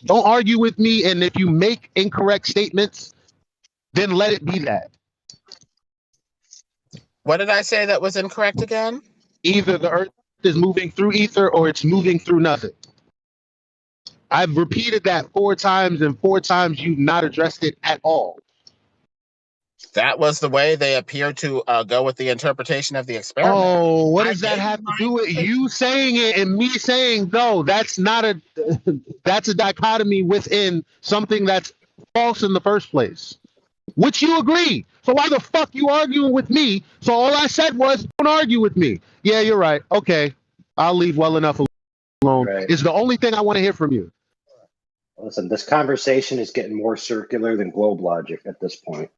Don't argue with me. And if you make incorrect statements, then let it be that. What did I say that was incorrect again? Either the Earth is moving through ether or it's moving through nothing. I've repeated that 4 times, and 4 times you've not addressed it at all. That was the way they appear to go with the interpretation of the experiment. Oh, what does that have to do with you saying it and me saying no? That's not a that's a dichotomy within something that's false in the first place, which you agree. So why the fuck you arguing with me? So all I said was don't argue with me. Yeah, you're right. Okay, I'll leave well enough alone. Right. It's the only thing I want to hear from you. Listen, this conversation is getting more circular than globe logic at this point.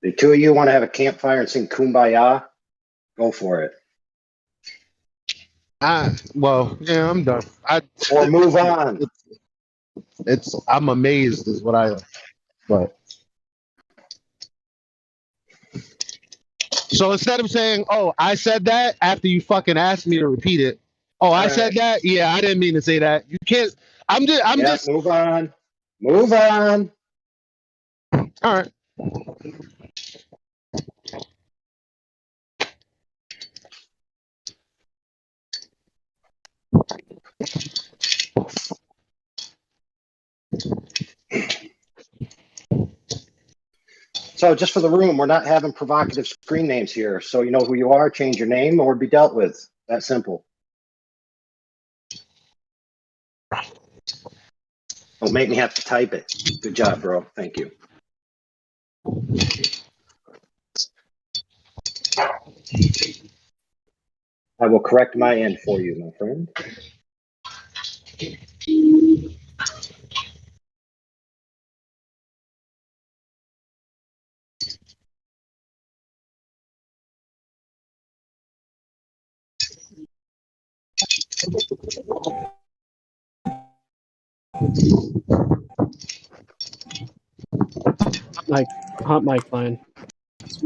The two of you want to have a campfire and sing Kumbaya? Go for it. Well, yeah, I'm done. Or move on. I'm amazed is what I, but. So instead of saying, oh, I said that after you fucking asked me to repeat it. Oh, I said that? Yeah, I didn't mean to say that. You can't, I'm just. Move on. Move on. All right. So just for the room, we're not having provocative screen names here. So you know who you are, change your name or be dealt with. That simple. Don't make me have to type it. Good job, bro. Thank you. I will correct my end for you, my friend. Hot mic line. Here,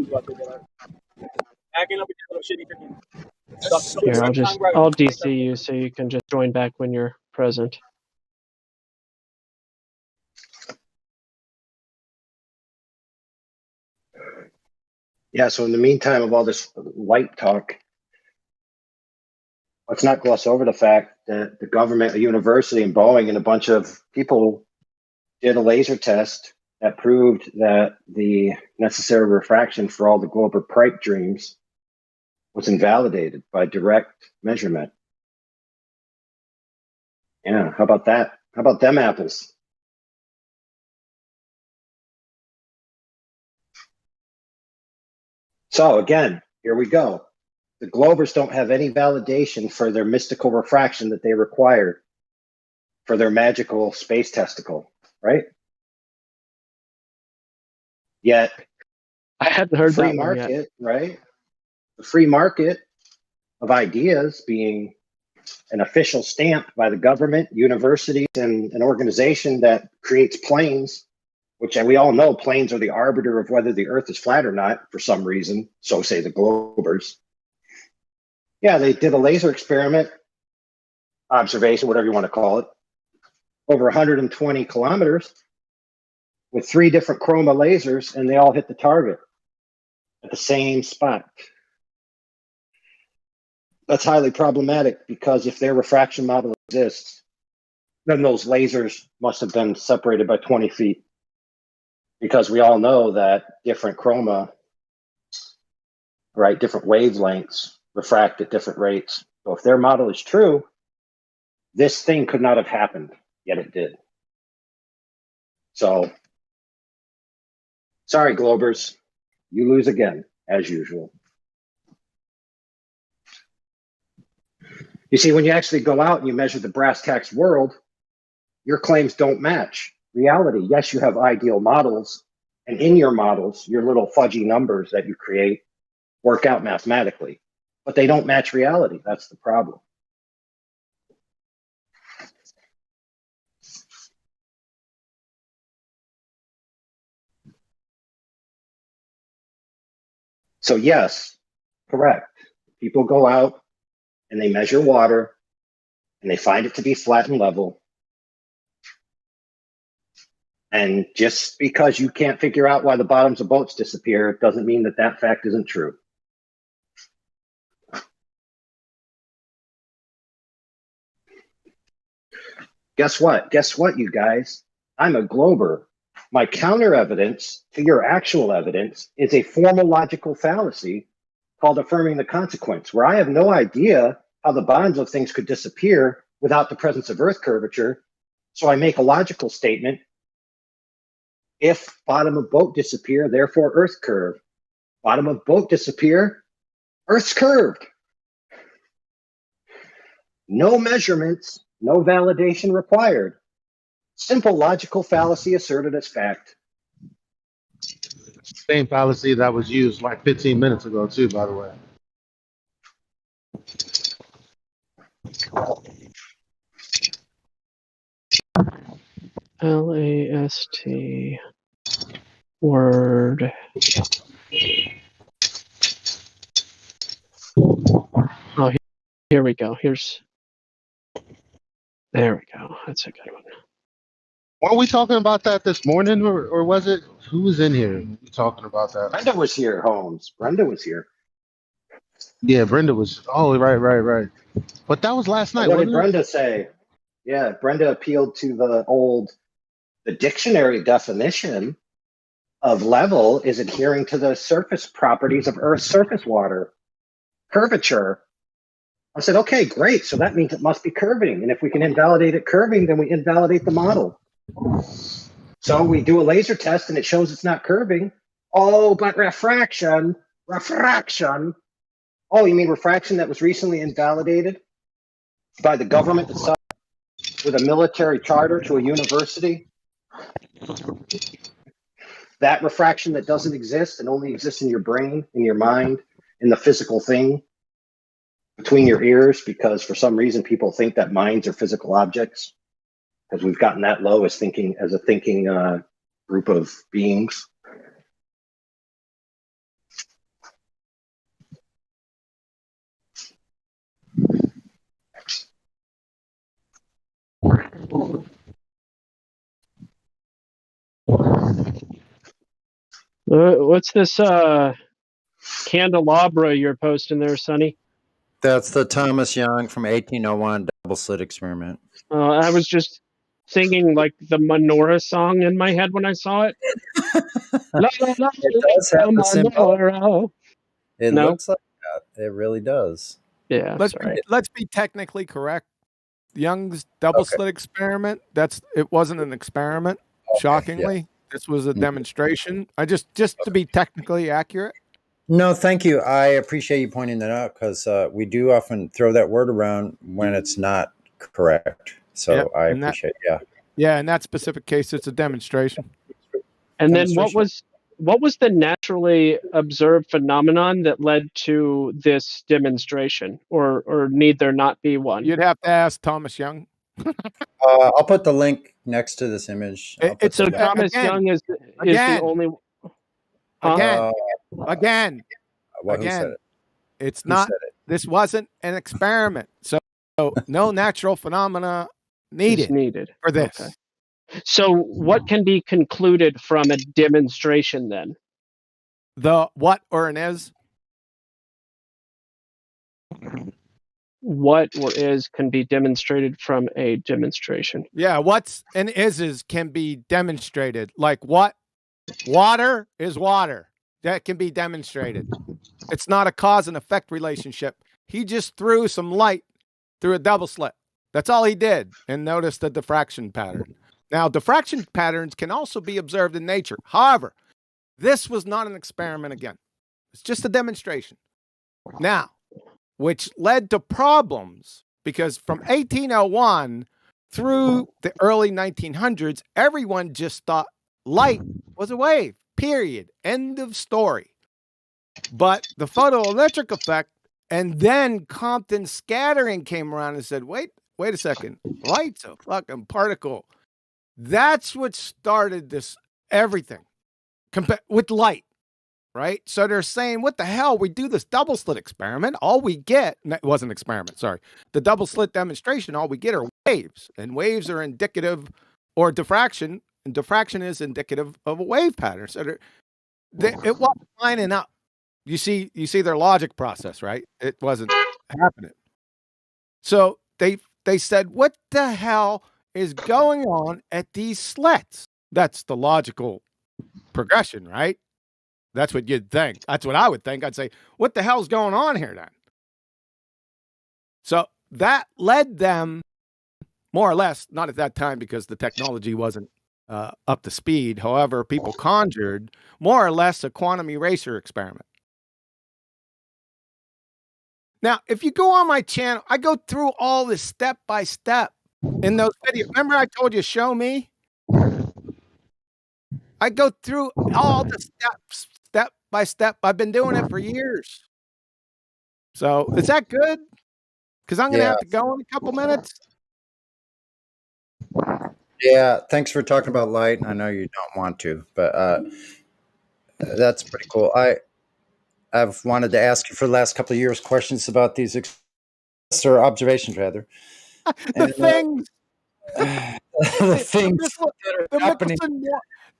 I'll DC you so you can just join back when you're present. Yeah, so in the meantime of all this light talk, let's not gloss over the fact that the government, a university, and Boeing, and a bunch of people did a laser test that proved that the necessary refraction for all the Glober pipe dreams was invalidated by direct measurement. Yeah, how about that? How about them apples? So again, here we go. The Globers don't have any validation for their mystical refraction that they required for their magical space testicle, right? Yet, I hadn't heard free that one market, yet. right? The free market of ideas being an official stamp by the government, universities, and an organization that creates planes, which we all know planes are the arbiter of whether the Earth is flat or not for some reason, so say the Globers. Yeah, they did a laser experiment, observation, whatever you want to call it, over 120 kilometers with 3 different chroma lasers, and they all hit the target at the same spot. That's highly problematic because if their refraction model exists, then those lasers must have been separated by 20 feet, because we all know that different chroma, right, different wavelengths refract at different rates. So if their model is true, this thing could not have happened, yet it did. So, sorry, Globers, you lose again, as usual. You see, when you actually go out and you measure the brass tacks world, your claims don't match reality. Yes, you have ideal models, and in your models, your little fudgy numbers that you create work out mathematically, but they don't match reality. That's the problem. So yes, correct. People go out and they measure water and they find it to be flat and level. And just because you can't figure out why the bottoms of boats disappear doesn't mean that that fact isn't true. Guess what? Guess what, you guys? I'm a glober. My counter evidence to your actual evidence is a formal logical fallacy called affirming the consequence, where I have no idea how the bottoms of things could disappear without the presence of Earth curvature. So I make a logical statement. If bottom of boat disappear, therefore Earth curve. Bottom of boat disappear, Earth's curved. No measurements, no validation required. Simple logical fallacy asserted as fact. Same fallacy that was used like 15 minutes ago, too, by the way. LAST word. Oh, here we go. There we go. That's a good one. Weren't we talking about that this morning, or was it? Who was in here talking about that? Brenda was here, Holmes. Brenda was here. Yeah, Brenda was. Oh, right. But that was last night. What did wasn't it? Brenda say? Yeah, Brenda appealed to the dictionary definition of level is adhering to the surface properties of Earth's surface water. Curvature. I said, okay, great. So that means it must be curving. And if we can invalidate it curving, then we invalidate the model. So we do a laser test and it shows it's not curving. Oh, but refraction. Oh, you mean refraction that was recently invalidated by the government itself with a military charter to a university? That refraction that doesn't exist and only exists in your brain, in your mind, in the physical thing between your ears, because for some reason people think that minds are physical objects, because we've gotten that low as a thinking group of beings. What's this candelabra you're posting there, Sonny? That's the Thomas Young from 1801 double slit experiment. I was just singing like the menorah song in my head when I saw it. La, la, la, It does have the symbol. menorah. It No? looks like that. It really does. Yeah, Let's be technically correct. Young's double slit experiment. It wasn't an experiment. Shockingly, yeah. This was a demonstration. Just to be technically accurate. No, thank you. I appreciate you pointing that out, because we do often throw that word around when it's not correct. So Yep, I appreciate it. Yeah, in that specific case, it's a demonstration. And then what was the naturally observed phenomenon that led to this demonstration, or need there not be one? You'd have to ask Thomas Young. I'll put the link next to this image. So Thomas Young is the only. Again. Who said it? It's not. This wasn't an experiment. So no natural phenomena needed for this. Okay. So what can be concluded from a demonstration then? The what or an is? What or is can be demonstrated from a demonstration. Yeah, what's and is can be demonstrated. Like what? Water is water. That can be demonstrated. It's not a cause and effect relationship. He just threw some light through a double slit. That's all he did. And notice the diffraction pattern. Now, diffraction patterns can also be observed in nature. However, this was not an experiment again. It's just a demonstration. Now, which led to problems because from 1801 through the early 1900s, everyone just thought light was a wave, period. End of story. But the photoelectric effect and then Compton scattering came around and said, wait a second, light's a fucking particle. That's what started this everything with light. right? So they're saying, what the hell? We do this double slit experiment. All we get, no, it wasn't an experiment, sorry. The double slit demonstration, all we get are waves. And waves are indicative, or diffraction, and diffraction is indicative of a wave pattern. So it wasn't lining up. You see their logic process, right? It wasn't happening. So they said, what the hell is going on at these slits? That's the logical progression, right? That's what you'd think. That's what I would think. I'd say, what the hell's going on here then? So that led them, more or less, not at that time because the technology wasn't up to speed. However, people conjured more or less a quantum eraser experiment. Now, if you go on my channel, I go through all this step by step in those videos. Remember I told you, show me? I go through all the steps, step by step. I've been doing it for years. So is that good? Because I'm going to have to go in a couple minutes. Yeah, thanks for talking about light. I know you don't want to, but that's pretty cool. I've wanted to ask you for the last couple of years questions about these or observations, rather. The things. The things that are happening.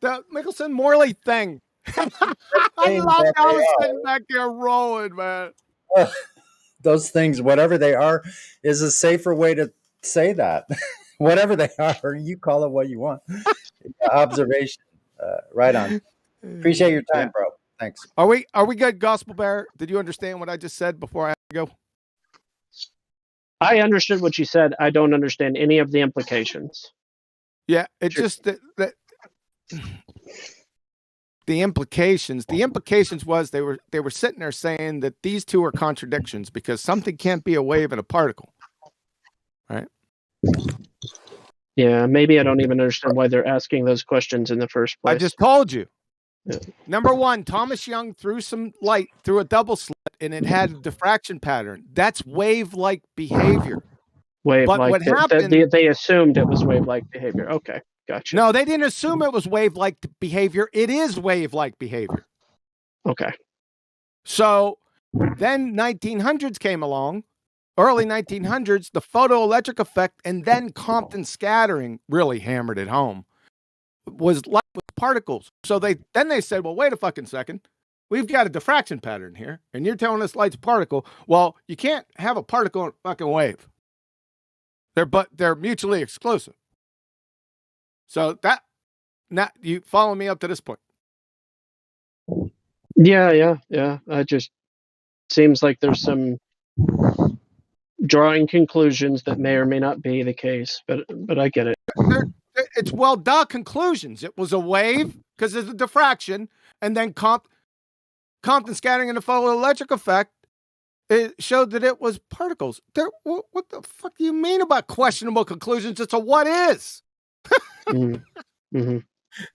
The Michelson-Morley thing. I love how I was sitting back here rolling, man. Those things, whatever they are, is a safer way to say that. Whatever they are, you call it what you want. Observation. Right on. Appreciate your time, bro. Thanks. Are we good, Gospel Bear? Did you understand what I just said before I had to go? I understood what you said. I don't understand any of the implications. Yeah, it's just that the implications was they were sitting there saying that these two are contradictions because something can't be a wave and a particle, right? Yeah, maybe I don't even understand why they're asking those questions in the first place. I just told you. Yeah. Number one, Thomas Young threw some light through a double slit and it had a diffraction pattern. That's wave-like behavior. But what happened? They assumed it was wave-like behavior. Okay, gotcha. No, they didn't assume it was wave-like behavior. It is wave-like behavior. Okay. So then 1900s came along, early 1900s, the photoelectric effect, and then Compton scattering really hammered it home. Was light with particles. So they said, well, wait a fucking second. We've got a diffraction pattern here, and you're telling us light's a particle. Well, you can't have a particle and a fucking wave. They're mutually exclusive. So now you follow me up to this point. Yeah. It just seems like there's some drawing conclusions that may or may not be the case, but I get it. It's conclusions. It was a wave because there's a diffraction, and then Compton scattering and the photoelectric effect, it showed that it was particles. What the fuck do you mean about questionable conclusions? It's a what is. Mm-hmm.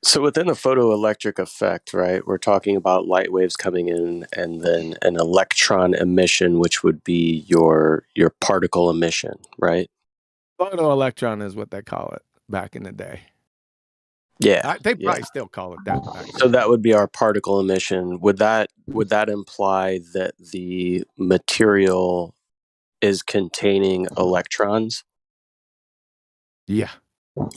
So within the photoelectric effect, right, we're talking about light waves coming in and then an electron emission, which would be your particle emission, right? Photoelectron is what they call it back in the day. Yeah. They probably still call it that. So that would be our particle emission. Would that imply that the material is containing electrons? Yeah.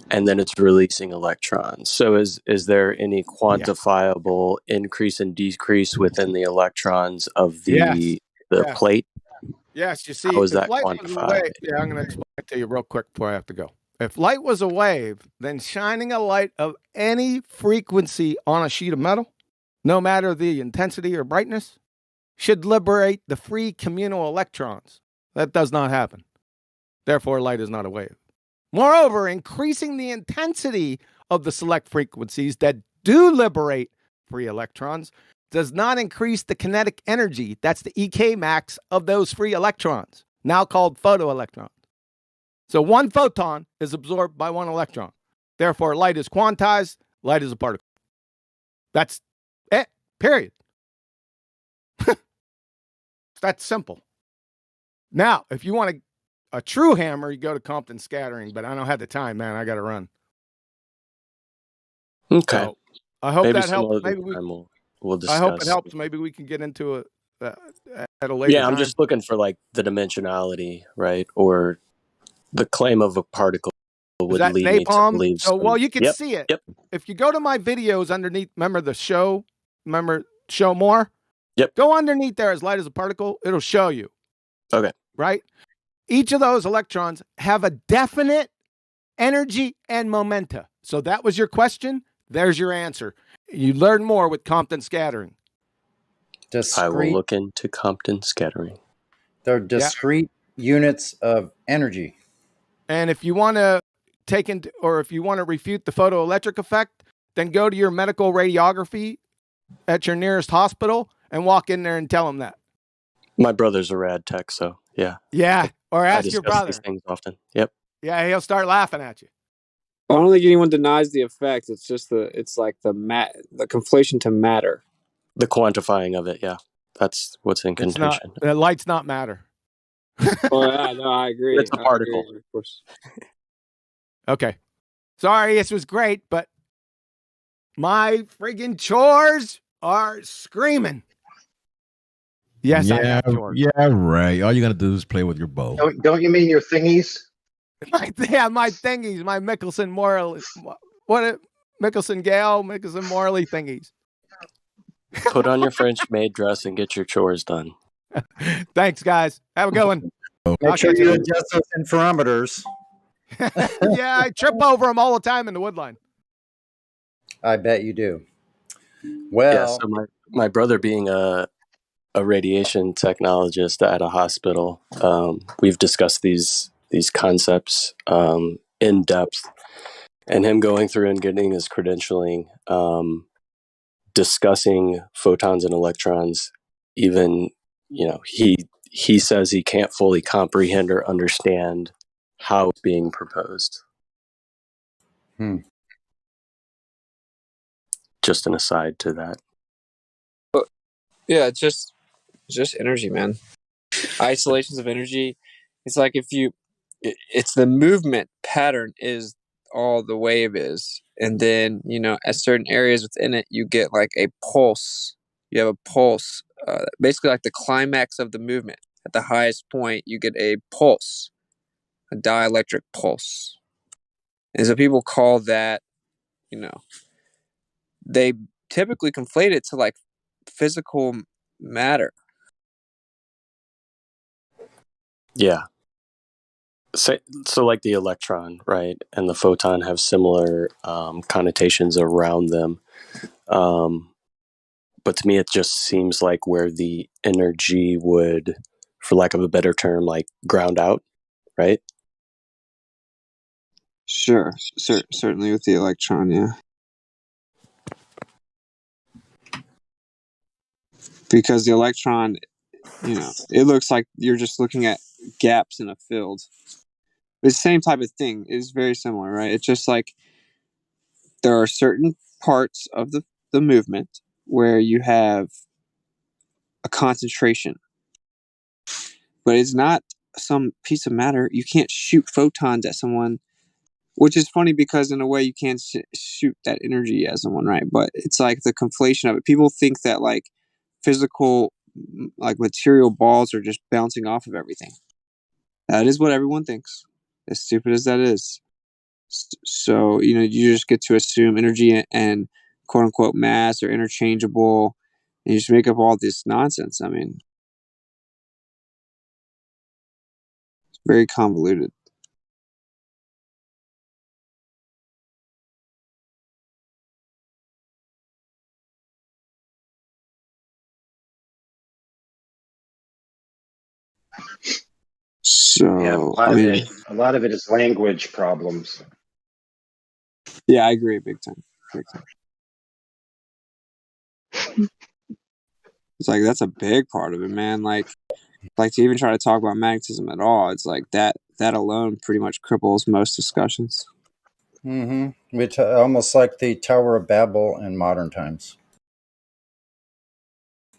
And then it's releasing electrons. So is there any quantifiable increase and decrease within the electrons of the plate? Yes, you see, how is that quantified? I'm going to explain it to you real quick before I have to go. If light was a wave, then shining a light of any frequency on a sheet of metal, no matter the intensity or brightness, should liberate the free communal electrons. That does not happen. Therefore, light is not a wave. Moreover, increasing the intensity of the select frequencies that do liberate free electrons does not increase the kinetic energy. That's the EK max of those free electrons, now called photoelectrons. So one photon is absorbed by one electron. Therefore, light is quantized. Light is a particle. That's it, period. That's simple. Now, if you want a true hammer, you go to Compton scattering, but I don't have the time, man. I got to run. Okay. So, I hope maybe that helps. Maybe we'll discuss. I hope it helps. Maybe we can get into it at a later Yeah, time. I'm just looking for like the dimensionality, right? Or the claim of a particle would lead me to napalm? believe. So, well, you can Yep. see it. Yep. If you go to my videos underneath, remember show more? Yep. Go underneath there as light as a particle. It'll show you. Okay. Right? Each of those electrons have a definite energy and momenta. So that was your question. There's your answer. You learn more with Compton scattering. Discrete. I will look into Compton scattering. They're discrete units of energy. And if you want to if you want to refute the photoelectric effect, then go to your medical radiography at your nearest hospital and walk in there and tell them that. My brother's a rad tech, so yeah. Yeah, or I ask discuss your brother. these things often. Yep. Yeah, he'll start laughing at you. I don't think anyone denies the effect. It's just the conflation to matter. The quantifying of it, yeah. That's what's in contention. Light's not matter. Oh, yeah, no, I agree. It's a particle. Of course. Okay. Sorry, this was great, but my friggin' chores are screaming. Yes, I have chores. Yeah, right. All you gotta do is play with your bow. Don't you mean your thingies? My thingies, my Mickelson Morley, Mickelson Gale, Mickelson Morley thingies. Put on your French maid dress and get your chores done. Thanks, guys. Have a good one. Make sure you adjust those interferometers. Yeah, I trip over them all the time in the woodline. I bet you do. Well, yeah, so my brother being a radiation technologist at a hospital, we've discussed these concepts in depth, and him going through and getting his credentialing, discussing photons and electrons. Even, he says he can't fully comprehend or understand how it's being proposed. Just an aside to that. Yeah, it's just energy, man. Isolations of energy. It's like it's the movement pattern is all the wave is. And then, at certain areas within it, you get like a pulse. You have a pulse, basically like the climax of the movement. At the highest point, you get a pulse, a dielectric pulse. And so people call that, they typically conflate it to like physical matter. Yeah. So like the electron, right, and the photon have similar connotations around them. But to me, it just seems like where the energy would, for lack of a better term, like ground out, right? Sure. Certainly with the electron, yeah. Because the electron, it looks like you're just looking at gaps in a field. It's the same type of thing. It's very similar, right? It's just like there are certain parts of the movement where you have a concentration. But it's not some piece of matter. You can't shoot photons at someone, which is funny because in a way you can't shoot that energy at someone, right? But it's like the conflation of it. People think that like physical, like material balls are just bouncing off of everything. That is what everyone thinks, as stupid as that is. So, you just get to assume energy and quote unquote mass are interchangeable, and you just make up all this nonsense. I mean, it's very convoluted. So, Yeah, a lot of it is language problems. Yeah, I agree, big time. It's like that's a big part of it, man. Like to even try to talk about magnetism at all, it's like that alone pretty much cripples most discussions. Which almost like the Tower of Babel in modern times.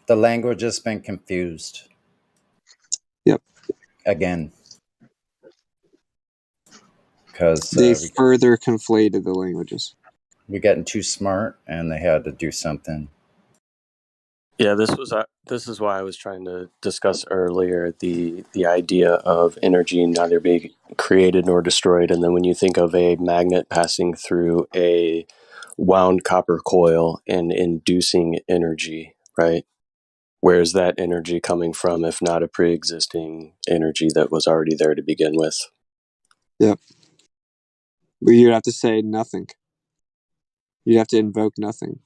The language has been confused. Yep. Again. Because they further conflated the languages. We're getting too smart, and they had to do something. Yeah, this is why I was trying to discuss earlier the idea of energy neither being created nor destroyed. And then when you think of a magnet passing through a wound copper coil and inducing energy, right? Where's that energy coming from if not a pre-existing energy that was already there to begin with? Yep. But you'd have to say nothing. You'd have to invoke nothing.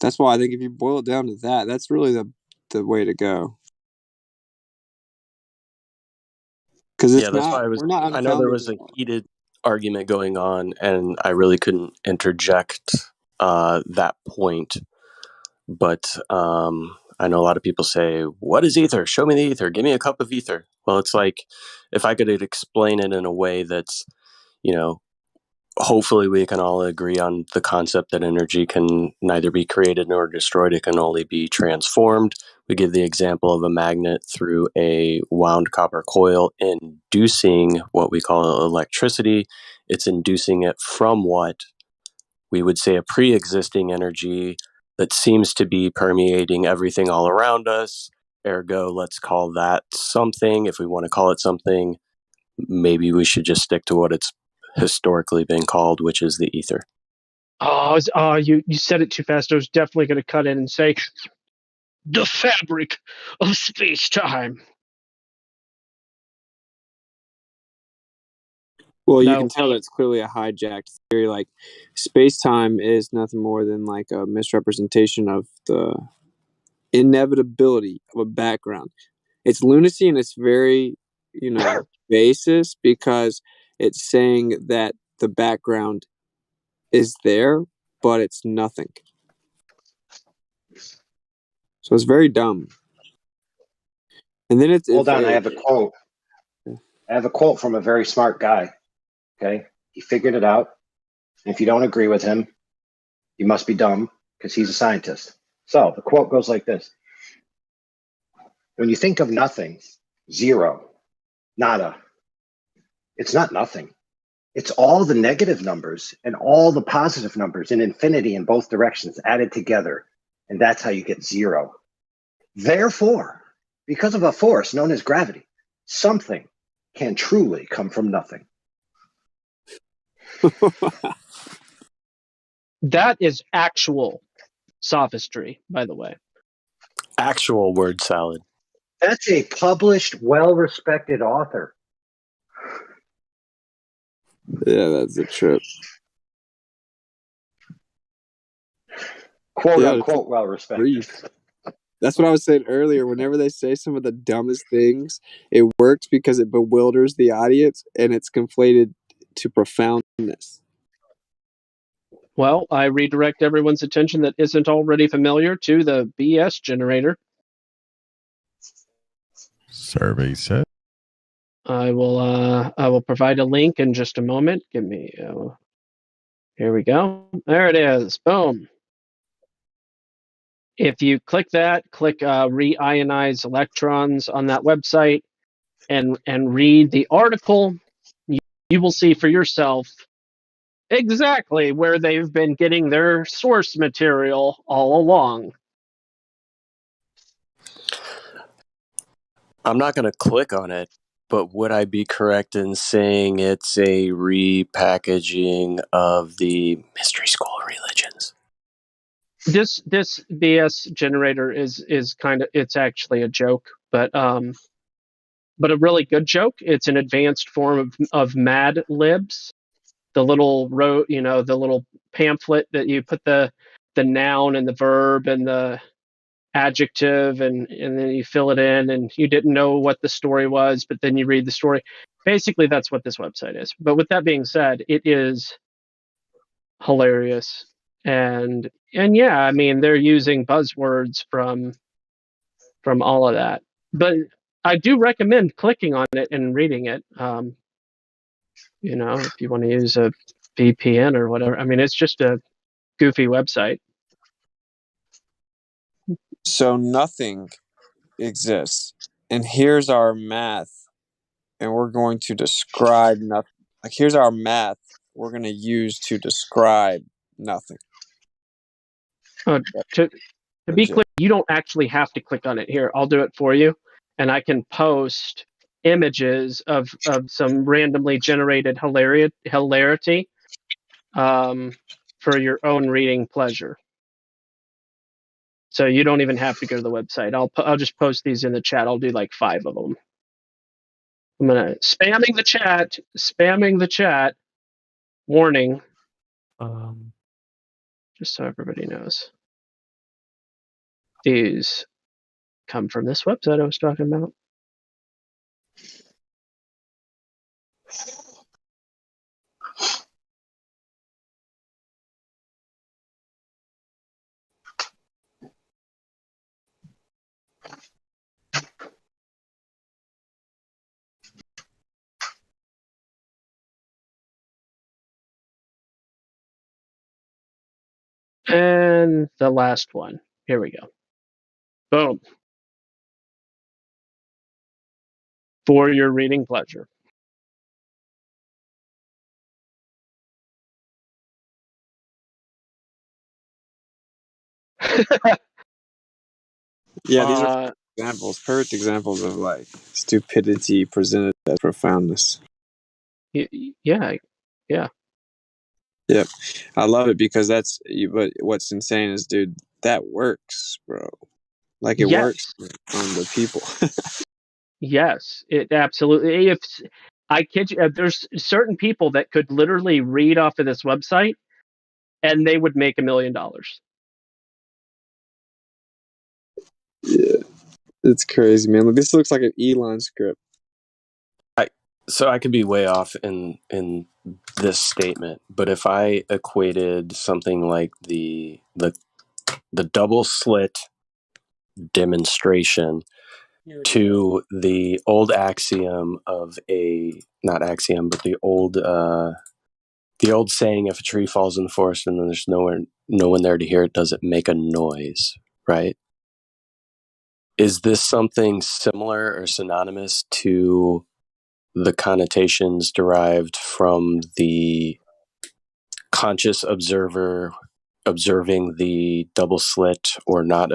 That's why I think if you boil it down to that, that's really the way to go. Because Yeah, that's why we're not I know there unfounded was a anymore. heated argument going on, and I really couldn't interject that point. But I know a lot of people say, "What is ether? Show me the ether. Give me a cup of ether." Well, it's like if I could explain it in a way that's, you know, hopefully we can all agree on the concept that energy can neither be created nor destroyed. It can only be transformed. We give the example of a magnet through a wound copper coil inducing what we call electricity. It's inducing it from what we would say a pre-existing energy that seems to be permeating everything all around us. Ergo, let's call that something. If we want to call it something, maybe we should just stick to what it's historically been called, which is the ether. You said it too fast. I was definitely going to cut in and say the fabric of space-time. Well, you No. can tell that's clearly a hijacked theory. Like, space-time is nothing more than like a misrepresentation of the inevitability of a background. It's lunacy and it's very, basis because it's saying that the background is there, but it's nothing. So it's very dumb. And then Hold on, I have a quote. I have a quote from a very smart guy. Okay, he figured it out. And if you don't agree with him, you must be dumb because he's a scientist. So the quote goes like this: when you think of nothing, zero, nada, it's not nothing. It's all the negative numbers and all the positive numbers in infinity in both directions added together. And that's how you get zero. Therefore, because of a force known as gravity, something can truly come from nothing. That is actual sophistry, by the way. Actual word salad. That's a published, well-respected author. Yeah, that's a trip. Quote unquote well-respected. That's what I was saying earlier. Whenever they say some of the dumbest things, it works because it bewilders the audience and it's conflated to profoundness. Well, I redirect everyone's attention that isn't already familiar to the BS generator. Survey said. I will provide a link in just a moment. Give me. Here we go. There it is. Boom. If you click that, click reionize electrons on that website, and read the article, you will see for yourself exactly where they've been getting their source material all along. I'm not going to click on it, but would I be correct in saying it's a repackaging of the mystery school religions? This BS generator is kind of, it's actually a joke, but a really good joke. It's an advanced form of Mad Libs. The little the little pamphlet that you put the noun and the verb and the adjective and then you fill it in, and you didn't know what the story was, but then you read the story. Basically, that's what this website is. But with that being said, it is hilarious. And yeah, I mean, they're using buzzwords from all of that. But I do recommend clicking on it and reading it. If you want to use a VPN or whatever. I mean, it's just a goofy website. So nothing exists. And here's our math. And we're going to describe nothing. Like, here's our math we're going to use to describe nothing. To be clear, you don't actually have to click on it. Here, I'll do it for you, and I can post images of some randomly generated hilarity for your own reading pleasure. So you don't even have to go to the website. I'll just post these in the chat. I'll do like 5 of them. I'm gonna spamming the chat. Warning. Just so everybody knows. These come from this website I was talking about. And the last one. Here we go. Boom. For your reading pleasure. Yeah, these are perfect examples of like stupidity presented as profoundness. Yeah. Yep, I love it because that's. But what's insane is, dude, that works, bro. Like it works on the people. Yes, it absolutely. If I kid you, there's certain people that could literally read off of this website, and they would make $1 million. Yeah, it's crazy, man. This looks like an Elon script. So I could be way off in this statement, but if I equated something like the double slit demonstration to the old axiom of not axiom, but the old saying, if a tree falls in the forest and then there's no one there to hear it, does it make a noise, right? Is this something similar or synonymous to the connotations derived from the conscious observer observing the double slit or not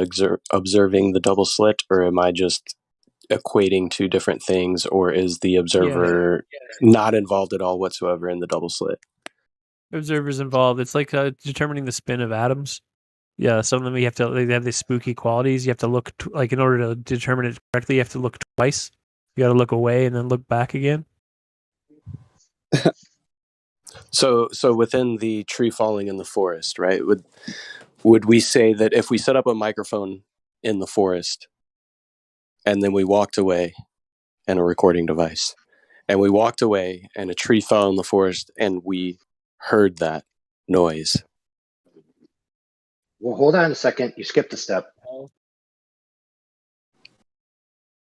observing the double slit? Or am I just equating two different things, or is the observer not involved at all whatsoever in the double slit? Observers involved. It's like determining the spin of atoms. Yeah, some of them they have these spooky qualities. You have to look like in order to determine it correctly, you have to look twice. You got to look away and then look back again. So within the tree falling in the forest, right? Would we say that if we set up a microphone in the forest and then we walked away and a recording device, and we walked away and a tree fell in the forest and we heard that noise? Well, hold on a second. You skipped a step.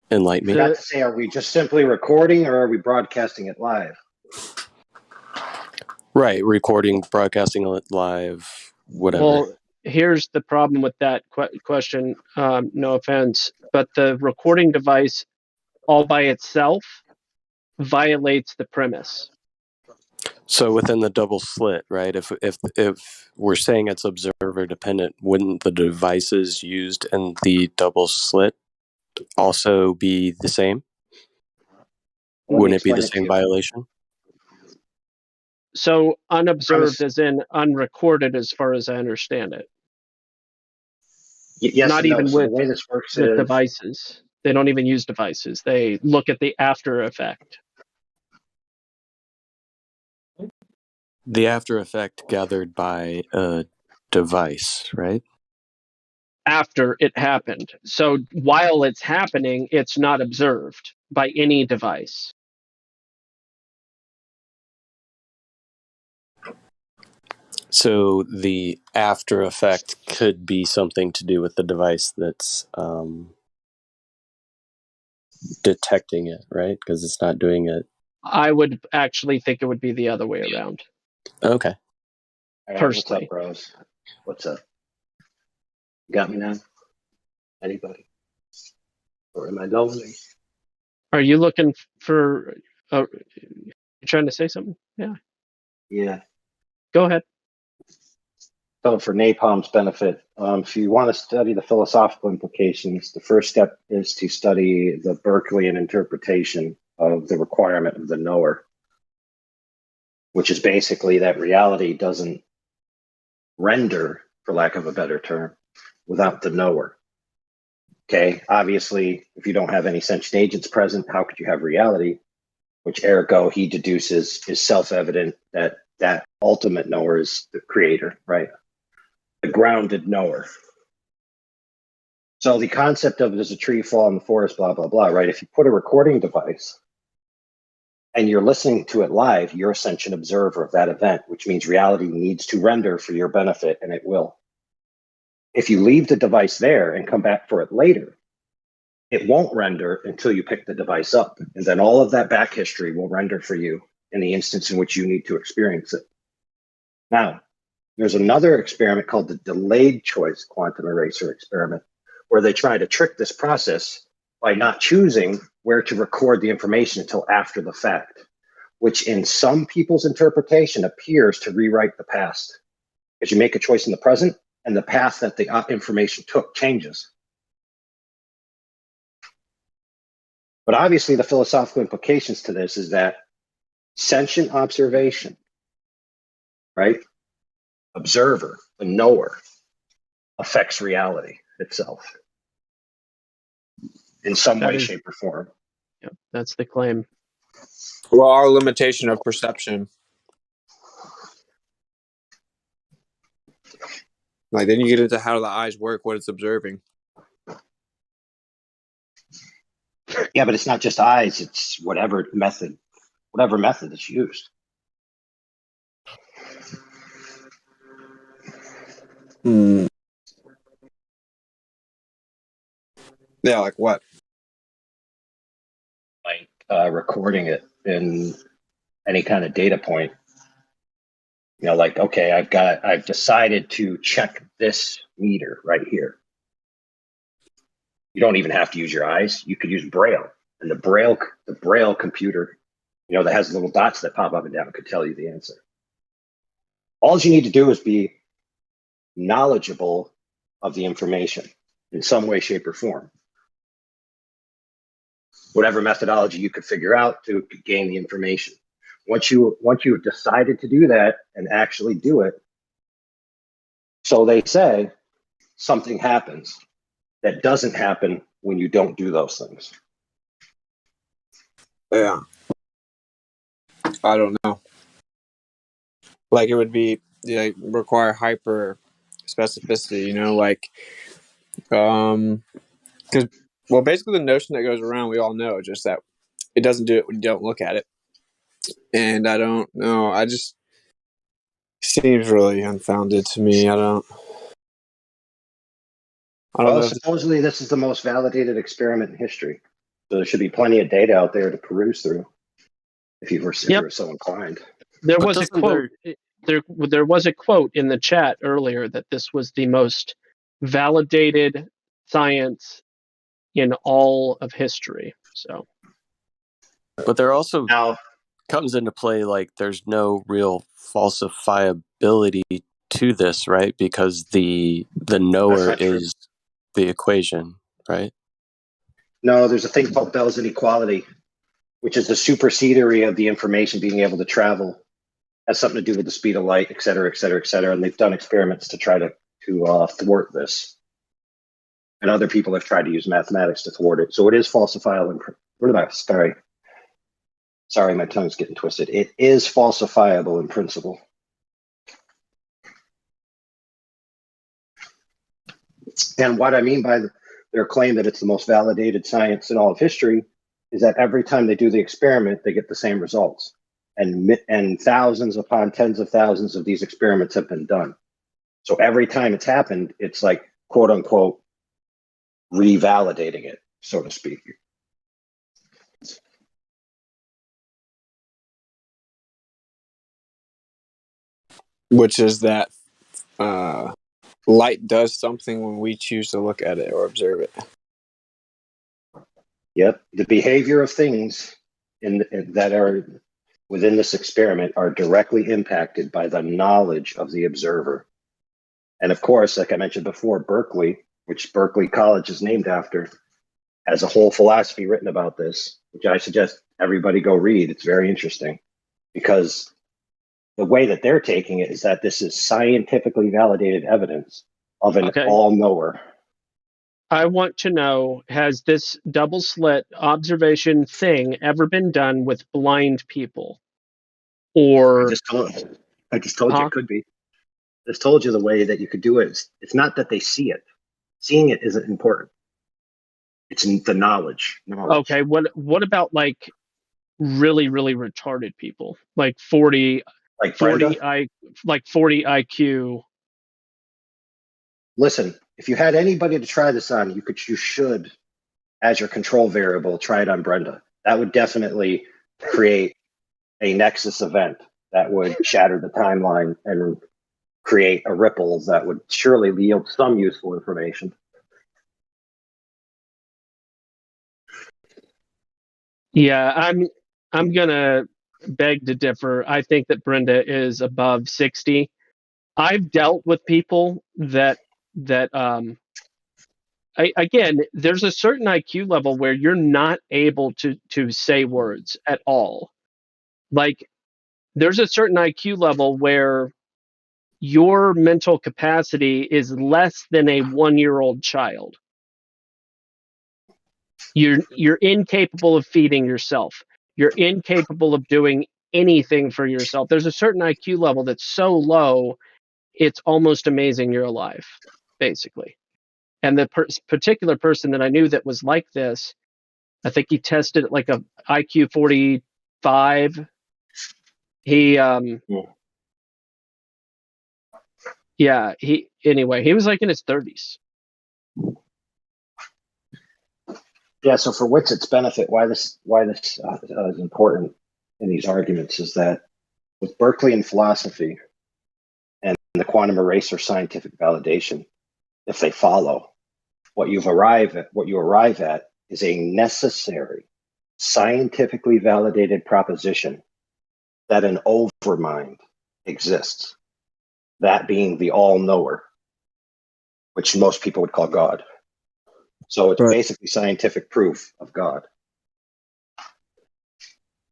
Enlighten me. You forgot to say, are we just simply recording or are we broadcasting it live? Right, recording, broadcasting it live, whatever. Well, here's the problem with that question. No offense, but the recording device all by itself violates the premise. So within the double slit, right? If we're saying it's observer dependent, wouldn't the devices used in the double slit also be the same? Wouldn't it be the same violation? So unobserved as in unrecorded, as far as I understand it. Yes, not even so with, the way this works with is devices. They don't even use devices. They look at the after effect. The after effect gathered by a device, right? After it happened. So while it's happening, it's not observed by any device. So the after effect could be something to do with the device that's detecting it, right? Because it's not doing it. I would actually think it would be the other way around. Okay. All right, Personally. what's up, bros? What's up? You got me now? Anybody? Or am I lonely? Are you looking for? You trying to say something? Yeah. Yeah. Go ahead. So for napalm's benefit, if you want to study the philosophical implications, the first step is to study the Berkeleyan interpretation of the requirement of the knower, which is basically that reality doesn't render, for lack of a better term, without the knower. Okay, obviously, if you don't have any sentient agents present, how could you have reality? Which ergo he deduces is self-evident that that ultimate knower is the creator, right? The grounded knower. So the concept of does a tree fall in the forest, blah, blah, blah, right? If you put a recording device and you're listening to it live, you're a sentient observer of that event, which means reality needs to render for your benefit, and it will. If you leave the device there and come back for it later, it won't render until you pick the device up. And then all of that back history will render for you in the instance in which you need to experience it. Now, there's another experiment called the delayed choice quantum eraser experiment, where they try to trick this process by not choosing where to record the information until after the fact, which in some people's interpretation appears to rewrite the past. Because you make a choice in the present, and the path that the information took changes. But obviously, the philosophical implications to this is that sentient observation, right? Observer, the knower, affects reality itself in some way, shape, or form. Yep, that's the claim. Well, our limitation of perception. Like then you get into how the eyes work, what it's observing. Yeah, but it's not just eyes, it's whatever method is used. Yeah, like what? Like recording it in any kind of data point. You know, like, okay, I've decided to check this meter right here. You don't even have to use your eyes. You could use Braille. And the Braille computer, you know, that has little dots that pop up and down could tell you the answer. All you need to do is be knowledgeable of the information in some way, shape, or form. Whatever methodology you could figure out to gain the information. Once you have decided to do that and actually do it, so they say, something happens that doesn't happen when you don't do those things. Yeah. I don't know. Like it would be require hyper specificity, you know, like because well basically the notion that goes around we all know just that it doesn't do it when you don't look at it. And I don't know, I just seems really unfounded to me. I don't Well, know. supposedly this is the most validated experiment in history. So there should be plenty of data out there to peruse through if you were so inclined. There was a quote. There was a quote in the chat earlier that this was the most validated science in all of history. So, but there also comes into play like there's no real falsifiability to this, right? Because the knower is the equation, right? No, there's a thing called Bell's inequality, which is the supersedery of the information being able to travel. Has something to do with the speed of light, et cetera, et cetera, et cetera. And they've done experiments to try to thwart this. And other people have tried to use mathematics to thwart it. So it is falsifiable. Sorry, my tongue's getting twisted. It is falsifiable in principle. And what I mean by their claim that it's the most validated science in all of history is that every time they do the experiment, they get the same results. And thousands upon tens of thousands of these experiments have been done. So every time it's happened, it's like, quote unquote, revalidating it, so to speak. Which is that light does something when we choose to look at it or observe it. Yep. The behavior of things that are within this experiment are directly impacted by the knowledge of the observer. And of course, like I mentioned before, Berkeley, which Berkeley College is named after, has a whole philosophy written about this, which I suggest everybody go read. It's very interesting because the way that they're taking it is that this is scientifically validated evidence of an Okay. all-knower. I want to know, has this double slit observation thing ever been done with blind people? Or I just told you it could be. I just told you the way that you could do it. It's not that they see it. Seeing it isn't important. It's the knowledge. okay, what about like really, really retarded people? Like 40 Like 40 Brenda? like 40 IQ. Listen, if you had anybody to try this on, you should, as your control variable, try it on Brenda. That would definitely create a nexus event that would shatter the timeline and create a ripple that would surely yield some useful information. Yeah, I'm gonna beg to differ. I think that Brenda is above 60. I've dealt with people that again, there's a certain IQ level where you're not able to say words at all. Like there's a certain IQ level where your mental capacity is less than a 1-year-old child. You're incapable of feeding yourself. You're incapable of doing anything for yourself. There's a certain IQ level that's so low, it's almost amazing you're alive, basically. And the particular person that I knew that was like this, I think he tested at like a IQ 45. He yeah, he was like in his 30s. Yeah, so for Witset's benefit, why this is important in these arguments is that with Berkeley philosophy and the quantum eraser scientific validation, if they follow, what you arrive at is a necessary, scientifically validated proposition that an overmind exists, that being the all-knower, which most people would call God. So it's basically scientific proof of God,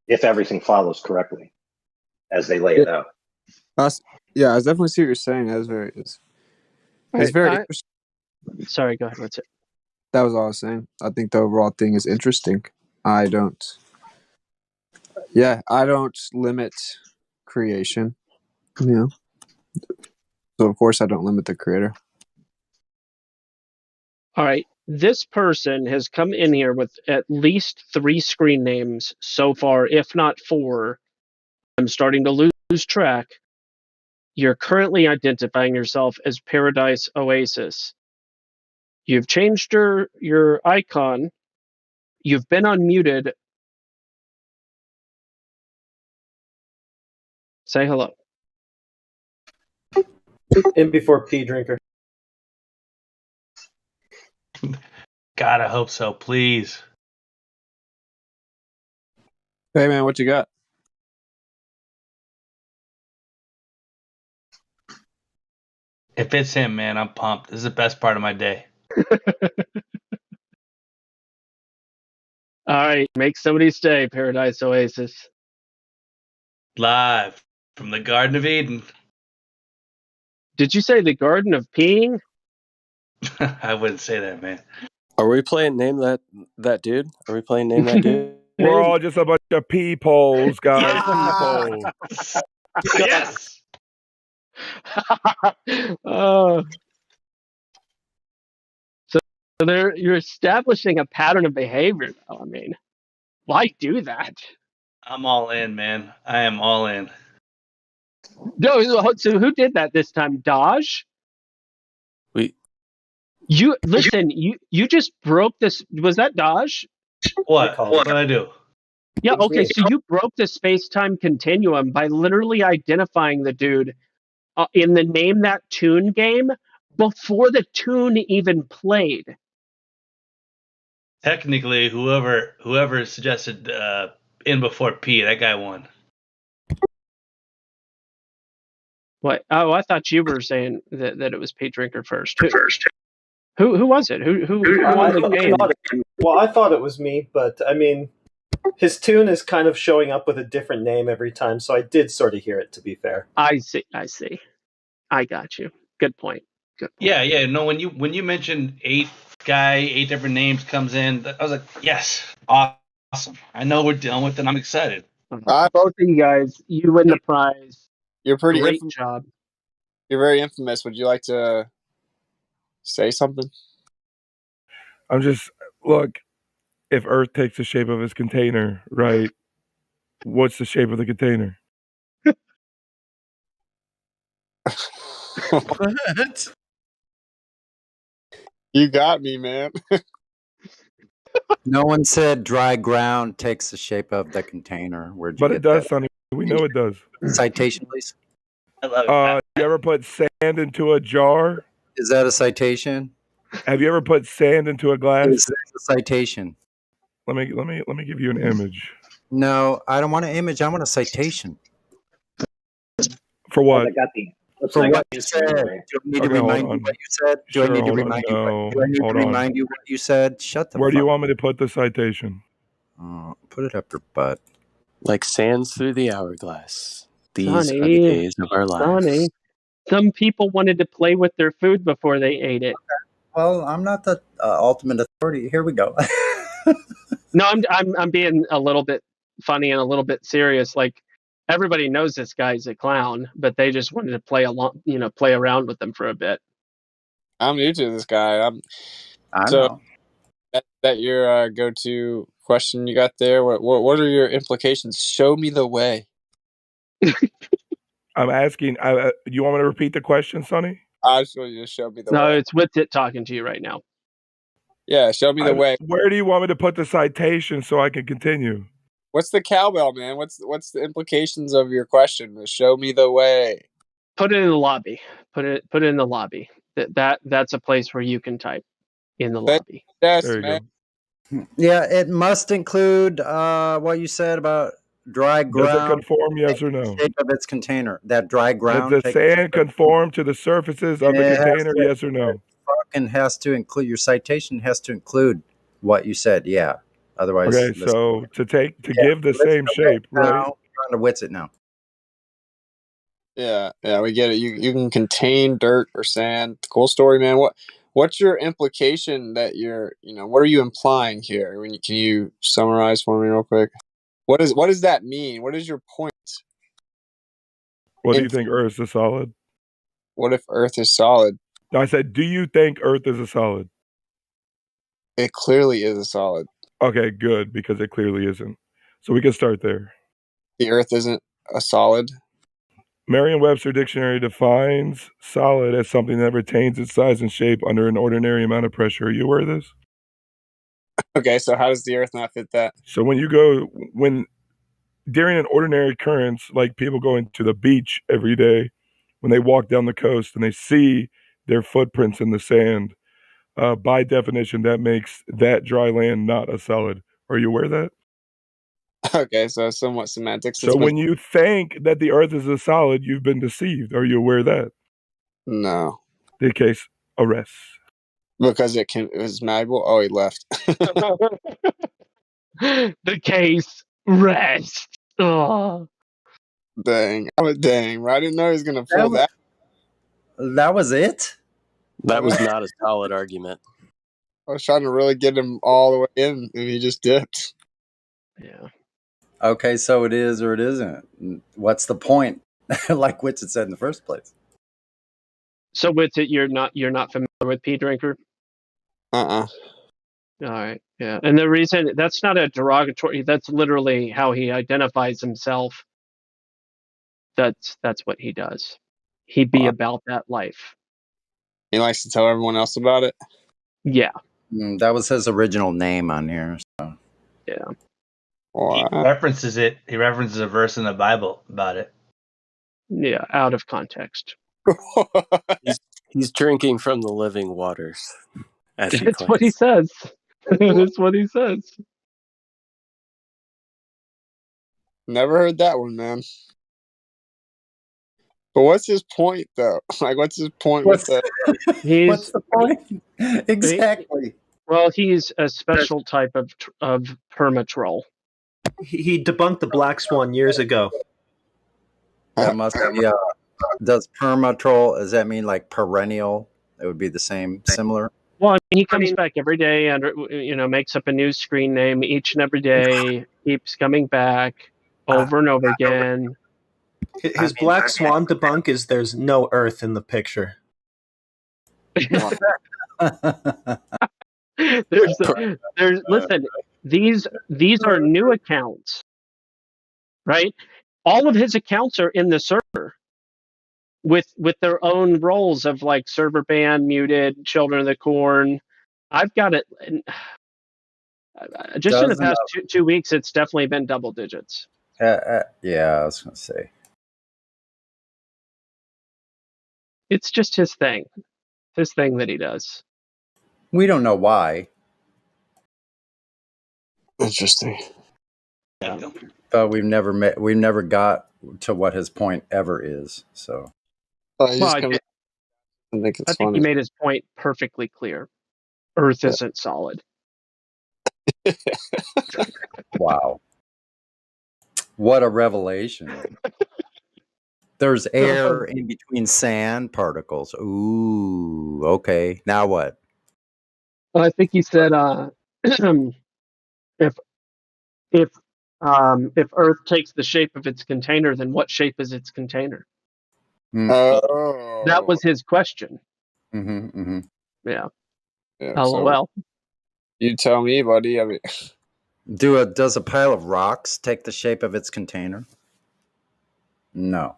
if everything follows correctly as they lay it out. Yeah, I definitely see what you're saying. It's very interesting. Sorry, go ahead. What's it? That was all I was saying. I think the overall thing is interesting. I don't limit creation. Yeah. So of course I don't limit the creator. All right. This person has come in here with at least 3 screen names so far, if not 4. I'm starting to lose track. You're currently identifying yourself as Paradise Oasis. You've changed your icon. You've been unmuted. Say hello. In before pee drinker. God, I hope so. Please. Hey man, what you got? If it's him, man, I'm pumped. This is the best part of my day. All right, make somebody stay, Paradise Oasis. Live from the Garden of Eden. Did you say the Garden of Peeing? I wouldn't say that, man. Are we playing Name That Dude? Are we playing Name That Dude? We're all just a bunch of peepholes, guys. Peepholes. Yes. So you're establishing a pattern of behavior, though. I mean, why do that? I'm all in, man. I am all in. No, so who did that this time? Dodge? You listen. You just broke this. Was that Dodge? What? What'd I do? Yeah. Okay. So you broke the space-time continuum by literally identifying the dude in the Name That Tune game before the tune even played. Technically, whoever suggested in before P, that guy won. What? Oh, I thought you were saying that it was Pete Drinker first. Who was it? Who won the game? Well, I thought it was me, but I mean, his tune is kind of showing up with a different name every time, so I did sort of hear it, to be fair. I see. I got you. Good point. Yeah. No, when you mentioned 8 different names comes in, I was like, yes, awesome. I know we're dealing with it. I'm excited. Uh, Both of you guys, you win the prize. You're pretty Great infamous. job. You're very infamous. Would you like to say something? I'm just look. If Earth takes the shape of its container, right? What's the shape of the container? What? You got me, man. No one said dry ground takes the shape of the container. Where'd you But get it does, that? Sonny. We know it does. Citation, please. I love it. You ever put sand into a jar? Is that a citation? Have you ever put sand into a glass? Is that a citation? Let me give you an image. No, I don't want an image. I want a citation. For what? I got the. For I what got you the said. story. Do I need to Okay, hold remind you on. what you said? Do I Sure, need to hold on. remind you? No, Do I need to hold on. remind you what you said? Shut the Where do fuck you want me to put the citation? up. Put it up your butt. Like sands through the hourglass. These are the Sonny, days of our lives. some people wanted to play with their food before they ate it. Well, I'm not the ultimate authority. Here we go. No, I'm being a little bit funny and a little bit serious. Like everybody knows this guy's a clown, but they just wanted to play around with them for a bit. I'm new to this guy. I So know. that your go-to question you got there. What are your implications? Show me the way. I'm asking. You want me to repeat the question, Sonny? I just want you to show me the No, way. it's with it talking to you right now. Yeah, show me the way. Where do you want me to put the citation so I can continue? What's the cowbell, man? What's the implications of your question? Show me the way. Put it in the lobby. Put it in the lobby. That's a place where you can type in the lobby. Yes, There you man. go. Yeah, it must include what you said about dry ground. Does it conform, yes or no? Shape of its container. That dry Does ground. the sand conform to the surfaces of the It has container, to- yes or no? Fucking has to include your citation. Has to include what you said. Yeah. Otherwise, Okay, so to give the let's same go shape, now. right? Trying to wits it now. Yeah, we get it. You can contain dirt or sand. Cool story, man. What's your implication that what are you implying here? Can you summarize for me real quick? What does that mean? What is your point? What do you think Earth is solid? What if Earth is solid? No, I said, do you think Earth is a solid? It clearly is a solid. Okay, good, because it clearly isn't. So we can start there. The Earth isn't a solid. Merriam-Webster dictionary defines solid as something that retains its size and shape under an ordinary amount of pressure. Are you aware of this? Okay, so how does the Earth not fit that? So during an ordinary occurrence, like people going to the beach every day, when they walk down the coast and they see their footprints in the sand, by definition, that makes that dry land not a solid. Are you aware of that? Okay, so somewhat semantics. So when you think that the Earth is a solid, you've been deceived. Are you aware of that? No. The case arrests. Because it was malleable? Oh, he left. The case rests. Oh. Dang. Dang. I didn't know he was going to pull that. That was it? That was not a solid argument. I was trying to really get him all the way in, and he just dipped. Yeah. Okay, so it is or it isn't. What's the point? Like Witch had said in the first place. So with it, you're not familiar with Pea Drinker? Uh-uh. All right. Yeah. And the reason that's not a derogatory, that's literally how he identifies himself. That's what he does. He'd be about that life. He likes to tell everyone else about it? Yeah. That was his original name on here. So. Yeah. Wow. He references it. He references a verse in the Bible about it. Yeah, out of context. He's drinking from the living waters. That's what he says. That's what he says. Never heard that one, man. But what's his point, though? Like, what's his point What's, with that? what's the point? Exactly. Well, he's a special type of permatroll. He debunked the black swan years ago. That must be. Does permatroll? Does that mean like perennial? It would be the same, similar. Well, I mean, he comes back every day and makes up a new screen name each and every day. Keeps coming back over and over again. His black swan debunk is there's no Earth in the picture. Listen, these are new accounts, right? All of his accounts are in the server with their own roles of like server ban, muted, Children of the Corn. I've got it. Just in the past 2 weeks, it's definitely been double digits. Yeah, I was gonna say. It's just his thing that he does. We don't know why. Interesting. Yeah. But we've never got to what his point ever is. So. I think he made his point perfectly clear. Earth isn't solid. Wow. What a revelation. There's air in between sand particles. Ooh, okay. Now what? Well, I think he said if Earth takes the shape of its container, then what shape is its container? Oh. That was his question. Mm-hmm. Yeah. So LOL. you tell me, buddy. I mean, does a pile of rocks take the shape of its container? No.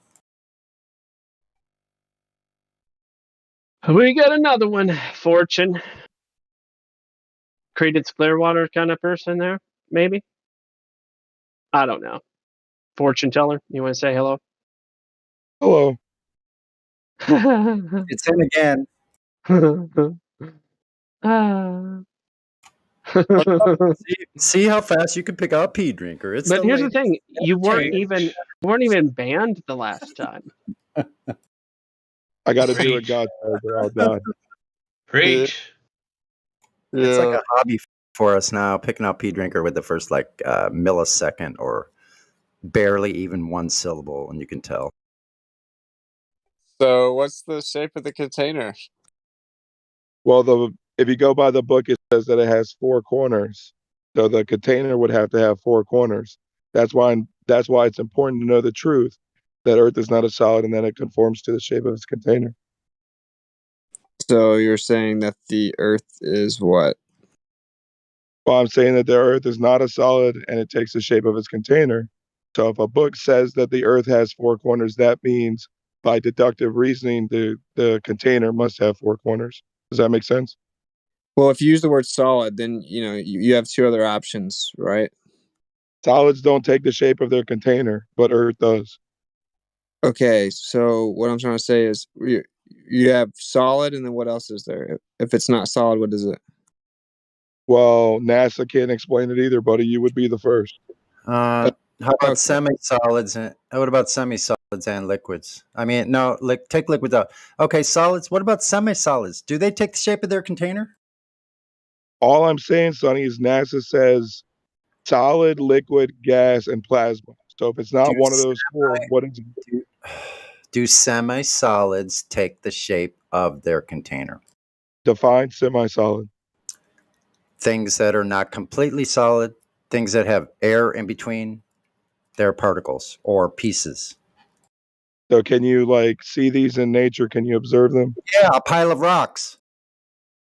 We got another one. Fortune. Credence Clearwater kind of person there, maybe? I don't know. Fortune teller, you want to say hello? Hello. It's him again. See how fast you can pick out Pea Drinker. But here's the thing: you weren't even banned the last time. I got to do it, God, or I'll die. Preach. It's like a hobby for us now, picking out Pea Drinker with the first millisecond or barely even one syllable, and you can tell. So, what's the shape of the container? Well, if you go by the book, it says that it has 4 corners. So the container would have to have 4 corners. That's why it's important to know the truth that Earth is not a solid and that it conforms to the shape of its container. So you're saying that the Earth is what? Well, I'm saying that the Earth is not a solid and it takes the shape of its container. So if a book says that the Earth has 4 corners, that means by deductive reasoning, the container must have 4 corners. Does that make sense? Well, if you use the word solid, then you have 2 other options, right? Solids don't take the shape of their container, but Earth does. Okay, so what I'm trying to say is you have solid, and then what else is there? If it's not solid, what is it? Well, NASA can't explain it either, buddy. You would be the first. How about semi-solids? What about semi-solids and liquids? I mean, no, take liquids out. Okay, solids. What about semi-solids? Do they take the shape of their container? All I'm saying, Sonny, is NASA says solid, liquid, gas, and plasma. So if it's not one of those 4, what is it? Do semi-solids take the shape of their container? Define semi-solid. Things that are not completely solid, things that have air in between their particles or pieces. So can you see these in nature? Can you observe them? Yeah, a pile of rocks.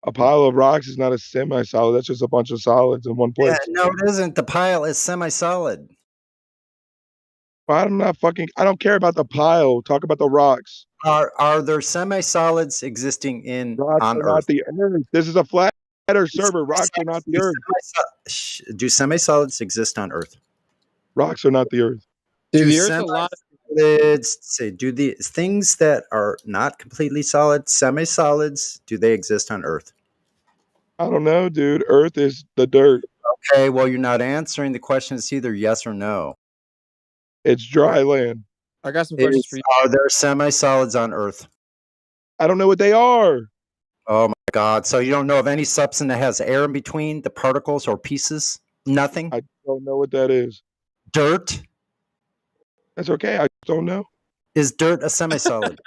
A pile of rocks is not a semi-solid. That's just a bunch of solids in one place. Yeah, no, it isn't. The pile is semi-solid. I don't care about the pile. Talk about the rocks. Are there semi-solids existing on Earth? Not the Earth. This is a flat Earth server. Rocks are not the Earth. Do semi-solids exist on Earth? Rocks are not the Earth. Do the Earth a lot? Do the things that are not completely solid, semi-solids, do they exist on Earth? I don't know, dude. Earth is the dirt. Okay, well, you're not answering the question. It's either yes or no. It's dry land. I got some questions for you. Are there semi-solids on Earth? I don't know what they are. Oh my God! So you don't know of any substance that has air in between the particles or pieces? Nothing. I don't know what that is. Dirt. That's okay. I don't know. Is dirt a semi-solid?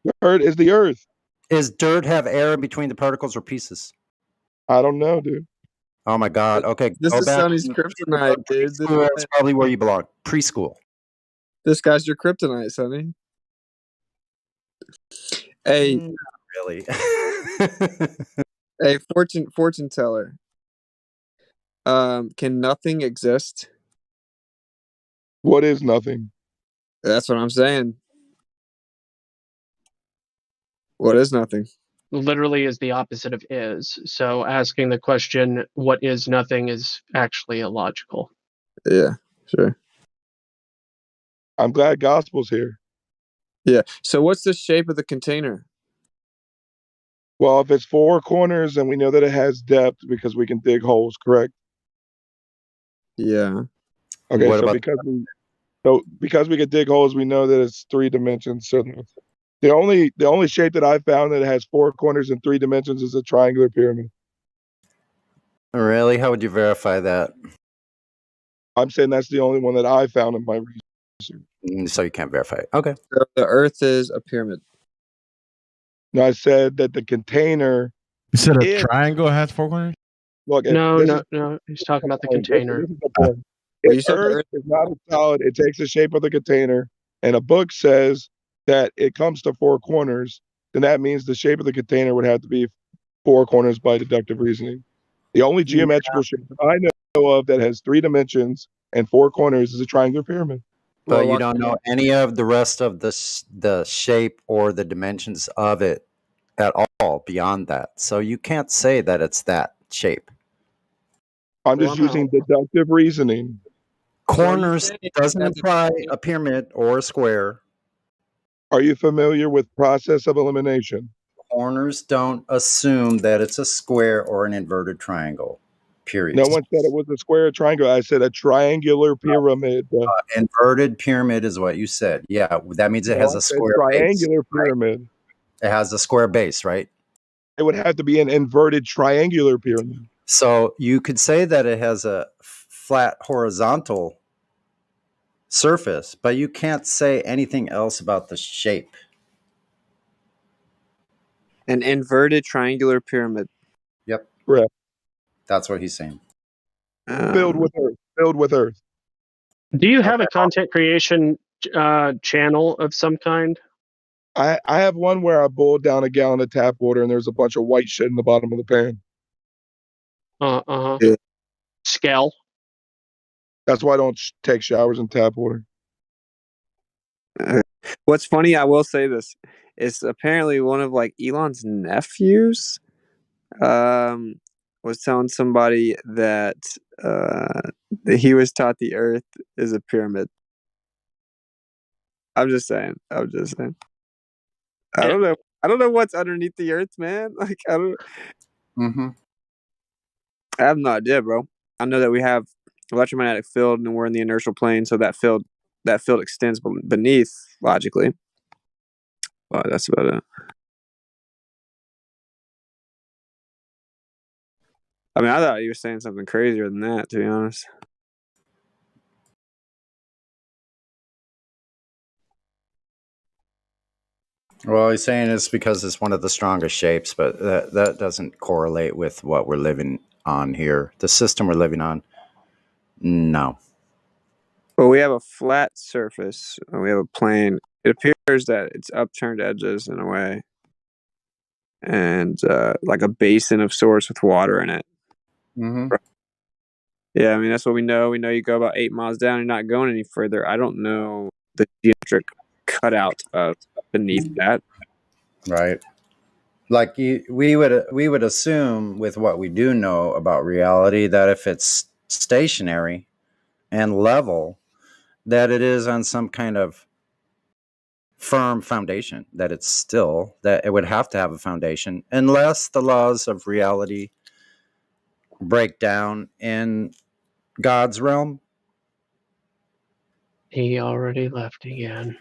The Earth is the Earth. Is dirt have air in between the particles or pieces? I don't know, dude. Oh my God! Okay, This go is back. Sonny's kryptonite, dude. Preschool is probably where you belong. Preschool. This guy's your kryptonite, Sonny. Hey, Not really. hey, fortune teller. Can nothing exist? What is nothing? That's what I'm saying. What is nothing? Literally is the opposite of is. So asking the question, what is nothing, is actually illogical. Yeah, sure. I'm glad gospel's here. Yeah. So what's the shape of the container? Well, if it's four corners and we know that it has depth because we can dig holes, correct? Yeah. Okay, What so about because we can dig holes, we know that it's 3 dimensions. So the only shape that I found that has four corners and 3 dimensions is a triangular pyramid. really? How would you verify that? I'm saying that's the only one that I found in my research. So you can't verify it. Okay. So the Earth is a pyramid. Now I said that the container. You said a If- triangle has 4 corners? Look, No, this no, is no. He's talking about the This container. is the point. Well, you If said the Earth Earth- is not a solid, it takes the shape of the container, and a book says that it comes to four corners, then that means the shape of the container would have to be four corners by deductive reasoning. The only geometrical shape that I know of that has 3 dimensions and four corners is a triangular pyramid. But Well, you don't know any of the rest of the shape or the dimensions of it at all beyond that. So you can't say that it's that shape. I'm just using deductive reasoning. Corners saying doesn't that's a imply a pyramid or a square. Are you familiar with process of elimination? Corners don't assume that it's a square or an inverted triangle. Period. No one said it was a square or triangle. I said a triangular pyramid. Inverted pyramid is what you said. Yeah, that means it No, has I a said square base. triangular pyramid. It has a square base, right? It would have to be an inverted triangular pyramid. So you could say that it has a flat horizontal surface, but you can't say anything else about the shape. An inverted triangular pyramid. Yep. Correct. That's what he's saying. Filled with earth. Filled with earth. Do you have a content creation channel of some kind? I have one where I boiled down a gallon of tap water and there's a bunch of white shit in the bottom of the pan. Yeah. Scale. That's why I don't take showers in tap water. What's funny, I will say this, is apparently one of like Elon's nephews was telling somebody that he was taught the Earth is a pyramid. I'm just saying. I don't know. I don't know what's underneath the Earth, man. Like I don't. Mm-hmm. I have no idea, bro. I know that we have electromagnetic field and we're in the inertial plane, so that field extends beneath logically. Well, that's about it. I mean, I thought you were saying something crazier than that, to be honest. Well, he's saying it's because it's one of the strongest shapes, but that doesn't correlate with what we're living on here. The system we're living on, no. Well, we have a flat surface. We have a plane. It appears that it's upturned edges in a way, and like a basin of sorts with water in it. Mm-hmm. Yeah, I mean that's what we know. We know you go about 8 miles down, you're not going any further. I don't know the geometric cutout of beneath that. Right. Like we would assume with what we do know about reality that if it's stationary and level, that it is on some kind of firm foundation, that it's still, that it would have to have a foundation unless the laws of reality break down in God's realm. He already left again.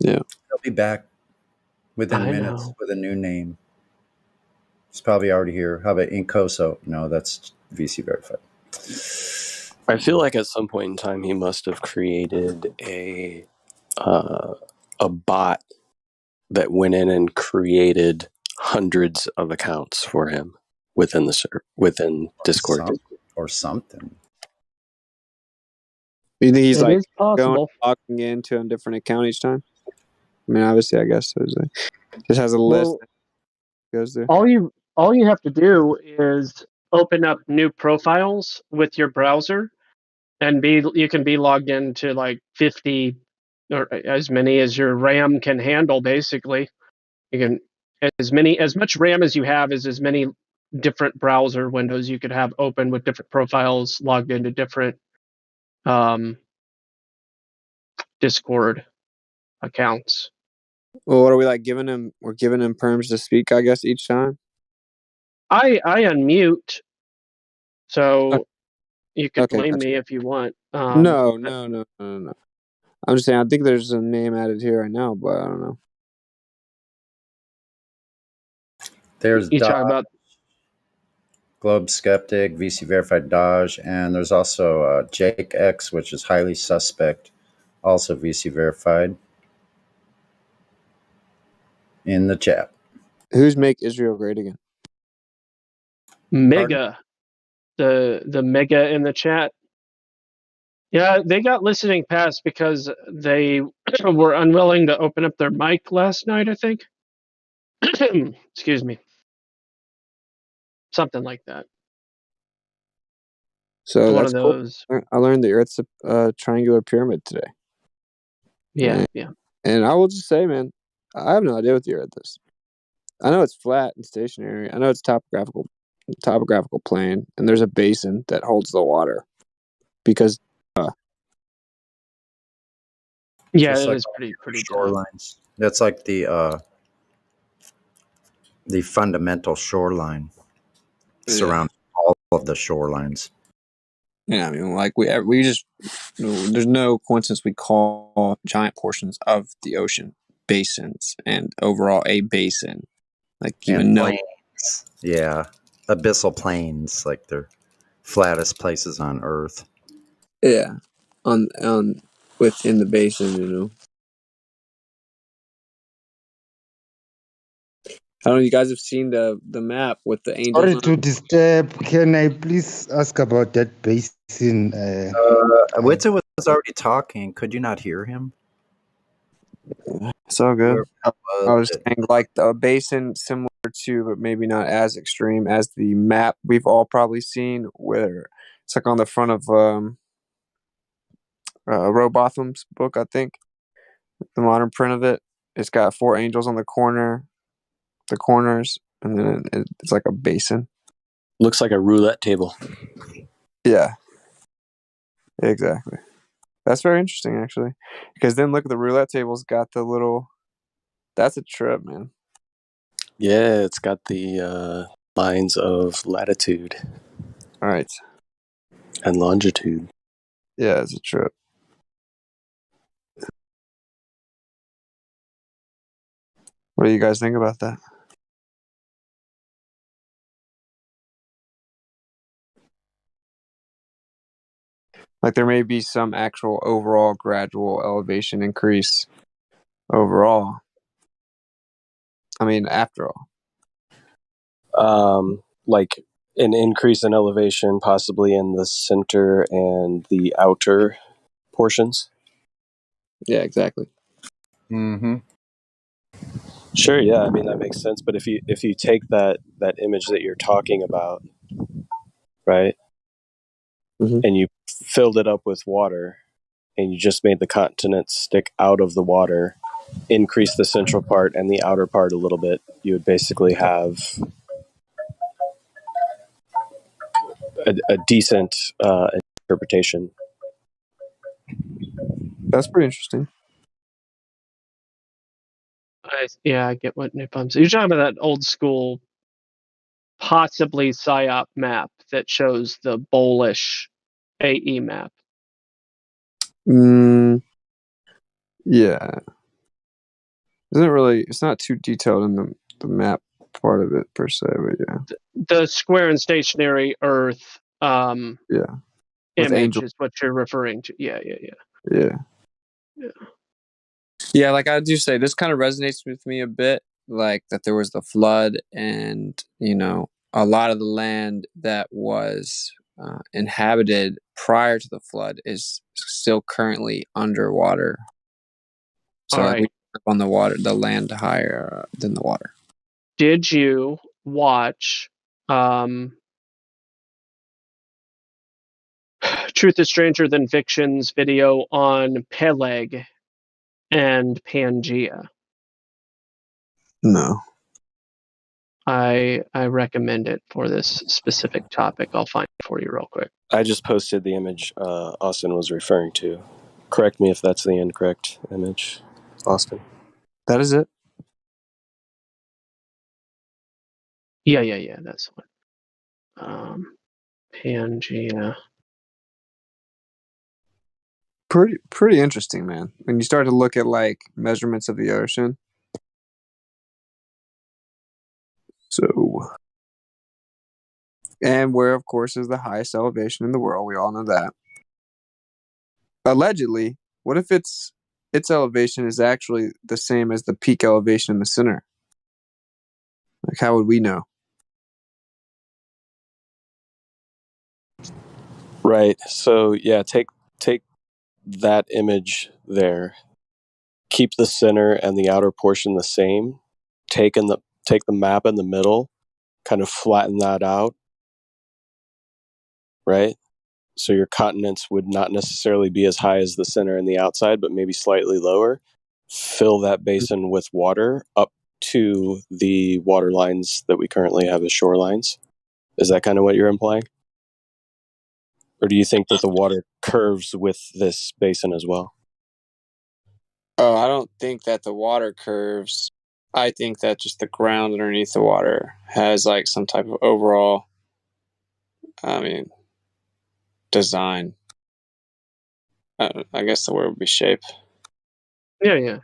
Yeah. He'll be back within I minutes know. with a new name. He's probably already here. How about Incoso? No, that's VC verified. I feel like at some point in time he must have created a bot that went in and created hundreds of accounts for him within within Discord. Or something. You think he's It like is possible. logging into a different account each time? I mean, obviously, I guess just has a list Well, that goes there. all you have to do is open up new profiles with your browser, and you can be logged into like 50 or as many as your RAM can handle. Basically, you can as much RAM as you have is as many different browser windows you could have open with different profiles logged into different Discord accounts. Well, what are we like giving him? We're giving him perms to speak, I guess, each time. I unmute, so Okay, you could blame gotcha. me if you want. No. I'm just saying. I think there's a name added here right now, but I don't know. There's you talk about Globe Skeptic, VC verified Dodge, and there's also Jake X, which is highly suspect, also VC verified. In the chat. Who's Make Israel Great Again? Mega, the Mega in the chat. Yeah, they got listening pass because they were unwilling to open up their mic last night, I think. Excuse me. Something like that. So One that's of cool. those. I learned the Earth's a triangular pyramid today. Yeah, and, yeah. And I will just say, man, I have no idea what the Earth is. I know it's flat and stationary. I know it's topographical plane, and there's a basin that holds the water. Because Yeah, it like is pretty shorelines. That's like the fundamental shoreline surrounding all of the shorelines. Yeah, I mean, like we just there's no coincidence we call giant portions of the ocean basins, and overall a basin, like even no. Plains. Yeah, abyssal plains, like they're flattest places on Earth. Yeah, on within the basin, you know. I don't know. You guys have seen the map with the angels. Sorry to disturb. Can I please ask about that basin? Witzel was already talking. Could you not hear him? It's all good. I was saying like the basin similar to, but maybe not as extreme as the map we've all probably seen, where it's like on the front of Rowbotham's book, I think. The modern print of it. It's got 4 angels on the corners, and then it's like a basin. Looks like a roulette table. Yeah. Exactly. That's very interesting, actually. Because then look at the roulette table's got the little. That's a trip, man. Yeah, it's got the lines of latitude. All right. And longitude. Yeah, it's a trip. What do you guys think about that? Like there may be some actual overall gradual elevation increase overall. I mean, after all. Like an increase in elevation possibly in the center and the outer portions. Yeah, exactly. Mm-hmm. Sure, yeah, I mean that makes sense. But if you take that image that you're talking about, right, and you filled it up with water, and you just made the continents stick out of the water, increase the central part and the outer part a little bit, you would basically have a decent interpretation. That's pretty interesting. I get what Nippon said. You're talking about that old school, possibly PSYOP map that shows the bullish AE map. Yeah. Isn't really? It's not too detailed in the map part of it per se, but yeah. The square and stationary Earth Yeah. With image angel. is what you're referring to. Yeah. Yeah. Yeah, like I do say, this kind of resonates with me a bit, like that there was the flood, and a lot of the land that was inhabited prior to the flood is still currently underwater. So All like we right. live on the land higher than the water. Did you watch Truth is Stranger Than Fiction's video on Peleg and Pangea? No. I recommend it for this specific topic. I'll find it for you real quick. I just posted the image Austin was referring to. Correct me if that's the incorrect image, Austin. That is it. Yeah. That's one. Pangea. Pretty interesting, man. When you start to look at like measurements of the ocean. So, and where of course is the highest elevation in the world. We all know that. Allegedly, what if its elevation is actually the same as the peak elevation in the center? Like, how would we know? Right. So yeah, take that image there. Keep the center and the outer portion the same. Take the map in the middle, kind of flatten that out. Right? So your continents would not necessarily be as high as the center and the outside, but maybe slightly lower. Fill that basin with water up to the water lines that we currently have as shorelines. Is that kind of what you're implying? Or do you think that the water curves with this basin as well? Oh, I don't think that the water curves. I think that just the ground underneath the water has like some type of overall, design. I guess the word would be shape. Yeah.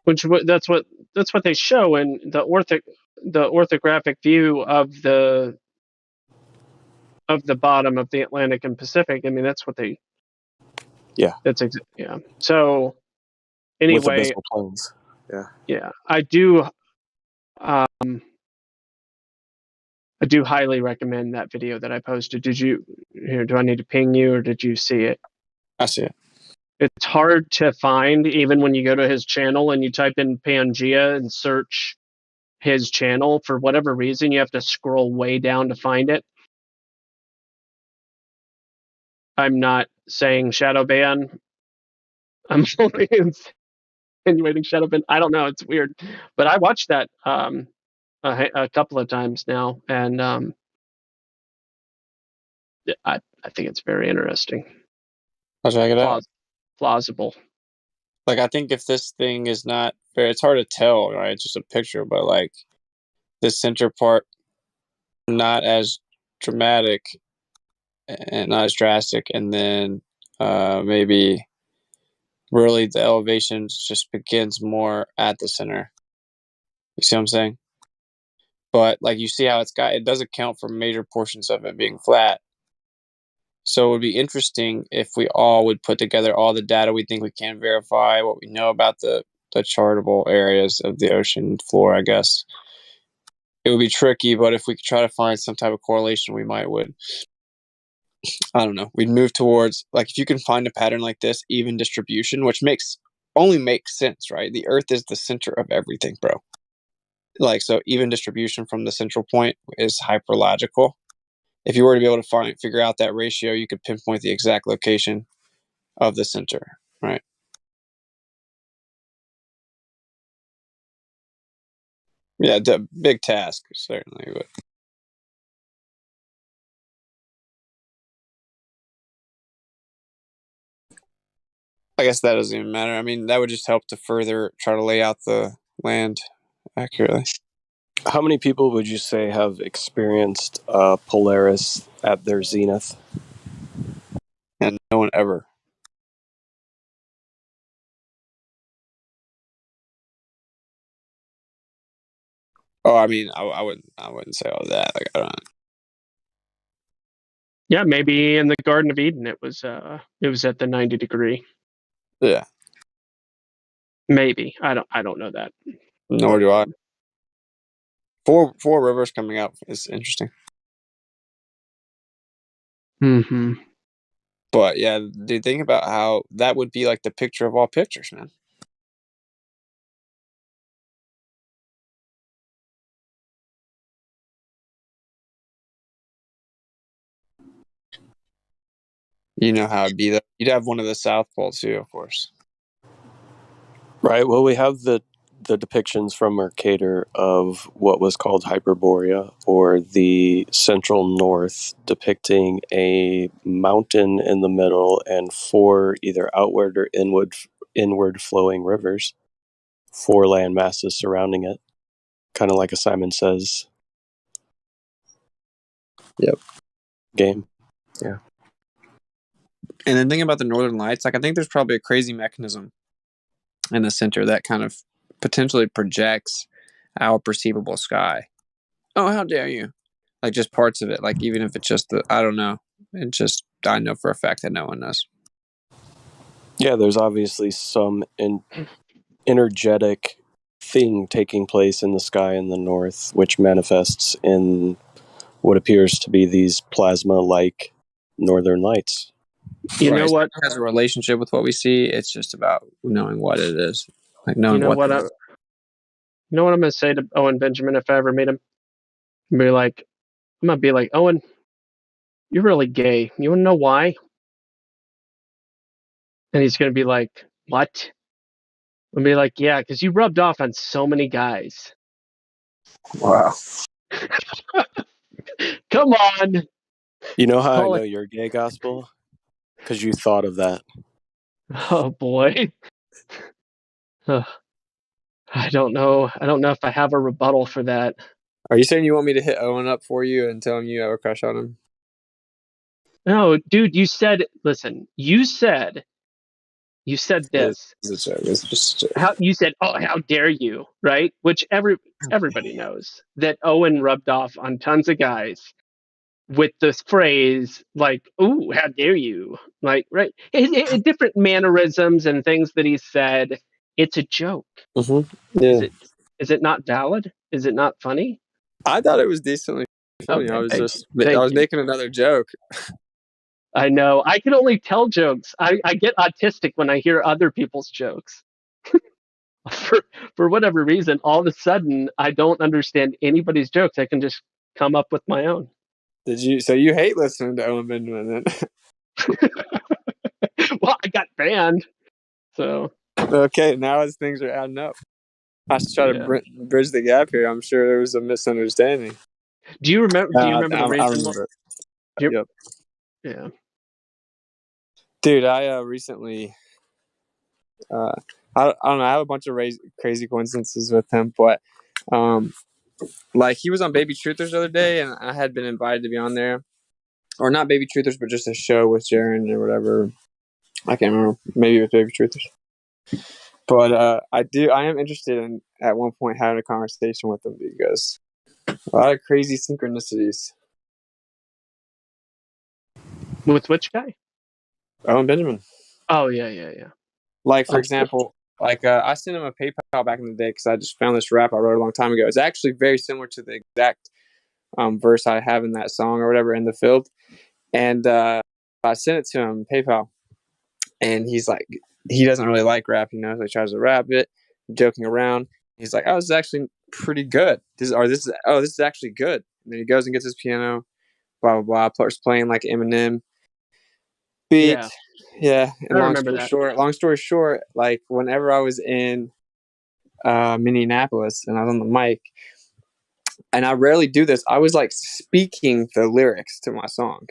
That's what they show in the orthographic view of the bottom of the Atlantic and Pacific. I mean, that's what they. Yeah. Yeah. So anyway, with abyssal plains. Yeah, I do. I do highly recommend that video that I posted. Do I need to ping you, or did you see it? I see it. It's hard to find even when you go to his channel and you type in Pangea and search his channel. For whatever reason, you have to scroll way down to find it. I'm not saying shadow ban. I'm only insinuating shadow ban. I don't know. It's weird, but I watched that a couple of times now, and I think it's very interesting. I'll check it out. Plausible. Like, I think if this thing is not fair, it's hard to tell, right? It's just a picture, but like the center part, not as dramatic and not as drastic, and then maybe really the elevation just begins more at the center. You see what I'm saying? But like you see how it does account for major portions of it being flat. So it would be interesting if we all would put together all the data we think we can verify, what we know about the chartable areas of the ocean floor, I guess. It would be tricky, but if we could try to find some type of correlation, we would. I don't know. We'd move towards, like, if you can find a pattern like this, even distribution, which only makes sense, right? The Earth is the center of everything, bro. Like, so even distribution from the central point is hyperlogical. If you were to be able to figure out that ratio, you could pinpoint the exact location of the center, right? Yeah, big task, certainly. But I guess that doesn't even matter. I mean, that would just help to further try to lay out the land accurately. How many people would you say have experienced Polaris at their zenith? and no one ever. Oh, I mean, I wouldn't say all that. Like, I don't. Yeah, maybe in the Garden of Eden it was at the 90 degree. Yeah, Maybe. I don't know that. nor do I. Four rivers coming out is interesting. Mm-hmm. But yeah, dude, think about how that would be like the picture of all pictures, man. You know how it'd be. You'd have one of the South Pole too, of course. Right. Well, we have the depictions from Mercator of what was called Hyperborea, or the central north, depicting a mountain in the middle and four either outward or inward flowing rivers, four land masses surrounding it, kind of like a Simon Says. Yep. Game. Yeah. And then thinking about the Northern Lights, like I think there's probably a crazy mechanism in the center that kind of potentially projects our perceivable sky. Oh, how dare you! Like just parts of it, like even if it's just I don't know. I know for a fact that no one knows. Yeah, there's obviously some energetic thing taking place in the sky in the north, which manifests in what appears to be these plasma-like northern lights. You know what? It has a relationship with what we see. It's just about knowing what it is, like knowing You know what I'm gonna say to Owen Benjamin if I ever meet him? I'm gonna be like, Owen, you're really gay. You wanna know why? And he's gonna be like, what? And be like, yeah, because you rubbed off on so many guys. Wow. Come on. You know how I Call know it. you're gay, Gospel? Because you thought of that. Oh boy. I don't know. I don't know if I have a rebuttal for that. Are you saying you want me to hit Owen up for you and tell him you have a crush on him? No, dude, listen, you said this. It's a joke. It's just a joke. You said, "Oh, how dare you?" Right? Which everybody knows that Owen rubbed off on tons of guys with this phrase like, "Ooh, how dare you?" Like, right? Different mannerisms and things that he said. It's a joke. Mm-hmm. Yeah. Is it not valid? Is it not funny? I thought it was decently funny. Okay, I was making another joke. I know. I can only tell jokes. I get autistic when I hear other people's jokes. For whatever reason, all of a sudden, I don't understand anybody's jokes. I can just come up with my own. So you hate listening to Owen Benjamin then? Well, I got banned, so. Okay, now as things are adding up, I should try to bridge the gap here. I'm sure there was a misunderstanding. Do you remember? Do you remember the reason? I remember. Yep. Yeah. Dude, I recently, I don't know. I have a bunch of crazy coincidences with him, but like he was on Baby Truthers the other day, and I had been invited to be on there, or not Baby Truthers, but just a show with Jaron or whatever. I can't remember. Maybe it was Baby Truthers. But I am interested in at one point having a conversation with him because a lot of crazy synchronicities. With which guy? Owen Benjamin. Oh yeah. Like for example, like I sent him a PayPal back in the day because I just found this rap I wrote a long time ago. It's actually very similar to the exact verse I have in that song or whatever in the field, and I sent it to him PayPal, and he's like, he doesn't really like rap, so he tries to rap it, joking around. He's like, "Oh, this is actually pretty good. This is actually good." And then he goes and gets his piano, blah blah blah, starts playing like Eminem beat. Yeah. And I remember that. Long story short, like whenever I was in Minneapolis and I was on the mic, and I rarely do this, I was like speaking the lyrics to my song,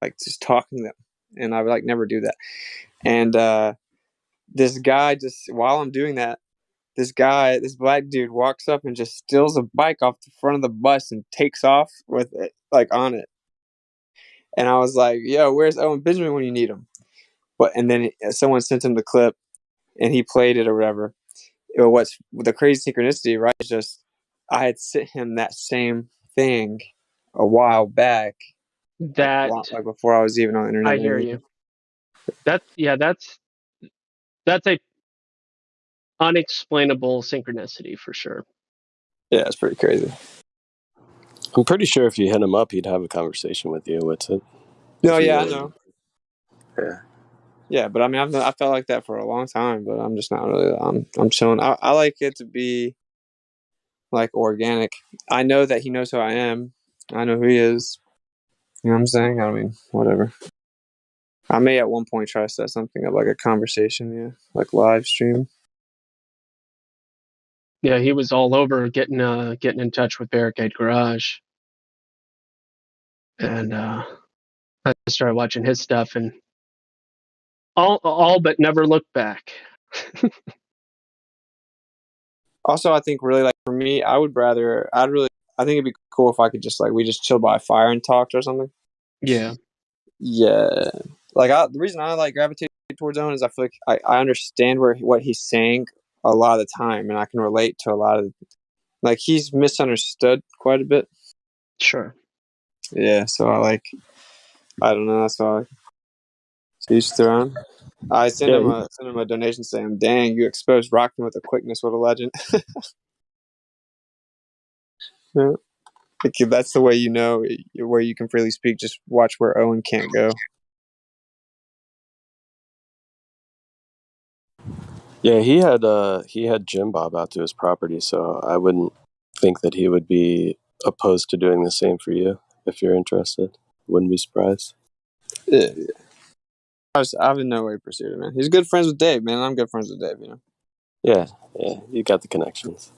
like just talking them, and I would like never do that. And this guy, just while I'm doing that, this black dude walks up and just steals a bike off the front of the bus and takes off with it, like on it. And I was like, "Yo, where's Owen Benjamin when you need him?" and then someone sent him the clip, and he played it or whatever. What's the crazy synchronicity, right? Is just I had sent him that same thing a while back, That like before I was even on the internet. I hear you. That's a unexplainable synchronicity for sure. Yeah, it's pretty crazy. I'm pretty sure if you hit him up, he'd have a conversation with you. What's it? No, yeah, I know. Yeah. Yeah, but I mean, I felt like that for a long time, but I'm just not really. I'm chilling. I like it to be like organic. I know that he knows who I am. I know who he is. You know what I'm saying? I mean, whatever. I may at one point try to set something up like a conversation, yeah, like live stream. Yeah, he was all over getting in touch with Barricade Garage, and I started watching his stuff, and all but never looked back. Also, I think really like for me, I think it'd be cool if I could just like we just chill by a fire and talk or something. Yeah. Yeah, like the reason I like gravitate towards Owen is I feel like I understand what he's saying a lot of the time, and I can relate to a lot of like he's misunderstood quite a bit. Sure. Yeah, so I don't know. That's all. So each their own. I send him a donation saying, "Dang, you exposed Rockman with a quickness. What a legend." Yeah. That's the way you know where you can freely speak. Just watch where Owen can't go. Yeah, he had Jim Bob out to his property, so I wouldn't think that he would be opposed to doing the same for you if you're interested. Wouldn't be surprised. Yeah. I've in no way pursued it, man. He's good friends with Dave, man. I'm good friends with Dave, you know. Yeah, you got the connections.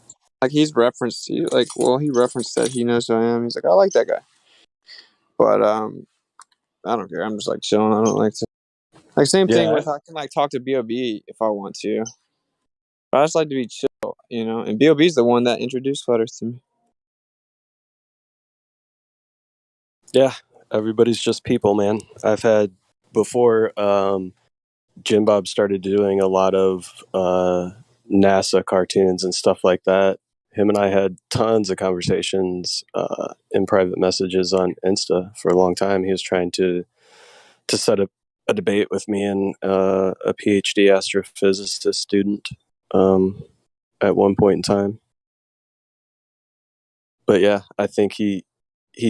Like he referenced that he knows who I am. He's like, I like that guy, but I don't care. I'm just like chilling. I don't like to same thing with I can like talk to Bob if I want to. But I just like to be chill, you know. And Bob's the one that introduced Flutters to me. Yeah, everybody's just people, man. I've had before Jim Bob started doing a lot of NASA cartoons and stuff like that. Him and I had tons of conversations in private messages on Insta for a long time. He was trying to set up a debate with me and a PhD astrophysicist student at one point in time. But yeah, I think he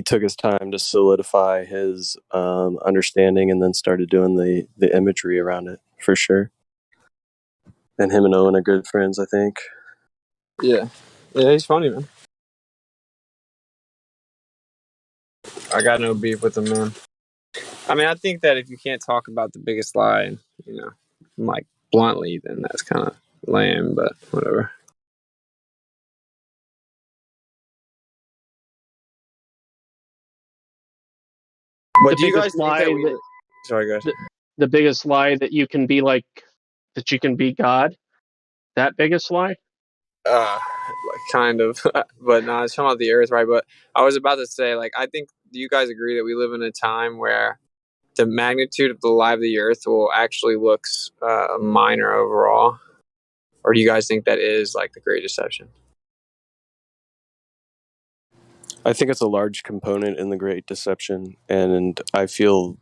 took his time to solidify his understanding and then started doing the imagery around it for sure. And him and Owen are good friends, I think. Yeah, he's funny, man. I got no beef with him, man. I mean, I think that if you can't talk about the biggest lie, you know, like bluntly, then that's kind of lame. But whatever. But do you guys think that sorry, guys. The biggest lie that you can be like that you can be God? That biggest lie? Kind of, but no, it's talking about the Earth, right? But I was about to say, like, I think do you guys agree that we live in a time where the magnitude of the lie of the Earth will actually looks minor overall, or do you guys think that is like the Great Deception? I think it's a large component in the Great Deception, and I feel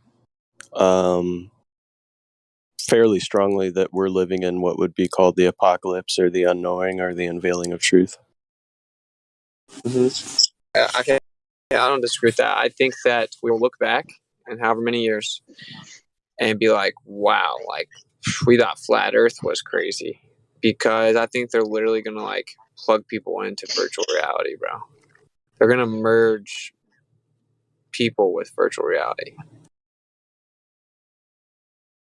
fairly strongly that we're living in what would be called the apocalypse or the unknowing or the unveiling of truth. Mm-hmm. Okay, yeah, I don't disagree with that. I think that we'll look back in however many years and be like, wow, like we thought flat Earth was crazy, because I think they're literally gonna like plug people into virtual reality, bro. They're gonna merge people with virtual reality.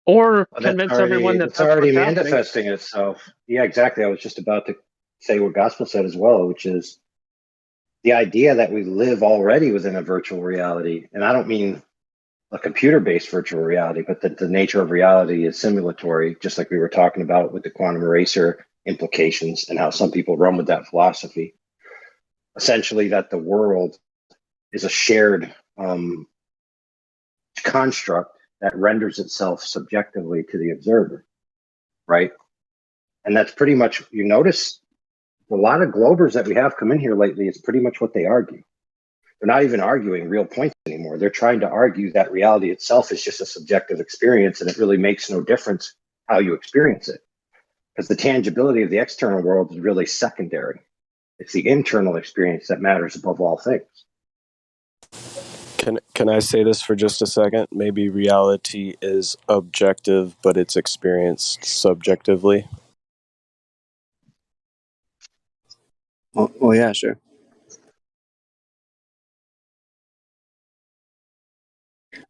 Or convince everyone that it's already manifesting itself. Yeah, exactly. I was just about to say what Gospel said as well, which is the idea that we live already within a virtual reality. And I don't mean a computer-based virtual reality, but that the nature of reality is simulatory, just like we were talking about with the quantum eraser implications and how some people run with that philosophy. Essentially, that the world is a shared construct that renders itself subjectively to the observer, right? And that's pretty much, you notice a lot of Globers that we have come in here lately, it's pretty much what they argue. They're not even arguing real points anymore. They're trying to argue that reality itself is just a subjective experience, and it really makes no difference how you experience it, because the tangibility of the external world is really secondary. It's the internal experience that matters above all things. Can I say this for just a second? Maybe reality is objective, but it's experienced subjectively. Oh yeah, sure.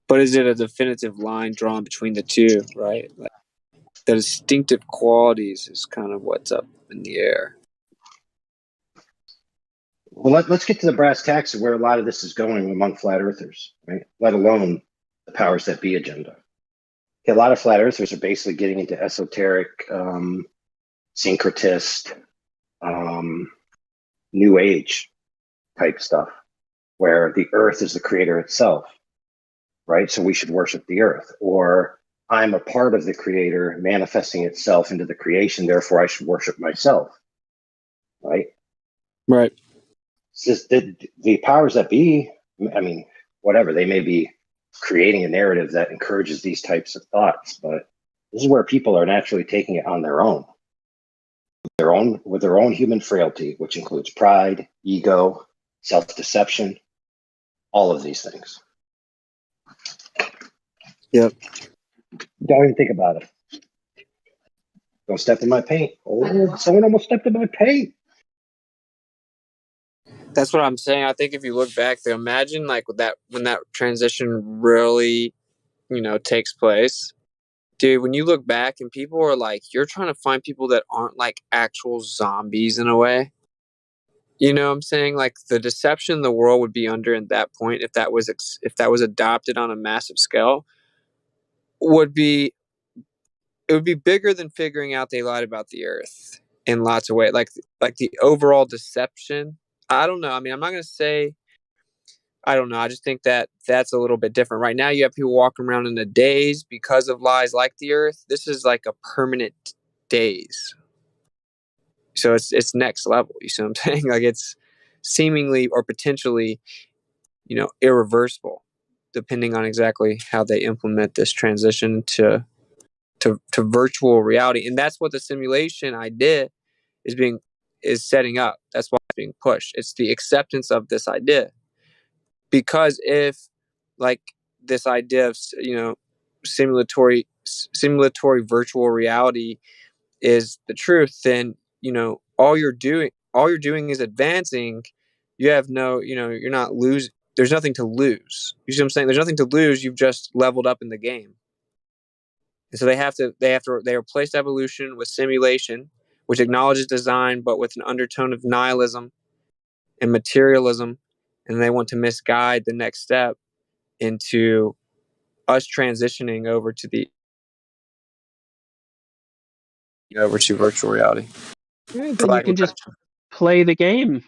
But is it a definitive line drawn between the two, right? Like, the distinctive qualities is kind of what's up in the air. Well, let's get to the brass tacks of where a lot of this is going among flat earthers, right? Let alone the powers that be agenda. Okay, a lot of flat earthers are basically getting into esoteric, syncretist, new age type stuff, where the earth is the creator itself, right? So we should worship the earth. Or I'm a part of the creator manifesting itself into the creation, therefore I should worship myself, right? Right. It's just the powers that be, I mean, whatever, they may be creating a narrative that encourages these types of thoughts, but this is where people are naturally taking it on their own, with their own human frailty, which includes pride, ego, self-deception, all of these things. Yep. Don't even think about it. Don't step in my paint. Oh, someone almost stepped in my paint. That's what I'm saying. I think if you look back, to imagine like when that transition really, takes place. Dude, when you look back and people are like, you're trying to find people that aren't like actual zombies in a way. You know what I'm saying? Like the deception the world would be under at that point, if that was adopted on a massive scale, would be bigger than figuring out they lied about the earth in lots of ways. Like the overall deception. I don't know. I mean, I'm not going to say I don't know. I just think that that's a little bit different. Right now, you have people walking around in a daze because of lies like the earth. This is like a permanent daze. So it's next level. You see what I'm saying? Like it's seemingly or potentially, irreversible, depending on exactly how they implement this transition to virtual reality. And that's what the simulation idea is setting up. That's why it's being pushed. It's the acceptance of this idea. Because if like this idea of simulatory virtual reality is the truth, then all you're doing is advancing. You have no, you're not lose. There's nothing to lose. You see what I'm saying? There's nothing to lose. You've just leveled up in the game. And so they replace evolution with simulation, which acknowledges design but with an undertone of nihilism and materialism, and they want to misguide the next step into us transitioning over to virtual reality. Yeah, then you can just play the game.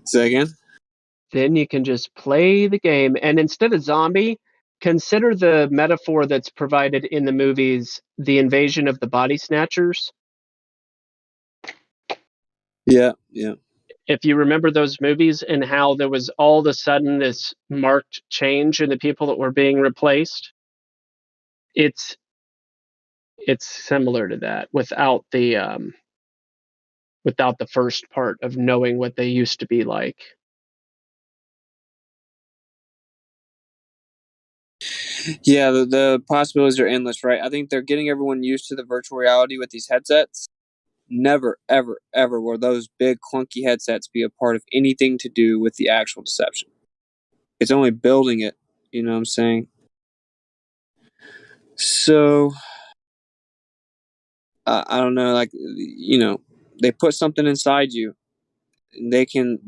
Say again? Then you can just play the game. And instead of zombie, consider the metaphor that's provided in the movies, The Invasion of the Body Snatchers. Yeah. If you remember those movies and how there was all of a sudden this marked change in the people that were being replaced, it's similar to that without the first part of knowing what they used to be like. Yeah, the possibilities are endless, right? I think they're getting everyone used to the virtual reality with these headsets. Never, ever, ever will those big clunky headsets be a part of anything to do with the actual deception. It's only building it, you know what I'm saying? So, I don't know, like, they put something inside you. They can,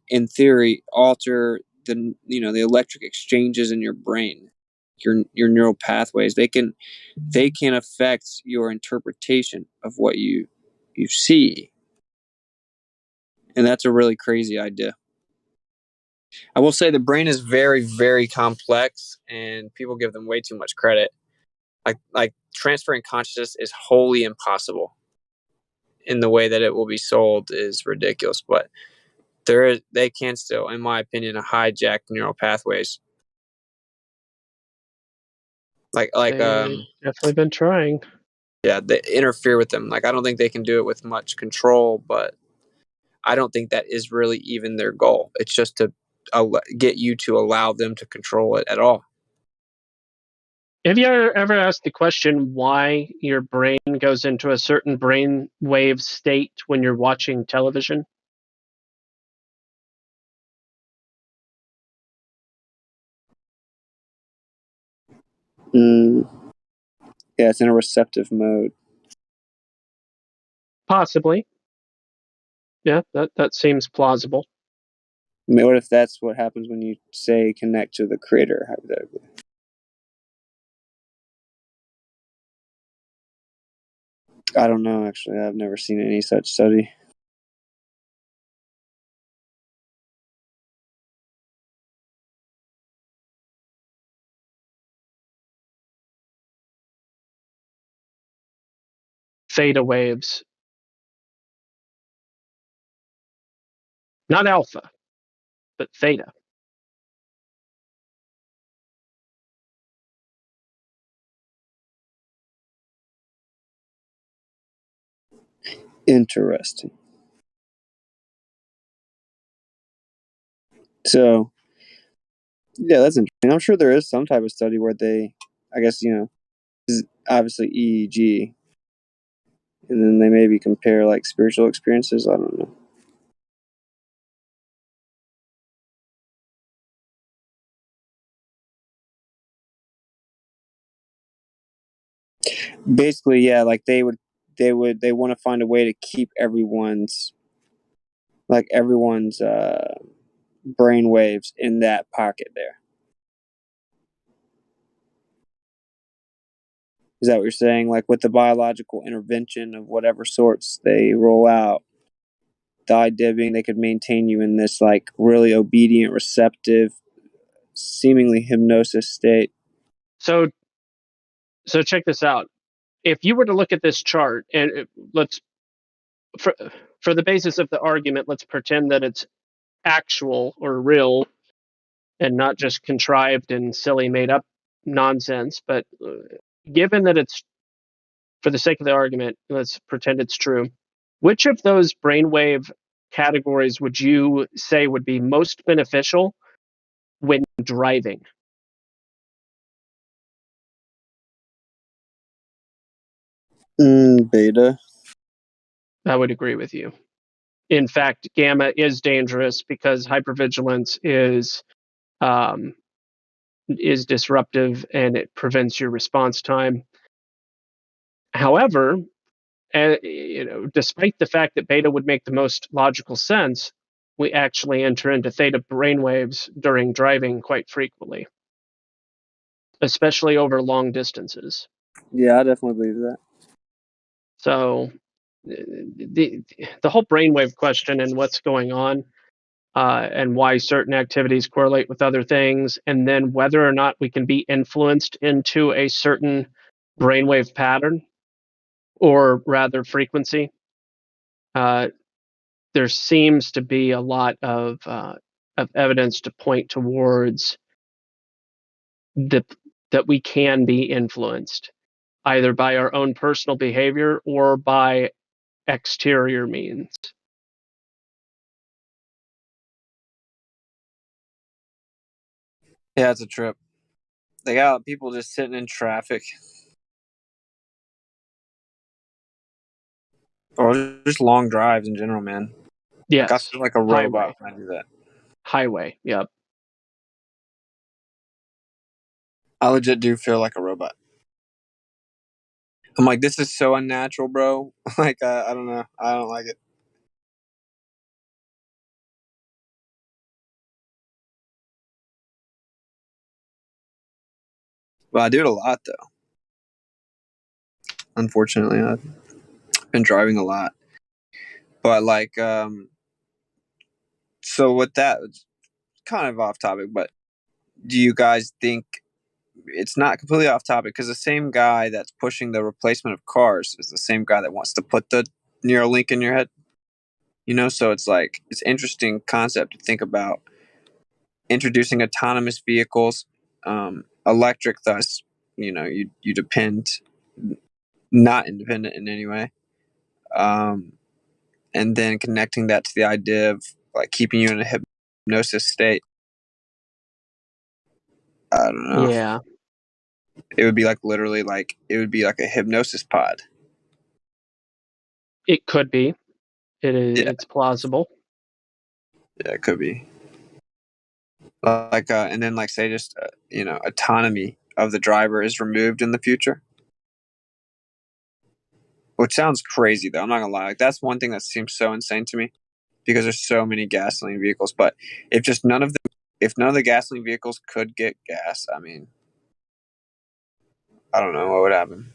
in theory, alter the electric exchanges in your brain, your neural pathways. They can affect your interpretation of what you see, and that's a really crazy idea. I will say the brain is very, very complex, and people give them way too much credit. Like transferring consciousness is wholly impossible. In the way that it will be sold is ridiculous, but they can still, in my opinion, hijack neural pathways. Like They've definitely been trying. Yeah, they interfere with them. Like I don't think they can do it with much control, but I don't think that is really even their goal. It's just to get you to allow them to control it at all. Have you ever asked the question why your brain goes into a certain brain wave state when you're watching television? Yeah, it's in a receptive mode. Possibly. Yeah, that seems plausible. I mean, what if that's what happens when you say connect to the creator, hypothetically? I don't know, actually. I've never seen any such study. Theta waves. Not alpha, but theta. Interesting. So, yeah, that's interesting. I'm sure there is some type of study where they, I guess, this is obviously EEG, and then they maybe compare like spiritual experiences. I don't know. Basically, yeah, like they want to find a way to keep everyone's brain waves in that pocket there. Is that what you're saying? Like with the biological intervention of whatever sorts they roll out, the idea being they could maintain you in this like really obedient, receptive, seemingly hypnosis state. So check this out. If you were to look at this chart, and let's for the basis of the argument, let's pretend that it's actual or real and not just contrived and silly made up nonsense, but given that it's, for the sake of the argument, let's pretend it's true. Which of those brainwave categories would you say would be most beneficial when driving? Beta. I would agree with you. In fact, gamma is dangerous because hypervigilance is disruptive and it prevents your response time. However, despite the fact that beta would make the most logical sense, we actually enter into theta brainwaves during driving quite frequently, especially over long distances. Yeah, I definitely believe that. So the whole brainwave question and what's going on and why certain activities correlate with other things, and then whether or not we can be influenced into a certain brainwave pattern, or rather frequency. There seems to be a lot of evidence to point towards that we can be influenced either by our own personal behavior or by exterior means. Yeah, it's a trip. They got people just sitting in traffic. Or just long drives in general, man. Yes. Like I feel like a robot when I do that. Highway, yep. I legit do feel like a robot. I'm like, this is so unnatural, bro. Like, I don't know. I don't like it. But I do it a lot, though. Unfortunately, I've been driving a lot. But, like, so with that, kind of off topic, but do you guys think it's not completely off topic? Because the same guy that's pushing the replacement of cars is the same guy that wants to put the Neuralink in your head. You know, so it's like it's interesting concept to think about introducing autonomous vehicles, electric. Thus, you know, you depend not independent in any way, and then connecting that to the idea of like keeping you in a hypnosis state. I don't know. Yeah, It would be like literally like it would be like a hypnosis pod. it could be. It is. Yeah. It's plausible. Yeah, it could be. Like, and then like say just you know, autonomy of the driver is removed in the future, which sounds crazy though. I'm not gonna lie. Like that's one thing that seems so insane to me because there's so many gasoline vehicles. But if none of the gasoline vehicles could get gas, I mean, I don't know what would happen.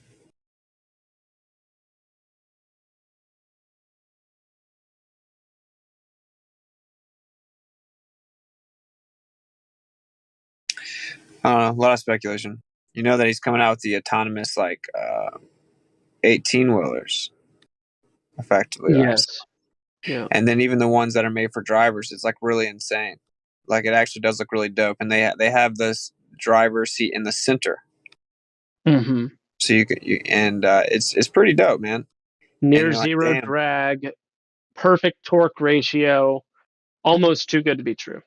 I don't know. A lot of speculation. You know that he's coming out with the autonomous like 18-wheelers, effectively, right? Yes. Yeah. And then even the ones that are made for drivers, it's like really insane. Like it actually does look really dope, and they have this driver's seat in the center, Mm-hmm. so it's pretty dope, man. Near And you're like, zero damn, drag, perfect torque ratio, almost too good to be true.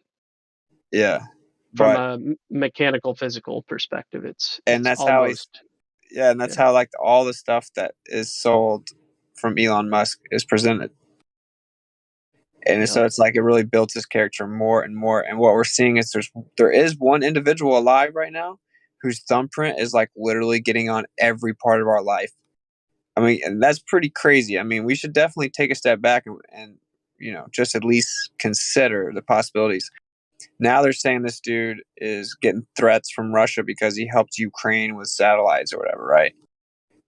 yeah. From But a mechanical physical perspective, it's that's almost. and that's how like all the stuff that is sold from Elon Musk is presented. And so it's like it really built his character more and more. And what we're seeing is there is one individual alive right now whose thumbprint is like literally getting on every part of our life. I mean, and that's pretty crazy. I mean, we should definitely take a step back and you know, just at least consider the possibilities. Now they're saying this dude is getting threats from Russia because he helped Ukraine with satellites or whatever, right?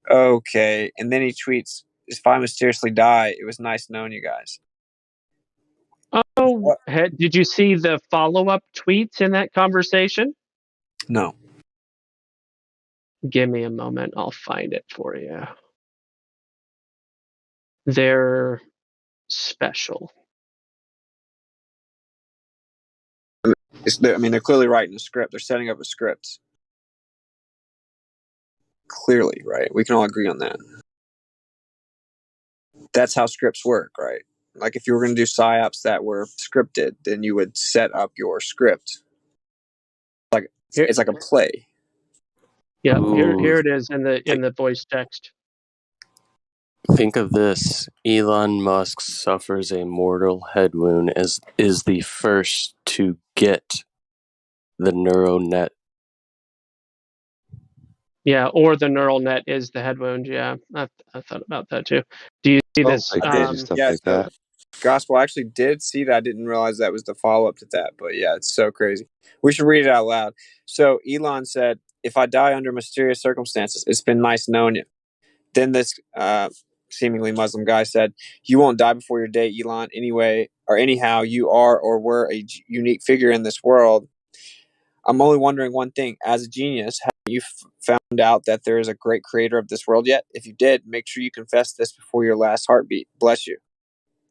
Okay. And then he tweets, if I mysteriously die, it was nice knowing you guys. Oh, did you see the follow-up tweets in that conversation? No. Give me a moment. I'll find it for you. They're special. I mean, they're clearly writing a script. They're setting up a script. Clearly, right? We can all agree on that. That's how scripts work, right? Like if you were going to do psyops that were scripted, then you would set up your script. Like it's like a play. Yeah, Ooh. here it is in the voice text. Think of this: Elon Musk suffers a mortal head wound, is the first to get the neural net. Yeah, or the neural net is the head wound. Yeah, I thought about that too. Do you see this? So Gospel actually did see that. I didn't realize that was the follow up to that. But yeah, it's so crazy. We should read it out loud. So Elon said, "If I die under mysterious circumstances, it's been nice knowing you." Then this seemingly Muslim guy said, "You won't die before your day, Elon. Anyway, or anyhow, you are or were a unique figure in this world. I'm only wondering one thing. As a genius, have you found out that there is a great creator of this world yet? If you did, make sure you confess this before your last heartbeat. Bless you."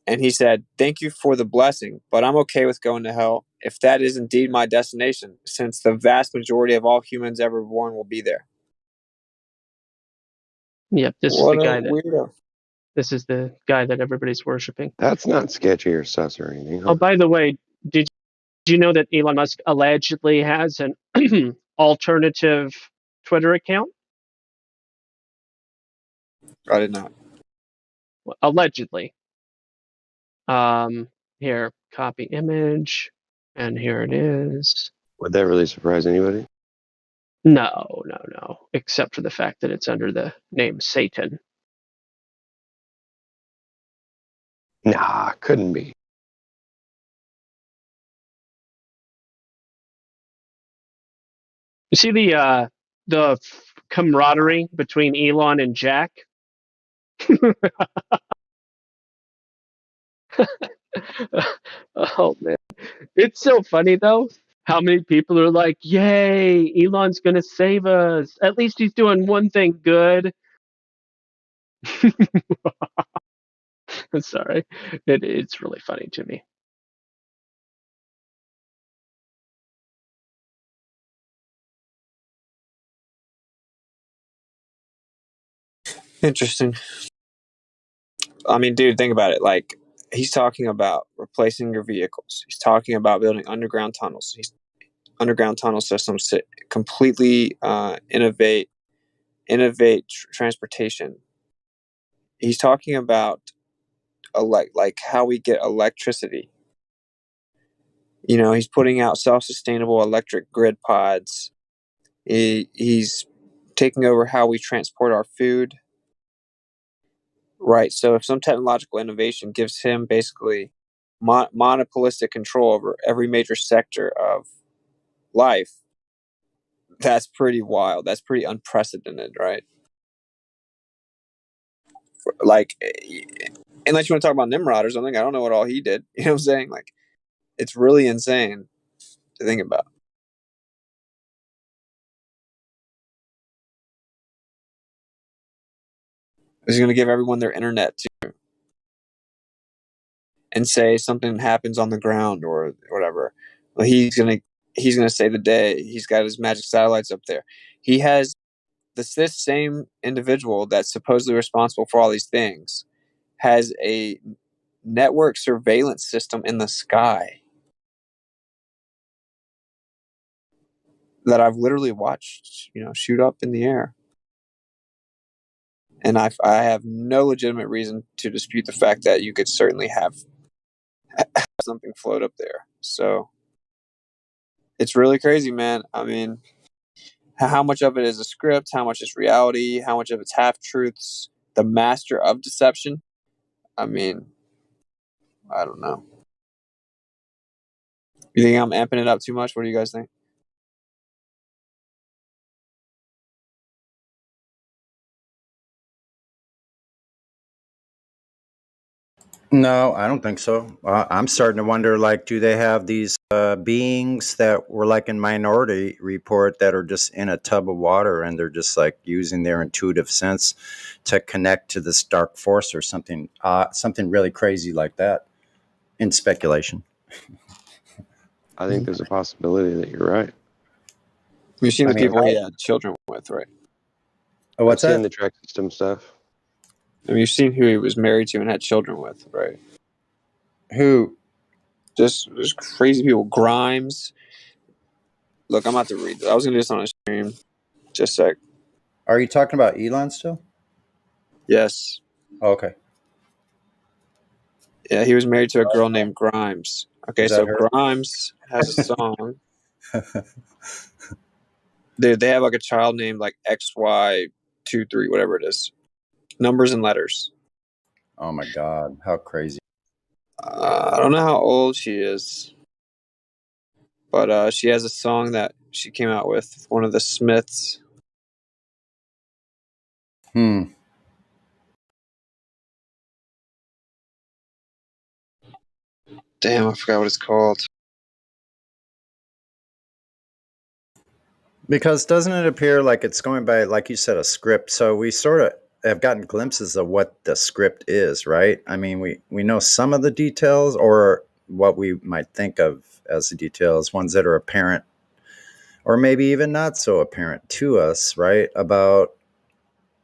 And he said, "Thank you for the blessing, but I'm okay with going to hell if that is indeed my destination, since the vast majority of all humans ever born will be there." Yep, this What is the a guy that. weirdo. This is the guy that everybody's worshiping. That's not sketchy or sus or anything. Huh? Oh, by the way, did you know that Elon Musk allegedly has an alternative Twitter account? I did not. Allegedly. Here, copy image, and here it is. Would that really surprise anybody? No, except for the fact that it's under the name Satan. Nah, couldn't be. You see the camaraderie between Elon and Jack? Oh man, it's so funny though. How many people are like, "Yay, Elon's gonna save us! At least he's doing one thing good." Sorry, it's really funny to me. Interesting. I mean, dude, think about it. Like, he's talking about replacing your vehicles. He's talking about building underground tunnels. Underground tunnel systems to completely innovate transportation. He's talking about like how we get electricity. You know, he's putting out self-sustainable electric grid pods. He's taking over how we transport our food. Right. So if some technological innovation gives him basically monopolistic control over every major sector of life, that's pretty wild. That's pretty unprecedented, right? Like, unless you want to talk about Nimrod or something, I don't know what all he did. You know what I'm saying? Like, it's really insane to think about. He's going to give everyone their internet too, and say something happens on the ground or whatever. Well, he's gonna save the day. He's got his magic satellites up there. He has this same individual that's supposedly responsible for all these things has a network surveillance system in the sky that I've literally watched, shoot up in the air. And I have no legitimate reason to dispute the fact that you could certainly have something float up there. So it's really crazy, man. I mean, how much of it is a script? How much is reality? How much of it's half truths? The master of deception. I mean, I don't know. You think I'm amping it up too much? What do you guys think? No, I don't think so. I'm starting to wonder, like, do they have these beings that were like in Minority Report that are just in a tub of water and they're just like using their intuitive sense to connect to this dark force or something, something really crazy like that? In speculation. I think there's a possibility that you're right. You've seen I the mean, people he had children with, right? what's I've seen that? the track system stuff. I mean, you've seen who he was married to and had children with, right? Who? Just crazy people. Grimes. Look, I'm about to read this. I was going to do this on a stream. Just a sec. Are you talking about Elon still? Yes. Oh, okay. Yeah, he was married to a girl named Grimes. Okay, Is that so her? Grimes has a song. They have like a child named like XY23, whatever it is. Numbers and letters. Oh my God, how crazy. I don't know how old she is, but she has a song that she came out with one of the Smiths. Hmm. Damn, I forgot what it's called. Because doesn't it appear like it's going by, like you said, a script? So we sort of have gotten glimpses of what the script is, right? I mean, we know some of the details, or what we might think of as the details, ones that are apparent, or maybe even not so apparent to us, right? About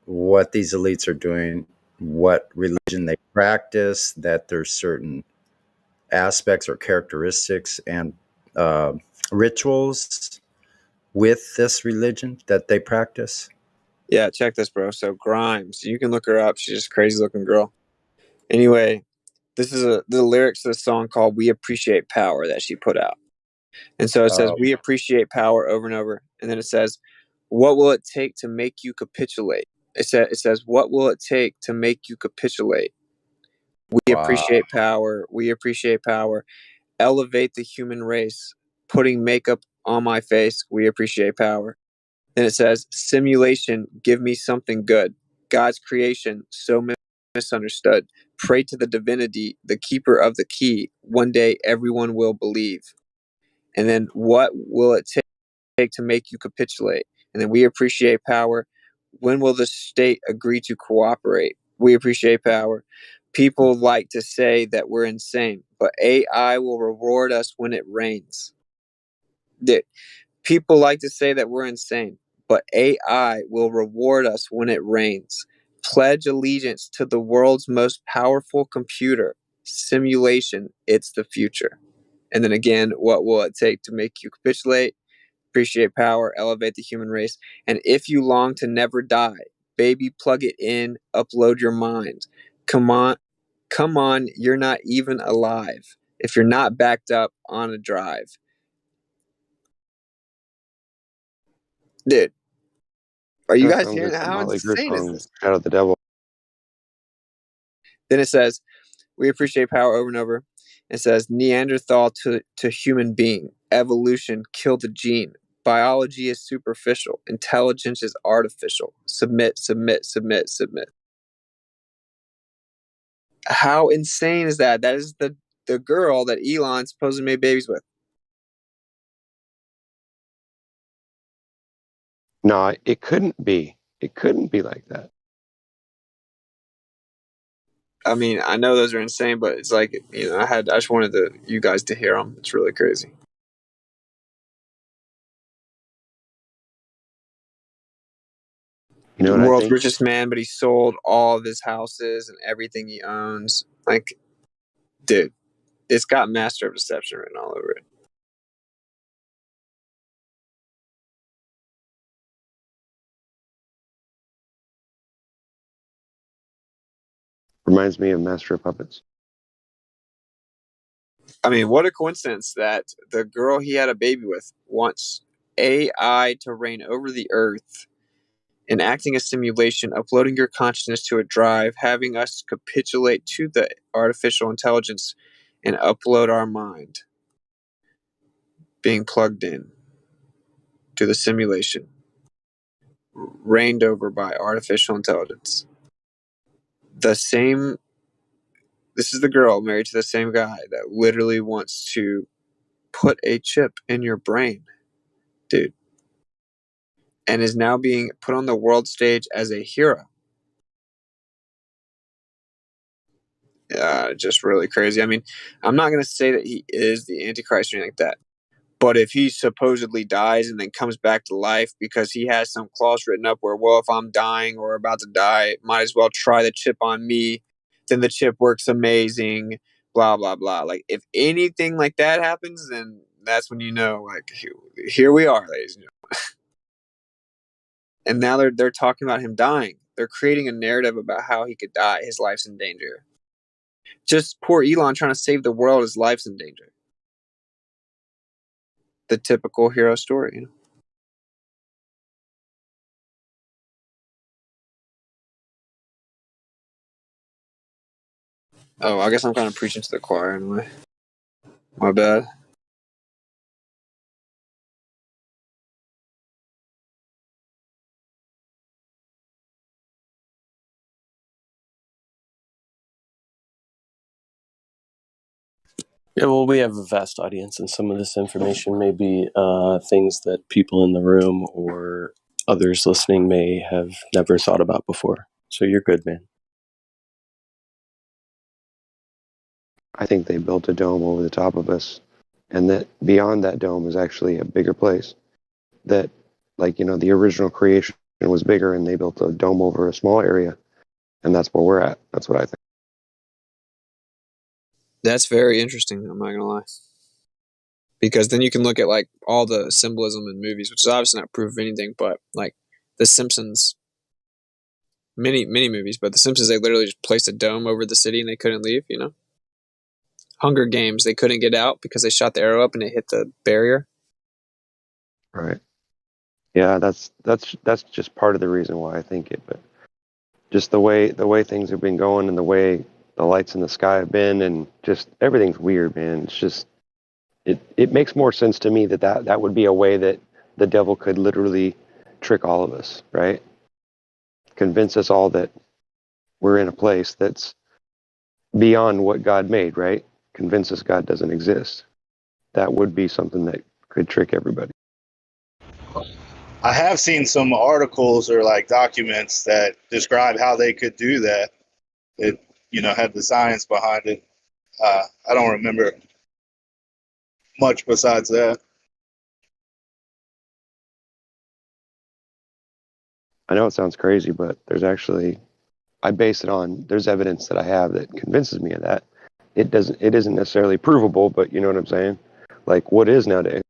what these elites are doing, what religion they practice, that there's certain aspects or characteristics and rituals with this religion that they practice. Yeah, check this, bro. So Grimes, you can look her up. She's just a crazy looking girl. Anyway, this is the lyrics to a song called "We Appreciate Power" that she put out. And so it says, "We appreciate power" over and over. And then it says, "What will it take to make you capitulate?" It says, "What will it take to make you capitulate? We Wow. appreciate power. We appreciate power. Elevate the human race. Putting makeup on my face. We appreciate power." Then it says, "Simulation, give me something good. God's creation, so misunderstood. Pray to the divinity, the keeper of the key. One day everyone will believe. And then what will it take to make you capitulate? And then we appreciate power. When will the state agree to cooperate? We appreciate power. People like to say that we're insane, but AI will reward us when it rains. People like to say that we're insane, but AI will reward us when it rains. Pledge allegiance to the world's most powerful computer. Simulation, it's the future. And then again, what will it take to make you capitulate? Appreciate power, elevate the human race. And if you long to never die, baby, plug it in, upload your mind. Come on, you're not even alive if you're not backed up on a drive. Dude, are you That guys sounds hearing like the how Motley Crue insane is song this? "Shadow of the Devil." Then it says, we appreciate power over and over. It says, Neanderthal to human being. Evolution killed the gene. Biology is superficial. Intelligence is artificial. Submit, submit, submit, submit. How insane is that? That is the girl that Elon supposedly made babies with. No, it couldn't be. It couldn't be like that. I mean, I know those are insane, but it's like, I just wanted you guys to hear them. It's really crazy. You know The what I world's think? richest man, but he sold all of his houses and everything he owns. Like, dude, it's got master of deception written all over it. Reminds me of Master of Puppets. I mean, what a coincidence that the girl he had a baby with wants AI to reign over the earth, enacting a simulation, uploading your consciousness to a drive, having us capitulate to the artificial intelligence and upload our mind, being plugged in to the simulation, reigned over by artificial intelligence. This is the girl married to the same guy that literally wants to put a chip in your brain, dude, and is now being put on the world stage as a hero. Just really crazy. I mean, I'm not going to say that he is the Antichrist or anything like that, but if he supposedly dies and then comes back to life because he has some clause written up where, well, if I'm dying or about to die, might as well try the chip on me, then the chip works amazing, blah, blah, blah. Like, if anything like that happens, then that's when like, here we are, ladies and gentlemen. And now they're talking about him dying. They're creating a narrative about how he could die. His life's in danger. Just poor Elon trying to save the world, his life's in danger. The typical hero story. Oh, I guess I'm kind of preaching to the choir anyway. My bad. Yeah, well, we have a vast audience, and some of this information may be things that people in the room or others listening may have never thought about before. So you're good, man. I think they built a dome over the top of us, and that beyond that dome is actually a bigger place. That, the original creation was bigger, and they built a dome over a small area, and that's where we're at. That's what I think. That's very interesting. I'm not gonna lie, because then you can look at like all the symbolism in movies, which is obviously not proof of anything. But like The Simpsons, many movies, but The Simpsons, they literally just placed a dome over the city and they couldn't leave. Hunger Games, they couldn't get out because they shot the arrow up and it hit the barrier. Right. Yeah, that's just part of the reason why I think it, but just the way things have been going and the way the lights in the sky have been, and just everything's weird, man. It's just it makes more sense to me that would be a way that the devil could literally trick all of us, right? Convince us all that we're in a place that's beyond what God made, right? Convince us God doesn't exist. That would be something that could trick everybody. I have seen some articles or like documents that describe how they could do that. It, had the science behind it. I don't remember much besides that. I know it sounds crazy, but there's evidence that I have that convinces me of that. It isn't necessarily provable, but you know what I'm saying? Like what is nowadays?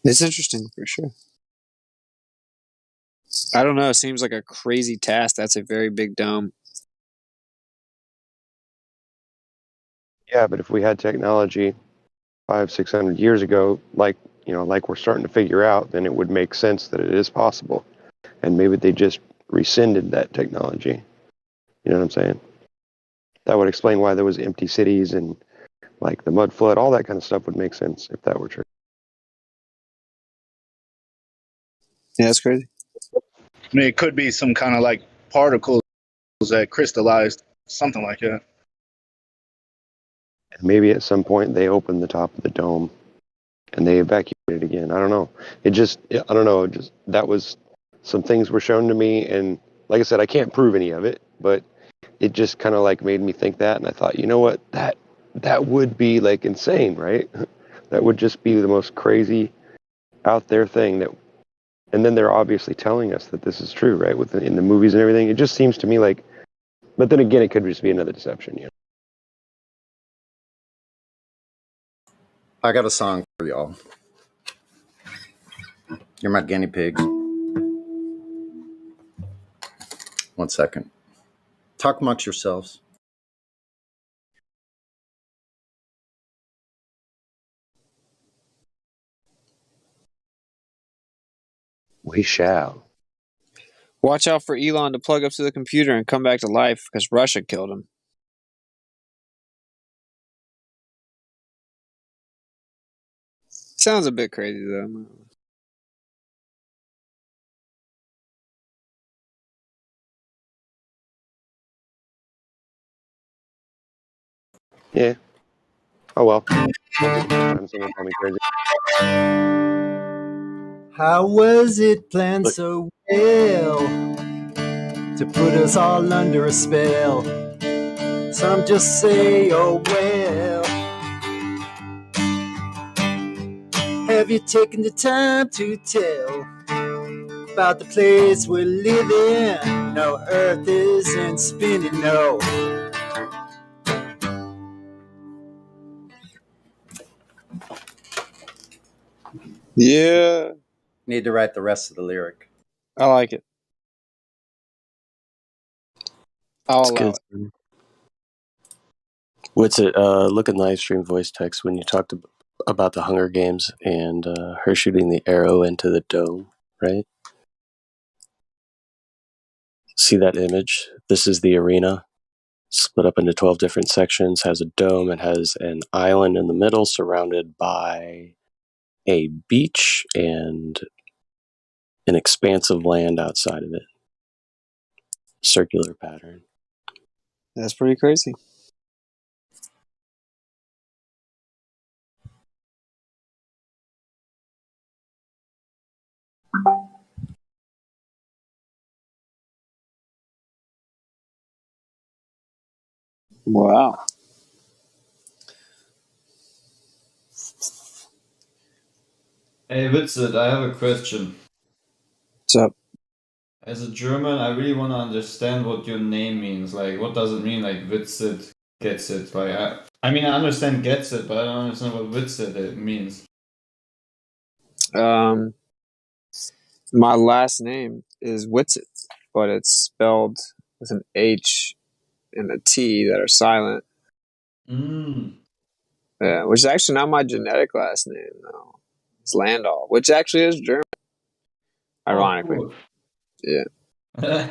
It's interesting for sure. I don't know. It seems like a crazy task. That's a very big dome. Yeah, but if we had technology 500-600 years ago, like we're starting to figure out, then it would make sense that it is possible. And maybe they just rescinded that technology. You know what I'm saying? That would explain why there was empty cities and like the mud flood, all that kind of stuff would make sense if that were true. Yeah, that's crazy. I mean, it could be some kind of like particles that crystallized, something like that. And maybe at some point they opened the top of the dome and they evacuated again. I don't know. I don't know. That was some things were shown to me. And like I said, I can't prove any of it, but it just kind of like made me think that. And I thought, you know what, that would be like insane, right? That would just be the most crazy out there thing and then they're obviously telling us that this is true, right? In the movies and everything. It just seems to me like, but then again, it could just be another deception, I got a song for y'all. You're my guinea pigs. 1 second. Talk amongst yourselves. We shall. Watch out for Elon to plug up to the computer and come back to life because Russia killed him. Sounds a bit crazy though. Yeah. Oh well. Someone call me crazy. How was it planned so well to put us all under a spell? Some just say, oh well. Have you taken the time to tell about the place we're living? No, Earth isn't spinning, no. Yeah. Need to write the rest of the lyric. I like it. I'll It's allow good. it. What's it? Look in Livestream voice text when you talked about the Hunger Games and her shooting the arrow into the dome, right? See that image? This is the arena, split up into 12 different sections, has a dome, it has an island in the middle surrounded by a beach and an expanse of land outside of it. Circular pattern. That's pretty crazy. Wow. Hey, Witzit, I have a question. What's up? As a German, I really want to understand what your name means. Like, what does it mean? Like, Witzit, gets it. Like, I mean, I understand gets it, but I don't understand what Witzit it means. My last name is Whitsett, but it's spelled with an H and a T that are silent. Yeah, which is actually not my genetic last name, though. It's Landau, which actually is German. Ironically. Oh, cool. Yeah.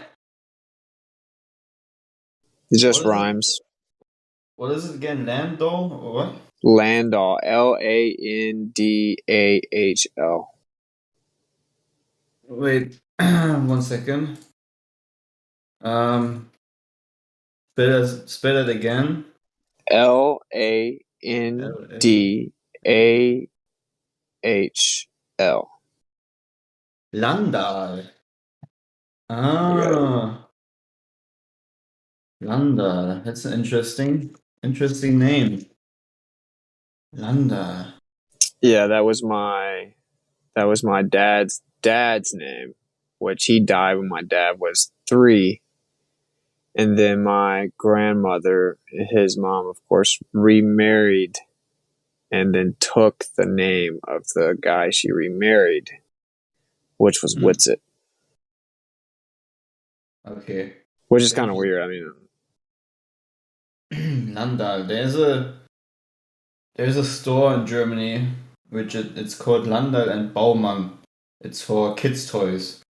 It just rhymes. What is it again? Landau or what? Landahl. Landahl. Wait, 1 second. Spell it again. Landahl. Landal. Ah, Landal. That's an interesting name. Landal. Yeah, that was my dad's name, which he died when my dad was 3. And then my grandmother, his mom, of course, remarried and then took the name of the guy she remarried, which was Whitsitt. Okay. Which is kind of weird. I mean, Landal. There's a store in Germany which it's called Landal and Baumann. It's for kids' toys.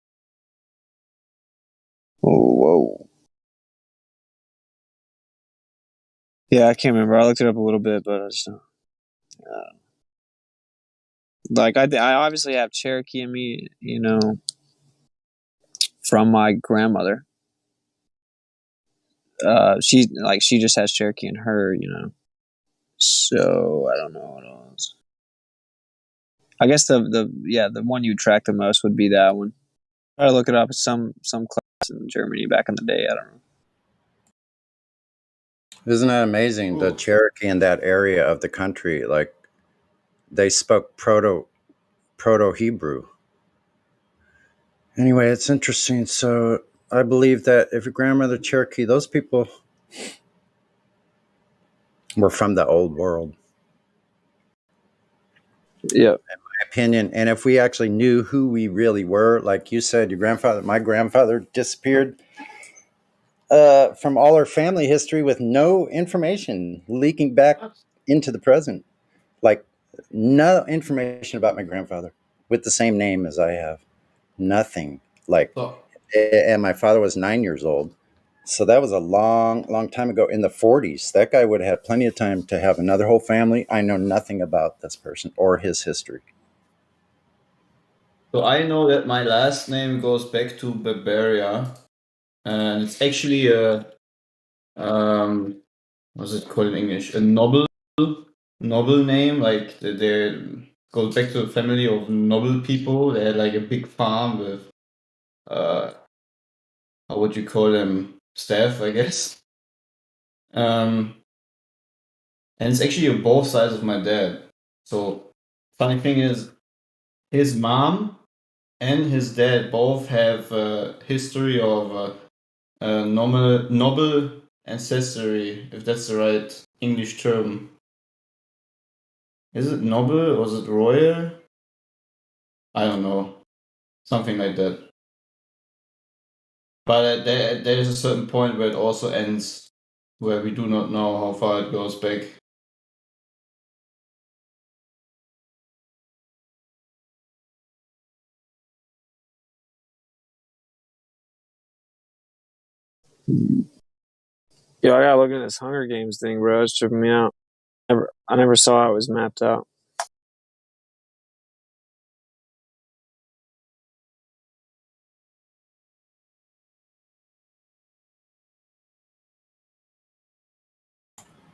whoa. Yeah, I can't remember. I looked it up a little bit, but I just like I obviously have Cherokee in me, from my grandmother. She just has Cherokee in her, So I don't know what else. I guess the one you track the most would be that one. I look it up. Some class in Germany back in the day. I don't know. Isn't that amazing? The Cherokee in that area of the country, like they spoke Proto Hebrew. Anyway, it's interesting. So I believe that if your grandmother Cherokee, those people were from the old world. Yeah. In my opinion. And if we actually knew who we really were, like you said, my grandfather disappeared from all our family history with no information leaking back into the present. Like no information about my grandfather with the same name as I have. Nothing. And my father was 9 years old. So that was a long time ago in the 40s. That guy would have had plenty of time to have another whole family. I know nothing about this person or his history. So I know that my last name goes back to Bavaria, and it's actually what's it called in English? A noble name. Like they goes back to a family of noble people. They had like a big farm with how would you call them? Staff, I guess. And it's actually on both sides of my dad. So funny thing is, his mom and his dad both have a history of noble ancestry, if that's the right English term. Is it noble or is it royal? I don't know. Something like that. But there is a certain point where it also ends, where we do not know how far it goes back. Yeah, I gotta look at this Hunger Games thing, bro. It's tripping me out. I never saw how it was mapped out.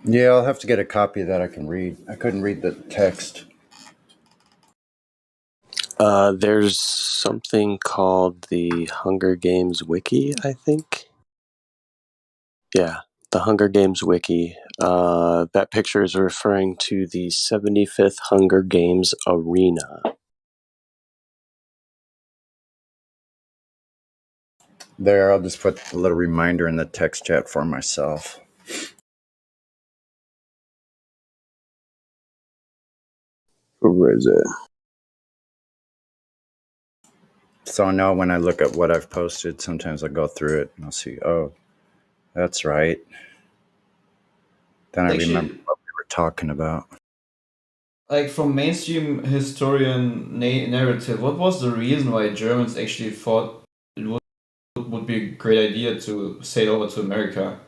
Yeah, I'll have to get a copy that I can read. I couldn't read the text. There's something called the Hunger Games Wiki, I think. Yeah, the Hunger Games Wiki. That picture is referring to the 75th Hunger Games arena. There, I'll just put a little reminder in the text chat for myself. Where is it? So I know when I look at what I've posted, sometimes I'll go through it and I'll see, oh, that's right. Then I remember what we were talking about. Like from mainstream historian narrative, what was the reason why Germans actually thought it would be a great idea to sail over to America?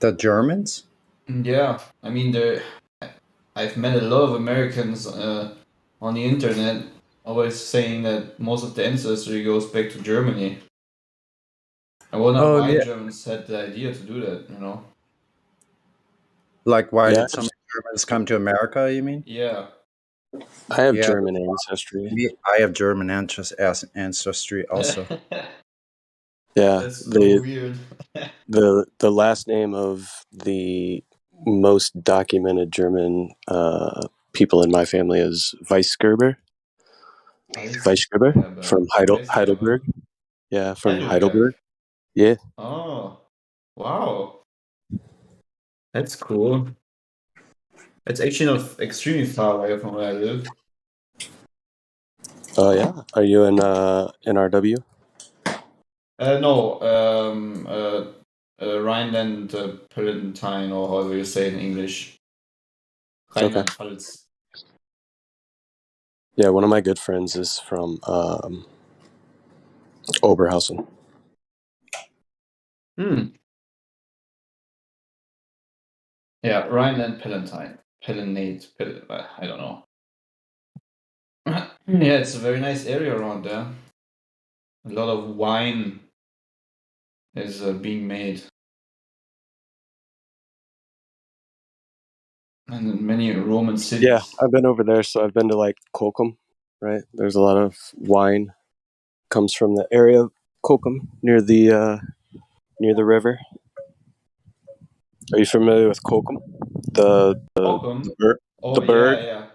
The Germans? Yeah, I mean, I've met a lot of Americans on the internet always saying that most of the ancestry goes back to Germany. I wonder Oh, why yeah. Germans had the idea to do that, you know? Like, why Yeah, did so many Germans come to America, you mean? Yeah. I have Yeah, German ancestry. I have German ancestry also. Yeah, That's so weird. the last name of the most documented German people in my family is Weisgerber. Weisgerber from Heidelberg. Yeah, from Heidelberg. Yeah. Oh, wow. That's cool. It's actually not extremely far away from where I live. Oh yeah. Are you in RW? No, Rhineland, Palatine, or however you say it in English. Okay. Rheinland-Pfalz. Yeah, one of my good friends is from Oberhausen. Yeah, Rhineland-Palatine. Palatine. I don't know. Yeah, it's a very nice area around there. A lot of wine is being made. And many Roman cities. Yeah, I've been over there, so I've been to like Kolkum, right? There's a lot of wine comes from the area of Kolkum near the river. Are you familiar with Kolkum? Kochum? The Oh, bird? yeah.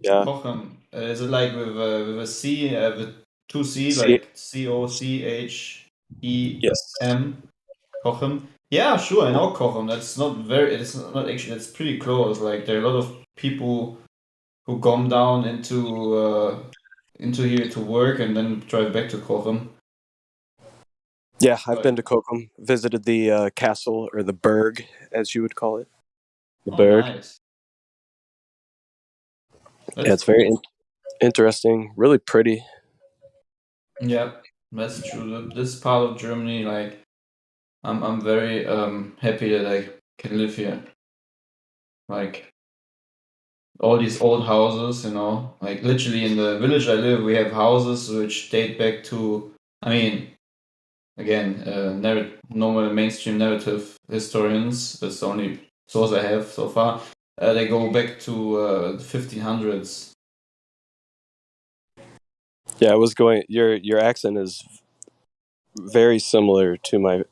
Yeah. Kochum. Is it like with a C, with two C, See, like Cochem? yes. Kochum. Yeah, sure, I know Kochum. It's not actually, it's pretty close. Like, there are a lot of people who come down into here to work and then drive back to Kochum. Yeah, I've been to Kolkum, visited the castle or the burg, as you would call it. The burg. Nice. Yeah, it's very interesting, really pretty. Yeah, that's true. This part of Germany, like, I'm very happy that I can live here. Like, all these old houses, you know, like literally in the village I live, we have houses which date back to, I mean, again, normal mainstream narrative historians. That's the only source I have so far. They go back to the 1500s. Yeah, I was going. Your accent is very similar to my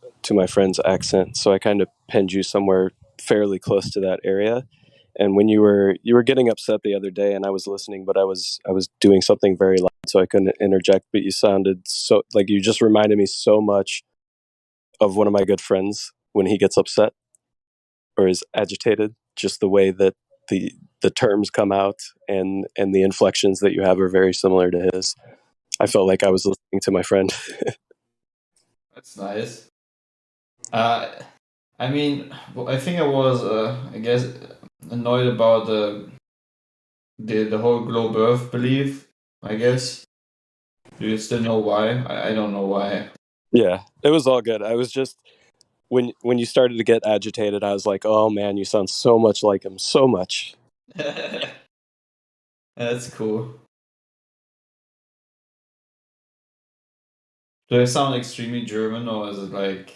friend's accent, so I kind of pinned you somewhere fairly close to that area. And when you were getting upset the other day, and I was listening, but I was doing something very loud, so I couldn't interject. But you sounded so like you just reminded me so much of one of my good friends when he gets upset or is agitated. Just the way that the terms come out and the inflections that you have are very similar to his. I felt like I was listening to my friend. That's nice. I mean, I think I was, I guess, annoyed about the whole globe Earth belief. I guess. Do you still know why? I don't know why. Yeah, it was all good. I was just when you started to get agitated, I was like, "Oh man, you sound so much like him, so much." That's cool. Do I sound extremely German, or is it like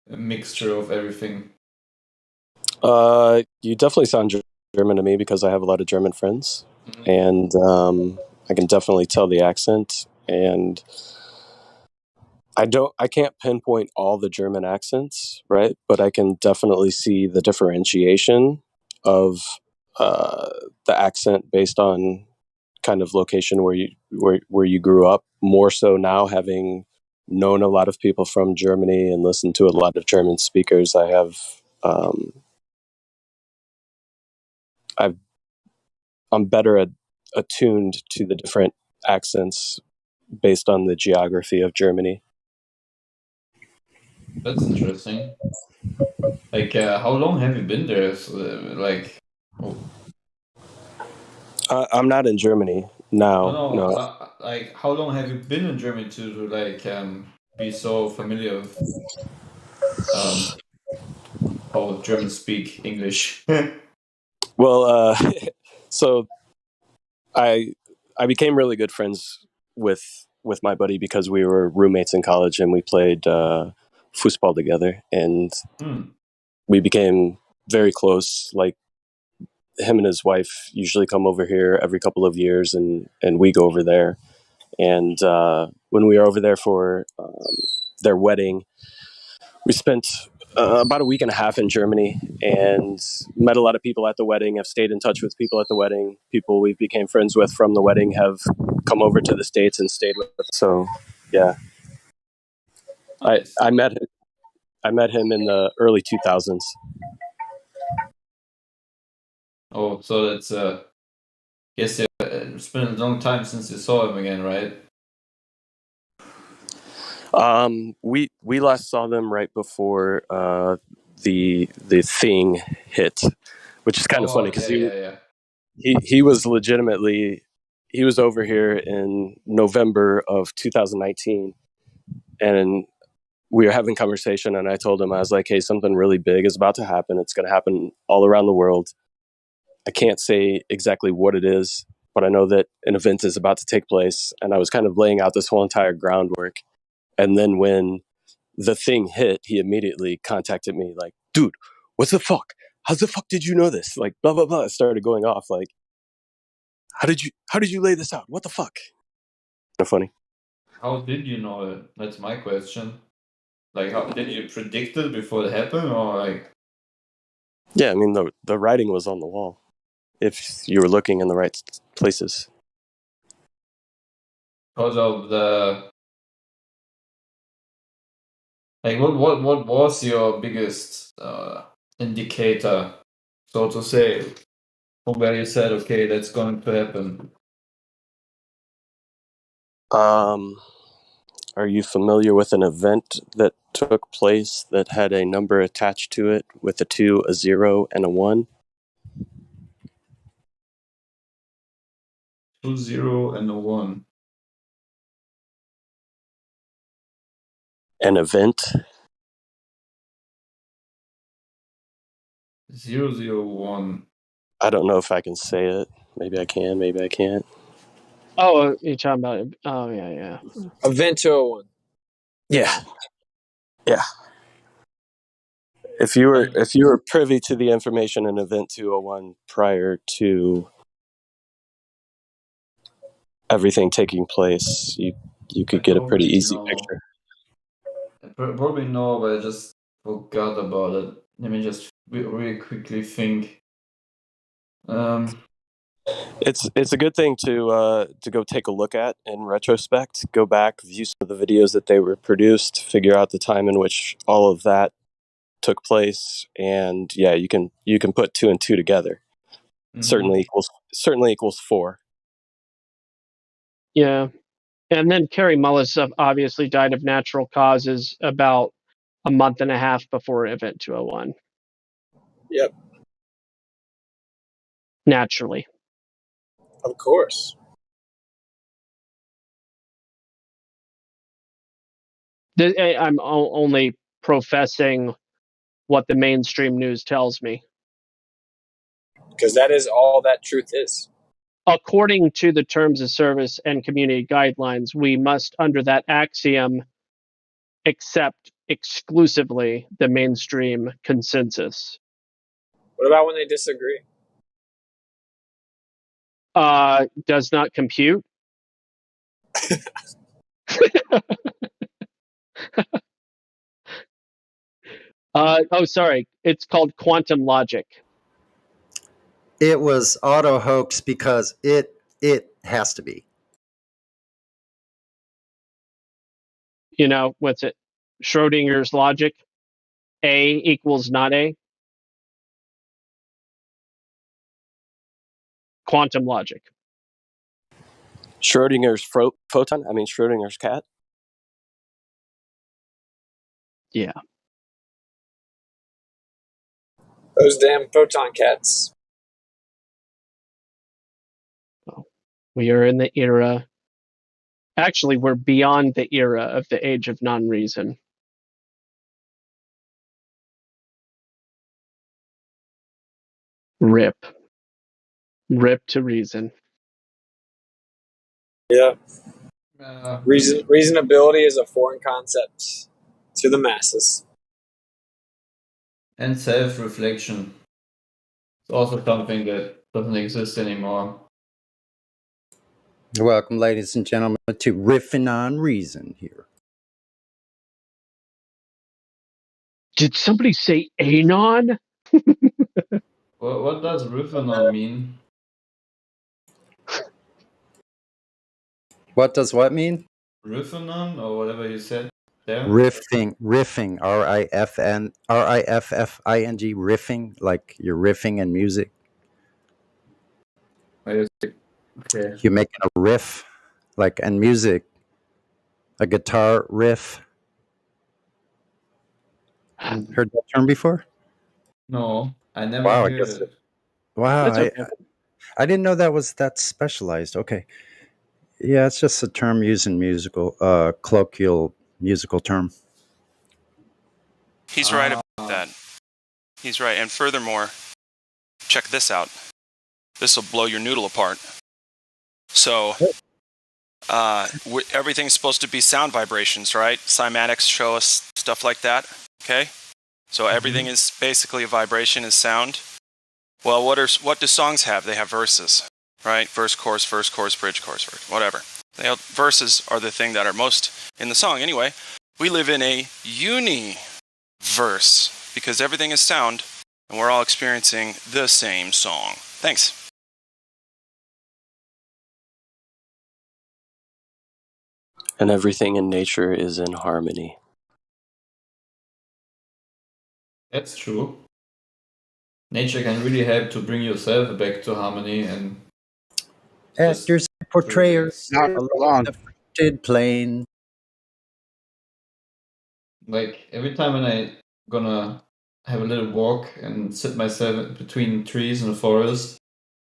a mixture of everything? You definitely sound German to me because I have a lot of German friends, and I can definitely tell the accent. And I can't pinpoint all the German accents, right? But I can definitely see the differentiation of the accent based on kind of location where you grew up. More so now, having known a lot of people from Germany and listened to a lot of German speakers, I'm better attuned to the different accents based on the geography of Germany. That's interesting. Like, how long have you been there? I'm not in Germany now. No. No. Like, how long have you been in Germany to like be so familiar with how Germans speak English. Well, so I became really good friends with my buddy because we were roommates in college and we played football together, and we became very close. Like, him and his wife usually come over here every couple of years, and we go over there. And when we were over there for their wedding, we spent about a week and a half in Germany and met a lot of people at the wedding. Have stayed in touch with people at the wedding. People we became friends with from the wedding have come over to the States and stayed with us. So, yeah, Nice. I met him in the early 2000s. Oh, so that's guess it's been a long time since you saw him again, right? We last saw them right before the thing hit, which is kind of funny because he was legitimately, he was over here in November of 2019, and we were having conversation, and I told him, I was like, hey, something really big is about to happen. It's going to happen all around the world. I can't say exactly what it is, but I know that an event is about to take place. And I was kind of laying out this whole entire groundwork. And then when the thing hit, he immediately contacted me like, dude, what the fuck? How the fuck did you know this? Like, blah, blah, blah. It started going off like, how did you lay this out? What the fuck? Kind of funny. How did you know it? That's my question. Like, how did you predict it before it happened, or like? Yeah, I mean, the writing was on the wall if you were looking in the right places. Because of the, like, what was your biggest indicator, so to say, from where you said, okay, that's going to happen? Are you familiar with an event that took place that had a number attached to it with a 2, a 0, and a 1? 2, 0, and a 1. An event? 0, 0, 1. I don't know if I can say it. Maybe I can, maybe I can't. Oh, you're talking about it. Oh, yeah. Event 201. Yeah. Yeah. If you were privy to the information in Event 201 prior to everything taking place, you could get a pretty easy picture. I probably know, but I just forgot about it. Let me just really quickly think. It's a good thing to go take a look at in retrospect. Go back, view some of the videos that they were produced, figure out the time in which all of that took place, and yeah, you can put 2 and 2 together. Certainly equals 4. Yeah. And then Carrie Mullis obviously died of natural causes about a month and a half before Event 201. Yep. Naturally. Of course. I'm only professing what the mainstream news tells me. Because that is all that truth is. According to the terms of service and community guidelines, we must, under that axiom, accept exclusively the mainstream consensus. What about when they disagree? Does not compute. Sorry. It's called quantum logic. It was auto hoax because it has to be. You know, what's it? Schrodinger's logic. A equals not A. Quantum logic. Schrodinger's photon? I mean, Schrodinger's cat? Yeah. Those damn photon cats. We are in the era. Actually, we're beyond the era of the age of non-reason. Rip to reason. Yeah. Reasonability is a foreign concept to the masses. And self-reflection. It's also something that doesn't exist anymore. Welcome, ladies and gentlemen, to Riffing on Reason here. Did somebody say anon? What does Ruffanon mean? What does what mean? Ruffanon, or whatever you said there? Riffing, Riffing, riffing, like you're riffing in music. Okay. You're making a riff, like in music, a guitar riff. Heard that term before? No, I never Wow, I heard guess it. wow, That's okay. I didn't know that was that specialized. Okay. Yeah, it's just a term used in musical, colloquial musical term. He's right about that. He's right. And furthermore, check this out. This will blow your noodle apart. So, everything's supposed to be sound vibrations, right? Cymatics show us stuff like that. Okay? So everything is basically a vibration, is sound. Well, what do songs have? They have verses, right? Verse, chorus, bridge, chorus, verse, whatever. Verses are the thing that are most in the song. Anyway, we live in a universe because everything is sound and we're all experiencing the same song. Thanks. And everything in nature is in harmony. That's true. Nature can really help to bring yourself back to harmony and actors and portrayers Not along the fronted plane. like every time when I gonna have a little walk and sit myself between trees in the forest,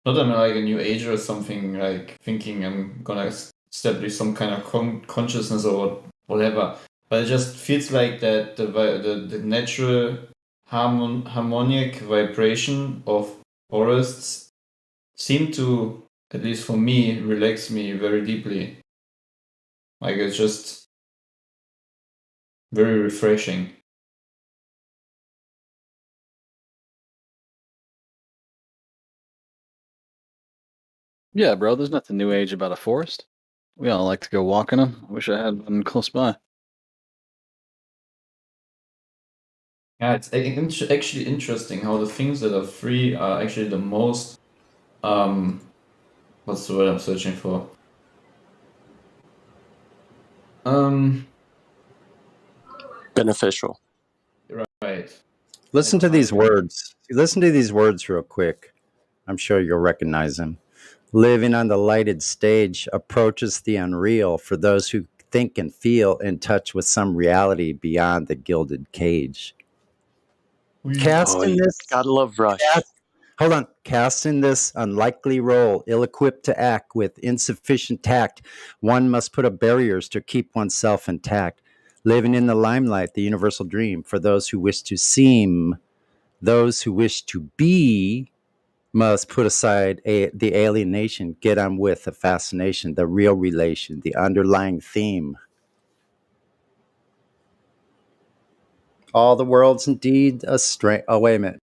not that I'm like a new ager or something, like thinking I'm gonna establish some kind of consciousness or whatever, but it just feels like that the natural harmonic vibration of forests seem to, at least for me, relax me very deeply. Like it's just very refreshing. Yeah, bro, there's nothing new age about a forest. We all like to go walk in them. I wish I had one close by. Yeah, it's actually interesting how the things that are free are actually the most what's the word I'm searching for? Beneficial. Right. Listen to these words. Listen to these words real quick. I'm sure you'll recognize them. Living on the lighted stage approaches the unreal for those who think and feel in touch with some reality beyond the gilded cage. Cast in this, gotta love Rush. Cast in this unlikely role, ill-equipped to act with insufficient tact, one must put up barriers to keep oneself intact. Living in the limelight, the universal dream for those who wish to seem, those who wish to be, must put aside the alienation, get on with the fascination, the real relation, the underlying theme. All the world's indeed a strange. Oh, wait a minute.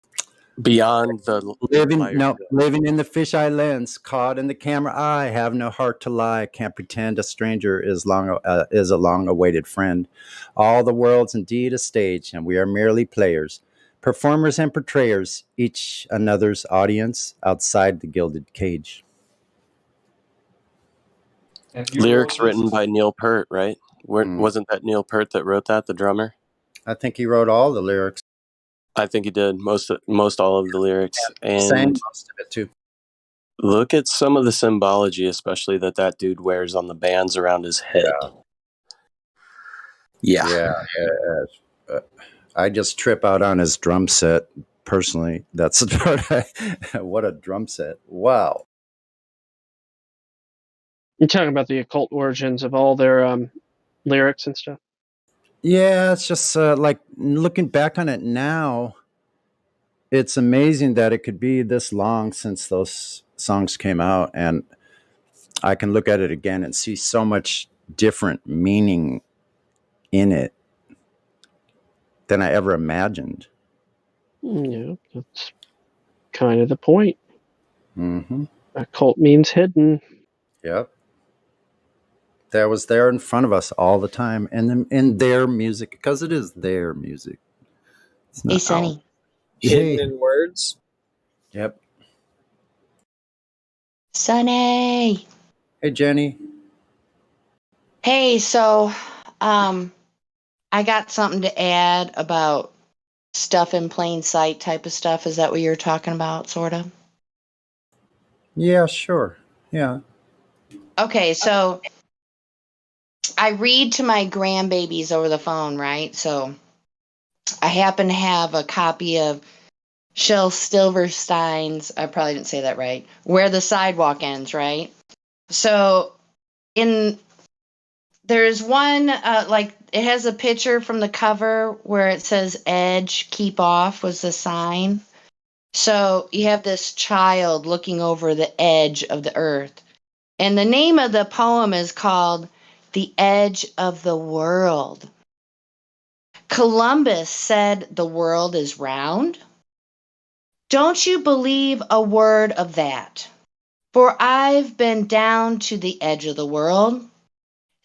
Beyond the living in the fisheye lens, caught in the camera eye, have no heart to lie, can't pretend a stranger is a long-awaited friend. All the world's indeed a stage, and we are merely players, performers and portrayers, each another's audience outside the gilded cage. Lyrics written by Neil Peart, right? Wasn't that Neil Peart that wrote that, the drummer? I think he wrote all the lyrics. I think he did most all of the lyrics, Sang and most of it too. look at some of the symbology, especially that dude wears on the bands around his head. Yeah. I just trip out on his drum set personally. That's the part. What a drum set! Wow. You're talking about the occult origins of all their lyrics and stuff. Yeah, it's just like looking back on it now. it's amazing that it could be this long since those songs came out, and I can look at it again and see so much different meaning in it than I ever imagined. Yeah, that's kind of the point. Mm-hmm. Occult means hidden. Yep. That was there in front of us all the time, and in their music, because it is their music. It's Hey, not Sonny. Hidden Hey. in words. Yep. Sonny. Hey, Jenny. Hey, so I got something to add about stuff in plain sight type of stuff. Is that what you're talking about, sort of? Yeah, sure. Yeah. Okay, so I read to my grandbabies over the phone, right? So I happen to have a copy of Shel Silverstein's, I probably didn't say that right, Where the Sidewalk Ends, right? So in there's one like it has a picture from the cover where it says edge keep off was the sign. So you have this child looking over the edge of the earth. And the name of the poem is called The Edge of the World. Columbus said the world is round. Don't you believe a word of that? For I've been down to the edge of the world,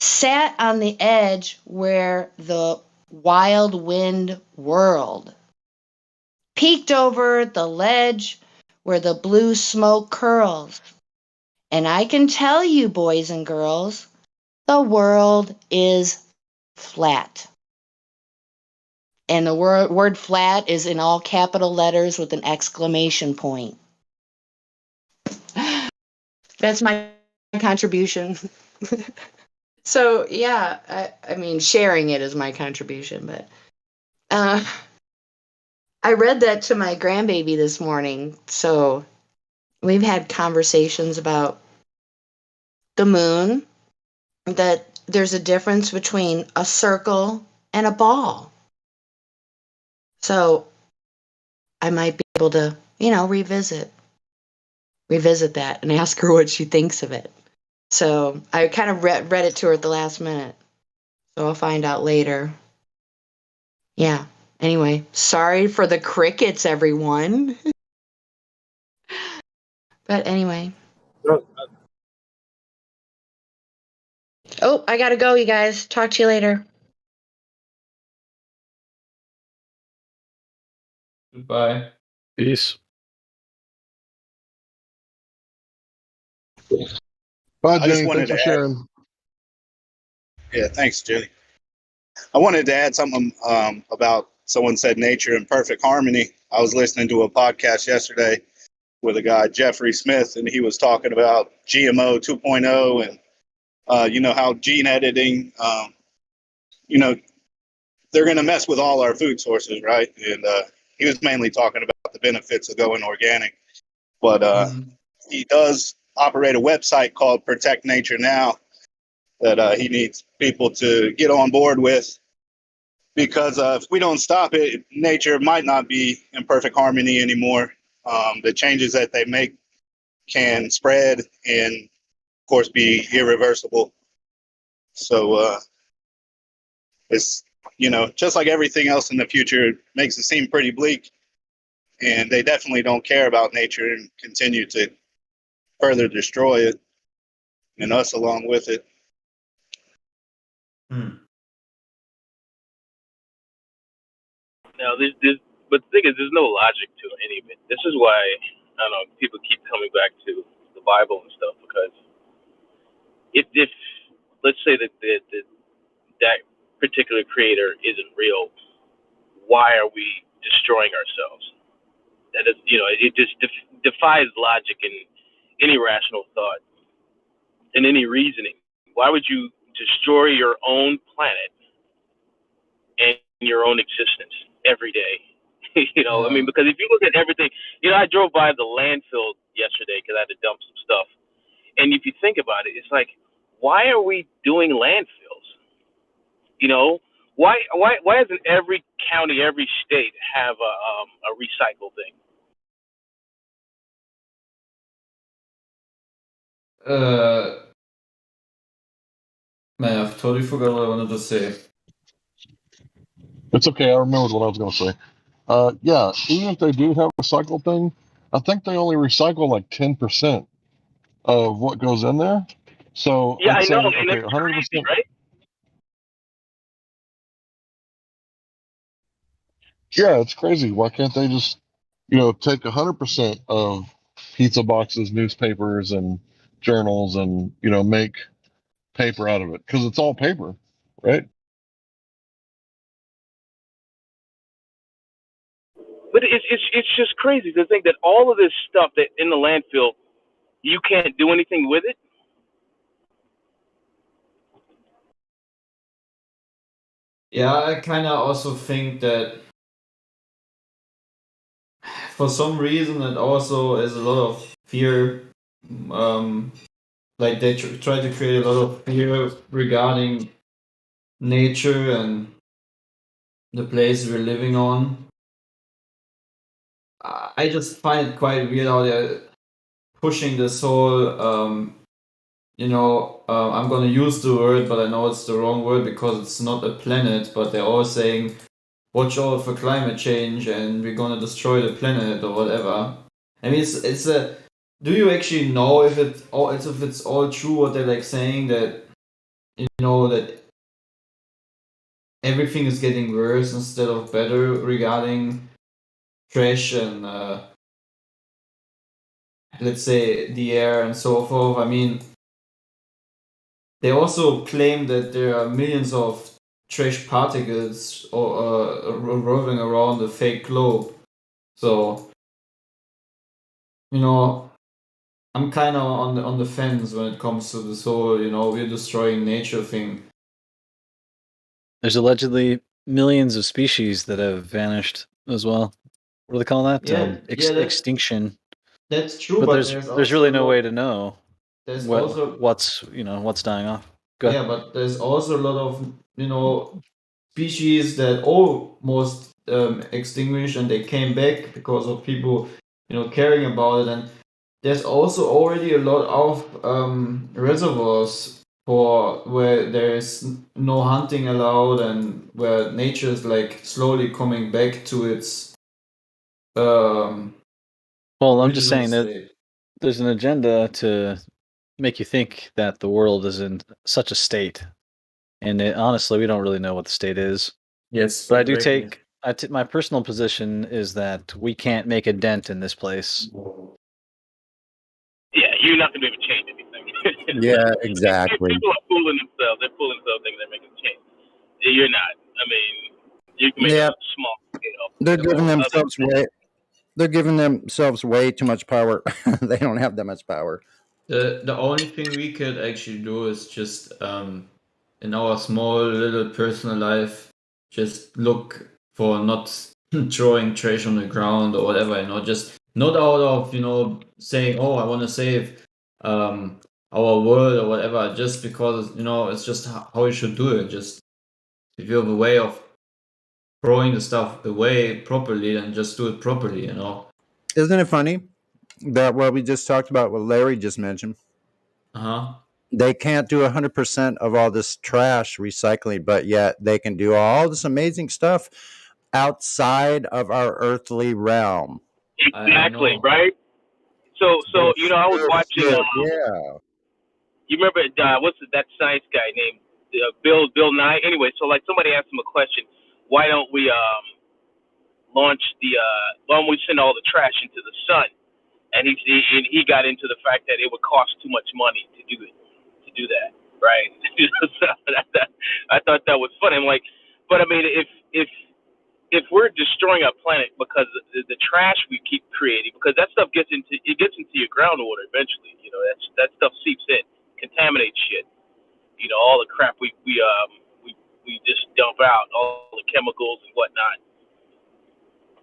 sat on the edge where the wild wind whirled, peeked over the ledge where the blue smoke curls. And I can tell you, boys and girls, the world is flat. And the word flat is in all capital letters with an exclamation point. That's my contribution. So, yeah, I mean, sharing it is my contribution, but I read that to my grandbaby this morning. So, we've had conversations about the moon, that there's a difference between a circle and a ball. So, I might be able to, revisit that and ask her what she thinks of it. So I kind of read it to her at the last minute. So I'll find out later. Yeah. Anyway, sorry for the crickets, everyone. But anyway. Oh, I gotta go, you guys. Talk to you later. Goodbye. Peace. Bye, I just Jenny. wanted Thanks to for add. sharing. Yeah, thanks, Jenny. I wanted to add something about someone said nature in perfect harmony. I was listening to a podcast yesterday with a guy, Jeffrey Smith, and he was talking about GMO 2.0 and, how gene editing, they're going to mess with all our food sources, right? And he was mainly talking about the benefits of going organic. But he does operate a website called Protect Nature Now that he needs people to get on board with. Because if we don't stop it, nature might not be in perfect harmony anymore. The changes that they make can spread and, of course, be irreversible. So it's, just like everything else in the future, it makes it seem pretty bleak. And they definitely don't care about nature and continue to further destroy it and us along with it. Now, but the thing is, there's no logic to any of it. This is why I don't know people keep coming back to the Bible and stuff because if let's say that particular creator isn't real, why are we destroying ourselves? That is, it just defies logic and any rational thought and any reasoning. Why would you destroy your own planet and your own existence every day? I mean, because if you look at everything, I drove by the landfill yesterday because I had to dump some stuff. And if you think about it, it's like, why are we doing landfills? Why isn't every county, every state have a recycle thing? Man, I've totally forgot what I wanted to say. It's okay. I remembered what I was going to say. Yeah, even if they do have a recycle thing, I think they only recycle like 10% of what goes in there. So Yeah, let's I know, say, and okay, it's 100%. crazy, right? Yeah, it's crazy. Why can't they just, take 100% of pizza boxes, newspapers, and journals, and make paper out of it? Because it's all paper, right? But it's just crazy to think that all of this stuff that in the landfill, you can't do anything with it. Yeah, I kind of also think that for some reason it also is a lot of fear. Like they try to create a lot of fear regarding nature and the place we're living on. I just find it quite weird how they're pushing this whole, I'm going to use the word, but I know it's the wrong word because it's not a planet, but they're all saying, watch out for climate change and we're going to destroy the planet or whatever. I mean, it's a. Do you actually know if it's all true what they're like saying that that everything is getting worse instead of better regarding trash and let's say the air and so forth? I mean, they also claim that there are millions of trash particles rolling around the fake globe. So, I'm kind of on the fence when it comes to this whole, we're destroying nature thing. There's allegedly millions of species that have vanished as well. What do they call that? Yeah, Extinction. That's true, But but there's really no way to know there's also what's dying off. Go ahead. yeah, but there's also a lot of species that almost extinguished and they came back because of people caring about it, and there's also already a lot of reservoirs for where there's no hunting allowed and where nature is like slowly coming back to its Well, I'm just original saying that state. there's an agenda to make you think that the world is in such a state, and honestly, we don't really know what the state is. Yes, But I do exactly. my personal position is that we can't make a dent in this place. Yeah, you're not going to be able to change anything. Yeah, exactly. People are fooling themselves. They're fooling themselves thinking they're making change. You're not. I mean, you can make Yeah, a small scale. they're giving But other themselves way. They're giving themselves way too much power. They don't have that much power. The only thing we could actually do is just in our small little personal life, just look for not throwing trash on the ground or whatever, just not out of saying, oh, I want to save our world or whatever, just because it's just how you should do it. Just if you have a way of throwing the stuff away properly, then just do it properly. Isn't it funny that what we just talked about, what Larry just mentioned? Uh-huh. They can't do 100% of all this trash recycling, but yet they can do all this amazing stuff outside of our earthly realm. exactly, right? So I was watching. Yeah. You remember what's that science guy named Bill Nye? Anyway, so like somebody asked him a question. Why don't we launch why don't we send all the trash into the sun? And he got into the fact that it would cost too much money to do that, right? So I thought that was funny. I'm like, but I mean, if we're destroying our planet because the trash we keep creating, because that stuff gets into your groundwater eventually. That stuff seeps in, contaminates shit. All the crap we just dump out, all the chemicals and whatnot.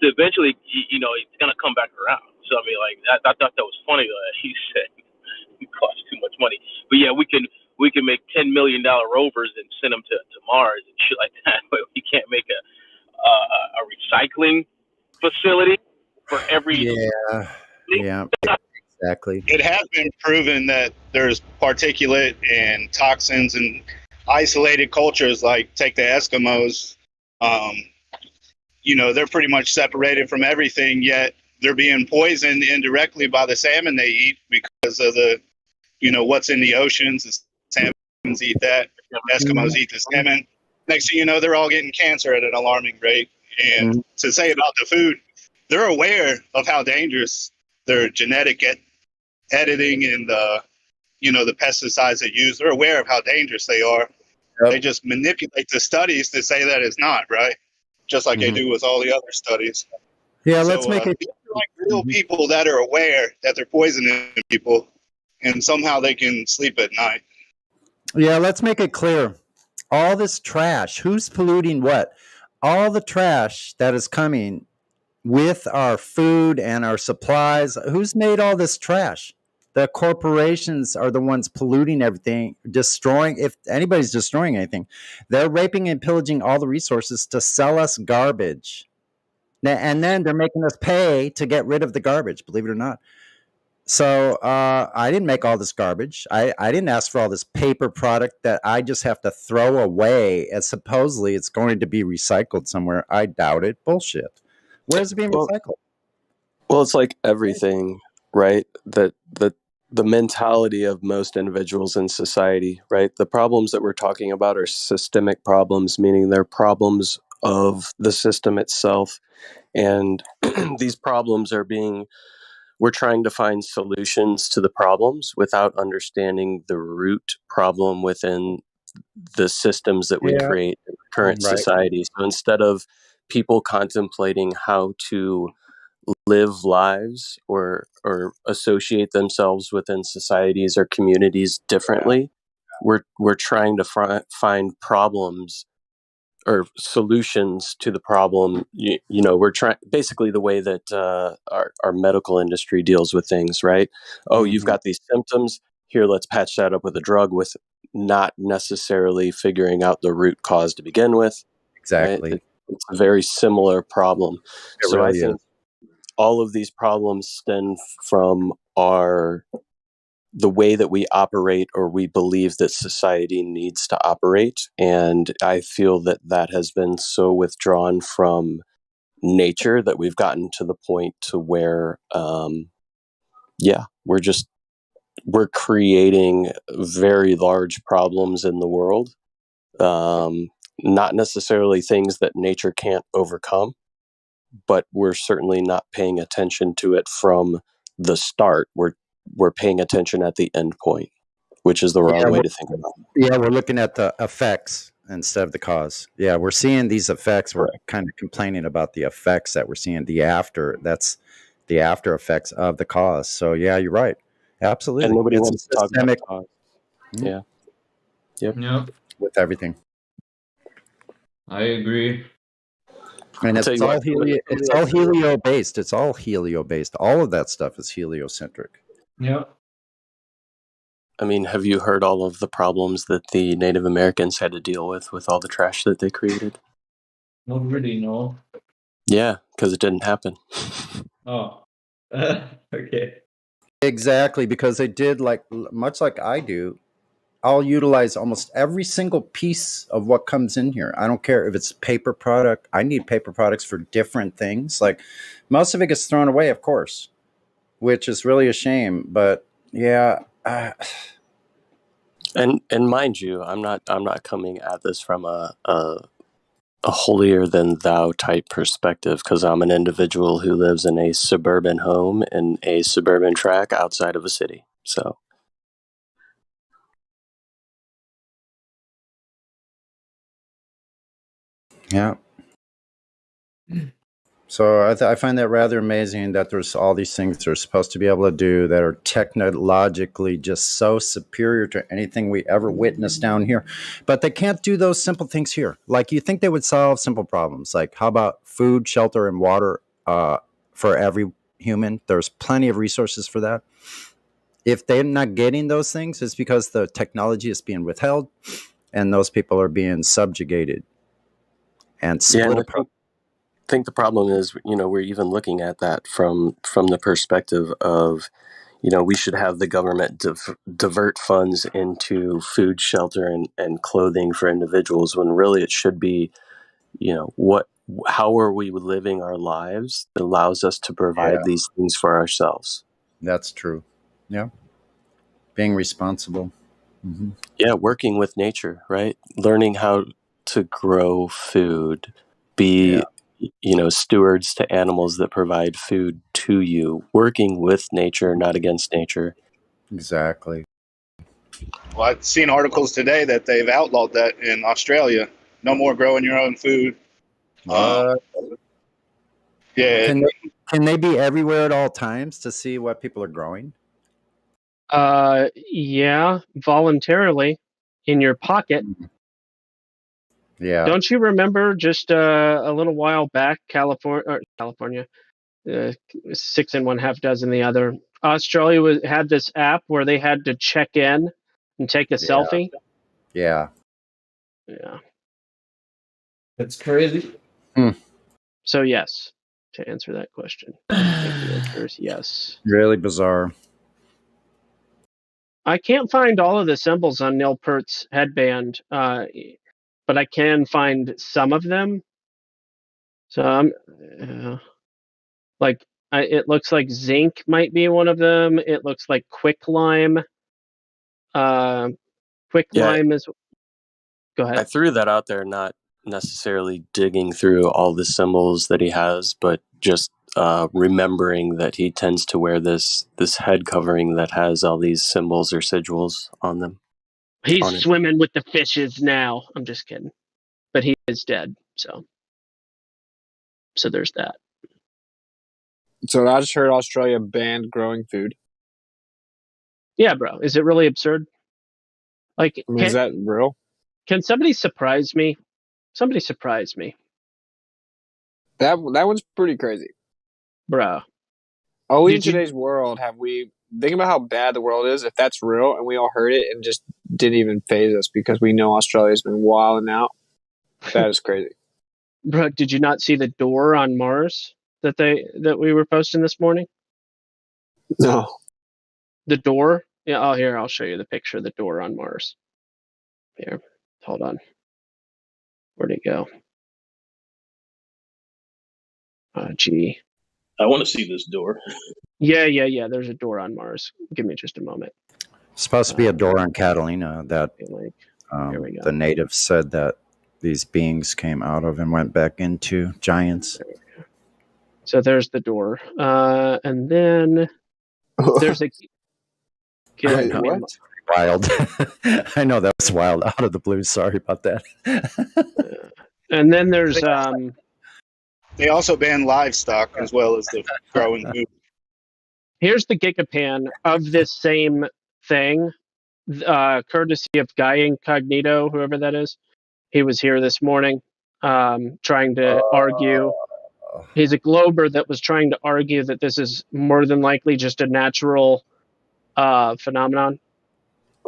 So eventually, it's gonna come back around. So I mean, like I thought that was funny that he said it costs too much money. But yeah, we can make $10 million rovers and send them to Mars and shit like that. But we can't make a recycling facility for every. Yeah, exactly. It has been proven that there's particulate and toxins and isolated cultures, like take the Eskimos. They're pretty much separated from everything, yet they're being poisoned indirectly by the salmon they eat because of the, what's in the oceans. The salmons eat that. Eskimos eat the salmon. Next thing you know, they're all getting cancer at an alarming rate. And to say about the food, they're aware of how dangerous their genetic editing and the pesticides they use. They're aware of how dangerous they are. Yep. They just manipulate the studies to say that it's not, right? Just like they do with all the other studies. Yeah, let's make it. These are like real people that are aware that they're poisoning people, and somehow they can sleep at night. Yeah, let's make it clear. All this trash, who's polluting what? All the trash that is coming with our food and our supplies, who's made all this trash? The corporations are the ones polluting everything, destroying. If anybody's destroying anything, they're raping and pillaging all the resources to sell us garbage. And then they're making us pay to get rid of the garbage, believe it or not. So I didn't make all this garbage. I didn't ask for all this paper product that I just have to throw away, as supposedly it's going to be recycled somewhere. I doubt it. Bullshit. Where is it being recycled? Well, it's like everything, right? That the mentality of most individuals in society, right? The problems that we're talking about are systemic problems, meaning they're problems of the system itself. And these problems we're trying to find solutions to the problems without understanding the root problem within the systems that we create in current society. So instead of people contemplating how to live lives or associate themselves within societies or communities differently, we're trying to find problems or solutions to the problem. We're trying, basically the way that our medical industry deals with things, right? Oh, you've got these symptoms here, let's patch that up with a drug, with not necessarily figuring out the root cause to begin with. Exactly. Right? It's a very similar problem. It So really I think is. all of these problems stem from the way that we operate, or we believe that society needs to operate. And I feel that that has been so withdrawn from nature that we've gotten to the point to where, we're creating very large problems in the world. Not necessarily things that nature can't overcome, but we're certainly not paying attention to it from the start. We're paying attention at the end point, which is the wrong way to think about it. Yeah, we're looking at the effects instead of the cause. Yeah, we're seeing these effects. We're kind of complaining about the effects that we're seeing. That's the after effects of the cause. So yeah, you're right. Absolutely. And nobody It's wants to talk about the systemic cause. Yeah. Yep. with everything. I agree. And I'll tell it's you all what, it's all helio based. It's all helio based. All of that stuff is heliocentric. Yeah. I mean, have you heard all of the problems that the Native Americans had to deal with all the trash that they created? Not really, no. Yeah, because it didn't happen. Oh. Okay. Exactly, because they did much like I do. I'll utilize almost every single piece of what comes in here. I don't care if it's paper product. I need paper products for different things. Like most of it gets thrown away, of course, which is really a shame. But yeah, And mind you, I'm not coming at this from a holier than thou type perspective, because I'm an individual who lives in a suburban home in a suburban tract outside of a city. So yeah. So I find that rather amazing that there's all these things they're supposed to be able to do that are technologically just so superior to anything we ever witnessed down here. But they can't do those simple things here. Like you think they would solve simple problems. Like how about food, shelter, and water for every human? There's plenty of resources for that. If they're not getting those things, it's because the technology is being withheld and those people are being subjugated and split apart. think the problem is, we're even looking at that from the perspective of, we should have the government divert funds into food, shelter, and clothing for individuals, when really it should be, how are we living our lives that allows us to provide these things for ourselves. That's true. Yeah. Being responsible. Mm-hmm. Yeah, working with nature, right? Learning how to grow food, be stewards to animals that provide food to you, working with nature, not against nature. Exactly. Well, I've seen articles today that they've outlawed that in Australia. No more growing your own food. Yeah. Yeah. Can they be everywhere at all times to see what people are growing? Yeah, voluntarily in your pocket. Yeah. Don't you remember just a little while back, California, 6 and 1/2 dozen the other. Australia had this app where they had to check in and take a selfie. Yeah. Yeah. That's crazy. So yes, to answer that question, I think the answer is yes. Really bizarre. I can't find all of the symbols on Neil Peart's headband, but I can find some of them. So it looks like zinc might be one of them. It looks like quicklime. Quicklime is. Go ahead. I threw that out there, not necessarily digging through all the symbols that he has, but just remembering that he tends to wear this head covering that has all these symbols or sigils on them. He's swimming with the fishes now. I'm just kidding, but he is dead. So there's that. So I just heard Australia banned growing food. Yeah, bro. Is it really absurd? Like, is that real? Can somebody surprise me? Somebody surprise me. That one's pretty crazy, bro. Only in today's world have we think about how bad the world is. If that's real, and we all heard it and just didn't even phase us because we know Australia's been wilding out. That is crazy, bro. Did you not see the door on Mars that we were posting this morning? No. The door? Yeah. Oh, here, I'll show you the picture of the door on Mars. Here, hold on. Where'd it go? Gee. I want to see this door. Yeah. There's a door on Mars. Give me just a moment. It's supposed to be a door on Catalina that here we go. The natives said that these beings came out of and went back into giants. So there's the door. And then there's a... Wild. I know that was wild out of the blue. Sorry about that. And then there's... They also ban livestock as well as the growing food. Here's the gigapan of this same thing, courtesy of Guy Incognito, whoever that is. He was here this morning trying to argue. He's a glober that was trying to argue that this is more than likely just a natural phenomenon.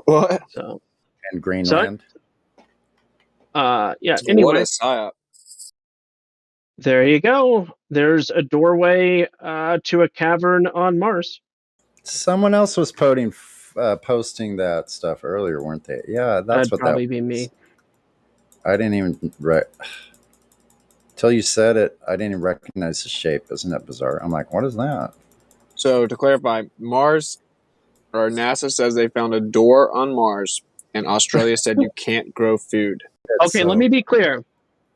What? So, and Greenland. Yeah. What Anyway. a psyop. There you go. There's a doorway to a cavern on Mars. Someone else was posting that stuff earlier, weren't they? Yeah, That'd probably be me. I didn't even till you said it. I didn't even recognize the shape. Isn't that bizarre? I'm like, what is that? So to clarify, NASA says they found a door on Mars, and Australia said you can't grow food. Okay, let me be clear.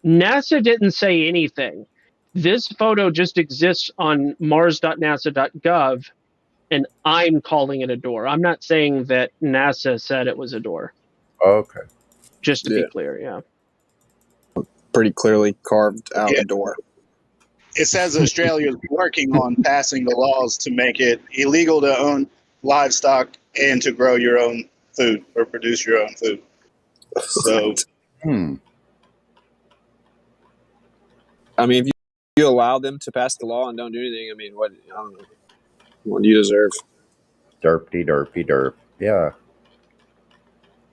NASA didn't say anything. This photo just exists on mars.nasa.gov, and I'm calling it a door. I'm not saying that NASA said it was a door. Okay. Just to be clear, yeah. Pretty clearly carved out the door. It says Australia is working on passing the laws to make it illegal to own livestock and to grow your own food or produce your own food. So... I mean, if you allow them to pass the law and don't do anything, I mean, I don't know. What do you deserve? Derp. Yeah.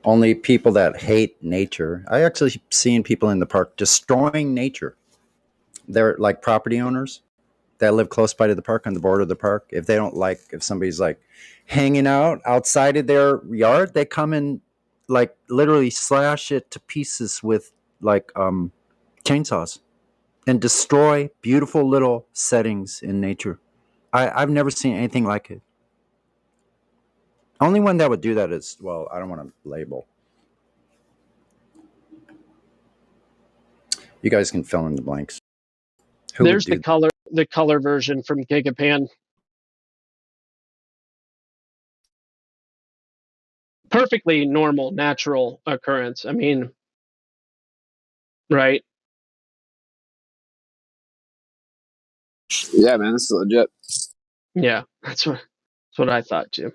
Only people that hate nature. I actually seen people in the park destroying nature. they're like property owners that live close by to the park, on the border of the park. If they don't like, if somebody's like hanging out outside of their yard, they come and like literally slash it to pieces with like chainsaws and destroy beautiful little settings in nature. I've never seen anything like it. Only one that would do that is, well, I don't want to label. You guys can fill in the blanks. Who There's would the color version from Gigapan. Perfectly normal, natural occurrence. I mean, right? Yeah, man, this is legit. Yeah, that's what I thought too.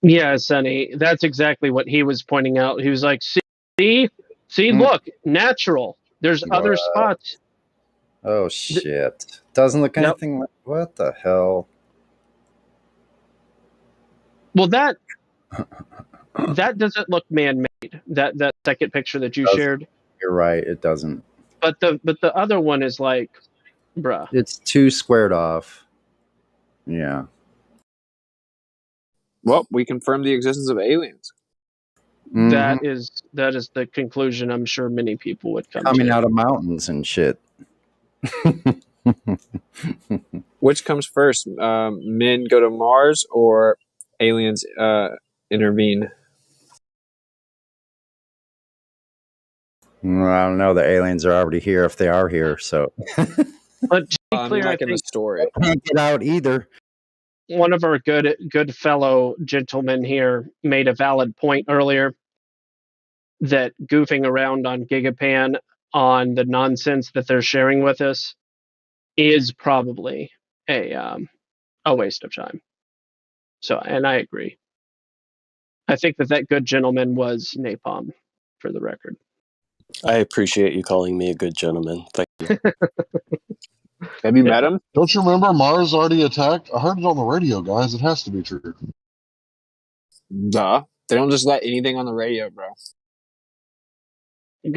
Yeah, Sonny, that's exactly what he was pointing out. He was like, see, look, natural. There's other spots. Oh shit! Doesn't look anything like. What the hell? Well, that doesn't look man-made. That second picture that you shared. You're right. It doesn't. But the other one is like, bruh. It's too squared off. Yeah. Well, we confirmed the existence of aliens. That is the conclusion I'm sure many people would come Coming to. out of mountains and shit. Which comes first? Men go to Mars or aliens intervene? I don't know. The aliens are already here if they are here. So. But to be clear, like I in the think story. Can't get out either. One of our good fellow gentlemen here made a valid point earlier that goofing around on Gigapan on the nonsense that they're sharing with us is probably a waste of time. So, and I agree. I think that good gentleman was Napalm, for the record. I appreciate you calling me a good gentleman. Thank you. Have you met him? Don't you remember Mars already attacked? I heard it on the radio, guys. It has to be true. Duh. They don't just let anything on the radio, bro. I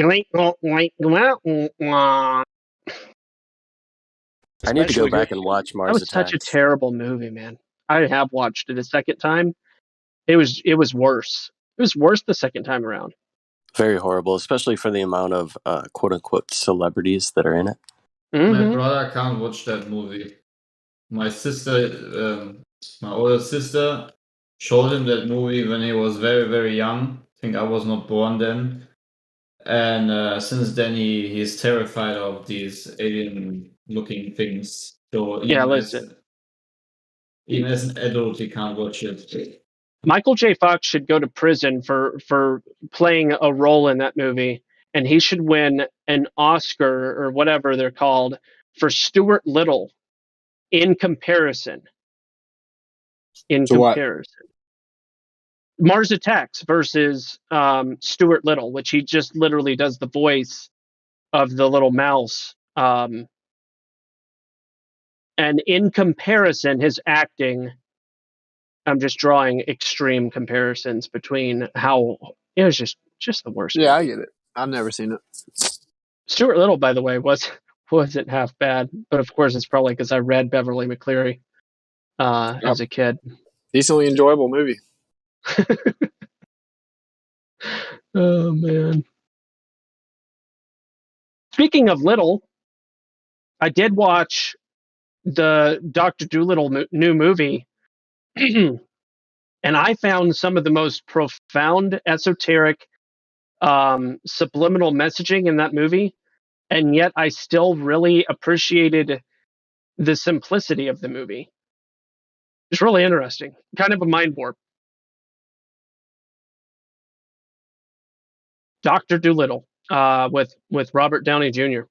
need to go back and watch Mars That was Attacks. such a terrible movie, man. I have watched it a second time. It was worse. It was worse the second time around. Very horrible, especially for the amount of quote unquote celebrities that are in it. My brother can't watch that movie. My sister, my older sister, showed him that movie when he was very, very young. I think I was not born then. And since then, he's terrified of these alien-looking things. So even as an adult, he can't watch it. Michael J. Fox should go to prison for playing a role in that movie, and he should win an Oscar or whatever they're called for Stuart Little. In comparison. Mars Attacks versus Stuart Little, which he just literally does the voice of the little mouse. And in comparison, his acting, I'm just drawing extreme comparisons between how it was just the worst. Yeah, I get it. I've never seen it. Stuart Little, by the way, wasn't half bad, but of course it's probably because I read Beverly McCleary as a kid. Decently enjoyable movie. Oh man. Speaking of Little, I did watch the Dr. Dolittle new movie, and I found some of the most profound, esoteric, subliminal messaging in that movie, and yet I still really appreciated the simplicity of the movie. It's really interesting, kind of a mind warp. Dr. Dolittle with Robert Downey Jr.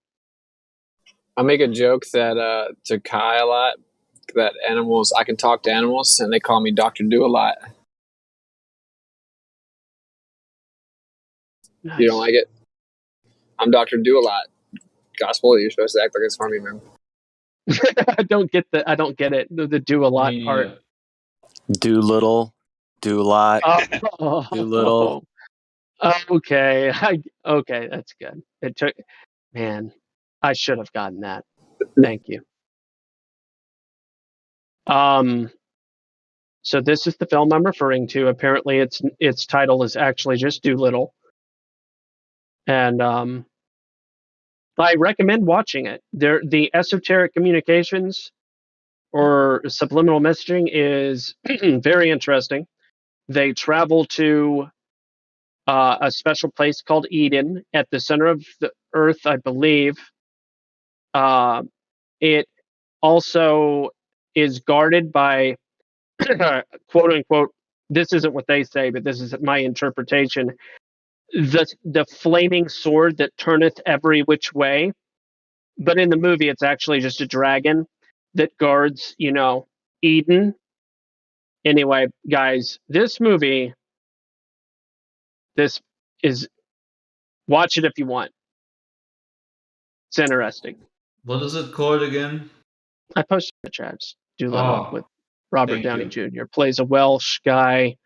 I make a joke that to Kai a lot that I can talk to animals, and they call me Dr. Do a lot. Nice. You don't like it? I'm Dr. Do a lot. Gospel, you're supposed to act like it's for me, man. I don't get it. The do a lot part. Do little, do a lot, do little. Okay, okay, that's good. It took, man, I should have gotten that. Thank you. So this is the film I'm referring to. Apparently, its title is actually just Doolittle, and I recommend watching it. The esoteric communications or subliminal messaging is very interesting. They travel to a special place called Eden at the center of the earth, I believe. It also is guarded by quote unquote, this isn't what they say, but this is my interpretation. The flaming sword that turneth every which way. But in the movie, it's actually just a dragon that guards, Eden. Anyway, guys, this movie, this is, watch it if you want. It's interesting. What is it called again? I posted in the chats. Doolittle with Robert thank Downey you. Jr. plays a Welsh guy,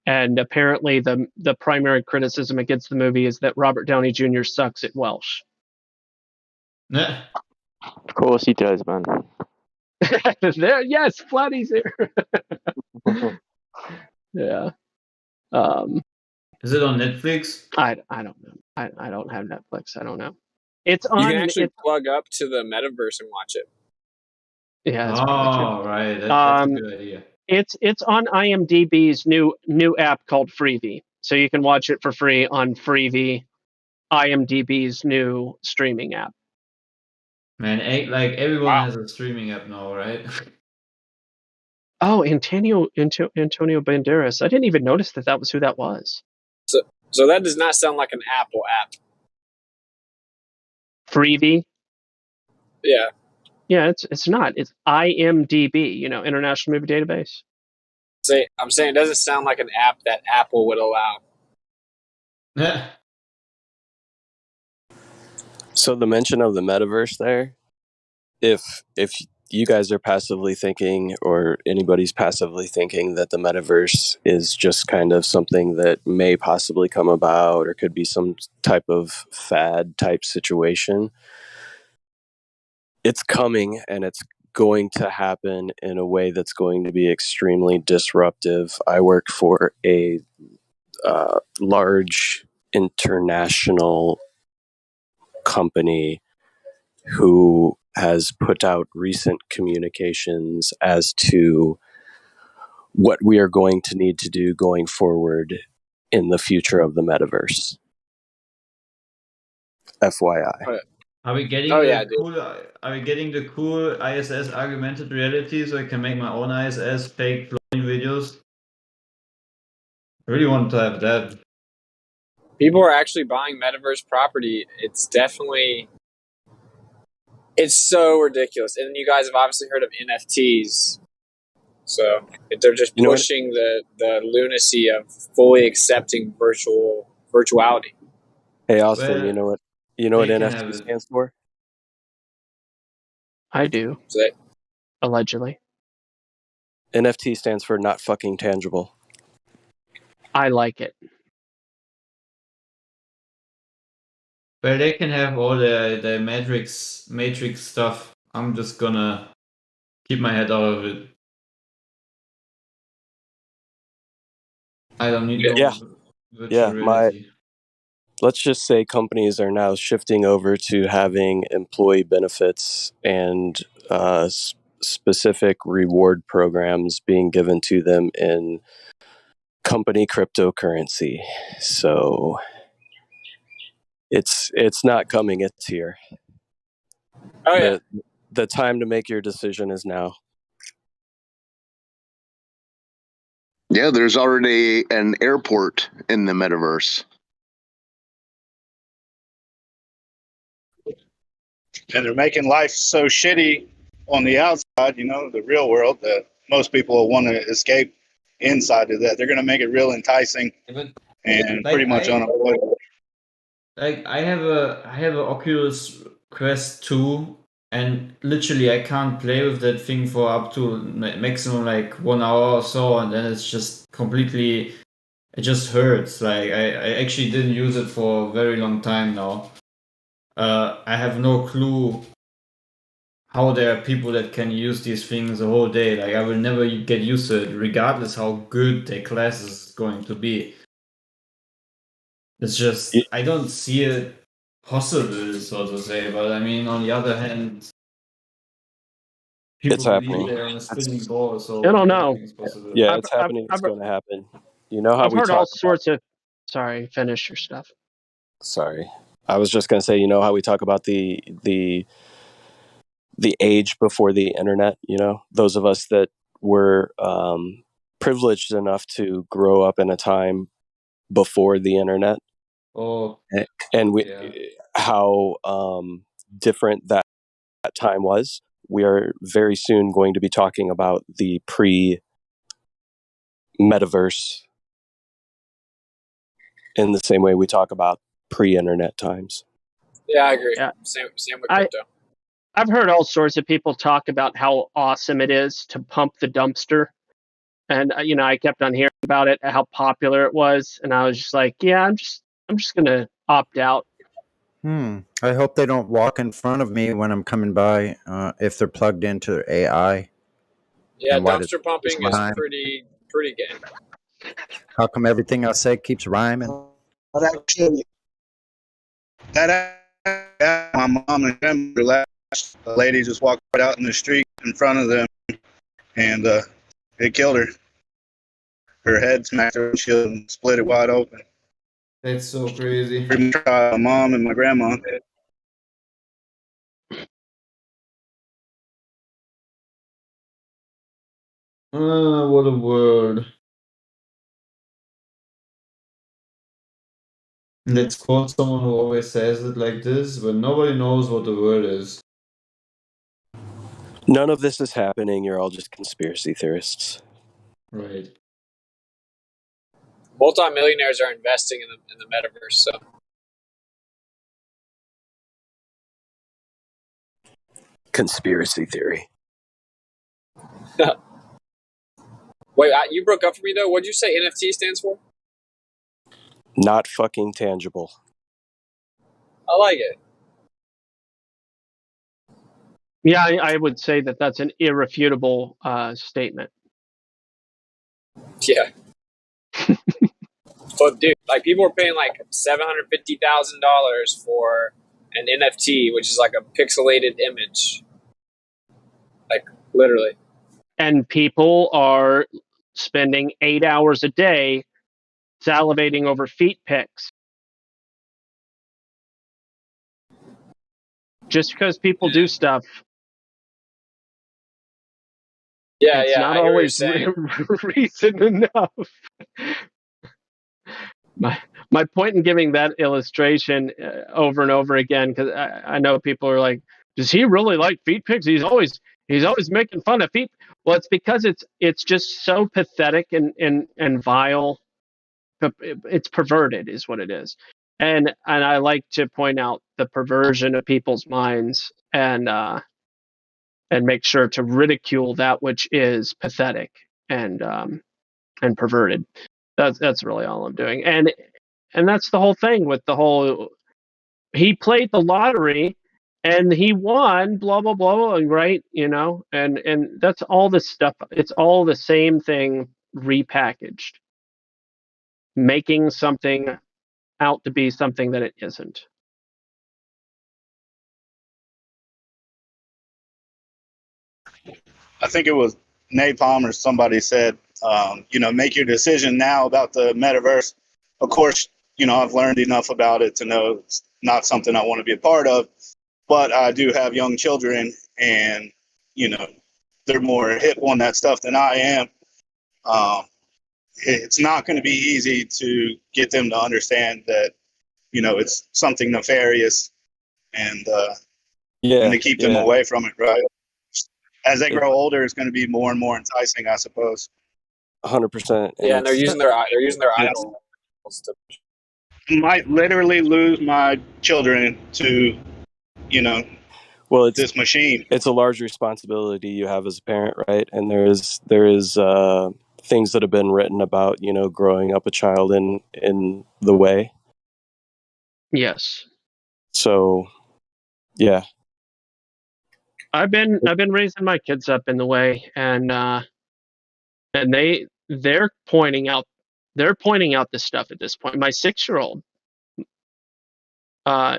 and apparently the primary criticism against the movie is that Robert Downey Jr. sucks at Welsh. Yeah. Of course he does, man. There, yes, Flatty's here. Yeah. Is it on Netflix? I don't know. I don't have Netflix. I don't know. It's You on. can actually plug up to the metaverse and watch it. Yeah, that's probably true. Right. That's a good idea. It's on IMDb's new app called Freevee, so you can watch it for free on Freevee, IMDb's new streaming app. Man, everyone has a streaming app now, right? Oh, Antonio Banderas. I didn't even notice that was who that was. So that does not sound like an Apple app. Freevee. Yeah. Yeah, it's not. It's IMDb, International Movie Database. I'm saying it doesn't sound like an app that Apple would allow. So the mention of the metaverse there, if you guys are passively thinking, or anybody's passively thinking that the metaverse is just kind of something that may possibly come about or could be some type of fad type situation, it's coming, and it's going to happen in a way that's going to be extremely disruptive. I work for a large international company who has put out recent communications as to what we are going to need to do going forward in the future of the metaverse. FYI. Are we getting Are we getting the cool ISS augmented reality so I can make my own ISS fake floating videos? I really want to have that. People are actually buying metaverse property. It's so ridiculous. And you guys have obviously heard of NFTs. So they're just pushing the lunacy of fully accepting virtuality. Hey Austin, you know what NFT stands for? I do. Allegedly. NFT stands for not fucking tangible. I like it. Well, they can have all the matrix stuff. I'm just gonna keep my head out of it. I don't need virtual reality. Let's just say companies are now shifting over to having employee benefits and specific reward programs being given to them in company cryptocurrency. So it's not coming, it's here. Oh yeah. The time to make your decision is now. Yeah, there's already an airport in the metaverse. And they're making life so shitty on the outside, the real world, that most people will want to escape inside of that. They're going to make it real enticing and pretty much unavoidable. I have a Oculus Quest 2, and literally I can't play with that thing for up to maximum 1 hour or so, and then it's just completely it just hurts. Like I actually didn't use it for a very long time now. I have no clue how there are people that can use these things the whole day. Like I will never get used to it, regardless how good their class is going to be. It's just I don't see it possible, so to say. But I mean, on the other hand, people It's believe happening. they're on a spinning ball, so I don't know. anything's possible. Yeah, it's happening. It's going to happen. You know how I've we heard all talk about. sorts of. Sorry, finish your stuff. Sorry, I was just going to say. You know how we talk about the age before the internet. You know, those of us that were privileged enough to grow up in a time before the internet. Oh, and we how different that time was. We are very soon going to be talking about the pre-metaverse in the same way we talk about pre-internet times. Yeah, I agree. Yeah. Same with crypto. I've heard all sorts of people talk about how awesome it is to pump the dumpster. And I kept on hearing about it, how popular it was, and I was just like, yeah, I'm just gonna opt out. I hope they don't walk in front of me when I'm coming by if they're plugged into AI. Yeah, And why dumpster pumping is pretty gay. How come everything I say keeps rhyming? That my mom and grandmother last. A lady just walked right out in the street in front of them, and it killed her. Her head smacked her windshield and split it wide open. That's so crazy. My mom and my grandma. What a word. Let's quote someone who always says it like this, but nobody knows what the word is. None of this is happening. You're all just conspiracy theorists. Right. Multi-millionaires are investing in the metaverse, so. Conspiracy theory. Wait, you broke up for me though. What'd you say NFT stands for? Not fucking tangible. I like it. Yeah, I would say that that's an irrefutable statement. Yeah. But dude, like people are paying like $750,000 for an NFT, which is like a pixelated image. Like literally. And people are spending 8 hours a day salivating over feet pics. Just because people do stuff, it's not always reason enough. My point in giving that illustration over and over again, because I know people are like, does he really like feet pics? He's always making fun of feet. Well, it's because it's just so pathetic and vile. It's perverted is what it is. And I like to point out the perversion of people's minds and make sure to ridicule that which is pathetic and perverted. That's really all I'm doing. And that's the whole thing with the whole. He played the lottery, and he won. Blah blah blah. Right? And that's all this stuff. It's all the same thing repackaged, making something out to be something that it isn't. I think it was Napalm or somebody said, make your decision now about the metaverse. Of course, I've learned enough about it to know it's not something I want to be a part of, but I do have young children and, they're more hip on that stuff than I am. It's not going to be easy to get them to understand that, it's something nefarious and to keep them away from it, right? As they grow older, it's going to be more and more enticing, I suppose. 100%. Yeah, and they're using their idols to. Might literally lose my children to, well, this machine. It's a large responsibility you have as a parent, right? And there is things that have been written about, growing up a child in the way. Yes. So, yeah. I've been raising my kids up in the way, and they're pointing out this stuff at this point. My 6-year-old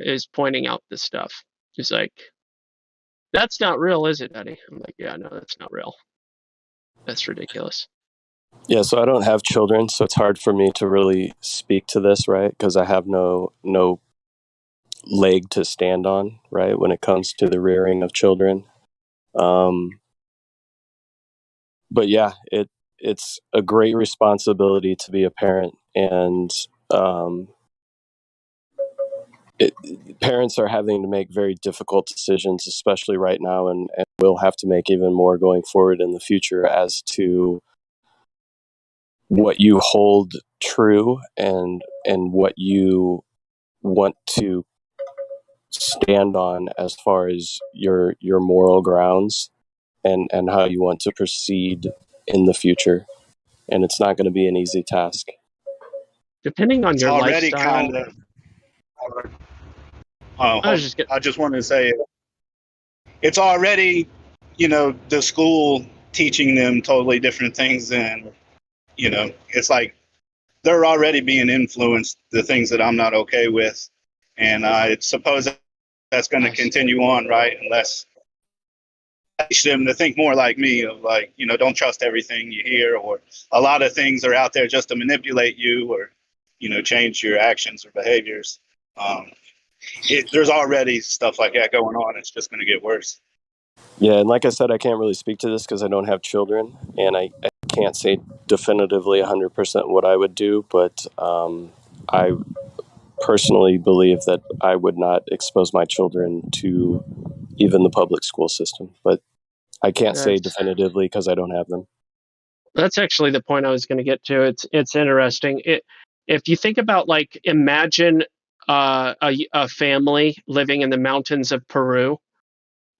is pointing out this stuff. He's like, "That's not real, is it, Daddy?" I'm like, "Yeah, no, that's not real. That's ridiculous." Yeah, so I don't have children, so it's hard for me to really speak to this, right? Because I have no leg to stand on, right, when it comes to the rearing of children. But yeah, it's a great responsibility to be a parent, and parents are having to make very difficult decisions, especially right now, and will have to make even more going forward in the future as to what you hold true and what you want to stand on as far as your moral grounds and how you want to proceed in the future. And it's not going to be an easy task. Depending on It's your already lifestyle. kind of. I just wanted to say it's already, the school teaching them totally different things than, it's like they're already being influenced the things that I'm not okay with. And I suppose that's going to continue on, right? Unless I teach them to think more like me, of like, don't trust everything you hear, or a lot of things are out there just to manipulate you or, change your actions or behaviors. There's already stuff like that going on. It's just going to get worse. Yeah, and like I said, I can't really speak to this because I don't have children, and I can't say definitively 100% what I would do, but I personally believe that I would not expose my children to even the public school system, but I can't say definitively because I don't have them. That's actually the point I was going to get to. It's interesting. If you think about, like, imagine a family living in the mountains of Peru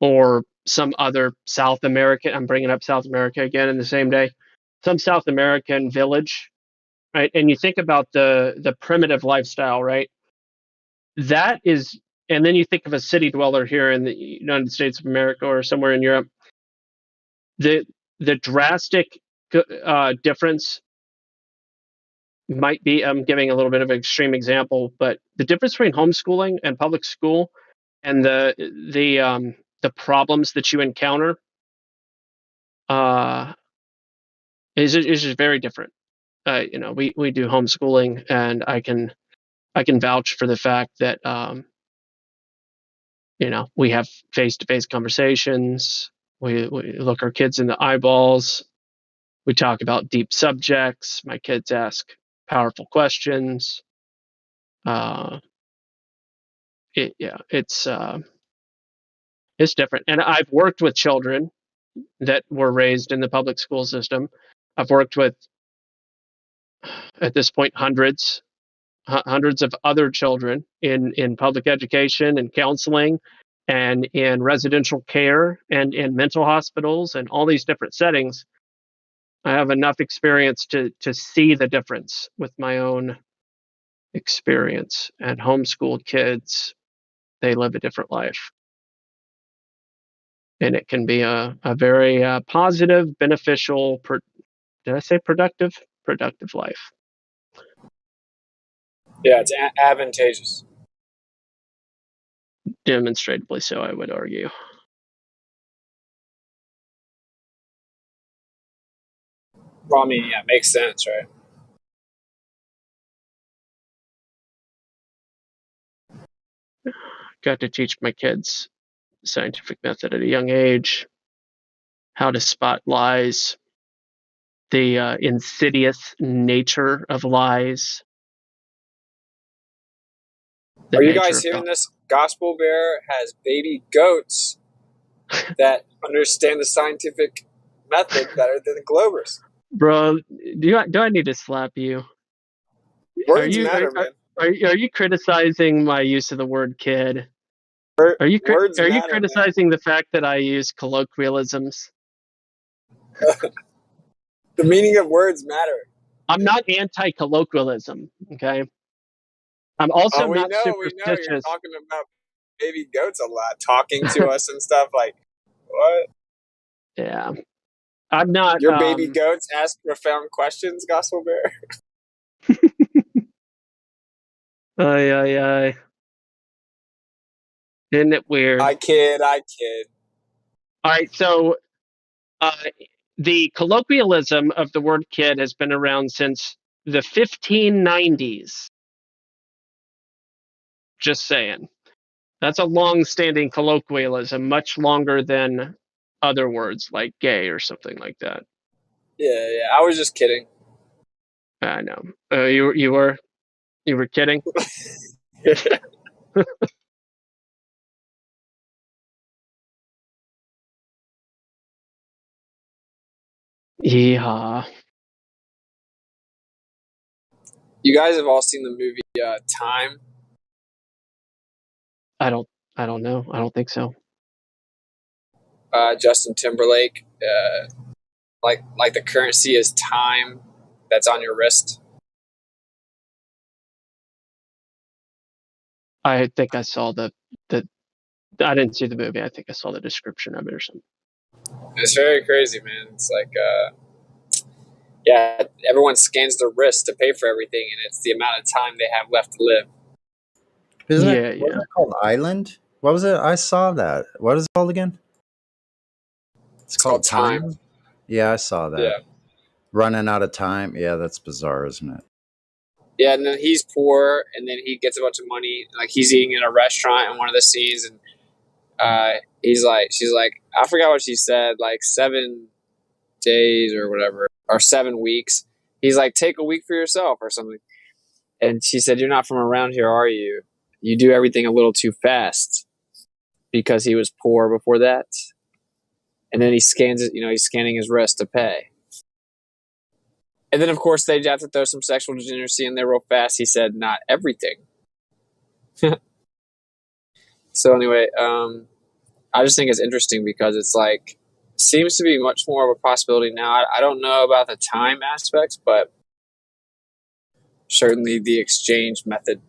or some other South American. I'm bringing up South America again in the same day. Some South American village, right? And you think about the primitive lifestyle, right? That is, and then you think of a city dweller here in the United States of America or somewhere in Europe. The drastic difference might be, I'm giving a little bit of an extreme example, but the difference between homeschooling and public school and the problems that you encounter is just very different. We do homeschooling, and I can vouch for the fact that we have face-to-face conversations. We look our kids in the eyeballs. We talk about deep subjects. My kids ask powerful questions. It's different. And I've worked with children that were raised in the public school system. I've worked with, at this point, hundreds of other children in public education and counseling and in residential care and in mental hospitals and all these different settings. I have enough experience to see the difference with my own experience. And homeschooled kids, they live a different life. And it can be a very positive, beneficial, did I say productive? Productive life. Yeah, it's advantageous. Demonstrably so, I would argue. Well, I mean, yeah, it makes sense, right? Got to teach my kids the scientific method at a young age, how to spot lies, the insidious nature of lies. Are you guys hearing this? Gospel Bear has baby goats that understand the scientific method better than the Globers. Bro, do I need to slap you? Words matter, man. Are you criticizing my use of the word kid? Are you criticizing the fact that I use colloquialisms? The meaning of words matter. I'm not anti-colloquialism. Okay. I'm also Oh, we not know. You're superstitious. talking about baby goats a lot, talking to us and stuff. Like, what? Yeah. I'm not. Your baby goats ask profound questions, Gospel Bear? Ay. Isn't it weird? I kid. All right. So the colloquialism of the word kid has been around since the 1590s. Just saying. That's a long-standing colloquialism, much longer than other words like gay or something like that. Yeah. I was just kidding. I know. You were kidding? Yeah. You guys have all seen the movie Time? I don't know. I don't think so. Justin Timberlake. Like the currency is time that's on your wrist. I think I saw the I didn't see the movie. I think I saw the description of it or something. It's very crazy, man. It's like, everyone scans their wrist to pay for everything, and it's the amount of time they have left to live. Isn't it called Island? What was it? I saw that. What is it called again? It's called Time. Yeah, I saw that. Yeah. Running out of time. Yeah, that's bizarre, isn't it? Yeah, and then he's poor, and then he gets a bunch of money. Like, he's eating in a restaurant in one of the scenes, and she's like, I forgot what she said, like 7 days or whatever, or 7 weeks. He's like, take a week for yourself or something. And she said, you're not from around here, are you? You do everything a little too fast, because he was poor before that. And then he scans it, he's scanning his wrist to pay. And then, of course, they have to throw some sexual degeneracy in there real fast. He said, not everything. So anyway, I just think it's interesting because it's like, seems to be much more of a possibility now. I don't know about the time aspects, but certainly the exchange method.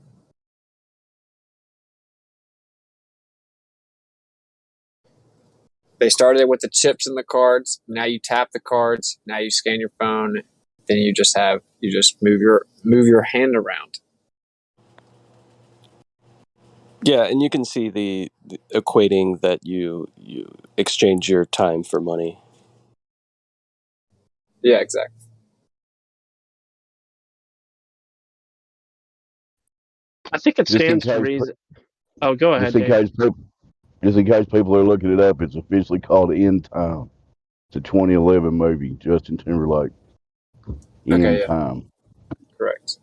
They started with the chips in the cards. Now you tap the cards. Now you scan your phone. Then you just move your hand around. Yeah, and you can see the equating that you exchange your time for money. Yeah, exactly. I think it stands to reason. Oh, go ahead, Just in case people are looking it up, it's officially called End Time. It's a 2011 movie, Justin Timberlake. End Time. Correct.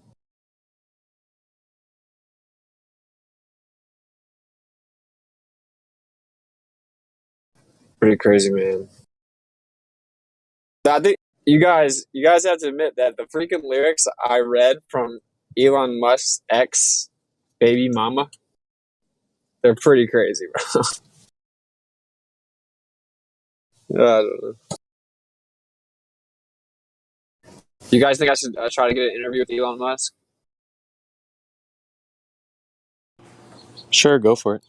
Pretty crazy, man. I think you guys have to admit that the freaking lyrics I read from Elon Musk's ex baby mama, they're pretty crazy, bro. I don't know. You guys think I should try to get an interview with Elon Musk? Sure, go for it.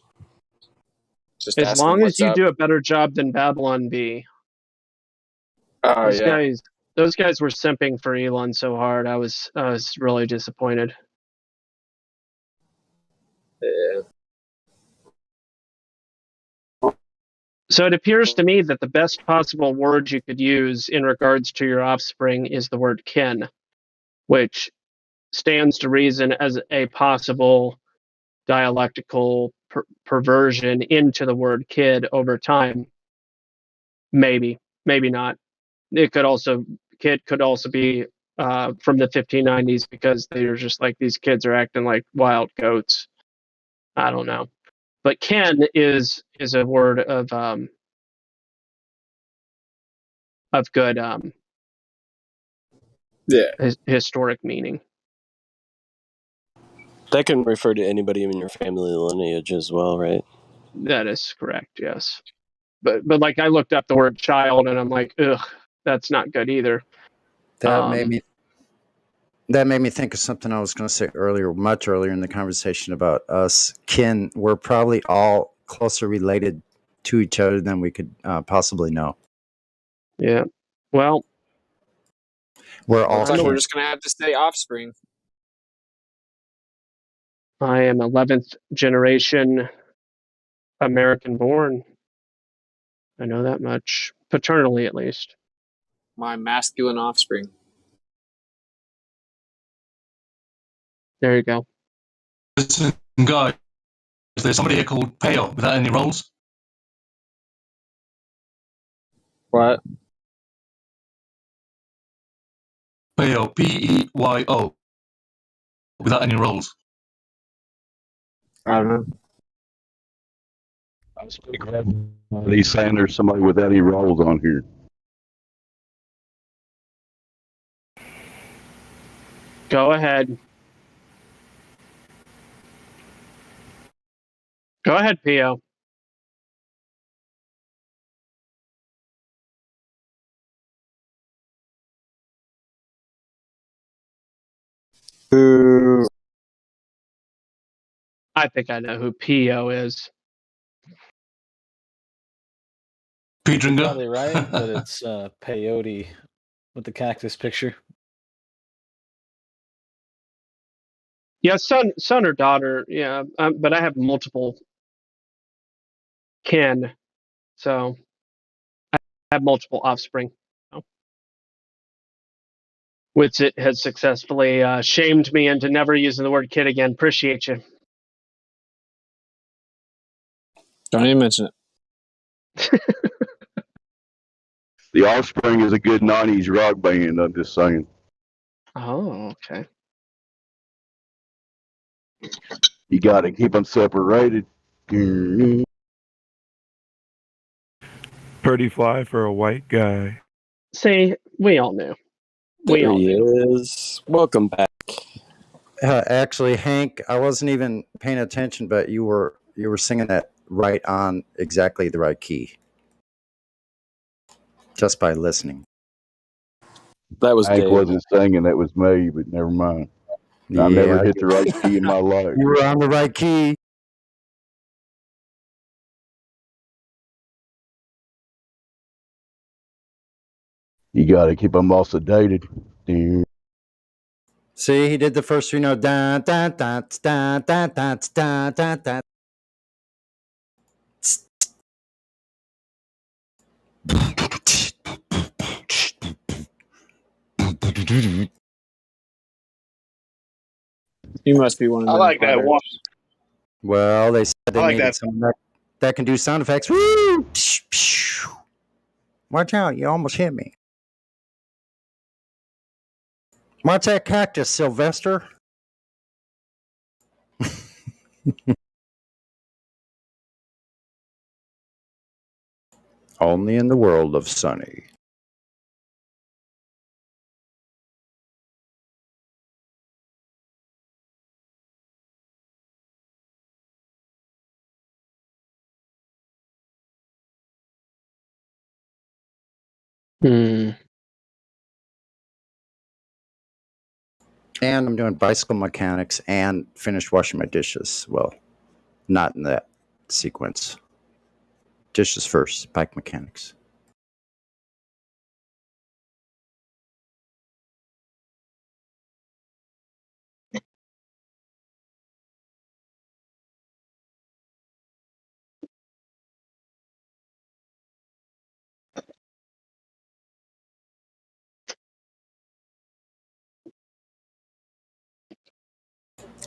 Just as ask him long as what's you up. do a better job than Babylon B. Oh, Those guys were simping for Elon so hard. I was really disappointed. Yeah. So it appears to me that the best possible word you could use in regards to your offspring is the word kin, which stands to reason as a possible dialectical perversion into the word kid over time. Maybe not. It could also kid could also be from the 1590s because they're just like, these kids are acting like wild goats. I don't know, but kin is a word of good historic meaning. That can refer to anybody in your family lineage as well, right? That is correct, yes. But like, I looked up the word child and I'm like, ugh, that's not good either. That made me think of something I was going to say earlier, much earlier in the conversation about us kin. We're probably all closer related to each other than we could possibly know. Yeah. Well, we're all looks like kin. we're just gonna have to say offspring. I am 11th generation American born. I know that much. Paternally, at least. My masculine offspring. There you go. Listen, guys, there's somebody here called Payo without any rolls. What? Payo, P-E-Y-O, without any rolls. I don't know. I was pretty glad he's saying there's somebody without any rolls on here. Go ahead. Go ahead, Pio. Who? I think I know who Pio is. Probably right, but it's peyote with the cactus picture. Yeah, son or daughter. Yeah, but I have multiple kin, so I have multiple offspring, which it has successfully shamed me into never using the word kid again. Appreciate you. Don't even mention it. The Offspring is a good 90s rock band, I'm just saying. Oh, okay. You got to keep them separated. Pretty fly for a white guy. See, we all knew. There he is. Welcome back. Actually, Hank, I wasn't even paying attention, but you were singing that right on exactly the right key, just by listening. That was Hank Dave. wasn't singing, that was me, but never mind. I never hit the right key in my life. You were on the right key. You got to keep them all sedated. See, he did the first three note. Da, da, da, da, da, da, da, da, da. You must be one of I them. like that one. Well, they said they I like needed that. someone that can do sound effects. Woo! Watch out, you almost hit me. Watch that cactus, Sylvester. Only in the world of Sunny. And I'm doing bicycle mechanics and finished washing my dishes. Well, not in that sequence. Dishes first, bike mechanics.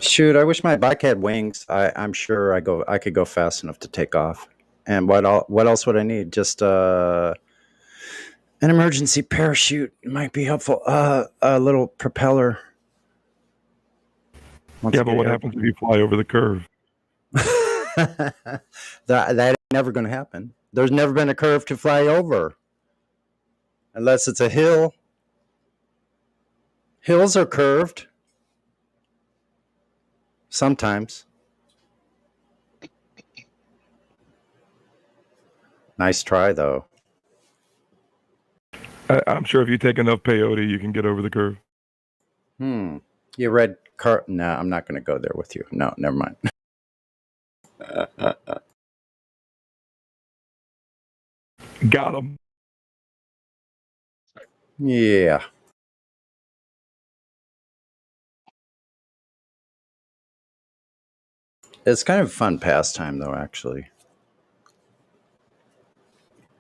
Shoot, I wish my bike had wings. I'm sure I could go fast enough to take off. And what else would I need? Just an emergency parachute might be helpful. A little propeller. Yeah, but what happens if you fly over the curve? that ain't never going to happen. There's never been a curve to fly over, unless it's a hill. Hills are curved. Sometimes. Nice try, though. I'm sure if you take enough peyote, you can get over the curve. You read No, I'm not going to go there with you. No, never mind. Got him. Yeah. It's kind of a fun pastime, though, actually.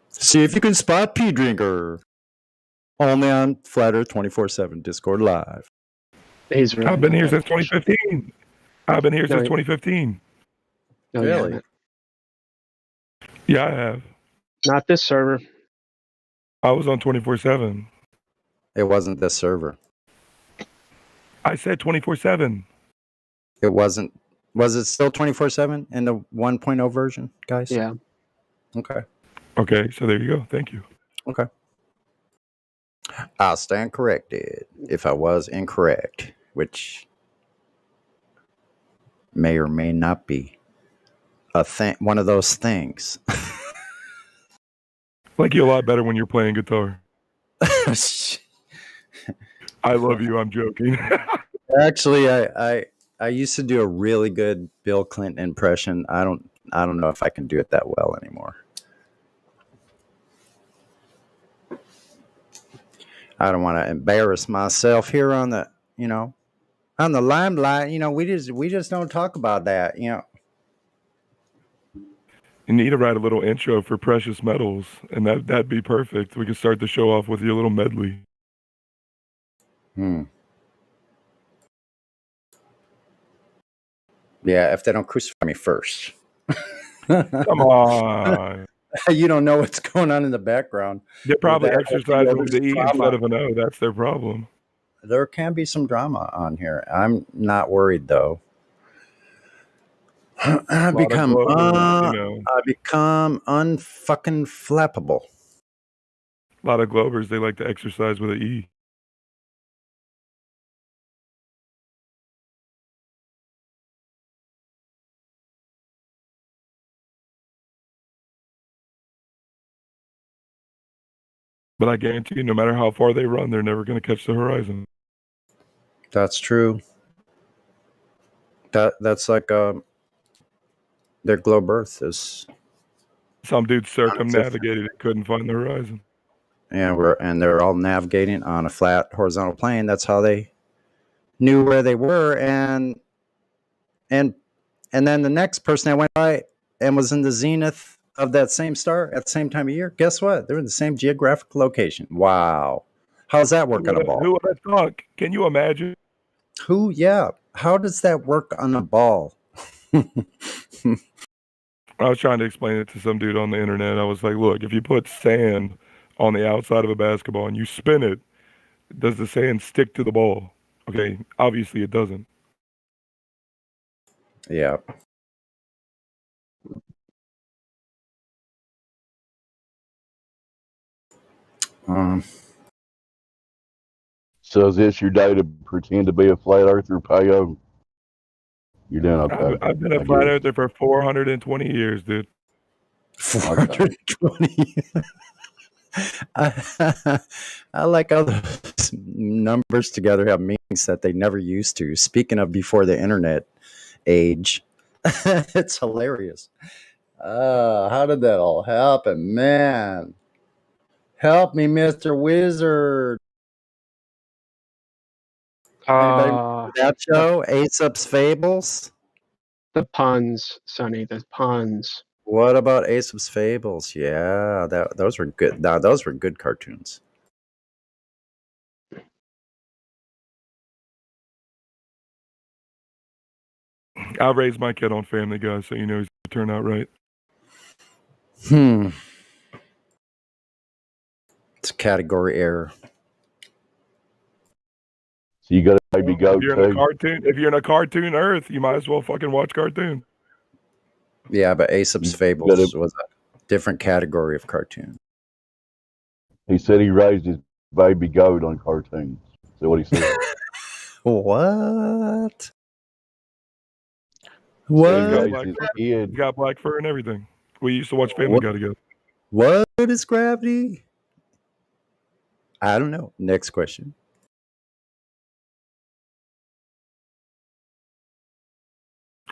See if you can spot Pea Drinker. Only on Flat Earth 24/7 Discord Live. He's really I've been not here that since 2015. I've been here No, since he- 2015. No, you Really? haven't. Yeah, I have. Not this server. I was on 24/7. It wasn't this server. I said 24/7. It wasn't. Was it still 24/7 in the 1.0 version, guys? Yeah. Okay. Okay, so there you go. Thank you. Okay. I'll stand corrected if I was incorrect, which may or may not be one of those things. Like you a lot better when you're playing guitar. I love you. I'm joking. Actually, I used to do a really good Bill Clinton impression. I don't know if I can do it that well anymore. I don't want to embarrass myself here on the on the limelight. We just don't talk about that. You need to write a little intro for precious metals, and that'd be perfect. We could start the show off with your little medley. Yeah, if they don't crucify me first. Come on. You don't know what's going on in the background. They're probably There's exercising with the E drama. instead of an O. That's their problem. There can be some drama on here. I'm not worried though. I become unfucking flappable. A lot of Globers, they like to exercise with an E. But I guarantee you, no matter how far they run, they're never going to catch the horizon. That's true. That's like their globe Earth is. Some dude circumnavigated it, couldn't find the horizon. Yeah, they're all navigating on a flat horizontal plane. That's how they knew where they were, and then the next person that went by and was in the zenith of that same star at the same time of year. Guess what? They're in the same geographic location. Wow, how's that work on a ball? Who would have thought? Can you imagine? Who? Yeah. How does that work on a ball? I was trying to explain it to some dude on the internet. I was like, look, if you put sand on the outside of a basketball and you spin it, does the sand stick to the ball? Okay, obviously it doesn't. Yeah. So is this your day to pretend to be a flat earther, Payo? You're doing okay. I've been a flat earther for 420 years, dude. 420. I like how those numbers together have meanings that they never used to. Speaking of before the internet age, it's hilarious. How did that all happen, man? Help me, Mr. Wizard. Anybody remember that show? Aesop's Fables? The puns, Sonny, the puns. What about Aesop's Fables? Yeah, those were good. Those were good cartoons. I raised my kid on Family Guy, so you know he's going to turn out right. It's a category error. So you got a baby goat too. If you're in a cartoon Earth, you might as well fucking watch cartoon. Yeah, but Aesop's Fables was a different category of cartoon. He said he raised his baby goat on cartoons. Is that what he said? What? He got black fur and everything. We used to watch Family Guy together. What is gravity? I don't know. Next question.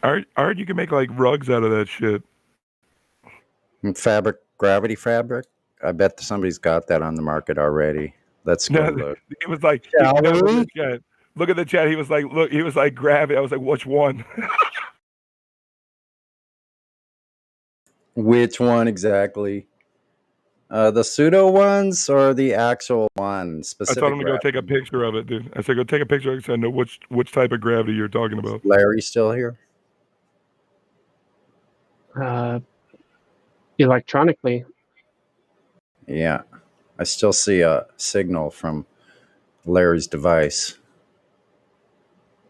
I heard you can make like rugs out of that shit. Fabric, gravity fabric. I bet somebody's got that on the market already. Let's go No, look. he was like, Shall no, look at we? the chat. Look at the chat. He was like, look, he was like, grab it. I was like, which one? Which one exactly? The pseudo ones or the actual one? I Specific told him to go gravity. take a picture of it, dude. I said, go take a picture of it so I know which type of gravity you're talking about. Larry still here? Electronically. Yeah. I still see a signal from Larry's device.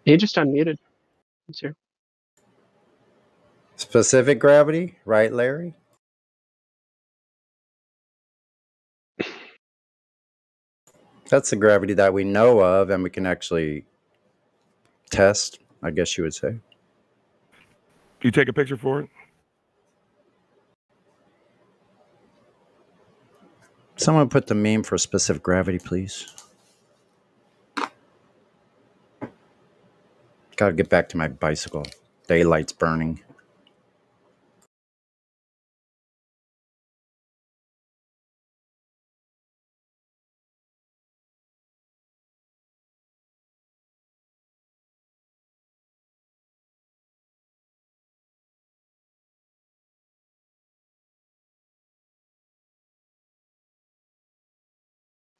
He just unmuted. He's here. Specific gravity, right, Larry? That's the gravity that we know of and we can actually test, I guess you would say. You take a picture for it? Someone put the meme for specific gravity, please. Gotta get back to my bicycle. Daylight's burning.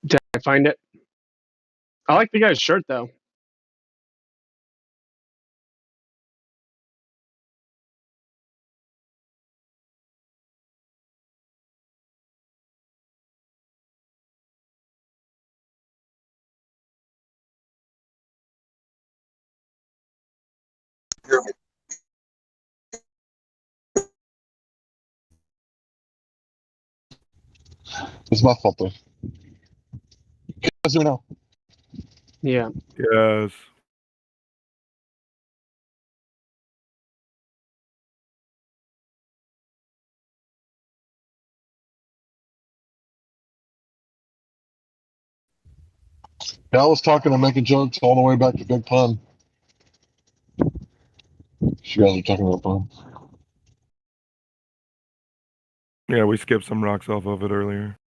Did I find it? I like the guy's shirt though. It's my fault though. Guys, do now. Yeah. Yes. Yeah, I was talking and making jokes all the way back to Big Pun. You guys are talking about Pun. Yeah, we skipped some rocks off of it earlier.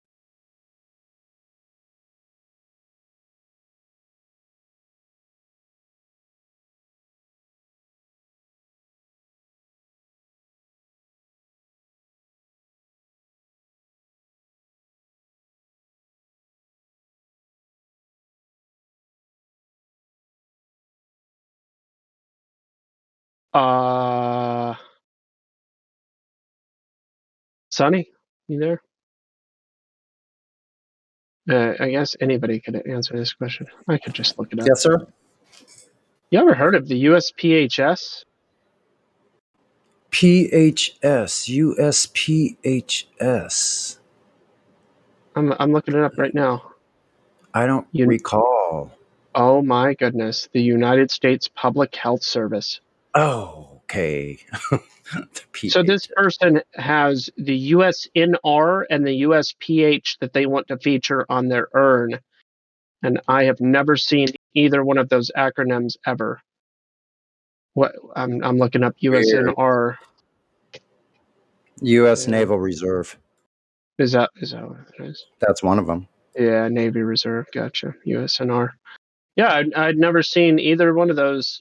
Sonny, you there? I guess anybody could answer this question. I could just look it up. Yes, sir. You ever heard of the USPHS? PHS, USPHS. I'm looking it up right now. I don't recall. Oh my goodness, the United States Public Health Service. Oh, okay. So this person has the USNR and the USPH that they want to feature on their urn, and I have never seen either one of those acronyms ever. What I'm looking up USNR. U.S. Naval Reserve. Is that what it is? That's one of them. Yeah, Navy Reserve. Gotcha. USNR. Yeah, I'd never seen either one of those.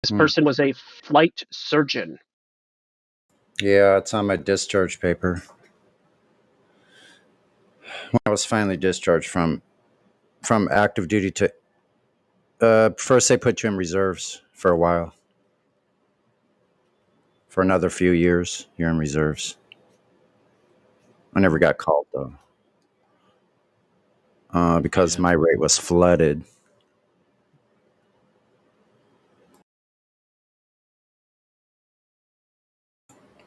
This person was a flight surgeon. Yeah, it's on my discharge paper. When I was finally discharged from active duty to first they put you in reserves for a while. For another few years, you're in reserves. I never got called though. Because my rate was flooded.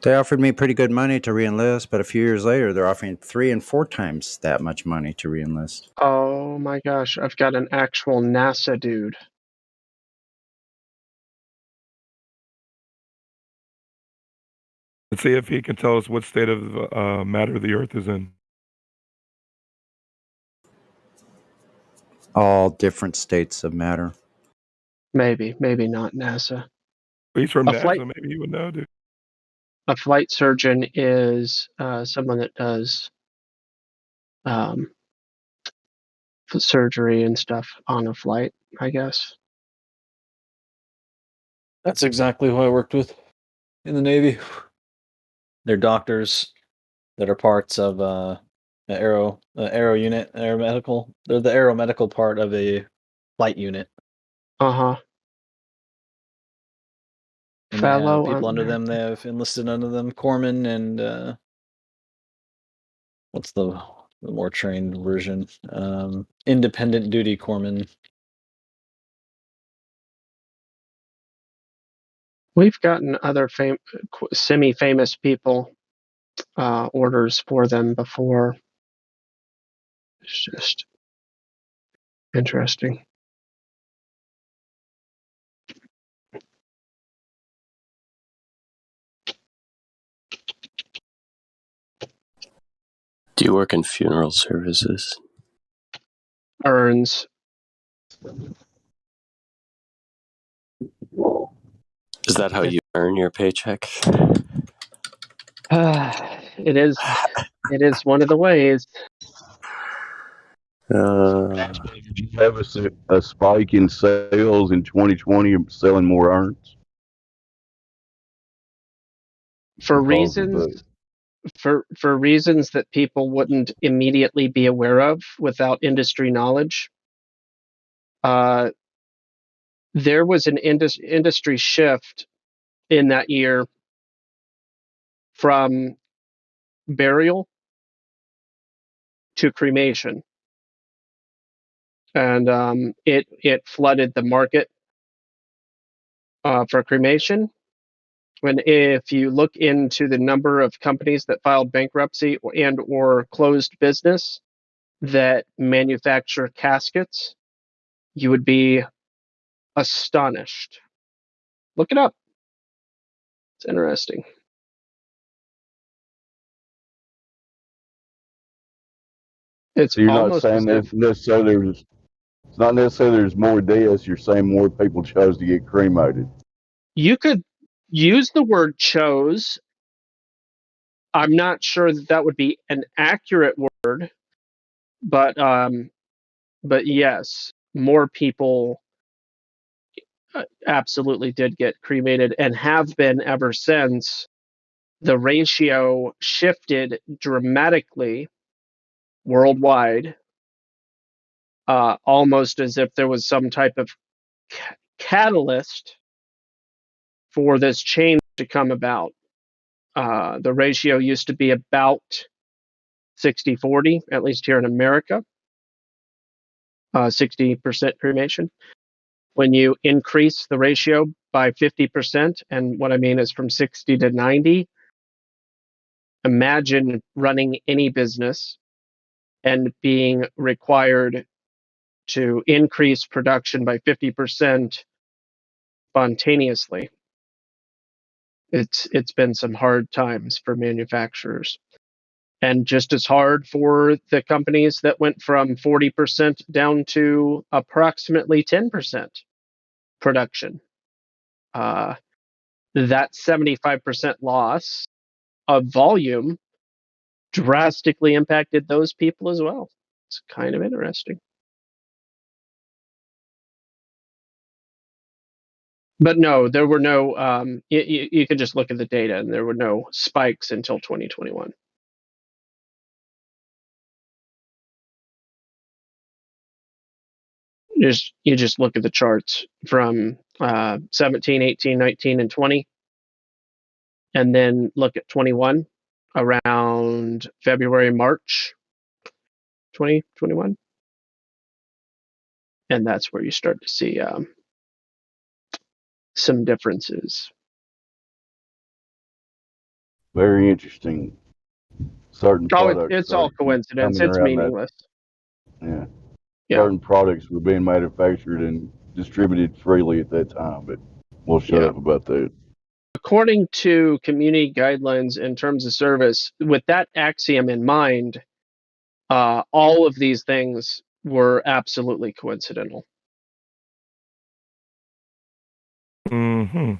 They offered me pretty good money to reenlist, but a few years later, they're offering 3 and 4 times that much money to reenlist. Oh my gosh, I've got an actual NASA dude. Let's see if he can tell us what state of matter the Earth is in. All different states of matter. Maybe not NASA. He's from A NASA. flight- Maybe he would know, dude. A flight surgeon is someone that does surgery and stuff on a flight, I guess. That's exactly who I worked with in the Navy. They're doctors that are parts of the aero unit, aeromedical. They're the aeromedical part of a flight unit. Uh-huh. And they have people under them. They have enlisted under them corpsmen and what's the more trained version? Independent duty corpsmen. We've gotten other semi-famous people orders for them before. It's just interesting. Do you work in funeral services? Urns. Is that how you earn your paycheck? It is one of the ways. Did you have a spike in sales in 2020 of selling more urns? For reasons that people wouldn't immediately be aware of without industry knowledge. There was an industry shift in that year from burial to cremation, and it flooded the market for cremation. When if you look into the number of companies that filed bankruptcy and or closed business that manufacture caskets, you would be astonished. Look it up. It's interesting. It's So you're not almost saying as that necessarily it's not necessarily there's more deaths. You're saying more people chose to get cremated. you could use the word chose. I'm not sure that would be an accurate word, but yes, more people absolutely did get cremated and have been ever since. The ratio shifted dramatically worldwide, almost as if there was some type of catalyst for this change to come about. The ratio used to be about 60-40, at least here in America, 60% cremation. When you increase the ratio by 50%, and what I mean is from 60 to 90, imagine running any business and being required to increase production by 50% spontaneously. It's been some hard times for manufacturers, and just as hard for the companies that went from 40% down to approximately 10% production. That 75% loss of volume drastically impacted those people as well. It's kind of interesting. But no, there were no, you could just look at the data and there were no spikes until 2021. You just look at the charts from 17, 18, 19, and 20, and then look at 21 around February, March 2021. And that's where you start to see some differences. Very interesting. Certain products. It's all coincidence. It's meaningless. Yeah. Yeah. Certain products were being manufactured and distributed freely at that time, but we'll shut up about that. According to community guidelines and terms of service, with that axiom in mind, all of these things were absolutely coincidental. Mm-hmm.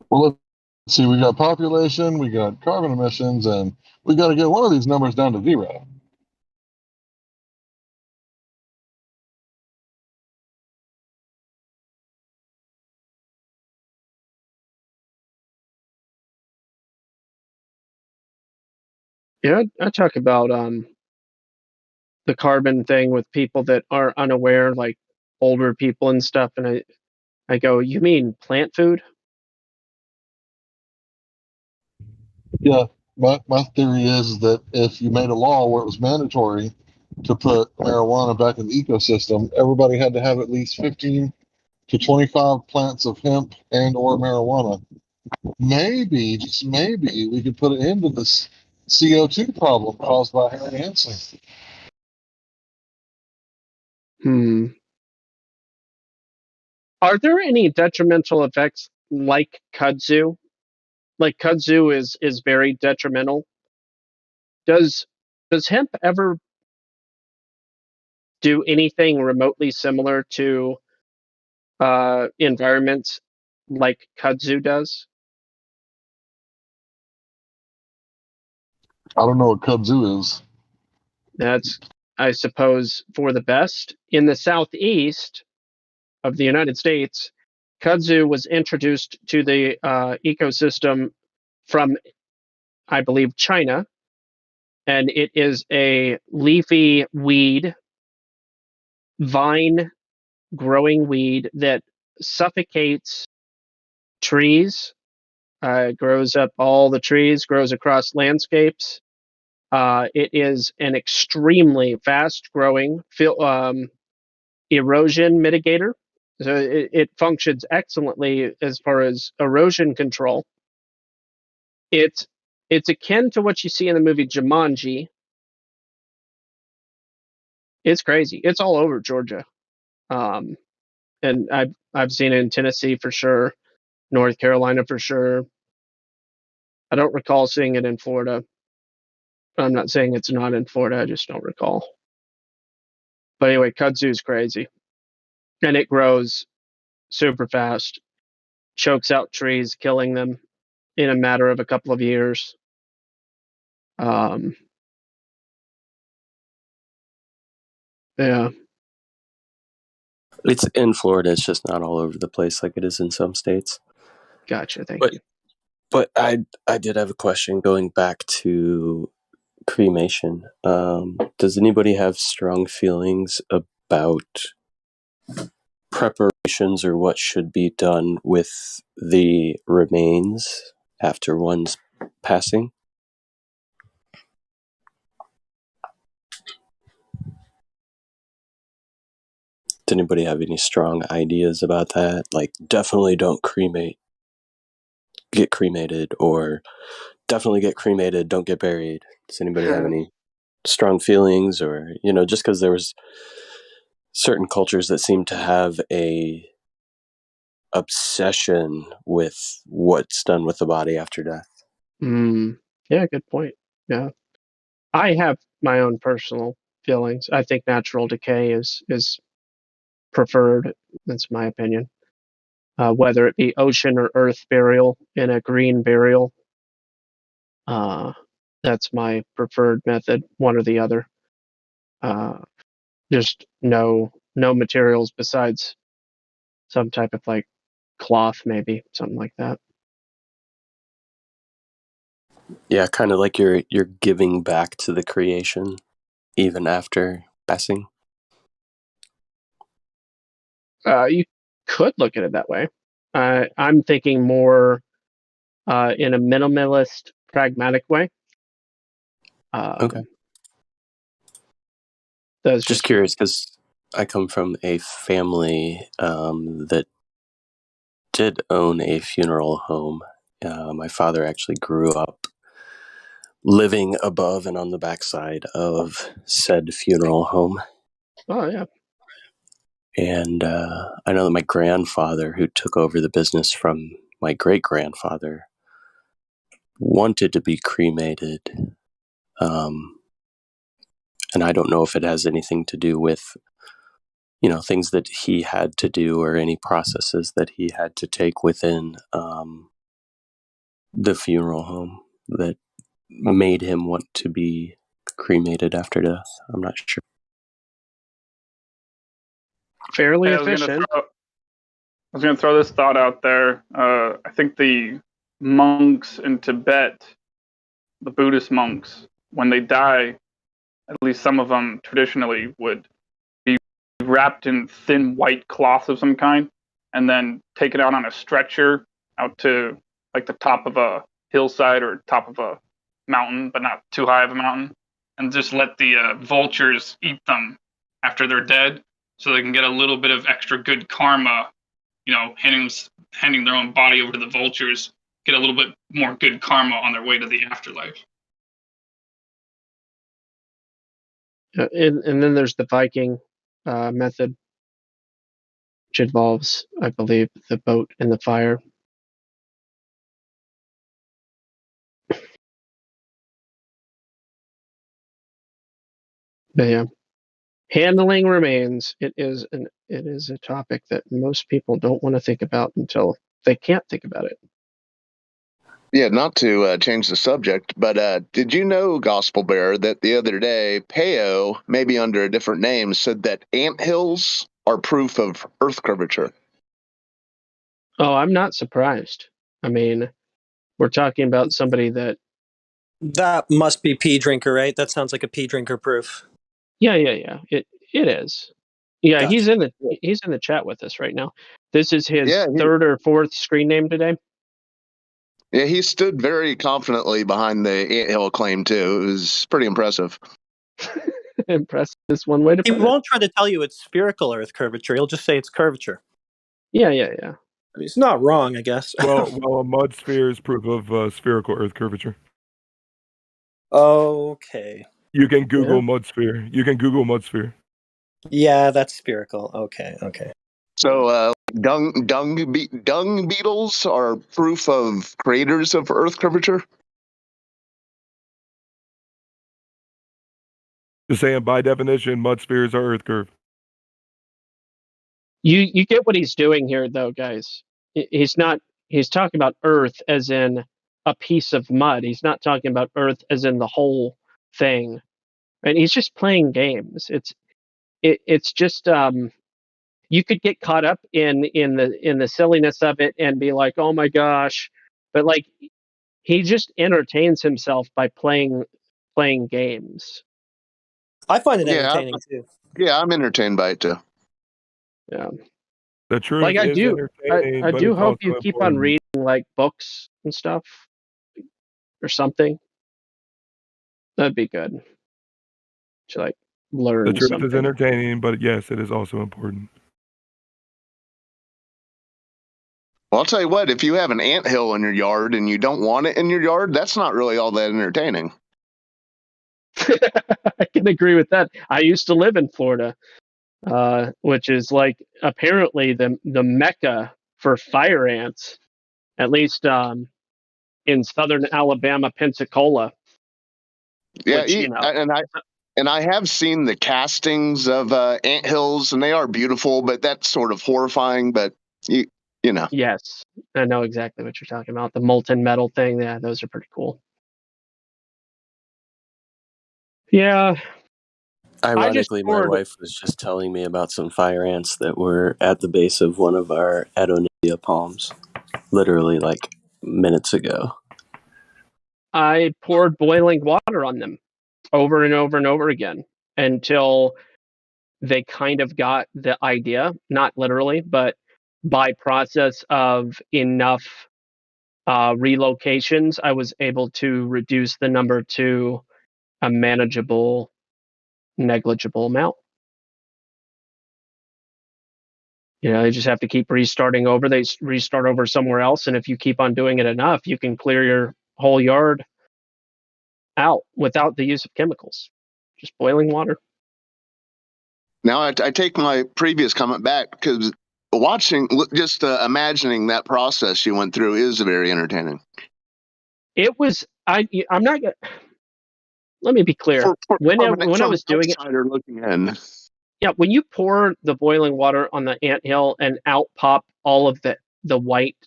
Well, let's see. We got population, we got carbon emissions, and we got to get one of these numbers down to 0. Yeah, I talk about the carbon thing with people that are unaware, like older people and stuff, and I go, you mean plant food? Yeah, my theory is that if you made a law where it was mandatory to put marijuana back in the ecosystem, everybody had to have at least 15 to 25 plants of hemp and or marijuana. Maybe, just maybe, we could put an end to this CO2 problem caused by Harry Hansen. Are there any detrimental effects like kudzu? Like kudzu is very detrimental. Does hemp ever do anything remotely similar to environments like kudzu does? I don't know what kudzu is. That's, I suppose, for the best. In the southeast of the United States, kudzu was introduced to the ecosystem from, I believe, China, and it is a leafy weed, vine growing weed that suffocates trees, grows up all the trees, grows across landscapes. It is an extremely fast growing erosion mitigator. So it functions excellently as far as erosion control. It's akin to what you see in the movie Jumanji. It's crazy. It's all over Georgia. And I've seen it in Tennessee for sure, North Carolina for sure. I don't recall seeing it in Florida. I'm not saying it's not in Florida. I just don't recall. But anyway, kudzu is crazy, and it grows super fast, chokes out trees, killing them in a matter of a couple of years. Yeah. It's in Florida. It's just not all over the place like it is in some states. Gotcha. Thank you. But I did have a question going back to cremation. Does anybody have strong feelings about preparations or what should be done with the remains after one's passing? Does anybody have any strong ideas about that? Like, definitely don't get cremated, or definitely get cremated, don't get buried. Does anybody have any strong feelings? Or, just because there was certain cultures that seem to have a obsession with what's done with the body after death. Yeah, good point. Yeah. I have my own personal feelings. I think natural decay is preferred. That's my opinion. Whether it be ocean or earth burial in a green burial, that's my preferred method, one or the other. Just no materials besides some type of like cloth, maybe something like that. Yeah, kind of like you're giving back to the creation even after passing. You could look at it that way. I'm thinking more in a minimalist, pragmatic way. Okay. That's just curious because I come from a family that did own a funeral home. My father actually grew up living above and on the backside of said funeral home. Oh, yeah. And I know that my grandfather, who took over the business from my great-grandfather, wanted to be cremated. And I don't know if it has anything to do with, things that he had to do or any processes that he had to take within the funeral home that made him want to be cremated after death. I'm not sure. Fairly Hey, efficient. I was going to throw this thought out there. I think the monks in Tibet, the Buddhist monks, when they die, at least some of them traditionally would be wrapped in thin white cloth of some kind and then taken out on a stretcher out to like the top of a hillside or top of a mountain, but not too high of a mountain, and just let the vultures eat them after they're dead so they can get a little bit of extra good karma, handing their own body over to the vultures, get a little bit more good karma on their way to the afterlife. And then there's the Viking method, which involves, I believe, the boat and the fire. But yeah, handling remains. It is a topic that most people don't want to think about until they can't think about it. Yeah, not to change the subject, but did you know, Gospel Bearer, that the other day, Peo, maybe under a different name, said that anthills are proof of Earth curvature? Oh, I'm not surprised. I mean, we're talking about somebody that. That must be pea drinker, right? That sounds like a pea drinker proof. Yeah. It is. Yeah, Gotcha. he's in the chat with us right now. This is his third or fourth screen name today. Yeah, he stood very confidently behind the anthill claim too. It was pretty impressive. Impressive is one way to He put it. won't try to tell you it's spherical Earth curvature. He'll just say it's curvature. Yeah. I mean, he's not wrong, I guess. well, a mud sphere is proof of spherical Earth curvature. Okay. You can Google mud sphere. You can Google mud sphere. Yeah, that's spherical. Okay. So, dung beetles are proof of craters of Earth curvature. Just saying, by definition, mud spheres are Earth curve. You get what he's doing here, though, guys. He's talking about Earth as in a piece of mud. He's not talking about Earth as in the whole thing. And he's just playing games. It's just you could get caught up in the silliness of it and be like, oh my gosh, but like he just entertains himself by playing games. I find it entertaining too. Yeah, I'm entertained by it too. Yeah. The truth Like I is do, entertaining, I but do it's hope also you keep important. on reading like books and stuff or something. That'd be good to like learn The truth something. is entertaining, but yes, it is also important. Well, I'll tell you what, if you have an anthill in your yard and you don't want it in your yard, that's not really all that entertaining. I can agree with that. I used to live in Florida, which is like apparently the mecca for fire ants, at least in southern Alabama, Pensacola. Yeah, Which, and I have seen the castings of anthills, and they are beautiful, but that's sort of horrifying. But you know. Yes, I know exactly what you're talking about. The molten metal thing. Yeah, those are pretty cool. Yeah. Ironically, my wife was just telling me about some fire ants that were at the base of one of our Adonidia palms, literally like minutes ago. I poured boiling water on them over and over and over again until they kind of got the idea, not literally, but by process of enough relocations, I was able to reduce the number to a manageable, negligible amount. They just have to keep restarting over. They restart over somewhere else, and if you keep on doing it enough, you can clear your whole yard out without the use of chemicals. Just boiling water. Now I take my previous comment back because just imagining that process you went through is very entertaining. It was. I'm not. let me be clear. When I from was an doing it, outsider looking in. yeah, when you pour the boiling water on the anthill and out pop all of the white,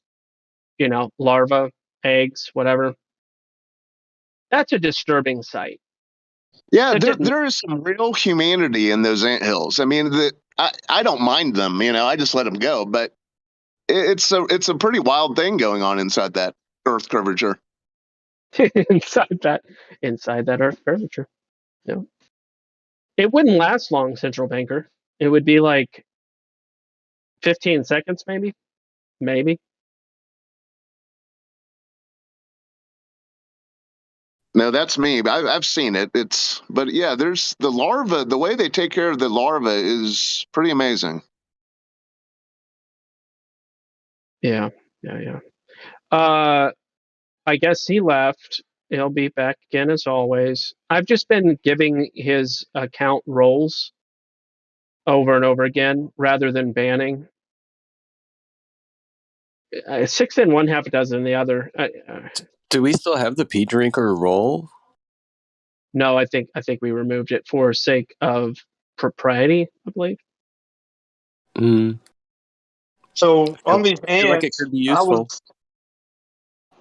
larva, eggs, whatever, that's a disturbing sight. Yeah, That didn't. there is some real humanity in those anthills. I mean, I don't mind them. I just let them go. But it's a pretty wild thing going on inside that Earth curvature. inside that Earth curvature. Yeah. It wouldn't last long, Central Banker. It would be like 15 seconds, maybe. Maybe. No, that's me. I've seen it. But yeah, there's the larva. The way they take care of the larva is pretty amazing. Yeah. I guess he left. He'll be back again as always. I've just been giving his account roles over and over again rather than banning. 6 in one, half a dozen in the other. Do we still have the P drinker role? No, I think we removed it for sake of propriety, I believe. So on these I feel like it ants, could be useful.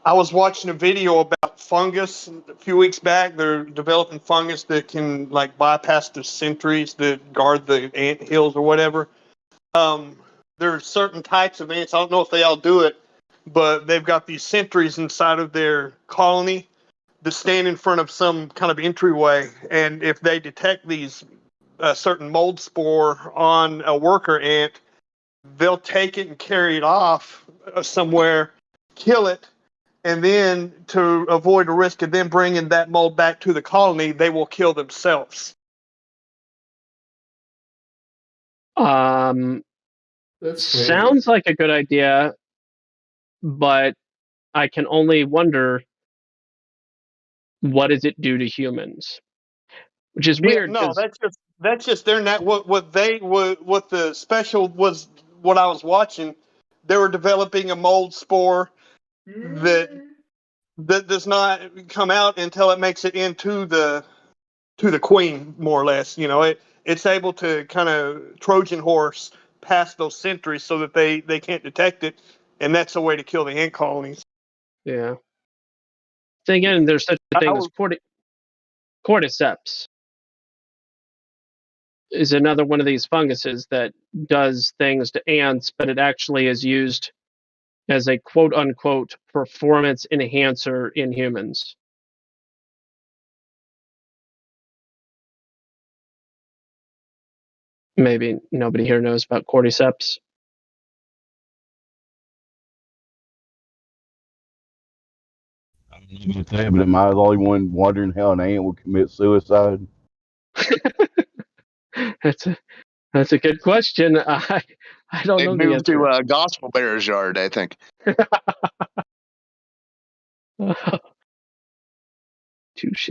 I was watching a video about fungus a few weeks back. They're developing fungus that can like bypass the sentries that guard the ant hills or whatever. There are certain types of ants. I don't know if they all do it, but they've got these sentries inside of their colony that stand in front of some kind of entryway, and if they detect these certain mold spore on a worker ant, they'll take it and carry it off somewhere, kill it, and then to avoid the risk of them bringing that mold back to the colony, they will kill themselves. That's crazy. Sounds like a good idea, but I can only wonder, what does it do to humans? Which is weird. No, that's just their net. What the special was, what I was watching, they were developing a mold spore that does not come out until it makes it into the queen, more or less. It's able to kind of Trojan horse past those sentries so that they can't detect it, and that's a way to kill the ant colonies. Yeah. Then again, there's such a thing as cordyceps. Is another one of these funguses that does things to ants, but it actually is used as a quote unquote performance enhancer in humans. Maybe nobody here knows about cordyceps. But am I the only one wondering how an ant would commit suicide? That's a good question. I don't They know the moved answer. to Gospel Bear's yard, I think. Touche.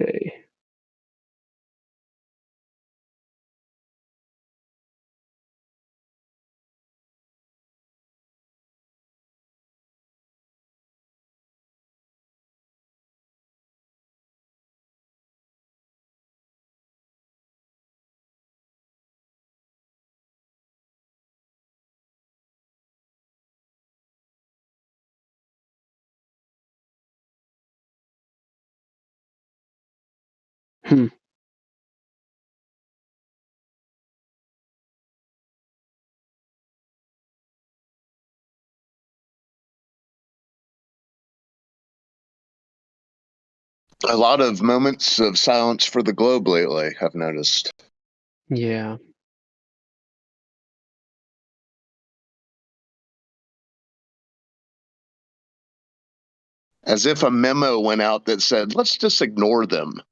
A lot of moments of silence for the globe lately, I've noticed. Yeah. As if a memo went out that said, let's just ignore them.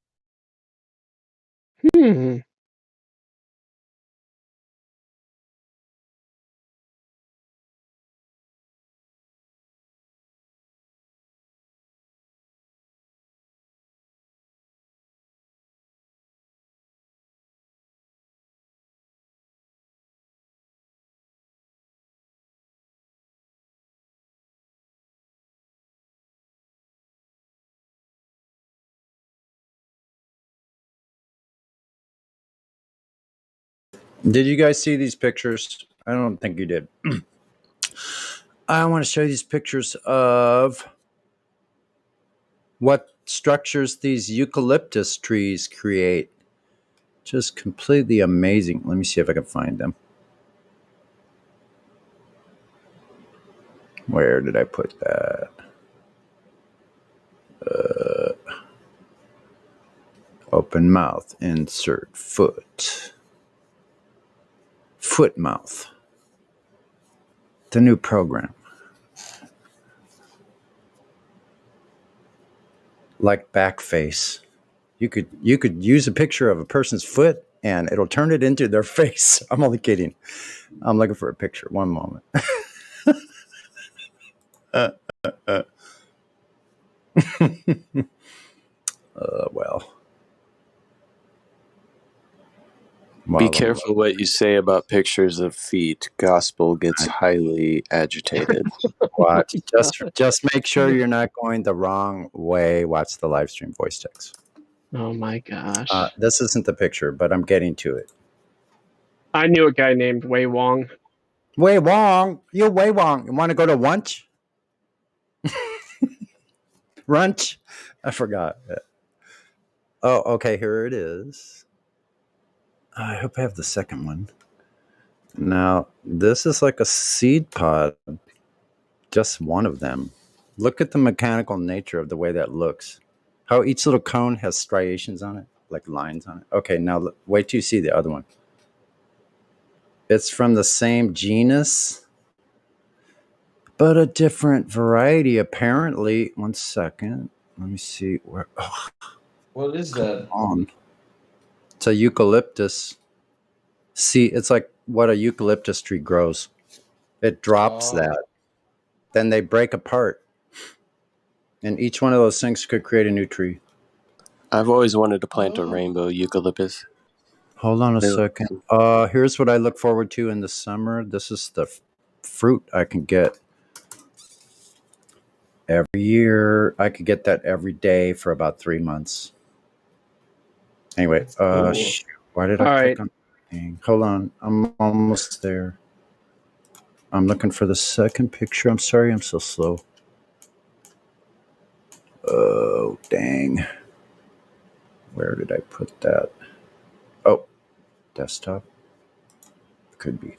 Did you guys see these pictures? I don't think you did. I want to show you these pictures of what structures these eucalyptus trees create. Just completely amazing. Let me see if I can find them. Where did I put that? Open mouth, insert foot. Foot mouth. The new program. Like back face. You could use a picture of a person's foot and it'll turn it into their face. I'm only kidding. I'm looking for a picture. One moment. Well. Be careful what you say about pictures of feet. Gospel gets highly agitated. Watch. Just make sure you're not going the wrong way. Watch the live stream voice text. Oh my gosh. This isn't the picture, but I'm getting to it. I knew a guy named Wei Wong. Wei Wong. You're Wei Wong. You want to go to lunch? Runch? I forgot. Oh, okay. Here it is. I hope I have the second one. Now, this is like a seed pod. Just one of them. Look at the mechanical nature of the way that looks. How each little cone has striations on it, like lines on it. Okay, now wait till you see the other one. It's from the same genus, but a different variety, apparently. 1 second. Let me see where. Oh, What is that? It's a eucalyptus. See, it's like what a eucalyptus tree grows. It drops that. Then they break apart. And each one of those things could create a new tree. I've always wanted to plant a rainbow eucalyptus. Hold on a second. Here's what I look forward to in the summer. This is the fruit I can get every year. I could get that every day for about 3 months. Anyway, shoot, why did I click on the thing? Hold on. I'm almost there. I'm looking for the second picture. I'm sorry I'm so slow. Oh, dang. Where did I put that? Oh, desktop. Could be.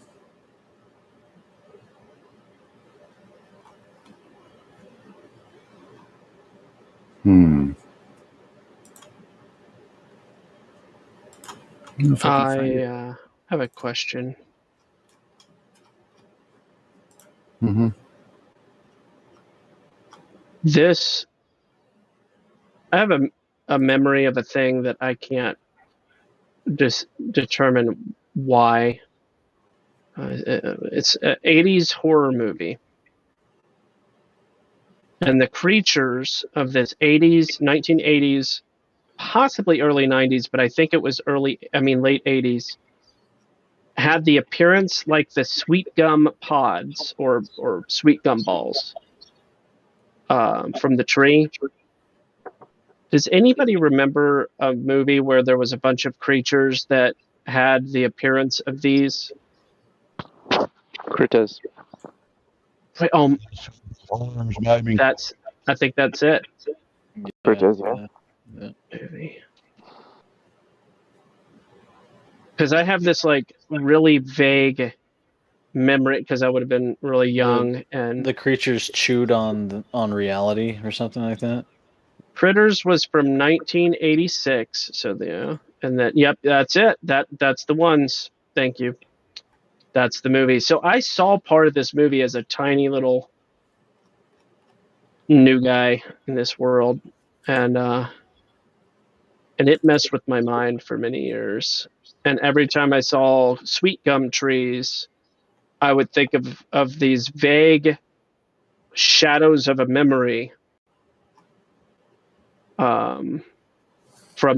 I have a question. Mm-hmm. I have a memory of a thing that I can't determine why. It's an 80s horror movie. And the creatures of this 1980s, possibly early 90s, but I think it was late 80s, had the appearance like the sweet gum pods or sweet gum balls from the tree. Does anybody remember a movie where there was a bunch of creatures that had the appearance of these? Critters. Wait, I think that's it. Critters, yeah. Movie. Because I have this like really vague memory because I would have been really young and the creatures chewed on reality or something like that. Critters was from 1986, so and that that's it. That's the ones. Thank you. That's the movie. So I saw part of this movie as a tiny little new guy in this world, and it messed with my mind for many years. And every time I saw sweet gum trees, I would think of these vague shadows of a memory from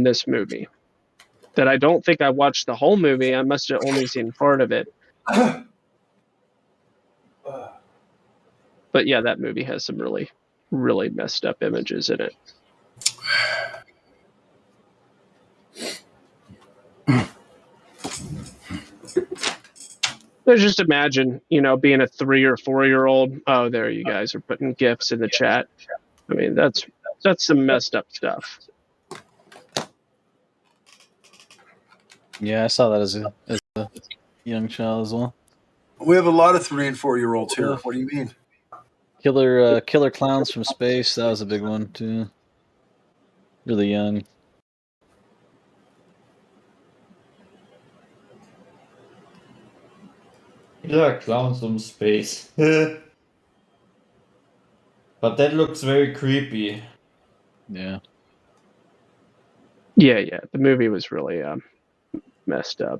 this movie that I don't think I watched the whole movie. I must have only seen part of it. But yeah, that movie has some really, really messed up images in it. But just imagine, being a 3 or 4-year-old. Oh, there you guys are putting gifs in the chat. I mean, that's some messed up stuff. Yeah, I saw that as a young child as well. We have a lot of 3 and 4-year-olds here. What do you mean? Killer Clowns from Space. That was a big one too. Really young. Killer Clowns from Space. But that looks very creepy. Yeah. Yeah. The movie was really messed up.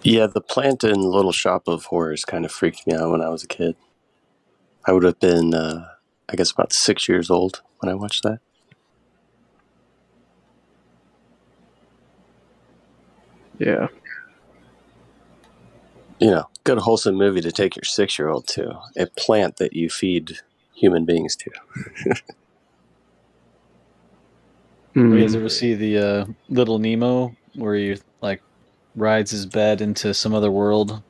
Yeah, the plant in Little Shop of Horrors kind of freaked me out when I was a kid. I would have been, I guess, about 6 years old when I watched that. Yeah. Good wholesome movie to take your 6-year-old to. A plant that you feed human beings to. You guys ever see the Little Nemo where he rides his bed into some other world?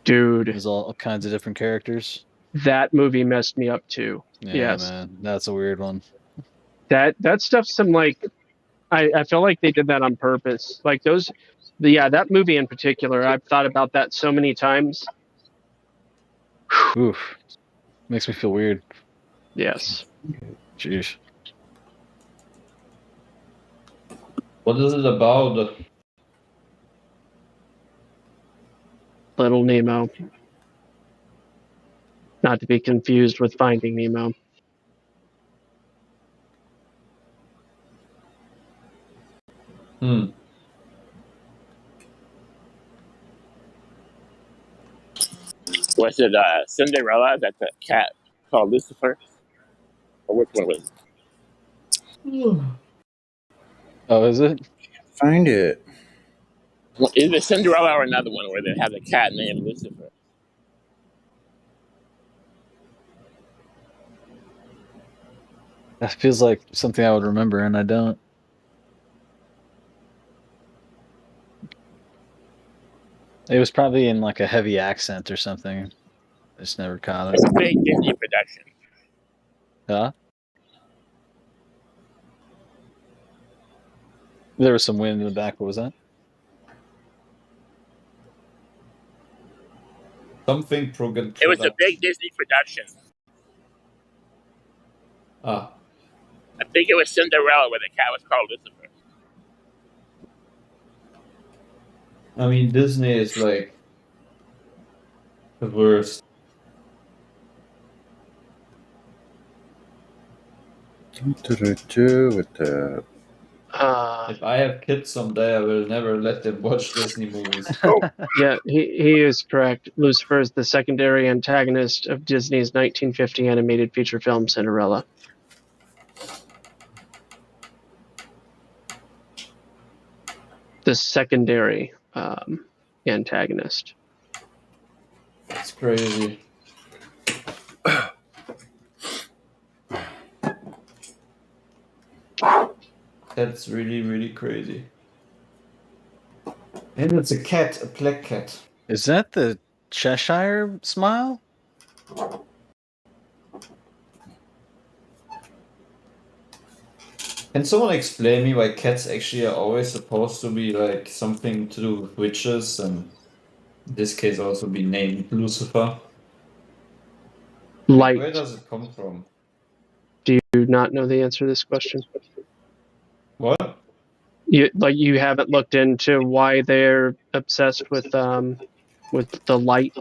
Dude. There's all kinds of different characters. That movie messed me up too. Yeah, yes. man. That's a weird one. That stuff's some I feel like they did that on purpose. Like that movie in particular, I've thought about that so many times. Oof. Makes me feel weird. Yes. Jeez. What is it about? Little Nemo. Not to be confused with Finding Nemo. Was it Cinderella that the cat called Lucifer? Or which one was it? Oh, is it? Find it. Is it Cinderella or another one where they have a cat named Lucifer? That feels like something I would remember, and I don't. It was probably in a heavy accent or something. I just never caught it. It's a big Disney production. Huh? There was some wind in the back. What was that? Something It was a big Disney production. Ah. I think it was Cinderella where the cat was called Lucifer. I mean, Disney is the worst. With the If I have kids someday, I will never let them watch Disney movies. Yeah, he is correct. Lucifer is the secondary antagonist of Disney's 1950 animated feature film Cinderella. The secondary antagonist. It's crazy. That's really, really crazy. And it's a cat, a black cat. Is that the Cheshire Smile? Can someone explain me why cats actually are always supposed to be something to do with witches, and in this case also be named Lucifer? Light. Where does it come from? Do you not know the answer to this question? What? You haven't looked into why they're obsessed with the light?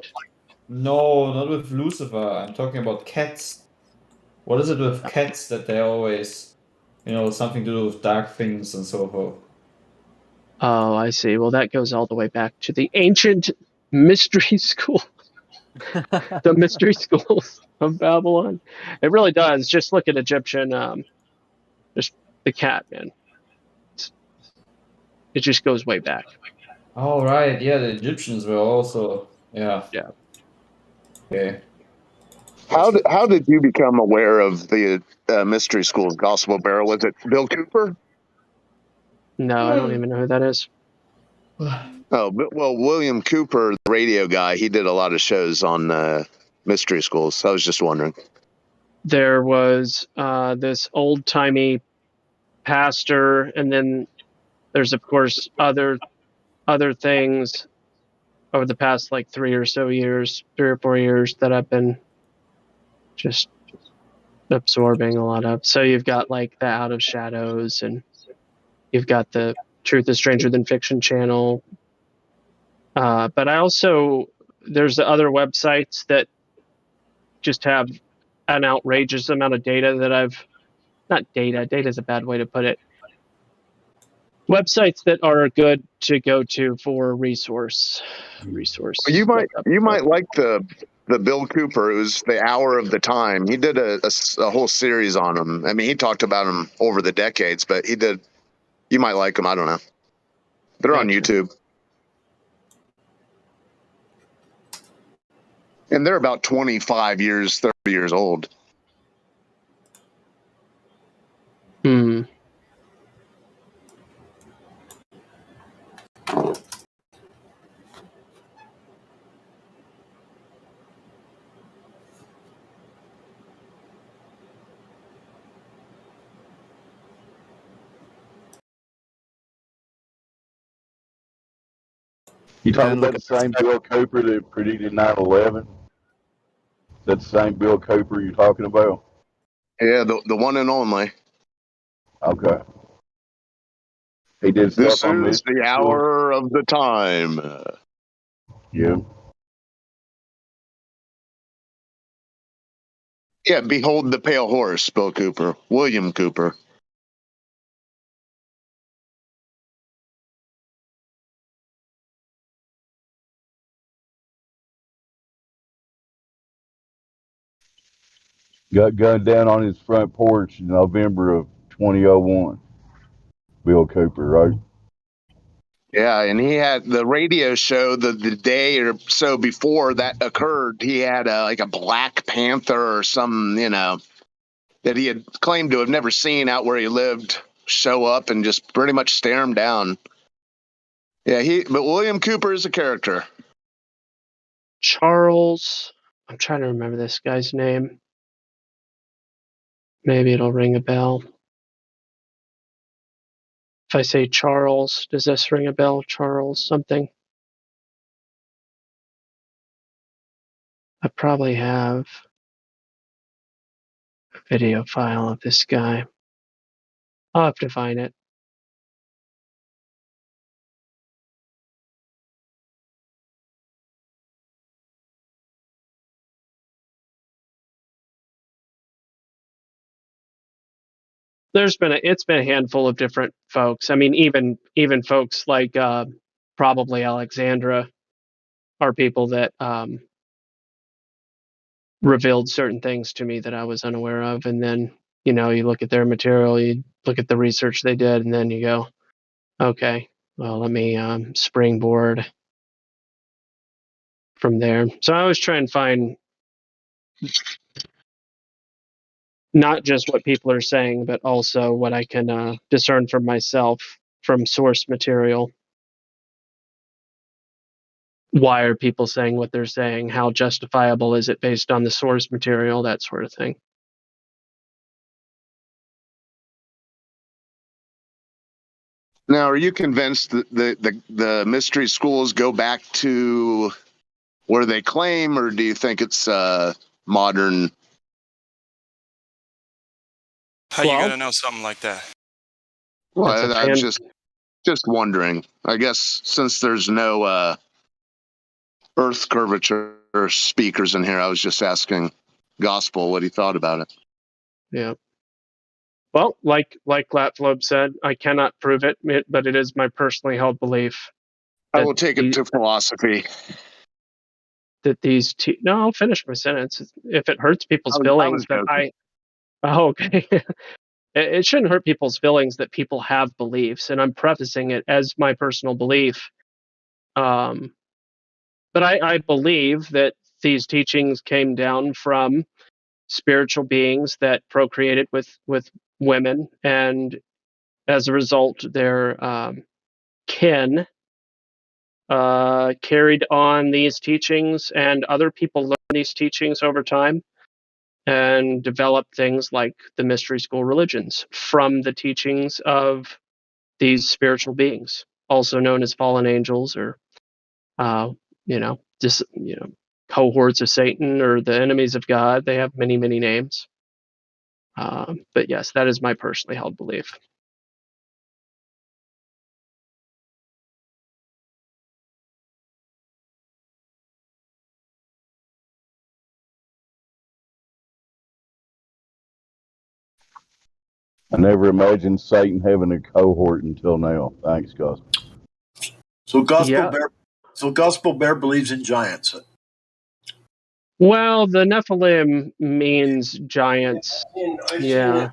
No, not with Lucifer. I'm talking about cats. What is it with cats that they always, something to do with dark things and so forth? Oh, I see. Well, that goes all the way back to the ancient mystery school. The mystery schools of Babylon. It really does. Just look at Egyptian, just the cat, man. It just goes way back. Oh, right. Yeah, the Egyptians were also, yeah. Yeah. Okay. How did you become aware of the mystery school Gospel Barrel? Was it Bill Cooper? No, I don't even know who that is. Oh, but, well, William Cooper, the radio guy, he did a lot of shows on mystery schools. I was just wondering. There was this old-timey pastor, and then there's, of course, other things over the past like 3 or 4 years that I've been just absorbing a lot of. So you've got like the Out of Shadows, and you've got the Truth is Stranger Than Fiction channel. But I also, there's the other websites that just have an outrageous amount of data that data is a bad way to put it. Websites that are good to go to for resource. Well, you might like the Bill Cooper. It was the Hour of the Time. He did a whole series on him. I mean, he talked about him over the decades, but he did. You might like them. I don't know. They're on YouTube. And they're about 25 years, 30 years old. Hmm. You talking about the same Bill Cooper that predicted 9/11? That's the same Bill Cooper you're talking about? Yeah, the one and only. Okay. He did This stuff on is the Hour of the Time. Yeah. Yeah, Behold the Pale Horse, Bill Cooper. William Cooper. Got gunned down on his front porch in November of 2001. Bill Cooper, right? Yeah, and he had the radio show the day or so before that occurred. He had like a Black Panther or some, that he had claimed to have never seen out where he lived show up and just pretty much stare him down. Yeah, but William Cooper is a character. Charles, I'm trying to remember this guy's name. Maybe it'll ring a bell. If I say Charles, does this ring a bell? Charles something? I probably have a video file of this guy. I'll have to find it. It's been a handful of different folks. I mean, even folks like probably Alexandra are people that revealed certain things to me that I was unaware of. And then, you look at their material, you look at the research they did, and then you go, okay, well, let me springboard from there. So I always try and find not just what people are saying, but also what I can discern for myself from source material. Why are people saying what they're saying? How justifiable is it based on the source material? That sort of thing. Now, are you convinced that the mystery schools go back to where they claim, or do you think it's modern? How you gonna know something like that? Well, I'm just wondering. I guess since there's no Earth curvature speakers in here, I was just asking Gospel what he thought about it. Yeah. Well, like Latflobe said, I cannot prove it, but it is my personally held belief. I will take it to philosophy. That these no, I'll finish my sentence. If it hurts people's feelings okay. It shouldn't hurt people's feelings that people have beliefs, and I'm prefacing it as my personal belief. But I believe that these teachings came down from spiritual beings that procreated with women, and as a result, their kin carried on these teachings, and other people learned these teachings over time and developed things like the mystery school religions from the teachings of these spiritual beings, also known as fallen angels, or cohorts of Satan, or the enemies of God. They have many, many names. But yes, that is my personally held belief. I never imagined Satan having a cohort until now. Thanks, Gospel. So Gospel Bear believes in giants. Well, the Nephilim means giants. Yeah.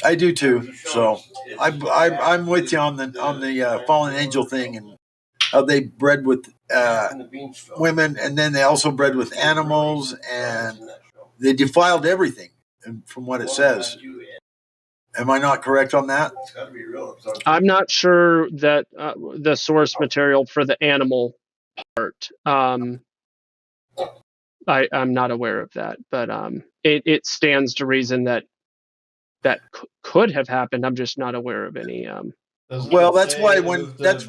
I do too. So I'm with you on the fallen angel thing, and how they bred with women, and then they also bred with animals, and they defiled everything. And from what it says, am I not correct on that? I'm not sure that the source material for the animal part. I'm not aware of that, but it stands to reason that could have happened. I'm just not aware of any. Well, that's why when the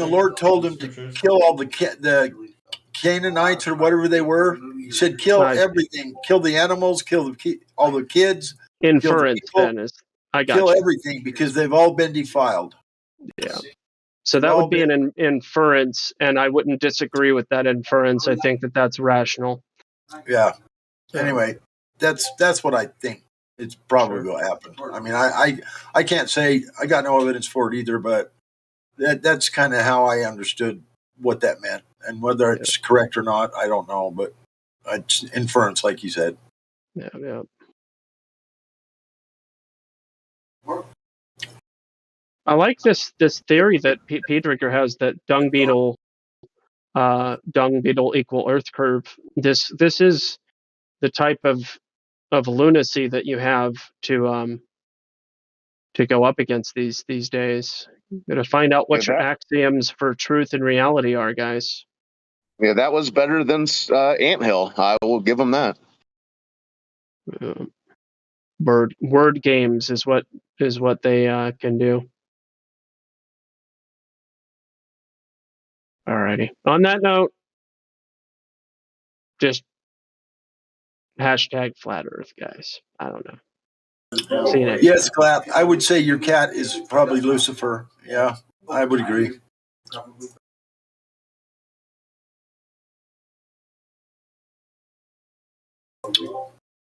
Lord told him to kill all the Canaanites or whatever they were, he said kill everything, kill the animals, kill all the kids, inference. Then is I got kill you. everything because they've all been defiled. Yeah. So that would be an inference, and I wouldn't disagree with that inference. I think that that's rational. Yeah. Anyway, that's what I think it's probably going to happen. I mean, I can't say I got no evidence for it either, but that's kind of how I understood what that meant, and whether it's correct or not, I don't know. But it's inference, like you said. Yeah. I like this theory that P. Drinker has, that dung beetle equal Earth curve. This is the type of lunacy that you have to go up against these days. You got to find out what your axioms for truth and reality are, guys. Yeah, that was better than Anthill. I will give them that. Word games is what they can do. Alrighty. On that note, just hashtag flat Earth, guys. I don't know. See you next. Yes, Clap. I would say your cat is probably Lucifer. Yeah, I would agree.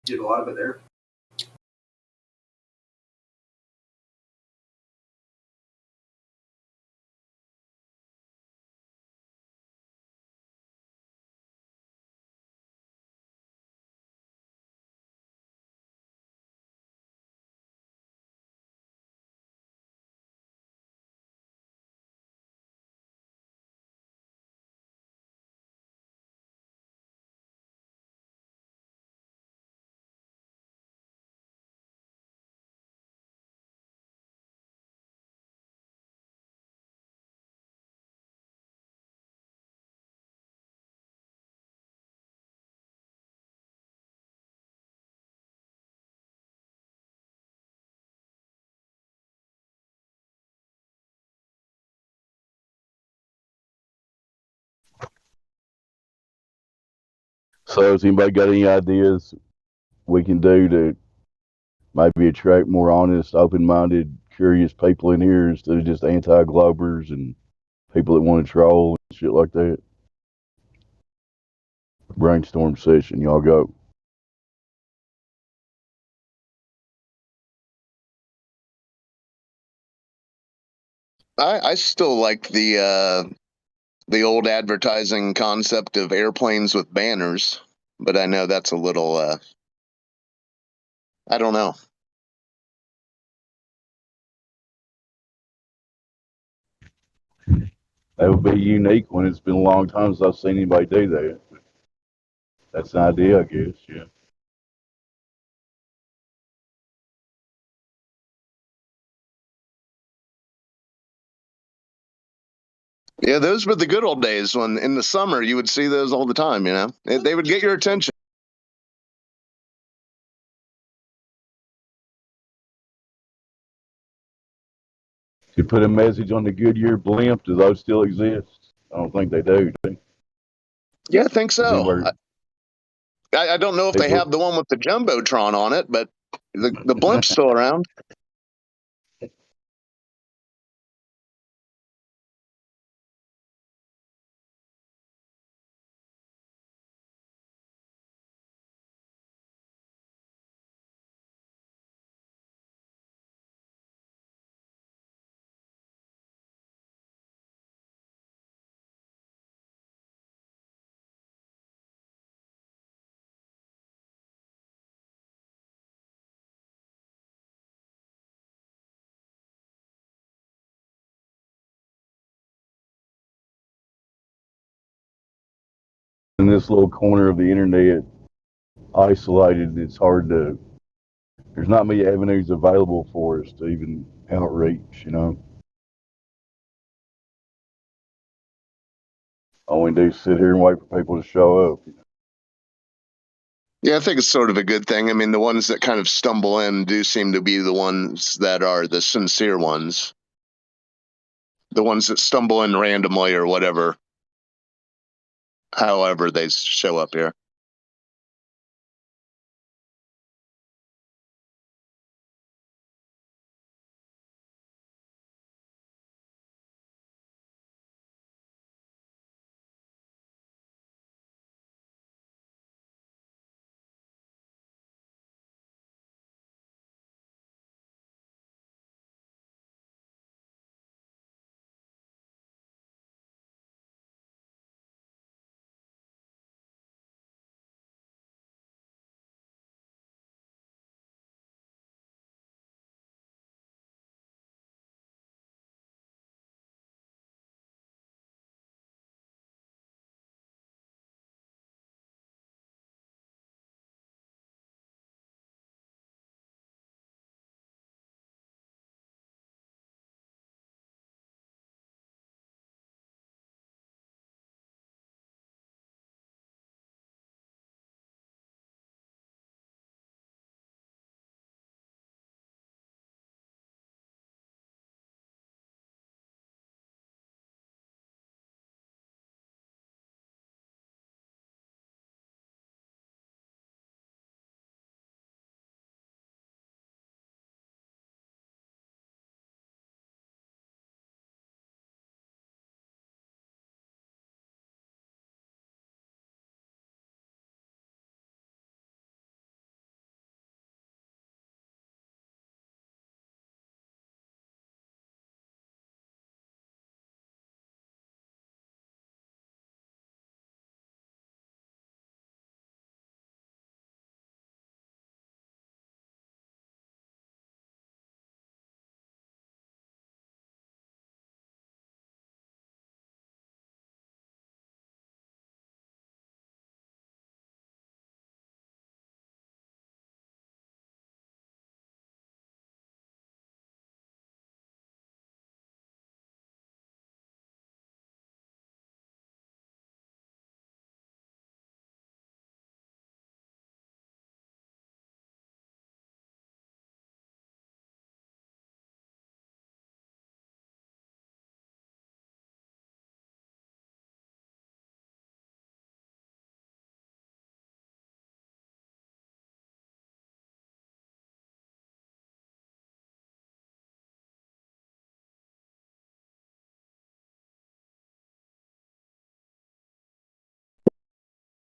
Did a lot of it there. So, has anybody got any ideas we can do to maybe attract more honest, open-minded, curious people in here instead of just anti-globers and people that want to troll and shit like that? Brainstorm session, y'all go. I still like the old advertising concept of airplanes with banners, but I know that's a little I don't know. That would be unique when it's been a long time since I've seen anybody do that. That's an idea, I guess, yeah. Yeah, those were the good old days when in the summer you would see those all the time, you know? They would get your attention. You put a message on the Goodyear blimp. Do those still exist? I don't think they do. Yeah, I think so. Anybody, I don't know if they people, have the one with the Jumbotron on it, but the blimp's still around. in this little corner of the internet, isolated, it's hard to. There's not many avenues available for us to even outreach. You know, all we do is sit here and wait for people to show up. Yeah, I think it's sort of a good thing. I mean, the ones that kind of stumble in do seem to be the ones that are the sincere ones. The ones that stumble in randomly or whatever, however they show up here.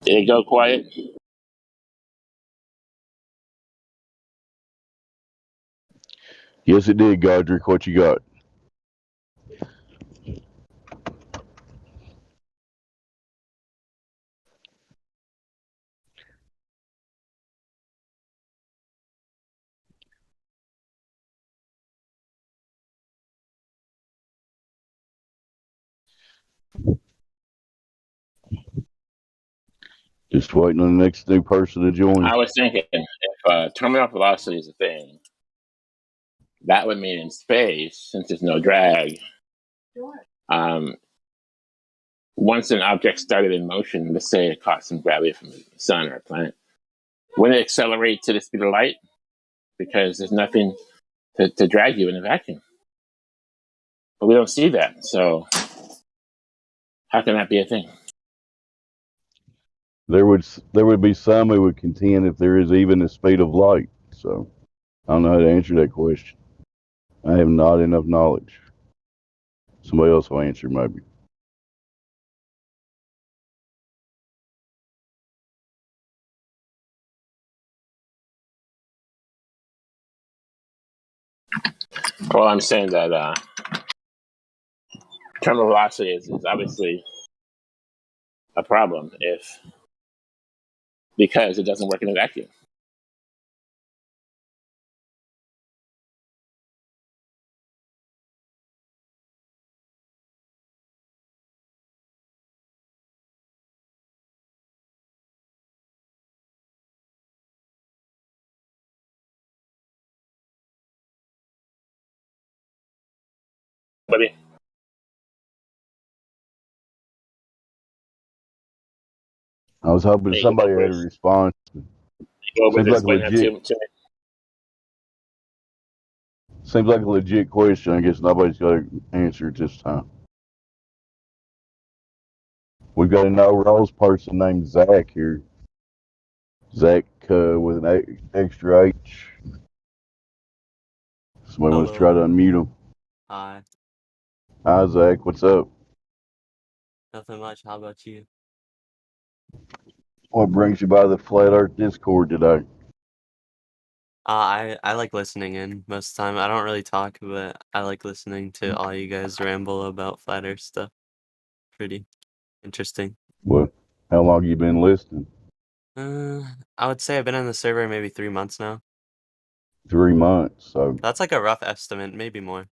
Did it go quiet? Yes, it did, Godric. What you got? Just waiting on the next new person to join. I was thinking if terminal velocity is a thing, that would mean in space, since there's no drag, once an object started in motion, let's say it caught some gravity from the sun or a planet, wouldn't it accelerate to the speed of light? Because there's nothing to drag you in a vacuum. But we don't see that. So how can that be a thing? There would be some who would contend if there is even the speed of light. So I don't know how to answer that question. I have not enough knowledge. Somebody else will answer maybe. Well, I'm saying that terminal velocity is obviously a problem because it doesn't work in a vacuum. Buddy. I was hoping somebody had a response. Seems like a legit question. I guess nobody's got an answer at this time. We've got a no-rolls person named Zach here. Zach with an extra H. Somebody wants to try to unmute him. Hi. Hi, Zach. What's up? Nothing much. How about you? What brings you by the Flat Earth Discord today? I like listening in most of the time. I don't really talk, but I like listening to all you guys ramble about flat Earth stuff. Pretty interesting. What? How long you been listening? I would say I've been on the server maybe 3 months now. 3 months. So That's like a rough estimate, maybe more.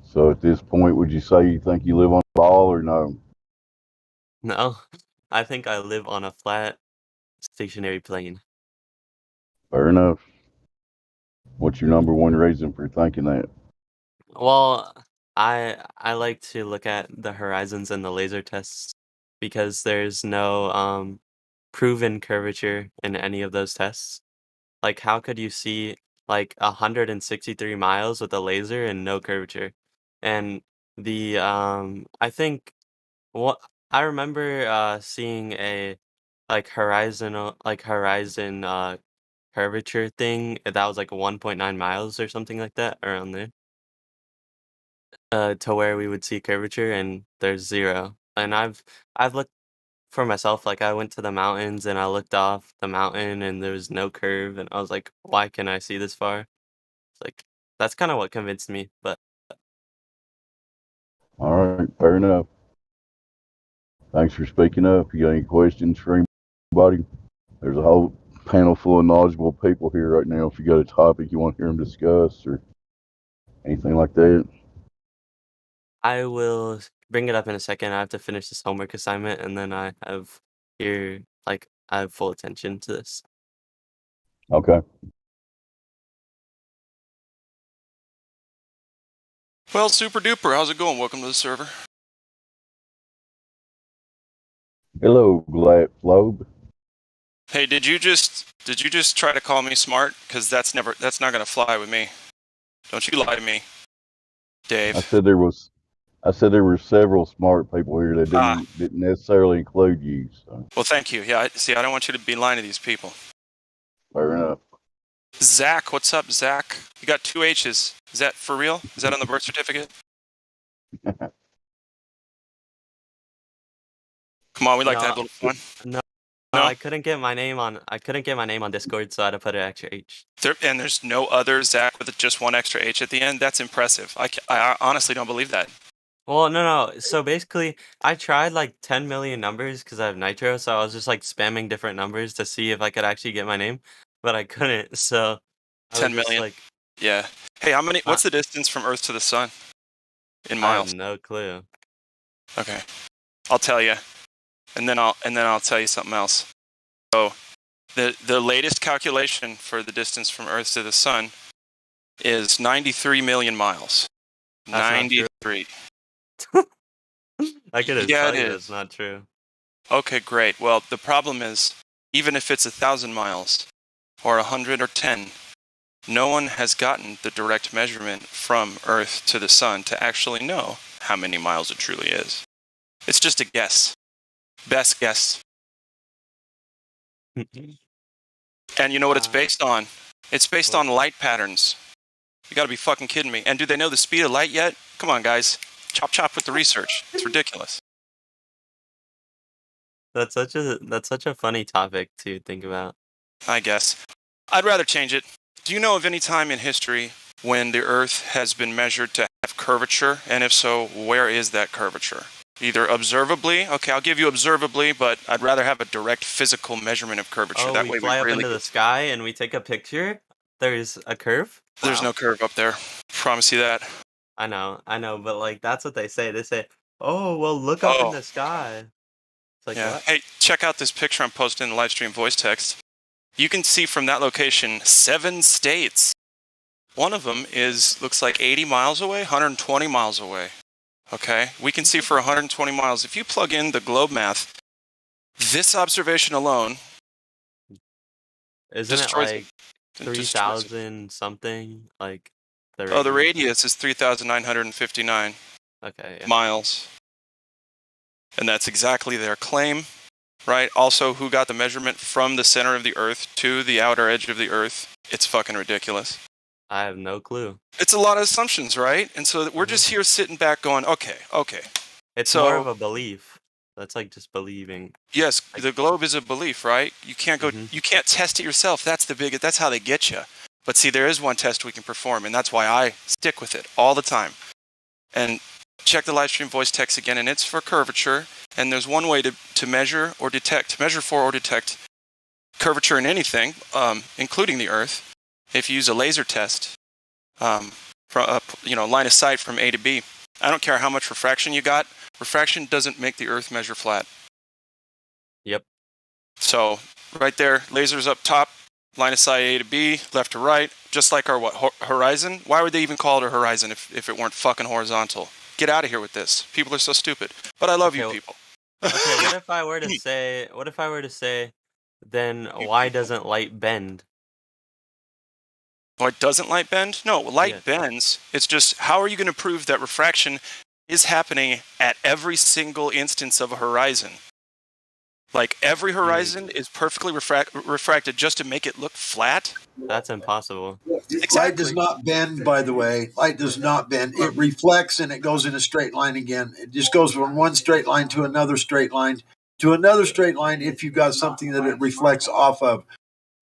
So at this point, would you say you think you live on a ball or no? No, I think I live on a flat, stationary plane. Fair enough. What's your number one reason for thinking that? Well, I like to look at the horizons and the laser tests because there's no proven curvature in any of those tests. Like, how could you see like 163 miles with a laser and no curvature? And I think what I remember seeing a horizon curvature thing that was like 1.9 miles or something like that around there. To where we would see curvature and there's zero. And I've looked for myself, like I went to the mountains and I looked off the mountain and there was no curve and I was like, why can I see this far? It's like that's kind of what convinced me, but All right, fair enough. Thanks for speaking up. You got any questions for anybody? There's a whole panel full of knowledgeable people here right now. If you got a topic you want to hear them discuss or anything like that. I will bring it up in a second. I have to finish this homework assignment and then I have full attention to this. Okay. Well, super duper. How's it going? Welcome to the server. Hello, Globe. Hey, did you just try to call me smart? Because that's not gonna fly with me. Don't you lie to me, Dave. I said there were several smart people here that didn't necessarily include you. So. Well, thank you. Yeah, I don't want you to be lying to these people. Fair enough. Zach, what's up, Zach? You got 2 H's. Is that for real? Is that on the birth certificate? Come on, we like to have a little fun. No, I couldn't get my name on Discord, so I had to put an extra H. And there's no other Zach with just one extra H at the end? That's impressive. I honestly don't believe that. Well, no. So basically, I tried like 10 million numbers because I have Nitro, so I was just like spamming different numbers to see if I could actually get my name, but I couldn't. So 10 million. Yeah. Hey, what's the distance from Earth to the Sun in miles? I have no clue. Okay, I'll tell you, and then I'll tell you something else. So, the latest calculation for the distance from Earth to the Sun is 93 million miles. That's 93. I could just Yeah, tell it you is. it's not true. Okay, great. Well, the problem is, even if it's 1,000 miles, or 100 or 10, no one has gotten the direct measurement from Earth to the Sun to actually know how many miles it truly is. It's just a guess. Best guess. And you know what it's based on? It's based on light patterns. You gotta be fucking kidding me. And do they know the speed of light yet? Come on, guys. Chop chop with the research. It's ridiculous. That's such a funny topic to think about. I guess. I'd rather change it. Do you know of any time in history when the Earth has been measured to have curvature? And if so, where is that curvature? Either observably, okay, I'll give you observably, but I'd rather have a direct physical measurement of curvature. Oh, That we way fly we up really into the sky and we take a picture? There's a curve? There's no curve up there. Promise you that. I know, but like that's what they say. They say, "Oh, well, look up in Oh, the sky." It's like yeah. what? Hey, check out this picture I'm posting in the Livestream voice text. You can see from that location 7 states. One of them looks like 80 miles away, 120 miles away. Okay, we can see for 120 miles. If you plug in the globe math, this observation alone Isn't it destroys like destroys it. 3,000 something? Like the Oh, the radius? radius is 3,959 Okay, yeah. miles. And that's exactly their claim, right? Also, who got the measurement from the center of the Earth to the outer edge of the Earth? It's fucking ridiculous. I have no clue. It's a lot of assumptions, right? And so we're just here sitting back going, okay. It's So, more of a belief. That's like just believing. yes, the globe is a belief, right? You can't go, Mhm. you can't test it yourself. That's how they get you. But see, there is one test we can perform, and that's why I stick with it all the time. And check the Livestream voice text again, and it's for curvature. And there's one way to measure for or detect curvature in anything, including the Earth, if you use a laser test, from line of sight from A to B. I don't care how much refraction you got. Refraction doesn't make the Earth measure flat. Yep. So right there, lasers up top, line of sight A to B, left to right, just like our horizon. Why would they even call it a horizon if it weren't fucking horizontal? Get out of here with this. People are so stupid. But I love you people. Okay, what if I were to say, then why doesn't light bend? Why doesn't light bend? No, light bends. It's just, how are you going to prove that refraction is happening at every single instance of a horizon? Like, every horizon is perfectly refracted just to make it look flat? That's impossible. Light does not bend, by the way. Light does not bend. It reflects and it goes in a straight line again. It just goes from one straight line to another straight line to another straight line if you've got something that it reflects off of.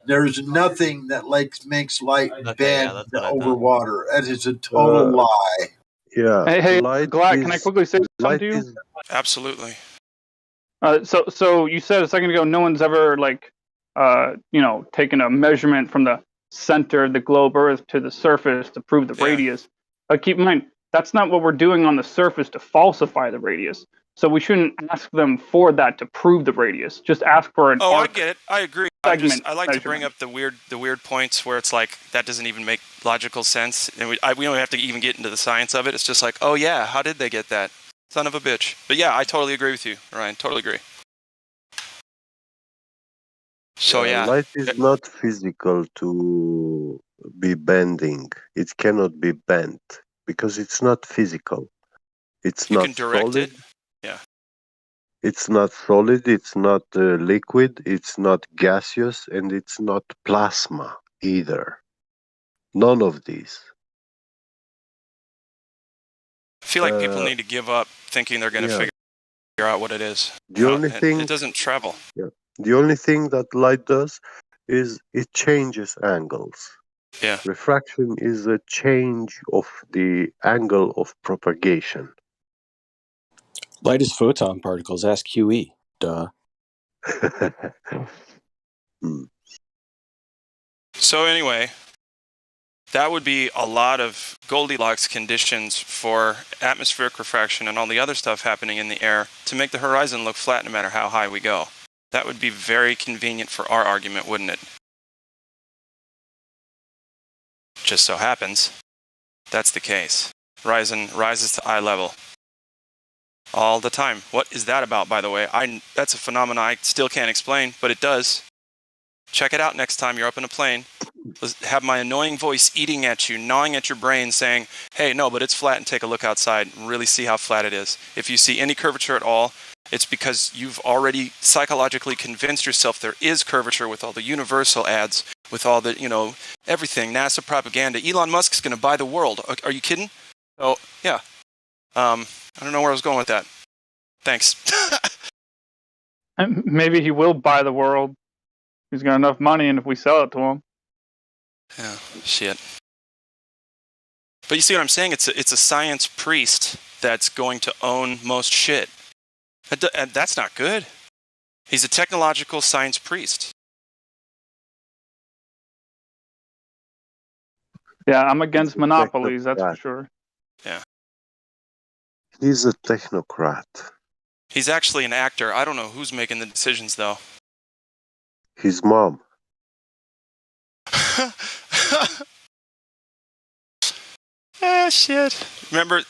There's nothing that makes light bend over water. That is a total lie. Yeah. Hey, Glad, can I quickly say something to you? Absolutely. So you said a second ago, no one's ever taken a measurement from the center of the globe Earth to the surface to prove the radius. Keep in mind, that's not what we're doing on the surface to falsify the radius. So we shouldn't ask them for that to prove the radius. Just ask for an I arc get it. I agree. I like to bring up the weird points where it's like that doesn't even make logical sense, and we don't have to even get into the science of it. It's just like, oh yeah, how did they get that? Son of a bitch. But yeah, I totally agree with you, Ryan. Totally agree. So yeah, light is not physical to be bending. It cannot be bent because it's not physical. It's you not can direct solid. it. Yeah. It's not solid. It's not liquid. It's not gaseous, and it's not plasma either. None of these. I feel like people need to give up thinking they're going to figure out what it is. The only thing it doesn't travel. Yeah. The only thing that light does is it changes angles. Yeah. Refraction is a change of the angle of propagation. Light is photon particles. Ask QE. Duh. So anyway, that would be a lot of Goldilocks conditions for atmospheric refraction and all the other stuff happening in the air to make the horizon look flat no matter how high we go. That would be very convenient for our argument, wouldn't it? Just so happens, that's the case. Horizon rises to eye level. All the time. What is that about, by the way? That's a phenomenon I still can't explain, but it does. Check it out next time you're up in a plane. Have my annoying voice eating at you, gnawing at your brain, saying, hey, no, but it's flat, and take a look outside and really see how flat it is. If you see any curvature at all, it's because you've already psychologically convinced yourself there is curvature with all the Universal ads, with all the, everything, NASA propaganda. Elon Musk's going to buy the world. Are you kidding? Oh, yeah. I don't know where I was going with that. Thanks. And maybe he will buy the world. He's got enough money, and if we sell it to him. Yeah, shit. But you see what I'm saying? It's a science priest that's going to own most shit. That's not good. He's a technological science priest. Yeah, I'm against monopolies, that's for sure. Yeah. He's a technocrat. He's actually an actor. I don't know who's making the decisions, though. His mom. Shit. Remember...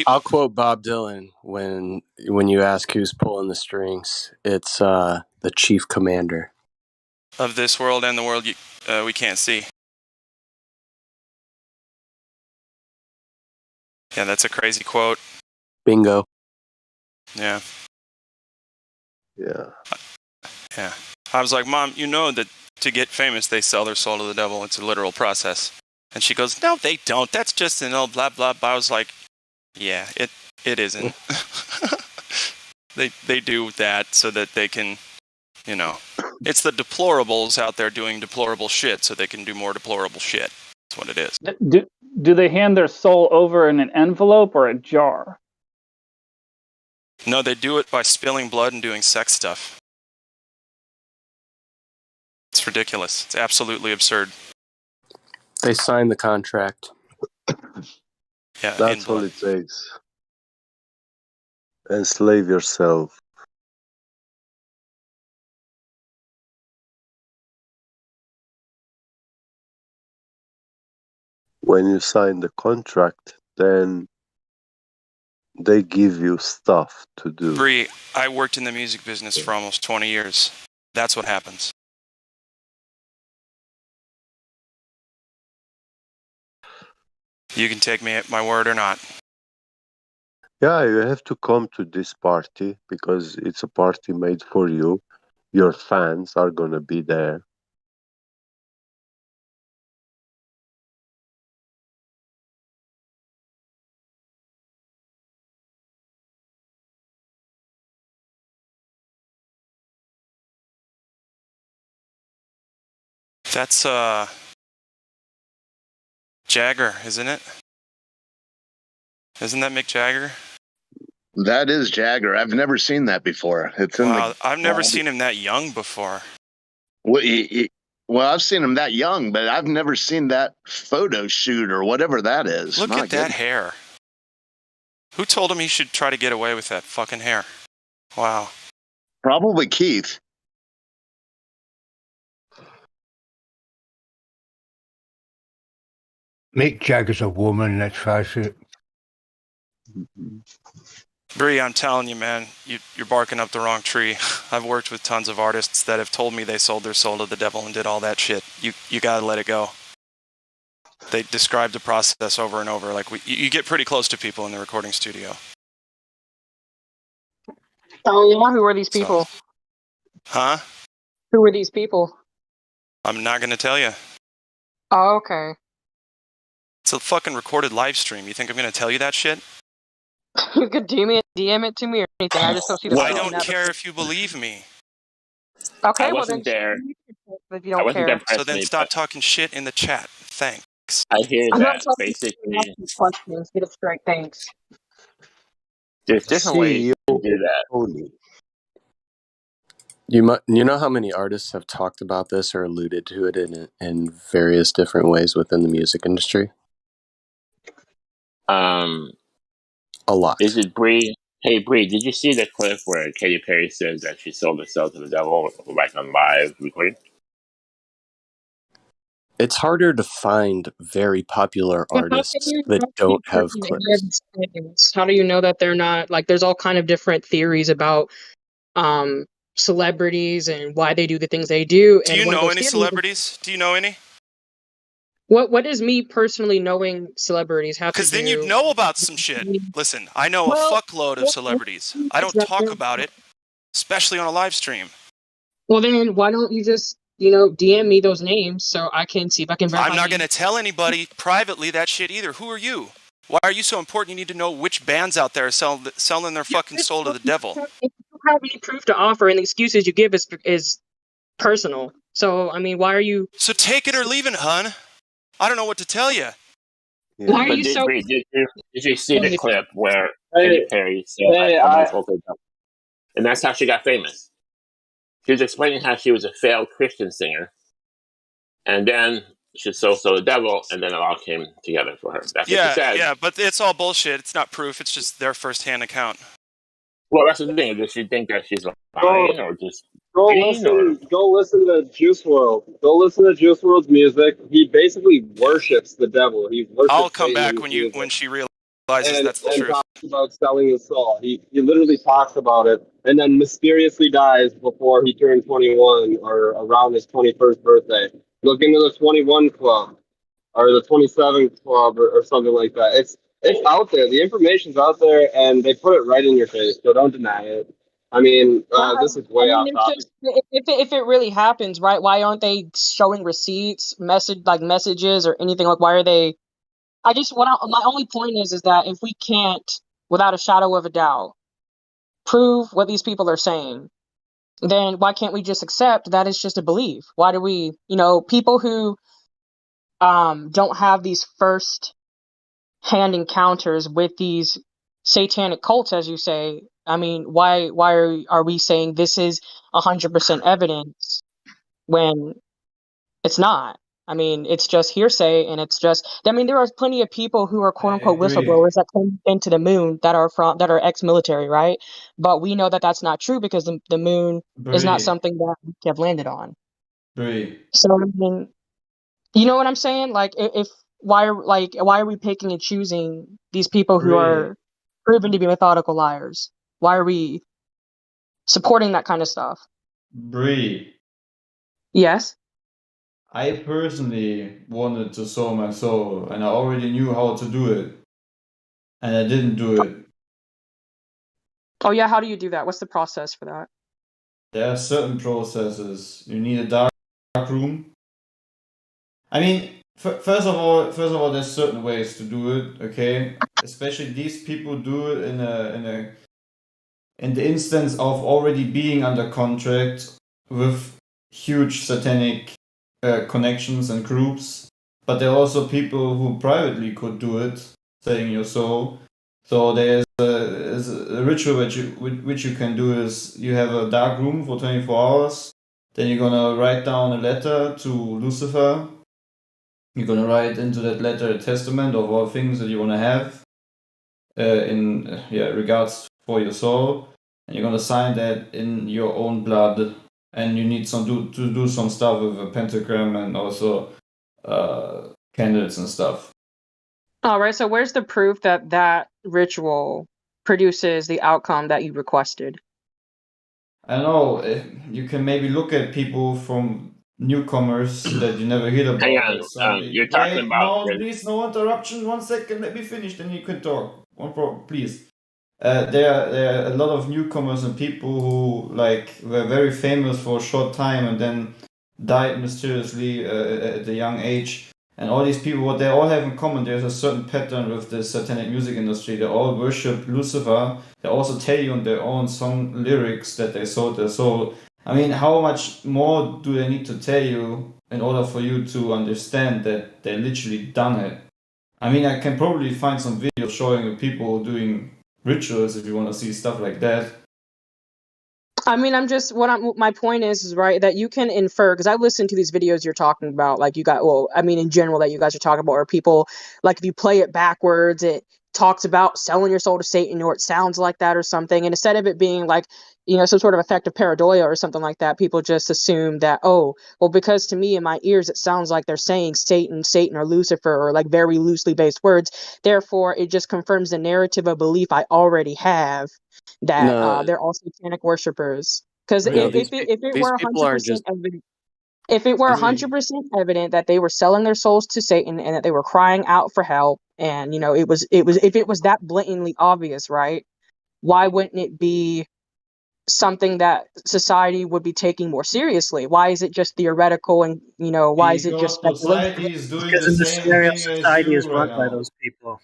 I'll quote Bob Dylan when you ask who's pulling the strings. It's the chief commander of this world and the world we can't see. Yeah, that's a crazy quote. Bingo. Yeah. Yeah. Yeah. I was like, Mom, you know that to get famous, they sell their soul to the devil. It's a literal process. And she goes, no, they don't. That's just an old blah, blah, blah. I was like, yeah, it isn't. They do that so that they can, it's the deplorables out there doing deplorable shit so they can do more deplorable shit. That's what it is. Do they hand their soul over in an envelope or a jar? No, they do it by spilling blood and doing sex stuff. It's ridiculous. It's absolutely absurd. They signed the contract. Yeah, that's all it takes. Enslave yourself. When you sign the contract, then they give you stuff to do. Bree, I worked in the music business for almost 20 years. That's what happens. You can take me at my word or not. Yeah, you have to come to this party because it's a party made for you. Your fans are gonna be there. That's Jagger, isn't it? Isn't that Mick Jagger? That is Jagger. I've never seen that before. It's in the. I've never seen him that young before. Well, I've seen him that young, but I've never seen that photo shoot or whatever that is. Look at that hair. Who told him he should try to get away with that fucking hair? Wow. Probably Keith. Mick Jagger's a woman, let's face it. Bree, I'm telling you, man, you're barking up the wrong tree. I've worked with tons of artists that have told me they sold their soul to the devil and did all that shit. You gotta let it go. They describe the process over and over. Like you get pretty close to people in the recording studio. Oh yeah, who are these people? Huh? Who are these people? I'm not gonna tell you. Oh, okay. It's a fucking recorded live stream. You think I'm gonna tell you that shit? You could DM it to me or anything. I just don't see the. I don't care if you believe me. Okay, I well wasn't then. there. If you don't care. So then stop talking shit in the chat. Thanks. I hear I'm not that talking basically. questions. Get it straight. Thanks. There's different ways to do that. You know how many artists have talked about this or alluded to it in various different ways within the music industry? A lot. Is it Bree? Hey Bree, did you see the clip where Katy Perry says that she sold herself to the devil, like on live recording? it's harder to find very popular But how can artists you that not be don't have certain that clips. how do you know that they're not like? There's all kind of different theories about celebrities and why they do the things they do, Do and you one of know those any theories. celebrities? Do you know any? What does me personally knowing celebrities have to Because then you'd do? know about some shit. Listen, I know a Well, fuckload of celebrities. I don't that talk about it, especially on a live stream. well, then why don't you just DM me those names so I can see if I can verify? I'm not going to tell anybody privately that shit either. Who are you? Why are you so important? You need to know which bands out there are selling their fucking soul to the devil. If you have any proof to offer, and the excuses you give is personal. So I mean, why are you? So take it or leave it, hun. I don't know what to tell you. Why are But you so? did you see the clip where Hey, Katy Perry said hey, I'm I- unfulfilled? And that's how she got famous. She was explaining how she was a failed Christian singer, and then she sold the devil, and then it all came together for her. That's what she said. Yeah, but it's all bullshit. It's not proof. It's just their first-hand account. Well, that's the thing. Does she think that she's Go, lying or just go mean, or listen. Go listen to Juice World. Go listen to Juice World's music. He basically worships the devil. He worships I'll come Satan in back his when music. she realizes and that's the and truth. talks about selling his soul. He literally talks about it, and then mysteriously dies before he turned 21 or around his 21st birthday. Look into the 21 Club or the 27 Club or something like that. It's out there. The information's out there, and they put it right in your face. So don't deny it. I mean, this is way off It's topic. just if it really happens, right? Why aren't they showing receipts, messages or anything? Like, why are they? My only point is that if we can't, without a shadow of a doubt, prove what these people are saying, then why can't we just accept that it's just a belief? Why do we, people who don't have these first hand encounters with these satanic cults, as you say? I mean, why are we saying this is 100% evidence when it's not? I mean, it's just hearsay, and it's just. I mean, there are plenty of people who are quote unquote whistleblowers that came into the moon that are ex-military, right? But we know that that's not true because the moon is not Bree, something that we have landed on. Bree, So I mean, you know what I'm saying? Like, if why are we picking and choosing these people who Bree, are proven to be methodical liars? Why are we supporting that kind of stuff? Bree. Yes. I personally wanted to sow my soul, and I already knew how to do it, and I didn't do it. Oh yeah, how do you do that? What's the process for that? There are certain processes. You need a dark room. I mean, first of all, there's certain ways to do it. Okay, especially these people do it in the instance of already being under contract with huge satanic connections and groups. But there are also people who privately could do it, saying your soul. So there's a ritual which you can do is you have a dark room for 24 hours. Then you're gonna write down a letter to Lucifer. You're gonna write into that letter a testament of all things that you wanna have in regards for your soul, and you're gonna sign that in your own blood. And you need to do some stuff with a pentagram and also candles and stuff. All right. So where's the proof that that ritual produces the outcome that you requested? I don't know. You can maybe look at people from newcomers that you never heard about. Hang That on, suddenly, you're talking wait, about no, please, no interruption. 1 second, let me finish, then you can talk. Please. There are a lot of newcomers and people who were very famous for a short time and then died mysteriously at a young age. And all these people, what they all have in common, there's a certain pattern with the satanic music industry. They all worship Lucifer. They also tell you in their own song lyrics that they sold their soul. I mean, how much more do they need to tell you in order for you to understand that they literally done it? I mean, I can probably find some videos showing you people doing rituals if you want to see stuff like that. I mean, my point is right that you can infer, because I listened to these videos you're talking about, like in general that you guys are talking about, or people, like if you play it backwards, talks about selling your soul to Satan, or it sounds like that or something. And instead of it being like, you know, some sort of effect of pareidoia or something like that, people just assume that, oh, well, because to me in my ears it sounds like they're saying Satan, Satan, or Lucifer, or like very loosely based words. Therefore, it just confirms the narrative of belief I already have that No, they're all satanic worshipers. Because no, if it these were people aren't 100% just. evident, if it were I mean, 100% evident that they were selling their souls to Satan and that they were crying out for help, and you know if it was that blatantly obvious, right? Why wouldn't it be something that society would be taking more seriously? Why is it just theoretical, and you know, why is it just Because speculation? society is doing Because the in the same scenario, thing as society you is run right by now. those people.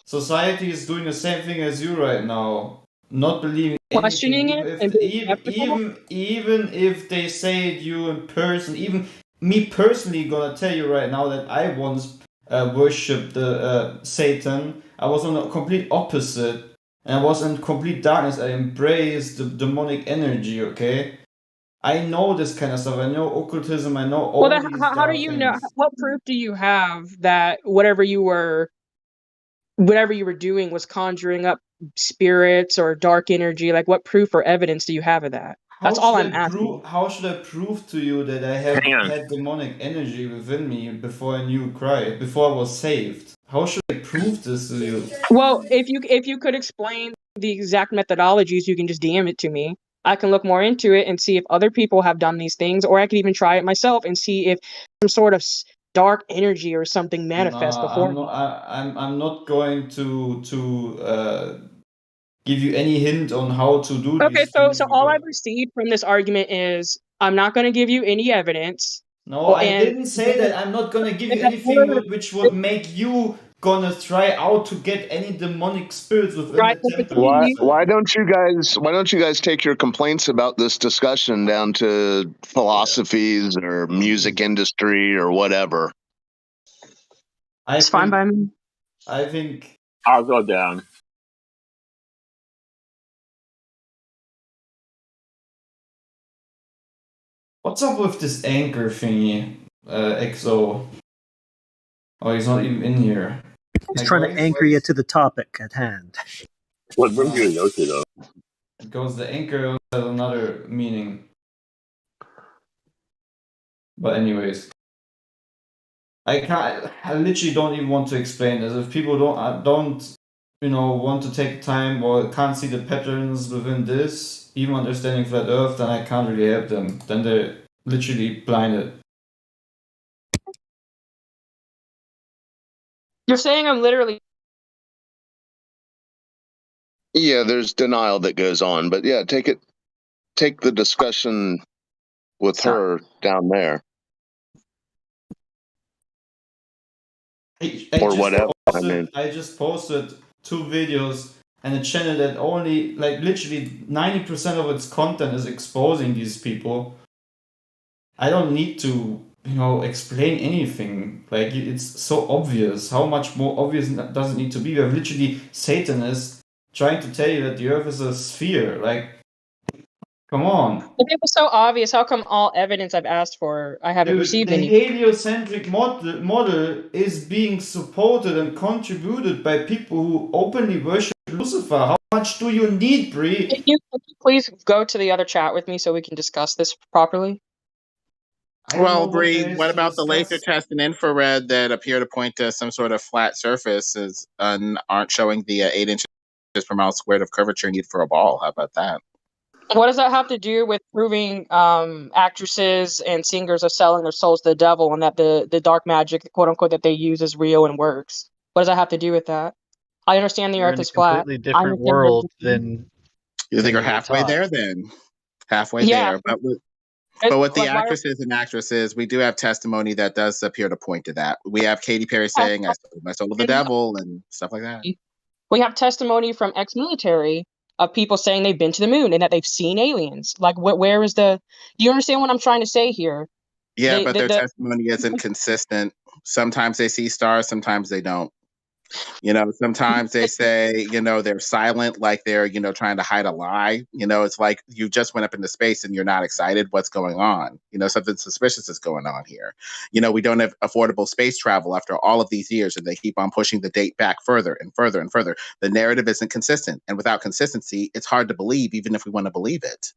Society is doing the same thing as you right now, not believing anything, Questioning it and being skeptical. even if they say it you in person. Even me personally, gonna tell you right now that I once worshipped the Satan. I was on the complete opposite, and I was in complete darkness. I embraced the demonic energy. Okay, I know this kind of stuff. I know occultism. I know Well, all then these how do dark you know? things. What proof do you have that whatever you were doing was conjuring up spirits or dark energy? Like, what proof or evidence do you have of that? That's all I'm asking. How should I prove to you that I have Hang on. had demonic energy within me before I knew Christ, before I was saved? How should I prove this to you? Well, if you could explain the exact methodologies, you can just DM it to me. I can look more into it and see if other people have done these things, or I could even try it myself and see if some sort of dark energy or something manifests Nah, before I'm me. not. I'm not going to give you any hint on how to do Okay, these so things all because I've received from this argument is I'm not going to give you any evidence. no, Well, I and didn't say that. I'm not gonna give you right, anything which would make you gonna try out to get any demonic spirits within the but the temple. thing is, Why don't you guys take your complaints about this discussion down to philosophies or music industry or whatever? it's fine by me. I think I'll go down. what's up with this anchor thingy, XO? Oh, he's not even in here. He's trying to anchor you to the topic at hand. What room do you go to, though? Because the anchor has another meaning. But anyways, I literally don't even want to explain this. If people don't want to take time or can't see the patterns within this, even understanding flat Earth, then I can't really help them. Then they're literally blinded. You're saying I'm literally. Yeah, there's denial that goes on, but yeah, take the discussion with her down there or whatever. I mean, I just posted 2 videos and a channel that only like literally 90% of its content is exposing these people. I don't need to explain anything. Like it's so obvious. How much more obvious does it need to be? We have literally Satanists trying to tell you that the Earth is a sphere. Like, come on. If it was so obvious, how come all evidence I've asked for I haven't Dude, received the any? heliocentric model is being supported and contributed by people who openly worship Lucifer. How much do you need, Bree? Can you please go to the other chat with me so we can discuss this properly? Well, Bree, what about the laser test and infrared that appear to point to some sort of flat surfaces and aren't showing the 8 inches per mile squared of curvature needed for a ball? How about that? What does that have to do with proving actresses and singers are selling their souls to the devil, and that the dark magic, quote unquote, that they use is real and works? What does that have to do with that? I understand the You're Earth in a is flat. completely I different understand world there's than You think than we're you were halfway taught. there then? Halfway Yeah. there. But with the Like, why are actresses and actresses, we do have testimony that does appear to point to that. We have Katy Perry saying, I sold my soul to the devil and stuff like that. we have testimony from ex-military of people saying they've been to the moon and that they've seen aliens? Like, where is the? Do you understand what I'm trying to say here? Yeah, They, but their the testimony isn't consistent. Sometimes they see stars, sometimes they don't. Sometimes they say, they're silent, like they're, trying to hide a lie. It's like you just went up into space and you're not excited. What's going on? Something suspicious is going on here. We don't have affordable space travel after all of these years, and they keep on pushing the date back further and further and further. The narrative isn't consistent. And without consistency, it's hard to believe, even if we want to believe it.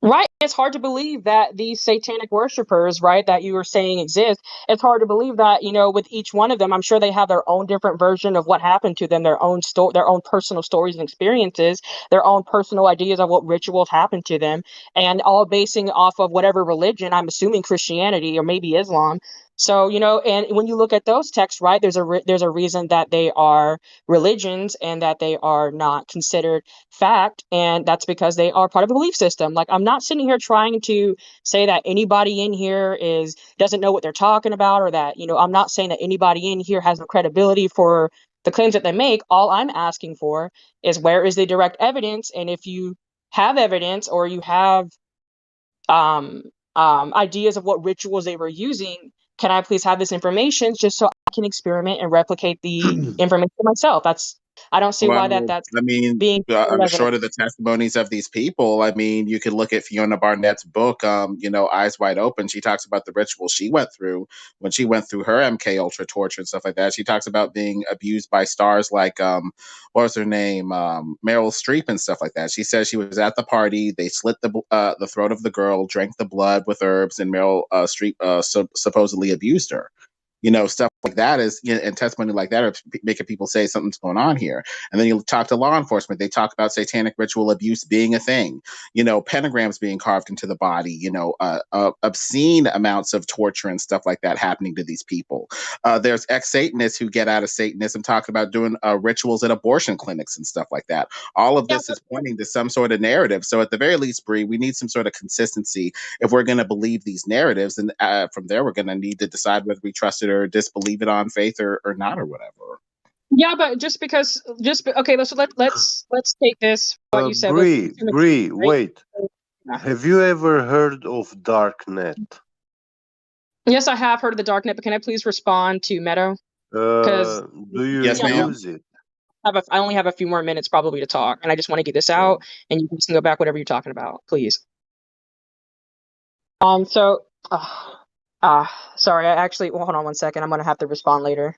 Right. It's hard to believe that these satanic worshipers, right, that you were saying exist. It's hard to believe that, with each one of them, I'm sure they have their own different version of what happened to them, their own their own personal stories and experiences, their own personal ideas of what rituals happened to them, and all basing off of whatever religion, I'm assuming Christianity or maybe Islam. So, and when you look at those texts, right, there's a reason that they are religions and that they are not considered fact, and that's because they are part of a belief system. Like, I'm not sitting here trying to say that anybody in here doesn't know what they're talking about, or that, I'm not saying that anybody in here has no credibility for the claims that they make. All I'm asking for is, where is the direct evidence? And if you have evidence, or you have ideas of what rituals they were using, can I please have this information, just so I can experiment and replicate the information myself? I don't see why Well, that's being short of the testimonies of these people, you could look at Fiona Barnett's book, Eyes Wide Open. She talks about the ritual she went through when she went through her MK Ultra torture and stuff like that. She talks about being abused by stars like, what was her name? Meryl Streep and stuff like that. She says she was at the party. They slit the throat of the girl, drank the blood with herbs, and Meryl Streep supposedly abused her. Stuff like that and testimony like that are making people say something's going on here. And then you talk to law enforcement, they talk about satanic ritual abuse being a thing, pentagrams being carved into the body, obscene amounts of torture and stuff like that happening to these people. There's ex-Satanists who get out of Satanism talking about doing rituals at abortion clinics and stuff like that. All of this is pointing to some sort of narrative. So at the very least, Bree, we need some sort of consistency if we're going to believe these narratives. And from there, we're going to need to decide whether we trust it or disbelieve it on faith or not, or whatever. Yeah, but okay, let's take this what you said. Bree, wait. Have you ever heard of Darknet? Yes, I have heard of the Darknet, but can I please respond to Meadow? Do you use it? I only have a few more minutes probably to talk, and I just want to get this out, and you can go back whatever you're talking about, please. Sorry, hold on one second. I'm gonna have to respond later.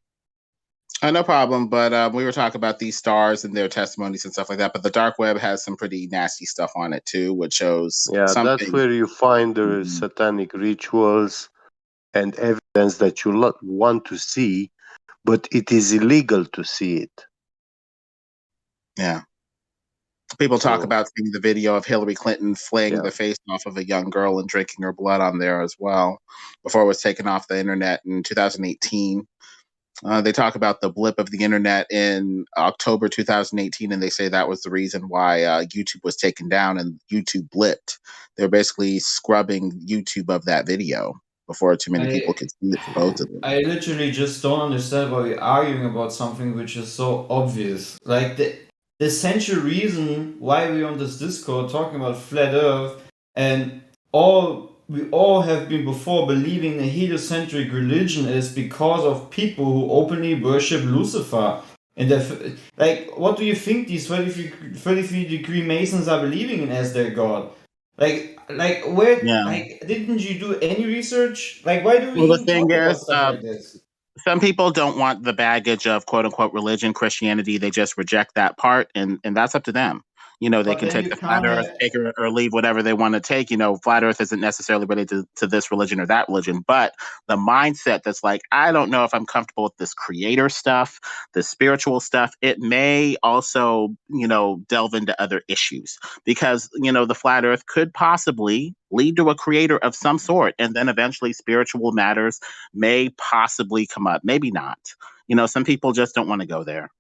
No problem. But we were talking about these stars and their testimonies and stuff like that. But the dark web has some pretty nasty stuff on it too, which shows something. That's where you find the satanic rituals and evidence that you want to see, but it is illegal to see it. Yeah. People talk about seeing the video of Hillary Clinton flaying the face off of a young girl and drinking her blood on there as well, before it was taken off the internet in 2018. They talk about the blip of the internet in October 2018, and they say that was the reason why YouTube was taken down and YouTube blipped. They're basically scrubbing YouTube of that video before too many people could see it, supposedly. I literally just don't understand why we're arguing about something which is so obvious. Like, the essential reason why we're on this Discord talking about flat Earth, and we all have been before believing a heliocentric religion, is because of people who openly worship Lucifer. And what do you think these 33-degree Masons are believing in as their god? Didn't you do any research? Why do we even talk about stuff like this? Some people don't want the baggage of quote unquote religion, Christianity. They just reject that part, and that's up to them. They can take the flat earth, take it or leave whatever they want to take. Flat earth isn't necessarily related to this religion or that religion, but the mindset that's like, I don't know if I'm comfortable with this creator stuff, the spiritual stuff. It may also, delve into other issues, because, the flat earth could possibly lead to a creator of some sort. And then eventually spiritual matters may possibly come up. Maybe not. Some people just don't want to go there.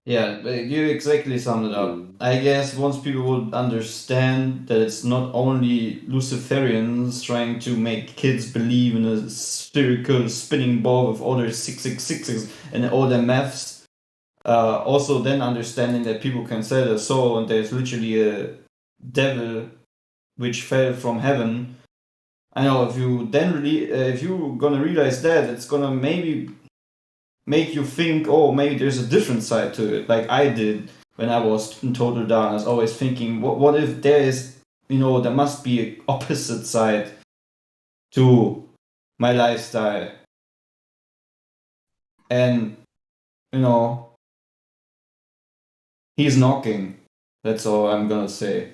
Yeah, you exactly summed it up. I guess once people would understand that it's not only Luciferians trying to make kids believe in a spherical spinning ball with all their 666s and all their maths, also then understanding that people can sell their soul and there's literally a devil which fell from heaven. I know if you're gonna realize that, it's gonna maybe make you think, oh, maybe there's a different side to it, like I did when I was in total darkness, always thinking, what if there is, there must be an opposite side to my lifestyle. And, he's knocking. That's all I'm gonna say.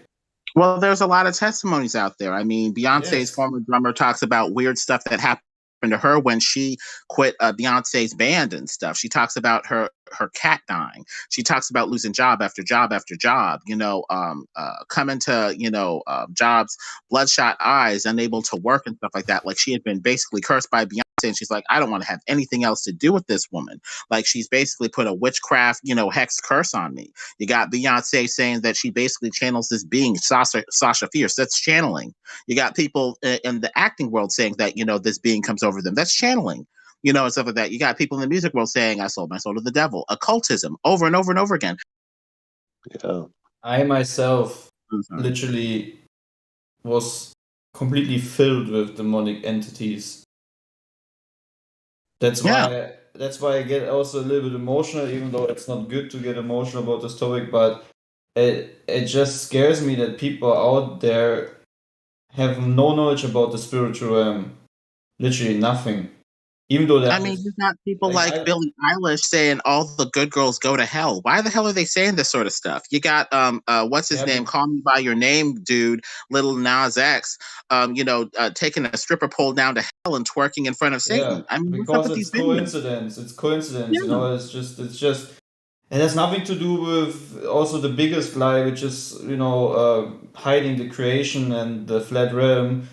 Well, there's a lot of testimonies out there. I mean, Beyonce's former drummer talks about weird stuff that happened to her when she quit Beyonce's band and stuff. She talks about her cat dying. She talks about losing job after job after job. Coming to jobs, bloodshot eyes, unable to work and stuff like that. Like she had been basically cursed by Beyonce, and she's like, I don't want to have anything else to do with this woman. Like she's basically put a witchcraft, hex curse on me. You got Beyonce saying that she basically channels this being, Sasha Fierce. That's channeling. You got people in the acting world saying that, this being comes over them. That's channeling, and stuff like that. You got people in the music world saying, I sold my soul to the devil. Occultism, over and over and over again. Yeah. I myself literally was completely filled with demonic entities. That's why I get also a little bit emotional, even though it's not good to get emotional about this topic, but it just scares me that people out there have no knowledge about the spiritual realm. Literally nothing. Even though you got people like Billie Eilish saying all the good girls go to hell. Why the hell are they saying this sort of stuff? You got what's his name? Call Me by Your Name, dude, Little Nas X, taking a stripper pole down to hell and twerking in front of Satan. Yeah, I mean, what's up because with it's these videos? coincidence. It's coincidence, It's just. It has nothing to do with also the biggest lie, which is hiding the creation and the flat realm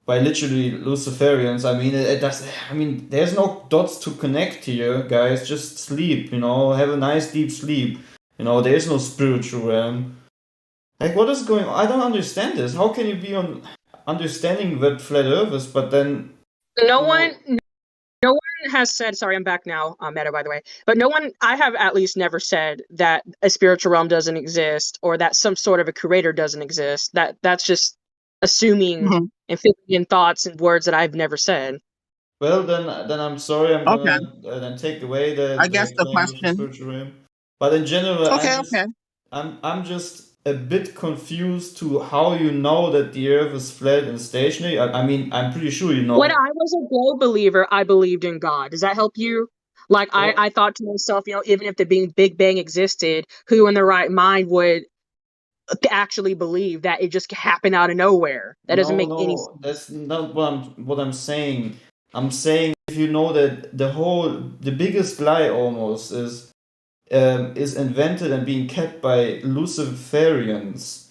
by literally Luciferians. I mean, it does. I mean, there's no dots to connect here, guys. Just sleep. Have a nice deep sleep. There is no spiritual realm. Like, what is going on? I don't understand this. How can you be on understanding that flat Earth is, but then No one has said, sorry, I'm back now, Meta, by the way, but I have at least never said that a spiritual realm doesn't exist or that some sort of a creator doesn't exist. That's just assuming and filling in thoughts and words that I've never said. Well, then I'm sorry. I'm gonna then take away the I guess the claim of the question. spiritual realm. But in general, Okay. I'm just a bit confused to how you know that the Earth is flat and stationary. I mean, I'm pretty sure you know. When I was a glow believer, I believed in God. Does that help you? Like I thought to myself, even if the Big Bang existed, who in their right mind would actually believe that it just happened out of nowhere? That doesn't make any sense. That's not what I'm saying. I'm saying if you know that the biggest lie almost is invented and being kept by Luciferians,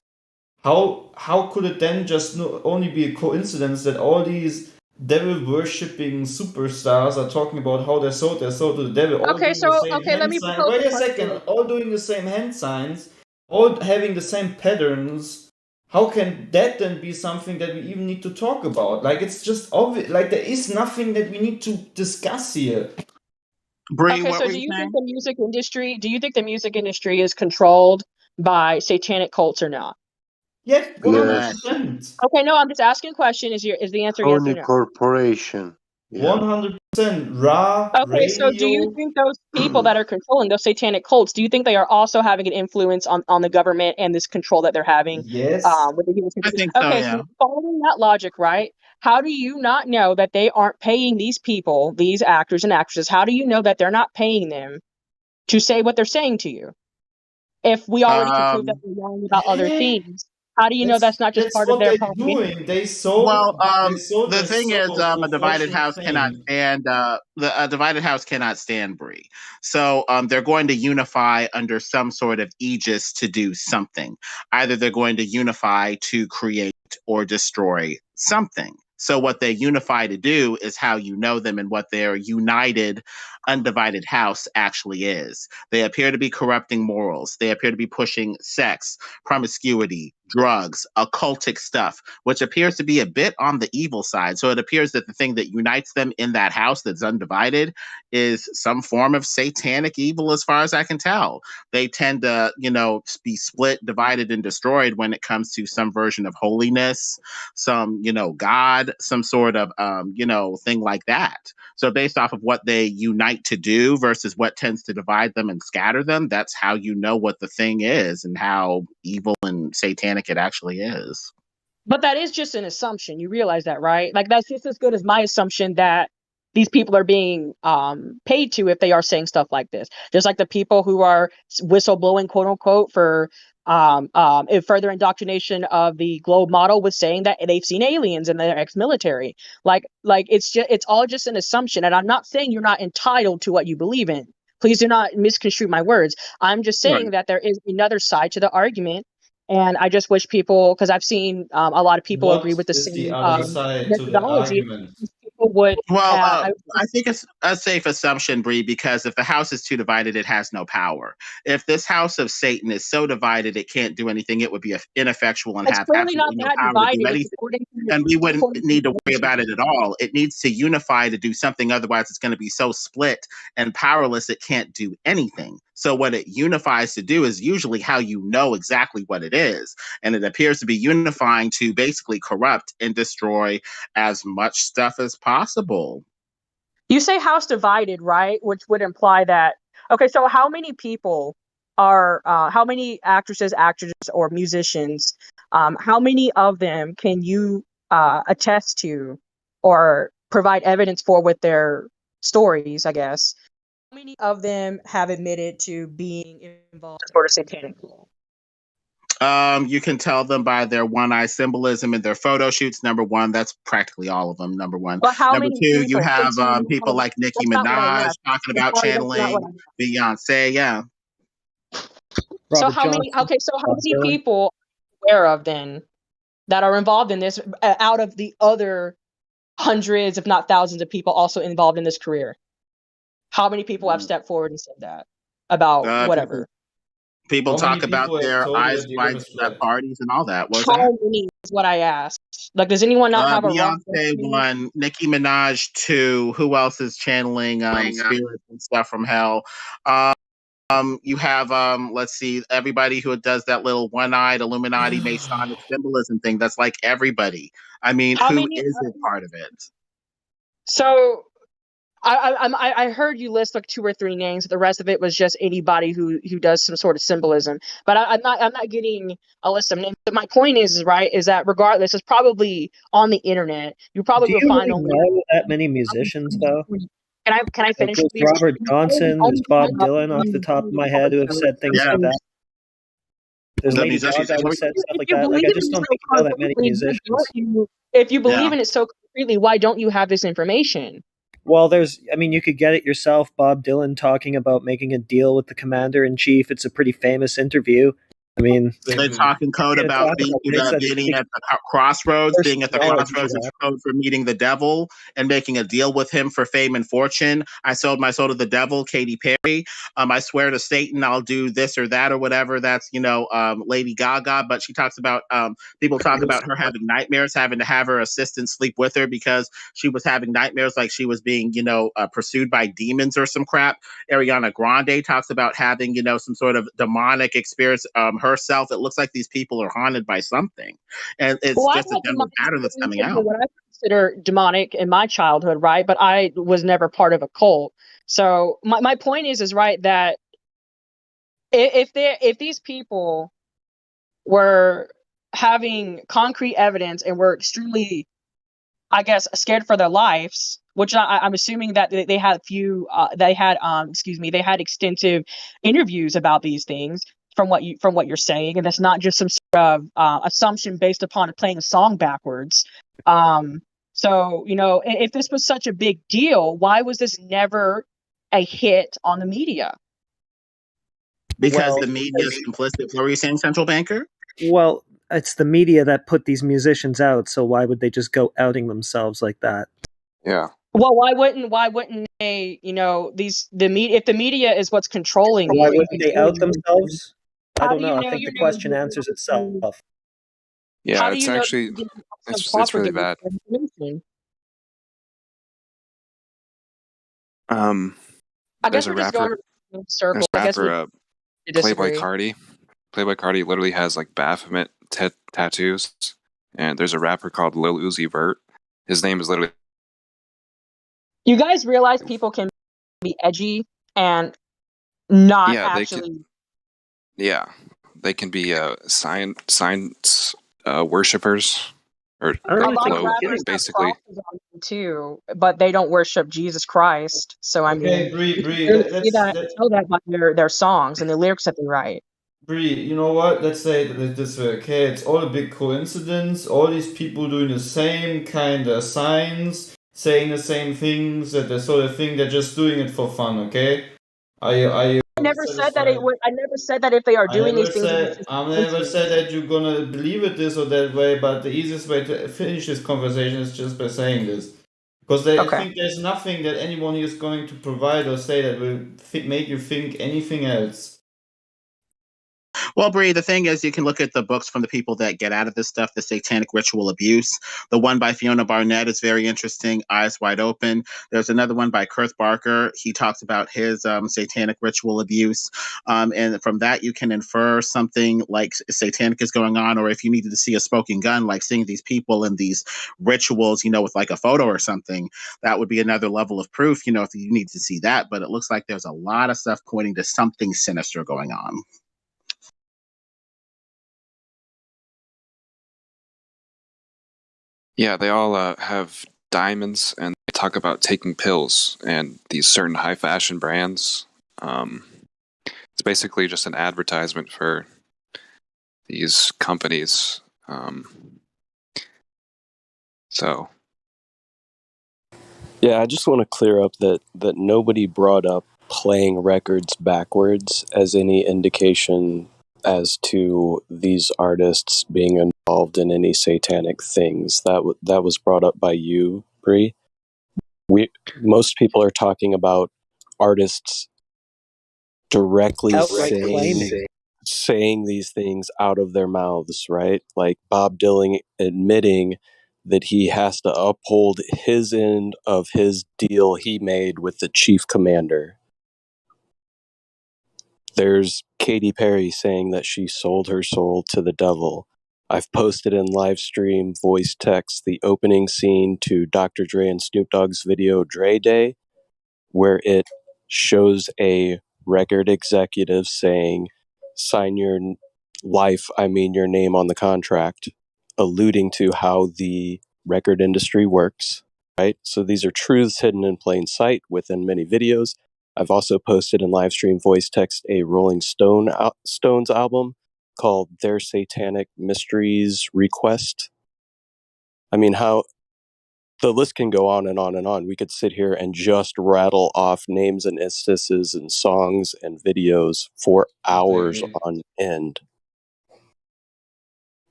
how could it then just only be a coincidence that all these devil worshipping superstars are talking about how they sold their soul to the devil? All doing the same hand signs. Wait a second, all doing the same hand signs, all having the same patterns. How can that then be something that we even need to talk about? Like, it's just obvious. Like, there is nothing that we need to discuss here. Bree, okay, so do you think the music industry is controlled by satanic cults or not? Yeah, 100%. Okay, no, I'm just asking a question. Is the answer yes or no? Corporation. 100% raw. Okay, so do you think those people that are controlling those satanic cults, do you think they are also having an influence on the government and this control that they're having? Yes. With the human I think so, okay, yeah. so following that logic, right? How do you not know that they aren't paying these people, these actors and actresses? How do you know that they're not paying them to say what they're saying to you? If we already can prove that they're lying about other things, how do you know that's not just part of their propaganda? Doing. They sold. The thing is, a divided house cannot stand. A divided house cannot stand Bree. So they're going to unify under some sort of aegis to do something. Either they're going to unify to create or destroy something. So what they unify to do is how you know them and what their united, undivided house actually is. They appear to be corrupting morals. They appear to be pushing sex, promiscuity, drugs, occultic stuff, which appears to be a bit on the evil side. So it appears that the thing that unites them in that house that's undivided is some form of satanic evil, as far as I can tell. They tend to, be split, divided, and destroyed when it comes to some version of holiness, some, God, some sort of, thing like that. So based off of what they unite to do versus what tends to divide them and scatter them, that's how you know what the thing is and how evil and satanic it actually is. But that is just an assumption. You realize that, right? Like that's just as good as my assumption that these people are being paid to if they are saying stuff like this. Just like the people who are whistleblowing, quote unquote, for further indoctrination of the globe model with saying that they've seen aliens and they're ex-military. Like it's all just an assumption. And I'm not saying you're not entitled to what you believe in. Please do not misconstrue my words. I'm just saying that there is another side to the argument. And I just wish people, because I've seen a lot of people agree with the Is the same other side to the methodology. argument? People would. Well, I think it's a safe assumption, Bree, because if the house is too divided, it has no power. If this house of Satan is so divided it can't do anything, it would be ineffectual and It's have clearly not absolutely no that power to do divided. It's anything. according to, And we wouldn't according to need to worry religion. about it at all. It needs to unify to do something. Otherwise, it's going to be so split and powerless it can't do anything. So what it unifies to do is usually how you know exactly what it is. And it appears to be unifying to basically corrupt and destroy as much stuff as possible. You say house divided, right? Which would imply that. Okay, so how many people are, how many actresses, actors, or musicians, how many of them can you attest to or provide evidence for with their stories, I guess? How many of them have admitted to being involved in sort of satanic law? You can tell them by their one-eye symbolism in their photo shoots. Number one, that's practically all of them. Number one. But how Number many two, you people? have No, people like Nicki that's not what I Minaj asked. talking I'm about sorry, that's not what channeling I asked. Beyonce. Yeah. So Robert how many? Johnson, Okay, so how Bob many Dylan. people are you aware of then that are involved in this out of the other hundreds, if not thousands, of people also involved in this career? How many people have stepped forward and said that about People whatever? people How many talk about people have their told you eyes that you live wide in shut split? parties and all that. What was that? How many is what I asked. Like, does anyone not have a rough Beyonce estimate? 1, Nicki Minaj 2. Who else is channeling spirits and stuff from hell? You have let's see, everybody who does that little one-eyed Illuminati Masonic symbolism thing. That's like everybody. I mean, How who many? isn't part of it? So I heard you list like 2 or 3 names. The rest of it was just anybody who does some sort of symbolism. But I'm not getting a list of names. But my point is right is that regardless, it's probably on the internet. You probably Do will you find really only. know that many musicians, though? Can I Like, finish, there's please? Robert Johnson, there's Bob Dylan off the top of my head who have If said things like that. There's The Lady musicians. Gaga who said stuff like you that. Like, believe I in just it don't so think you know that many concretely, musicians. if you Yeah. believe in it so concretely, why don't you have this information? Well, you could get it yourself. Bob Dylan talking about making a deal with the commander in chief. It's a pretty famous interview. I mean, They're talking code you're gonna about talk being, about things that being take at the crossroads. Being at the personality crossroads for is that. code for meeting the devil and making a deal with him for fame and fortune. I sold my soul to the devil, Katy Perry. I swear to Satan, I'll do this or that or whatever. That's Lady Gaga. But she talks about people talk about her having nightmares, having to have her assistant sleep with her because she was having nightmares like she was being pursued by demons or some crap. Ariana Grande talks about having some sort of demonic experience herself. It looks like these people are haunted by something, and it's Well, I've just a had general demonic pattern that's coming experiences out. of what I consider demonic in my childhood, right? But I was never part of a cult. So my point is right that if these people were having concrete evidence and were extremely, I guess, scared for their lives, which I'm assuming that they had they had extensive interviews about these things from what you're saying, and that's not just some sort of assumption based upon playing a song backwards. So if this was such a big deal, why was this never a hit on the media? Because the media is complicit. What were you saying, Central Banker? Well, it's the media that put these musicians out, so why would they just go outing themselves like that? Yeah. Well, why wouldn't they? The media. If the media is what's controlling Why it, wouldn't they out themselves? I don't know. I think the question answers itself. Yeah, How do it's you know actually you're getting some it's properly really bad. information? Um, I there's guess a we're just going rapper. around in a There's circle. a I guess we rapper, Playboy disagree. Cardi. Playboy Cardi literally has like Baphomet tattoos, and there's a rapper called Lil Uzi Vert. His name is literally. You guys realize people can be edgy and not Yeah, they can. actually. Yeah, they can be science worshippers or I don't A like really lot think of blow you rappers can. have basically. crosses on them too, but they don't worship Jesus Christ. So I Okay, mean, Bree, you can Bree, clearly see let's that and tell that by their songs and the lyrics that they write. Bree, you know what? Let's say that this way, okay? It's all a big coincidence. All these people doing the same kind of signs, saying the same things, that the sort of thing. They're just doing it for fun, okay? Are you I never said that it satisfied? would. I never said that if they are doing these things, it's just I never coincidence. said that you're gonna believe it this or that way, but the easiest way to finish this conversation is just by saying this. Because I Okay. think there's nothing that anyone is going to provide or say that will make you think anything else. Well, Bree, the thing is, you can look at the books from the people that get out of this stuff, the satanic ritual abuse. The one by Fiona Barnett is very interesting, Eyes Wide Open. There's another one by Kurt Barker. He talks about his satanic ritual abuse. And from that, you can infer something like satanic is going on, or if you needed to see a smoking gun, like seeing these people in these rituals, with like a photo or something, that would be another level of proof, if you need to see that. But it looks like there's a lot of stuff pointing to something sinister going on. Yeah, they all have diamonds, and they talk about taking pills and these certain high fashion brands. It's basically just an advertisement for these companies. So Yeah, I just want to clear up that nobody brought up playing records backwards as any indication as to these artists being involved in any satanic things. That was brought up by you, Bree. Most people are talking about artists directly Outright claiming. saying these things out of their mouths, right? Like Bob Dylan admitting that he has to uphold his end of his deal he made with the chief commander. There's Katy Perry saying that she sold her soul to the devil. I've posted in live stream voice text the opening scene to Dr. Dre and Snoop Dogg's video Dre Day, where it shows a record executive saying, sign your life, I mean your name on the contract, alluding to how the record industry works, right? So these are truths hidden in plain sight within many videos. I've also posted in live stream voice text a Rolling Stones album called Their Satanic Mysteries Request. I mean, how the list can go on and on and on. We could sit here and just rattle off names and instances and songs and videos for hours on end.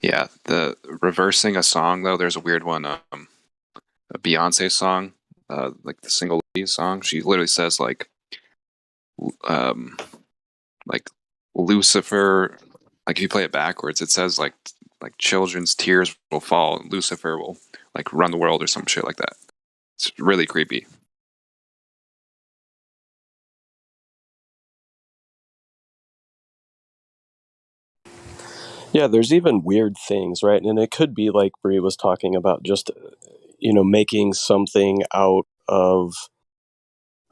yeah, the reversing a song though. There's a weird one, a Beyonce song, like the single ladies song. She literally says um, like Lucifer. Like if you play it backwards, it says like children's tears will fall, and Lucifer will like run the world or some shit like that. It's really creepy. Yeah, there's even weird things, right? And it could be like Bree was talking about, just making something out of.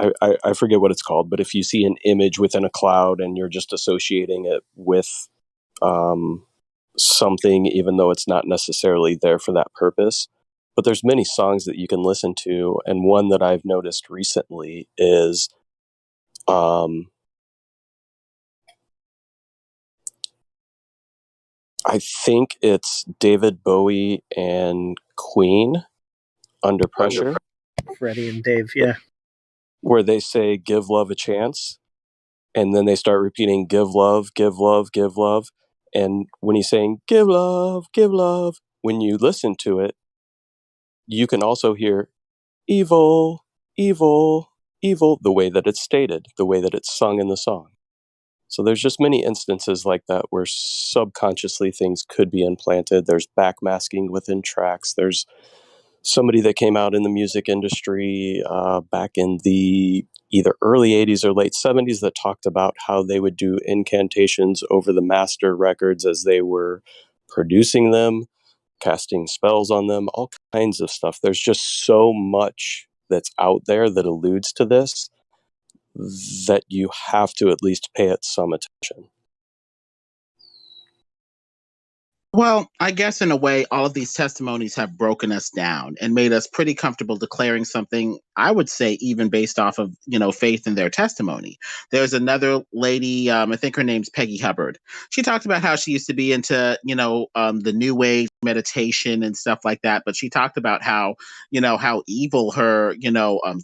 I forget what it's called, but if you see an image within a cloud and you're just associating it with something, even though it's not necessarily there for that purpose. But there's many songs that you can listen to, and one that I've noticed recently is I think it's David Bowie and Queen, Under Pressure, Freddie and Dave, yeah. where they say give love a chance, and then they start repeating give love, give love, give love. And when he's saying give love, when you listen to it, you can also hear evil, evil, evil, the way that it's stated, the way that it's sung in the song. So there's just many instances like that where subconsciously things could be implanted. There's backmasking within tracks. There's somebody that came out in the music industry back in the either early 80s or late 70s that talked about how they would do incantations over the master records as they were producing them, casting spells on them, all kinds of stuff. There's just so much that's out there that alludes to this that you have to at least pay it some attention. Well, I guess in a way, all of these testimonies have broken us down and made us pretty comfortable declaring something, I would say, even based off of, faith in their testimony. There's another lady, I think her name's Peggy Hubbard. She talked about how she used to be into, the new age meditation and stuff like that. But she talked about how evil her,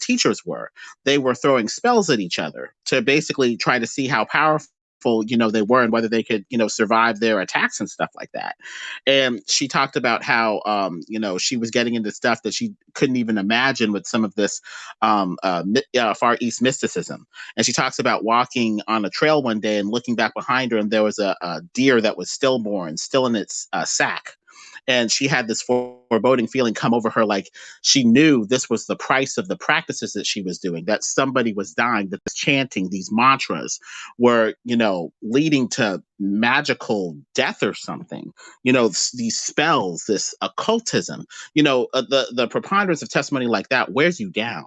teachers were. They were throwing spells at each other to basically try to see how powerful they were and whether they could survive their attacks and stuff like that. And she talked about how she was getting into stuff that she couldn't even imagine with some of this far east mysticism. And she talks about walking on a trail one day and looking back behind her, and there was a deer that was stillborn, still in its sack. And she had this foreboding feeling come over her, like she knew this was the price of the practices that she was doing, that somebody was dying, that this chanting, these mantras were, leading to magical death or something. These spells, this occultism, the preponderance of testimony like that wears you down.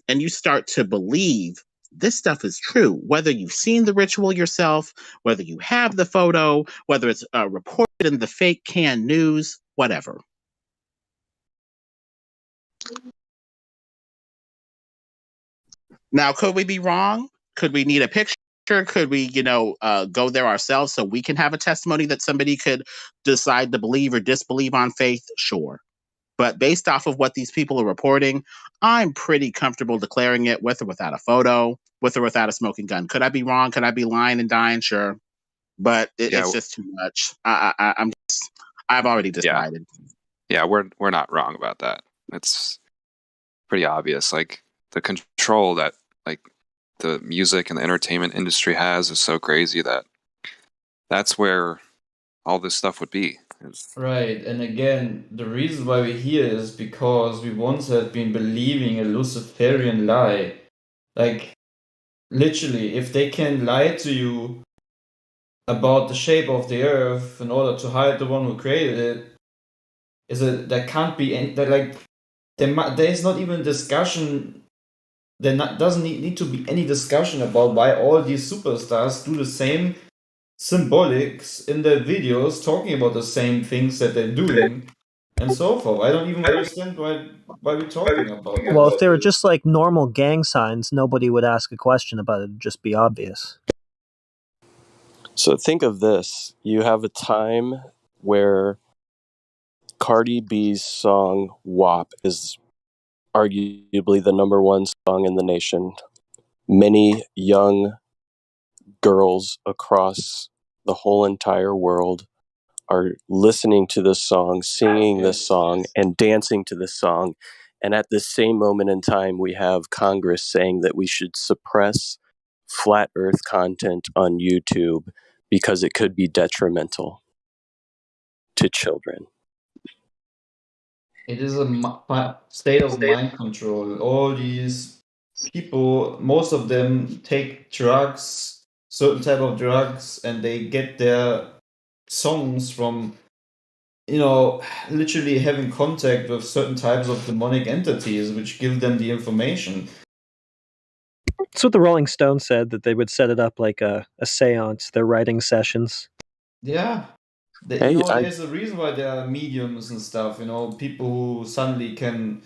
And you start to believe this stuff is true, whether you've seen the ritual yourself, whether you have the photo, whether it's reported in the fake canned news, whatever. Now, could we be wrong? Could we need a picture? Could we, go there ourselves so we can have a testimony that somebody could decide to believe or disbelieve on faith? Sure. But based off of what these people are reporting, I'm pretty comfortable declaring it with or without a photo, with or without a smoking gun. Could I be wrong? Could I be lying and dying? Sure. But it's just too much. I've already decided. Yeah, we're not wrong about that. It's pretty obvious. Like the control that like the music and the entertainment industry has is so crazy that that's where all this stuff would be. Right, and again, the reason why we're here is because we once had been believing a Luciferian lie. Like, literally, if they can lie to you about the shape of the earth in order to hide the one who created it, there can't be any, there's not even discussion. Doesn't need to be any discussion about why all these superstars do the same symbolics in their videos, talking about the same things that they're doing, and so forth. I don't even understand why we're talking about Well, this. if they were just like normal gang signs, nobody would ask a question about it. It'd just be obvious. So think of this. You have a time where Cardi B's song WAP is arguably the number one song in the nation. Many young girls across the whole entire world are listening to this song, singing this song, and dancing to this song. And at the same moment in time, we have Congress saying that we should suppress flat earth content on YouTube because it could be detrimental to children. It is a state of mind control. All these people, most of them take drugs, certain type of drugs, and they get their songs from, literally having contact with certain types of demonic entities, which give them the information. That's what the Rolling Stones said, that they would set it up like a seance, their writing sessions. Yeah. There's a reason why there are mediums and stuff, people who suddenly can,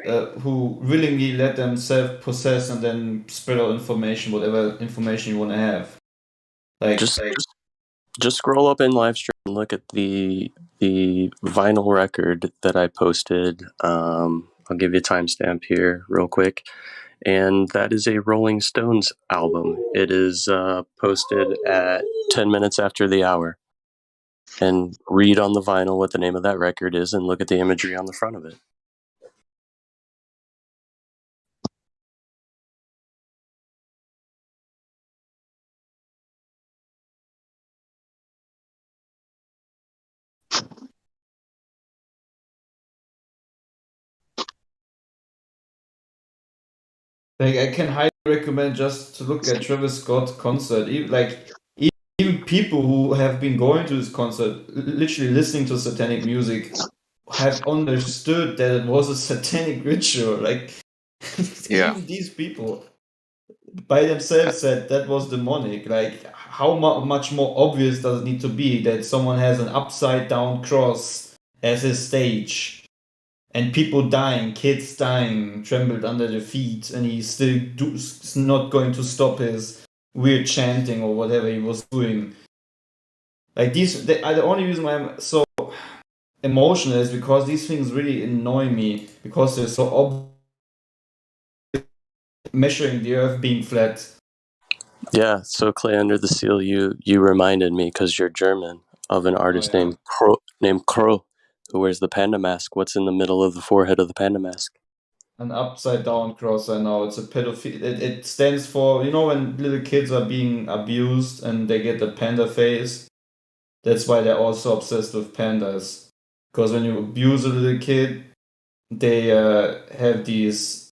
who willingly let themselves possess and then spread out information, whatever information you want to have. Just scroll up in Livestream and look at the vinyl record that I posted. I'll give you a timestamp here real quick. And that is a Rolling Stones album. It is posted at 10 minutes after the hour. And read on the vinyl what the name of that record is and look at the imagery on the front of it. Like, I can highly recommend just to look at Travis Scott's concert. Even people who have been going to this concert, literally listening to satanic music, have understood that it was a satanic ritual. Like, Yeah. even these people by themselves said that was demonic. Like, how much more obvious does it need to be that someone has an upside down cross as his stage, and people dying, kids dying, trembled under their feet, and he's still not going to stop his weird chanting or whatever he was doing. Like, the only reason why I'm so emotional is because these things really annoy me, because they're so obvious. Measuring the earth being flat. Yeah, so Clay, under the seal, you reminded me, because you're German, of an artist named Crow, who wears the panda mask. What's in the middle of the forehead of the panda mask? An upside down cross. I know it's a pedophile. It stands for, when little kids are being abused and they get the panda face. That's why they're also obsessed with pandas. Because when you abuse a little kid, they have these,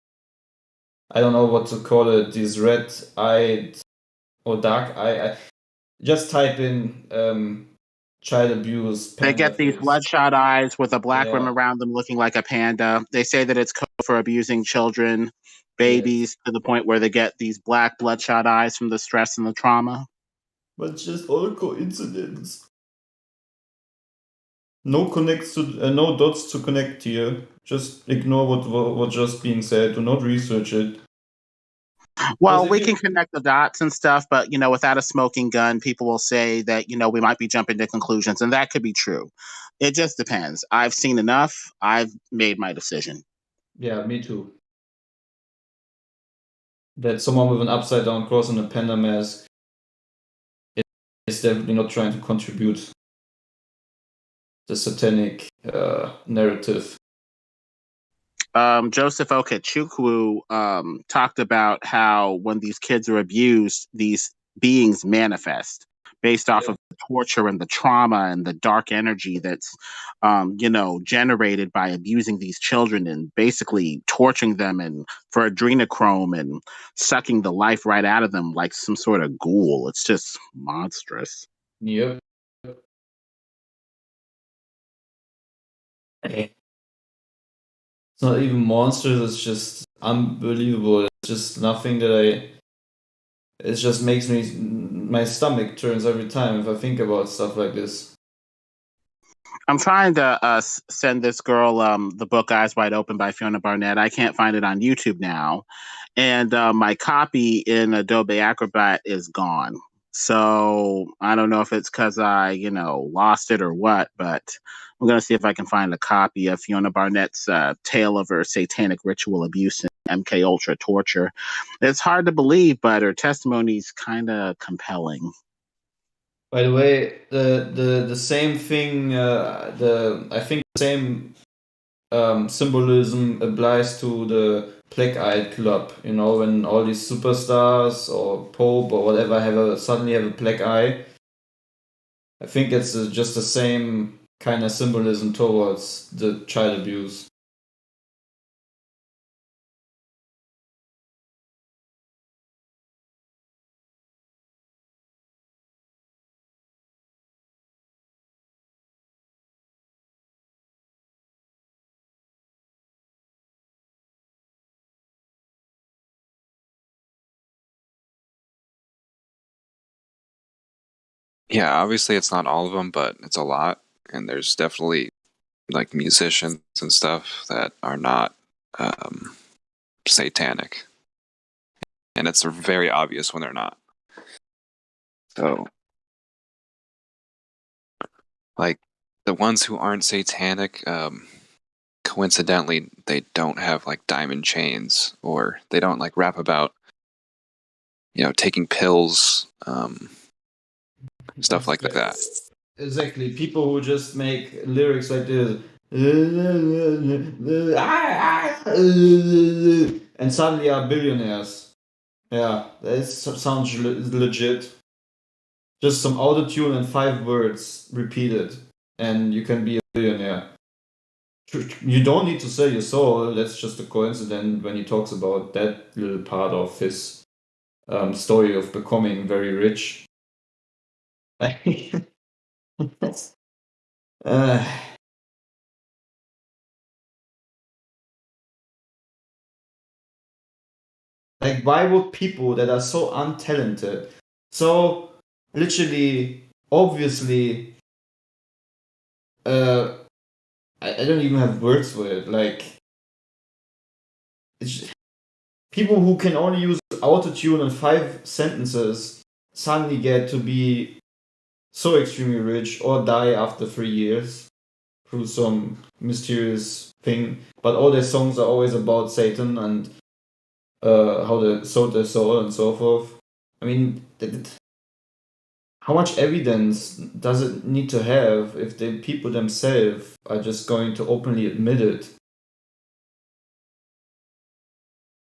I don't know what to call it, these red-eyed or dark-eyed. Just type in child abuse. They get these bloodshot eyes with a black rim around them looking like a panda. They say that it's code for abusing children, babies, to the point where they get these black bloodshot eyes from the stress and the trauma. But it's just all coincidence. No no dots to connect here. Just ignore what just being said. Do not research it. Well, we can connect the dots and stuff, but without a smoking gun, people will say that we might be jumping to conclusions, and that could be true. It just depends. I've seen enough. I've made my decision. Yeah, me too. That someone with an upside down cross and a panda mask is definitely not trying to contribute the satanic narrative. Joseph Okechukwu talked about how when these kids are abused, these beings manifest based off of the torture and the trauma and the dark energy that's, generated by abusing these children and basically torturing them and for adrenochrome and sucking the life right out of them like some sort of ghoul. It's just monstrous. Yep. It's not even monsters, it's just unbelievable. It's just nothing that it just makes my stomach turns every time if I think about stuff like this. I'm trying to send this girl the book Eyes Wide Open by Fiona Barnett. I can't find it on YouTube now. And my copy in Adobe Acrobat is gone. So I don't know if it's because I, lost it or what, but I'm going to see if I can find a copy of Fiona Barnett's tale of her satanic ritual abuse and MK Ultra torture. It's hard to believe, but her testimony's kind of compelling. By the way, the same thing, I think the same symbolism applies to the Black Eyed Club. When all these superstars or Pope or whatever suddenly have a black eye. I think it's just the same kind of symbolism towards the child abuse. Yeah, obviously it's not all of them, but it's a lot. And there's definitely like musicians and stuff that are not satanic. And it's very obvious when they're not. So, like, the ones who aren't satanic, coincidentally, they don't have like diamond chains, or they don't like rap about, taking pills, stuff like that. Exactly. People who just make lyrics like this. And suddenly are billionaires. Yeah, that sounds legit. Just some autotune and 5 words repeated, and you can be a billionaire. you don't need to sell your soul. That's just a coincidence when he talks about that little part of his story of becoming very rich. Like, why would people that are so untalented, so literally, obviously, I don't even have words for it. Like, people who can only use autotune in 5 sentences suddenly get to be so extremely rich or die after 3 years through some mysterious thing. But all their songs are always about Satan and how they sold their soul and so forth. I mean, how much evidence does it need to have if the people themselves are just going to openly admit it?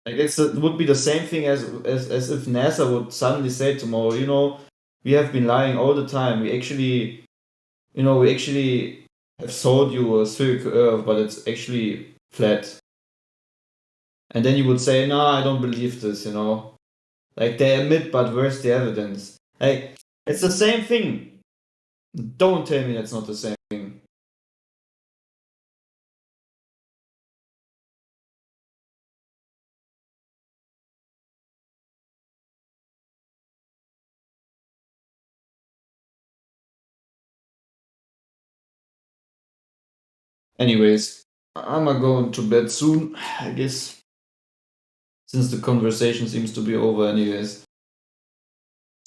Like, it would be the same thing as if NASA would suddenly say tomorrow, we have been lying all the time. We actually have sold you a spherical Earth, but it's actually flat. And then you would say, no, I don't believe this, Like, they admit, but where's the evidence? Like, it's the same thing. Don't tell me that's not the same thing. Anyways, I'm going to bed soon, I guess. Since the conversation seems to be over anyways.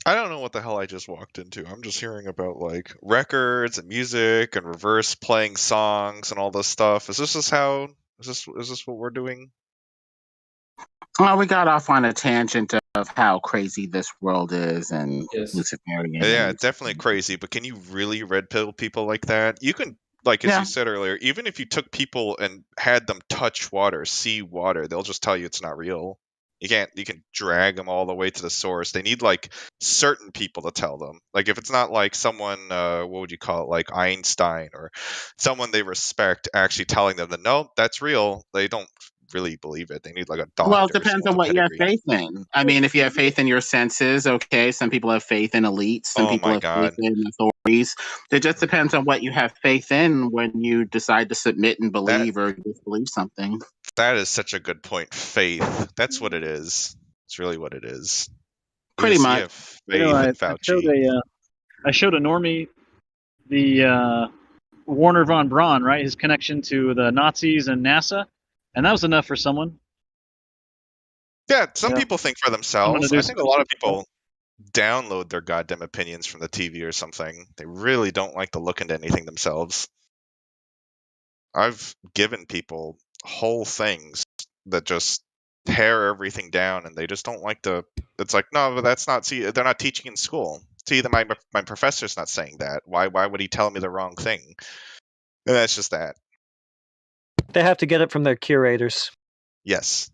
I don't know what the hell I just walked into. I'm just hearing about like records and music and reverse playing songs and all this stuff. Is this what we're doing? Well, we got off on a tangent of how crazy this world is and Luciferian. Yeah, it's definitely crazy, but can you really red pill people like that? You can, like as you said earlier, even if you took people and had them touch water, see water, they'll just tell you it's not real. You can drag them all the way to the source. They need like certain people to tell them. Like if it's not like someone, what would you call it, like Einstein or someone they respect actually telling them that no, that's real, they don't really believe it. They need like a doctor. Well, it depends on what you have faith in. I mean, if you have faith in your senses, okay. Some people have faith in elites. Some people have faith in authorities. It just depends on what you have faith in when you decide to submit and believe or disbelieve something. That is such a good point. Faith. That's what it is. It's really what it is. Pretty much. You have faith in Fauci. I showed a normie the Warner von Braun, right? His connection to the Nazis and NASA, and that was enough for someone. Yeah, some people think for themselves. do I think a lot of people download their goddamn opinions from the TV or something. They really don't like to look into anything themselves. I've given people whole things that just tear everything down, and they just don't like to. It's like, no, but that's not. See, they're not teaching in school. See, my professor's not saying that. Why would he tell me the wrong thing? And that's just that. They have to get it from their curators. Yes.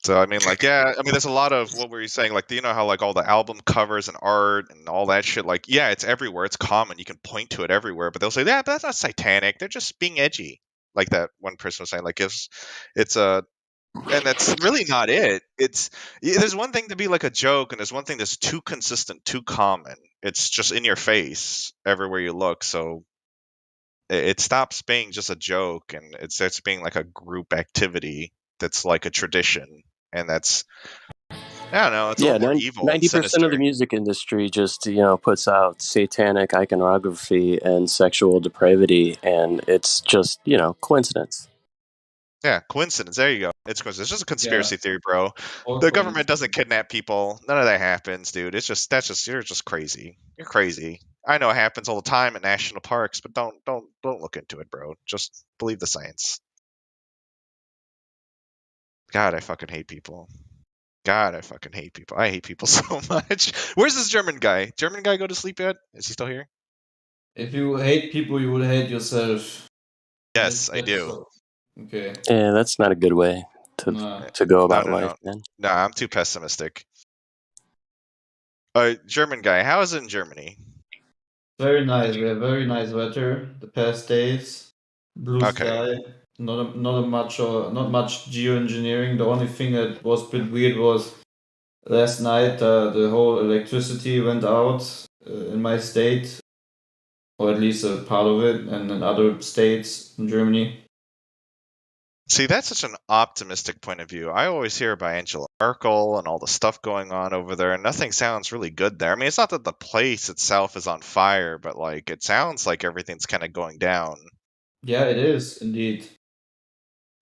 So I mean, like, yeah, I mean, there's a lot of what were you saying? Like, you know how like all the album covers and art and all that shit. Like, yeah, it's everywhere. It's common. You can point to it everywhere. But they'll say, yeah, but that's not satanic. They're just being edgy. Like that one person was saying, like, it's a, and that's really not it. There's one thing to be like a joke, and there's one thing that's too consistent, too common. It's just in your face everywhere you look. So it stops being just a joke, and it starts being like a group activity that's like a tradition. And that's, I don't know, it's a little more evil. 90% of the music industry just, puts out satanic iconography and sexual depravity, and it's just, coincidence. Yeah, coincidence. There you go. It's coincidence. It's just a conspiracy theory, bro. The government doesn't kidnap people. None of that happens, dude. You're just crazy. You're crazy. I know it happens all the time in national parks, but don't look into it, bro. Just believe the science. God, I fucking hate people. God, I fucking hate people. I hate people so much. Where's this German guy? German guy go to sleep yet? Is he still here? If you hate people, you will hate yourself. Yes, I do. Okay. Yeah, that's not a good way to go about life, man. No, I'm too pessimistic. German guy, how is it in Germany? Very nice. We have very nice weather the past days. Blue Okay. sky. Not much geoengineering. The only thing that was a bit weird was last night the whole electricity went out in my state, or at least a part of it, and in other states in Germany. See, that's such an optimistic point of view. I always hear about Angela Merkel and all the stuff going on over there, and nothing sounds really good there. I mean, it's not that the place itself is on fire, but like it sounds like everything's kind of going down. Yeah, it is indeed.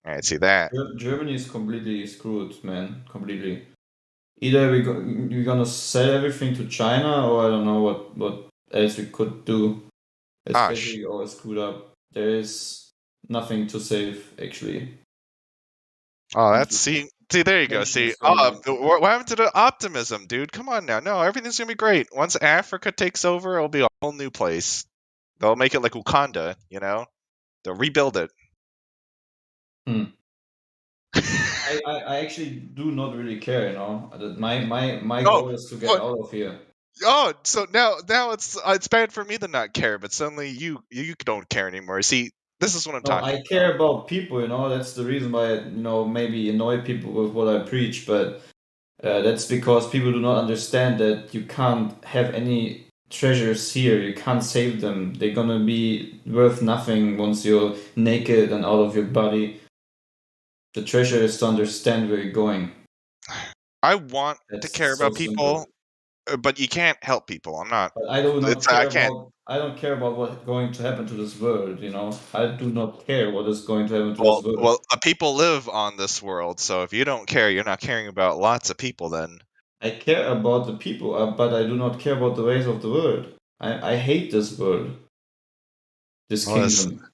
I see that. Germany is completely screwed, man. Completely. Either we're gonna sell everything to China, or I don't know what else we could do. Especially all screwed up. There is nothing to save, actually. Oh, that's see, there you go. See, what happened to the optimism, dude? Come on now. No, everything's gonna be great. Once Africa takes over, it'll be a whole new place. They'll make it like Wakanda, you know? They'll rebuild it. I actually do not really care, you know. My goal is to get out of here. Oh, so now it's bad for me to not care, but suddenly you don't care anymore. See, this is what I'm talking I about. care about people, you know. That's the reason why I, maybe annoy people with what I preach, but that's because people do not understand that you can't have any treasures here. You can't save them. They're gonna be worth nothing once you're naked and out of your body. The treasure is to understand where you're going. I want to care so about people, but you can't help people. I'm not. But I do not I care can't. about. I don't care about what's going to happen to this world. You know, I do not care what is going to happen to this world. Well, people live on this world, so if you don't care, you're not caring about lots of people. Then I care about the people, but I do not care about the ways of the world. I hate this world. This kingdom.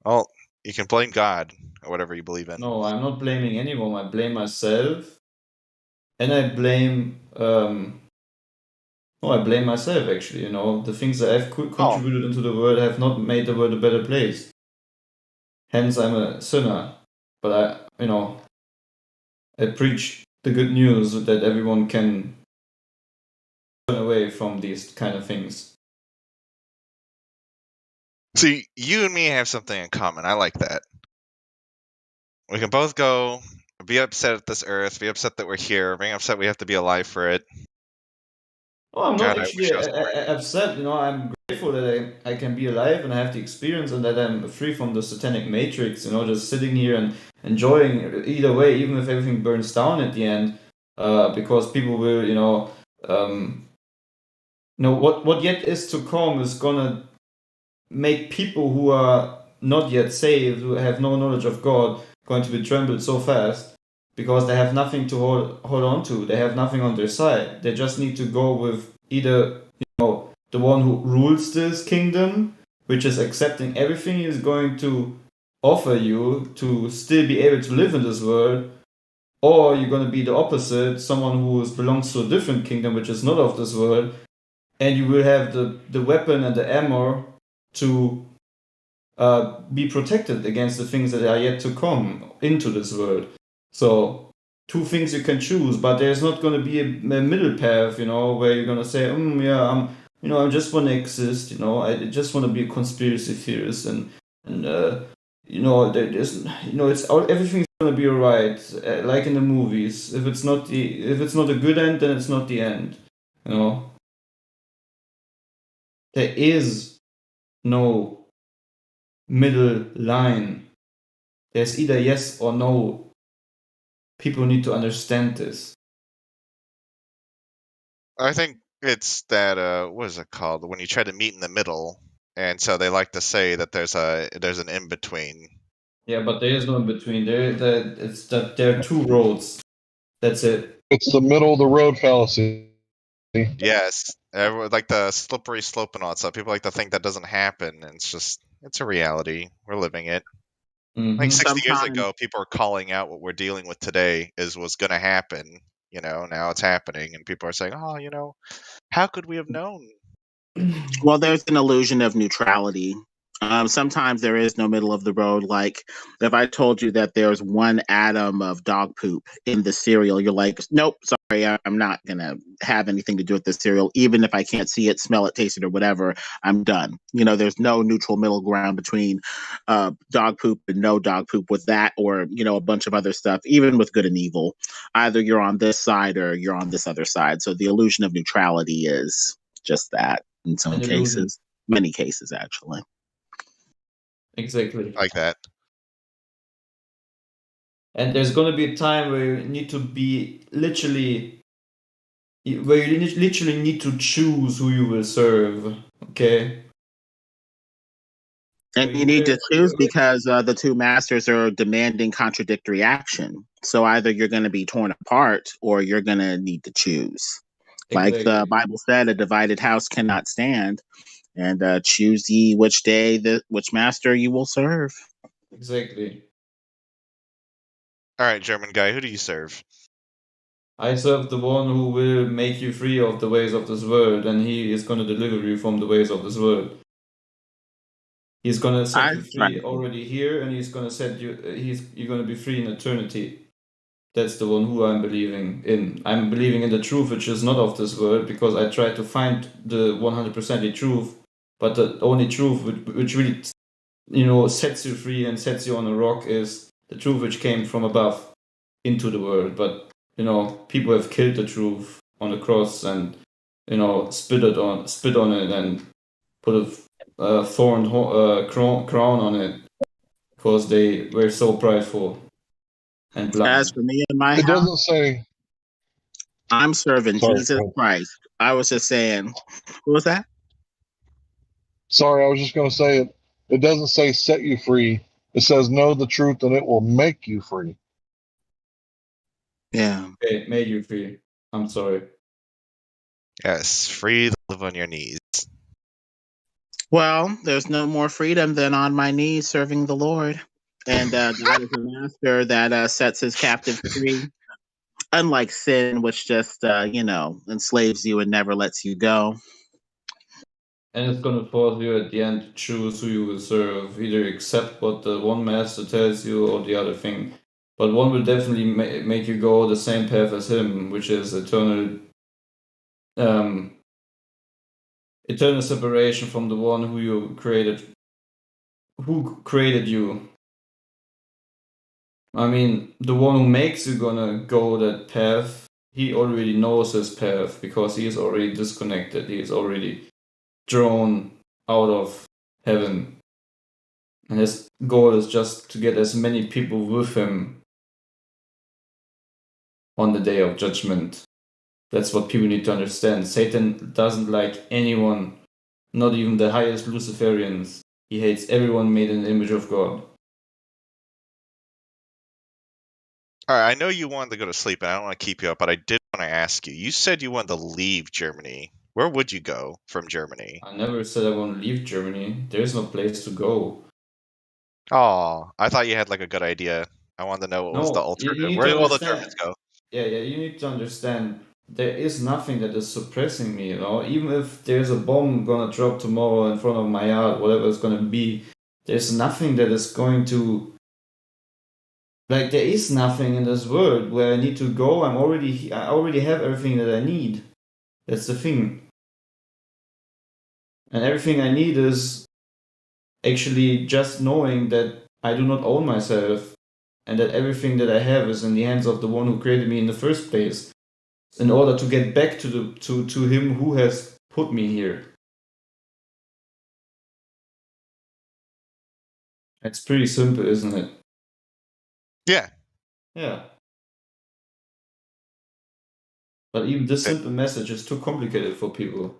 Well, you can blame God or whatever you believe in. No, I'm not blaming anyone. I blame myself, and I blame. No, I blame myself. Actually, you know, the things that I've contributed into the world have not made the world a better place. Hence, I'm a sinner. But I preach the good news that everyone can turn away from these kind of things. See, you and me have something in common. I like that. We can both go be upset at this earth, be upset that we're here, being upset we have to be alive for it. Oh, I'm not actually upset. You know, I'm grateful that I can be alive and I have the experience and that I'm free from the satanic matrix. You know, just sitting here and enjoying either way, even if everything burns down at the end, because people will, what yet is to come is gonna make people who are not yet saved, who have no knowledge of God, going to be trembled so fast because they have nothing to hold on to. They have nothing on their side. They just need to go with either the one who rules this kingdom, which is accepting everything he is going to offer you to still be able to live in this world, or you're going to be the opposite, someone who belongs to a different kingdom which is not of this world, and you will have the weapon and the ammo to be protected against the things that are yet to come into this world. So, two things you can choose, but there's not going to be a middle path, where you're going to say, I just want to exist, I just want to be a conspiracy theorist, and there's, everything's going to be alright, like in the movies. If it's not a good end, then it's not the end, There is no middle line. There's either yes or no. People need to understand this. I think it's that what is it called? When you try to meet in the middle, and so they like to say that there's an in between. Yeah, but there is no in between. There are two roads. That's it. It's the middle of the road fallacy. Yes, like the slippery slope and all that stuff. People like to think that doesn't happen, and it's a reality. We're living it. Like 60 years ago, people are calling out what we're dealing with today was going to happen. Now it's happening, and people are saying, "Oh, how could we have known?" Well, there's an illusion of neutrality. Sometimes there is no middle of the road. Like if I told you that there's one atom of dog poop in the cereal, you're like, nope, sorry. I'm not gonna have anything to do with this cereal, even if I can't see it, smell it, taste it, or whatever. I'm done. There's no neutral middle ground between dog poop and no dog poop with that, or a bunch of other stuff. Even with good and evil, either you're on this side or you're on this other side. So the illusion of neutrality is just that in some An illusion. cases, many cases actually. Exactly. Like that. And there's gonna be a time where you need to be where you literally need to choose who you will serve. Okay. And you need to choose because the two masters are demanding contradictory action. So either you're going to be torn apart or you're going to need to choose. Like the Exactly. Bible said, a divided house cannot stand. And choose ye which which master you will serve. Exactly. All right, German guy, who do you serve? I serve the one who will make you free of the ways of this world, and he is going to deliver you from the ways of this world. He's going to set you free already here, and he's going to set you. You're going to be free in eternity. That's the one who I'm believing in. I'm believing in the truth, which is not of this world, because I try to find the 100% truth. But the only truth which really, sets you free and sets you on a rock is the truth which came from above into the world. But people have killed the truth on the cross and spit on it and put a thorn crown on it because they were so prideful and blind. As for me and my It house, doesn't say. I'm serving Sorry, Jesus go ahead. Christ. I was just saying, what was that? Sorry, I was just going to say it. It doesn't say set you free. It says know the truth and it will make you free. Yeah. Okay, made you free. I'm sorry. Yes, free to live on your knees. Well, there's no more freedom than on my knees serving the Lord. And God is a master that sets his captives free. Unlike sin, which just, enslaves you and never lets you go. And it's gonna force you at the end to choose who you will serve. Either accept what the one master tells you or the other thing. But one will definitely make you go the same path as him, which is eternal separation from the one who created you. I mean, the one who makes you gonna go that path, he already knows his path because he is already disconnected. He is already drawn out of heaven. And his goal is just to get as many people with him on the day of judgment. That's what people need to understand. Satan doesn't like anyone, not even the highest Luciferians. He hates everyone made in the image of God. All right, I know you wanted to go to sleep, and I don't want to keep you up, but I did want to ask you. You said you wanted to leave Germany. Where would you go from Germany? I never said I want to leave Germany. There's no place to go. Oh, I thought you had like a good idea. I wanted to know what was the No, you alternative. need Where to do all the understand. Germans go? Yeah, you need to understand. There is nothing that is suppressing me, Even if there's a bomb gonna drop tomorrow in front of my yard, whatever it's gonna be, there's nothing that is going to. Like, there is nothing in this world where I need to go. I already have everything that I need. That's the thing. And everything I need is actually just knowing that I do not own myself and that everything that I have is in the hands of the one who created me in the first place, in order to get back to him who has put me here. It's pretty simple, isn't it? Yeah. Yeah. But even this simple message is too complicated for people.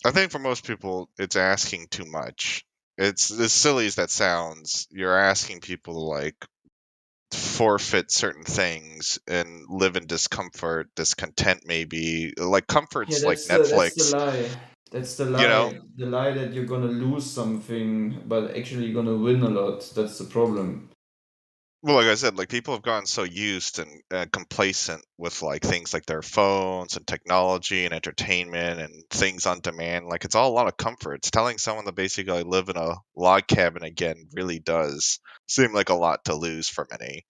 I think for most people, it's asking too much. It's as silly as that sounds. You're asking people to like forfeit certain things and live in discomfort, discontent, maybe. Like comfort's like That's Netflix. the lie. That's the lie. You know? The lie that you're gonna lose something, but actually you're gonna win a lot. That's the problem. Well, like I said, like people have gotten so used and complacent with like things like their phones and technology and entertainment and things on demand. Like it's all a lot of comforts. Telling someone to basically live in a log cabin again really does seem like a lot to lose for many.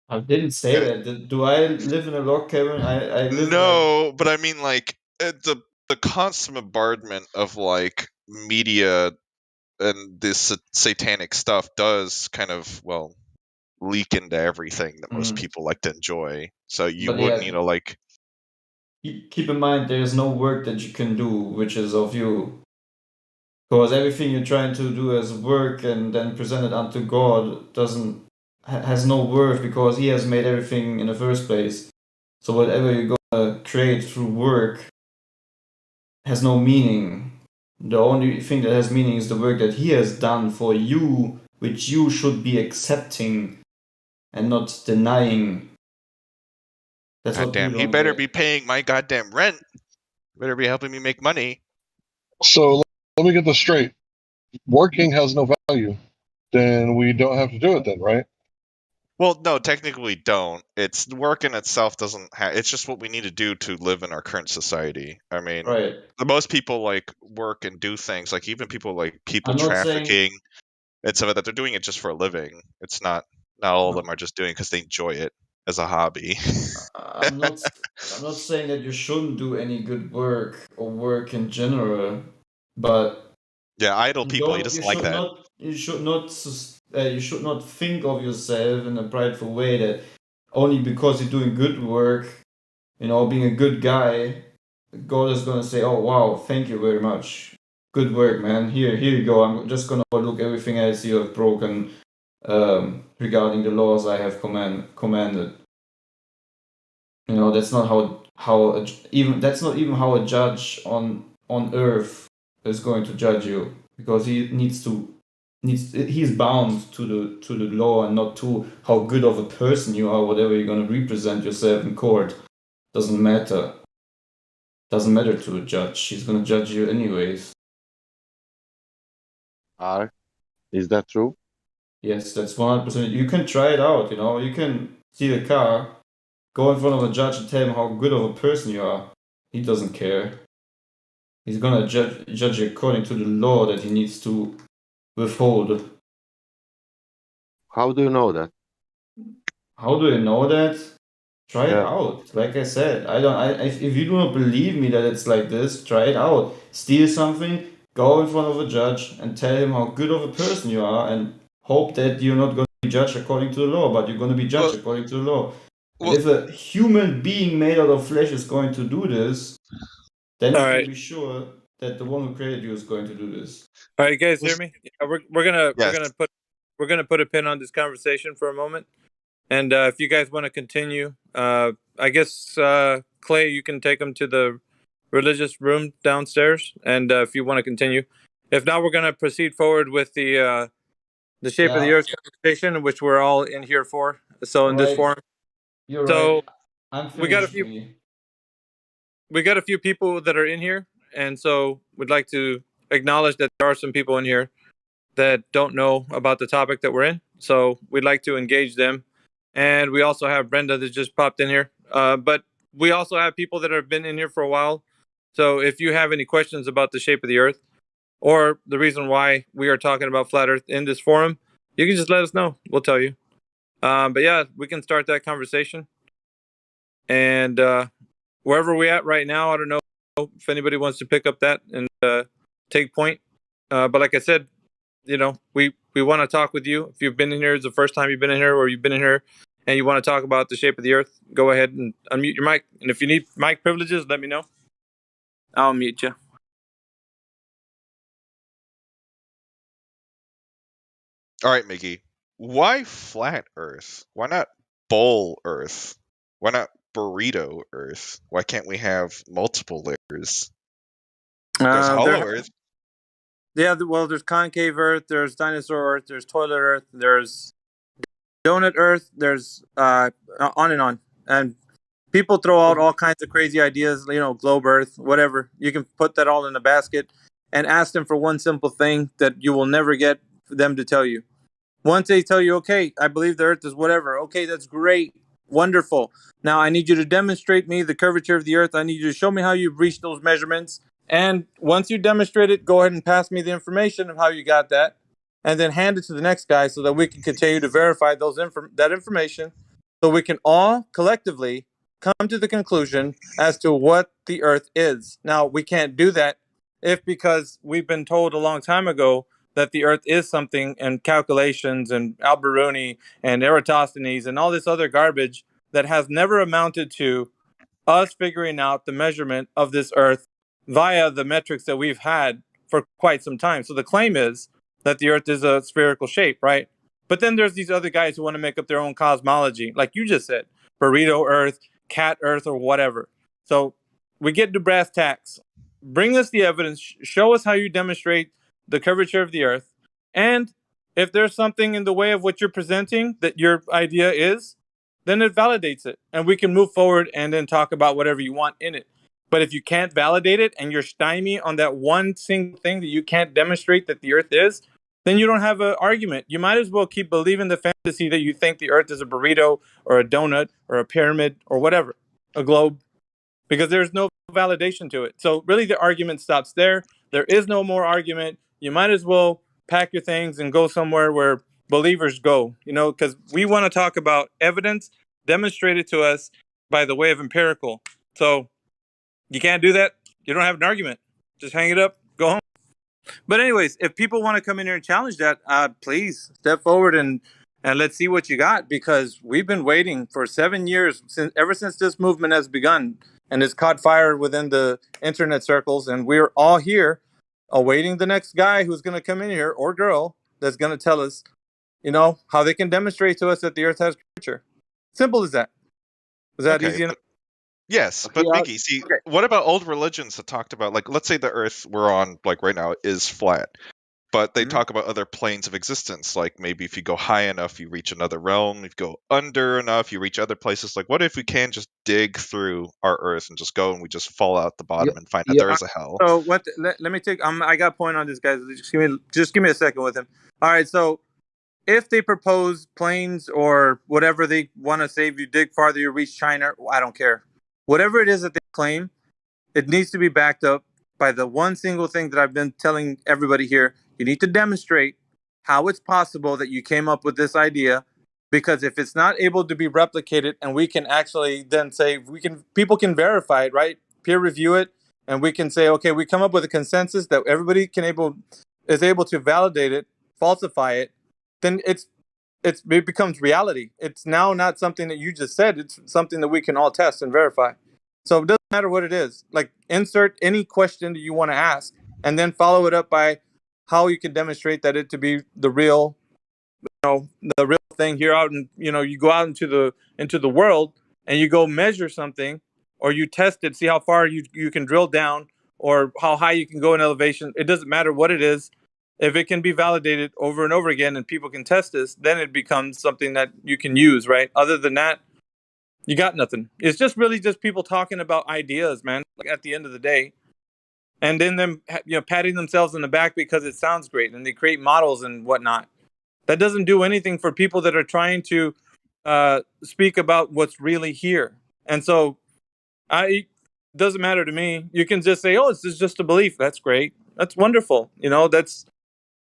I didn't say that. Do I live in a log cabin? I live No, but I mean, like the constant bombardment of like media and this satanic stuff does kind of leak into everything that most people like to enjoy. So you But wouldn't, yeah, like. keep in mind there is no work that you can do which is of you. Because everything you're trying to do as work and then present it unto God has no worth because He has made everything in the first place. So whatever you're gonna create through work has no meaning. The only thing that has meaning is the work that He has done for you, which you should be accepting and not denying. That's what Goddamn, you he don't better get. be paying my goddamn rent. Better be helping me make money. So let me get this straight. Working has no value. Then we don't have to do it then, right? Well, no, technically we don't. It's work in itself doesn't have. It's just what we need to do to live in our current society. I mean, Right. most people like work and do things like even people like people I'm not saying trafficking and some of that. They're doing it just for a living. It's not all of them are just doing it because they enjoy it as a hobby. I'm not saying that you shouldn't do any good work or work in general, but Yeah, idle people. He doesn't like that. you should not think of yourself in a prideful way that only because you're doing good work, being a good guy, God is gonna say, "Oh wow, thank you very much, good work, man. Here you go. I'm just gonna overlook everything else you have broken regarding the laws I have commanded." That's not that's not even how a judge on earth is going to judge you, because he's bound to the law and not to how good of a person you are. Whatever you're going to represent yourself in court doesn't matter. Doesn't matter to a judge. He's going to judge you anyways. Is that true? Yes, that's 100%. You can try it out. You can see the car, go in front of a judge and tell him how good of a person you are. He doesn't care. He's gonna judge you according to the law that he needs to withhold. How do you know that? How do you know that? Try it Yeah. out. Like I said, if you do not believe me that it's like this, try it out. Steal something, go in front of a judge and tell him how good of a person you are, and hope that you're not going to be judged according to the law, but you're going to be judged according to the law. And if a human being made out of flesh is going to do this, then you can be sure that the one who created you is going to do this. All right, you guys hear me? Yeah, we're gonna Yes. put a pin on this conversation for a moment, and if you guys want to continue, I guess Clay, you can take them to the religious room downstairs, and if you want to continue, if not, we're gonna proceed forward with the shape of the earth conversation, which we're all in here for. So in this Right. forum, You're so right. I'm we got a finished few. for you. We got a few people that are in here, and so we'd like to acknowledge that there are some people in here that don't know about the topic that we're in. So we'd like to engage them. And we also have Brenda that just popped in here. But we also have people that have been in here for a while. So if you have any questions about the shape of the earth or the reason why we are talking about flat earth in this forum, you can just let us know. We'll tell you. But yeah, we can start that conversation. And wherever we're at right now, I don't know if anybody wants to pick up that and take point. But like I said, we want to talk with you. If you've been in here, it's the first time you've been in here, or you've been in here and you want to talk about the shape of the earth, go ahead and unmute your mic. And if you need mic privileges, let me know. I'll mute you. All right, Mickey. Why flat Earth? Why not bowl Earth? Why not burrito Earth? Why can't we have multiple layers? There's hollow Earth. Yeah, well, there's concave Earth, there's dinosaur Earth, there's toilet Earth, there's donut Earth, there's on and on. And people throw out all kinds of crazy ideas, globe Earth, whatever. You can put that all in a basket and ask them for one simple thing that you will never get them to tell you. Once they tell you, okay, I believe the Earth is whatever. Okay, that's great. Wonderful. Now I need you to demonstrate me the curvature of the Earth. I need you to show me how you've reached those measurements. And once you demonstrate it, go ahead and pass me the information of how you got that. And then hand it to the next guy so that we can continue to verify that information so we can all collectively come to the conclusion as to what the Earth is. Now, we can't do that if because we've been told a long time ago that the Earth is something, and calculations and Alberoni and Eratosthenes and all this other garbage that has never amounted to us figuring out the measurement of this Earth via the metrics that we've had for quite some time. So the claim is that the Earth is a spherical shape, right? But then there's these other guys who want to make up their own cosmology, like you just said, burrito Earth, cat Earth, or whatever. So we get to brass tacks. Bring us the evidence. Show us how you demonstrate the curvature of the Earth. And if there's something in the way of what you're presenting that your idea is, then it validates it. And we can move forward and then talk about whatever you want in it. But if you can't validate it and you're stymied on that one single thing that you can't demonstrate that the Earth is, then you don't have an argument. You might as well keep believing the fantasy that you think the Earth is a burrito or a donut or a pyramid or whatever, a globe, because there's no validation to it. So really the argument stops there. There is no more argument. You might as well pack your things and go somewhere where believers go, because we want to talk about evidence demonstrated to us by the way of empirical. So you can't do that. You don't have an argument. Just hang it up, go home. But anyways, if people want to come in here and challenge that, please step forward and let's see what you got, because we've been waiting for 7 years ever since this movement has begun and it's caught fire within the internet circles, and we're all here awaiting the next guy who's going to come in here, or girl, that's going to tell us, how they can demonstrate to us that the Earth has curvature. Simple as that. Is that easy enough? Yes, but Mickey, see, what about old religions that talked about, like, let's say the Earth we're on, like right now, is flat, but they talk about other planes of existence, like maybe if you go high enough, you reach another realm. If you go under enough, you reach other places. Like, what if we can just dig through our Earth and just go and we just fall out the bottom and find that there is a hell? So let me take. I got a point on this, guys. Just give me a second with him. All right. So if they propose planes or whatever they want to say, if you dig farther, you reach China. I don't care. Whatever it is that they claim, it needs to be backed up by the one single thing that I've been telling everybody here. You need to demonstrate how it's possible that you came up with this idea, because if it's not able to be replicated and we can actually then say, people can verify it, right? Peer review it, and we can say, okay, we come up with a consensus that everybody is able to validate it, falsify it, then it becomes reality. It's now not something that you just said. It's something that we can all test and verify. So it doesn't matter what it is. Like, insert any question that you want to ask, and then follow it up by how you can demonstrate that it to be the real thing here out. And you go out into the world and you go measure something, or you test it, see how far you can drill down, or how high you can go in elevation. It doesn't matter what it is. If it can be validated over and over again and people can test this, then it becomes something that you can use, right? Other than that, you got nothing. It's just really just people talking about ideas, man, like, at the end of the day. And then them, patting themselves in the back because it sounds great, and they create models and whatnot. That doesn't do anything for people that are trying to speak about what's really here. And so it doesn't matter to me. You can just say, oh, this is just a belief. That's great. That's wonderful. That's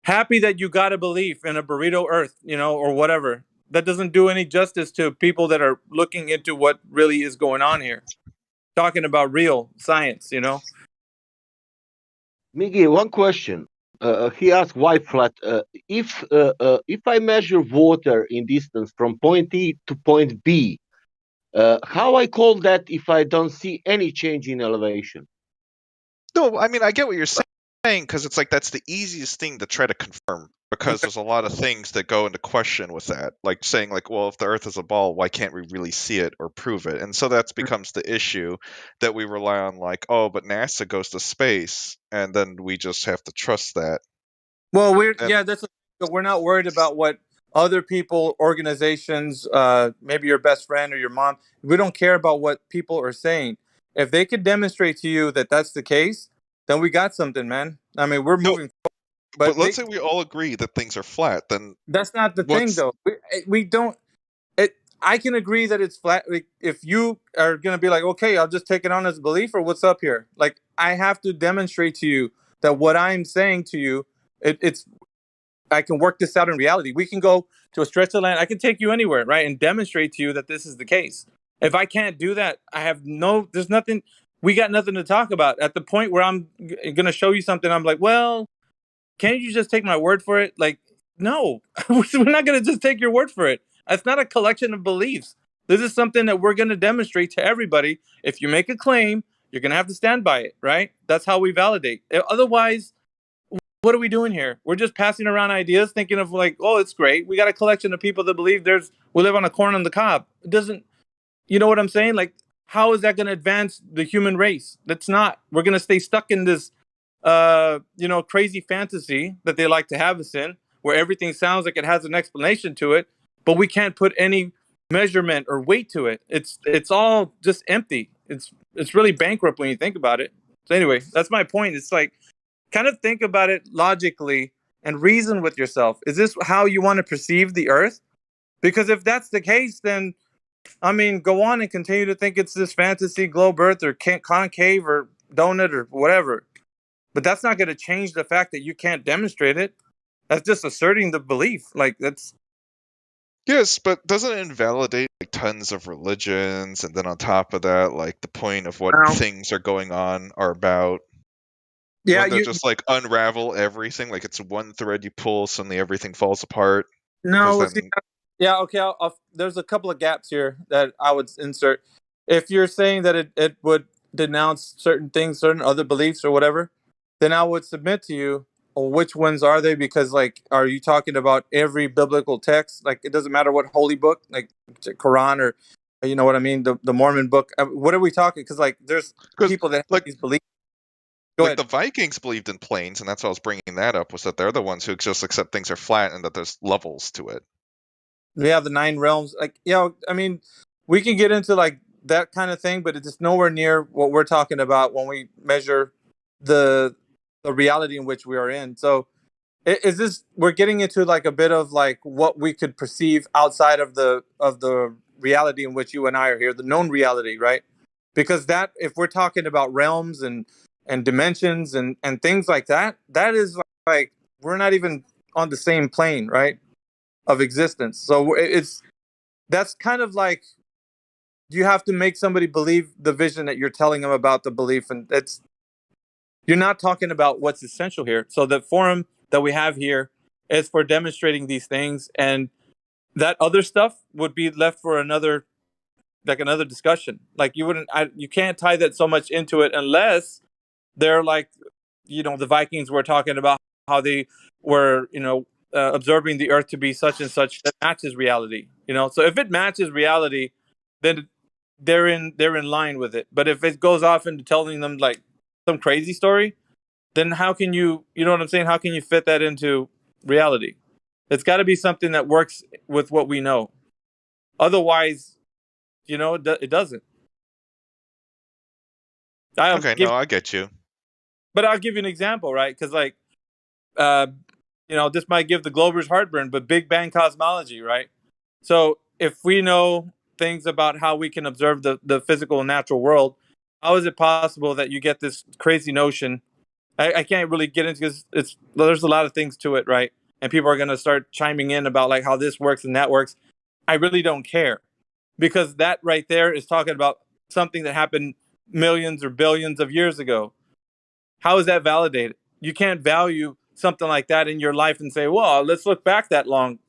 happy that you got a belief in a burrito Earth, or whatever. That doesn't do any justice to people that are looking into what really is going on here. Talking about real science, Miggy, one question. He asked why flat. If I measure water in distance from point E to point B, how I call that if I don't see any change in elevation? No, I mean, I get what you're saying, because it's like that's the easiest thing to try to confirm, because there's a lot of things that go into question with that, like saying, like, well, if the Earth is a ball, why can't we really see it or prove it? And so that becomes the issue that we rely on, like, oh, but NASA goes to space, and then we just have to trust that. Well, we're not worried about what other people, organizations, maybe your best friend or your mom. We don't care about what people are saying. If they could demonstrate to you that that's the case, then we got something, man. I mean, we're moving forward. But let's say we all agree that things are flat, then that's not the thing, though. We don't. I can agree that it's flat. Like, if you are going to be like, okay, I'll just take it on as belief, or what's up here? Like, I have to demonstrate to you that what I'm saying to you, it's I can work this out in reality. We can go to a stretch of land. I can take you anywhere, right, and demonstrate to you that this is the case. If I can't do that, there's nothing. We got nothing to talk about. At the point where I'm going to show you something, I'm like, well, can't you just take my word for it? Like, no, we're not going to just take your word for it. It's not a collection of beliefs. This is something that we're going to demonstrate to everybody. If you make a claim, you're going to have to stand by it, right? That's how we validate. Otherwise, what are we doing here? We're just passing around ideas, thinking of like, oh, it's great. We got a collection of people that believe we live on a corn on the cob. It doesn't, you know what I'm saying? Like, how is that going to advance the human race? That's not. We're going to stay stuck in this, crazy fantasy that they like to have us in, where everything sounds like it has an explanation to it, but we can't put any measurement or weight to it. It's all just empty. It's really bankrupt when you think about it. So anyway, that's my point. It's like, kind of think about it logically and reason with yourself. Is this how you want to perceive the earth? Because if that's the case, then, I mean, go on and continue to think it's this fantasy globe earth or concave or donut or whatever. But that's not going to change the fact that you can't demonstrate it. That's just asserting the belief. Like, that's... Yes, but doesn't it invalidate like tons of religions? And then on top of that, like the point of what things are going on are about. Yeah, Wouldn't that just like unravel everything? Like it's one thread you pull, suddenly everything falls apart. No, Then... see, yeah, okay. There's a couple of gaps here that I would insert. If you're saying that it would denounce certain things, certain other beliefs or whatever, then I would submit to you, well, which ones are they? Because, like, are you talking about every biblical text? Like, it doesn't matter what holy book, like Quran or, you know what I mean, the Mormon book. What are we talking? Because, like, there's people that have these beliefs. The Vikings believed in planes, and that's why I was bringing that up, was that they're the ones who just accept things are flat and that there's levels to it. Yeah, the 9 realms. Like, I mean, we can get into like that kind of thing, but it's just nowhere near what we're talking about when we measure the reality in which we are in. So is this, we're getting into like a bit of like what we could perceive outside of the reality in which you and I are here, the known reality, right? Because that, if we're talking about realms and dimensions and things like that, that is like we're not even on the same plane, right, of existence. So that's kind of like, you have to make somebody believe the vision that you're telling them about the belief, and you're not talking about what's essential here. So the forum that we have here is for demonstrating these things, and that other stuff would be left for another discussion. Like, you can't tie that so much into it unless they're like, the Vikings were talking about how they were, observing the earth to be such and such that matches reality. So if it matches reality, then they're in line with it. But if it goes off into telling them like some crazy story, then how can you know what I'm saying? How can you fit that into reality? It's got to be something that works with what we know. Otherwise, it doesn't. I get you. But I'll give you an example, right? Because like, this might give the Globers heartburn, but Big Bang cosmology, right? So if we know things about how we can observe the physical and natural world, how is it possible that you get this crazy notion? I can't really get into, because there's a lot of things to it, right? And people are going to start chiming in about like how this works and that works. I really don't care, because that right there is talking about something that happened millions or billions of years ago. How is that validated? You can't value something like that in your life and say, well, let's look back that long.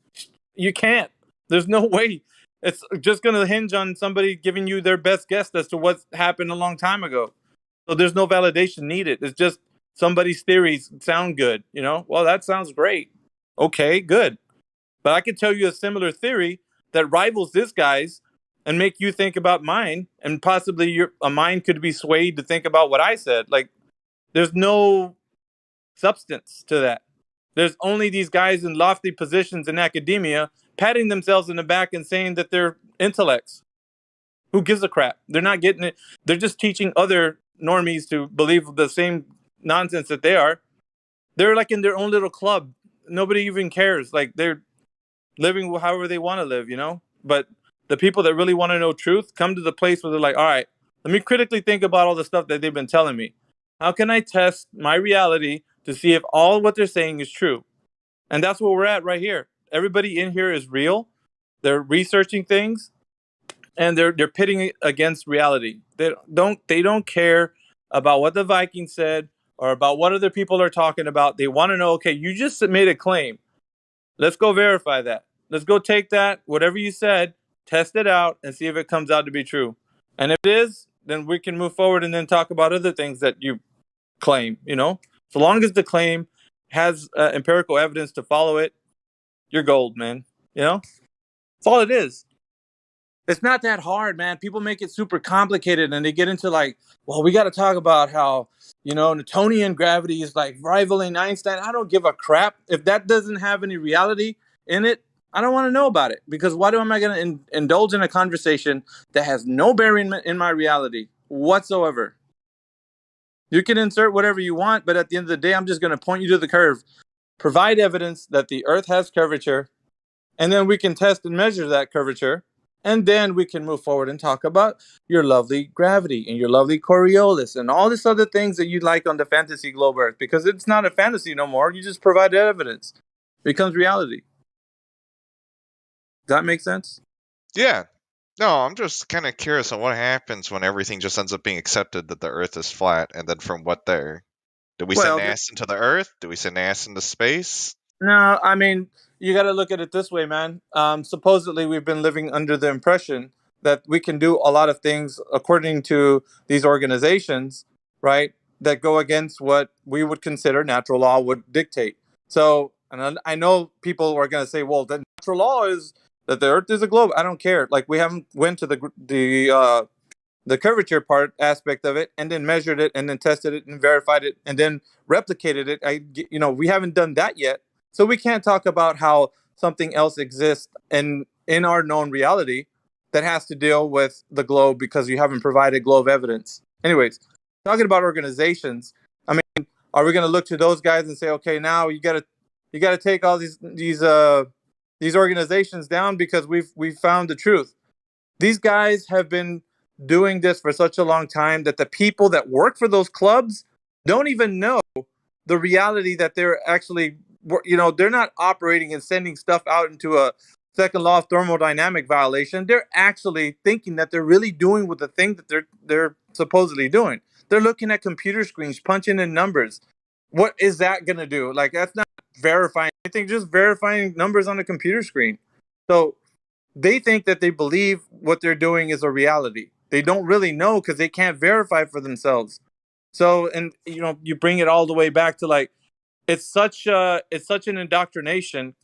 You can't. There's no way. It's just going to hinge on somebody giving you their best guess as to what happened a long time ago. So there's no validation needed. It's just somebody's theories sound good. Well, that sounds great. Okay, good. But I could tell you a similar theory that rivals this guy's and make you think about mine, and possibly a mind could be swayed to think about what I said. Like, there's no substance to that. There's only these guys in lofty positions in academia patting themselves in the back and saying that they're intellects. Who gives a crap? They're not getting it. They're just teaching other normies to believe the same nonsense that they are. They're like in their own little club. Nobody even cares. Like, they're living however they want to live, But the people that really want to know truth come to the place where they're like, all right, let me critically think about all the stuff that they've been telling me. How can I test my reality to see if all what they're saying is true? And that's where we're at right here. Everybody in here is real. They're researching things, and they're pitting it against reality. They don't care about what the Vikings said or about what other people are talking about. They want to know, okay, you just made a claim. Let's go verify that. Let's go take that, whatever you said, test it out, and see if it comes out to be true. And if it is, then we can move forward and then talk about other things that you claim. So long as the claim has empirical evidence to follow it, you're gold, man. That's all it is. It's not that hard, man. People make it super complicated, and they get into like, well, we got to talk about how Newtonian gravity is like rivaling Einstein. I don't give a crap if that doesn't have any reality in it. I don't want to know about it, because why am I going to indulge in a conversation that has no bearing in my reality whatsoever? You can insert whatever you want, but at the end of the day, I'm just going to point you to the curve, provide evidence that the Earth has curvature, and then we can test and measure that curvature. And then we can move forward and talk about your lovely gravity and your lovely Coriolis and all this other things that you like on the fantasy globe Earth, because it's not a fantasy no more. You just provide evidence. It becomes reality. Does that make sense? Yeah. No, I'm just kind of curious on what happens when everything just ends up being accepted that the Earth is flat, and then from what there? Do we send NASA into the Earth? Do we send NASA into space? No, I mean, you got to look at it this way, man. Supposedly, we've been living under the impression that we can do a lot of things according to these organizations, right? That go against what we would consider natural law would dictate. So, and I know people are going to say, well, the natural law is that the Earth is a globe. I don't care. Like, we haven't went to the curvature part aspect of it, and then measured it, and then tested it, and verified it, and then replicated it. We haven't done that yet, so we can't talk about how something else exists in our known reality that has to deal with the globe, because you haven't provided globe evidence. Anyways, talking about organizations, I mean, are we going to look to those guys and say, okay, now you got to take all these organizations down because we've found the truth? These guys have been doing this for such a long time that the people that work for those clubs don't even know the reality that they're actually, they're not operating and sending stuff out into a second law of thermodynamic violation. They're actually thinking that they're really doing with the thing that they're supposedly doing. They're looking at computer screens, punching in numbers. What is that going to do? Like, that's not verifying anything, just verifying numbers on a computer screen. So they think that they believe what they're doing is a reality. They don't really know, because they can't verify for themselves. So, and you bring it all the way back to like, it's such an indoctrination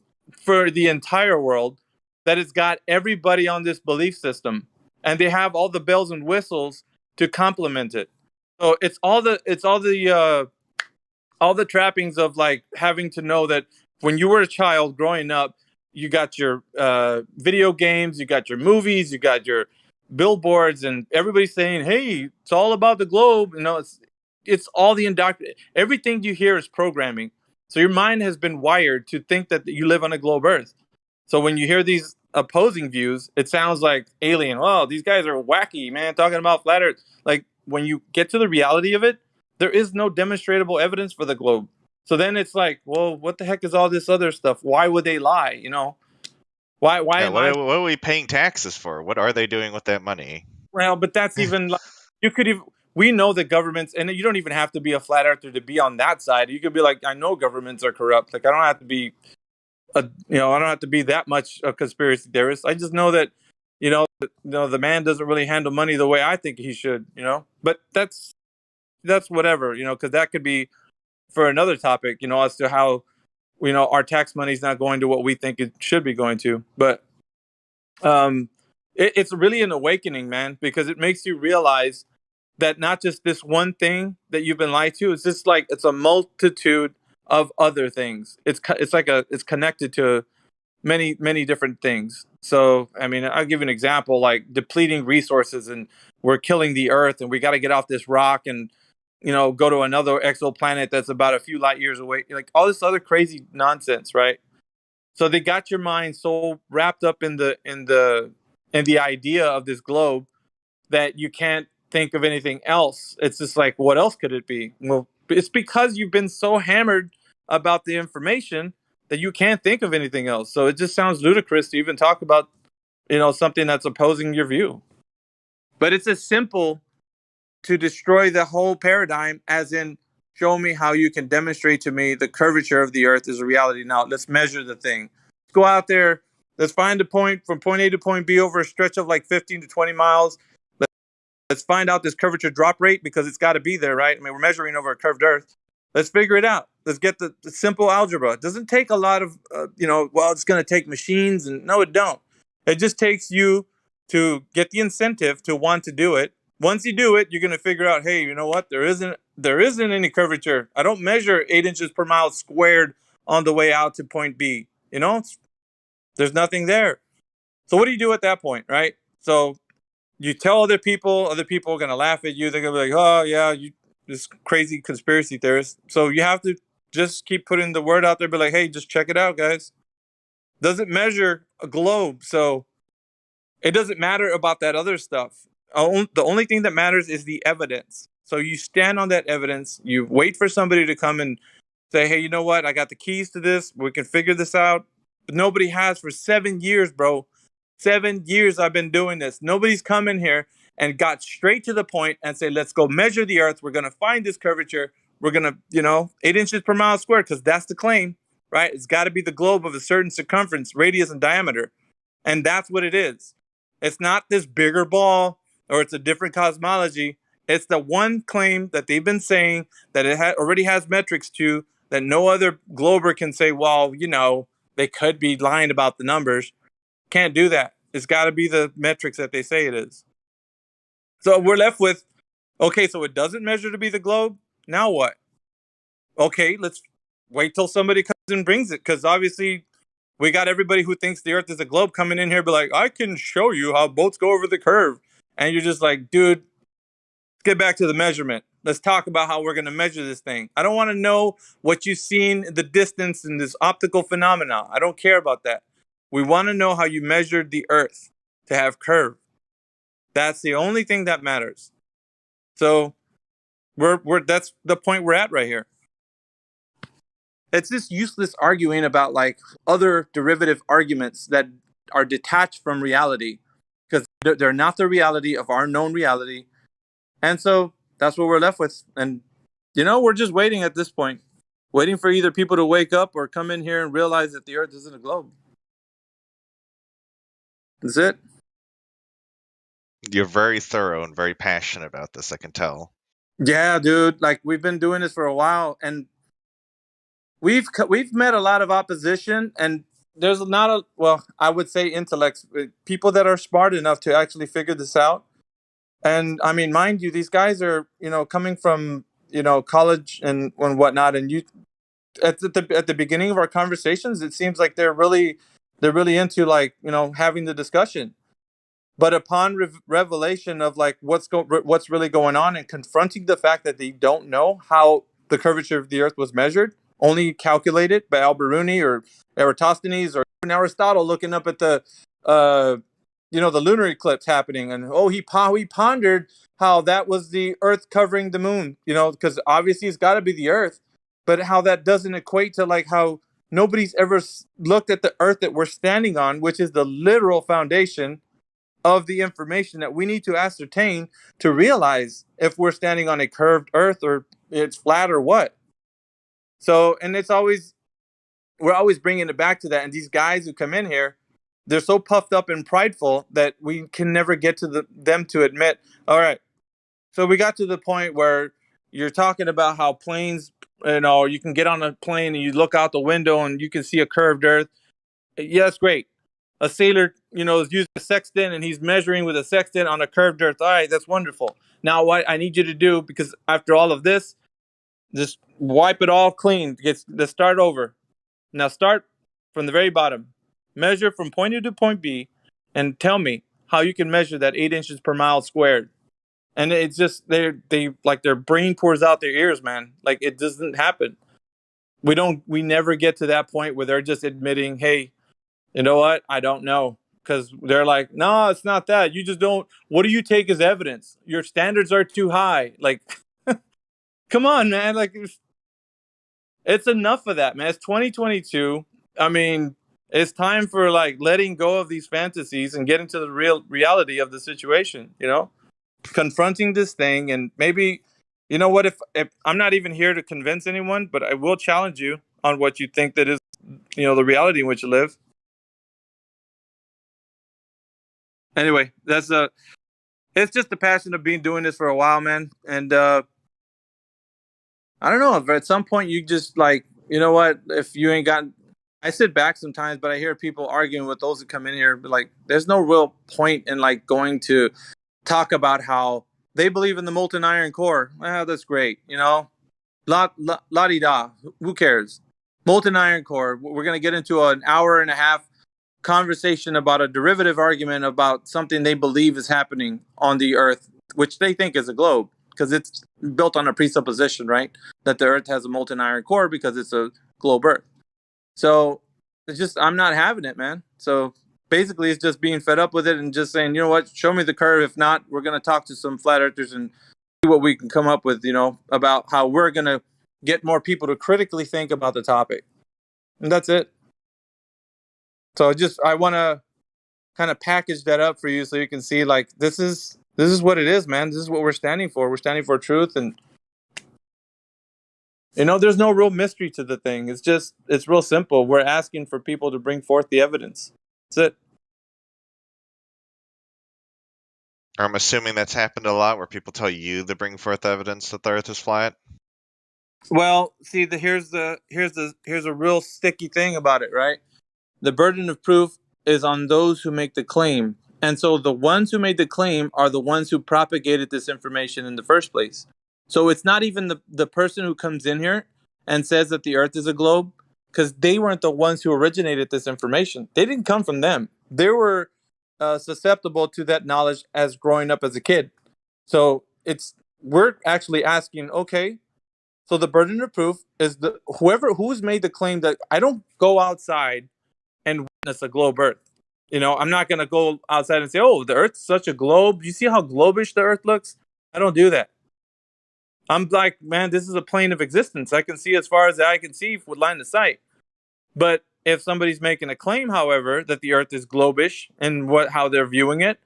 for the entire world that it's got everybody on this belief system, and they have all the bells and whistles to complement it. So all the trappings of like having to know that when you were a child growing up, you got your video games, you got your movies, you got your billboards, and everybody's saying, "Hey, it's all about the globe." It's all the everything you hear is programming. So your mind has been wired to think that you live on a globe Earth. So when you hear these opposing views, it sounds like alien. Oh, these guys are wacky, man, talking about flat Earth. Like, when you get to the reality of it, there is no demonstrable evidence for the globe. So then it's like, well, what the heck is all this other stuff? Why would they lie? Why Yeah, am what I? are we paying taxes for? What are they doing with that money? Well, but that's even like, you could even, we know that governments, and you don't even have to be a flat earther to be on that side. You could be like, I know governments are corrupt. Like, I don't have to be I don't have to be that much a conspiracy theorist. I just know that, the man doesn't really handle money the way I think he should, but that's whatever, because that could be for another topic, as to how, our tax money is not going to what we think it should be going to. But it's really an awakening, man, because it makes you realize that not just this one thing that you've been lied to. It's just like, it's a multitude of other things. It's connected to many, many different things. So, I mean, I'll give you an example, like depleting resources, and we're killing the earth, and we got to get off this rock and, go to another exoplanet that's about a few light years away. Like, all this other crazy nonsense, right? So they got your mind so wrapped up in the idea of this globe that you can't think of anything else. It's just like, what else could it be? Well, it's because you've been so hammered about the information that you can't think of anything else. So it just sounds ludicrous to even talk about, something that's opposing your view. But it's as simple to destroy the whole paradigm as in show me how you can demonstrate to me the curvature of the earth is a reality. Now let's measure the thing. Let's go out there. Let's find a point from point A to point B over a stretch of like 15 to 20 miles. Let's find out this curvature drop rate because it's got to be there, right? I mean, we're measuring over a curved earth. Let's figure it out. Let's get the simple algebra. It doesn't take a lot of, it's going to take machines. And no, it don't. It just takes you to get the incentive to want to do it. Once you do it, you're going to figure out, hey, you know what? There isn't any curvature. I don't measure 8 inches per mile squared on the way out to point B. There's nothing there. So what do you do at that point, right? So you tell other people are going to laugh at you. They're going to be like, oh, yeah, you this crazy conspiracy theorist. So you have to just keep putting the word out there, be like, hey, just check it out, guys. Doesn't measure a globe. So it doesn't matter about that other stuff. The only thing that matters is the evidence. So you stand on that evidence. You wait for somebody to come and say, hey, you know what? I got the keys to this. We can figure this out. But nobody has for 7 years, bro. 7 years I've been doing this. Nobody's come in here and got straight to the point and say, let's go measure the earth. We're going to find this curvature. We're going to, 8 inches per mile squared, because that's the claim, right? It's got to be the globe of a certain circumference, radius, and diameter. And that's what it is. It's not this bigger ball or it's a different cosmology. It's the one claim that they've been saying that it already has metrics to, that no other glober can say, well, they could be lying about the numbers. Can't do that. It's got to be the metrics that they say it is. So we're left with, okay, so it doesn't measure to be the globe. Now what? Okay, let's wait till somebody comes and brings it, because obviously we got everybody who thinks the earth is a globe coming in here, be like, I can show you how boats go over the curve. And you're just like, dude, let's get back to the measurement. Let's talk about how we're going to measure this thing. I don't want to know what you've seen in the distance and this optical phenomena. I don't care about that. We want to know how you measured the earth to have curve. That's the only thing that matters. So that's the point we're at right here. It's this useless arguing about like other derivative arguments that are detached from reality, because they're not the reality of our known reality. And so that's what we're left with. And, we're just waiting at this point, waiting for either people to wake up or come in here and realize that the earth isn't a globe. That's it. You're very thorough and very passionate about this, I can tell. Yeah, dude. Like, we've been doing this for a while, and we've met a lot of opposition, and there's not I would say intellects, people that are smart enough to actually figure this out. And I mean, mind you, these guys are, coming from, college and whatnot. And you, at the beginning of our conversations, it seems like they're really into like, having the discussion. But upon revelation of like what's really going on, and confronting the fact that they don't know how the curvature of the earth was measured, only calculated by Al-Biruni or Eratosthenes or even Aristotle, looking up at the the lunar eclipse happening, and he pondered how that was the earth covering the moon, because obviously it's got to be the earth, but how that doesn't equate to like how nobody's ever looked at the earth that we're standing on, which is the literal foundation of the information that we need to ascertain to realize if we're standing on a curved earth or it's flat or what. So, and we're always bringing it back to that. And these guys who come in here, they're so puffed up and prideful that we can never get to them to admit, all right, so we got to the point where you're talking about how planes, you can get on a plane and you look out the window and you can see a curved earth. Yeah, that's great. A sailor, is using a sextant and he's measuring with a sextant on a curved earth. All right, that's wonderful. Now what I need you to do, because after all of this, just wipe it all clean. Let's start over. Now start from the very bottom. Measure from point A to point B and tell me how you can measure that 8 inches per mile squared. And it's just, they like their brain pours out their ears, man. Like, it doesn't happen. We never get to that point where they're just admitting, hey, you know what? I don't know. Because they're like, no, it's not that. You just don't. What do you take as evidence? Your standards are too high. Like, come on, man. Like, it's enough of that, man. It's 2022. I mean, it's time for like letting go of these fantasies and getting to the real reality of the situation, you know? Confronting this thing and maybe, you know what, if I'm not even here to convince anyone, but I will challenge you on what you think that is, you know, the reality in which you live. Anyway, that's it's just the passion of being doing this for a while, man. And I don't know if at some point you just like, you know what, if you ain't got, I sit back sometimes, but I hear people arguing with those that come in here, but like, there's no real point in like going to talk about how they believe in the molten iron core. Well, that's great, you know, la di da. Who cares? Molten iron core. We're gonna get into an hour and a half conversation about a derivative argument about something they believe is happening on the Earth, which they think is a globe, because it's built on a presupposition, right? That the Earth has a molten iron core because it's a globe Earth. So it's just, I'm not having it, man. So basically, it's just being fed up with it and just saying, you know what, show me the curve. If not, we're going to talk to some flat earthers and see what we can come up with, you know, about how we're going to get more people to critically think about the topic. And that's it. So I want to kind of package that up for you so you can see like this is what it is, man. This is what we're standing for. We're standing for truth, and you know, there's no real mystery to the thing. It's real simple. We're asking for people to bring forth the evidence. That's it. I'm assuming that's happened a lot where people tell you to bring forth evidence that the Earth is flat. Well, see, here's a real sticky thing about it, right? The burden of proof is on those who make the claim. And so the ones who made the claim are the ones who propagated this information in the first place. So it's not even the person who comes in here and says that the Earth is a globe, because they weren't the ones who originated this information. They didn't come from them. They were susceptible to that knowledge as growing up as a kid. So we're actually asking, okay, so the burden of proof is who's made the claim that I don't go outside and witness a globe Earth. You know, I'm not going to go outside and say, oh, the Earth's such a globe. You see how globish the Earth looks? I don't do that. I'm like, man, this is a plane of existence. I can see as far as the eye can see with line of sight. But if somebody's making a claim, however, that the Earth is globish and how they're viewing it,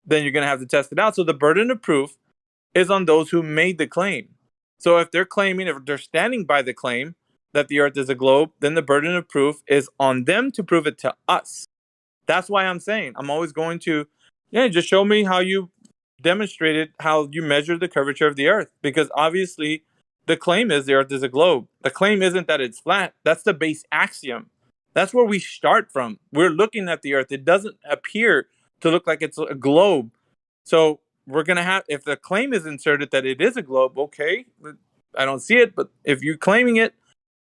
then you're going to have to test it out. So the burden of proof is on those who made the claim. So if they're standing by the claim that the Earth is a globe, then the burden of proof is on them to prove it to us. That's why I'm saying I'm always going to, just show me how you demonstrated how you measured the curvature of the Earth. Because obviously the claim is the Earth is a globe. The claim isn't that it's flat. That's the base axiom. That's where we start from. We're looking at the Earth. It doesn't appear to look like it's a globe. So we're going to have, if the claim is inserted that it is a globe, okay, I don't see it. But if you're claiming it,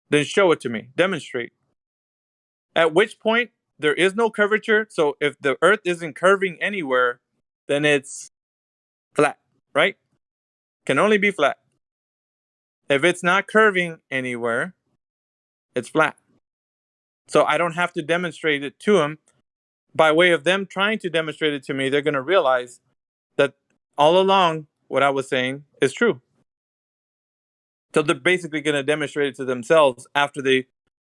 then show it to me. Demonstrate. At which point, there is no curvature. So if the Earth isn't curving anywhere, then it's flat, right? Can only be flat. If it's not curving anywhere, it's flat. So I don't have to demonstrate it to them. By way of them trying to demonstrate it to me, they're going to realize that all along what I was saying is true. So they're basically going to demonstrate it to themselves after they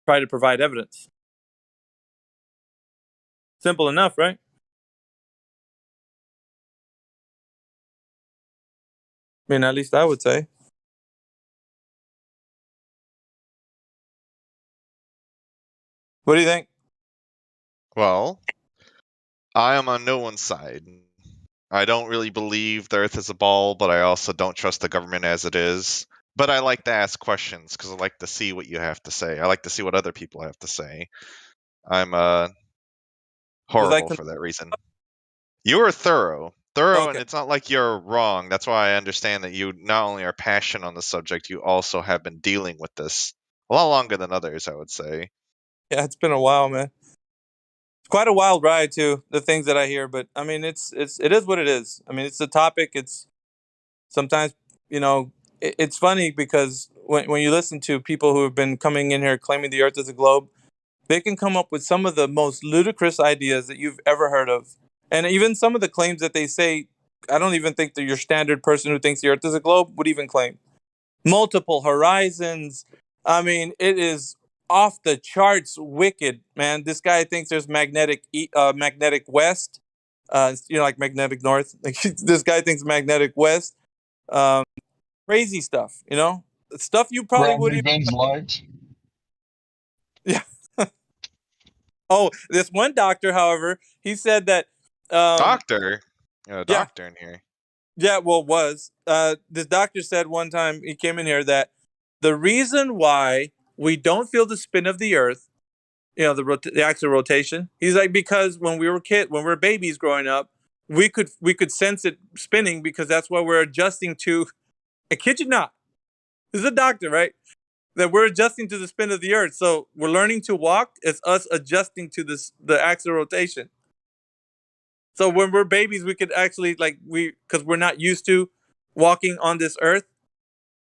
try to provide evidence. Simple enough, right? I mean, at least I would say. What do you think? Well, I am on no one's side. I don't really believe the Earth is a ball, but I also don't trust the government as it is. But I like to ask questions because I like to see what you have to say. I like to see what other people have to say. I'm horrible for that reason. You are thorough, and it's not like you're wrong. That's why I understand that you not only are passionate on the subject, you also have been dealing with this a lot longer than others, I would say. Yeah, it's been a while, man. It's quite a wild ride too, the things that I hear, but I mean, it is what it is. I mean, it's a topic. It's sometimes, it's funny because when you listen to people who have been coming in here claiming the Earth is a globe, they can come up with some of the most ludicrous ideas that you've ever heard of. And even some of the claims that they say, I don't even think that your standard person who thinks the Earth is a globe would even claim. Multiple horizons. I mean, it is off the charts wicked, man. This guy thinks there's magnetic west, like magnetic north. Like this guy thinks magnetic west. Um, crazy stuff, stuff you probably Gravity wouldn't. bends light. Yeah. Oh, this one doctor, however, he said that. Doctor, Yeah, doctor in here. yeah. Well, this doctor said one time he came in here that the reason why we don't feel the spin of the Earth, the axis of rotation. He's like, because when we were babies growing up, we could sense it spinning because that's what we're adjusting to. I kid you not. This is a doctor, right? That we're adjusting to the spin of the Earth. So we're learning to walk. It's us adjusting to the axis of rotation. So when we're babies, we could actually because we're not used to walking on this Earth.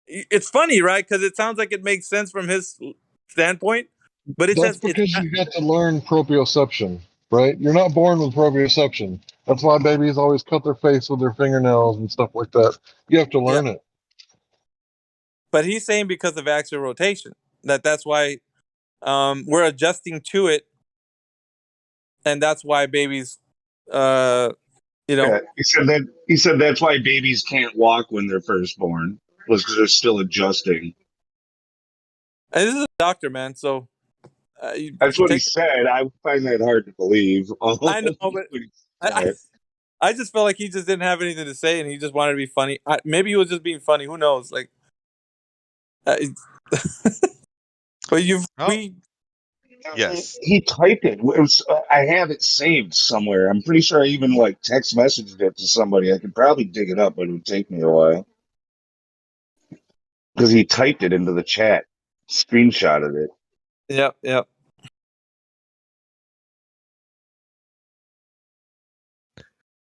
It's funny, right? Because it sounds like it makes sense from his standpoint, but it That's says it's because not. you got to learn proprioception, right? You're not born with proprioception. That's why babies always cut their face with their fingernails and stuff like that. You have to Yeah, learn it. but he's saying because of axial rotation that's why we're adjusting to it, and that's why babies, Yeah, he said that's why babies can't walk when they're first born, was because they're still adjusting. And this is a doctor, man. So That's what he take. said. I find that hard to believe. I know, but I just felt like he just didn't have anything to say, and he just wanted to be funny. Maybe he was just being funny. Who knows? Like, but Yes. He typed it. I have it saved somewhere. I'm pretty sure I even text messaged it to somebody. I could probably dig it up, but it would take me a while because he typed it into the chat, screenshotted it. Yep.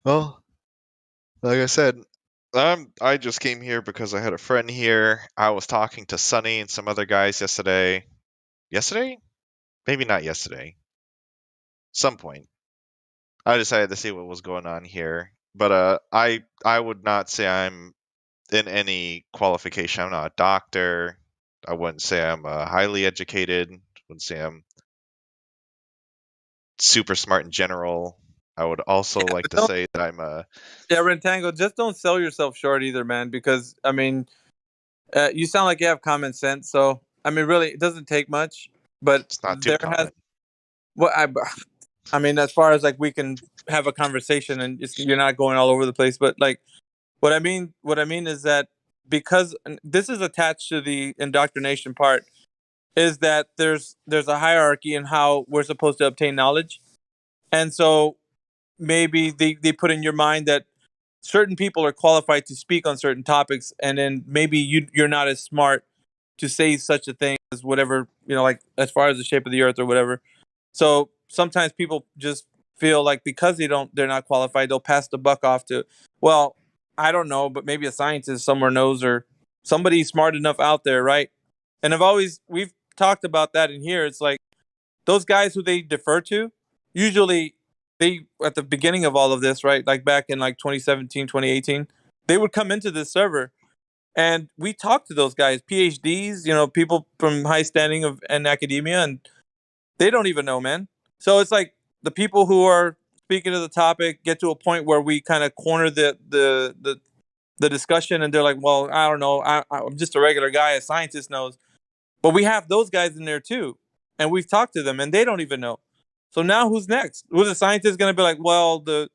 Well, like I said, I just came here because I had a friend here. I was talking to Sonny and some other guys yesterday. Yesterday? Maybe not yesterday. Some point. I decided to see what was going on here. But I would not say I'm in any qualification. I'm not a doctor. I wouldn't say I'm highly educated. Wouldn't say I'm super smart in general. I would also like to say that I'm a Rentango, just don't sell yourself short either, man. Because I mean, you sound like you have common sense. So I mean, really, it doesn't take much. But it's not too common. Well, I mean, as far as we can have a conversation and you're not going all over the place. But what I mean is that because this is attached to the indoctrination part, is that there's a hierarchy in how we're supposed to obtain knowledge, and so maybe they put in your mind that certain people are qualified to speak on certain topics, and then maybe you're not as smart to say such a thing as whatever, as far as the shape of the Earth or whatever. So sometimes people just feel like because they're not qualified, they'll pass the buck off to, well, I don't know, but maybe a scientist somewhere knows, or somebody smart enough out there, right? And we've talked about that in here. It's like those guys who they defer to, usually they, at the beginning of all of this, right? Like back in 2017, 2018, they would come into this server and we talked to those guys, PhDs, people from high standing in academia, and they don't even know, man. So it's like the people who are speaking to the topic get to a point where we kind of corner the discussion, and they're like, "Well, I don't know. I'm just a regular guy. A scientist knows." But we have those guys in there too, and we've talked to them, and they don't even know. So now, who's next? Who's the scientist going to be like? Well, Well,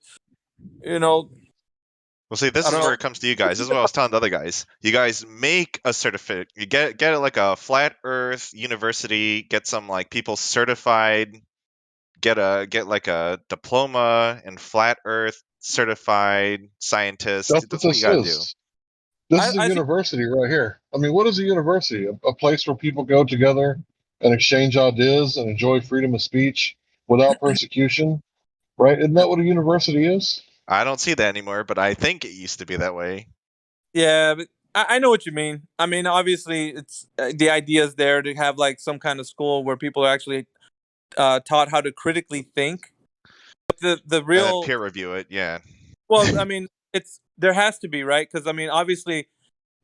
see, this is where it comes to you guys. This is what I was telling the other guys. You guys make a certificate. You get it like a flat Earth university. Get some people certified. Get like a diploma in flat Earth, certified scientist. That's what you gotta do. This is a university right here. I mean, what is a university? A place where people go together and exchange ideas and enjoy freedom of speech without persecution, right? Isn't that what a university is? I don't see that anymore, but I think it used to be that way. Yeah, but I know what you mean. I mean, obviously, it's the idea is there to have some kind of school where people are actually taught how to critically think. But the real and then peer review it, yeah. Well, I mean, there has to be, right? Because I mean, obviously,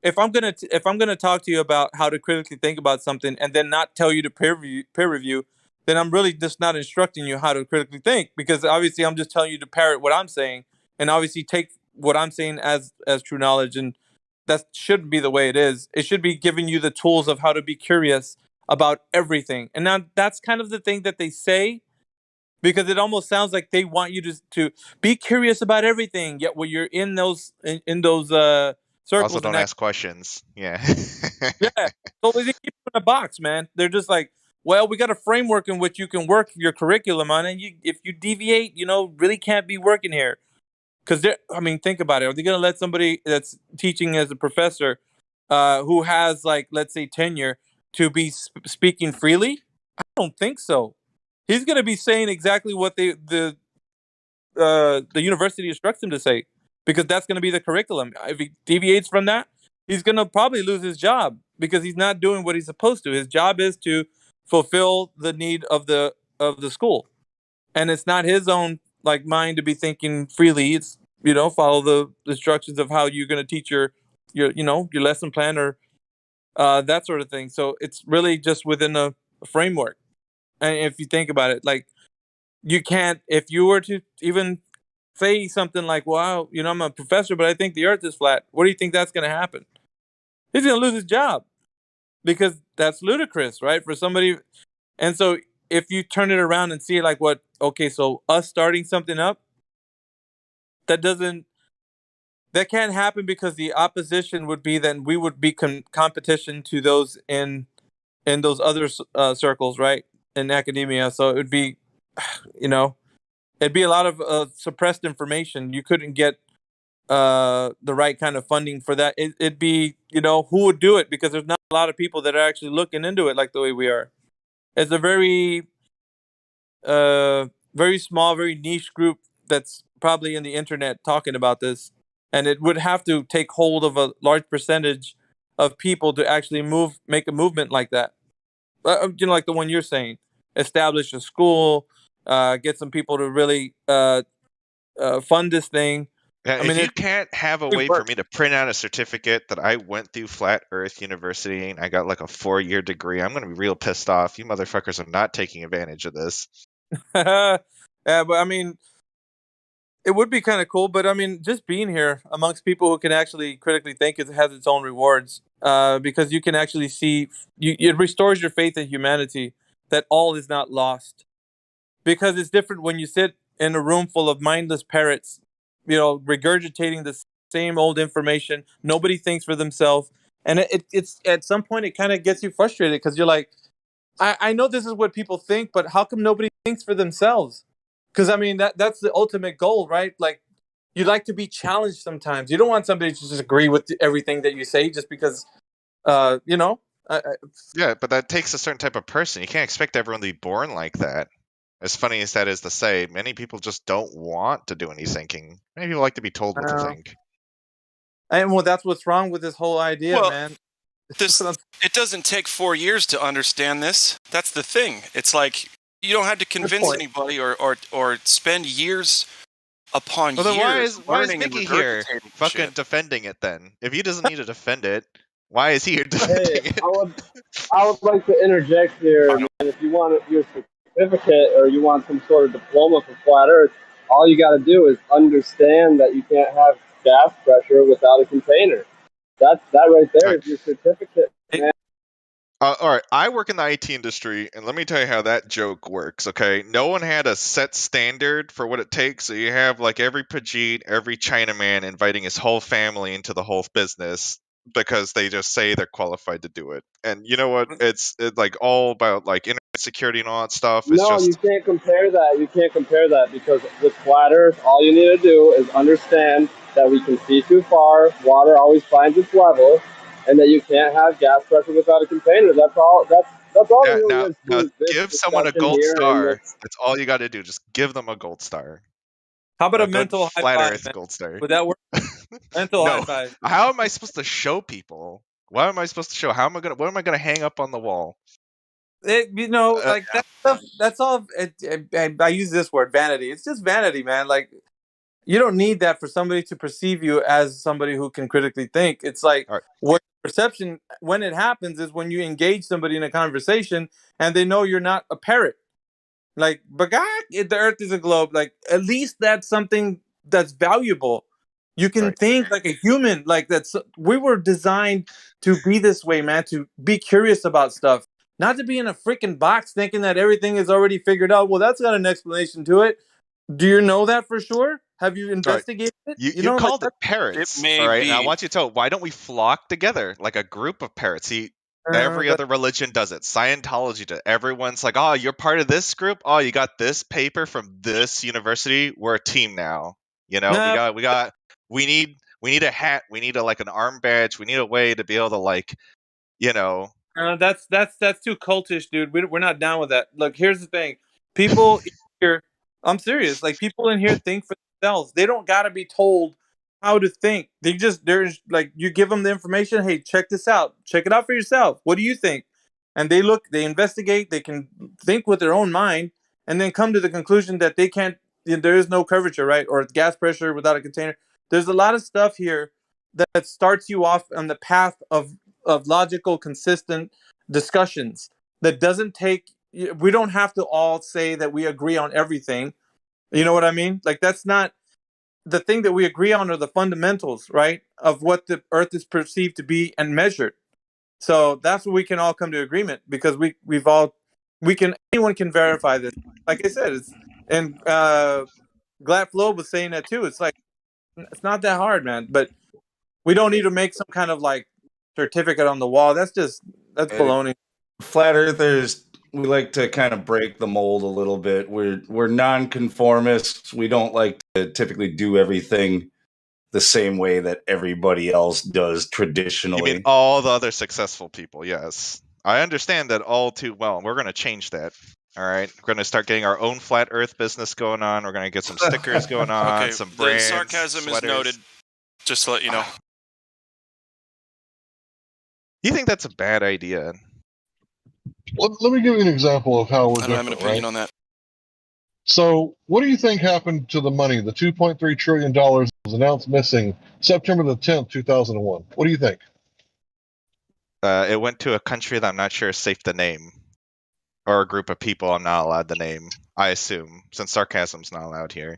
if I'm gonna talk to you about how to critically think about something and then not tell you to peer review, then I'm really just not instructing you how to critically think, because obviously I'm just telling you to parrot what I'm saying and obviously take what I'm saying as true knowledge, and that shouldn't be the way it is. It should be giving you the tools of how to be curious about everything. And now that's kind of the thing that they say, because it almost sounds like they want you to be curious about everything. Yet when you're in those Also, circles and don't that, ask questions. Yeah. yeah, so they keep you in a box, man. They're just like, well, we got a framework in which you can work your curriculum on, and if you deviate, really can't be working here. Because I mean, think about it. Are they going to let somebody that's teaching as a professor, who has, like, let's say, tenure, to be speaking freely? I don't think so. He's going to be saying exactly what the university instructs him to say, because that's going to be the curriculum. If he deviates from that, he's going to probably lose his job because he's not doing what he's supposed to. His job is to fulfill the need of the school, and it's not his own, like, mind to be thinking freely. It's, follow the instructions of how you're going to teach your lesson plan, or that sort of thing. So it's really just within a framework. And if you think about it, like, you can't, if you were to even say something like, "Wow, I'm a professor, but I think the Earth is flat." What do you think that's going to happen? He's going to lose his job, because that's ludicrous, right? For somebody. And so if you turn it around and see it like, what? Okay, so us starting something up, that doesn't that can't happen, because the opposition would be, then we would be competition to those in those other circles, right? In academia, so it would be, you know, it'd be a lot of suppressed information. You couldn't get the right kind of funding for that. It'd be, who would do it, because there's not a lot of people that are actually looking into it like the way we are. It's a very small, very niche group that's probably in the internet talking about this, and it would have to take hold of a large percentage of people to actually make a movement like that. Like the one you're saying, establish a school, get some people to really fund this thing. Yeah, I if mean, you can't have a it way for works. me to print out a certificate that I went through Flat Earth University and I got like a 4-year degree, I'm gonna be real pissed off. You motherfuckers are not taking advantage of this. Yeah, but I mean, it would be kind of cool. But I mean, just being here amongst people who can actually critically think, it has its own rewards. Because you can actually see, it restores your faith in humanity, that all is not lost. Because it's different when you sit in a room full of mindless parrots, regurgitating the same old information. Nobody thinks for themselves, and it's at some point it kind of gets you frustrated, because you're like, I know this is what people think, but how come nobody thinks for themselves? Because I mean, that's the ultimate goal, right? Like, you like to be challenged sometimes. You don't want somebody to just agree with everything that you say just because, uh, you know. I, I, Yeah, but that takes a certain type of person. You can't expect everyone to be born like that. As funny as that is to say, many people just don't want to do any thinking. Many people like to be told what to uh, think. and well, that's what's wrong with this whole idea, Well, man. it doesn't take 4 years to understand this. That's the thing. It's like you don't have to convince point. anybody or spend years upon Well, then why years is learning and Mickey here, regurgitating fucking shit. defending it? Then, if he doesn't need to defend it, why is he here Hey, defending it? I would like to interject here, man. If you want your certificate or you want some sort of diploma for flat Earth, all you got to do is understand that you can't have gas pressure without a container. That right All there right. is your certificate, man. All right, I work in the IT industry, and let me tell you how that joke works, okay? No one had a set standard for what it takes, so you have, like, every Pajit, every Chinaman inviting his whole family into the whole business because they just say they're qualified to do it. And you know what? It's like, all about, like, internet security and all that stuff. It's No, you just, can't compare that. You can't compare that because with flat Earth, all you need to do is understand that we can see too far. Water always finds its level, and that you can't have gas pressure without a container. That's all there yeah, really now, is now to this give someone a discussion gold here. And star. this, That's all you got to do. Just give them a gold star. How about A a good mental high flat five, Earth man? gold star. Would that work? Mental high No. five. How am I supposed to show people? What am I supposed to show? What am I gonna hang up on the wall? Like that stuff. That's all. I use this word, vanity. It's just vanity, man. Like, You don't need that for somebody to perceive you as somebody who can critically think. It's like what perception, when it happens, is when you engage somebody in a conversation and they know you're not a parrot. Like, bagak, the earth is a globe. Like, at least that's something that's valuable. You can think like a human. Like, we were designed to be this way, man, to be curious about stuff, not to be in a freaking box thinking that everything is already figured out. Well, that's got an explanation to it. Do you know that for sure? Have you investigated it? You Like called it that? parrots, It may all right? And I be. want you to tell, why don't we flock together like a group of parrots? See, every other religion does it. Scientology does. Everyone's like, oh, you're part of this group. Oh, you got this paper from this university. We're a team now. You know, we need a hat. We need like an arm badge. We need a way to be able to like, you know. That's too cultish, dude. We're not down with that. Look, here's the thing. People here, I'm serious. Like, people in here think for themselves. They don't got to be told how to think. There's like, you give them the information. Hey, check this out. Check it out for yourself. What do you think? And they look, they investigate. They can think with their own mind, and then come to the conclusion that they can't. There is no curvature, right? Or gas pressure without a container. There's a lot of stuff here that starts you off on the path of logical, consistent discussions that doesn't take. We don't have to all say that we agree on everything. You know what I mean? Like, that's not the thing that we agree on, are the fundamentals, right, of what the earth is perceived to be and measured. So that's what we can all come to agreement, because anyone can verify this. Like I said, and Glad Flow was saying that too. It's like, it's not that hard, man. But we don't need to make some kind of like certificate on the wall. That's baloney. Flat earthers, we like to kind of break the mold a little bit. We're nonconformists. We don't like to typically do everything the same way that everybody else does traditionally. You mean all the other successful people? Yes, I understand that all too well. We're going to change that. All right, we're going to start getting our own flat Earth business going on. We're going to get some stickers going on, Okay, some the brands, sarcasm sweaters. is noted. Just to let you know. You think that's a bad idea? Let me give you an example of how we're I don't have an different, opinion right? on that. So, what do you think happened to the money? The $2.3 trillion was announced missing September the 10th, 2001. What do you think? It went to a country that I'm not sure is safe to name, or a group of people I'm not allowed to name. I assume, since sarcasm's not allowed here.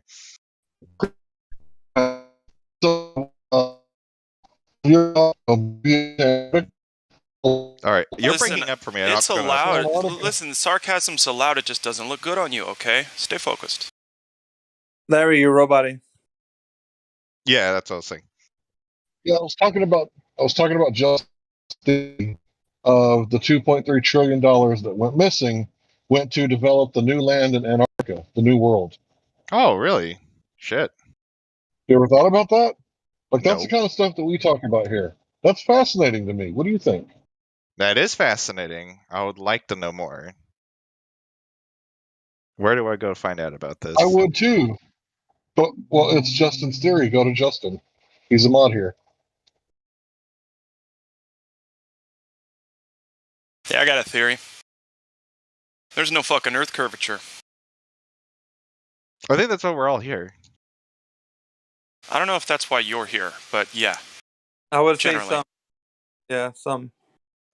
All right, you're breaking up for me. It's allowed. Listen, sarcasm's allowed. It just doesn't look good on you. Okay, stay focused. Larry, you're roboting. Yeah, that's what I was saying. Yeah, I was talking about just the $2.3 trillion that went missing went to develop the new land in Antarctica, the new world. Oh, really? Shit. You ever thought about that? Like, that's No. the kind of stuff that we talk about here. That's fascinating to me. What do you think? That is fascinating. I would like to know more. Where do I go to find out about this? I would too. But, well, it's Justin's theory. Go to Justin. He's a mod here. Yeah, I got a theory. There's no fucking Earth curvature. I think that's why we're all here. I don't know if that's why you're here, but yeah. I would Generally. say some. Yeah, some.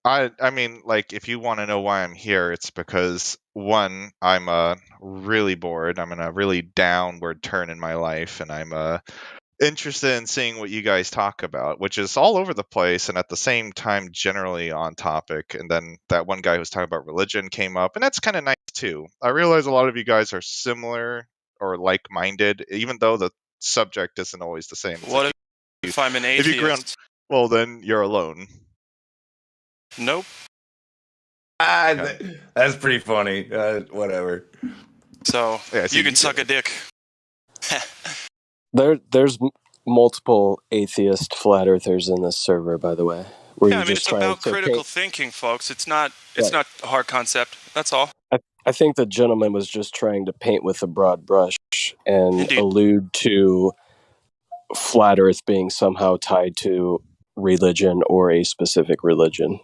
I mean, like, if you want to know why I'm here, it's because, one, I'm really bored. I'm in a really downward turn in my life, and I'm interested in seeing what you guys talk about, which is all over the place, and at the same time generally on topic. And then that one guy who was talking about religion came up, and that's kind of nice too. I realize a lot of you guys are similar or like-minded, even though the subject isn't always the same. It's What like if I'm an if you agree on, atheist? well, then you're alone. Nope. That's pretty funny. Whatever. So Yeah, so you can suck a dick. There's multiple atheist flat earthers in this server, by the way. Yeah, I mean, it's about critical thinking, folks. It's not not a hard concept. That's all. I think the gentleman was just trying to paint with a broad brush and allude to flat earth being somehow tied to religion or a specific religion.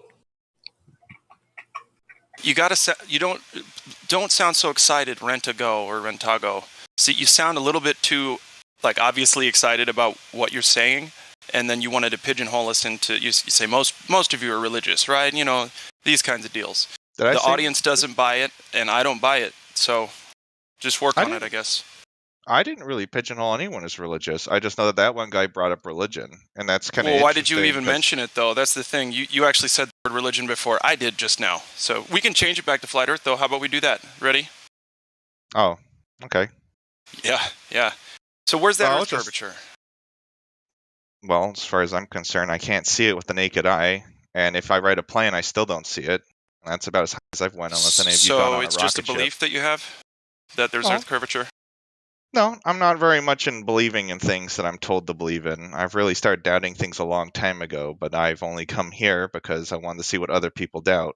You gotta you don't sound so excited, Rentago or Rentago. See, you sound a little bit too like obviously excited about what you're saying, and then you wanted to pigeonhole us into you say most of you are religious, right? You know, these kinds of deals. The audience doesn't buy it, and I don't buy it, so just work on it, I guess. I didn't really pigeonhole anyone as religious. I just know that that one guy brought up religion, and that's kind of Well, why did you even mention it, though? That's the thing. You actually said the word religion before. I did just now. So we can change it back to Flat Earth, though. How about we do that? Ready? Oh, okay. Yeah. So where's that Earth curvature? Well, as far as I'm concerned, I can't see it with the naked eye, and if I write a plan, I still don't see it. That's about as high as I've went, unless any of you gone on a rocket ship. So it's just a belief that you have that there's Earth curvature? No, I'm not very much in believing in things that I'm told to believe in. I've really started doubting things a long time ago, but I've only come here because I wanted to see what other people doubt.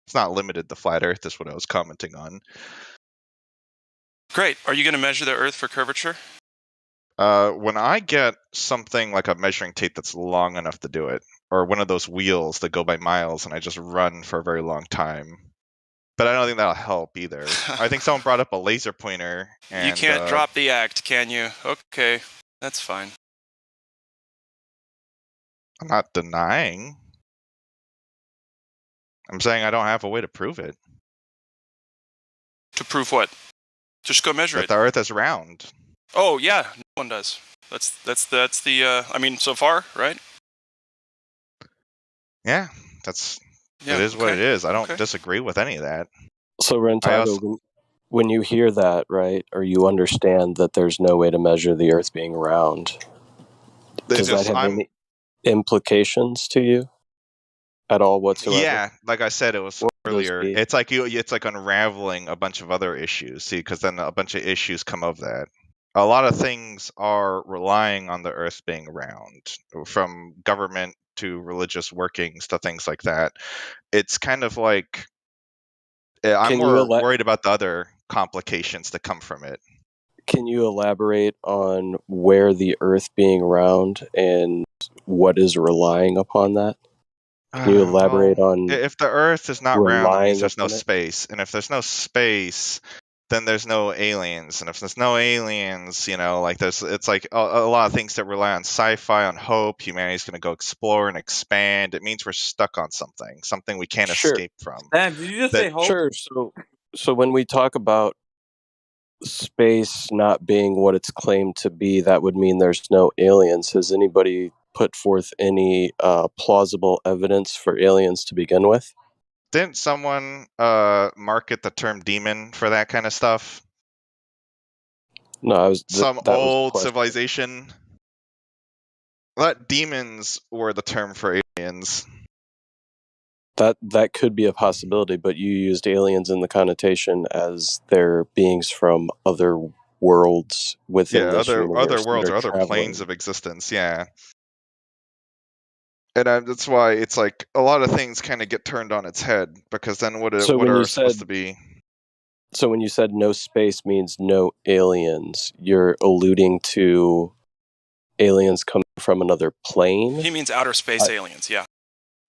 It's not limited to Flat Earth, is what I was commenting on. Great. Are you going to measure the Earth for curvature? When I get something like a measuring tape that's long enough to do it, or one of those wheels that go by miles and I just run for a very long time, but I don't think that'll help either. I think someone brought up a laser pointer. And, you can't drop the act, can you? Okay, that's fine. I'm not denying. I'm saying I don't have a way to prove it. To prove what? Just go measure that it. The Earth is round. Oh yeah, no one does. That's the. I mean, so far, right? Yeah, it is what it is. I don't disagree with any of that. So Rentago, when you hear that, right, or you understand that there's no way to measure the Earth being round, does that have any implications to you at all whatsoever? Yeah, like I said, it was earlier. It's like unraveling a bunch of other issues. See, because then a bunch of issues come of that. A lot of things are relying on the Earth being round, from government to religious workings to things like that. It's kind of like I'm more worried about the other complications that come from it. Can you elaborate on where the Earth being round and what is relying upon that? Can you elaborate on if the Earth is not round, that means there's no space, and if there's no space, then there's no aliens, and if there's no aliens, it's like a lot of things that rely on sci-fi, on hope. Humanity's going to go explore and expand. It means we're stuck on something we can't escape from. Did you just say hope? Sure. So when we talk about space not being what it's claimed to be, that would mean there's no aliens. Has anybody put forth any plausible evidence for aliens to begin with? Didn't someone market the term demon for that kind of stuff? No, some old civilization. That demons were the term for aliens. That could be a possibility, but you used aliens in the connotation as they're beings from other worlds within this universe. Other worlds or other planes of existence, yeah. And that's why it's like a lot of things kind of get turned on its head, because then what are supposed to be? So when you said no space means no aliens, you're alluding to aliens coming from another plane? He means outer space aliens, yeah.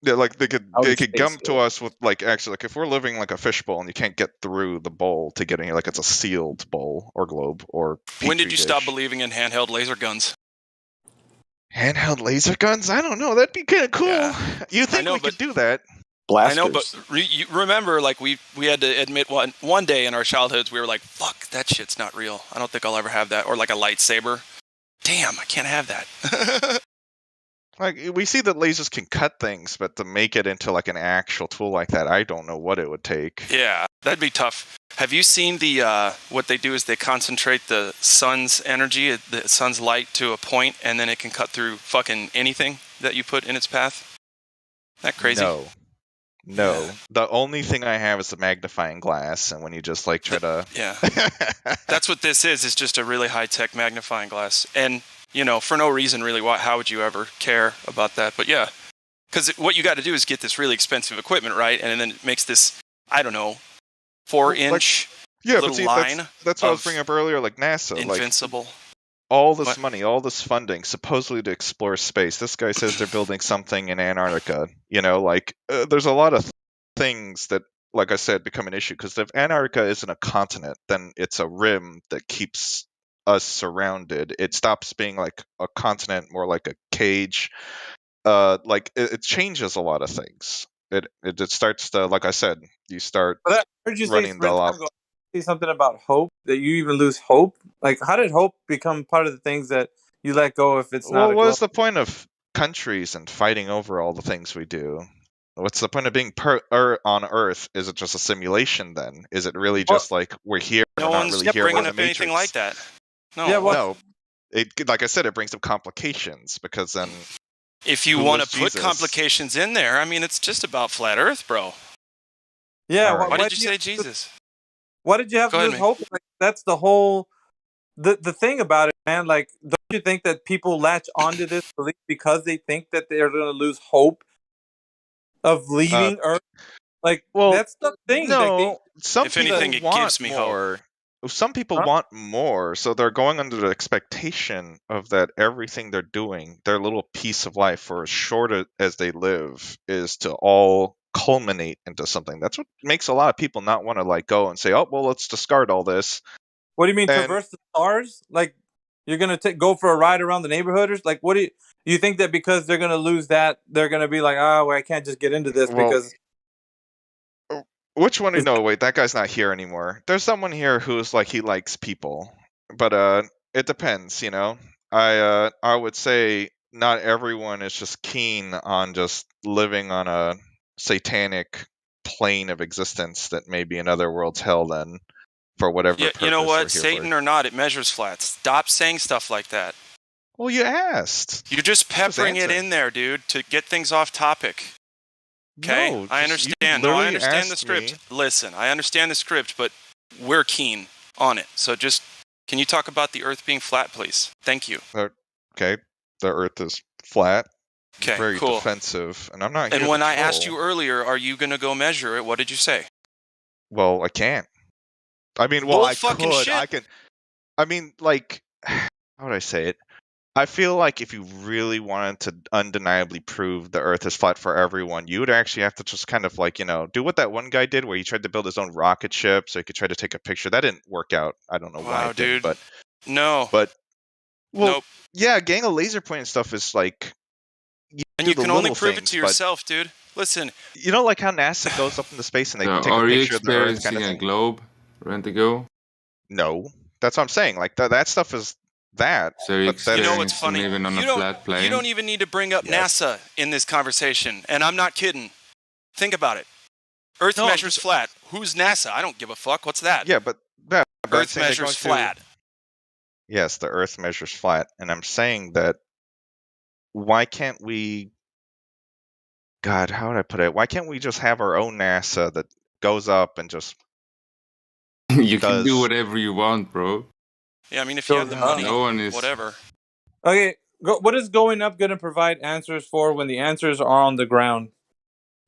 Yeah, like they could come to us with if we're living like a fishbowl and you can't get through the bowl to get in here, like it's a sealed bowl or globe or petri When did you dish. stop believing in handheld laser guns? Handheld laser guns? I don't know. That'd be kind of cool. Yeah. You think we could do that? Blasters. I know, but you remember, like we had to admit one day in our childhoods, we were like, "Fuck, that shit's not real. I don't think I'll ever have that." Or like a lightsaber. Damn, I can't have that. Like, we see that lasers can cut things, but to make it into like an actual tool like that, I don't know what it would take. Yeah, that'd be tough. Have you seen the what they do is they concentrate the sun's energy, the sun's light to a point, and then it can cut through fucking anything that you put in its path? Isn't that crazy? No. Yeah. The only thing I have is the magnifying glass, and when you just like try to... Yeah. That's what this is. It's just a really high-tech magnifying glass. And, for no reason really, how would you ever care about that? But yeah, because what you got to do is get this really expensive equipment, right? And then it makes this, 4-inch little line. That's what I was bringing up earlier, like NASA. Invincible. All this money, all this funding, supposedly to explore space. This guy says they're building something in Antarctica. There's a lot of things that, like I said, become an issue. Because if Antarctica isn't a continent, then it's a rim that keeps us surrounded. It stops being like a continent, more like a cage. Like it changes a lot of things. It starts to, like I said, you start But I heard you say running the lot. say something about hope, that you even lose hope. Like, how did hope become part of the things that you let go if it's not Well, a what's globe? the point of countries and fighting over all the things we do? What's the point of being on Earth? Is it just a simulation then? Is it really just like we're here and No we're not one's really here? We're bringing in the up anything Matrix. like that. No. Yeah, well, No. It, like I said, it brings up complications because then if you who want was to put Jesus? complications in there, I mean, it's just about flat Earth, bro. yeah. All right. Why did you say Jesus? Why did you have Go to ahead, lose man. hope? Like, that's the whole the thing about it, man. Like, don't you think that people latch onto this belief because they think that they're going to lose hope of leaving Earth? Like, Well, that's the thing. Like, no, some If people anything, it want gives me hope. more. Some people want more, so they're going under the expectation of that everything they're doing, their little piece of life, for as short as they live, is to all culminate into something. That's what makes a lot of people not want to like go and say, "Oh, well, let's discard all this." What do you mean, And traverse the stars? Like, you're gonna go for a ride around the neighborhood? Or, like, what do you think that because they're gonna lose that, they're gonna be like, oh, well, I can't just get into this well, because which one? No, wait, that guy's not here anymore. There's someone here who's like he likes people, but it depends, you know. I would say not everyone is just keen on just living on a satanic plane of existence that may be another world's hell then, for whatever Yeah, purpose you know we're what? here Satan for. or not, it measures flat. Stop saying stuff like that. Well, you asked. You're just peppering it in there, dude, to get things off topic. Okay? No, I just- you understand. No, I literally understand the asked script. me. Listen, I understand the script, but we're keen on it. So just, can you talk about the Earth being flat, please? Thank you. Okay, the Earth is flat. Okay, Very cool. defensive, and I'm not here And to when I asked troll. you earlier, are you going to go measure it? What did you say? Well, I can't. I mean, well, Bull I fucking could. shit. I can. I mean, like, how would I say it? I feel like if you really wanted to undeniably prove the Earth is flat for everyone, you would actually have to just kind of like, you know, do what that one guy did, where he tried to build his own rocket ship so he could try to take a picture. That didn't work out. I don't know why Wow, it didn't, dude. but No. well, Nope. yeah, getting a laser point and stuff is like, And do you the can only little prove it things, to but yourself, dude. Listen. you know, like how NASA goes up into space and they So take a are you picture of the Earth, experiencing kind of a thing. globe, Rentigo? No, that's what I'm saying. Like that stuff is that. So you're But that You know is what's funny? living on a You flat plane? don't even need to bring up Yes. NASA in this conversation, and I'm not kidding. Think about it. Earth No, measures flat. Who's NASA? I don't give a fuck. What's that? Yeah, but I'm Earth saying they're measures going to- flat. Yes, the Earth measures flat, and I'm saying that. Why can't we? God, how would I put it? Why can't we just have our own NASA that goes up and just You can do does? whatever you want, bro. Yeah, I mean, if you have the money, No one is. whatever. Okay, what is going up going to provide answers for when the answers are on the ground?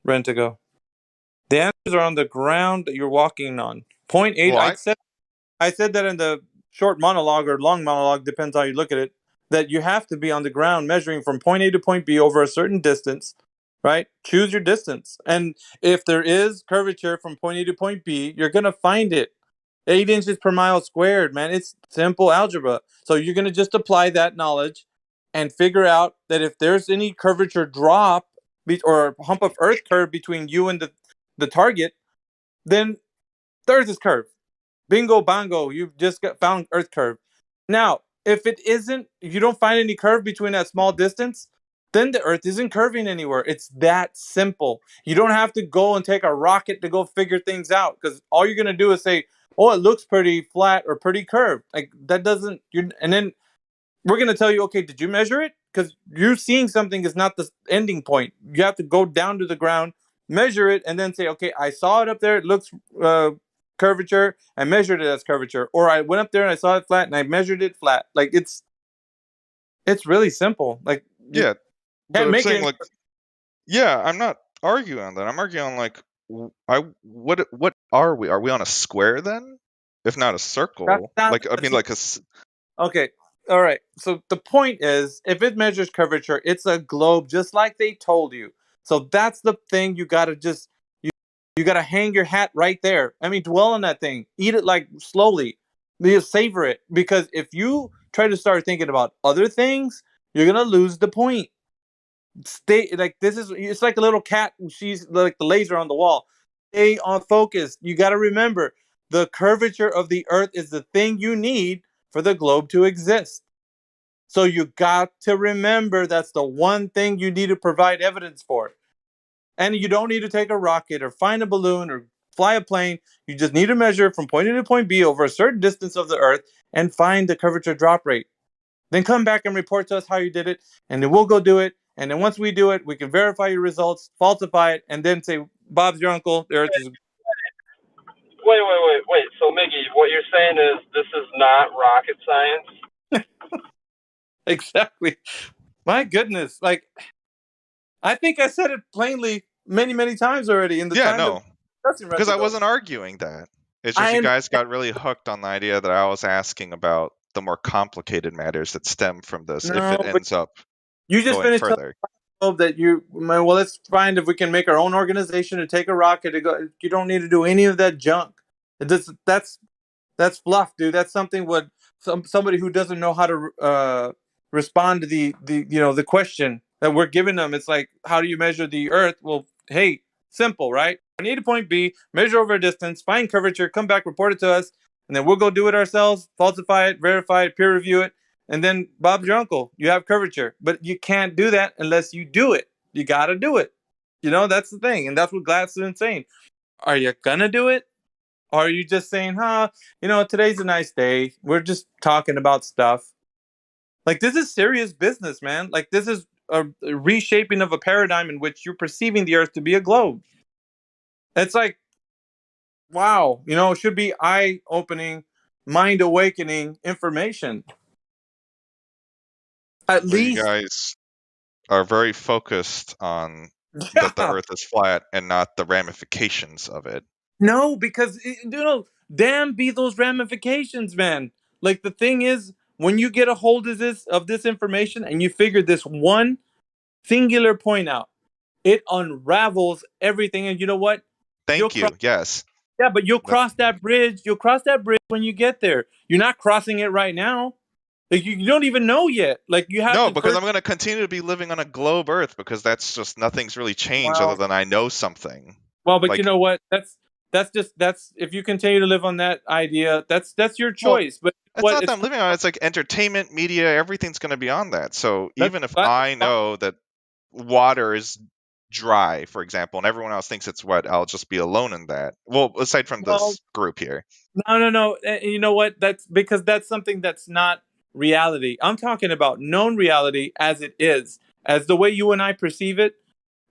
Rentigo. The answers are on the ground that you're walking on. Point eight. Well, I said that in the short monologue or long monologue, depends how you look at it, that you have to be on the ground measuring from point A to point B over a certain distance, right? Choose your distance. And if there is curvature from point A to point B, you're going to find it. 8 inches per mile squared, man. It's simple algebra. So you're going to just apply that knowledge and figure out that if there's any curvature drop or hump of Earth curve between you and the target, then the Earth is curved. Bingo bongo, you've just found Earth curve. Now, if it isn't, you don't find any curve between that small distance, then the Earth isn't curving anywhere. It's that simple. You don't have to go and take a rocket to go figure things out, because all you're gonna do is say, "Oh, it looks pretty flat or pretty curved." Like that doesn't. And then we're gonna tell you, "Okay, did you measure it?" Because you're seeing something is not the ending point. You have to go down to the ground, measure it, and then say, "Okay, I saw it up there. It looks curvature. I measured it as curvature." Or I went up there and I saw it flat and I measured it flat. Like it's really simple. Like Yeah, but can't I'm make saying it. like, yeah, I'm not arguing on that. I'm arguing on like, what are we? Are we on a square then? If not a circle, like I mean, like a. Okay. All right. So the point is, if it measures curvature, it's a globe, just like they told you. So that's the thing. You gotta just you gotta hang your hat right there. I mean, dwell on that thing. Eat it like slowly. You savor it, because if you try to start thinking about other things, you're gonna lose the point. Stay like this is it's like a little cat. She's like the laser on the wall. Stay on focus. You got to remember the curvature of the Earth is the thing you need for the globe to exist. So you got to remember that's the one thing you need to provide evidence for. And you don't need to take a rocket or find a balloon or fly a plane. You just need to measure from point A to point B over a certain distance of the Earth and find the curvature drop rate. Then come back and report to us how you did it, and then we'll go do it. And then once we do it, we can verify your results, falsify it, and then say, Bob's your uncle, the Earth is... Wait. So, Miggy, what you're saying is this is not rocket science? Exactly. My goodness. Like, I think I said it plainly many times already in the time that discussing because I ago. wasn't arguing that. It's just you guys got really hooked on the idea that I was asking about the more complicated matters that stem from this, if it ends up you just going finished further. that well, let's find if we can make our own organization to take a rocket to go. You don't need to do any of that junk. That's fluff, dude. That's something what somebody who doesn't know how to respond to the question that we're giving them. It's like, how do you measure the Earth? Well, hey, simple, right? Point A to point B, measure over a distance, find curvature, come back, report it to us, and then we'll go do it ourselves, falsify it, verify it, peer review it, and then Bob's your uncle. You have curvature, but you can't do that unless you do it. You got to do it. That's the thing, and that's what Gladstone's saying. Are you gonna do it? Or are you just saying, today's a nice day. We're just talking about stuff. Like, this is serious business, man. Like, this is a reshaping of a paradigm in which you're perceiving the Earth to be a globe. It's like, wow, it should be eye-opening, mind-awakening information. At least. You guys are very focused on that the Earth is flat and not the ramifications of it. No, because damn be those ramifications, man. Like, the thing is, when you get a hold of this information and you figure this one singular point out, it unravels everything. And you know what? Thank you. Yes. Yeah, but you'll cross that bridge. You'll cross that bridge when you get there. You're not crossing it right now. Like, you don't even know yet. Like, you have No, to because I'm going to continue to be living on a globe Earth, because that's just nothing's really changed other than I know something. Well, but you know what? That's if you continue to live on that idea, that's your choice. But it's not that I'm living on it. It's like entertainment, media, everything's going to be on that. So even if I know that water is dry, for example, and everyone else thinks it's wet, I'll just be alone in that. Well, aside from this group here. No. You know what? That's because that's something that's not reality. I'm talking about known reality as it is, as the way you and I perceive it.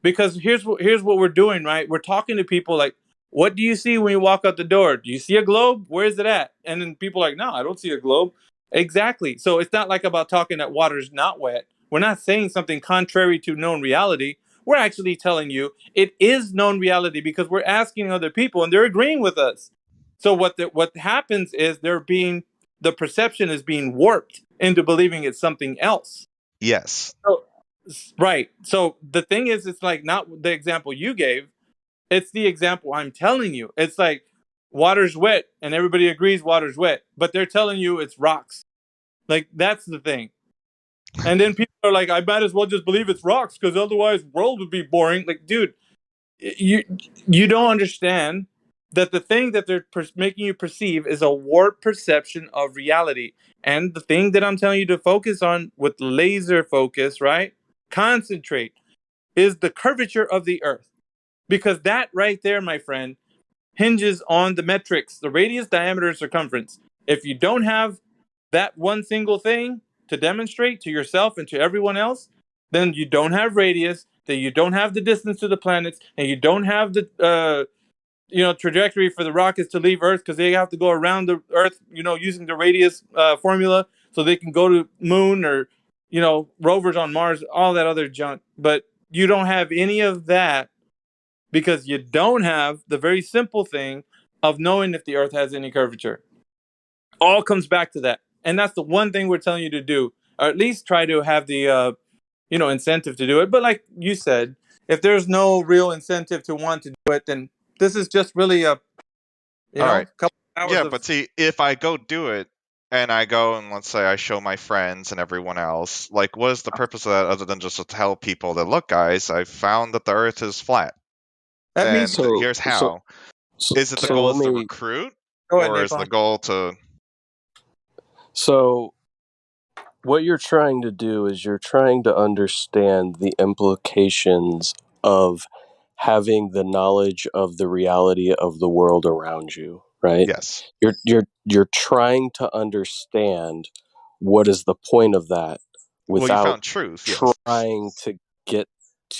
Because here's what we're doing, right? We're talking to people like, what do you see when you walk out the door? Do you see a globe? Where is it at? And then people are like, no, I don't see a globe. Exactly. So it's not like about talking that water's not wet. We're not saying something contrary to known reality. We're actually telling you it is known reality because we're asking other people and they're agreeing with us. So what happens is the perception is being warped into believing it's something else. Yes. Right. So the thing is, it's like not the example you gave. It's the example I'm telling you. It's like water's wet and everybody agrees water's wet, but they're telling you it's rocks. Like, that's the thing. And then people are like, I might as well just believe it's rocks because otherwise the world would be boring. Like, dude, you don't understand that the thing that they're making you perceive is a warped perception of reality. And the thing that I'm telling you to focus on with laser focus, right? Concentrate, is the curvature of the Earth. Because that right there, my friend, hinges on the metrics, the radius, diameter, and circumference. If you don't have that one single thing to demonstrate to yourself and to everyone else, then you don't have radius, then you don't have the distance to the planets, and you don't have the trajectory for the rockets to leave Earth because they have to go around the Earth, using the radius formula so they can go to moon or, rovers on Mars, all that other junk. But you don't have any of that because you don't have the very simple thing of knowing if the Earth has any curvature. All comes back to that. And that's the one thing we're telling you to do, or at least try to have the, incentive to do it. But like you said, if there's no real incentive to want to do it, then this is just really a, All right. couple Yeah, but see, if I go do it, and I go and let's say I show my friends and everyone else, like, what is the purpose of that other than just to tell people that, look, guys, I found that the Earth is flat, and here's how. Is it the goal is to recruit, or is the goal to? So what you're trying to do is you're trying to understand the implications of having the knowledge of the reality of the world around you, right? Yes. You're trying to understand what is the point of that Well, you without found truth, yes. trying to get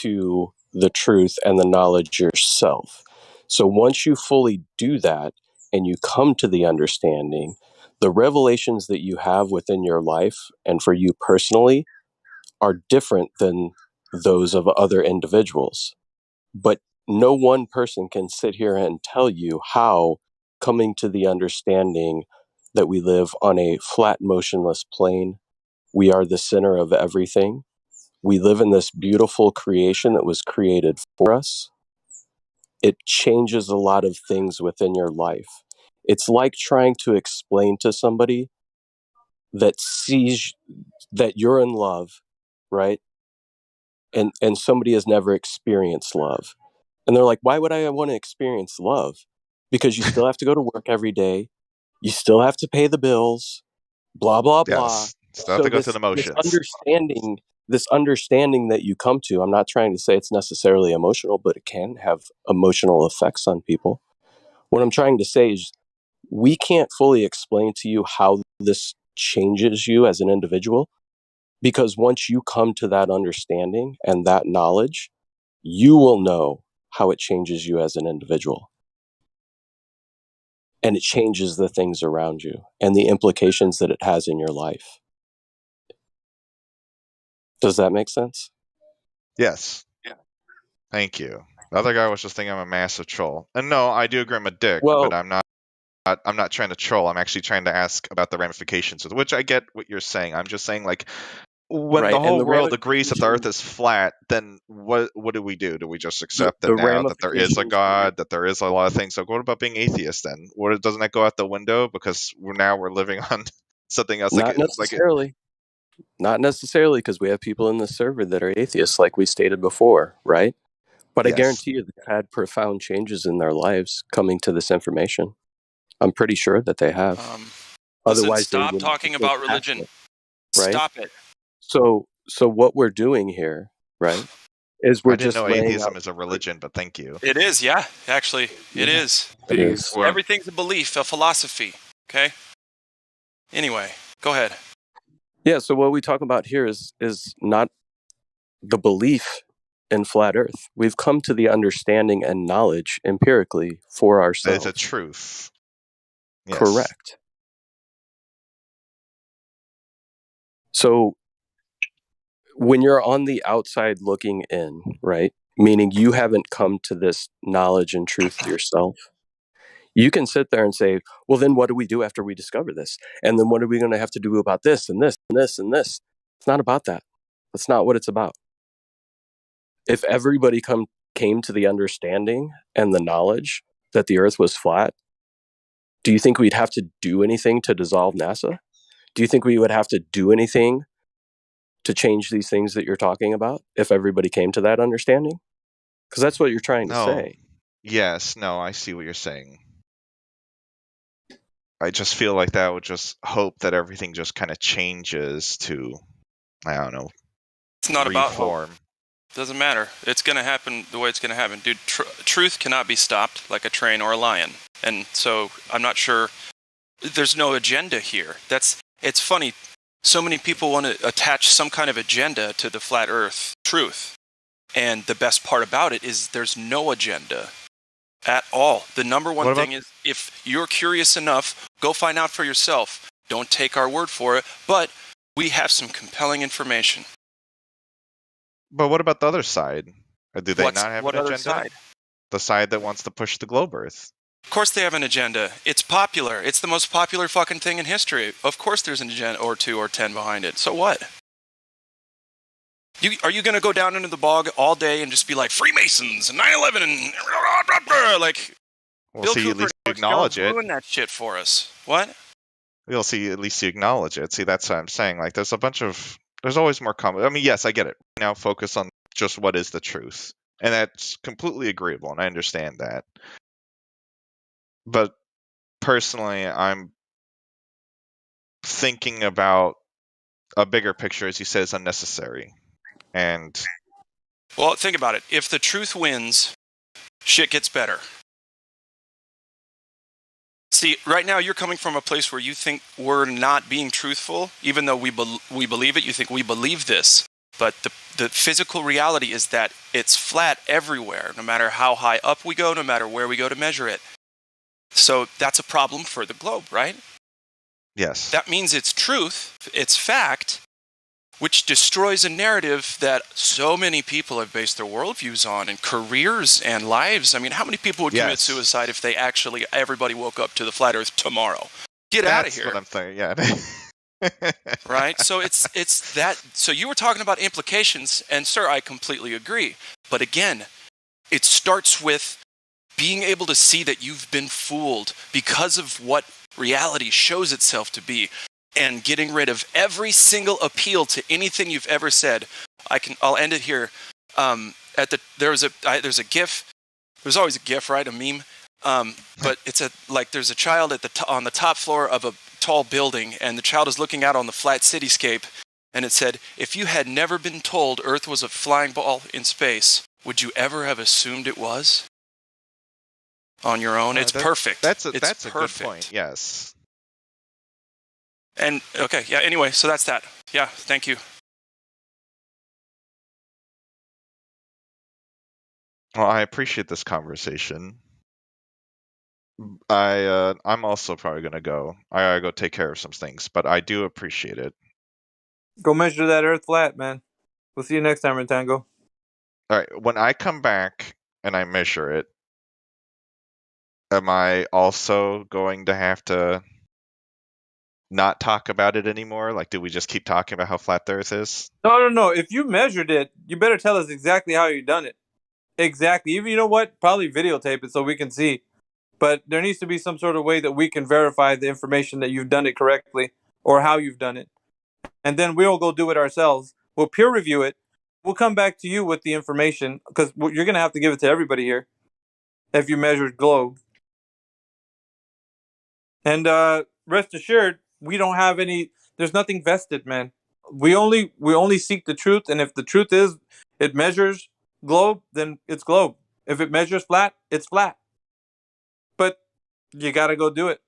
to the truth and the knowledge yourself. So once you fully do that and you come to the understanding, the revelations that you have within your life and for you personally are different than those of other individuals. But no one person can sit here and tell you how coming to the understanding that we live on a flat, motionless plane, we are the center of everything. We live in this beautiful creation that was created for us. It changes a lot of things within your life. It's like trying to explain to somebody that sees that you're in love, right? And somebody has never experienced love. And they're like, why would I want to experience love? Because you still have to go to work every day. You still have to pay the bills, blah, blah, blah. Yes. Still have to go through the motions. This understanding that you come to, I'm not trying to say it's necessarily emotional, but it can have emotional effects on people. What I'm trying to say is we can't fully explain to you how this changes you as an individual, because once you come to that understanding and that knowledge, you will know how it changes you as an individual. And it changes the things around you and the implications that it has in your life. Does that make sense? Yes. Yeah. Thank you. The other guy was just thinking I'm a massive troll. And no, I do agree I'm a dick, but I'm not trying to troll. I'm actually trying to ask about the ramifications, which I get what you're saying. I'm just saying, like, when the whole world agrees that the Earth is flat, then what do we do? Do we just accept that now that there is a God, that there is a lot of things? So what about being atheist then? Doesn't that go out the window because we're living on something else? Not necessarily. Not necessarily, because we have people in the server that are atheists, like we stated before, right? But I guarantee you they've had profound changes in their lives coming to this information. I'm pretty sure that they have. Otherwise, they stop wouldn't talking be so about religion. passionate, right? Stop it. So what we're doing here, right, is we're I didn't just know laying atheism out. is a religion, but thank you. It is, yeah. Actually, it is. It is. Everything's a belief, a philosophy. Okay. Anyway, go ahead. Yeah. So what we talk about here is not the belief in flat Earth. We've come to the understanding and knowledge empirically for ourselves. It's a truth. Yes. Correct. So when you're on the outside looking in, right, meaning you haven't come to this knowledge and truth yourself, you can sit there and say, well, then what do we do after we discover this? And then what are we going to have to do about this and this and this and this? It's not about that. That's not what it's about. If everybody came to the understanding and the knowledge that the Earth was flat, do you think we'd have to do anything to dissolve NASA? Do you think we would have to do anything to change these things that you're talking about if everybody came to that understanding? Because that's what you're trying to say. Yes, no, I see what you're saying. I just feel like that would just hope that everything just kind of changes to, I don't know, It's not about reform. hope. Doesn't matter. It's going to happen the way it's going to happen. Dude, truth cannot be stopped like a train or a lion. And so I'm not sure. There's no agenda here. It's funny. So many people want to attach some kind of agenda to the flat Earth truth. And the best part about it is there's no agenda at all. The number one thing is, if you're curious enough, go find out for yourself. Don't take our word for it. But we have some compelling information. But what about the other side? Do they not have what an other agenda? side? The side that wants to push the globe Earth. Of course they have an agenda. It's popular. It's the most popular fucking thing in history. Of course there's an agenda or 2 or 10 behind it. So what? Are you going to go down into the bog all day and just be like, Freemasons and 9/11 and like... Well, see, at least you acknowledge it. Ruin that shit for us. What? You'll see, at least you acknowledge it. See, that's what I'm saying. Like, there's always more I mean, yes, I get it. Now focus on just what is the truth. And that's completely agreeable, and I understand that. But personally, I'm thinking about a bigger picture, as you said, is unnecessary. And Well, think about it. If the truth wins, shit gets better. See, right now you're coming from a place where you think we're not being truthful, even though we believe it. You think we believe this. But the physical reality is that it's flat everywhere, no matter how high up we go, no matter where we go to measure it. So that's a problem for the globe, right? yes. That means it's truth, it's fact, which destroys a narrative that so many people have based their worldviews on, and careers and lives. I mean, how many people would commit Yes. suicide if everybody woke up to the flat Earth tomorrow? Get out of That's here. what I'm saying, yeah. Right? So it's that. So you were talking about implications, and sir, I completely agree. But again, it starts with being able to see that you've been fooled because of what reality shows itself to be, and getting rid of every single appeal to anything you've ever said. I'll end it here. There's a GIF. There's always a GIF, right? A meme. But it's there's a child on the top floor of a tall building, and the child is looking out on the flat cityscape, and it said, "If you had never been told Earth was a flying ball in space, would you ever have assumed it was?" On your own, it's perfect. That's a perfect. good point. Yes. And okay, yeah. Anyway, so that's that. Yeah, thank you. Well, I appreciate this conversation. I'm also probably gonna go. I gotta go take care of some things, but I do appreciate it. Go measure that Earth flat, man. We'll see you next time, Rentango. All right, when I come back and I measure it, am I also going to have to not talk about it anymore? Like, do we just keep talking about how flat the Earth is? No. If you measured it, you better tell us exactly how you done it. Exactly. Even, you know what? Probably videotape it so we can see. But there needs to be some sort of way that we can verify the information that you've done it correctly, or how you've done it. And then we'll go do it ourselves. We'll peer review it. We'll come back to you with the information, because you're going to have to give it to everybody here if you measured globe. And rest assured, we don't have any. There's nothing vested, man. We only seek the truth, and if the truth is it measures globe, then it's globe. If it measures flat, it's flat. But you got to go do it.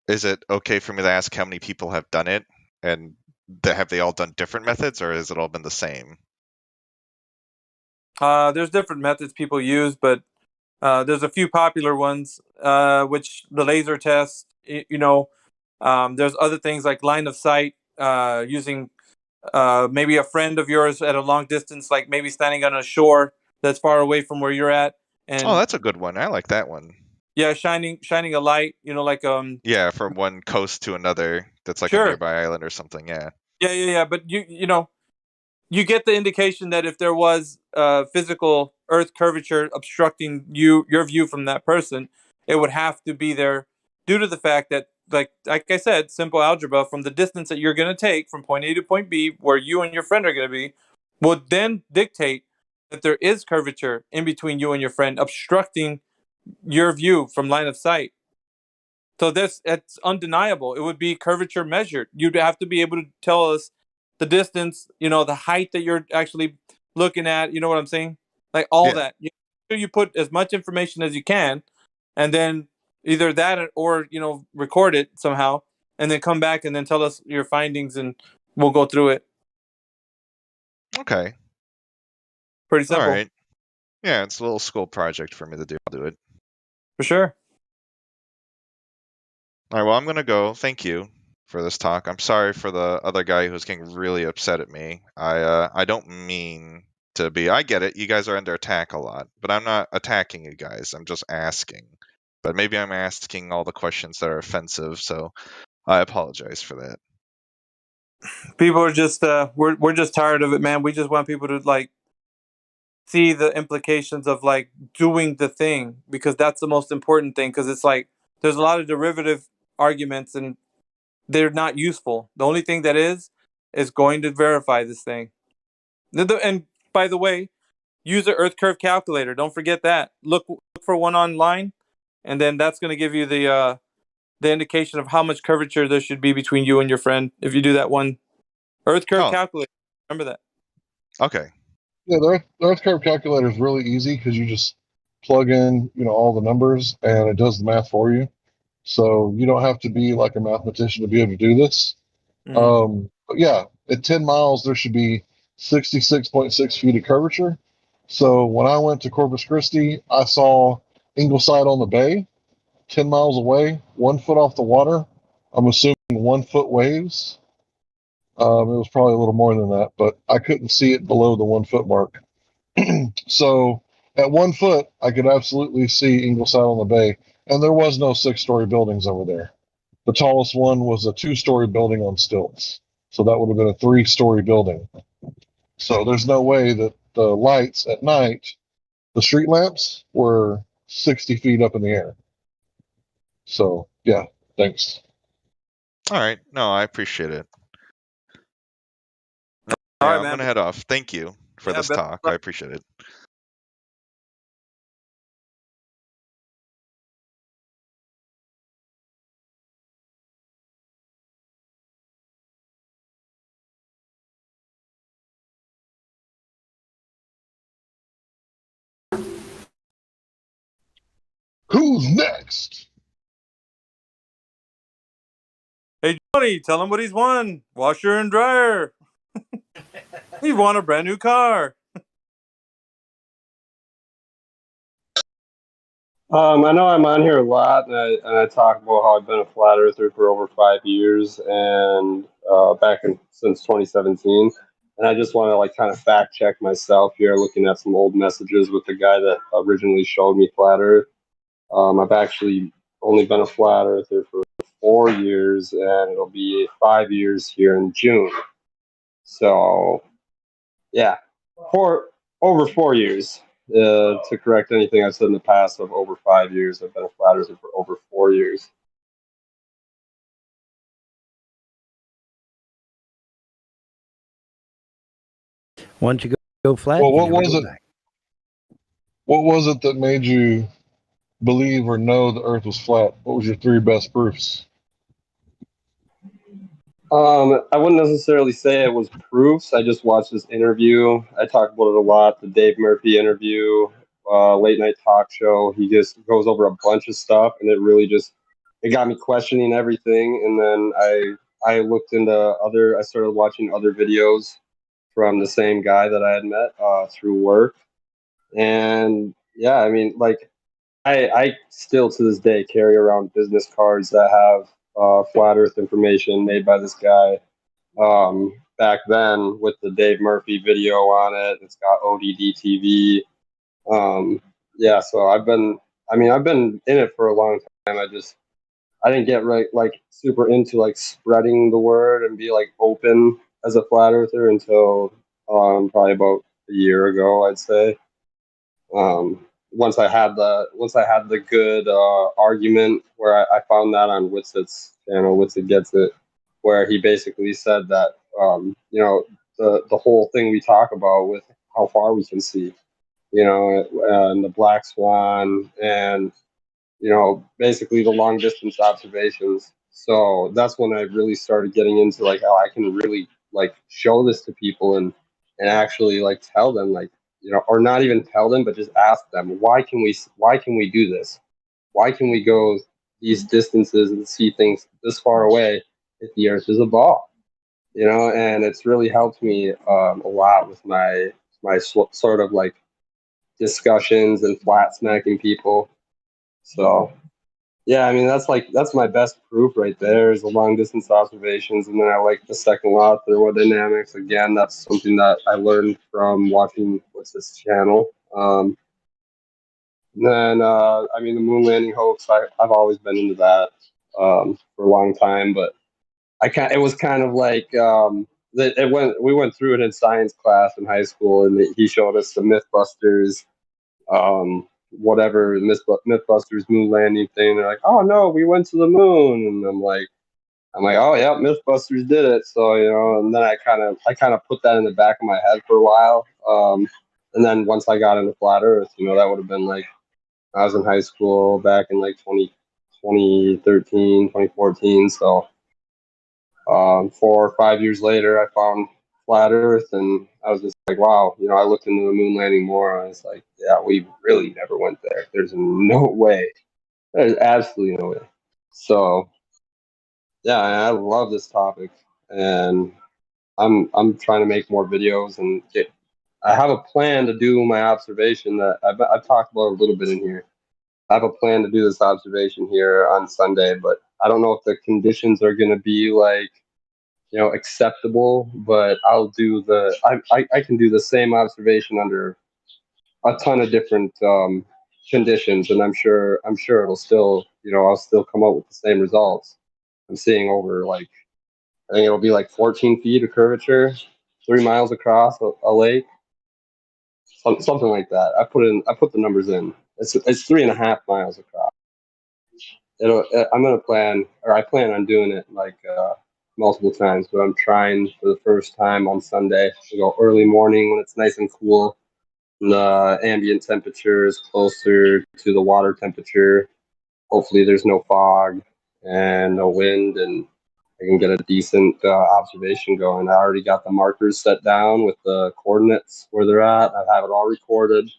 Is it okay for me to ask how many people have done it, and have they all done different methods, or has it all been the same? There's different methods people use, but there's a few popular ones, which the laser test. There's other things like line of sight, using maybe a friend of yours at a long distance, like maybe standing on a shore that's far away from where you're at. And Oh, that's a good one. I like that one. yeah, shining a light, like Yeah, from one coast to another. That's like Sure. a nearby island or something. Yeah. Yeah. But you get the indication that if there was physical Earth curvature obstructing your view from that person, it would have to be there due to the fact that, like I said, simple algebra, from the distance that you're going to take from point A to point B, where you and your friend are going to be, would then dictate that there is curvature in between you and your friend, obstructing your view from line of sight. So it's undeniable. It would be curvature measured. You'd have to be able to tell us the distance, the height that you're actually looking at. You know what I'm saying? Like all that. You put as much information as you can, and then either that or record it somehow, and then come back and then tell us your findings, and we'll go through it. Okay. Pretty simple. All right. Yeah, it's a little school project for me to do. I'll do it. For sure. All right, well, I'm going to go. Thank you for this talk. I'm sorry for the other guy who's getting really upset at me. I don't mean to be. I get it. You guys are under attack a lot, but I'm not attacking you guys. I'm just asking. But maybe I'm asking all the questions that are offensive, so I apologize for that. People are just we're just tired of it, man. We just want people to see the implications of like doing the thing, because that's the most important thing. Because it's like there's a lot of derivative arguments and they're not useful. The only thing that is going to verify this thing. And by the way, use the Earth curve calculator. Don't forget that. Look for one online, and then that's going to give you the indication of how much curvature there should be between you and your friend. If you do that one Earth curve calculator, remember that. Okay. Yeah, the Earth curve calculator is really easy because you just plug in, all the numbers and it does the math for you. So you don't have to be like a mathematician to be able to do this. But yeah, at 10 miles, there should be 66.6 feet of curvature. So when I went to Corpus Christi, I saw Ingleside on the Bay, 10 miles away, 1 foot off the water. I'm assuming 1 foot waves. It was probably a little more than that, but I couldn't see it below the 1 foot mark. So at 1 foot, I could absolutely see Ingleside on the Bay, and there was no 6-story buildings over there. The tallest one was a 2-story building on stilts. So that would have been a 3-story building. So there's no way that the lights at night, the street lamps, were 60 feet up in the air. So, yeah, thanks. All right. No, I appreciate it. All right, I'm man. going to head off. Thank you for this talk. I appreciate it. Who's next? Hey, Johnny, tell him what he's won. Washer and dryer. He won a brand new car. I know I'm on here a lot, and I talk about how I've been a flat earther for over 5 years, and since 2017. And I just want to like kind of fact check myself here, looking at some old messages with the guy that originally showed me flat Earth. I've actually only been a flat earther for 4 years, and it'll be 5 years here in June. So, yeah, over 4 years. To correct anything I've said in the past of over 5 years, I've been a flat earther for over 4 years. Once you go flat, Well, you what never was go it? back. What was it that made you believe or know the Earth was flat? What was your 3 best proofs? I wouldn't necessarily say it was proofs. I just watched this interview. I talk about it a lot. The Dave Murphy interview, late night talk show. He just goes over a bunch of stuff, and it got me questioning everything. And then I looked into I started watching other videos from the same guy that I had met through work. And yeah, I mean, like I still to this day carry around business cards that have flat Earth information made by this guy back then with the Dave Murphy video on it. It's got ODD TV. Yeah, so I've been in it for a long time. I didn't get like super into like spreading the word and be like open as a flat earther until probably about a year ago, I'd say. Once I had the good argument where I found that on Witset's channel, Witset Gets It, where he basically said that the whole thing we talk about with how far we can see, and the black swan, and basically the long distance observations. So that's when I really started getting into like how I can really like show this to people and actually like tell them like, or not even tell them, but just ask them, why can we do this? Why can we go these distances and see things this far away if the earth is a ball? And it's really helped me a lot with my sort of like discussions and flat smacking people. So yeah, I mean that's my best proof right there is the long distance observations, and then I like the second law of thermodynamics. Again, that's something that I learned from watching this channel. Then I mean the moon landing hoax. I've always been into that for a long time, but it was kind of like We went through it in science class in high school, and he showed us the MythBusters, whatever MythBusters moon landing thing. They're like, oh no, we went to the moon, and I'm like, oh yeah, MythBusters did it. So and then I kind of put that in the back of my head for a while. And then once I got into flat Earth, that would have been like I was in high school back in like 2013, 2014. So 4 or 5 years later, I found flat Earth, and I was just like, wow. I looked into the moon landing more, and I was like, yeah, we really never went there. There's no way. There's absolutely no way. So yeah, I love this topic, and I'm trying to make more videos and get. I have a plan to do my observation that I've talked about a little bit in here. I have a plan to do this observation here on Sunday, but I don't know if the conditions are going to be like acceptable. But I'll do I can do the same observation under a ton of different conditions, and I'm sure it'll still I'll still come up with the same results. I'm seeing over like I think it'll be like 14 feet of curvature, 3 miles across a lake, something like that. I put the numbers in. It's 3.5 miles across. I plan on doing it like multiple times, but I'm trying for the first time on Sunday to go early morning when it's nice and cool. And the ambient temperature is closer to the water temperature. Hopefully, there's no fog and no wind, and I can get a decent observation going. I already got the markers set down with the coordinates where they're at. I have it all recorded.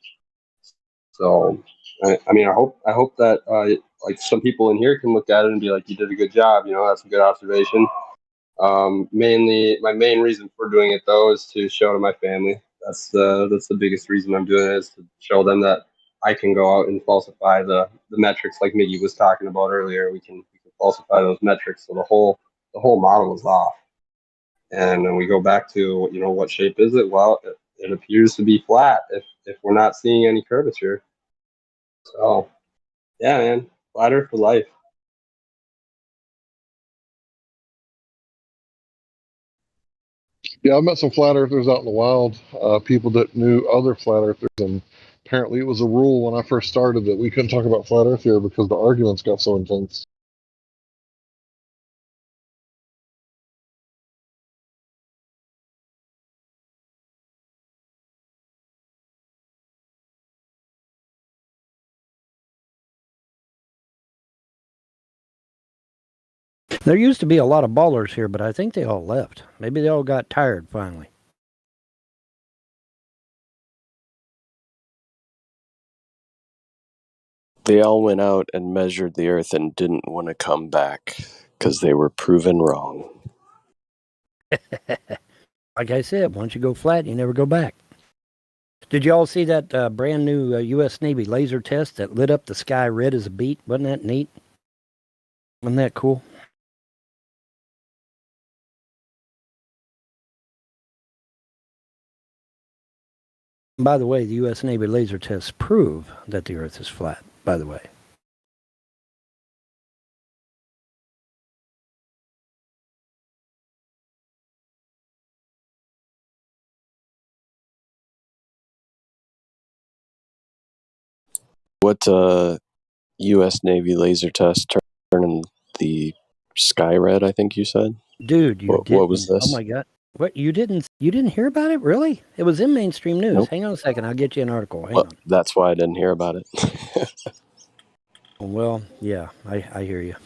So, I hope that like some people in here can look at it and be like, "You did a good job." That's a good observation. My main reason for doing it though is to show to my family. That's the biggest reason I'm doing it, is to show them that I can go out and falsify the metrics like Miggy was talking about earlier. We can falsify those metrics, so the whole model is off. And then we go back to what shape is it? Well, it appears to be flat if we're not seeing any curvature. So yeah, man, flat Earth for life. Yeah, I met some flat earthers out in the wild, people that knew other flat earthers, and apparently it was a rule when I first started that we couldn't talk about flat earth here because the arguments got so intense. There used to be a lot of ballers here, but I think they all left. Maybe they all got tired finally. They all went out and measured the Earth and didn't want to come back because they were proven wrong. Like I said, once you go flat, you never go back. Did you all see that brand new U.S. Navy laser test that lit up the sky red as a beet? Wasn't that neat? Wasn't that cool? By the way, the U.S. Navy laser tests prove that the Earth is flat, by the way. What U.S. Navy laser test turning the sky red, I think you said? Dude, you didn't. What was this? Oh my God. What, you didn't hear about it? Really? It was in mainstream news. Nope. Hang on a second, I'll get you an article. Hang Well, on. that's why I didn't hear about it. Well, yeah, I hear you.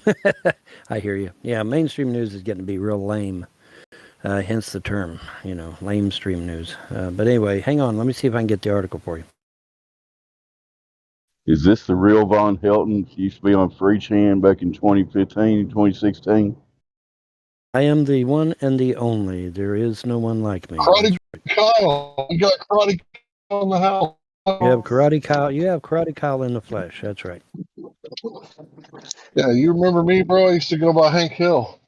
I hear you. Yeah, mainstream news is getting to be real lame. Hence the term, lame stream news. But anyway, hang on. Let me see if I can get the article for you. Is this the real Von Helton? She used to be on Free Chan back in 2015, 2016. I am the one and the only. There is no one like me. Karate Kyle. We got Karate Kyle in the house. You have Karate Kyle. You have Karate Kyle in the flesh. That's right. Yeah, you remember me, bro? I used to go by Hank Hill.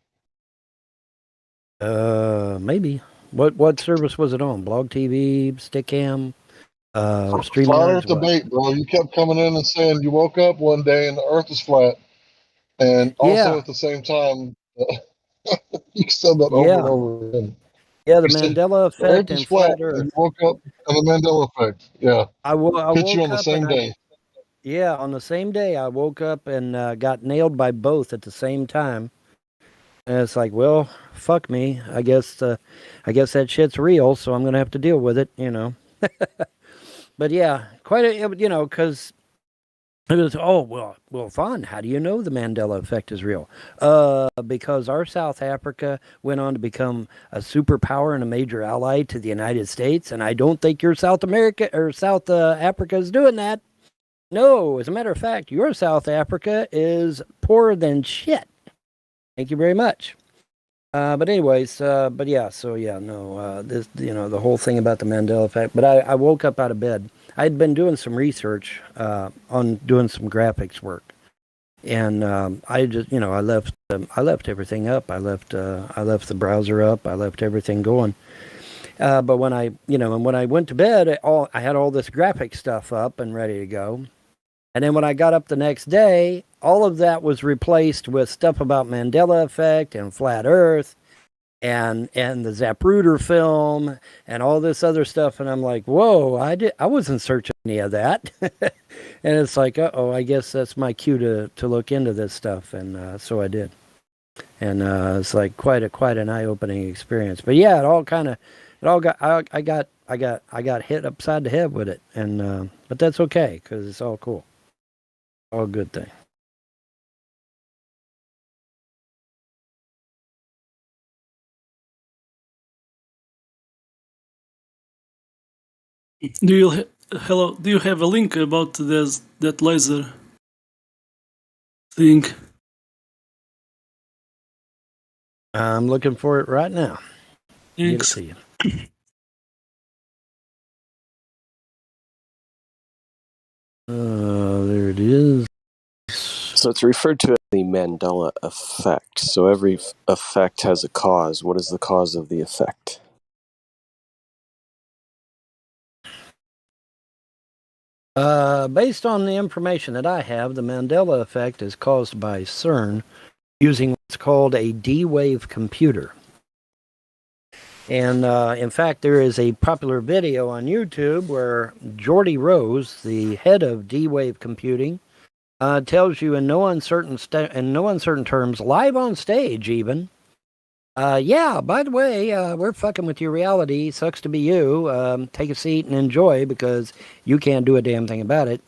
Maybe. What service was it on? Blog TV, Stickam, Stream Flat Earth debate, bro. You kept coming in and saying you woke up one day and the Earth is flat, and also Yeah. at the same time, you said that over and over again. Yeah, the You said Mandela the Earth effect is and flat, flat and Earth. you woke up, and the Mandela effect. Yeah, I hit you woke on the up and same day. yeah, on the same day I woke up and got nailed by both at the same time. And it's like, well, fuck me. I guess that shit's real, so I'm gonna have to deal with it, you know. But yeah, quite a, you know, because it was, oh, well, fun. How do you know the Mandela effect is real? Because our South Africa went on to become a superpower and a major ally to the United States, and I don't think your South America or South Africa is doing that. No, as a matter of fact, your South Africa is poorer than shit. Thank you very much. But anyways, but yeah, so yeah, no, this, you know, the whole thing about the Mandela effect. But I woke up out of bed. I'd been doing some research on doing some graphics work, and I just, you know, I left everything up. I left the browser up. I left everything going. But when I, you know, and when I went to bed, I had all this graphic stuff up and ready to go. And then when I got up the next day, all of that was replaced with stuff about Mandela effect and flat Earth and the Zapruder film and all this other stuff. And I'm like, whoa, I wasn't searching any of that. And it's like, uh-oh, I guess that's my cue to look into this stuff. And so I did. And it's like quite an eye-opening experience. But yeah, I got hit upside the head with it. And but that's okay because it's all cool. All a good thing. Hello? Do you have a link about that laser thing? I'm looking for it right now. Thanks. Give it to you. There it is. So it's referred to as the Mandela effect. So every effect has a cause. What is the cause of the effect? Based on the information that I have, the Mandela effect is caused by CERN using what's called a D-wave computer. And in fact, there is a popular video on YouTube where Geordie Rose, the head of D-wave computing, tells you in no uncertain terms, live on stage even, yeah, by the way, we're fucking with your reality. Sucks to be you. Take a seat and enjoy because you can't do a damn thing about it.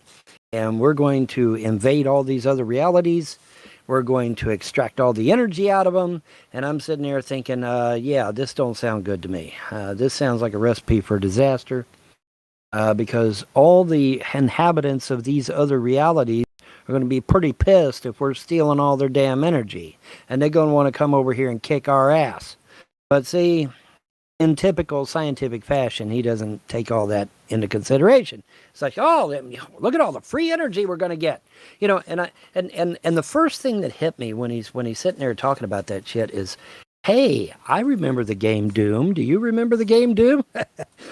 And we're going to invade all these other realities. We're going to extract all the energy out of them. And I'm sitting there thinking, yeah, this don't sound good to me. This sounds like a recipe for disaster. Because all the inhabitants of these other realities are going to be pretty pissed if we're stealing all their damn energy. And they're going to want to come over here and kick our ass. But see, in typical scientific fashion, he doesn't take all that into consideration. It's like, oh, look at all the free energy we're going to get. You know, and the first thing that hit me when he's sitting there talking about that shit is, hey, I remember the game Doom. Do you remember the game Doom?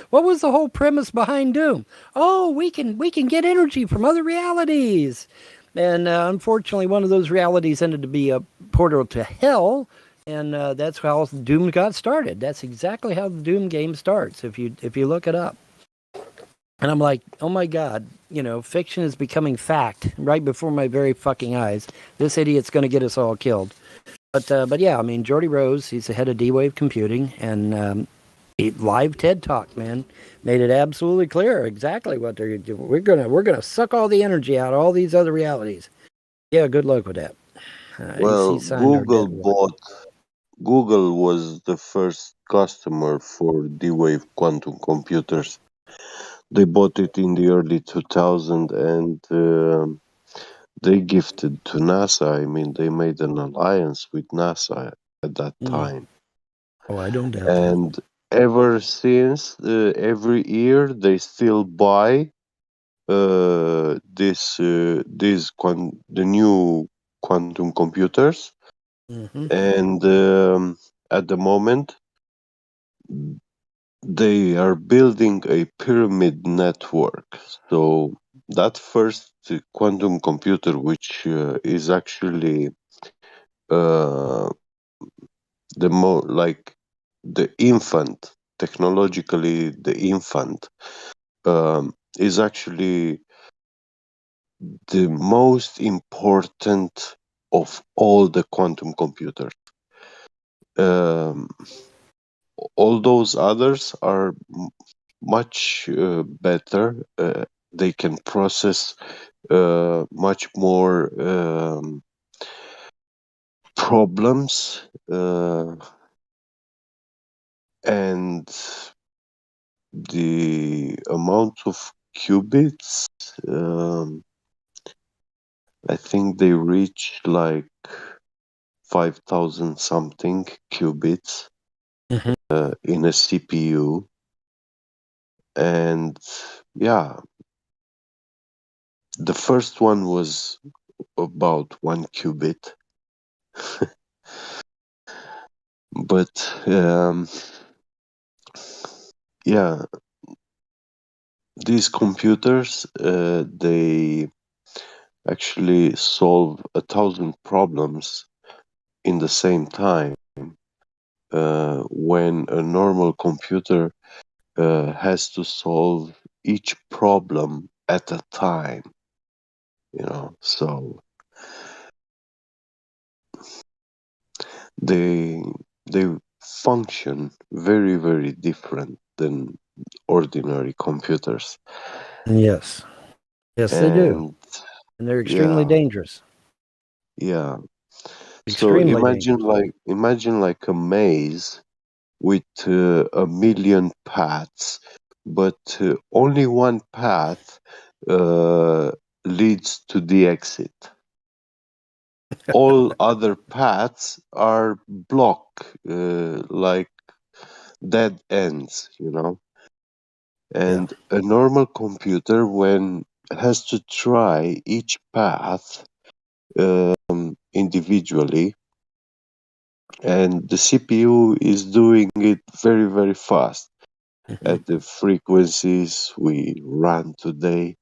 What was the whole premise behind Doom? Oh, we can get energy from other realities. And unfortunately, one of those realities ended to be a portal to hell, and that's how Doom got started. That's exactly how the Doom game starts, if you look it up. And I'm like, oh my God, you know, fiction is becoming fact right before my very fucking eyes. This idiot's going to get us all killed. But yeah, I mean, Geordie Rose, he's the head of D-Wave Computing, and live TED Talk, man, made it absolutely clear exactly what they're doing. We're gonna suck all the energy out of all these other realities. Yeah, good luck with that. Well, he signed our dead warrant. Google was the first customer for D-Wave quantum computers. They bought it in the early 2000s and they gifted to NASA. I mean, they made an alliance with NASA at that time. Oh, I don't doubt and that. ever since, every year they still buy the new quantum computers, and at the moment they are building a pyramid network. So that first quantum computer, which is actually uh, the infant, technologically, the infant is actually the most important of all the quantum computers. Um, all those others are much better. They can process much more problems, and the amount of qubits, I think they reach like 5,000 something qubits in a CPU. And yeah, the first one was about 1 qubit. But yeah, these computers, they actually solve 1,000 problems in the same time, when a normal computer has to solve each problem at a time, so they they function very, very different than ordinary computers. Yes. Yes, they do. And And they're extremely yeah, dangerous. yeah. So Extremely dangerous. imagine like a maze with 1,000,000 paths, but only one path leads to the exit. All other paths are blocked, like dead ends, And a normal computer, when has to try each path individually, and the CPU is doing it very, very fast at the frequencies we ran today,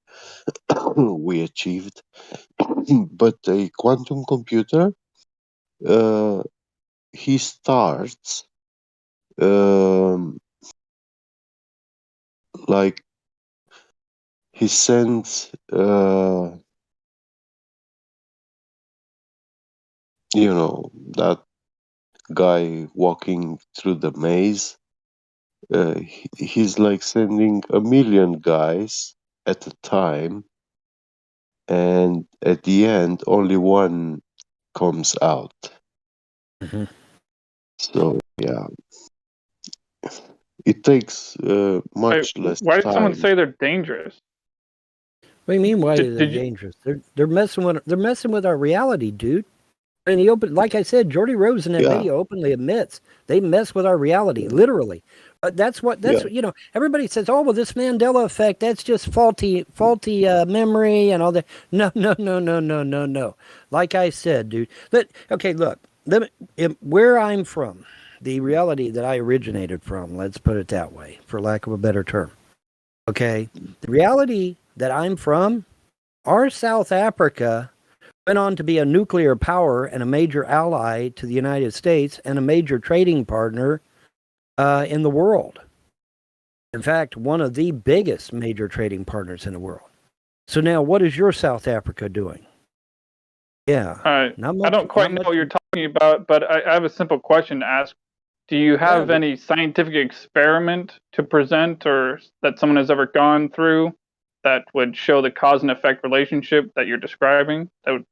we achieved. But a quantum computer, he starts like he sends that guy walking through the maze. He's like sending 1,000,000 guys at a time, and at the end only one comes out. So yeah, it takes much less Why did someone time. say they're dangerous? What do you mean? Why are they Did you? dangerous? They're messing with our reality, dude. And like I said, Jordy Rose in that Yeah. video openly admits they mess with our reality, literally. That's what everybody says. Oh, well, this Mandela effect, that's just faulty memory and all that. No. Like I said, dude. Look, where I'm from, the reality that I originated from, let's put it that way, for lack of a better term. Okay, the reality that I'm from, our South Africa went on to be a nuclear power and a major ally to the United States and a major trading partner in the world. In fact, one of the biggest major trading partners in the world. So now, what is your South Africa doing? Yeah. I don't quite know what you're talking about, but I have a simple question to ask. Do you have any scientific experiment to present or that someone has ever gone through that would show the cause and effect relationship that you're describing? That would,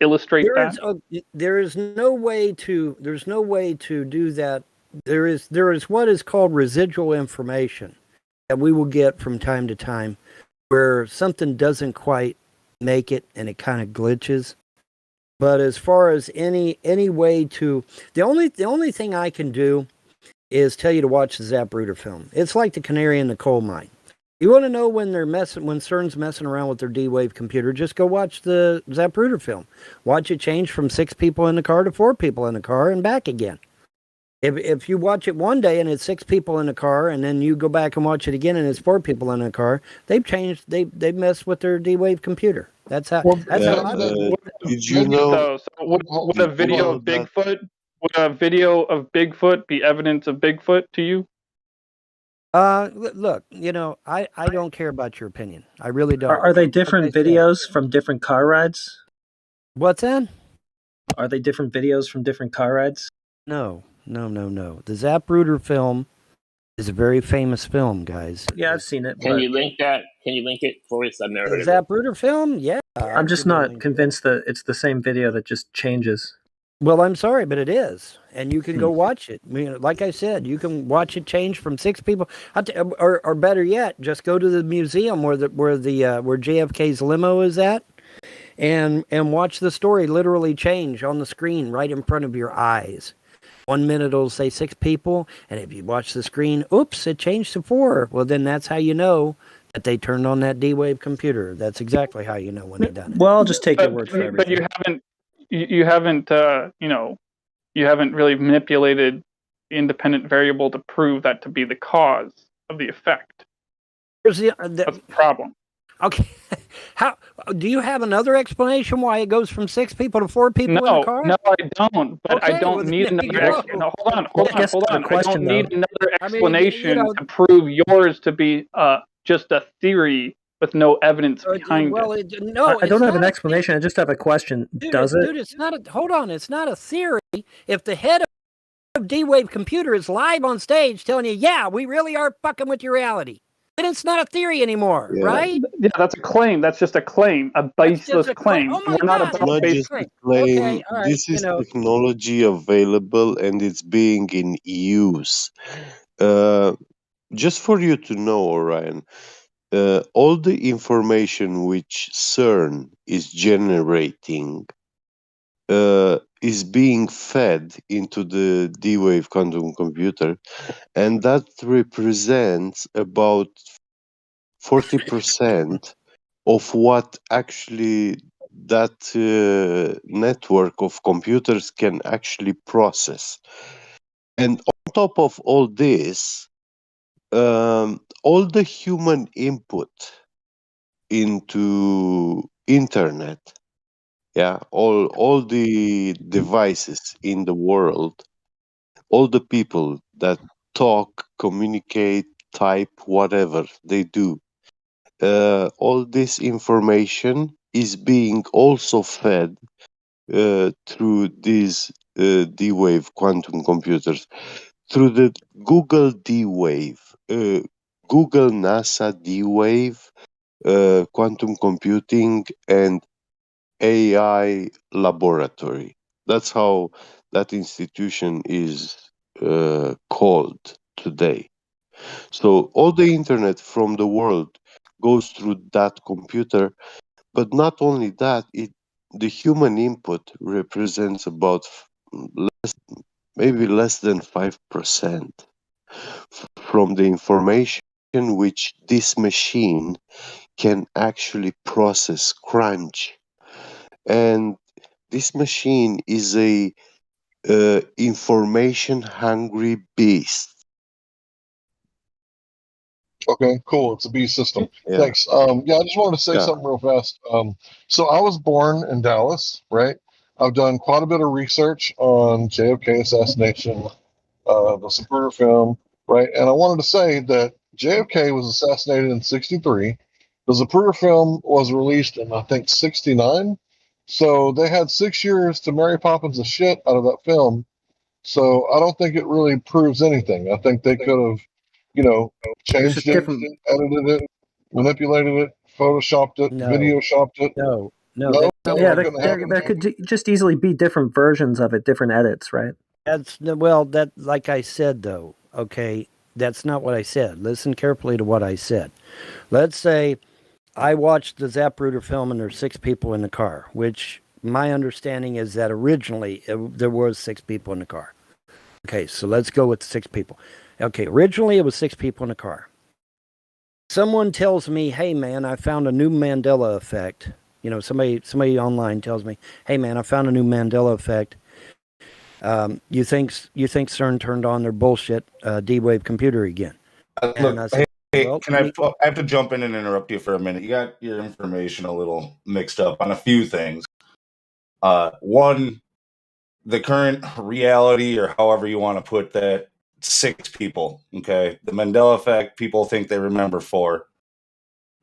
illustrate that? There is no way to do that. There is what is called residual information that we will get from time to time where something doesn't quite make it and it kind of glitches. But as far as any way to, the only thing I can do is tell you to watch the Zapruder film. It's like the canary in the coal mine. You want to know when CERN's messing around with their D-Wave computer, just go watch the Zapruder film. Watch it change from 6 people in the car to 4 people in the car and back again. If you watch it one day and it's 6 people in the car, and then you go back and watch it again and it's 4 people in the car, they've changed. They've messed with their D-Wave computer. That's how. Did you know? So would a video of Bigfoot would a video of Bigfoot be evidence of Bigfoot to you? Look, I don't care about your opinion. I really don't. Are they Like different I said. videos from different car rides? What's that? Are they different videos from different car rides? No. The Zapruder film is a very famous film, guys. Yeah, I've seen it. Can you link that? Can you link it for us? I've never heard The of it. Zapruder film? Yeah. I'm just not convinced that it's the same video that just changes. Well, I'm sorry, but it is, and you can go watch it. I mean, like I said, you can watch it change from 6 people, or better yet, just go to the museum where JFK's limo is at, and watch the story literally change on the screen right in front of your eyes. 1 minute it'll say 6 people, and if you watch the screen, oops, it changed to 4. Well, then that's how you know that they turned on that D-Wave computer. That's exactly how you know when they done it. Well, I'll just take your word for everything. But you haven't you haven't really manipulated the independent variable to prove that to be the cause of the effect. That's the problem. Okay, how do you have another explanation why it goes from 6 people to 4 people in the car? No, I don't. But Okay, I don't well, need there you another. go. No, hold on. I don't need another I mean, explanation to prove yours to be just a theory with no evidence behind it. No, I don't it's have an not a explanation. I just have a question. Dude, Does it? Dude, it's not a. Hold on, it's not a theory. If the head of D-Wave Computer is live on stage telling you, "Yeah, we really are fucking with your reality," then it's not a theory anymore, right? Yeah, that's a claim. That's just a claim, a baseless claim. Oh my We're not God, about Not baseless. just a claim. Okay, all right, This is technology available and it's being in use. Just for you to know, Orion, all the information which CERN is generating is being fed into the D-Wave quantum computer, and that represents about 40% of what actually that network of computers can actually process. And on top of all this, all the human input into internet, all the devices in the world, all the people that talk, communicate, type, whatever they do, all this information is being also fed through these D-Wave quantum computers, through the Google D-Wave, Google NASA D-Wave, quantum computing, and AI laboratory. That's how that institution is called today. So all the internet from the world goes through that computer, but not only that, the human input represents about maybe less than 5% from the information which this machine can actually process, crunch. And this machine is a information hungry beast. Okay, cool. It's a B system. Yeah. Thanks. Yeah, I just wanted to say something real fast. So I was born in Dallas, right? I've done quite a bit of research on JFK assassination, the Zapruder film, right? And I wanted to say that JFK was assassinated in '63. The Zapruder film was released in, I think, '69. So they had 6 years to Mary Poppins the shit out of that film. So I don't think it really proves anything. I think they could have, changed it, edited it, manipulated it, photoshopped it, video shopped it. No, Yeah, there could just easily be different versions of it, different edits, right? That like I said though, okay, that's not what I said. Listen carefully to what I said. Let's say I watched the Zapruder film and there's 6 people in the car, which my understanding is that originally there was 6 people in the car. Okay, so let's go with 6 people. Okay, originally it was 6 people in the car. Someone tells me, "Hey man, I found a new Mandela effect." Somebody online tells me, "Hey man, I found a new Mandela effect. You think CERN turned on their bullshit D-Wave computer again?" Look, I said, I have to jump in and interrupt you for a minute. You got your information a little mixed up on a few things. One, the current reality, or however you want to put that, 6 people. Okay, the Mandela effect, people think they remember 4.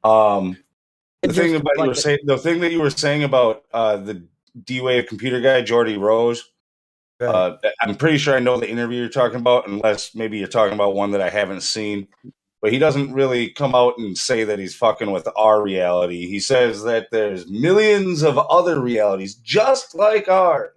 The thing that you were saying about the D-Wave computer guy, Jordy Rose. Right. I'm pretty sure I know the interview you're talking about, unless maybe you're talking about one that I haven't seen. But he doesn't really come out and say that he's fucking with our reality. He says that there's millions of other realities just like ours,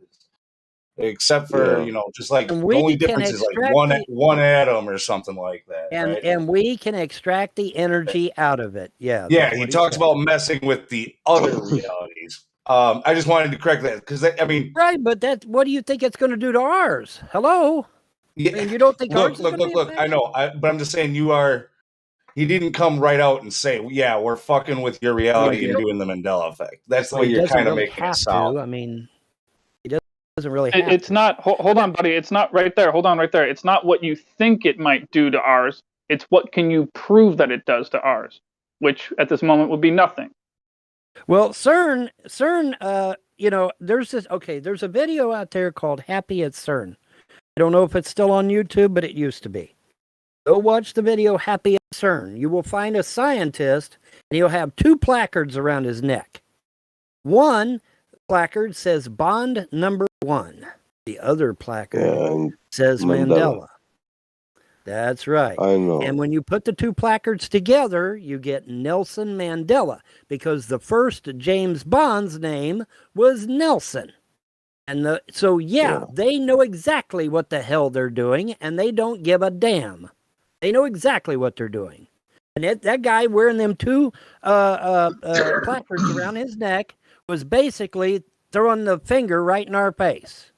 except for just like And the we only can difference is like extract one atom or something like that, and right? and we can extract the energy out of it. Yeah. Yeah, that's he what talks said. about messing with the other realities. I just wanted to correct that because I mean, Right, but what do you think it's going to do to ours? Hello. yeah, I mean, you don't think ours look. is going to be affected? I know, but I'm just saying he didn't come right out and say, "Yeah, we're fucking with your reality and doing the Mandela effect." That's the Well, way he you're doesn't kind of really making it have sound. to. I mean, he doesn't really have It's to. not. Hold on, buddy. It's not right there. Hold on, right there. It's not what you think it might do to ours. It's what can you prove that it does to ours, which at this moment would be nothing. Well, CERN, there's a video out there called Happy at CERN. I don't know if it's still on YouTube, but it used to be. Go watch the video Happy at CERN. You will find a scientist, and he'll have 2 placards around his neck. One placard says Bond number 1. The other placard says Mandela. That's right. I know. And when you put the 2 placards together, you get Nelson Mandela, because the first James Bond's name was Nelson. And they know exactly what the hell they're doing, and they don't give a damn. They know exactly what they're doing. And that guy wearing them 2 placards around his neck was basically throwing the finger right in our face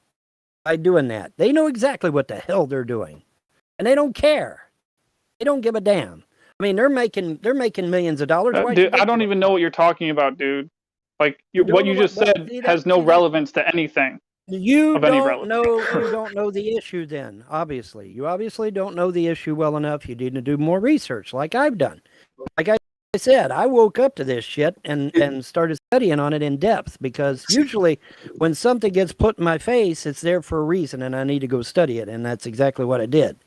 by doing that. They know exactly what the hell they're doing. And they don't care. They don't give a damn. I mean, they're making millions of dollars. Dude, I don't even know what you're talking about, dude. Like what you just said has no relevance to anything. You don't know the issue then, obviously. You obviously don't know the issue well enough. You need to do more research like I've done. Like I said, I woke up to this shit and started studying on it in depth, because usually when something gets put in my face, it's there for a reason and I need to go study it, and that's exactly what I did.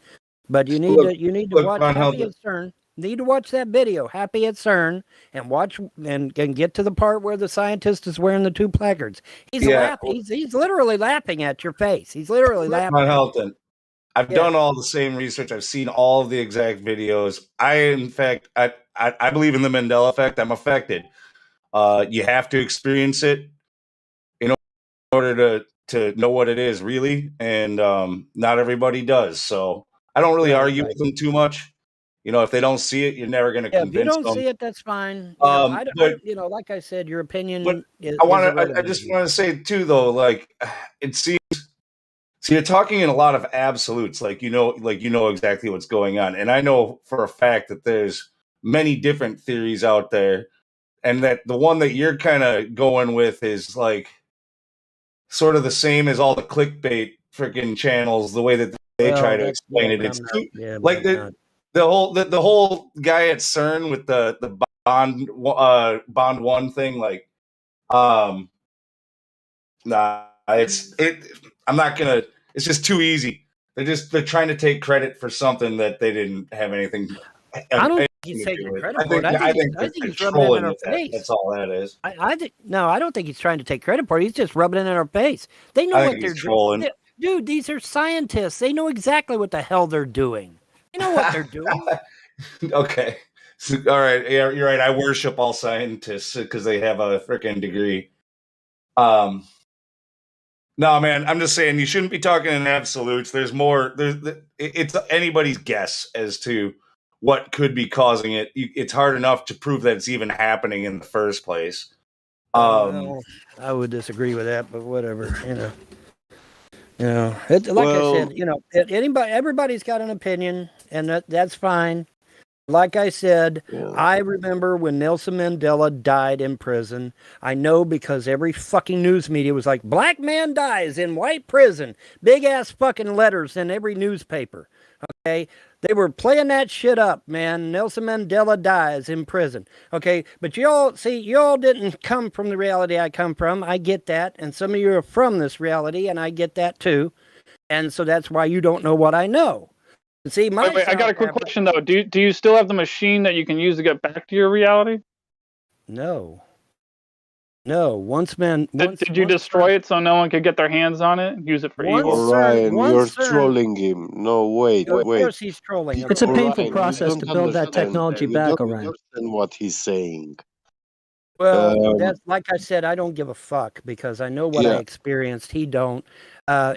But you need to watch Happy at CERN. Need to watch that video, Happy at CERN, and watch and get to the part where the scientist is wearing the 2 placards. He's laughing. He's literally laughing at your face. He's literally laughing. Von Helton, I've done all the same research. I've seen all of the exact videos. I believe in the Mandela effect. I'm affected. You have to experience it in order to know what it is, really, and not everybody does. So I don't really argue with them too much. If they don't see it, you're never going to convince them. If you don't see it, that's fine. Like I said, your opinion is I just want to say too, though, like it seems. So you're talking in a lot of absolutes, like you know exactly what's going on, and I know for a fact that there's many different theories out there, and that the one that you're kind of going with is like sort of the same as all the clickbait freaking channels. The way that they try to explain it, it's like the whole guy at CERN with the Bond 1 thing, like I'm not gonna. It's just too easy. They're trying to take credit for something that they didn't have anything. I don't think he's taking credit for it. I think he's rubbing it in our face. That's all that is. I don't think he's trying to take credit for it. He's just rubbing it in our face. They know what they're doing. Dude, these are scientists. They know exactly what the hell they're doing. They know what they're doing. Okay. So, all right. Yeah, you're right. I worship all scientists because they have a freaking degree. No, man, I'm just saying you shouldn't be talking in absolutes. There's more. It's anybody's guess as to what could be causing it. It's hard enough to prove that it's even happening in the first place. I would disagree with that, but whatever. I said, everybody's got an opinion, and that's fine. Like I said, I remember when Nelson Mandela died in prison. I know because every fucking news media was like, black man dies in white prison. Big ass fucking letters in every newspaper. Okay? They were playing that shit up, man. Nelson Mandela dies in prison. Okay, but y'all didn't come from the reality I come from. I get that, and some of you are from this reality, and I get that too. And so that's why you don't know what I know. See, wait, I got a quick question though. Do you still have the machine that you can use to get back to your reality? No. Did you destroy it so no one could get their hands on it and use it for evil? Orion, you're trolling him. No, wait. Of course he's trolling him. It's a painful Orion, process to build that technology back, you Orion. don't understand what he's saying. Well, that's like I said. I don't give a fuck because I know what I experienced. He don't. And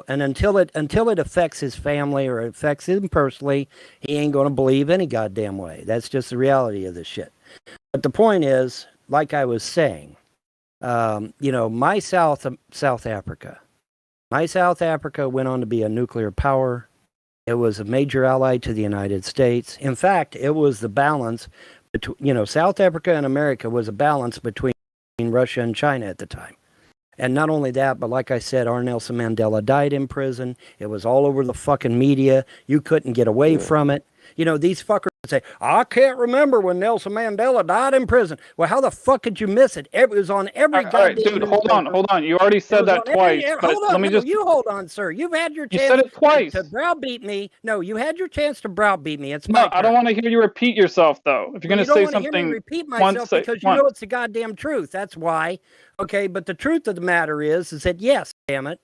until it affects his family or affects him personally, he ain't gonna believe any goddamn way. That's just the reality of this shit. But the point is, like I was saying, my South Africa went on to be a nuclear power. It was a major ally to the United States. In fact, it was the balance between, South Africa and America was a balance between Russia and China at the time. And not only that, but like I said, our Nelson Mandela died in prison. It was all over the fucking media. You couldn't get away from it. These fuckers say, I can't remember when Nelson Mandela died in prison. Well, how the fuck could you miss it? It was on every goddamn All right, dude, hold on. You already said that twice. You hold on, sir. You've had your chance said it twice. to browbeat me. No, you had your chance to browbeat me. It's No, my turn. I don't want to hear you repeat yourself, though. If you're going to say something, you don't want to hear me repeat myself because you know it's the goddamn truth. That's why. Okay, but the truth of the matter is that yes, damn it,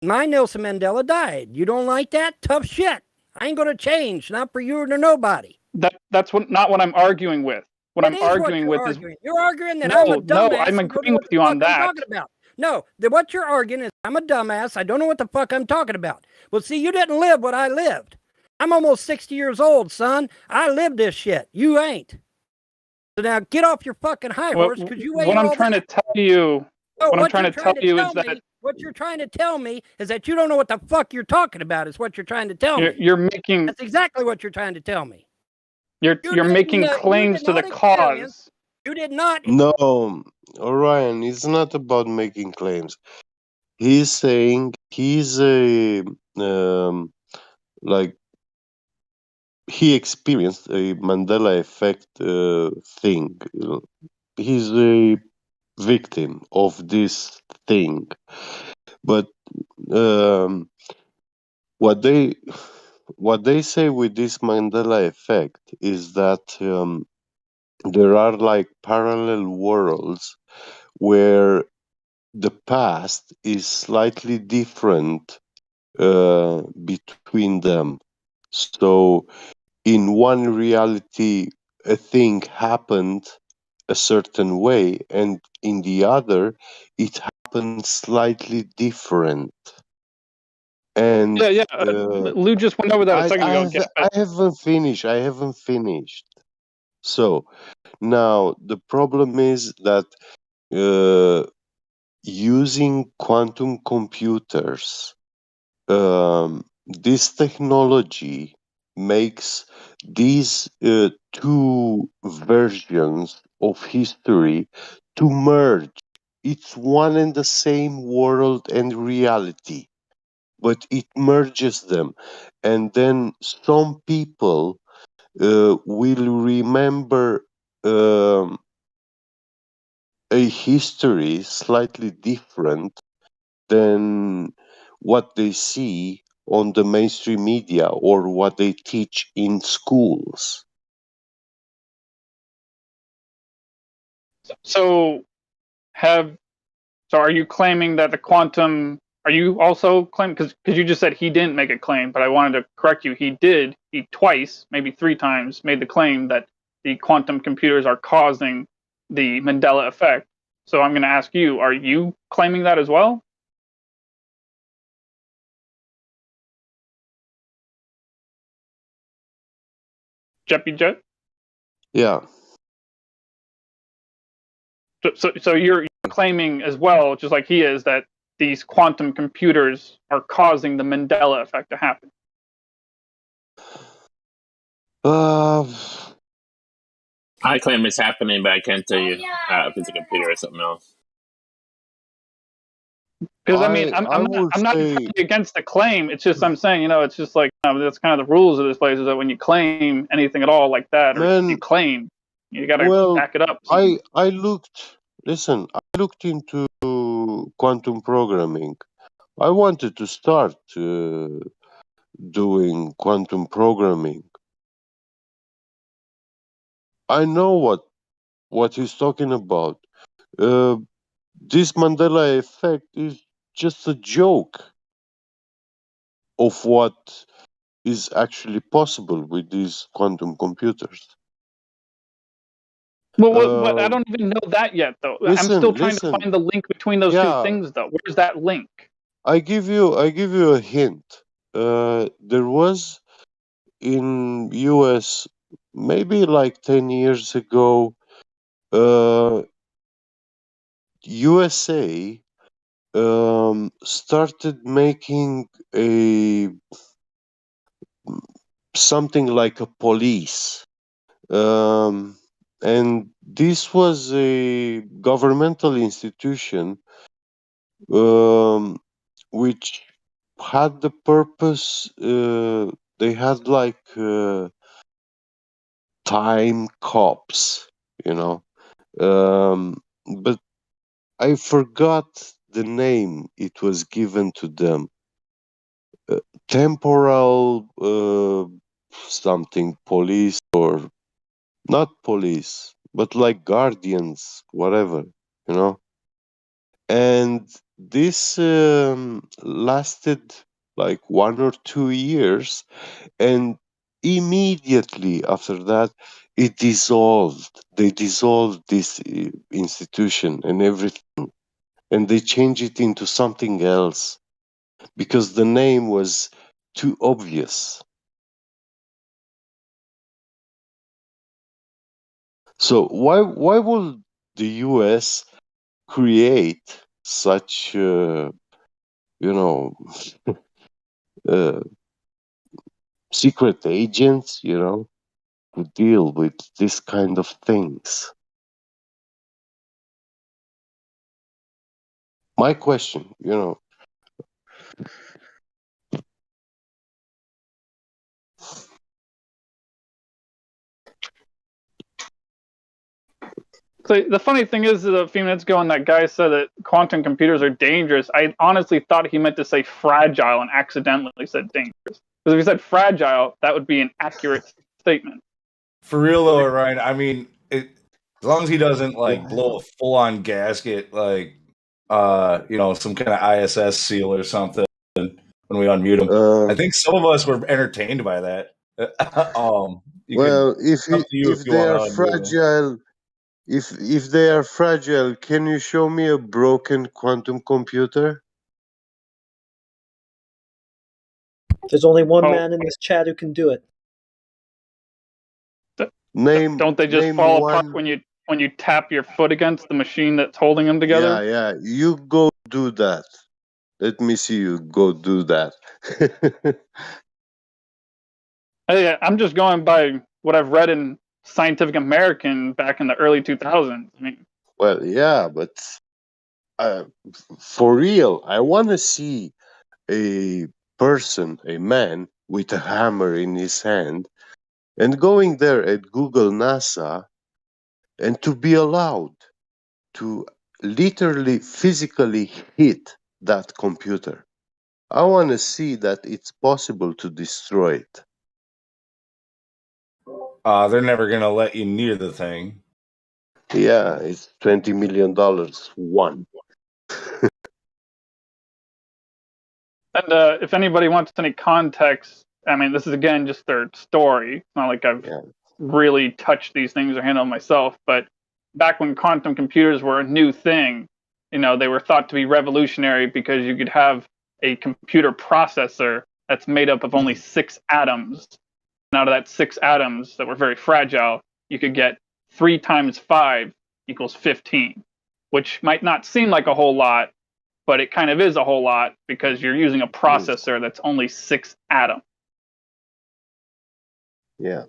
my Nelson Mandela died. You don't like that? Tough shit. I ain't gonna change. Not for you or nobody. That's not what I'm arguing with. What I'm arguing with is you're arguing that I'm a dumbass. No, I'm agreeing with you on that. I'm talking about. No, what you're arguing is I'm a dumbass. I don't know what the fuck I'm talking about. Well, see, you didn't live what I lived. I'm almost 60 years old, son. I lived this shit. You ain't. So now get off your fucking high horse because you ain't. What I'm trying to tell you. No, what I'm trying to tell you is that what you're trying to tell me is that you don't know what the fuck you're talking about. Is what you're trying to tell me. You're making. That's exactly what you're trying to tell me. You're making claims to the cause. You did not. No, Orion, it's not about making claims. He's saying he's a he experienced a Mandela effect thing. He's a victim of this thing, but what they say with this Mandela effect is that there are like parallel worlds where the past is slightly different between them. So in one reality a thing happened a certain way, and in the other it happened slightly different. And Lou just went over that a second ago. I haven't finished. So now the problem is that using quantum computers, this technology makes these two versions of history to merge. It's one and the same world and reality, but it merges them, and then some people will remember a history slightly different than what they see on the mainstream media or what they teach in schools. So are you claiming that the quantum? Are you also claiming because you just said he didn't make a claim, but I wanted to correct you. He did. He twice, maybe three times, made the claim that the quantum computers are causing the Mandela effect. So I'm going to ask you: are you claiming that as well? Jeppy Jet? Yeah. So you're claiming as well, just like he is, that these quantum computers are causing the Mandela effect to happen. I claim it's happening, but I can't tell you if it's a computer or something else. Because I mean, I would I'm not say, entirely against the claim. It's just I'm saying, it's just like that's kind of the rules of this place is that when you claim anything at all like that, or you man. claim, you got to Well, back it up. So, I looked. Listen, I looked into quantum programming. I wanted to start doing quantum programming. I know what he's talking about. Uh, this Mandela effect is just a joke of what is actually possible with these quantum computers. well, what I don't even know that yet, though. I'm still trying to Listen. find the link between those two Yeah, things, though. Where's that link? I give you a hint. There was in US maybe like 10 years ago, USA started making a something like a police, and this was a governmental institution, which had the purpose. They had like time cops, you know. But I forgot the name it was given to them. Temporal something police, or not police, but like guardians, whatever, you know. And this lasted like 1 or 2 years, and immediately after that it dissolved. They dissolved this institution and everything, and they changed it into something else because the name was too obvious. So why would the US create such uh, secret agents, to deal with this kind of things? My question, So the funny thing is, that a few minutes ago, when that guy said that quantum computers are dangerous, I honestly thought he meant to say fragile and accidentally said dangerous. Because if he said fragile, that would be an accurate statement. For real though, Ryan. I mean, as long as he doesn't like blow a full on gasket, like some kind of ISS seal or something when we unmute him. I think some of us were entertained by that. Well, Up to you if if you they want are to unmute him. fragile, if they are fragile, can you show me a broken quantum computer? There's only one man in this chat who can do it. Don't they just name fall apart one. when you tap your foot against the machine that's holding them together? Yeah. You go do that. Let me see you go do that. Hey, I'm just going by what I've read in Scientific American back in the early 2000s. I mean, Well, yeah, but for real, I want to see a person, a man with a hammer in his hand, and going there at Google NASA, and to be allowed to literally physically hit that computer. I want to see that it's possible to destroy it. They're never gonna let you near the thing. Yeah, it's $20 million one. and if anybody wants any context, I mean, this is again just their story. It's not like I've really touched these things or handled myself, but back when quantum computers were a new thing, they were thought to be revolutionary because you could have a computer processor that's made up of only 6 atoms. And out of that 6 atoms that were very fragile, you could get 3 times 5 equals 15, which might not seem like a whole lot, but it kind of is a whole lot because you're using a processor that's only 6 atoms. Yeah.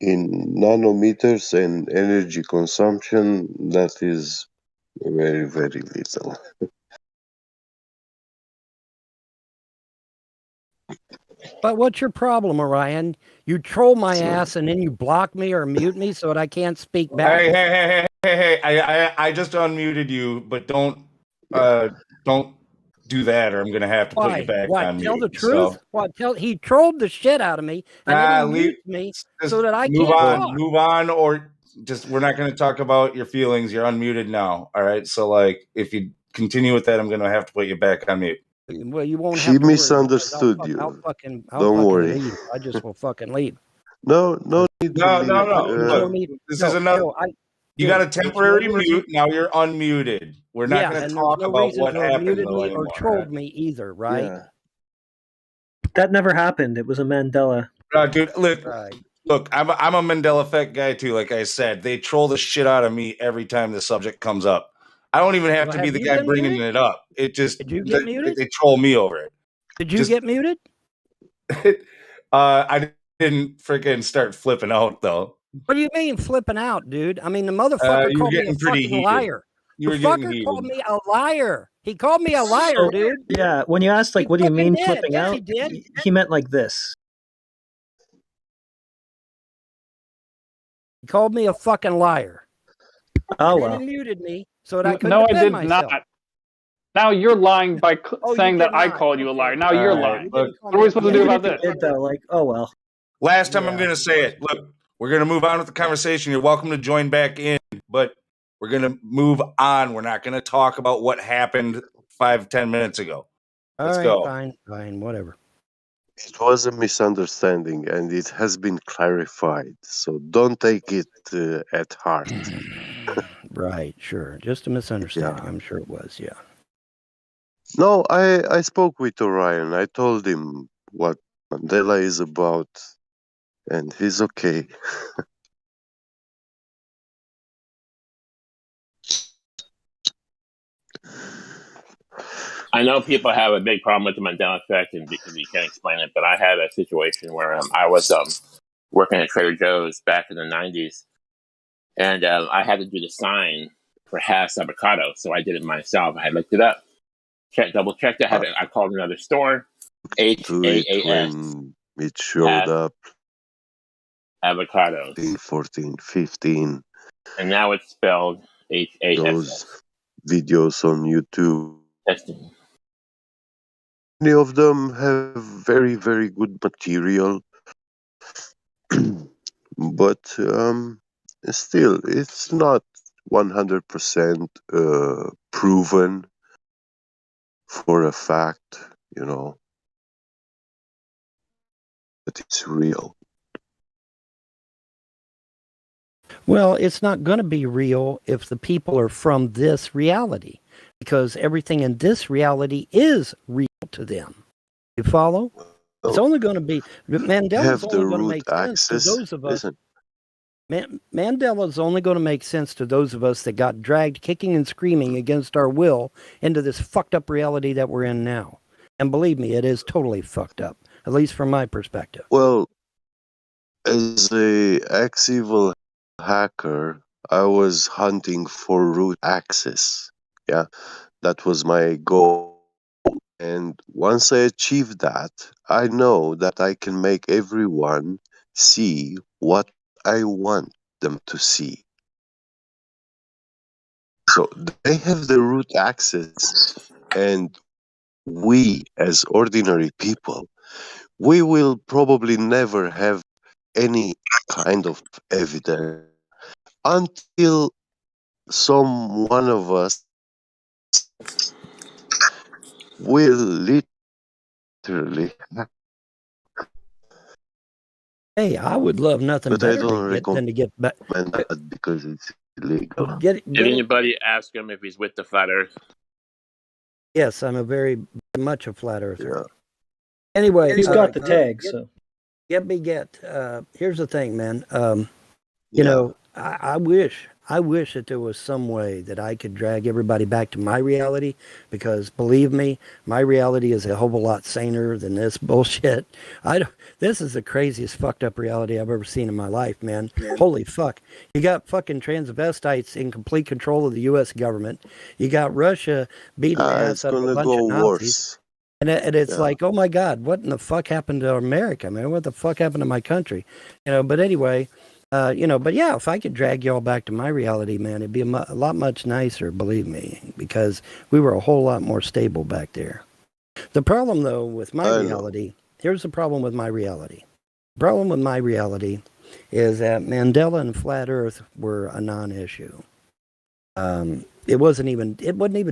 in nanometers and energy consumption, that is very, very little. But what's your problem, Orion? You troll my So, ass and then you block me or mute me so that I can't speak back? Hey! I just unmuted you, but don't do that, or I'm gonna have to put you Why? back What? on Tell the mute. truth? So, What? He trolled the shit out of me and then he leave. mutes me Just so that I move can't on, talk. or just we're not going to talk about your feelings. You're unmuted now. All right. So, like, if you continue with that, I'm going to have to put you back on mute. Well, you won't he have to worry because misunderstood I'll you. fucking Don't worry. leave. I just will fucking leave. No need to leave. You tell Look, me, this no, is another. no, You got a there's no temporary reason. mute. Now you're unmuted. We're not Yeah, going to and there's talk no about reason what to have happened muted me or anymore. trolled me either, right? Yeah. That never happened. It was a Mandela. Dude, look, I'm a Mandela effect guy too. Like I said, they troll the shit out of me every time the subject comes up. I don't even have Well, to be have the you guy been bringing muted? it up. It just Did you get muted? they troll me over it. Did you get muted? I didn't freaking start flipping out though. What do you mean flipping out, dude? I mean, the motherfucker You were called me a getting pretty fucking heated. liar. You The were getting fucker heated. called me a liar. He called me a liar, dude. Yeah, when you asked, like, He what do you fucking mean did. flipping Yes, out? he did. He meant like this. He called me a fucking liar. Oh, and well. then he muted me so that I couldn't No, I defend did myself. not. Now you're lying by Oh, saying you that did I not. called you a Okay. liar. Now you're lying. You What didn't call are me we a- supposed to do Even about if this? you did, though, like, oh, well. Last time I'm Yeah. going to say it. Look, we're going to move on with the conversation. You're welcome to join back in, but we're going to move on. We're not going to talk about what happened 5-10 minutes ago. Let's All right, go. fine, whatever. It was a misunderstanding and it has been clarified. So don't take it at heart. Right, sure. Just a misunderstanding. Yeah. I'm sure it was, yeah. No, I spoke with Orion. I told him what Mandela is about, and he's okay. I know people have a big problem with the Mandela effect, and because you can't explain it. But I had a situation where I was working at Trader Joe's back in the '90s, and I had to do the sign for Hass avocado, so I did it myself. I looked it up, double checked. I called another store, To it HAAS when it showed Hass up avocados, in 14, 15, and now it's spelled HASS. those videos on YouTube. Testing. Many of them have very, very good material, but still, it's not 100% proven for a fact, you know, that it's real. Well, it's not going to be real if the people are from this reality, because everything in this reality is real to them. You follow? It's only going to be Mandela's only going to make sense to those of us. Mandela's only going to make sense to those of us that got dragged kicking and screaming against our will into this fucked up reality that we're in now. And believe me, it is totally fucked up, at least from my perspective. Well, as a ex-evil hacker, I was hunting for root access. Yeah, that was my goal. And once I achieve that, I know that I can make everyone see what I want them to see. So they have the root access, and we, as ordinary people, we will probably never have any kind of evidence until some one of us will literally hack. Hey, I would love nothing But I better don't than to get back. recommend that because it's illegal. Did anybody ask him if he's with the flat Earth? Yes, I'm very much a flat earther. Yeah. Anyway, He's got the tag, so. Here's the thing, man. You know, I wish I wish that there was some way that I could drag everybody back to my reality, because believe me, my reality is a whole lot saner than this bullshit. This is the craziest fucked up reality I've ever seen in my life, man. Holy fuck. You got fucking transvestites in complete control of the U.S. government. You got Russia beating the ass It's out of a gonna bunch go of Nazis. worse. And it's Yeah. like, oh my God, what in the fuck happened to America, man? What the fuck happened to my country? But anyway, but yeah, if I could drag y'all back to my reality, man, it'd be a lot much nicer, believe me, because we were a whole lot more stable back there. The problem, though, with my reality, here's the problem with my reality. The problem with my reality is that Mandela and Flat Earth were a non-issue. It wasn't even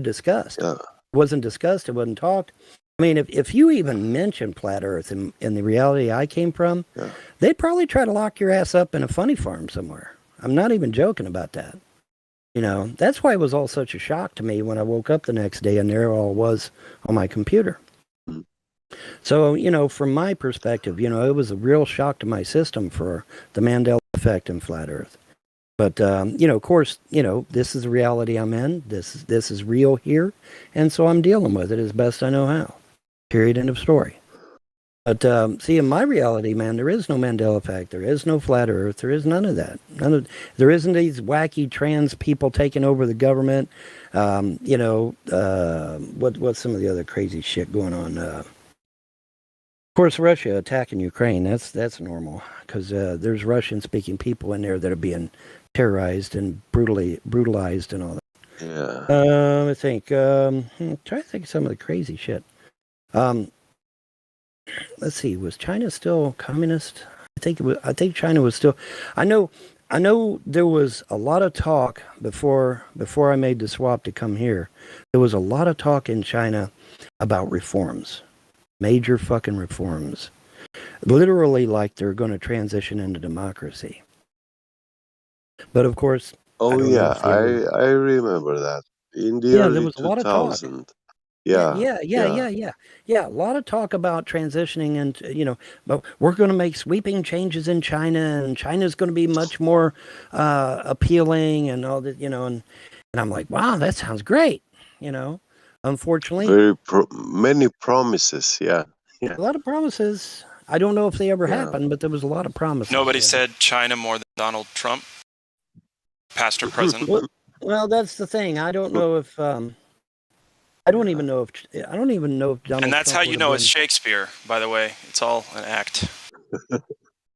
discussed. Yeah. It wasn't discussed. It wasn't talked. I mean, if you even mention Flat Earth in the reality I came from, they'd probably try to lock your ass up in a funny farm somewhere. I'm not even joking about that. That's why it was all such a shock to me when I woke up the next day and there it all was on my computer. So, from my perspective, it was a real shock to my system for the Mandela effect and Flat Earth. But, of course, this is the reality I'm in. This is real here. And so I'm dealing with it as best I know how. Period. End of story. But, see, in my reality, man, there is no Mandela effect. There is no Flat Earth. There is none of that. There isn't these wacky trans people taking over the government. What's some of the other crazy shit going on? Of course, Russia attacking Ukraine. That's normal, because there's Russian-speaking people in there that are being terrorized and brutalized and all that. Yeah. I think. Try to think of some of the crazy shit. Let's see. Was China still communist? I think China was still. I know there was a lot of talk before I made the swap to come here. There was a lot of talk in China about reforms, major fucking reforms, literally like they're going to transition into democracy. But of course, Oh yeah, I remember that in the there early was a lot of talk. 2000. Yeah. A lot of talk about transitioning into, but we're going to make sweeping changes in China, and China's going to be much more appealing and all that, and I'm like, wow, that sounds great, Unfortunately, many promises. Yeah. a lot of promises. I don't know if they ever happened, but there was a lot of promises. Nobody said China more than Donald Trump, past or present. Well, that's the thing. I don't know if. I don't even know if Donald. And that's Trump how you know it's Shakespeare, by the way. It's all an act.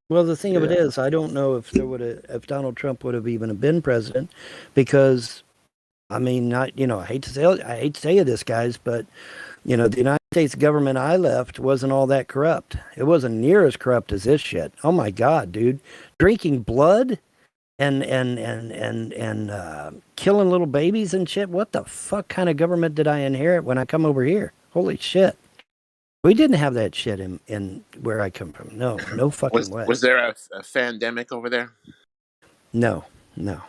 Well, the thing of it is, I don't know if if Donald Trump would have even been president, because, I mean, I hate to say this, guys, but the United States government I left wasn't all that corrupt. It wasn't near as corrupt as this shit. Oh my God, dude, drinking blood and killing little babies and shit. What the fuck kind of government did I inherit when I come over here? Holy shit. We didn't have that shit in where I come from. No fucking way. Was there a pandemic over there? No, none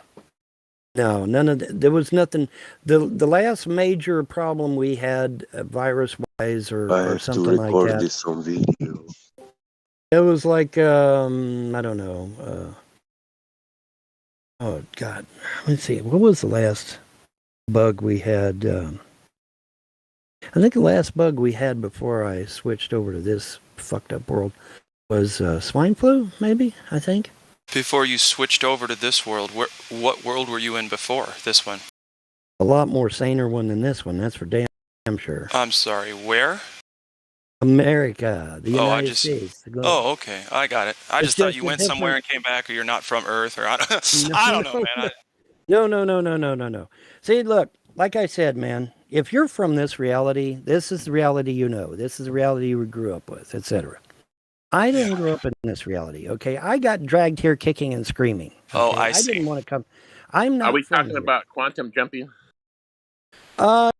of that. There was nothing. The last major problem we had, virus-wise or something like that. I have to record this on video. It was like, I don't know. Oh, God. Let's see. What was the last bug we had? I think the last bug we had before I switched over to this fucked up world was swine flu, maybe, I think. Before you switched over to this world, what world were you in before this one? A lot more saner one than this one, that's for damn sure. I'm sorry, where? America, the United States. Oh, okay, I got it. I just thought you went somewhere and came back, or you're not from Earth, or I don't know, man. No. See, look, like I said, man, if you're from this reality, this is the reality you know. This is the reality you grew up with, etc. I didn't grow up in this reality, okay? I got dragged here kicking and screaming. Okay? Oh, I see. I didn't want to come. I'm not. Are we talking about quantum jumping?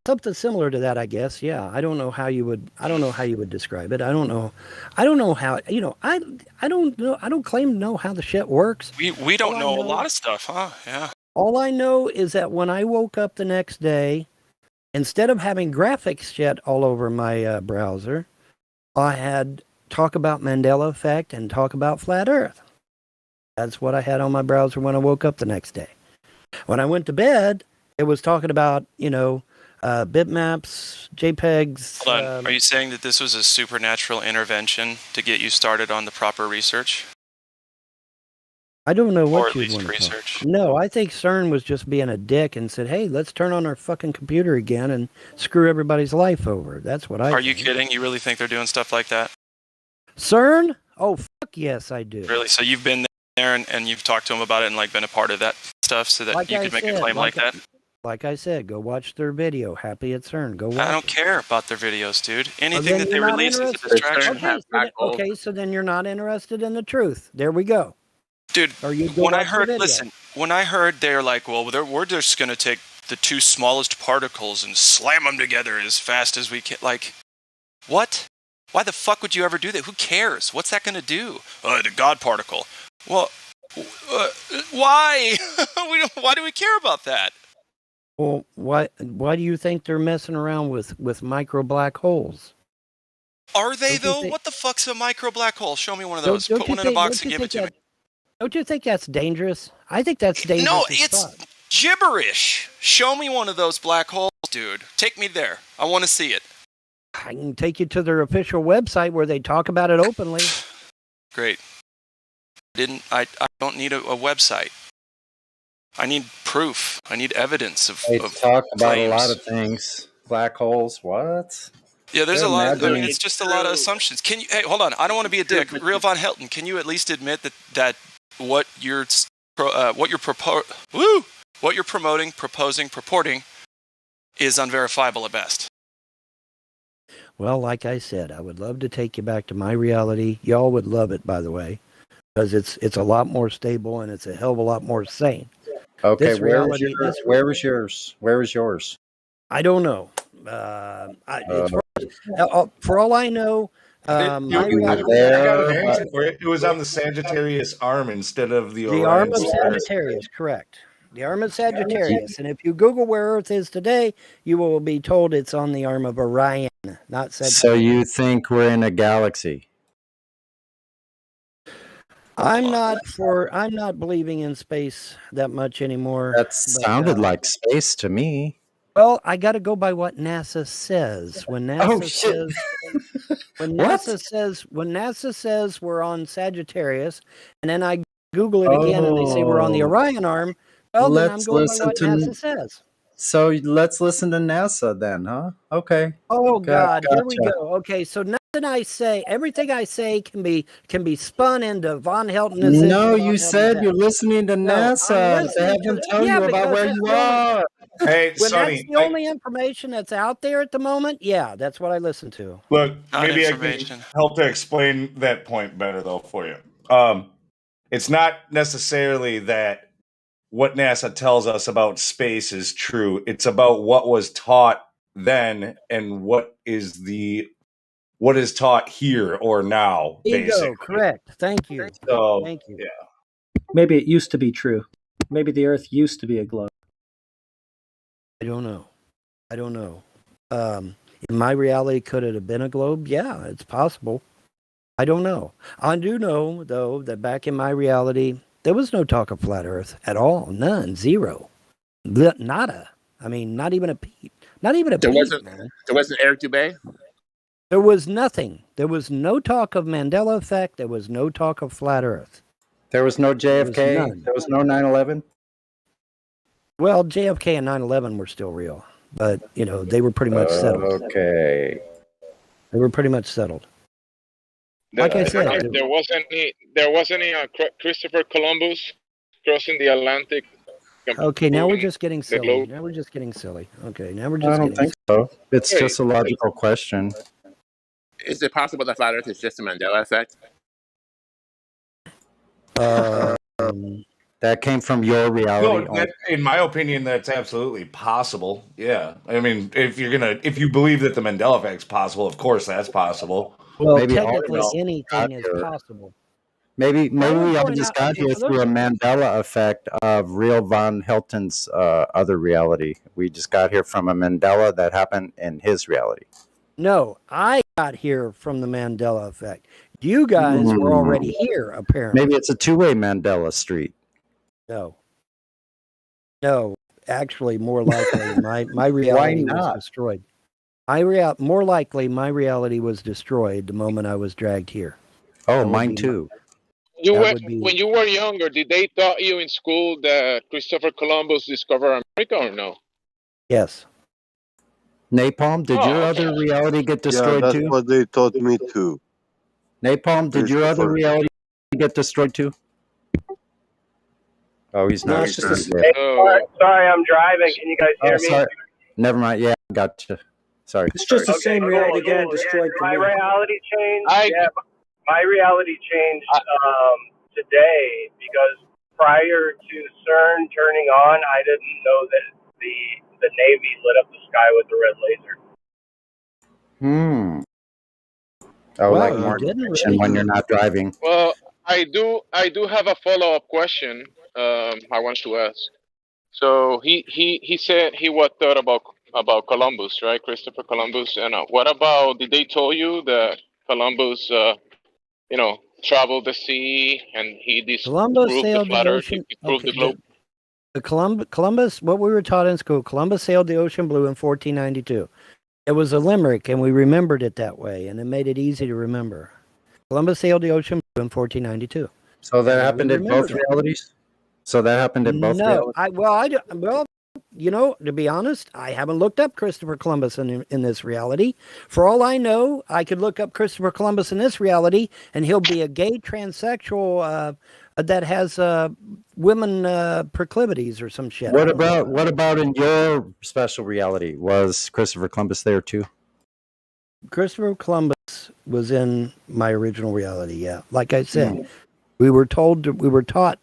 Something similar to that, I guess. Yeah, I don't know how you would describe it. I don't know how. I don't know. I don't claim to know how the shit works. We don't know a lot of stuff, huh? Yeah. All I know is that when I woke up the next day, instead of having graphics shit all over my browser, I had talk about Mandela effect and talk about flat Earth. That's what I had on my browser when I woke up the next day. When I went to bed, it was talking about, bitmaps, JPEGs. Hold on. Are you saying that this was a supernatural intervention to get you started on the proper research? I don't know Or what at you'd least want to research. call. No, I think CERN was just being a dick and said, "Hey, let's turn on our fucking computer again and screw everybody's life over." That's what I Are think. you kidding? You really think they're doing stuff like that? CERN? Oh, fuck yes, I do. Really? So you've been there and you've talked to them about it and like been a part of that stuff so that Like you I could make said, a claim like that? Like I said, go watch their video. Happy at CERN. Go watch. I don't care about their videos, dude. Anything then that they you're not release is a interested. distraction. Okay, so then you're not interested in the truth. There we go. Dude, Or you go when I watch the heard, video. listen, when I heard they're like, well, we're just going to take the two smallest particles and slam them together as fast as we can. Like, what? Why the fuck would you ever do that? Who cares? What's that going to do? The God particle. Well, why? Why do we care about that? Well, why do you think they're messing around with micro black holes? Are they, though? What the fuck's a micro black hole? Show me one of those. Don't Put you one in a think- box don't and you give it think to me. Don't you think that's dangerous? I think that's dangerous. No, as it's fuck. gibberish. Show me one of those black holes, dude. Take me there. I want to see it. I can take you to their official website where they talk about it openly. Great. I don't need a website. I need proof. I need evidence of They talk about claims. a lot of things. Black holes, what? Yeah, there's They're a lot. I mean, imagining- it's just a lot of assumptions. Can you? Hey, hold on. I don't want to be a dick. Real Von Helton, can you at least admit that what you're promoting, proposing, purporting is unverifiable at best? Well, like I said, I would love to take you back to my reality. Y'all would love it, by the way, because it's a lot more stable and it's a hell of a lot more sane. Okay, This reality, where was yours? Where was yours? I don't know. For all I know, I my got reality, an answer for it. It was on the Sagittarius arm instead of the the Orion arm of star. Sagittarius, correct. The arm of Sagittarius. And if you Google where Earth is today, you will be told it's on the arm of Orion, not Sagittarius. So you think we're in a galaxy? I'm not believing in space that much anymore. That sounded like space to me. Well, I got to go by what NASA says. When NASA says we're on Sagittarius, and then I Google it again and they say we're on the Orion arm, well, then I'm going by what NASA says. So let's listen to NASA then, huh? Okay. Oh God, here we Gotcha. go. Okay, so nothing I say, everything I say can be spun into Von Helton is this No, and Von you Helton's said that. you're listening to I'm NASA. listening They have to them the- tell yeah, you about because where that's you the only- are. Hey, When Sonny, that's the only information that's out there at the moment, yeah, that's what I listen to. look, Not maybe I information. can help to explain that point better, though, for you. It's not necessarily that what NASA tells us about space is true. It's about what was taught then and what is taught here or now, basically. Correct. Thank you. So, Thank you. yeah. Maybe it used to be true. Maybe the Earth used to be a globe. I don't know. In my reality, could it have been a globe? Yeah, it's possible. I don't know. I do know, though, that back in my reality, there was no talk of flat Earth at all. None. Zero. Nada. I mean, not even a peep. Not even a There peep, wasn't. man. There wasn't Eric Dubé. There was nothing. There was no talk of Mandela effect. There was no talk of flat Earth. There was no There was JFK. none. There was no 9/11. Well, JFK and 9/11 were still real, but they were pretty much settled. Okay. They were pretty much settled. Like I said, there was any Christopher Columbus crossing the Atlantic. Okay, now we're just getting the silly. globe. Now we're just getting silly. Okay, now we're I just don't getting think so. It's Hey, just a logical question. Is it possible that flat Earth is just a Mandela effect? That came from your reality. No, in my opinion, that's absolutely possible. Yeah, I mean, if you believe that the Mandela effect's possible, of course that's possible. Well, Maybe technically all anything is accurate. possible. Maybe I would we all point just out, got okay, here so through a Mandela effect of real Von Helton's other reality. We just got here from a Mandela that happened in his reality. No, I got here from the Mandela effect. You guys were already here, apparently. Maybe it's a two-way Mandela street. No. No, actually, more likely, my reality was not? destroyed. More likely, my reality was destroyed the moment I was dragged here. Oh, That would mine be too. that would be When you were younger, did they taught you in school that Christopher Columbus discovered America or no? yes. Napalm, did your Oh, other okay. reality get Yeah, destroyed that's too? what they taught me too, Napalm, did your other Christopher. reality get destroyed too? Oh, he's No, not. it's just He's a, there. Hey, Oh, sorry, I'm driving. Can you guys Oh, hear me? sorry. Never mind. Yeah, gotcha. Sorry. It's just the Okay, same cool. reality Yeah, getting destroyed to my me. reality changed. I Yeah, my reality changed today because prior to CERN turning on, I didn't know that the Navy lit up the sky with the red laser. Oh, wow, like you more didn't detection really? when you're not driving. well, I do have a follow up question. I want to ask. So he said he what thought about Columbus, right? Christopher Columbus. And what about did they told you that Columbus, traveled the sea and he Columbus disproved the sailed flat the Earth? ocean. He proved Okay, the globe. the Columbus. What we were taught in school, Columbus sailed the ocean blue in 1492. It was a limerick, and we remembered it that way, and it made it easy to remember. Columbus sailed the ocean blue in 1492. So that And we happened in remember both that. realities? So that happened in both No, realities? to be honest, I haven't looked up Christopher Columbus in this reality. For all I know, I could look up Christopher Columbus in this reality, and he'll be a gay transsexual that has women proclivities or some shit. I don't know. What about in your special reality? Was Christopher Columbus there too? Christopher Columbus was in my original reality. Yeah, like I said, we were taught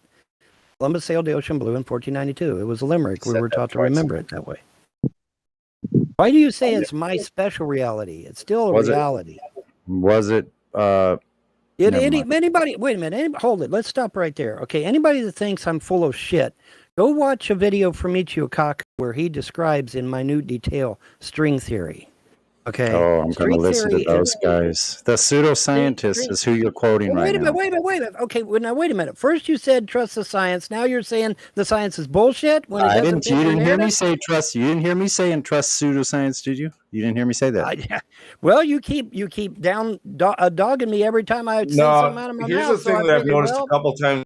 Columbus sailed the ocean blue in 1492. It was a limerick. We were taught to remember it that way. Why do you say it's my special reality? It's still a Was it? reality. Was it? Never mind. Anybody? Wait a minute. Hold it. Let's stop right there. Okay. Anybody that thinks I'm full of shit, go watch a video from Michio Kaku where he describes in minute detail string theory. Okay. Oh, I'm going to listen to those guys. The pseudoscientist is who you're quoting Well, right now. wait a minute. Okay, well, now wait a minute. First you said trust the science. Now you're saying the science is bullshit when it I doesn't didn't. fit You your didn't hear me narrative? say trust. You didn't hear me saying trust pseudoscience, did you? You didn't hear me say that. Well, you keep dogging me every time I say something out of my Here's mouth. the thing so that I I've figure, noticed well, a couple times.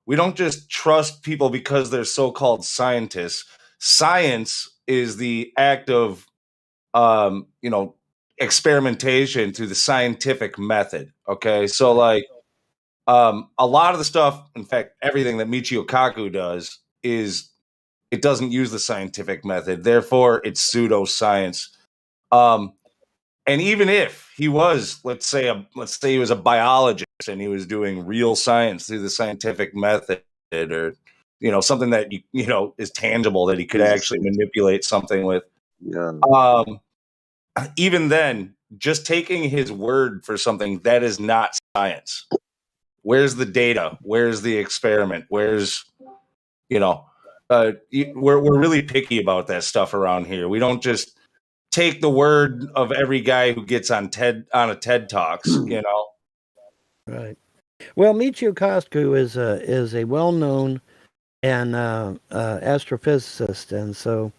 We don't just trust people because they're so-called scientists. Science is the act of, experimentation through the scientific method. Okay, so like, a lot of the stuff, in fact, everything that Michio Kaku does is it doesn't use the scientific method. Therefore, it's pseudoscience. And even if he was, let's say he was a biologist and he was doing real science through the scientific method, or something that is tangible that he could actually manipulate something with. Yeah. Even then, just taking his word for something that is not science. Where's the data? Where's the experiment? Where's we're really picky about that stuff around here. We don't just take the word of every guy who gets on a TED Talks, right. Well, Michio Kaku is a well-known and astrophysicist, and so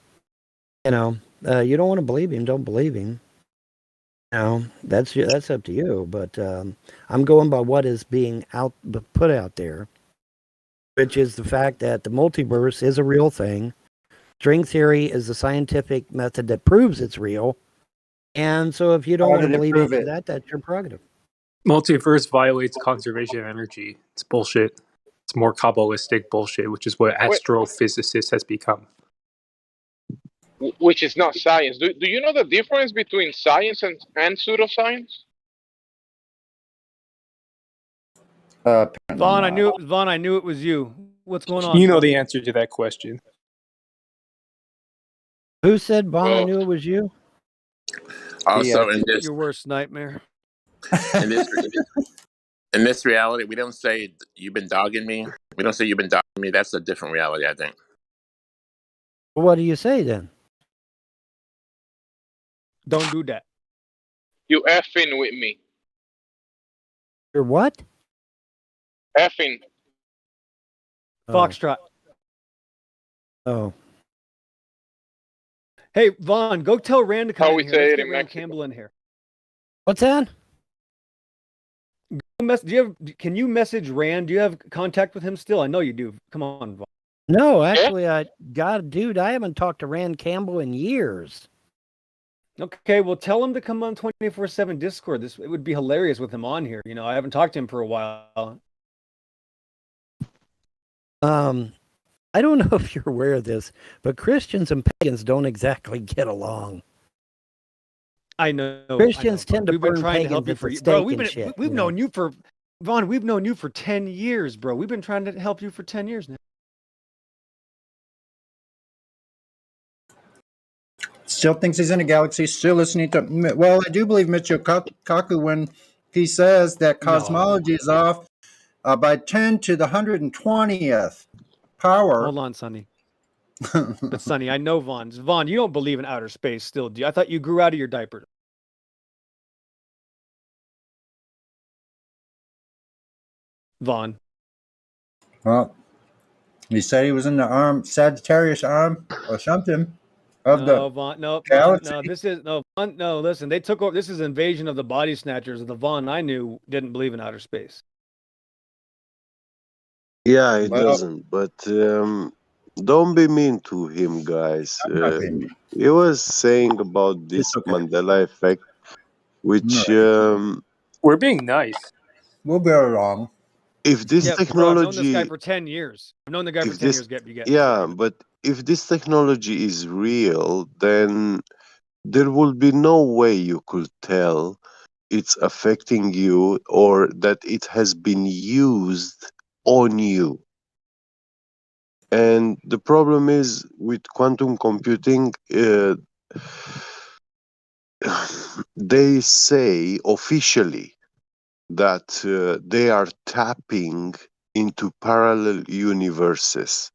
you don't want to believe him. Don't believe him. That's up to you. But I'm going by what is being put out there, which is the fact that the multiverse is a real thing. String theory is the scientific method that proves it's real. And so if you don't want to believe any of that, that's your prerogative. Multiverse violates conservation of energy. It's bullshit. It's more Kabbalistic bullshit, which is what astrophysicist has become. Which is not science. Do you know the difference between science and pseudoscience? Vaughn, I knew it was you. What's going on? You know the answer to that question. Who said, Vaughn, I knew it was you? Also, in this your worst nightmare. in this reality, we don't say you've been dogging me. We don't say you've been dogging me. That's a different reality, I think. Well, what do you say then? Don't do that. You effing with me. You're what? Effing. Foxtrot. Oh. Hey, Vaughn, go tell Rand to come How in we here. say Let's it get in Rand Mexico. Campbell in here. What's that? Can you message Rand? Do you have contact with him still? I know you do. Come on, Vaughn. No, actually, dude, I haven't talked to Rand Campbell in years. Okay, well, tell him to come on 24/7 Discord. It would be hilarious with him on here. You know, I haven't talked to him for a while. I don't know if you're aware of this, but Christians and pagans don't exactly get along. I know. Christians tend to We've been burn trying to help pagans you at the for bro. stake We've known you for Vaughn. We've known you for 10 years, bro. We've been trying to help you for 10 years now. Still thinks he's in a galaxy, still listening to. Well, I do believe Michio Kaku when he says that cosmology is off by 10 to the 120th power. Hold on, Sonny. But Sonny, I know Vaughn. Vaughn, you don't believe in outer space still, do you? I thought you grew out of your diaper. Vaughn. Well, he said he was in the Sagittarius arm or something of the Vaughn, no, galaxy. Vaughn, no, this is Vaughn, no, listen, they took over. This is Invasion of the Body Snatchers. The Vaughn I knew didn't believe in outer space. Yeah, it doesn't. But don't be mean to him, guys. He was saying about this Mandela effect, which We're being nice. We'll be wrong. if this Bro, I've technology, known this guy for 10 years. I've known the guy for if 10 this, years. You get yeah, but if this technology is real, then there will be no way you could tell it's affecting you or that it has been used on you. And the problem is with quantum computing, they say officially that they are tapping into parallel universes.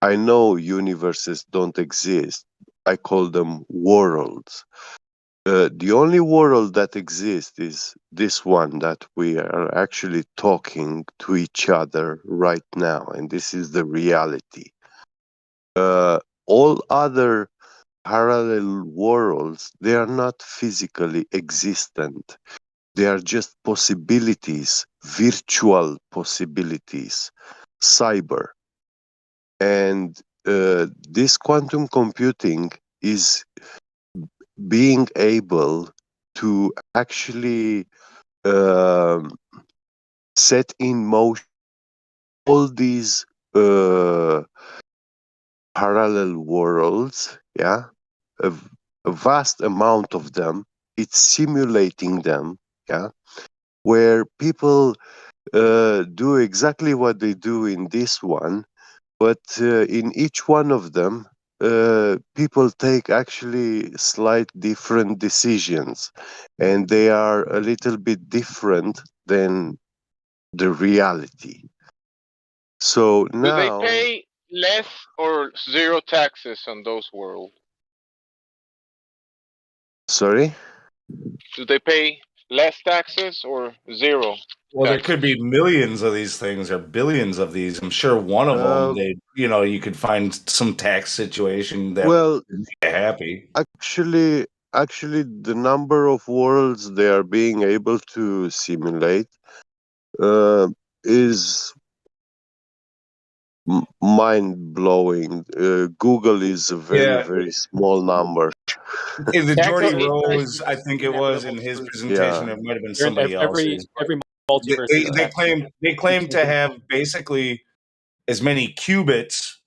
I know universes don't exist. I call them worlds. The only world that exists is this one that we are actually talking to each other right now, and this is the reality. All other parallel worlds, they are not physically existent. They are just possibilities, virtual possibilities, cyber. And this quantum computing is being able to actually set in motion all these parallel worlds, yeah, a vast amount of them. It's simulating them, yeah, where people do exactly what they do in this one, but in each one of them, people take actually slight different decisions, and they are a little bit different than the reality. So Do they now, pay less or zero taxes on those worlds? sorry? Do they pay less taxes or zero? Well, there taxes? could be millions of these things or billions of these. I'm sure one of them, you could find some tax situation that Well, would make you happy. Actually, the number of worlds they are being able to simulate is mind blowing. Google is a very, Yeah. very small number. The Jordy Actually, Rose, I think it was in his presentation. Yeah. It might have been They're in somebody every else's. multiverse. They claim to have basically as many qubits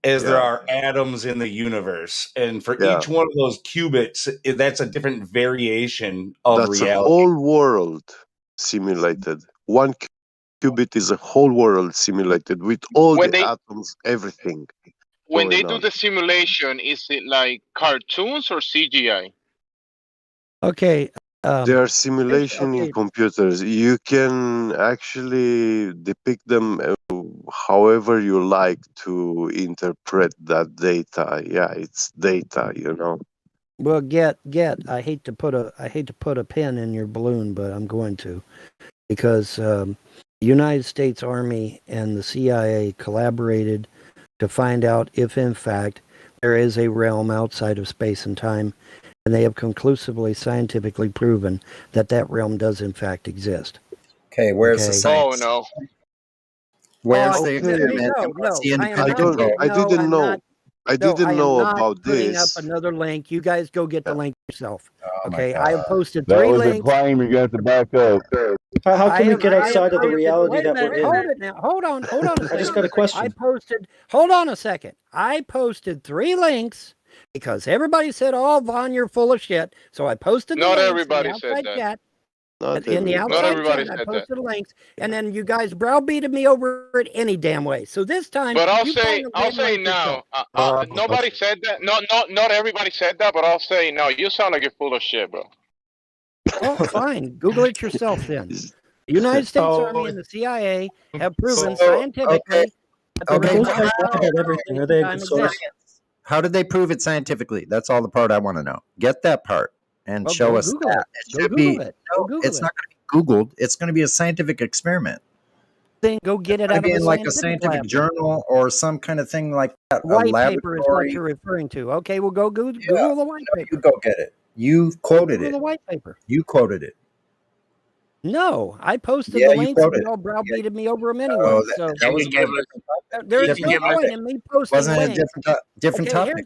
as there Yeah. are atoms in the universe, and for Yeah. each one of those qubits, that's a different variation of That's a reality. whole world simulated. One qubit is a whole world simulated with all When the they atoms, everything when they going do on. the simulation, is it like cartoons or CGI? Okay. There are simulation in computers. You can actually depict them however you like to interpret that data. Yeah, it's data, you know. Well, I hate to put a pin in your balloon, but I'm going to, because the United States Army and the CIA collaborated to find out if, in fact, there is a realm outside of space and time, and they have conclusively scientifically proven that that realm does, in fact, exist. Okay, where's the Okay. science? Oh no. Where's the Okay, experiment and what's the I am independent not. control? I didn't know. I No, didn't I am know not about putting up this. another link. You guys go get the link yourself. Oh my Okay, I have God. posted That 3 was a links. claim you got to back up. How can we have- get I have outside of the posted- reality wait a that we're minute, in? Hold it now. Hold on a second. I just got a question. Hold on a second. I posted 3 links because everybody said, "Oh, Vaughn, you're full of shit." So I posted the Not links everybody in the said outside that. chat. Not In the everybody. Not outside everybody chat, I said that. posted the links, and then you guys browbeated me over it any damn way. So this time, But I'll you say, find the damn link now. yourself. Nobody said that. Not everybody said that. But I'll say now. You sound like you're full of shit, bro. Oh, fine. Google it yourself then. The United States Army and the CIA have proven scientifically that the Okay. realms How, outside of everything. Are space they and time a source? exist. how did they prove it scientifically? That's all the part I want to know. Get that part and Well, show go us Google that. it. Go should Google be it. Go no. Google It's it. not going to be Googled. It's going to be a scientific experiment. Then go get it It's going out to of be a in like a scientific scientific lab. journal or some kind of thing like that. A White paper is what laboratory. you're referring to. Okay, well, go Google the white paper. You go get it. You quoted Google it. the white paper. You quoted it. No, I posted Yeah, the you links and quoted you all browbeated me over them Oh, anyway. that, So that was about a there is different no topic. point in me posting Wasn't a links. different Okay, topic.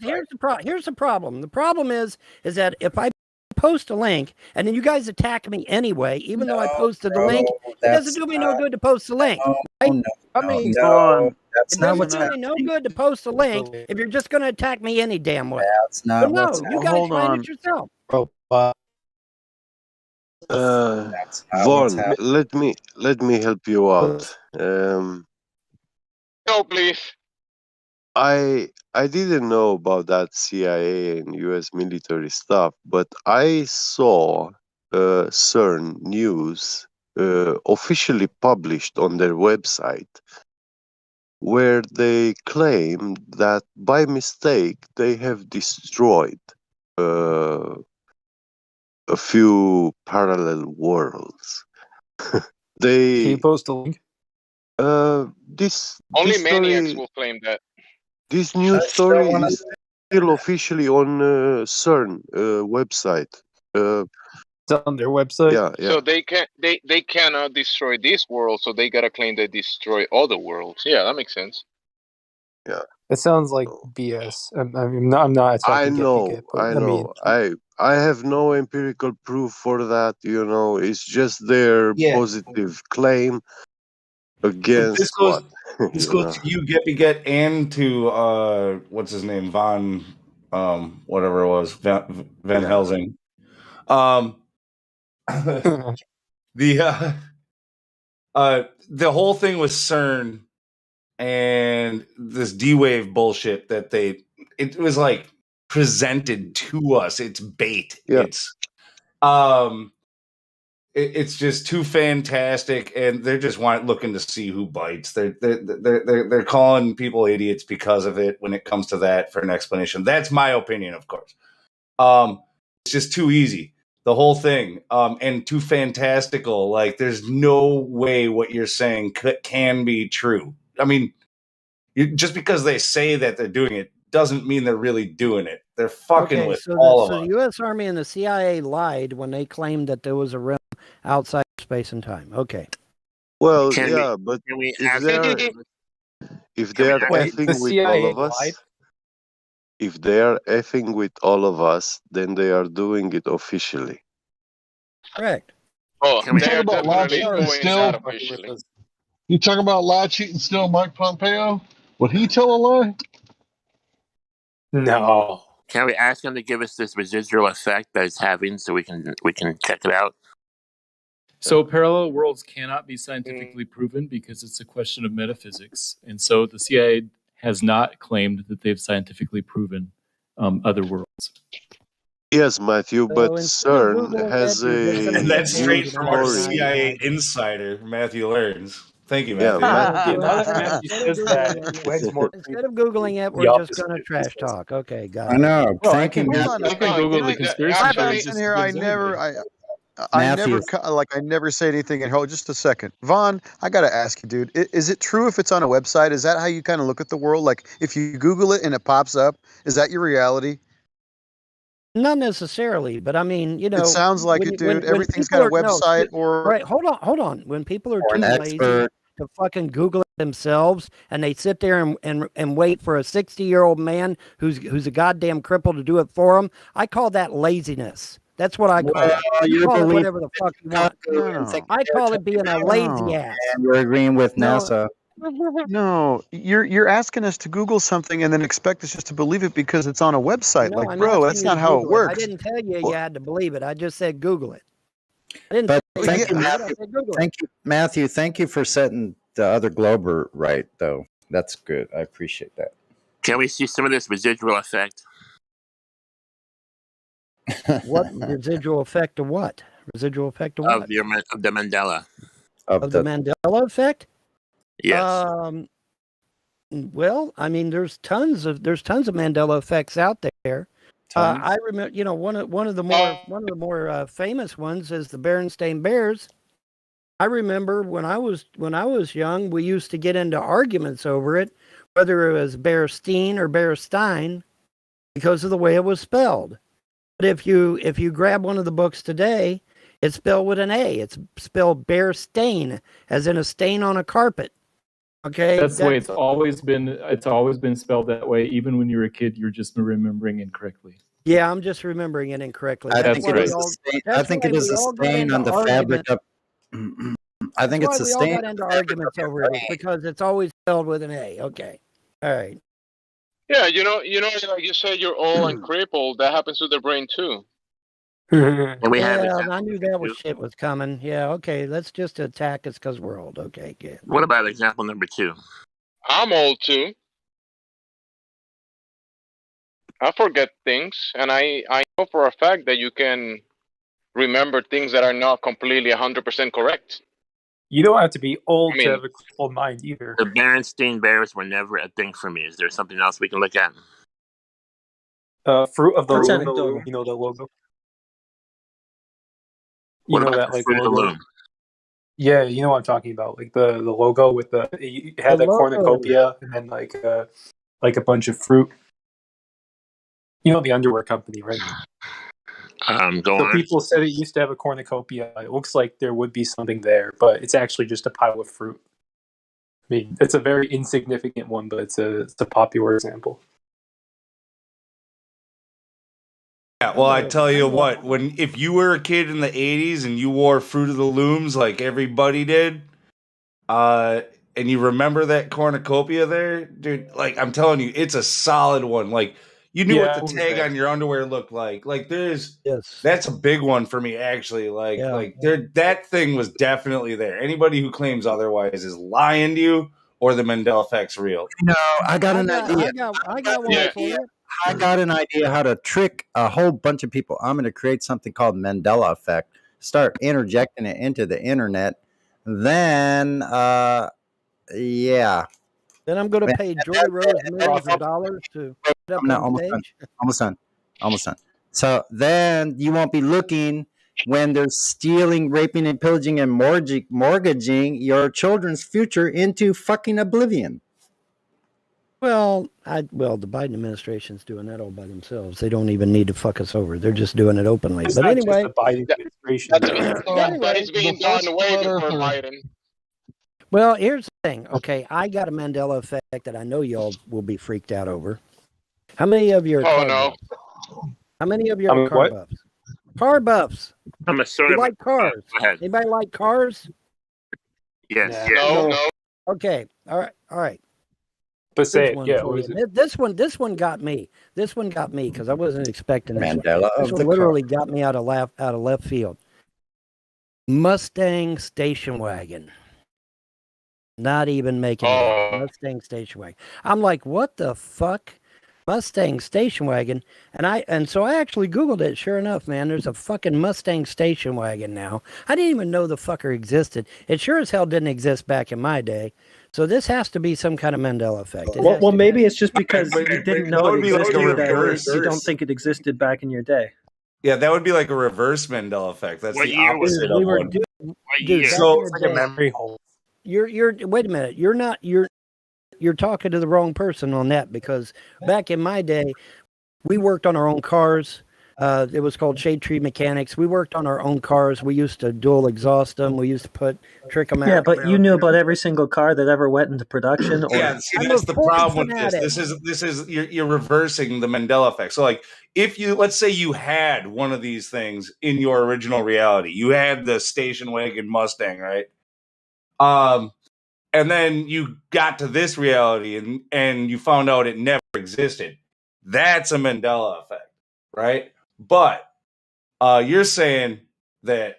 here's the problem. The problem is that if I post a link and then you guys attack me anyway, even though I posted the link, it doesn't do me no good to post the link. Right? That's It not doesn't what's do me no good to post a link if you're just going to attack me any damn way. That's not So no, what's you guys find it yourself. Vaughn, let me help you out. No, please. I didn't know about that CIA and US military stuff, but I saw CERN news officially published on their website where they claim that by mistake they have destroyed a few parallel worlds. Can They you post a link? this Only this maniacs story, will claim that. this news story is still officially on CERN website. It's on their website. Yeah. So they cannot destroy this world, so they gotta claim they destroy other worlds. Yeah, that makes sense. Yeah. It sounds like BS. I'm not attacking I but know. I have no empirical proof for that. It's just their positive claim against This goes, what. this goes to you, Get, and to what's his name, Von, whatever it was, Van Helsing. The whole thing with CERN and this D-Wave bullshit that it was like presented to us. It's bait. Yeah. It's just too fantastic, and they're just looking to see who bites. They're calling people idiots because of it when it comes to that for an explanation. That's my opinion, of course. It's just too easy, the whole thing, and too fantastical. Like there's no way what you're saying can be true. I mean, just because they say that they're doing it doesn't mean they're really doing it. They're fucking with all of us. So the U.S. Army and the CIA lied when they claimed that there was a realm outside space and time. Okay. Well, Can yeah, we- but can we if ask- they are Wait, effing the with CIA all of us, lied? if they are effing with all of us, then they are doing it officially. Correct. Oh, You talk about lie, cheat, and steal. officially. You talk about lie, cheat, and steal. Mike Pompeo. Would he tell a lie? No. Can we ask him to give us this residual effect that it's having so we can check it out? So parallel worlds cannot be scientifically proven because it's a question of metaphysics. And so the CIA has not claimed that they've scientifically proven other worlds. Yes, Matthew, but CERN has a And that's straight news from our story. CIA insider, Matthew Learns. Thank you, Yeah, Matthew. Matthew. Now that Matthew says that, it wags more. Instead of Googling it, we're just going to trash talk. Okay, got it. I know. Well, Thank you, I Matthew. can Google the conspiracy I'm theories. in here. I I never Matthew. I never say anything. And hold just a second, Vaughn. I gotta ask you, dude. Is it true if it's on a website? Is that how you kind of look at the world? Like if you Google it and it pops up, is that your reality? Not necessarily, but I mean, It sounds like it, dude. when Everything's people got a are no, website or right, hold on. When people are Or too an lazy expert. to fucking Google it themselves and they sit there and wait for a 60-year-old man who's a goddamn cripple to do it for them, I call that laziness. That's what I call it. You You're call it believing whatever the fuck you want. no, I call it being a lazy ass. and you're agreeing with No, NASA. no. You're asking us to Google something and then expect us just to believe it because it's on a website. no, Like, I'm bro, asking that's you to not how it Google it. I works. didn't tell you you Well, had to believe it. I just said Google it. I didn't But say you thank had to you, believe it. I Matthew. said Google it. Thank you for setting the other Glober right, though. That's good. I appreciate that. Can we see some of this residual effect? What residual effect of what? Residual effect of what? Of the Mandela. Of the Mandela effect? Yes. Well, I mean, there's tons of Mandela effects out there. I remember, one of the more famous ones is the Berenstain Bears. I remember when I was young, we used to get into arguments over it, whether it was Bearstein or Bearstein, because of the way it was spelled. But if you grab one of the books today, it's spelled with an A. It's spelled bear stain, as in a stain on a carpet. Okay, That's the way it's always been. It's always been spelled that way. Even when you were a kid, you're just remembering incorrectly. Yeah, I'm just remembering it incorrectly. I That's think why it is we all. a stain. I That's think why it is we a all got stain into on the fabric arguments. of. I think That's it's why a we all stain got on into the fabric arguments of over your it because it's always spelled with an A. Okay, all right. Yeah, like you said, you're old and crippled. That happens to the brain too. And we have Yeah, example I knew number that was 2. shit was coming. Yeah, okay. Let's just attack us because we're old. Okay, good. What about example number 2? I'm old too. I forget things, and I know for a fact that you can remember things that are not completely 100% correct. You don't have to be old I to mean, have a crippled mind either. The Berenstain Bears were never a thing for me. Is there something else we can look at? Fruit of the That's Loom. anecdotal. You know the logo. What You know about that the like Fruit of the logo. Loom? Yeah, you know what I'm talking about. Like the logo with it had The a logo. cornucopia and then like a bunch of fruit. You know the underwear company, right? Go So on. people said it used to have a cornucopia. It looks like there would be something there, but it's actually just a pile of fruit. I mean, it's a very insignificant one, but it's a popular example. Yeah, well, I tell you what, if you were a kid in the 80s and you wore Fruit of the Looms like everybody did, and you remember that cornucopia there, dude, like I'm telling you, it's a solid one. Like you knew what the tag on your underwear looked like. Like that's a big one for me actually. That thing was definitely there. Anybody who claims otherwise is lying to you or the Mandela effect's real. No, I got an idea. I got one for you. I got an idea how to trick a whole bunch of people. I'm going to create something called Mandela effect. Start interjecting it into the internet. Then, yeah. Then I'm going to pay Joy Rose millions of dollars to put up I'm not on almost stage. almost done. So then you won't be looking when they're stealing, raping, and pillaging and mortgaging your children's future into fucking oblivion. Well, the Biden administration's doing that all by themselves. They don't even need to fuck us over. They're just doing it openly. It's But not anyway, just the Biden administration. That is being done way before Biden. Well, here's the thing. Okay, I got a Mandela effect that I know y'all will be freaked out over. How many of you are car buffs? How many of you are car buffs? Car buffs. I'm a sort you of like cars. Go ahead. Anybody like cars? Yes. No. Okay. All right. But say it. One Yeah. for What you. is it? This one got me. This one got me because I wasn't expecting this. Mandela This of one the literally got me out of left field. Mustang station wagon. Not even making it up. Mustang station wagon. I'm like, what the fuck? Mustang station wagon. And so I actually Googled it. Sure enough, man, there's a fucking Mustang station wagon now. I didn't even know the fucker existed. It sure as hell didn't exist back in my day. So this has to be some kind of Mandela effect. Well, maybe it's just because you didn't know it existed. like You don't think it existed back in your day. Yeah, that would be like a reverse Mandela effect. That's What the year was opposite it? of We were one. What dude. year? Back So in It's the like a day, memory hole. you're. Wait a minute. You're talking to the wrong person on that because back in my day, we worked on our own cars. It was called Shade Tree Mechanics. We worked on our own cars. We used to dual exhaust them. We used to trick them out. Yeah, but you knew about every single car that ever went into production. Or yeah, see, I'm that's a the Ford problem with fanatic. this is you're reversing the Mandela effect. So like if you let's say you had one of these things in your original reality, you had the station wagon Mustang, right? And then you got to this reality and you found out it never existed. That's a Mandela effect, right? But you're saying that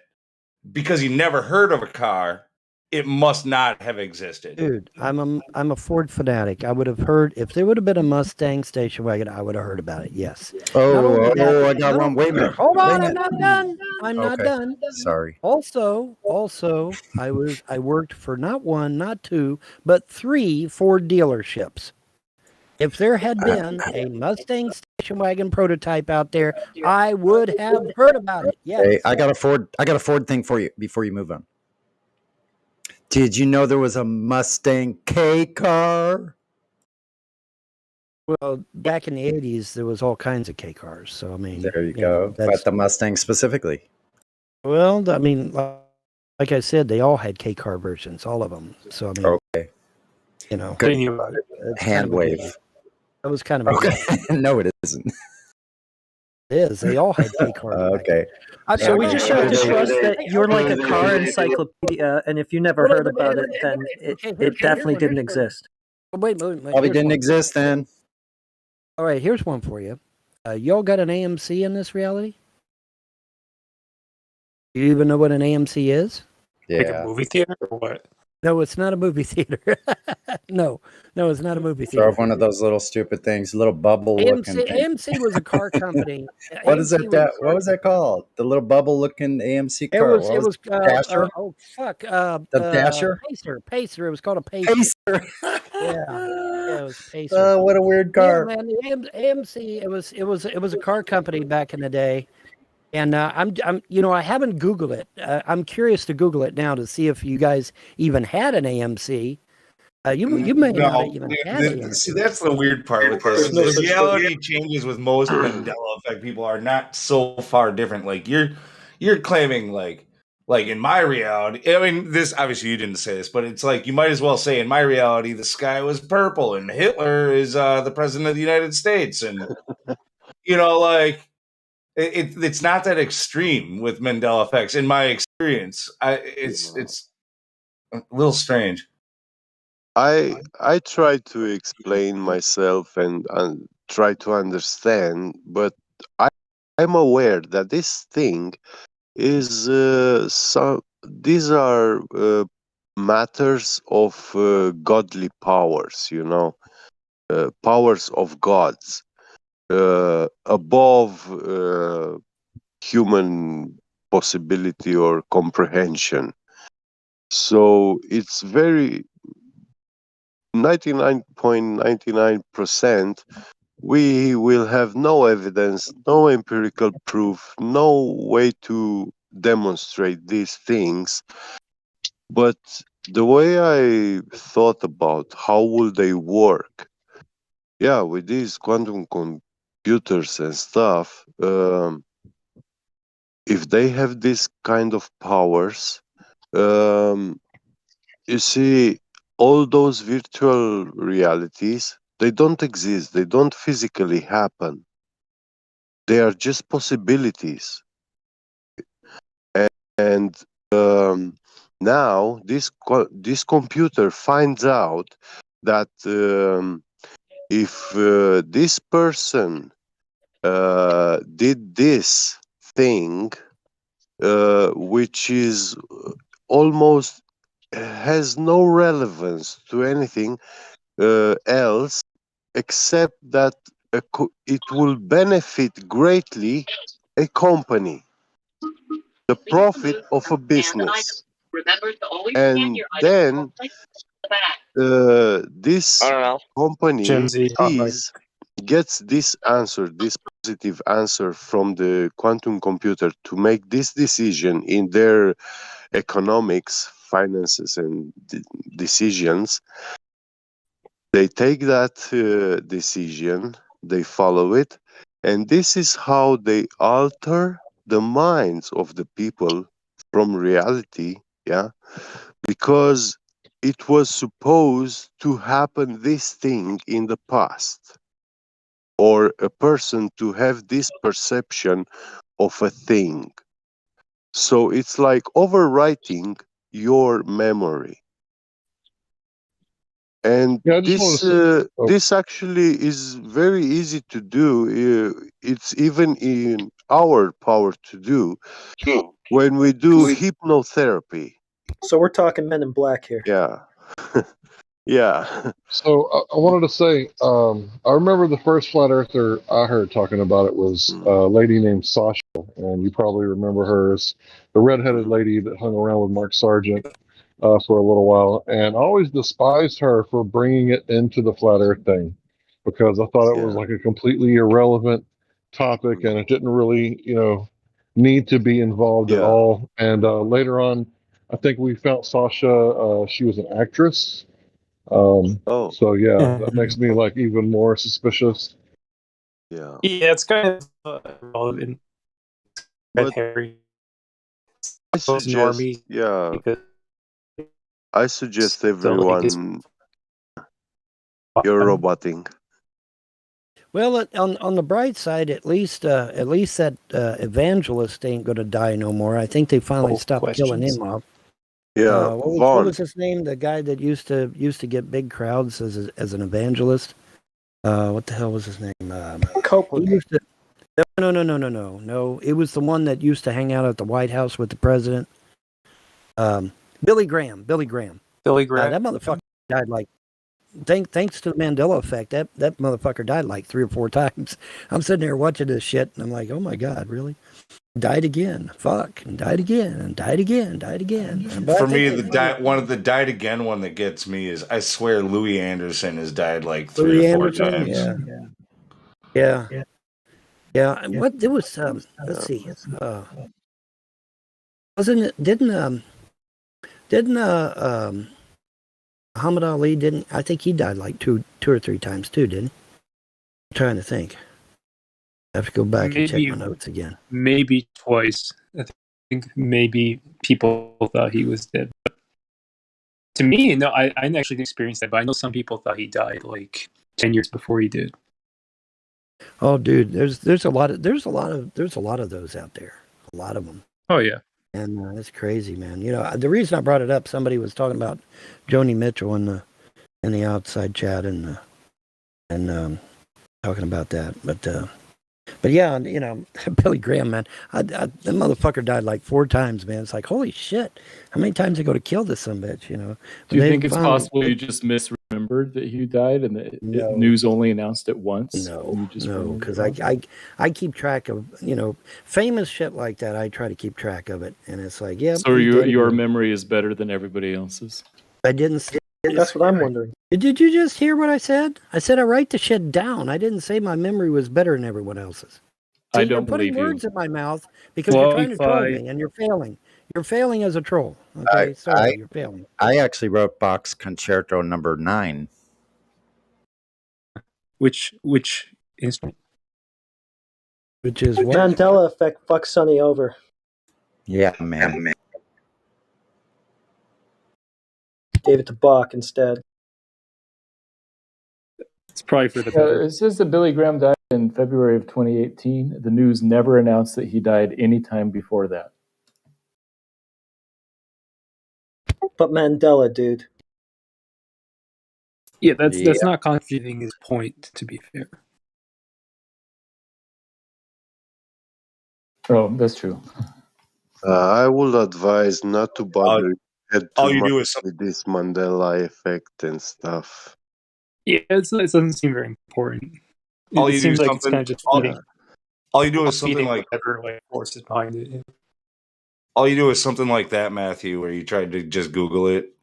because you never heard of a car, it must not have existed. Dude, I'm a Ford fanatic. I would have heard if there would have been a Mustang station wagon. I would have heard about it. Yes. Not only that, I got one. Wait a minute. hold Wait a on. I'm minute. not done. I'm not Okay. done. Sorry. Also, I worked for not one, not two, but 3 Ford dealerships. If there had been a Mustang station wagon prototype out there, I would have heard about it. Yes. Hey, I got a Ford thing for you before you move on. Did you know there was a Mustang K car? Well, back in the 80s, there was all kinds of K cars. So, I mean, There you go. But the Mustang specifically. Well, I mean, like I said, they all had K car versions, all of them. So, I mean, okay. You know, Good. kind Hand of a wave. given. That was kind of a Okay. given. No, it isn't. It is. They all had K cars. Okay. So we just have to trust that you're like a car encyclopedia, and if you never heard about it, then it definitely didn't exist. Wait. Probably here's didn't one. exist then. All right, here's one for you. Y'all got an AMC in this reality? Do you even know what an AMC is? Like a movie theater or what? No, it's not a movie theater. no, it's not a movie Throw theater. up one of those little stupid things, little bubble looking thing. AMC was a car company. What is it? What was that called? The little bubble looking AMC car. It was Dasher. oh fuck. The Dasher. Pacer. It was called a Pacer. Pacer. Yeah, it was Pacer. What a weird car. Yeah, man, the AMC. It was a car company back in the day, and I'm I haven't Googled it. I'm curious to Google it now to see if you guys even had an AMC. You may not even had it. See, that's the weird part with this. The reality changes with most Mandela effect people are not so far different. Like you're claiming like in my reality. I mean, this obviously you didn't say this, but it's like you might as well say in my reality the sky was purple and Hitler is the president of the United States, and like it's not that extreme with Mandela effects in my experience. It's a little strange. I try to explain myself and try to understand, but I'm aware that this thing is these are matters of godly powers, powers of gods above human possibility or comprehension. So it's very 99.99% we will have no evidence, no empirical proof, no way to demonstrate these things. But the way I thought about how will they work, with these quantum computers and stuff, if they have this kind of powers, you see, all those virtual realities, they don't exist. They don't physically happen. They are just possibilities. And now this computer finds out that if this person did this thing, which is almost has no relevance to anything else except that it will benefit greatly a company, the profit of a business. And then this company Gen Z. sees gets this answer, this positive answer from the quantum computer to make this decision in their economics, finances, and decisions, they take that decision, they follow it, and this is how they alter the minds of the people from reality, yeah, because it was supposed to happen this thing in the past, or a person to have this perception of a thing. So it's like overwriting your memory. And Yeah, I just want to say, this actually is very easy to do. It's even in our power to do when we do hypnotherapy. So we're talking Men in Black here. Yeah. Yeah. So I wanted to say, I remember the first flat earther I heard talking about it was a lady named Sasha, and you probably remember her as the redheaded lady that hung around with Mark Sargent for a little while. And I always despised her for bringing it into the flat earth thing because I thought it was like a completely irrelevant topic and it didn't really, need to be involved at all. And later on, I think we found Sasha, she was an actress. So yeah, that makes me like even more suspicious. Yeah. Yeah, it's kind of relevant. But Harry. I suggest, I suggest everyone you're roboting. Well, on the bright side, at least that evangelist ain't gonna die no more. I think they finally stopped killing him off. Yeah, what was his name? The guy that used to get big crowds as an evangelist. What the hell was his name? Copeland. He used to, no. It was the one that used to hang out at the White House with the president. Billy Graham. Billy Graham. That motherfucker died like. Thanks to the Mandela effect, that motherfucker died like 3 or 4 times. I'm sitting there watching this shit, and I'm like, oh my god, really? Died again. Fuck. And died again. And died again. Died again. For me, one of the died again one that gets me is I swear Louis Anderson has died like 3 or 4 times. Yeah. And what there was let's see. Wasn't it didn't Muhammad Ali I think he died like two or 3 times too, didn't he? I'm trying to think. I have to go back and check my notes again. Maybe twice. I think maybe people thought he was dead. But to me, no, I actually didn't experience that, but I know some people thought he died like 10 years before he did. Oh, dude, there's a lot of those out there. A lot of them. Oh yeah. And it's crazy, man. The reason I brought it up, somebody was talking about Joni Mitchell in the outside chat and talking about that. But yeah, Billy Graham, man, that motherfucker died like 4 times, man. It's like, holy shit, how many times they go to kill this sumbitch, Do you think it's possible you just misremembered that he died and the news only announced it once? No, because I keep track of, famous shit like that. I try to keep track of it, and it's like, yeah. So your memory is better than everybody else's? I didn't. That's what I'm wondering. Did you just hear what I said? I said I write the shit down. I didn't say my memory was better than everyone else's. I don't you're putting believe words in my mouth because you're trying to troll me, and you're failing. You're failing as a troll. Okay, sorry, you're failing. I actually wrote Bach's Concerto Number 9. Which instrument? Which is what? Mandela effect fucks Sonny over. Yeah, man. Gave it to Bach instead. It's probably for the better. It says that Billy Graham died in February of 2018. The news never announced that he died any time before that. But Mandela, dude. Yeah, that's not contradicting his point, to be fair. Oh, that's true. I would advise not to bother your head all too you much do is with this Mandela effect and stuff. Yeah, it doesn't seem very important. All you It seems do is like it's kind of just feeding. All you do is something like whatever forces behind it. Yeah. All you do is something like that, Matthew, where you tried to just Google it,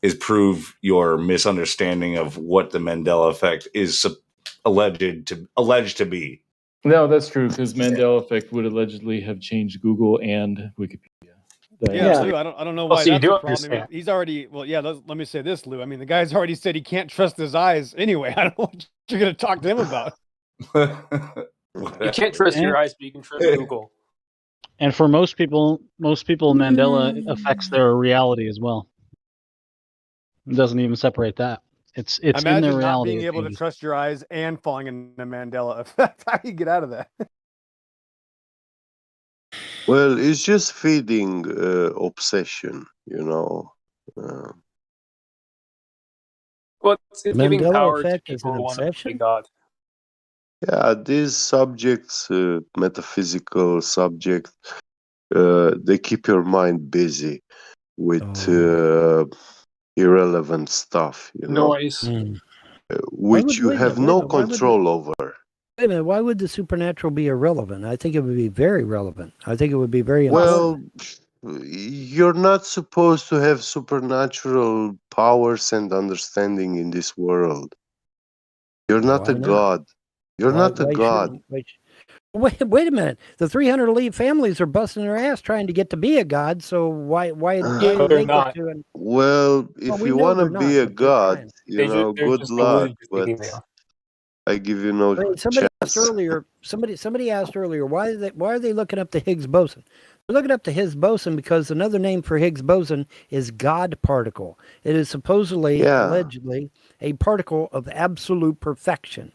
is prove your misunderstanding of what the Mandela effect is alleged to be. No, that's true because Mandela effect would allegedly have changed Google and Wikipedia. Yeah, Lou, I don't know Oh, why so you that's do a problem. understand. He's already let me say this, Lou. I mean, the guy's already said he can't trust his eyes anyway. I don't know what you're going to talk to him about. You can't trust your eyes, but you can trust Google. And for most people, Mandela affects their reality as well. It doesn't even separate that. It's in their Imagine not reality. being it able to changes. trust your eyes and falling into Mandela effect. How do you get out of that? Well, it's just feeding obsession, you know. Well, it's giving Mandela power to effect is people an who want to play obsession? God. Yeah, these subjects, metaphysical subjects, they keep your mind busy with irrelevant stuff, you know, Noise. which you have no control over. Wait a minute, why would the supernatural be irrelevant? I think it would be very relevant. I think it would be very important. Well, you're not supposed to have supernatural powers and understanding in this world. You're not a Why not? god. You're Why- not a why god. shouldn't- why sh- Wait a minute. The 300 elite families are busting their ass trying to get to be a god. So why do they get to? And, Well, if we you know want to they're be not, a but they're god, trying. you know, good luck. But I give you no I mean, somebody asked chance. earlier. Somebody asked earlier why are they looking up the Higgs boson? They're looking up the Higgs boson because another name for Higgs boson is God particle. It is supposedly, allegedly, a particle of absolute perfection.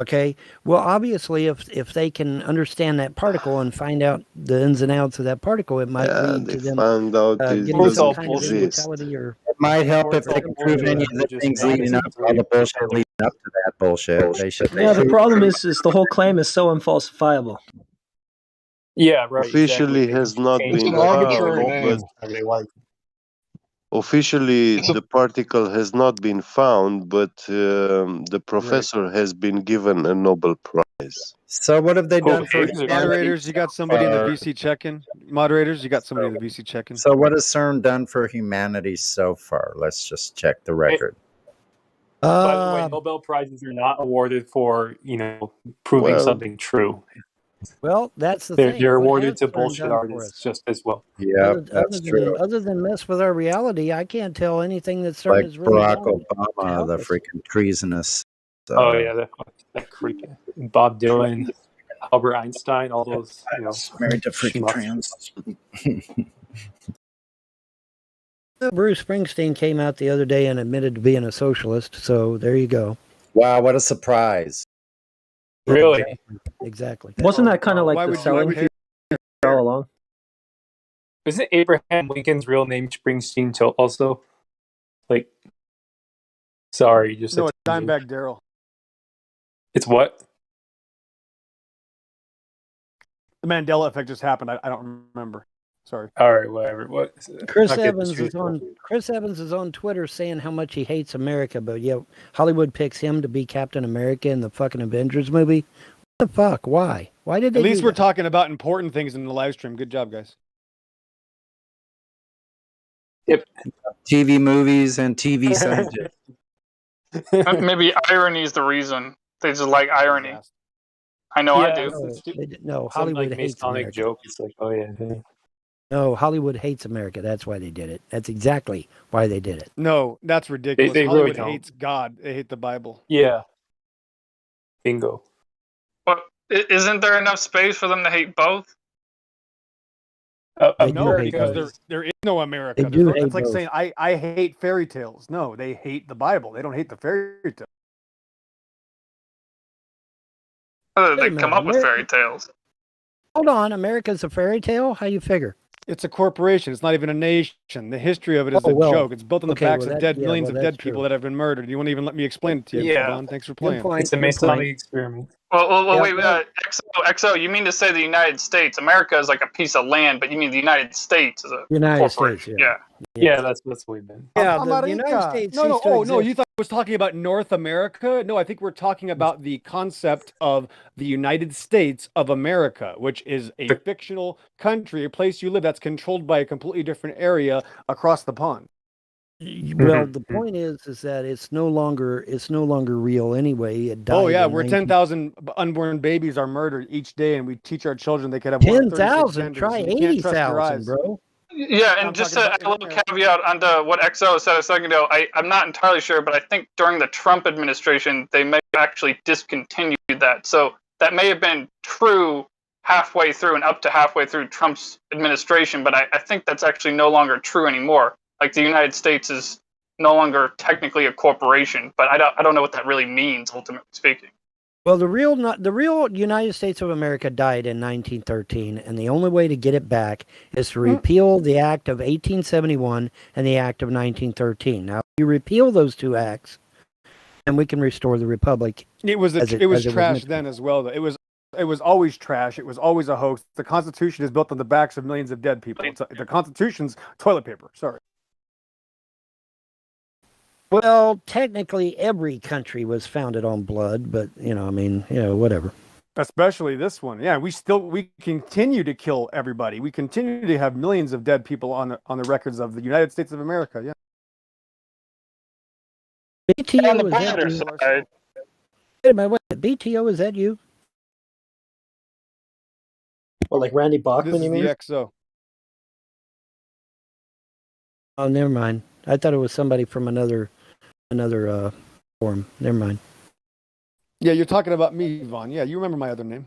Okay. Well, obviously, if they can understand that particle and find out the ins and outs of that particle, it might lead They to them found out it getting some doesn't kind of exist. immortality or. It might help if Or they can prove any of the things leading up, all the bullshit leading up to that bullshit. They should. Yeah, the problem is the whole claim is so unfalsifiable. Yeah, right. Officially exactly. has not It's been an arbitrary found, but name. officially the particle has not been found, but the professor has been given a Nobel Prize. So what have they done for Moderators, you got somebody in the far? VC check-in? Moderators, you got somebody in the VC check-in? So what has CERN done for humanity so far? Let's just check the record. By the way, Nobel Prizes are not awarded for, proving Well- something true. Well, that's the They're, thing. they're What awarded has to CERN bullshit done for artists us? just as well. Yeah, that's true. Other than mess with our reality, I can't tell anything that CERN Like has really Barack done to Obama, help the us. freaking treasonous. Oh yeah, that creepy. Bob Dylan, Albert Einstein, all those. Married to freaking schmucks. trans. Bruce Springsteen came out the other day and admitted to being a socialist. So there you go. Wow, what a surprise! Really? Exactly. Wasn't that kind of Why like the would you selling like feature all along? Isn't Abraham Lincoln's real name Springsteen also? Like, sorry, just No, a it's tangent. Dimebag Daryl. It's what? The Mandela effect just happened. I don't remember. Sorry. All right, whatever. What? Chris Not getting Evans straight. is on Twitter saying how much he hates America, but yet Hollywood picks him to be Captain America in the fucking Avengers movie. What the fuck? Why? Why did they? At least do we're that? talking about important things in the live stream. Good job, guys. Yep. TV movies and TV scientists. Maybe irony is the reason. They just like irony. I know I do. No, Some Hollywood like hates Masonic America. joke. It's like, oh yeah. No, Hollywood hates America. That's why they did it. That's exactly why they did it. No, that's ridiculous. They really Hollywood don't. hates God. They hate the Bible. Yeah. Bingo. But isn't there enough space for them to hate both? No, because there is no America. They do That's hate like both. saying I hate fairy tales. No, they hate the Bible. They don't hate the fairy tale. They come up with fairy tales. Hold on, America's a fairy tale? How you figure? It's a corporation. It's not even a nation. The history of it is Oh, a well, joke. It's built on the okay, backs well, of that- dead yeah, millions well, of that's dead people true. that have been murdered. You won't even let me explain it to you, Yeah. Vaughn. Thanks for playing. point. It's a Good Masonic point. experiment. Well, Yeah, wait, well- XO, you mean to say the United States? America is like a piece of land, but you mean the United States is a United corporation? States, yeah. Yeah, that's what we meant. Yeah, the America. United States No, no. ceased to Oh, no. exist. You thought I was talking about North America? No, I think we're talking about the concept of the United States of America, which is a fictional country, a place you live that's controlled by a completely different area across the pond. Well, the point is that it's no longer real anyway. It died. Oh yeah, in where 19 10,000 unborn babies are murdered each day, and we teach our children they could have one of 36 10,000. genders. Try And you can't trust your 80,000, eyes. bro. Yeah, and I'm just talking to about add a in little America. caveat onto what XO said a second ago, I'm not entirely sure, but I think during the Trump administration, they may have actually discontinued that. So that may have been true halfway through and up to halfway through Trump's administration, but I think that's actually no longer true anymore. Like the United States is no longer technically a corporation, but I don't know what that really means, ultimately speaking. Well, the real United States of America died in 1913, and the only way to get it back is to repeal the Act of 1871 and the Act of 1913. Now, if you repeal those two acts, and we can restore the republic. It was trash then as well. Though. It was always trash. It was always a hoax. The Constitution is built on the backs of millions of dead people. The Constitution's toilet paper. Sorry. Well, technically, every country was founded on blood, but whatever. Especially this one. Yeah, we continue to kill everybody. We continue to have millions of dead people on the records of the United States of America. Yeah. BTO on the is that brighter you? side. Wait a minute, BTO, is that you? Well, like Randy This Bachman, is you the mean? XO. Oh, never mind. I thought it was somebody from another forum. Never mind. Yeah, you're talking about me, Vaughn. Yeah, you remember my other name.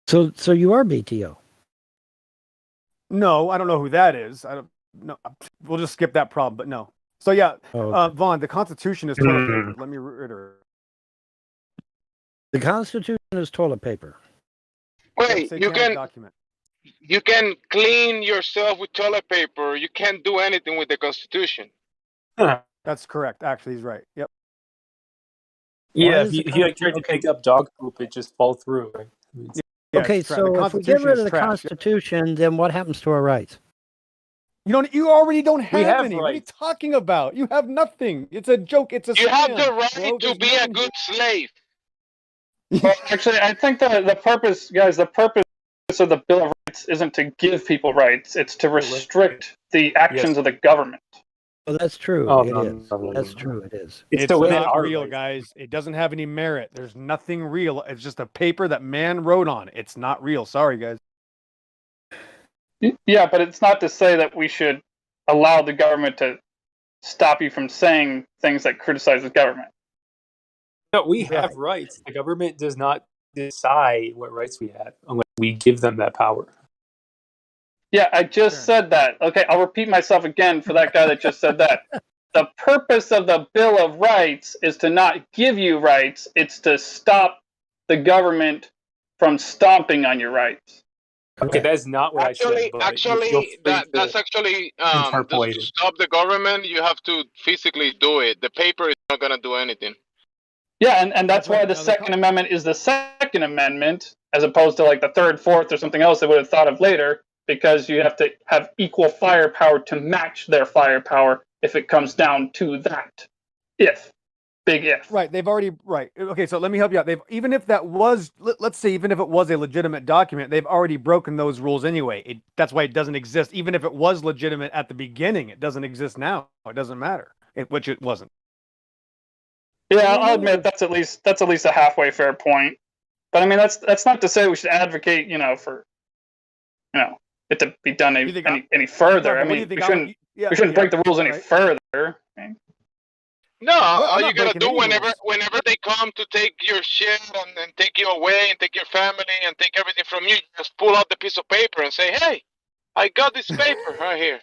So you are BTO. No, I don't know who that is. I don't. No, we'll just skip that problem. But no. So yeah, okay. Vaughn, the Constitution is toilet paper. Let me reiterate. The Constitution is toilet paper. Wait, document. You can clean yourself with toilet paper. You can't do anything with the Constitution. That's correct. Actually, he's right. Yep. Yeah, if you like tried to pick up dog poop, it just fall through. Right? Yeah, okay, so if we get rid of the Constitution, then what happens to our rights? You already don't have any. Rights. What are you talking about? You have nothing. It's a joke. It's a You scam, have the right bro. to be a good slave. Well, actually, I think the purpose, guys, the purpose of the Bill of Rights isn't to give people rights; it's to restrict the actions of the government. Well, that's true. That's true. It is. It's not real, guys. It doesn't have any merit. There's nothing real. It's just a paper that man wrote on. It's not real. Sorry, guys. Yeah, but it's not to say that we should allow the government to stop you from saying things that criticize the government. No, we have rights. The government does not decide what rights we have unless we give them that power. Yeah, I just said that. Okay, I'll repeat myself again for that guy that just said that. The purpose of the Bill of Rights is to not give you rights. It's to stop the government from stomping on your rights. Okay, that's not what I said. But That's actually to stop the government. You have to physically do it. The paper is not going to do anything. Yeah, and that's why the Second Amendment is the Second Amendment, as opposed to like the Third, Fourth, or something else they would have thought of later, because you have to have equal firepower to match their firepower if it comes down to that. Big if. Right, they've already Okay, so let me help you out. Even if that was, let's say, even if it was a legitimate document, they've already broken those rules anyway. That's why it doesn't exist. Even if it was legitimate at the beginning, it doesn't exist now. It doesn't matter, which it wasn't. Yeah, I'll admit that's at least a halfway fair point. But I mean, that's not to say we should advocate, for, it to be done any further. I mean, we shouldn't break the rules any further. No, all you gotta do whenever they come to take your shit and take you away and take your family and take everything from you, just pull out the piece of paper and say, "Hey, I got this paper right here."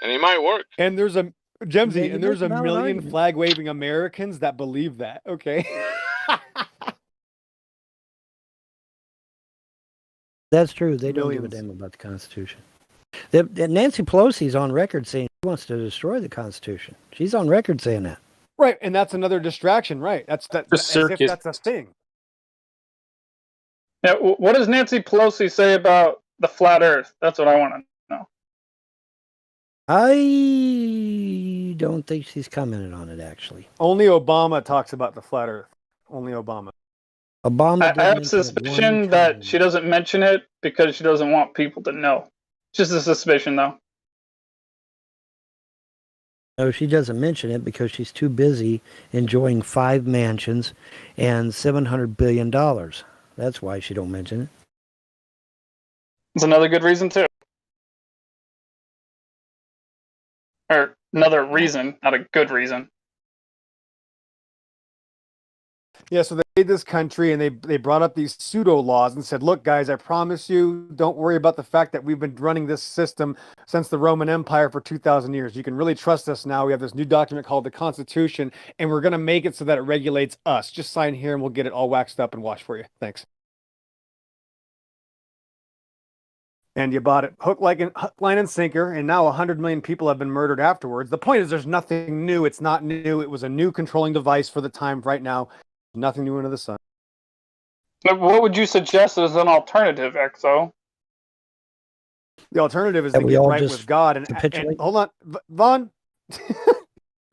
And it might work. And there's a million flag waving Americans that believe that. Okay. That's true. They don't give a damn about the Constitution. Nancy Pelosi's on record saying she wants to destroy the Constitution. She's on record saying that. Right, and that's another distraction. Right, that's a thing. Yeah, what does Nancy Pelosi say about the flat Earth? That's what I want to know. I don't think she's commented on it, actually. Only Obama talks about the flat Earth. Only Obama. Obama I did have mention it one suspicion time. that she doesn't mention it because she doesn't want people to know. Just a suspicion, though. No, she doesn't mention it because she's too busy enjoying 5 mansions and $700 billion. That's why she don't mention it. It's another good reason, too. Or another reason, not a good reason. Yeah, so they made this country and they brought up these pseudo laws and said, look, guys, I promise you, don't worry about the fact that we've been running this system since the Roman Empire for 2,000 years. You can really trust us now. We have this new document called the Constitution, and we're going to make it so that it regulates us. Just sign here and we'll get it all waxed up and washed for you. Thanks. And you bought it hook, line, and sinker, and now 100 million people have been murdered afterwards. The point is there's nothing new. It's not new. It was a new controlling device for the time right now. Nothing new under the sun. What would you suggest as an alternative, Exo? The alternative is to get right with God. And hold on, Vaughn.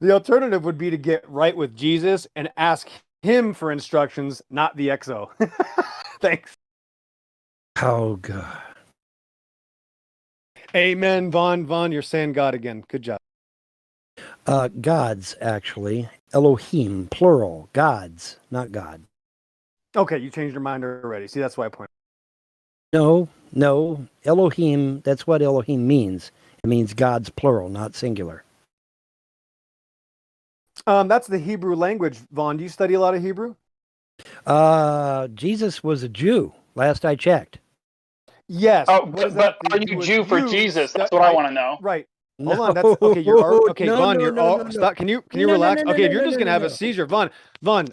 The alternative would be to get right with Jesus and ask him for instructions, not the Exo. Thanks. Oh, God. Amen, Vaughn. Vaughn, you're saying God again. Good job. Gods, actually. Elohim, plural. Gods, not God. Okay, you changed your mind already. See, that's why I pointed. No. Elohim, that's what Elohim means. It means gods, plural, not singular. That's the Hebrew language, Vaughn. Do you study a lot of Hebrew? Jesus was a Jew, last I checked. Yes. Oh, but are you Jew for Jesus? That's what I want to know. Right. No. Hold on. That's okay. You're okay, No, Vaughn. no, You're no, all no, no. stop. Can you No, relax? no, no, Okay, if no, you're no, just no, gonna have no. a seizure, Vaughn,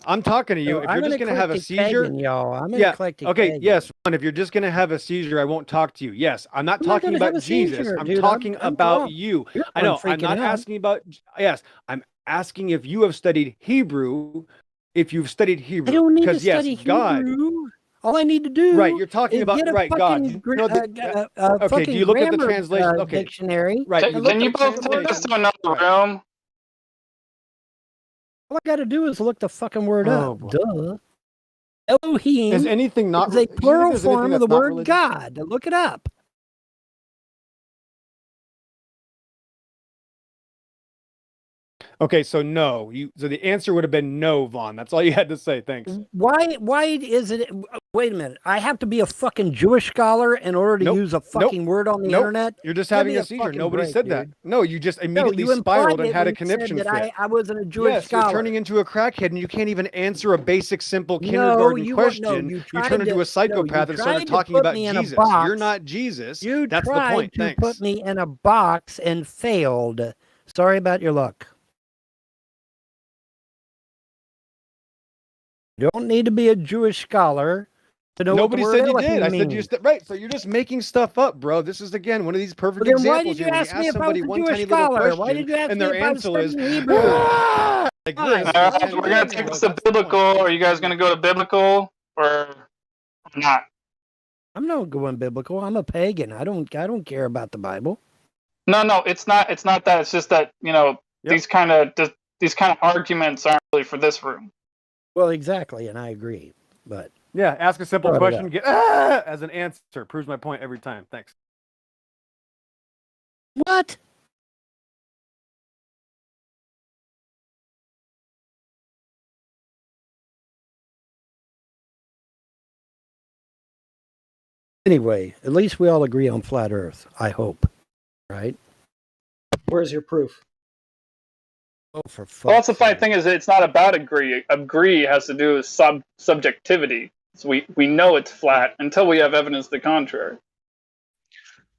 I'm talking to you. No, If I'm you're an just gonna have a eclectic seizure, pagan, y'all. I'm an yeah. eclectic Okay. pagan. Yes, Vaughn. If you're just gonna have a seizure, I won't talk to you. Yes, I'm not I'm not talking gonna have about a Jesus. seizure, I'm dude. talking I'm about drunk. you. You're I know. I'm freaking not out. asking about. Yes, I'm asking if you have studied Hebrew. If you've studied Hebrew, I don't need to because yes, study God. Hebrew. All I need to do Right, you're talking is about get a right God. fucking, You know the, okay, do fucking you look at the grammar translation? Okay, dictionary. right. Can, You can look you at the both take this translation. to another room? All I got to do is look the fucking word Oh, up. boy. Duh. Elohim Is anything not? is a Do you think plural there's anything form of that's the not word religious? God. Look it up. Okay, so no. So the answer would have been no, Vaughn. That's all you had to say. Thanks. Why is it? Wait a minute. I have to be a fucking Jewish scholar in order to Nope. use a fucking word on the Nope. internet? You're just Give having me a seizure. fucking Nobody break, said dude. that. No, you just No, immediately you spiraled implied and it had when a you conniption said that fit. I wasn't a Jewish Yes, scholar. you're turning into a crackhead, and you can't even answer a basic, simple No, kindergarten you question. you You tried turn into to. a psychopath and started tried to talking put about me in a Jesus. box. You're not Jesus. You That's the tried point. to Thanks. put me in a box and failed. Sorry about your luck. You don't need to be a Jewish scholar to know Nobody what the said word you did. I said you means. right. So you're just making stuff up, bro. This is again one of these perfect Well, then why examples did you here. When you ask me ask if I was somebody a one Jewish tiny little scholar? Why question, did you ask and me their if I was answer is studying Hebrew? "Ah!" like Fine. this. All You right, can't we're do gonna anything, take bro. this to That's the point. biblical. Are you guys gonna go to biblical or not? I'm not going biblical. I'm a pagan. I don't care about the Bible. No, it's not. It's not that. It's just that these kind of arguments aren't really for this room. Well, exactly, and I agree. But Yeah, ask a simple brought it question, up. get as an answer. Proves my point every time. Thanks. What? Anyway, at least we all agree on flat Earth. I hope, right? Where's your proof? Oh, for fuck's Well, that's the funny thing is it's not about agree. Agree has to do with subjectivity. So we know it's flat until we have evidence to the contrary.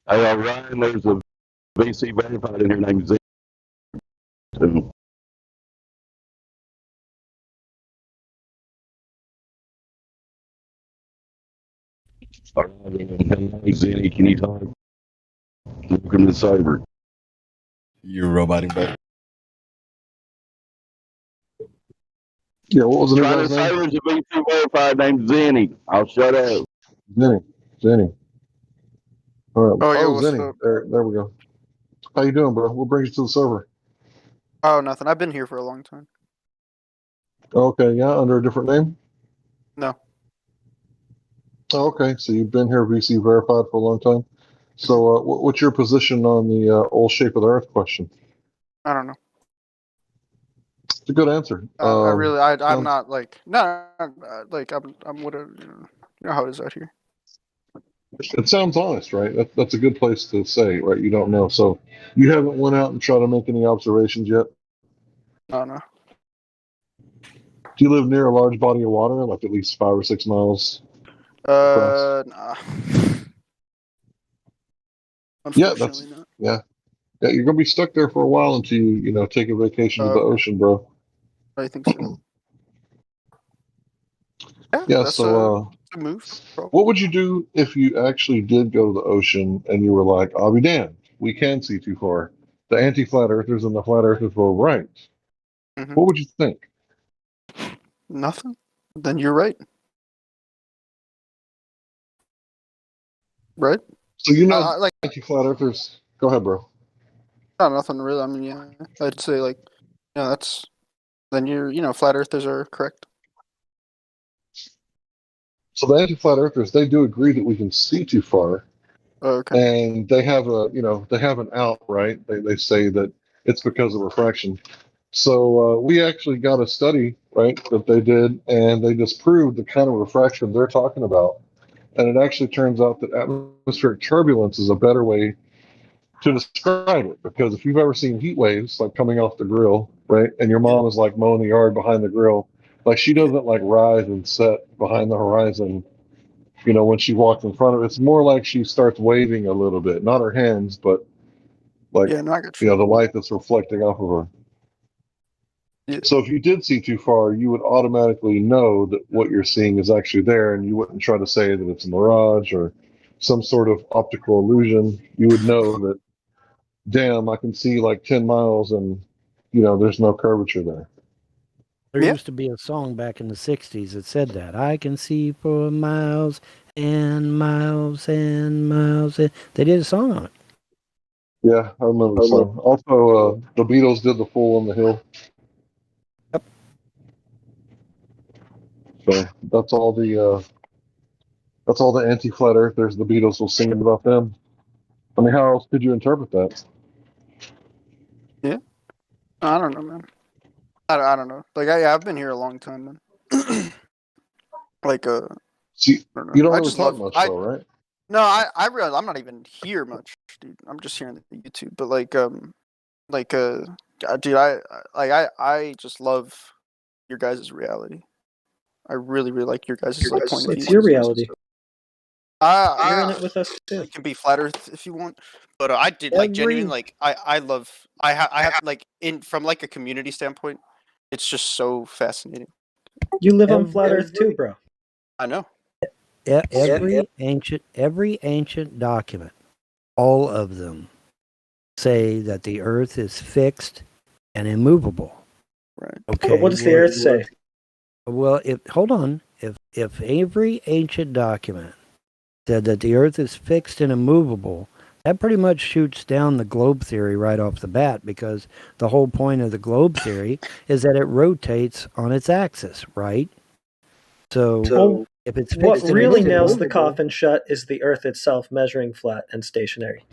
Hey, Ryan, there's a VC verified in here named Z. All right, hey, Zenny, can you talk? Welcome to Cyber. You're roboting back. Yeah, what was the name of Trying his to name? Cyber's a VC verified named Zenny. I'll shut up. Zenny. All right. Oh, yo, Oh, what's Zenny. up? There we go. How you doing, bro? We'll bring you to the server. Oh, nothing. I've been here for a long time. Okay, yeah, under a different name? No. Oh, okay, so you've been here VC verified for a long time. So, what's your position on the old shape of the Earth question? I don't know. It's a good answer. I really, I'm sounds- not like, no, like I'm whatever. You know how it is out here. It sounds honest, right? That's a good place to say, right? You don't know, so you haven't went out and tried to make any observations yet. No. Do you live near a large body of water, like at least 5 or 6 miles? Nah. Unfortunately, not. Yeah. You're gonna be stuck there for a while until you take a vacation to the ocean, bro. I think so. Yeah. That's So, a move. what would you do if you actually did go to the ocean and you were like, "I'll be damned, we can see too far. The anti-flat earthers and the flat earthers were right." What would you think? Nothing. Then you're right. Right? So like anti-flat earthers. Go ahead, bro. no, nothing really. I mean, yeah, I'd say like, that's then flat earthers are correct. So the anti-flat earthers, they do agree that we can see too far. Okay. And they have they have an out, right? They say that it's because of refraction. So we actually got a study, right, that they did, and they disproved the kind of refraction they're talking about. And it actually turns out that atmospheric turbulence is a better way to describe it, because if you've ever seen heat waves like coming off the grill, right, and your mom is like mowing the yard behind the grill, like she doesn't like rise and set behind the horizon, when she walks in front of it. It's more like she starts waving a little bit, not her hands, but like I got the light that's reflecting off of her. So if you did see too far, you would automatically know that what you're seeing is actually there, and you wouldn't try to say that it's a mirage or some sort of optical illusion. You would know that, damn, I can see like 10 miles and, there's no curvature there. There used to be a song back in the 60s that said that. I can see for miles and miles and miles. They did a song on it. Yeah, I remember the song. Also, the Beatles did the Fool on the Hill. Yep. So that's all the anti-flat earthers. The Beatles will sing about them. I mean, how else could you interpret that? Yeah. I don't know, man. I don't know. Like I've been here a long time, man. Like See, I don't know. you don't I really just talk love. much, though, right? No, I realize I'm not even here much, dude. I'm just here on the YouTube. But dude, I just love your guys' reality. I really, really like your guys' point of view. It's your reality. You're in Yeah, it with us too. it can be flat Earth if you want, but I did like genuine. Like I love. I have like from like a community standpoint, it's just so fascinating. You live on flat Earth too, bro. I know. Every ancient document, all of them, say that the Earth is fixed and immovable. Right. Okay. But what does the Earth say? Well, hold on. If every ancient document said that the Earth is fixed and immovable, that pretty much shoots down the globe theory right off the bat, because the whole point of the globe theory is that it rotates on its axis, right? So if it's fixed, What and really nails the immovable, coffin shut is the Earth itself measuring flat and stationary.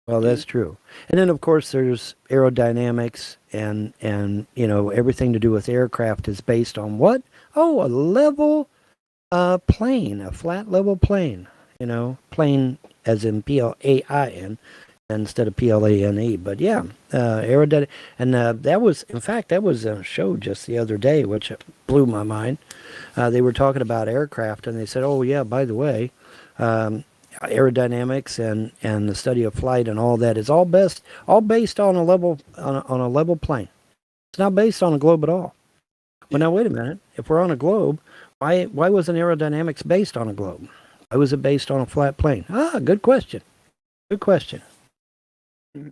well, that's true. And then, of course, there's aerodynamics and everything to do with aircraft is based on what? Oh, a level plane, a flat level plane. Plane as in Plain instead of Plane. But yeah, aerodynamic. And that was a show just the other day, which blew my mind. They were talking about aircraft, and they said, "Oh yeah, by the way, aerodynamics and the study of flight and all that is all based on a level on a level plane. It's not based on a globe at all." Well, now wait a minute. If we're on a globe, why wasn't aerodynamics based on a globe? Why was it based on a flat plane? Good question. Good question. And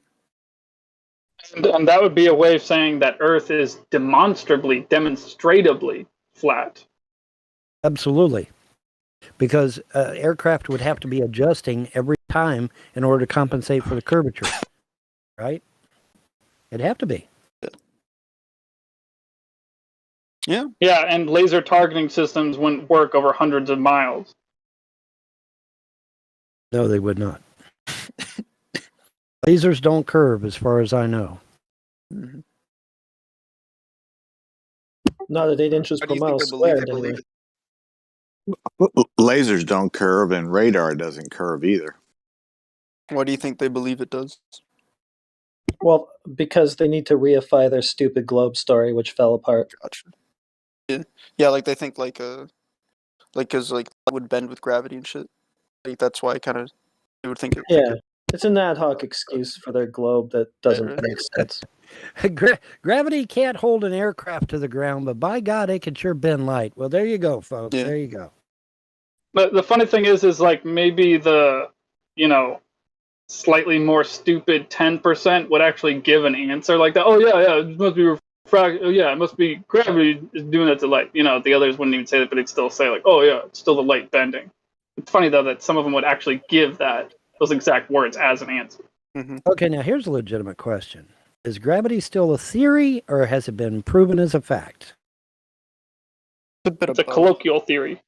that would be a way of saying that Earth is demonstratively flat. Absolutely. Because aircraft would have to be adjusting every time in order to compensate for the curvature. Right? It'd have to be. Yeah. Yeah, and laser targeting systems wouldn't work over hundreds of miles. No, they would not. Lasers don't curve, as far as I know. Mm-hmm. Not at 8 inches How per do you think mile they believe squared, anyway. Lasers don't curve, and radar doesn't curve either. Why do you think they believe it does? Well, because they need to reify their stupid globe story, which fell apart. Gotcha. Yeah, like they think because that would bend with gravity and shit. Like that's why kind of they would think it. Yeah, it's an ad hoc excuse for their globe that doesn't make sense. Gravity can't hold an aircraft to the ground, but by God, it can sure bend light. Well, there you go, folks. Yeah. There you go. But the funny thing is like maybe the, slightly more stupid 10% would actually give an answer like that. Oh yeah, it must be it must be gravity is doing that to light. The others wouldn't even say that, but they'd still say like, oh yeah, it's still the light bending. It's funny though that some of them would actually give those exact words as an answer. Mm-hmm. Okay, now here's a legitimate question. Is gravity still a theory, or has it been proven as a fact? It's a colloquial theory.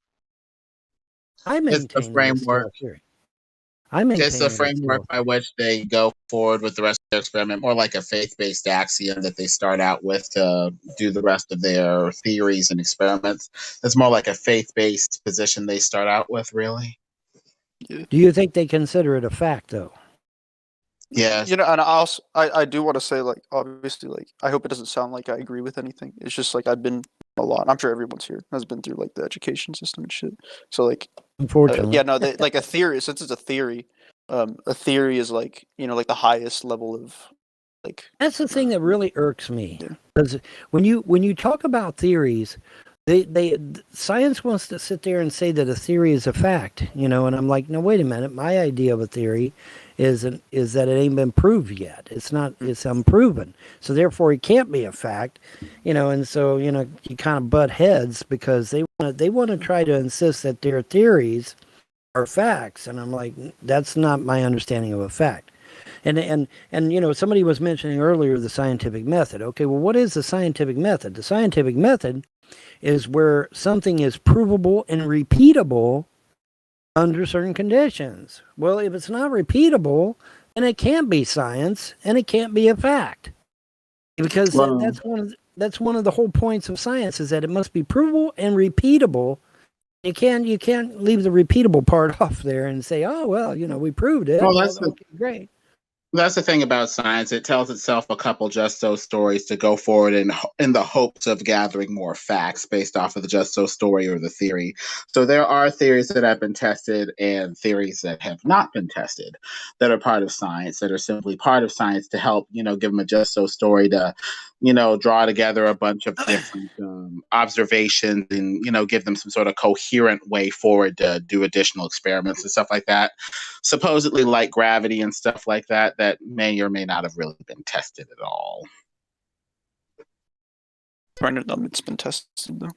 I maintain It's the framework. It's the framework by which they go forward with the rest of their experiment, more like a faith-based axiom that they start out with to do the rest of their theories and experiments. It's more like a faith-based position they start out with, really. Do you think they consider it a fact, though? Yeah. And I do want to say, like, obviously, like, I hope it doesn't sound like I agree with anything. It's just like I've been a lot. I'm sure everyone's here has been through like the education system and shit. So like, unfortunately, like a theory. Since it's a theory is like like the highest level of like. That's the thing that really irks me, because when you talk about theories, science wants to sit there and say that a theory is a fact, and I'm like, no, wait a minute. My idea of a theory is that it ain't been proved yet. It's unproven. So therefore it can't be a fact, and so, you kind of butt heads because they want to try to insist that their theories are facts. And I'm like, that's not my understanding of a fact. And somebody was mentioning earlier the scientific method. Okay, well, what is the scientific method? The scientific method is where something is provable and repeatable under certain conditions. Well, if it's not repeatable, then it can't be science and it can't be a fact, because that's one of the whole points of science, is that it must be provable and repeatable. You can't leave the repeatable part off there and say, oh well, we proved it. Well, that's okay, great. That's the thing about science. It tells itself a couple just so stories to go forward in the hopes of gathering more facts based off of the just so story or the theory. So there are theories that have been tested and theories that have not been tested that are part of science, that are simply part of science to help, give them a just so story to, draw together a bunch of different observations and, give them some sort of coherent way forward to do additional experiments and stuff like that. Supposedly like gravity and stuff like that may or may not have really been tested at all. Random, it's been tested though.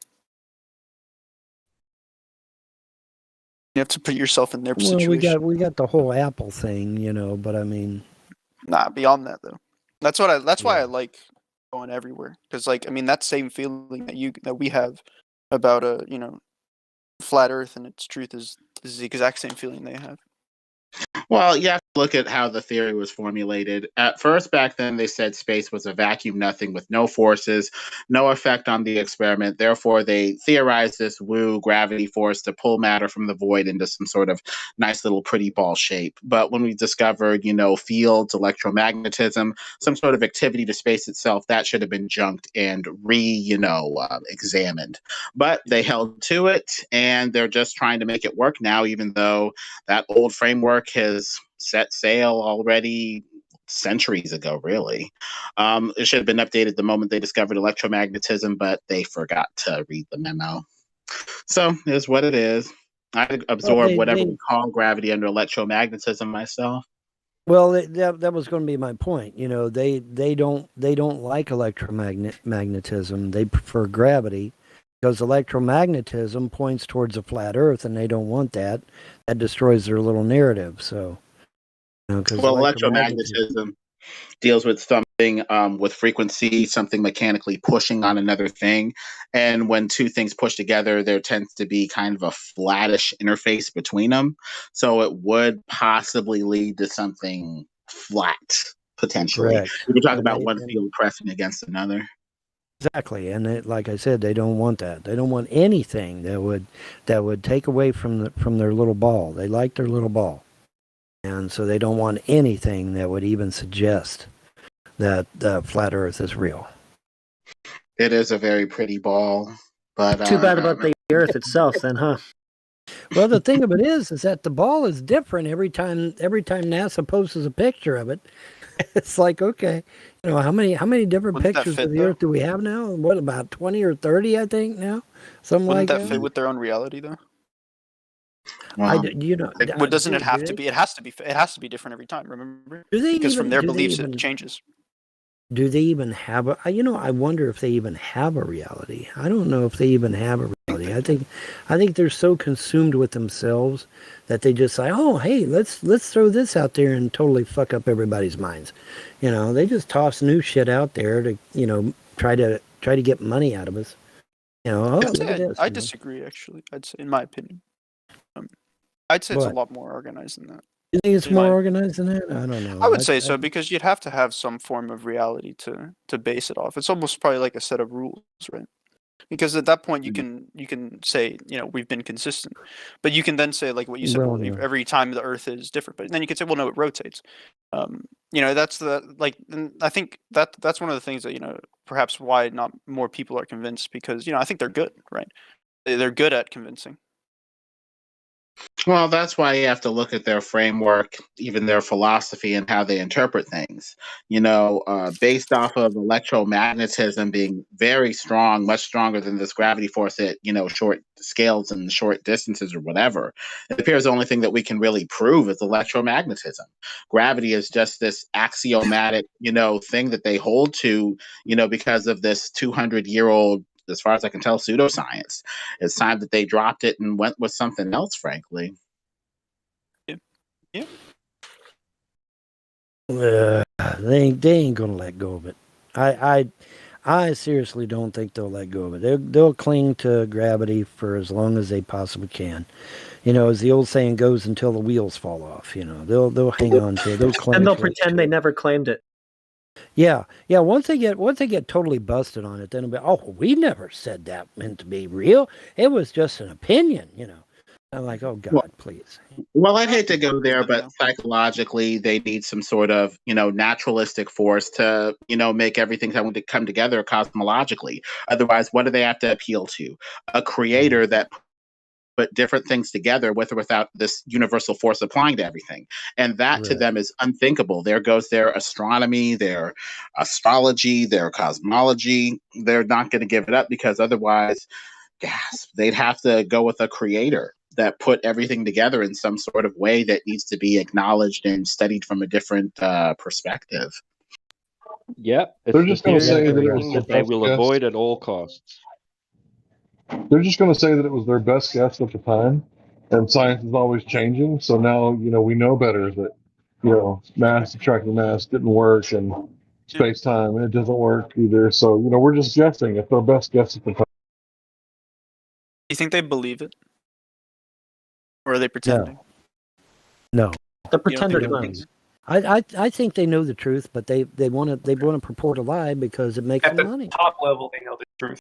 You have to put yourself in their situation. We got the whole Apple thing, but I mean, beyond that though. That's why I like going everywhere, because that same feeling that we have about flat Earth and its truth is the exact same feeling they have. Well, you have to look at how the theory was formulated. At first, back then, they said space was a vacuum, nothing with no forces, no effect on the experiment. Therefore, they theorized this gravity force to pull matter from the void into some sort of nice little pretty ball shape. But when we discovered, fields, electromagnetism, some sort of activity to space itself, that should have been junked and examined. But they held to it, and they're just trying to make it work now, even though that old framework has set sail already centuries ago, really. It should have been updated the moment they discovered electromagnetism, but they forgot to read the memo. So it is what it is. I absorb whatever we call gravity under electromagnetism myself. Well, that was going to be my point. They don't like electromagnetism. They prefer gravity, because electromagnetism points towards a flat Earth, and they don't want that. That destroys their little narrative. So, well, electromagnetism deals with something with frequency, something mechanically pushing on another thing. And when two things push together, there tends to be kind of a flattish interface between them. So it would possibly lead to something flat, potentially. Correct. We could talk And about they, one and field pressing against another. exactly, and like I said, they don't want that. They don't want anything that would take away from their little ball. They like their little ball, and so they don't want anything that would even suggest that the flat Earth is real. It is a very pretty ball, but Too bad about the Earth itself, then, huh? Well, the thing of it is that the ball is different every time NASA posts a picture of it. It's like, okay, how many different Wouldn't that pictures fit, of the though? Earth do we have now? What, about 20 or 30, I think now, something Wouldn't like that fit with their own reality, though? Doesn't it have to be? It has to be. It has to be different every time. Remember, Do they because even- from their do they beliefs even- it changes. Do they even have a? I wonder if they even have a reality. I don't know if they even have a reality. I think they're so consumed with themselves that they just say, "Oh, hey, let's throw this out there and totally fuck up everybody's minds." They just toss new shit out there to try to get money out of us. Look at this. I disagree. Actually, I'd say, in my opinion, I'd say it's a What? lot more organized than that. You think it's in more my- organized than that? I don't know. I would say so because you'd have to have some form of reality to base it off. It's almost probably like a set of rules, right? Because at that point you can say we've been consistent, but you can then say like what you said. Well, Well, yeah. every time the Earth is different, but then you could say, well, no, it rotates. That's and I think that's one of the things that perhaps why not more people are convinced because I think they're good, right? They're good at convincing. Well, that's why you have to look at their framework, even their philosophy, and how they interpret things. Based off of electromagnetism being very strong, much stronger than this gravity force at short scales and short distances or whatever. It appears the only thing that we can really prove is electromagnetism. Gravity is just this axiomatic, thing that they hold to, because of this 200-year-old, as far as I can tell, pseudoscience. It's time that they dropped it and went with something else, frankly. Yeah. They ain't gonna let go of it. I seriously don't think they'll let go of it. They'll cling to gravity for as long as they possibly can. As the old saying goes, until the wheels fall off. They'll hang on to it. They'll cling. And they'll to it. pretend they never claimed it. Yeah. Once they get totally busted on it, then it'll be, we never said that meant to be real. It was just an opinion. I'm like, oh God, please. Well, I'd hate to go there, but psychologically, they need some sort of, naturalistic force to, make everything come together cosmologically. Otherwise, what do they have to appeal to? A creator that put different things together with or without this universal force applying to everything. And that to Right. them is unthinkable. There goes their astronomy, their astrology, their cosmology. They're not going to give it up because otherwise, they'd have to go with a creator that put everything together in some sort of way that needs to be acknowledged and studied from a different perspective. Yep, it's They're the just going to theory say of that it everything was that their they best will guess. avoid at all costs. They're just going to say that it was their best guess at the time, and science is always changing. So now, we know better that, mass attracting mass didn't work, and space time it doesn't work either. So we're just guessing. It's our best guess at the time. Do you think they believe it, or are they pretending? No. The You don't think pretender they believe clowns. it? I think they know the truth, but they want to purport a lie because it makes At them the money. top level, they know the truth.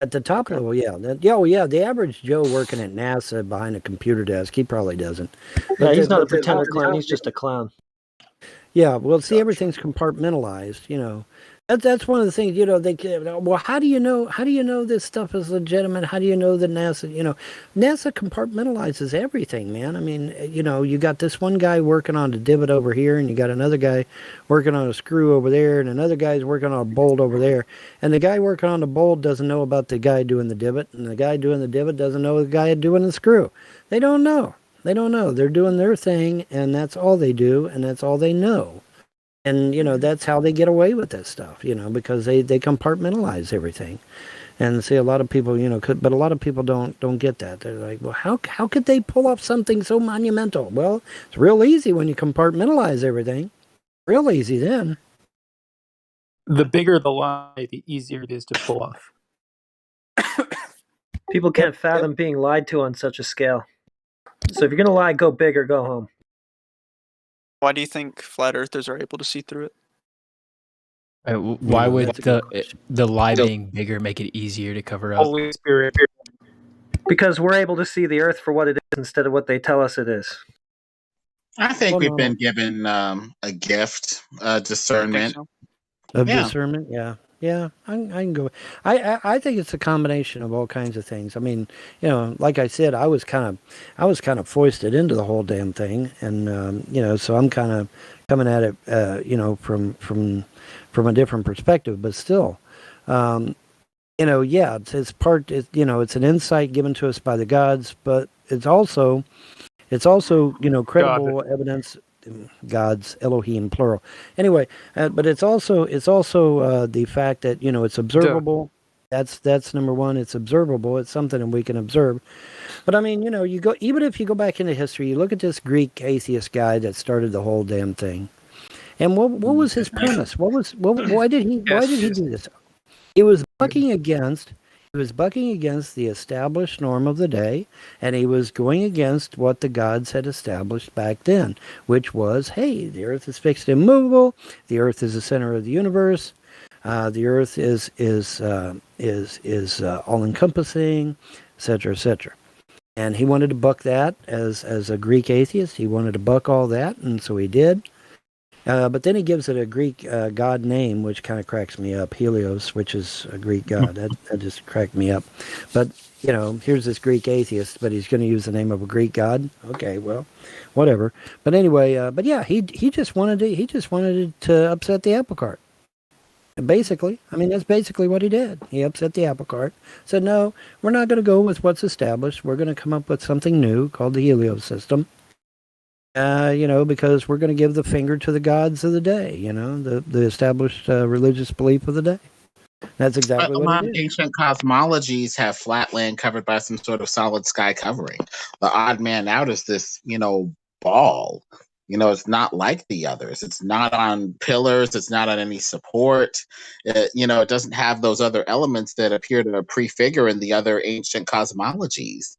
At the top level, yeah. The average Joe working at NASA behind a computer desk, he probably doesn't. Yeah, he's not a but the- pretender clown. He's just a clown. Yeah, well, see, everything's compartmentalized. That's one of the things. Well, how do you know? How do you know this stuff is legitimate? How do you know that NASA? NASA compartmentalizes everything, man. I mean, you got this one guy working on a divot over here, and you got another guy working on a screw over there, and another guy's working on a bolt over there, and the guy working on the bolt doesn't know about the guy doing the divot, and the guy doing the divot doesn't know the guy doing the screw. They don't know. They're doing their thing, and that's all they do, and that's all they know. And, that's how they get away with this stuff, because they compartmentalize everything. And see, a lot of people, but a lot of people don't get that. They're like, well, how could they pull off something so monumental? Well, it's real easy when you compartmentalize everything. Real easy then. The bigger the lie, the easier it is to pull off. People can't fathom being lied to on such a scale. So if you're gonna lie, go big or go home. Why do you think flat earthers are able to see through it? Why would the lie being bigger make it easier to cover up? Holy Spirit. Because we're able to see the Earth for what it is instead of what they tell us it is. I think Well, we've no. been given a gift, discernment. Of Yeah. discernment, yeah, I can go. I think it's a combination of all kinds of things. I mean, you know, like I said, I was kind of foisted into the whole damn thing, and you know, so I'm kind of coming at it, you know, from a different perspective, but still, you know, yeah, it's part, you know, it's an insight given to us by the gods, but it's also, you know, credible evidence. Gods, Elohim, plural. Anyway, but it's also the fact that, you know, it's observable. That's number one. It's observable. It's something that we can observe. But I mean, you know, even if you go back into history, you look at this Greek atheist guy that started the whole damn thing. And what was his premise? Why did he do this? He was bucking against the established norm of the day, and he was going against what the gods had established back then, which was, hey, the earth is fixed and immovable, the earth is the center of the universe, the earth is all encompassing, etc., etc. And he wanted to buck that as a Greek atheist. He wanted to buck all that, and so he did. But then he gives it a Greek god name, which kind of cracks me up. Helios, which is a Greek god. That just cracked me up. But, you know, here's this Greek atheist, but he's going to use the name of a Greek god. Okay, well, whatever. But anyway, but yeah, he just wanted to upset the apple cart. Basically, I mean, that's basically what he did. He upset the apple cart. Said, no, we're not going to go with what's established. We're going to come up with something new called the Helios system. You know, because we're going to give the finger to the gods of the day, you know, the established religious belief of the day. That's exactly A what lot it of is. ancient cosmologies have flat land covered by some sort of solid sky covering. The odd man out is this, you know, ball. You know, it's not like the others. It's not on pillars. It's not on any support. You know, it doesn't have those other elements that appear to prefigure in the other ancient cosmologies.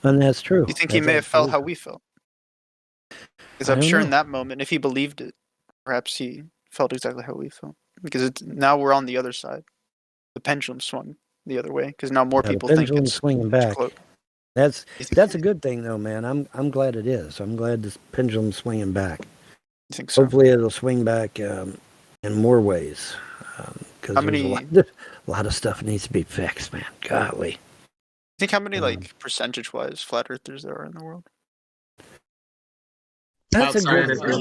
And that's true. You think he may have felt how we felt? Because I'm sure in that moment, if he believed it, perhaps he felt exactly how we felt. Because now we're on the other side. The pendulum swung the other way because now more people the think pendulum's it's swinging back. close. That's a good thing, though, man. I'm glad it is. I'm glad this pendulum's swinging back. You think so? Hopefully, it'll swing back in more ways. Because a lot of stuff needs to be fixed, man. Golly. Think how many like percentage-wise flat earthers there are in the world? That's a good about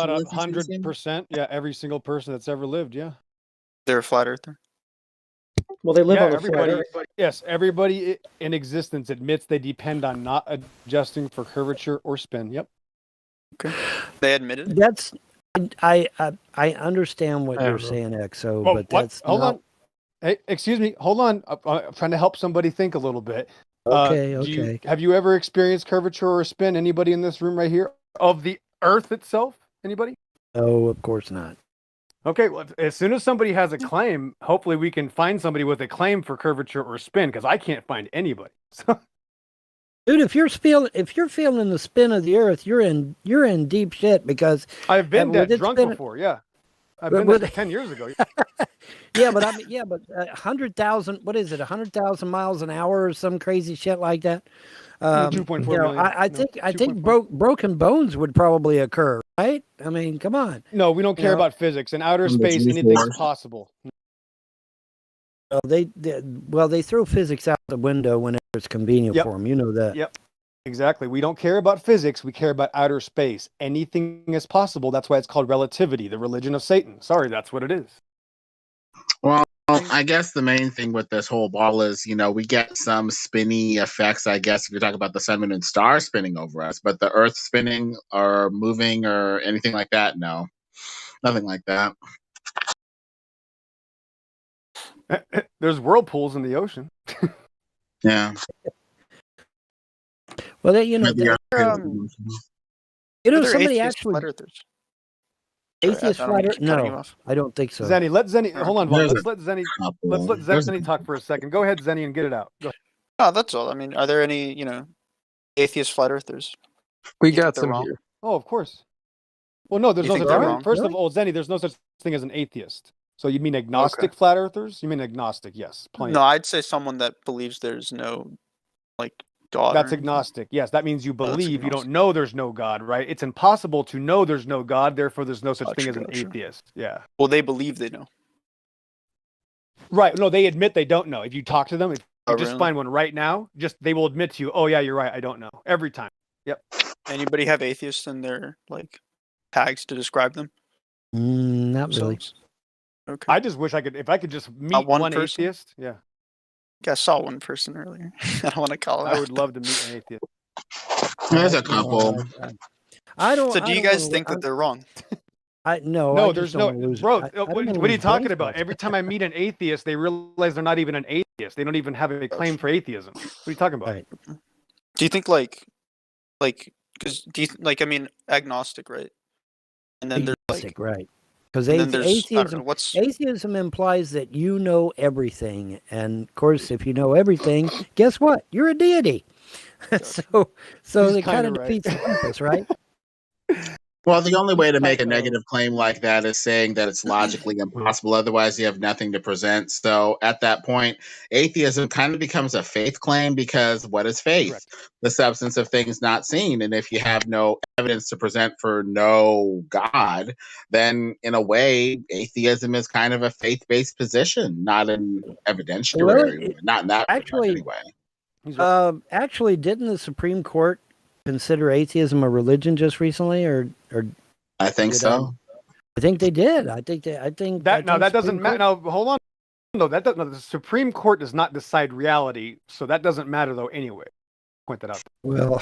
100%. Yeah, every single person that's ever lived. Yeah, they're a flat earther. Well, they live on the everybody. flat Earth. Yes, everybody in existence admits they depend on not adjusting for curvature or spin. Yep. Okay. They admitted it. That's I understand what you're saying, Exo, but that's hold on. Hey, excuse me. Hold on. I'm trying to help somebody think a little bit. Okay. Have you ever experienced curvature or spin? Anybody in this room right here of the Earth itself? Anybody? Oh, of course not. Okay. Well, as soon as somebody has a claim, hopefully we can find somebody with a claim for curvature or spin, because I can't find anybody. So. Dude, if you're feeling the spin of the Earth, you're in deep shit, because I've been that drunk before. Yeah, I've been there 10 years ago. Yeah, but 100,000. What is it? 100,000 miles an hour or some crazy shit like that. 2.4 million. I think broken bones would probably occur, right? I mean, come on. No, we don't care about physics. In outer space, anything's possible. They throw physics out the window whenever it's convenient for them. You know that. Yep. Exactly. We don't care about physics. We care about outer space. Anything is possible. That's why it's called relativity, the religion of Satan. Sorry, that's what it is. Well, I guess the main thing with this whole ball is, you know, we get some spinny effects, I guess, if you talk about the sun, moon, and stars spinning over us, but the Earth spinning or moving or anything like that, no. Nothing like that. There's whirlpools in the ocean. Yeah. Well, You know, Are there somebody atheist actually flat earthers? Sorry, atheist I don't mean flat to earth. keep cutting you No, off. I don't think so. Zenny, let Zenny hold on, Vaughn. There's Let's let Zenny a couple. let There's Zenny talk for a second. Go ahead, Zenny, and get it out. Go ahead. No, that's all. I mean, are there any, atheist flat earthers? We You think got they're some wrong? here. Oh, of course. Well, no, there's You no think such they're thing. wrong? First Really? of all, Zenny, there's no such thing as an atheist. So you mean agnostic Okay. flat earthers? You mean agnostic? Yes, plenty. No, I'd say someone that believes there's no God. That's or anything. agnostic. Yes, that means you Oh, that's believe. You don't agnostic. know there's no God, right? It's impossible to know there's no God. Therefore, there's no such thing Gotcha, as an gotcha. atheist. Yeah. Well, they believe they know. Right. No, they admit they don't know. If you talk to them, if you Oh, just really? find one right now, they will admit to you, oh yeah, you're right, I don't know. Every time. Yep. Anybody have atheists in their tags to describe them? Not really. themselves? Okay. I just wish I could, if I could just meet one one person? atheist. Yeah. I saw one person earlier. I don't want to call him I out. would love to meet an atheist. There's a couple. I don't. So do I you don't guys wanna- think that they're wrong? No, No, I there's just no, don't wanna lose, bro. I don't What wanna are you lose talking brain about? cells. Every time I meet an atheist, they realize they're not even an atheist. They don't even have a claim for atheism. What are you talking about? Right. Do you think because I mean agnostic, right? And then there's Agnostic, right? Because and then there's I don't know, atheism, what's atheism implies that you know everything, and of course, if you know everything, guess what? You're a deity. so He's it kind kinda of right. defeats the purpose, right? Well, the only way to make a I know. negative claim like that is saying that it's logically impossible. Otherwise, you have nothing to present. So at that point, atheism kind of becomes a faith claim because what is faith? Correct. The substance of things not seen. And if you have no evidence to present for no God, then in a way, atheism is kind of a faith based position, not an evidentiary one. Not in that regard, Actually, anyway. actually, didn't the Supreme Court consider atheism a religion just recently, or I think did so. I think they did. I think That now that doesn't matter. Now hold on. No, the Supreme Court does not decide reality, so that doesn't matter though. Anyway, point that out. Well,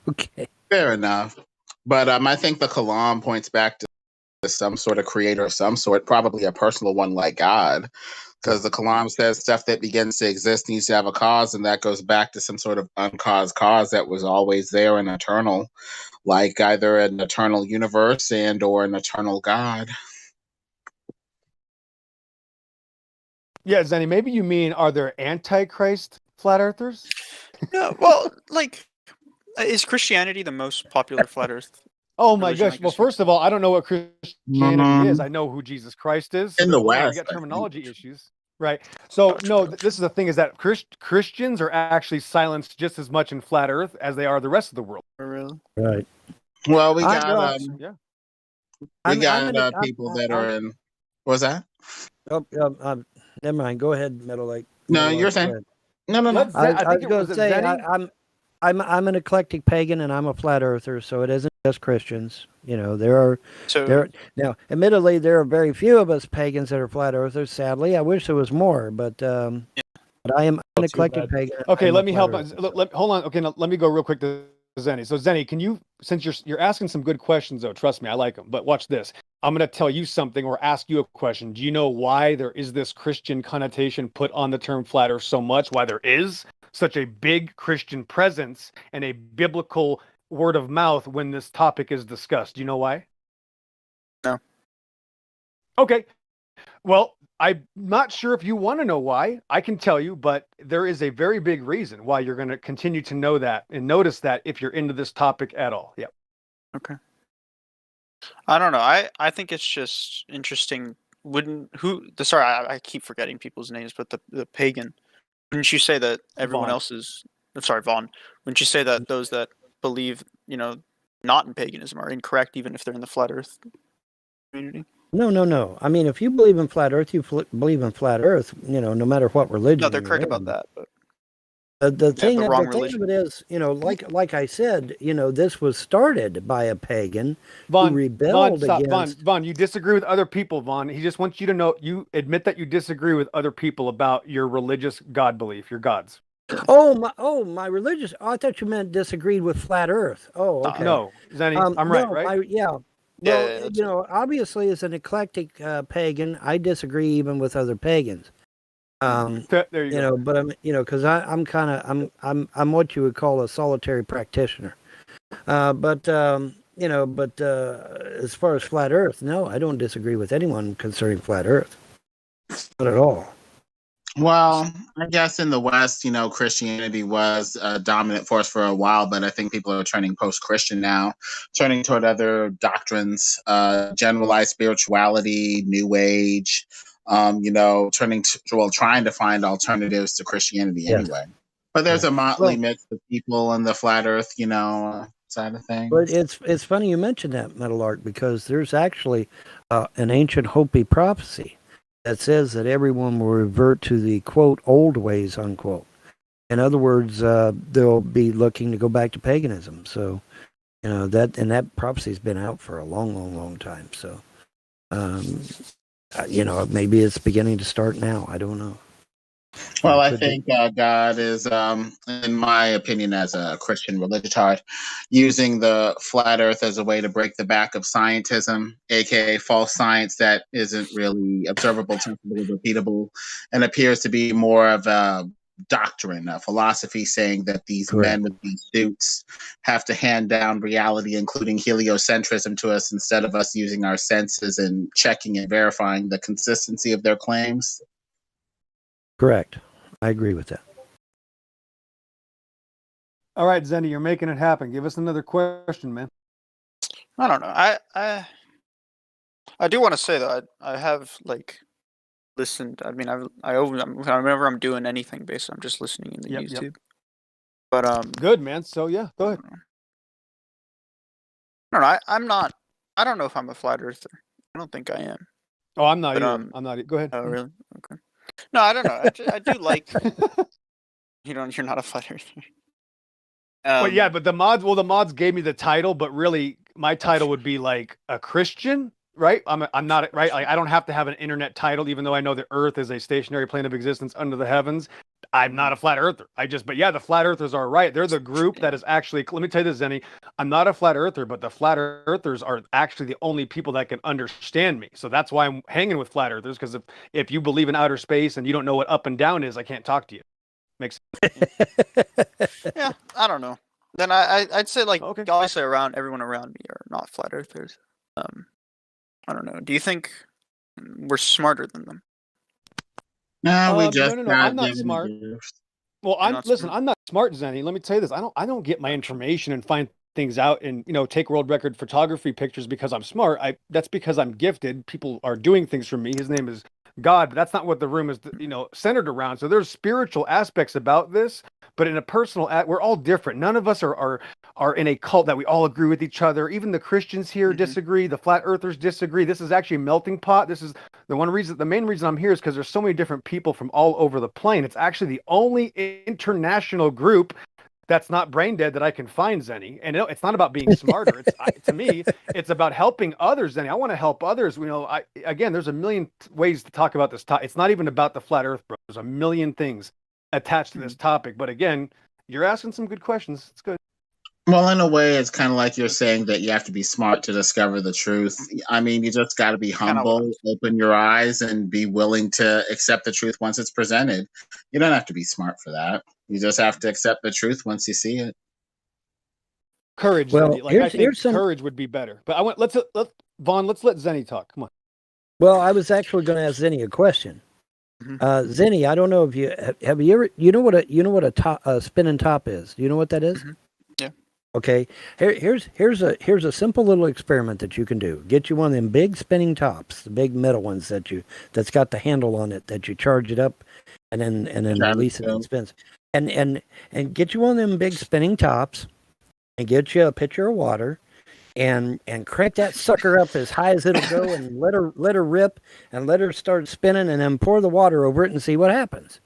okay. Fair enough. But I think the Kalam points back to some sort of creator of some sort, probably a personal one like God. Because the Kalam says stuff that begins to exist needs to have a cause, and that goes back to some sort of uncaused cause that was always there and eternal, like either an eternal universe and or an eternal God. Yeah, Zenny, maybe you mean, are there antichrist flat earthers? No, well, is Christianity the most popular flat Earth? Oh my religion, I gosh! Well, guess? first of all, I don't know what Christianity is. I know who Jesus Christ is. So In the we West, got I terminology issues, right? So no, this is the thing: is that Christians are actually silenced just as much in flat Earth as they are the rest of the world. Really? Right. Well, we got Yeah. people that are in. What was that? Oh, never mind. Go ahead, Metal Lake. No, Metal you're Lake, saying. go ahead. No. I think was going to say I'm an eclectic pagan and I'm a flat earther, so it isn't just Christians. You know, now. Admittedly, there are very few of us pagans that are flat earthers. Sadly, I wish there was more, but I am an eclectic pagan. Okay, I'm let a me flat help. earther. Hold on. Okay, now, let me go real quick to Zenny. So Zenny, can you, since you're asking some good questions though, trust me, I like them. But watch this. I'm going to tell you something or ask you a question. Do you know why there is this Christian connotation put on the term flat Earth so much? Why there is such a big Christian presence and a biblical word of mouth when this topic is discussed? Do you know why? No. Okay. Well, I'm not sure if you want to know why. I can tell you, but there is a very big reason why you're going to continue to know that and notice that if you're into this topic at all. Yep. Okay. I don't know. I think it's just interesting. Sorry, I keep forgetting people's names, but the pagan. Wouldn't you say that everyone Vaughn. else is? I'm sorry, Vaughn. Wouldn't you say that those that believe, not in paganism are incorrect, even if they're in the flat Earth community? No. I mean, if you believe in flat Earth, you believe in flat Earth. You know, no matter what religion. No, they're you're correct in. about that. But The thing, the the wrong thing religion. of it is, like I said, this was started by a pagan Vaughn, who rebelled stop. against. Vaughn, you disagree with other people, Vaughn. He just wants you to know, you admit that you disagree with other people about your religious God belief, your gods. My religious. Oh, I thought you meant disagreed with flat Earth. Oh, okay. No, Zenny, I'm right, no, right? Yeah. Well, obviously, as an eclectic pagan, I disagree even with other pagans. There you go. But because I'm what you would call a solitary practitioner. But But as far as flat Earth, no, I don't disagree with anyone concerning flat Earth. Not at all. Well, I guess in the West, Christianity was a dominant force for a while, but I think people are turning post-Christian now, turning toward other doctrines, generalized spirituality, New Age, trying to find alternatives to Christianity Yes. anyway. But there's a motley mix of people in the flat Earth, side of things. But it's funny you mentioned that, Metal Art, because there's actually an ancient Hopi prophecy that says that everyone will revert to the, quote, old ways, unquote. In other words, they'll be looking to go back to paganism. So, that prophecy's been out for a long, long, long time. So, maybe it's beginning to start now. I don't know. Well, I think God is, in my opinion, as a Christian religitard, using the flat Earth as a way to break the back of scientism, aka false science that isn't really observable, testable, repeatable, and appears to be more of a doctrine, a philosophy saying that these men with these suits have to hand down reality, including heliocentrism, to us instead of us using our senses and checking and verifying the consistency of their claims. Correct. I agree with that. All right, Zenny, you're making it happen. Give us another question, man. I don't know. I do want to say that I have listened. I mean, whenever I'm doing anything, basically, I'm just listening in the YouTube. But good, man. So yeah, go ahead. I don't know. I'm not. I don't know if I'm a flat earther. I don't think I am. Oh, I'm not either. I'm not. Go ahead. Oh, really? Okay. No, I don't know. I do like. You're not a flat earther. Well, yeah, but the mods gave me the title, but really my title would be like a Christian, right? I'm not, right? Like, I don't have to have an internet title, even though I know the Earth is a stationary plane of existence under the heavens. I'm not a flat earther. But yeah, the flat earthers are right. They're the group that is actually, let me tell you this, Zenny, I'm not a flat earther, but the flat earthers are actually the only people that can understand me. So that's why I'm hanging with flat earthers, because if you believe in outer space and you don't know what up and down is, I can't talk to you. Makes sense. Yeah, I don't know. Then I'd say obviously everyone around me are not flat earthers. I don't know. Do you think we're smarter than them? No, we no. I'm not smart. Well, I'm not smart, Zenny. Let me tell you this. I don't get my information and find things out and take world record photography pictures because I'm smart. That's because I'm gifted. People are doing things for me. His name is God, but that's not what the room is centered around. So there's spiritual aspects about this, but in a personal we're all different. None of us are in a cult that we all agree with each other. Even the Christians here disagree. The flat earthers disagree. This is actually a melting pot. This is the main reason I'm here is because there's so many different people from all over the plane. It's actually the only international group that's not brain dead that I can find, Zenny. And it's not about being smarter. To me, it's about helping others, Zenny. I want to help others. Again, there's a million ways to talk about this topic. It's not even about the flat earth, bro. There's a million things attached to this topic. But again, you're asking some good questions. It's good. Well, in a way, it's kind of like you're saying that you have to be smart to discover the truth. I mean, you just got to be humble, open your eyes, and be willing to accept the truth once it's presented. You don't have to be smart for that. You just have to accept the truth once you see it. Courage, well, Zenny. I think courage would be better. But let's let Zenny talk. Come on. Well, I was actually going to ask Zenny a question. Zenny, I don't know if you ever what a spinning top is. Do you know what that is? Yeah. Okay. Here's a simple little experiment that you can do. Get you one of them big spinning tops, the big metal ones that's got the handle on it that you charge it up and then release it and spins. And get you one of them big spinning tops and get you a pitcher of water and crank that sucker up as high as it'll go and let her rip and let her start spinning and then pour the water over it and see what happens.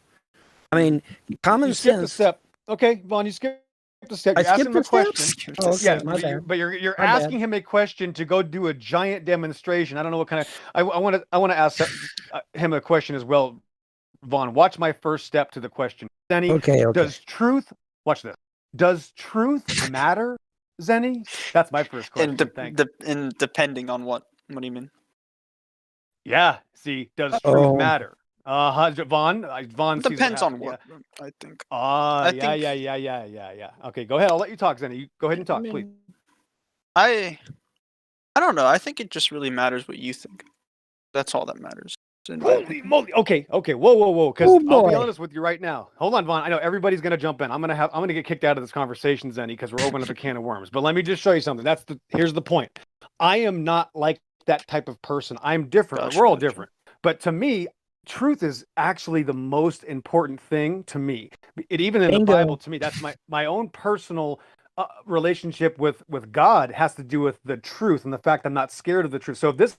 I mean, common sense. Step. Okay, Vaughn, you skipped a step. You're asking him a question. Oh, okay, yeah, my bad. But you're asking him a question to go do a giant demonstration. I don't know what kind of. I want to ask him a question as well. Vaughn, watch my first step to the question. Zenny, okay. Does truth? Watch this. Does truth matter, Zenny? That's my first question. And depending on what? What do you mean? Yeah. See, does truth matter? Vaughn. Depends on what. I think. Yeah. Okay, go ahead. I'll let you talk, Zenny. Go ahead and talk, please. I don't know. I think it just really matters what you think. That's all that matters. Holy moly! Okay. Whoa. Because Oh, I'll be boy. honest with you right now. Hold on, Vaughn. I know everybody's gonna jump in. I'm gonna get kicked out of this conversation, Zenny, because we're opening up a can of worms. But let me just show you something. Here's the point. I am not like that type of person. I'm different. Gotcha, We're all gotcha. different. But to me, truth is actually the most important thing to me. Even in the Bingo. Bible, to me, that's my own personal relationship with God has to do with the truth and the fact I'm not scared of the truth. So if this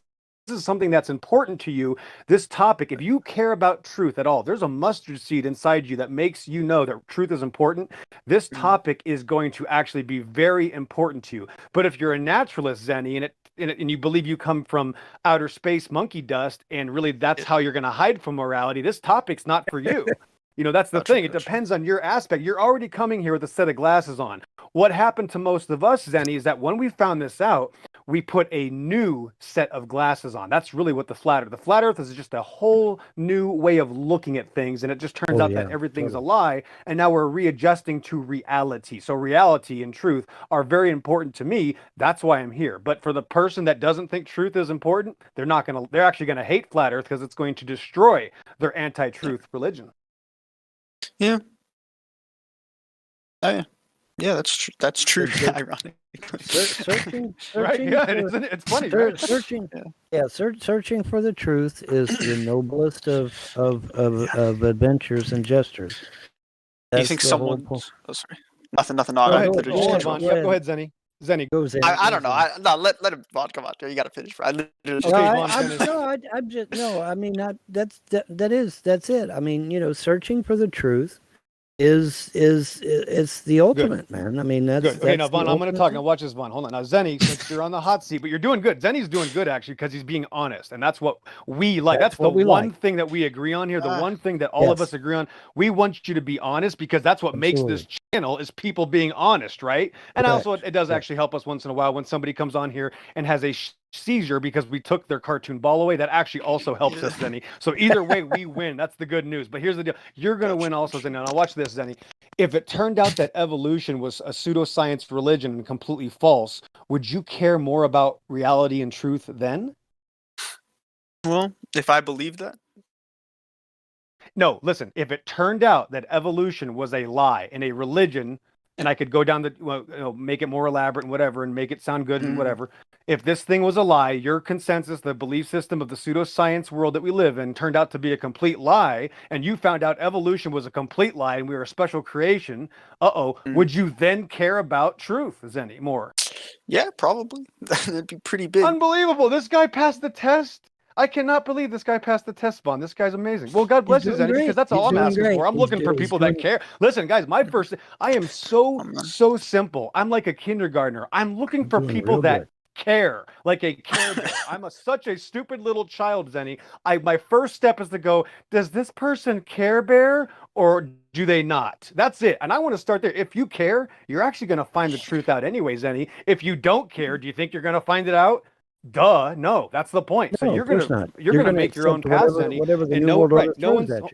is something that's important to you, this topic, if you care about truth at all, there's a mustard seed inside you that makes you know that truth is important. This topic is going to actually be very important to you. But if you're a naturalist, Zenny, and you believe you come from outer space monkey dust, and really that's how you're going to hide from morality, this topic's not for you. You know, that's the thing. It depends on your aspect. You're already coming here with a set of glasses on. What happened to most of us, Zenny, is that when we found this out, we put a new set of glasses on. That's really what the flat earth is, just a whole new way of looking at things. And it just turns out that everything's a lie. And now we're readjusting to reality. So reality and truth are very important to me. That's why I'm here. But for the person that doesn't think truth is important, they're actually going to hate flat earth because it's going to destroy their anti-truth religion. Yeah. Oh, yeah. Yeah, that's true. That's true. Ironic. Searching, right? Yeah, it's funny. Right? Searching for the truth is the noblest of adventures and gestures. Do you think someone? Oh, sorry. Nothing on. Go ahead, Zenny. Zenny, goes in. I don't know. Let him. Vaughn, come on. You got to finish. That's it. I mean, you know, searching for the truth is it's the ultimate, man. I mean, that's good. Okay, now Vaughn, I'm going to talk. thing. Now watch this, Vaughn. Hold on. Now Zenny, since you're on the hot seat, but you're doing good. Zenny's doing good actually because he's being honest, and that's what we like. That's the one thing that we agree on here. The one thing that all of us agree on. We want you to be honest because that's what makes this channel is people being honest, right? And also, it does actually help us once in a while when somebody comes on here and has a seizure because we took their cartoon ball away. That actually also helps us, Zenny. So either way, we win. That's the good news. But here's the deal: you're going to win also, Zenny. Now watch this, Zenny. If it turned out that evolution was a pseudoscience religion and completely false, would you care more about reality and truth then? Well, if I believe that. No, listen, if it turned out that evolution was a lie and a religion, and I could go down make it more elaborate and whatever, and make it sound good and whatever. If this thing was a lie, your consensus, the belief system of the pseudoscience world that we live in turned out to be a complete lie, and you found out evolution was a complete lie and we were a special creation, would you then care about truth, Zenny, more? Yeah, probably. That'd be pretty big. Unbelievable. This guy passed the test. I cannot believe this guy passed the test, Vaughn. This guy's amazing. Well, God bless you, Zenny, because that's all I'm asking for. I'm looking for people that care. Listen, guys, I am so simple. I'm like a kindergartner. I'm looking for people that care, like a care bear. I'm such a stupid little child, Zenny. My first step is to go, does this person care bear or do they not? That's it. And I want to start there. If you care, you're actually going to find the truth out anyway, Zenny. If you don't care, do you think you're going to find it out? Duh, no, that's the point. So you're gonna make your own path, Zenny.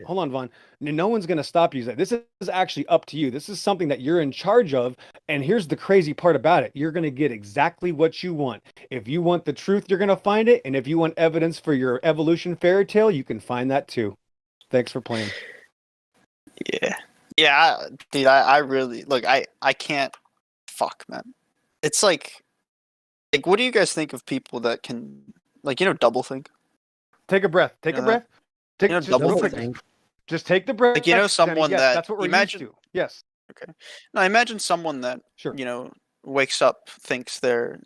Hold on, Vaughn. No one's gonna stop you. This is actually up to you. This is something that you're in charge of. And here's the crazy part about it: you're gonna get exactly what you want. If you want the truth, you're gonna find it. And if you want evidence for your evolution fairy tale, you can find that too. Thanks for playing. Yeah, dude. I really look. I can't. Fuck, man. It's like, what do you guys think of people that can, double think? Take a breath. Take a breath. Double think. Just take the breath. Someone that that's what we're imagine. Used to. Yes. Okay. Now imagine someone that wakes up, thinks they're,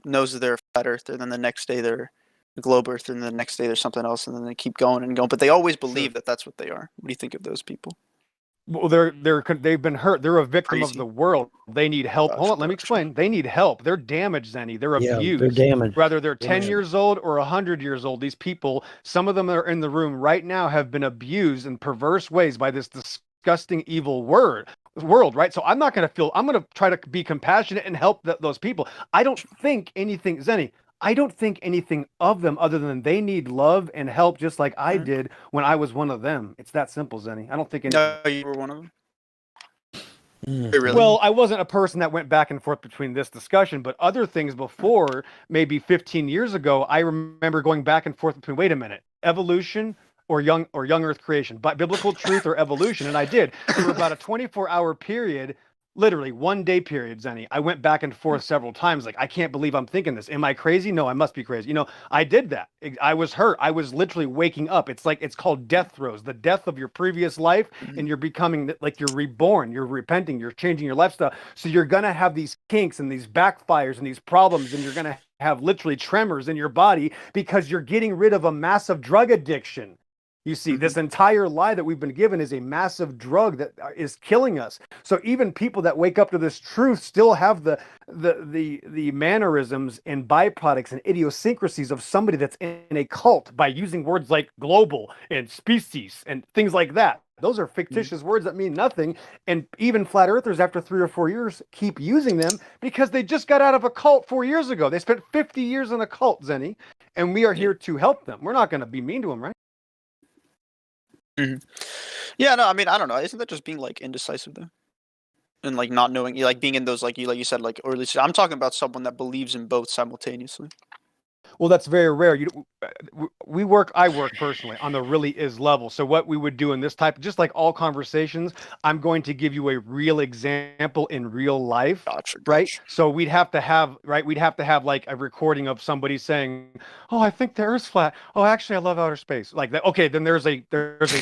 knows that they're a flat earther, then the next day they're a globe earther, and the next day there's something else, and then they keep going and going. But they always believe that that's what they are. What do you think of those people? Well, they've been hurt. They're a victim of the world. They need help. Hold on, let me explain. They need help. They're damaged, Zenny. They're abused. They're damaged. Whether they're 10 years old or 100 years old, these people, some of them that are in the room right now, have been abused in perverse ways by this disgusting, evil world, right? So I'm going to try to be compassionate and help those people. I don't think anything, Zenny, I don't think anything of them other than they need love and help, just like I did when I was one of them. It's that simple, Zenny. I don't think anything. No, you were one of them. Really? Well, I wasn't a person that went back and forth between this discussion, but other things before, maybe 15 years ago, I remember going back and forth between, wait a minute, evolution or young Earth creation, but biblical truth or evolution, and I did for about a 24-hour period. Literally 1 day period, Zenny. I went back and forth several times. Like, I can't believe I'm thinking this. Am I crazy? No, I must be crazy. I did that. I was hurt. I was literally waking up. It's called death throes, the death of your previous life, and you're becoming like you're reborn. You're repenting. You're changing your lifestyle. So you're gonna have these kinks and these backfires and these problems, and you're gonna have literally tremors in your body because you're getting rid of a massive drug addiction. You see, this entire lie that we've been given is a massive drug that is killing us. So even people that wake up to this truth still have the mannerisms and byproducts and idiosyncrasies of somebody that's in a cult by using words like global and species and things like that. Those are fictitious words that mean nothing. And even flat earthers, after 3 or 4 years, keep using them because they just got out of a cult 4 years ago. They spent 50 years in a cult, Zenny, and we are here to help them. We're not going to be mean to them, right? Yeah, no, I mean, I don't know. Isn't that just being like indecisive though, and like not knowing, like being in those like you said, like, or at least I'm talking about someone that believes in both simultaneously. Well, that's very rare. I work personally on the really is level. So what we would do in this type, just like all conversations, I'm going to give you a real example in real life, right? So we'd have to have like a recording of somebody saying, "Oh, I think the Earth's flat. Oh, actually, I love outer space." Like that. Okay, then there's a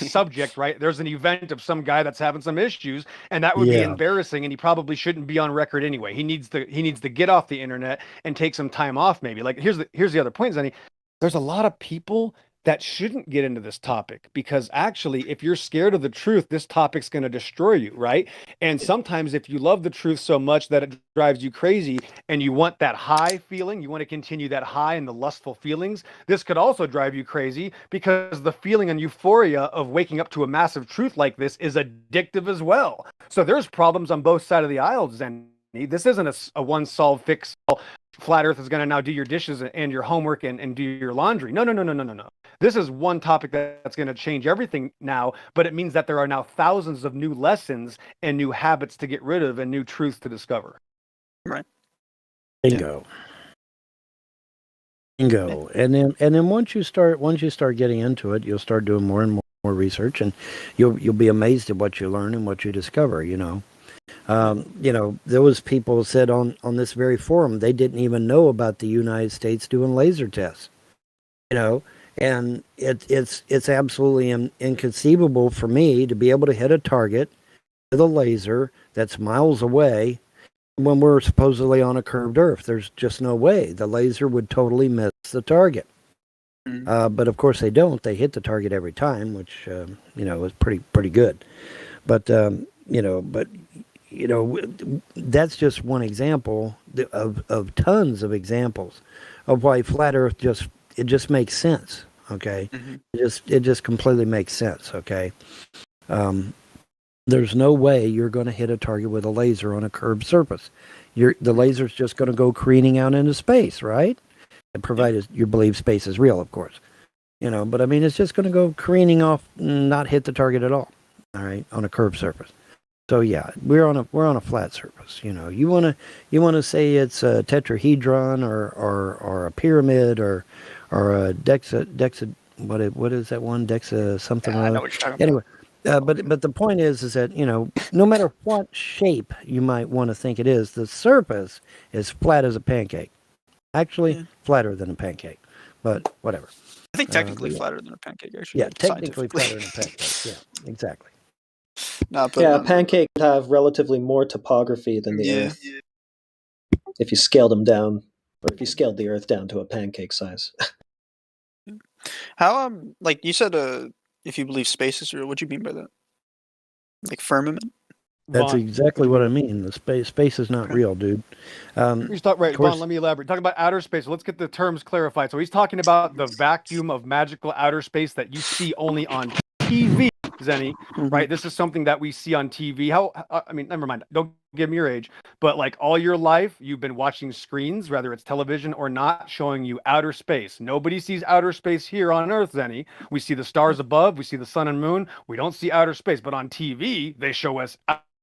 subject, right? There's an event of some guy that's having some issues, and that would be embarrassing, and he probably shouldn't be on record anyway. He needs to get off the internet and take some time off, maybe. Like here's the other point, Zenny. There's a lot of people that shouldn't get into this topic because actually, if you're scared of the truth, this topic's going to destroy you, right? And sometimes if you love the truth so much that it drives you crazy and you want that high feeling, you want to continue that high and the lustful feelings, this could also drive you crazy because the feeling and euphoria of waking up to a massive truth like this is addictive as well. So there's problems on both sides of the aisle, Zenny. This isn't a one solve fix. Flat Earth is going to now do your dishes and your homework and do your laundry. No. This is one topic that's going to change everything now, but it means that there are now thousands of new lessons and new habits to get rid of and new truths to discover. Right. Bingo. And then once you start getting into it, you'll start doing more and more research, and you'll be amazed at what you learn and what you discover. There was people who said on this very forum they didn't even know about the United States doing laser tests. And it's absolutely inconceivable for me to be able to hit a target with a laser that's miles away when we're supposedly on a curved Earth. There's just no way the laser would totally miss the target. But of course they don't. They hit the target every time, which is pretty good. But that's just one example of tons of examples of why flat Earth just makes sense. Okay, it just completely makes sense. Okay, there's no way you're going to hit a target with a laser on a curved surface. The laser's just going to go careening out into space, right? Provided you believe space is real, of course. But I mean, it's just going to go careening off, and not hit the target at all. All right, on a curved surface. So yeah, we're on a flat surface. You want to say it's a tetrahedron or a pyramid or a dexa what is that one dexa something? I know what you're talking anyway, but the point is that no matter what shape you might want to think it is, the surface is flat as a pancake. Actually, flatter than a pancake, but whatever. I think technically flatter than a pancake. Actually, yeah, technically flatter than a pancake. Yeah, exactly. A pancake would have relatively more topography than the Earth. If you scaled them down, or if you scaled the Earth down to a pancake size. How like you said, if you believe space is real, what do you mean by that? Like firmament? That's exactly what I mean. The space is not real, dude. Vaughn, let me elaborate. Talking about outer space. Let's get the terms clarified. So he's talking about the vacuum of magical outer space that you see only on TV, Zenny, right? This is something that we see on TV. Never mind. Don't give me your age. But like all your life, you've been watching screens, whether it's television or not, showing you outer space. Nobody sees outer space here on Earth, Zenny. We see the stars above. We see the sun and moon. We don't see outer space. But on TV, they show us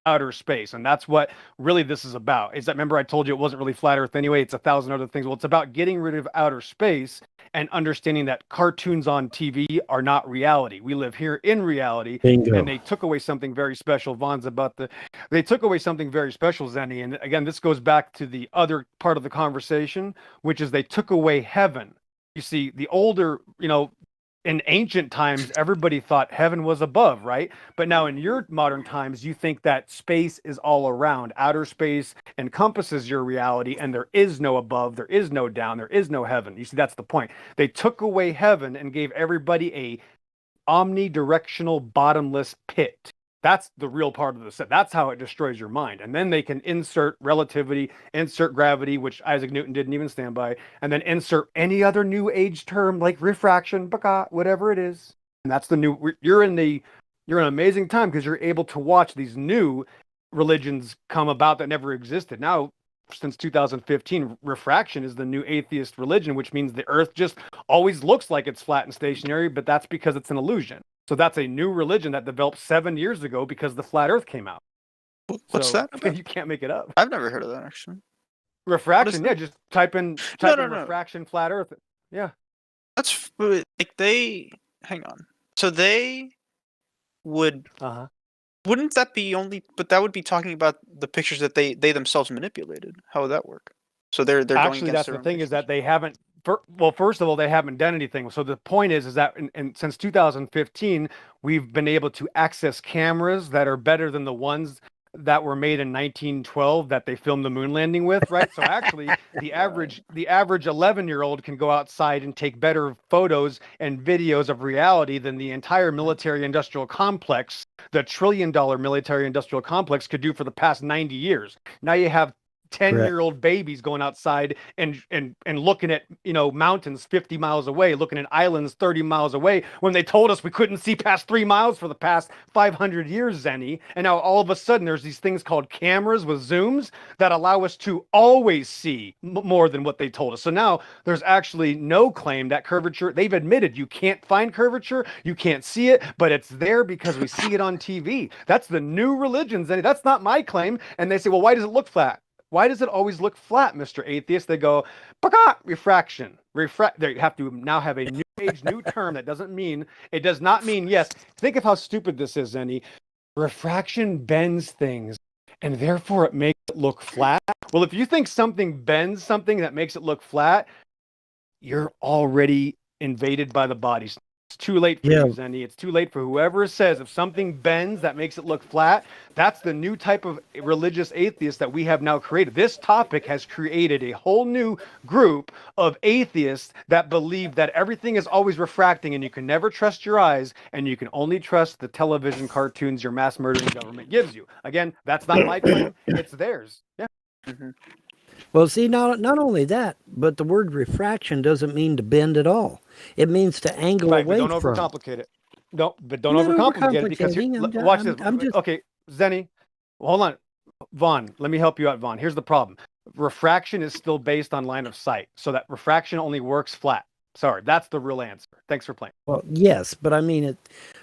outer space. And that's what really this is about. Is that, remember I told you it wasn't really flat Earth anyway, it's 1,000 other things. Well, it's about getting rid of outer space and understanding that cartoons on TV are not reality. We live here in reality. Bingo. And they took away something very special. They took away something very special, Zenny. And again, this goes back to the other part of the conversation, which is they took away heaven. You see, the older, in ancient times, everybody thought heaven was above, right? But now in your modern times, you think that space is all around. Outer space encompasses your reality, and there is no above, there is no down, there is no heaven. You see, that's the point. They took away heaven and gave everybody a omnidirectional, bottomless pit. That's the real part of the set. That's how it destroys your mind. And then they can insert relativity, insert gravity, which Isaac Newton didn't even stand by, and then insert any other new age term like refraction, whatever it is. And that's the new. You're in an amazing time because you're able to watch these new religions come about that never existed. Now, since 2015, refraction is the new atheist religion, which means the Earth just always looks like it's flat and stationary, but that's because it's an illusion. So that's a new religion that developed 7 years ago because the flat Earth came out. What's that? You can't make it up. I've never heard of that actually. Refraction, yeah. Just type in refraction, flat Earth. Yeah. That's like they. Hang on. So they would. Wouldn't that be only? But that would be talking about the pictures that they themselves manipulated. How would that work? So they're actually going against that's their the own thing is that they haven't. Well, first of all, they haven't done anything. So the point is that since 2015, we've been able to access cameras that are better than the ones that were made in 1912 that they filmed the moon landing with, right? So actually, the average 11-year-old can go outside and take better photos and videos of reality than the entire military-industrial complex, the trillion-dollar military-industrial complex, could do for the past 90 years. Now you have 10-year-old babies going outside and looking at mountains 50 miles away, looking at islands 30 miles away, when they told us we couldn't see past 3 miles for the past 500 years, Zenny. And now all of a sudden there's these things called cameras with zooms that allow us to always see more than what they told us. So now there's actually no claim that curvature. They've admitted you can't find curvature, you can't see it, but it's there because we see it on TV. That's the new religion, Zenny. That's not my claim. And they say, well, why does it look flat? Why does it always look flat, Mr. Atheist? They go, refraction. There, you have to now have a new age, new term that does not mean, yes. Think of how stupid this is, Zenny. Refraction bends things, and therefore it makes it look flat. Well, if you think something bends something that makes it look flat, you're already invaded by the body. It's too late for you, Zenny. It's too late for whoever says if something bends that makes it look flat. That's the new type of religious atheist that we have now created. This topic has created a whole new group of atheists that believe that everything is always refracting and you can never trust your eyes and you can only trust the television cartoons your mass murdering government gives you. Again, that's not my claim. It's theirs. Yeah. Mm-hmm. Well, see, not only that, but the word refraction doesn't mean to bend at all. It means to angle away but don't from. overcomplicate it. No, but don't overcomplicate it because watch this. Okay, Zenny, hold on. Vaughn, let me help you out, Vaughn. Here's the problem. Refraction is still based on line of sight, so that refraction only works flat. Sorry, that's the real answer. Thanks for playing. Well, yes, but I mean,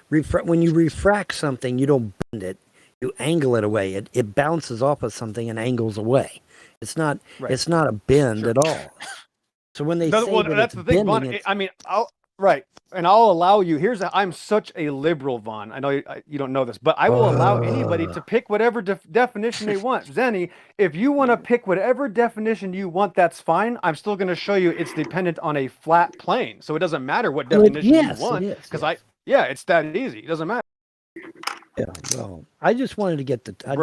when you refract something, you don't bend it. You angle it away. It bounces off of something and angles away. It's not. Right. It's not a bend at all. So when they say that's the thing, Vaughn. I mean, I'll allow you. I'm such a liberal, Vaughn. I know you don't know this, but I will allow anybody to pick whatever definition they want. Zenny, if you want to pick whatever definition you want, that's fine. I'm still going to show you it's dependent on a flat plane, so it doesn't matter what definition you want. Because it's that easy. It doesn't matter. Yeah, well, I just wanted to get I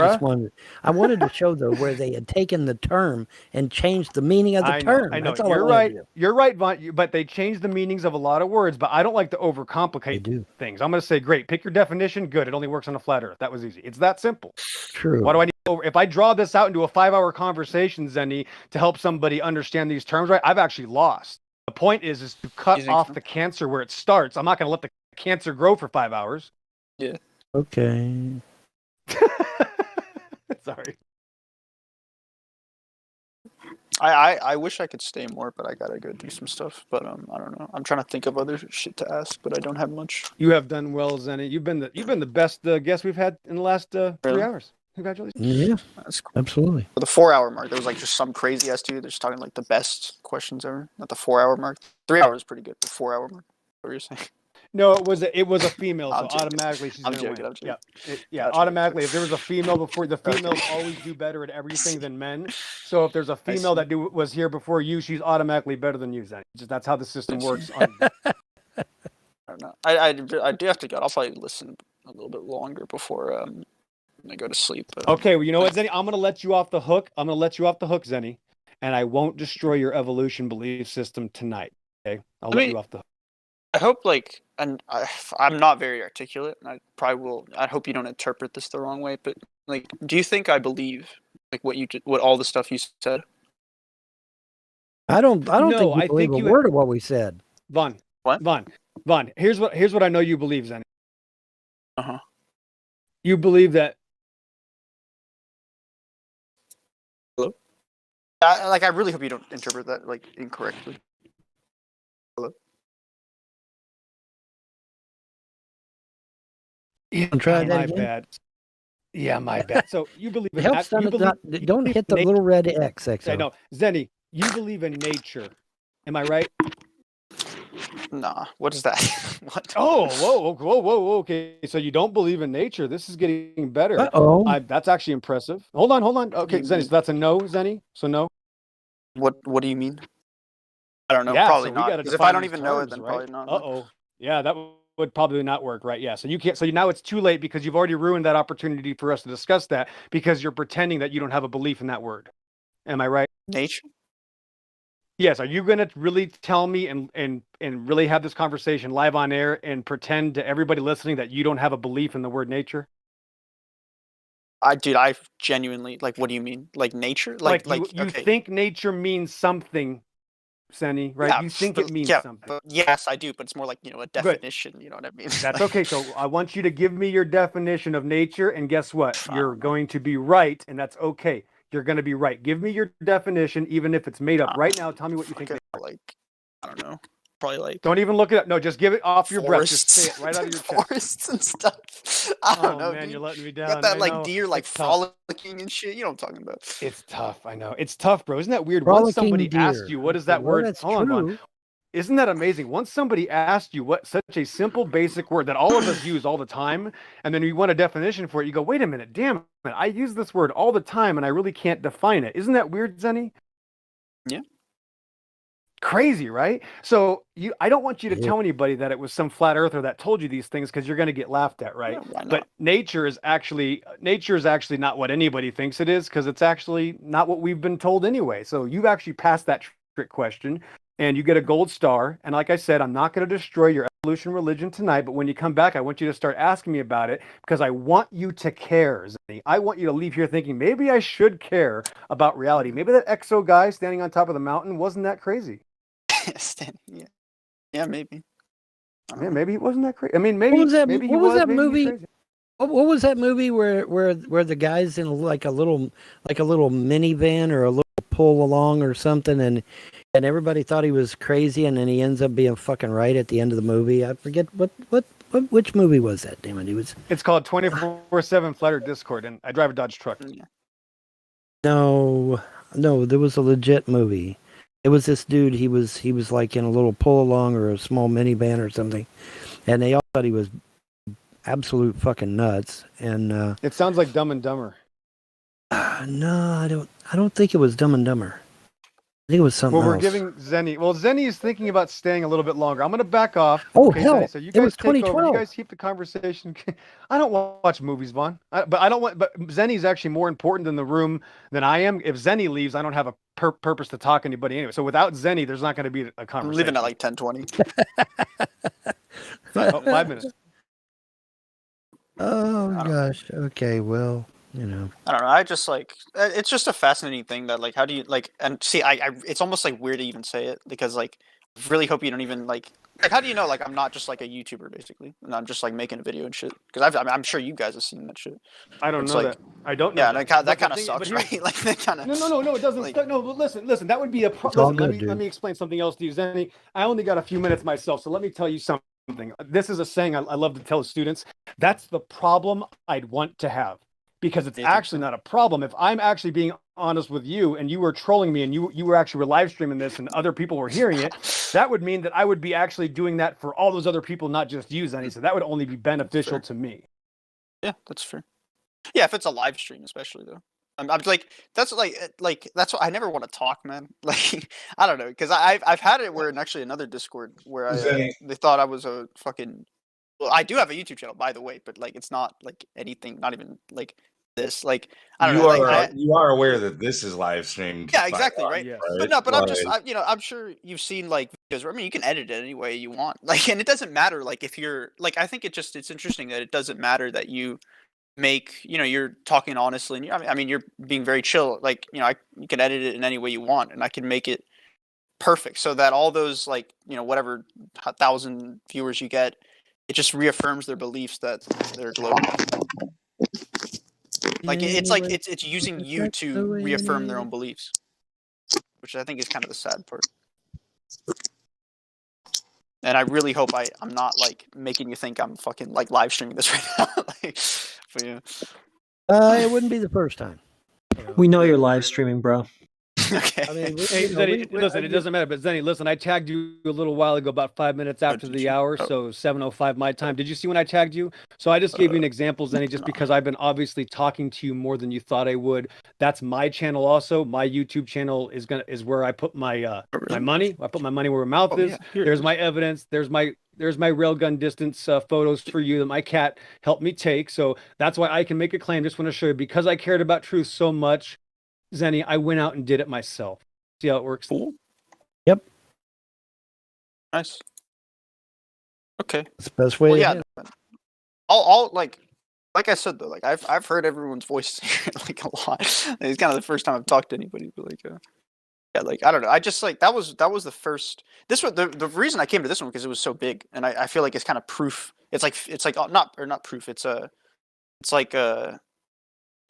wanted to show though where they had taken the term and changed the meaning of the term. I know. You're right. You're right, Vaughn. But they changed the meanings of a lot of words. But I don't like to overcomplicate things. I'm going to say, great, pick your definition. Good. It only works on a flat Earth. That was easy. It's that simple. True. Why do I need to if I draw this out into a 5-hour conversation, Zenny, to help somebody understand these terms, right? I've actually lost. The point is to cut off the cancer where it starts. I'm not going to let the cancer grow for 5 hours. Yeah. Okay. Sorry. I wish I could stay more, but I gotta go do some stuff. But I don't know. I'm trying to think of other shit to ask, but I don't have much. You have done well, Zenny. You've been the best guest we've had in the last 3 hours. Congratulations. Yeah, That's cool. absolutely. For the 4-hour mark, there was like just some crazy ass dude. They're just talking like the best questions ever. Not the 4-hour mark. 3 hours is pretty good. The 4-hour mark. What were you saying? No, it was a female, so I'm joking. automatically she's I'm gonna joking. win. I'm joking. Yeah, Gotcha. automatically. If there was a female before, the Okay. females always do better at everything than men. So if there's a female see. that was here before you, she's automatically better than you. Then that's how the system works. I don't know. I do have to go. I'll probably listen a little bit longer before I go to sleep. But, Okay, well, you know what, Zenny? I'm gonna let you off the hook. Zenny, and I won't destroy your evolution belief system tonight. Okay, I'll let you off the hook. I hope and I'm not very articulate, and I probably will. I hope you don't interpret this the wrong way, but like, do you think I believe like what all the stuff you said? I don't No, think you I believe think a word of what we said. Vaughn. Here's what I know you believe, Zenny. You believe that. Hello. I really hope you don't interpret that like incorrectly. Hello. Yeah, try that my again? bad. Yeah, my bad. So you believe in Help them don't hit the little red X. I know, Zenny. You believe in nature. Am I right? Nah. What is that? What? Oh, whoa. Okay, so you don't believe in nature. This is getting better. Uh-oh. That's actually impressive. Hold on. Okay, Zenny, so that's a no, Zenny. So no. What do you mean? I don't know. Yeah, Probably so we not. gotta Because if I don't define these even know it, terms, then right? probably not. Uh-oh. Yeah, that would probably not work, right? Yeah. So you can't. So now it's too late because you've already ruined that opportunity for us to discuss that because you're pretending that you don't have a belief in that word. Am I right? Nature. Yes. Are you going to really tell me and really have this conversation live on air and pretend to everybody listening that you don't have a belief in the word nature? I genuinely like. What do you mean? Like nature? Like you okay. think nature means something, Senny, right? Yeah, you think but, it means yeah, something. but yes, I do. But it's more like a definition. You know what I mean? That's okay. So I want you to give me your definition of nature, and guess what? You're going to be right, and that's okay. You're going to be right. Give me your definition, even if it's made up. Right now, tell me what you think. Like, I don't know. Probably like. Don't even look it up. No, just give it off your breath. Just say it right out of your chest. Forests and stuff. I don't know, man, dude. you're letting me You got down. that I like know. deer like It's tough. frolicking and shit. You know what I'm talking about? It's tough. I know. It's tough, bro. Isn't that weird? Frolicking Once somebody deer. asked you, what is that Well, word? that's Hold on, true. Vaughn. Isn't that amazing? Once somebody asked you what such a simple, basic word that all of us use all the time, and then you want a definition for it, you go, wait a minute, damn it, I use this word all the time, and I really can't define it. Isn't that weird, Zenny? Yeah. Crazy, right? So I don't want you to tell anybody that it was some flat earther that told you these things because you're going to get laughed at, right? Yeah, why not? But nature is actually not what anybody thinks it is because it's actually not what we've been told anyway. So you've actually passed that trick question. And you get a gold star. And like I said, I'm not going to destroy your evolution religion tonight. But when you come back, I want you to start asking me about it because I want you to care, Zenny. I want you to leave here thinking, maybe I should care about reality. Maybe that exo guy standing on top of the mountain wasn't that crazy. Yeah, maybe. Yeah, maybe it wasn't that crazy. I mean, maybe What was that? maybe he What was that maybe he's movie? crazy. What was that movie where the guy's in like a little minivan or a little pull along or something, and everybody thought he was crazy, and then he ends up being fucking right at the end of the movie. I forget which movie was that. Damn it, It's called 24/7 Flat Earth Discord, and I drive a Dodge truck. No, there was a legit movie. It was this dude. He was like in a little pull along or a small minivan or something, and they all thought he was absolute fucking nuts. And it sounds like Dumb and Dumber. No, I don't think it was Dumb and Dumber. I think it was something Well, we're else. giving Zenny. Well, Zenny is thinking about staying a little bit longer. I'm going to back off. Oh, okay, hell, Zenny, so you it guys was take over. 2012. You guys keep the conversation. I don't watch movies, Vaughn. But Zenny's actually more important in the room than I am. If Zenny leaves, I don't have a purpose to talk to anybody anyway. So without Zenny, there's not going to be a I'm conversation. leaving at like 10:20. 5 minutes. Oh gosh. Okay. Well, I don't know. I just like it's just a fascinating thing that like how do you like and see I it's almost like weird to even say it because like I really hope you don't even like how do you know like I'm not just like a YouTuber basically and I'm just like making a video and shit because I'm sure you guys have seen that shit. I don't It's know like, that. I don't know. Yeah, that, that kind of but sucks, here's- right? Like that kind of No, it doesn't. like- No, but listen. That would be a all problem. good, Let me explain something else to you, Zenny. I only got a few minutes myself, so let me tell you something. This is a saying I love to tell students. That's the problem I'd want to have. because it's actually not a problem. If I'm actually being honest with you and you were trolling me and you were actually live streaming this and other people were hearing it, that would mean that I would be actually doing that for all those other people, not just you, Zenny. So that would only be beneficial to me. Yeah, that's fair. Yeah, if it's a live stream, especially though. I'm like that's that's what I never want to talk, man. Like I don't know, because I've had it where in actually another Discord where they thought I was a fucking. Well, I do have a YouTube channel, by the way, but like it's not like anything, not even like this. Like I don't know. You are aware that this is live streamed. Yeah, exactly, right? Right? But no, but Like, I'm sure you've seen like videos where, I mean, you can edit it any way you want. Like, and it doesn't matter. Like, if you're like, I think it's interesting that it doesn't matter that you make, you're talking honestly, and I mean, you're being very chill. Like, you can edit it in any way you want, and I can make it perfect so that all those like, whatever 1,000 viewers you get, it just reaffirms their beliefs that they're global. Like it's using you to reaffirm their own beliefs, which I think is kind of the sad part. And I really hope I'm not like making you think I'm fucking like live streaming this right now. But yeah. It wouldn't be the first time. We know you're live streaming, bro. Okay. I mean, Hey, Zenny, listen, it doesn't matter. But Zenny, listen, I tagged you a little while ago, about 5 minutes after the hour, so 7:05 my time. Did you see when I tagged you? So I just gave you an example, Zenny, just because I've been obviously talking to you more than you thought I would. That's my channel also. My YouTube channel is where I put my my money. I put my money where my mouth is. Yeah. There's my evidence. There's my railgun distance photos for you that my cat helped me take. So that's why I can make a claim. Just want to show you, because I cared about truth so much, Zenny, I went out and did it myself. See how it works? Cool. Yep. Nice. Okay. It's the best way. Well, to yeah. do it. I'll like I said though, like I've heard everyone's voice like a lot. It's kind of the first time I've talked to anybody, but like yeah, like I don't know. I just like that was the first. This was the reason I came to this one, because it was so big, and I feel like it's kind of proof. It's like not proof. It's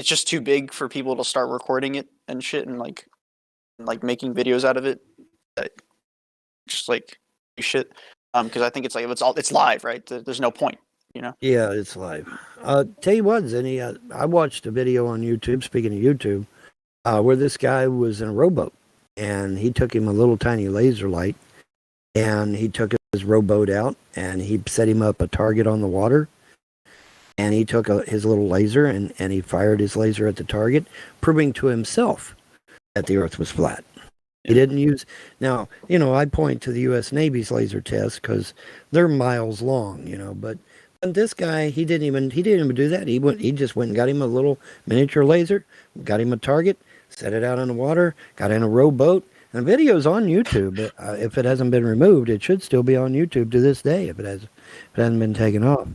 just too big for people to start recording it and shit, and like making videos out of it. Just like shit. Because I think it's like it's live, right? There's no point, Yeah, it's live. Tell you what, Zenny, I watched a video on YouTube, speaking of YouTube, where this guy was in a rowboat, and he took him a little tiny laser light, and he took his rowboat out, and he set him up a target on the water, and he took his little laser, and he fired his laser at the target, proving to himself that the Earth was flat. He didn't use. Now, I point to the U.S. Navy's laser tests because they're miles long, but this guy, he didn't even do that. He just went and got him a little miniature laser, got him a target, set it out in the water, got in a rowboat, and the video's on YouTube. If it hasn't been removed, it should still be on YouTube to this day if it hasn't been taken off.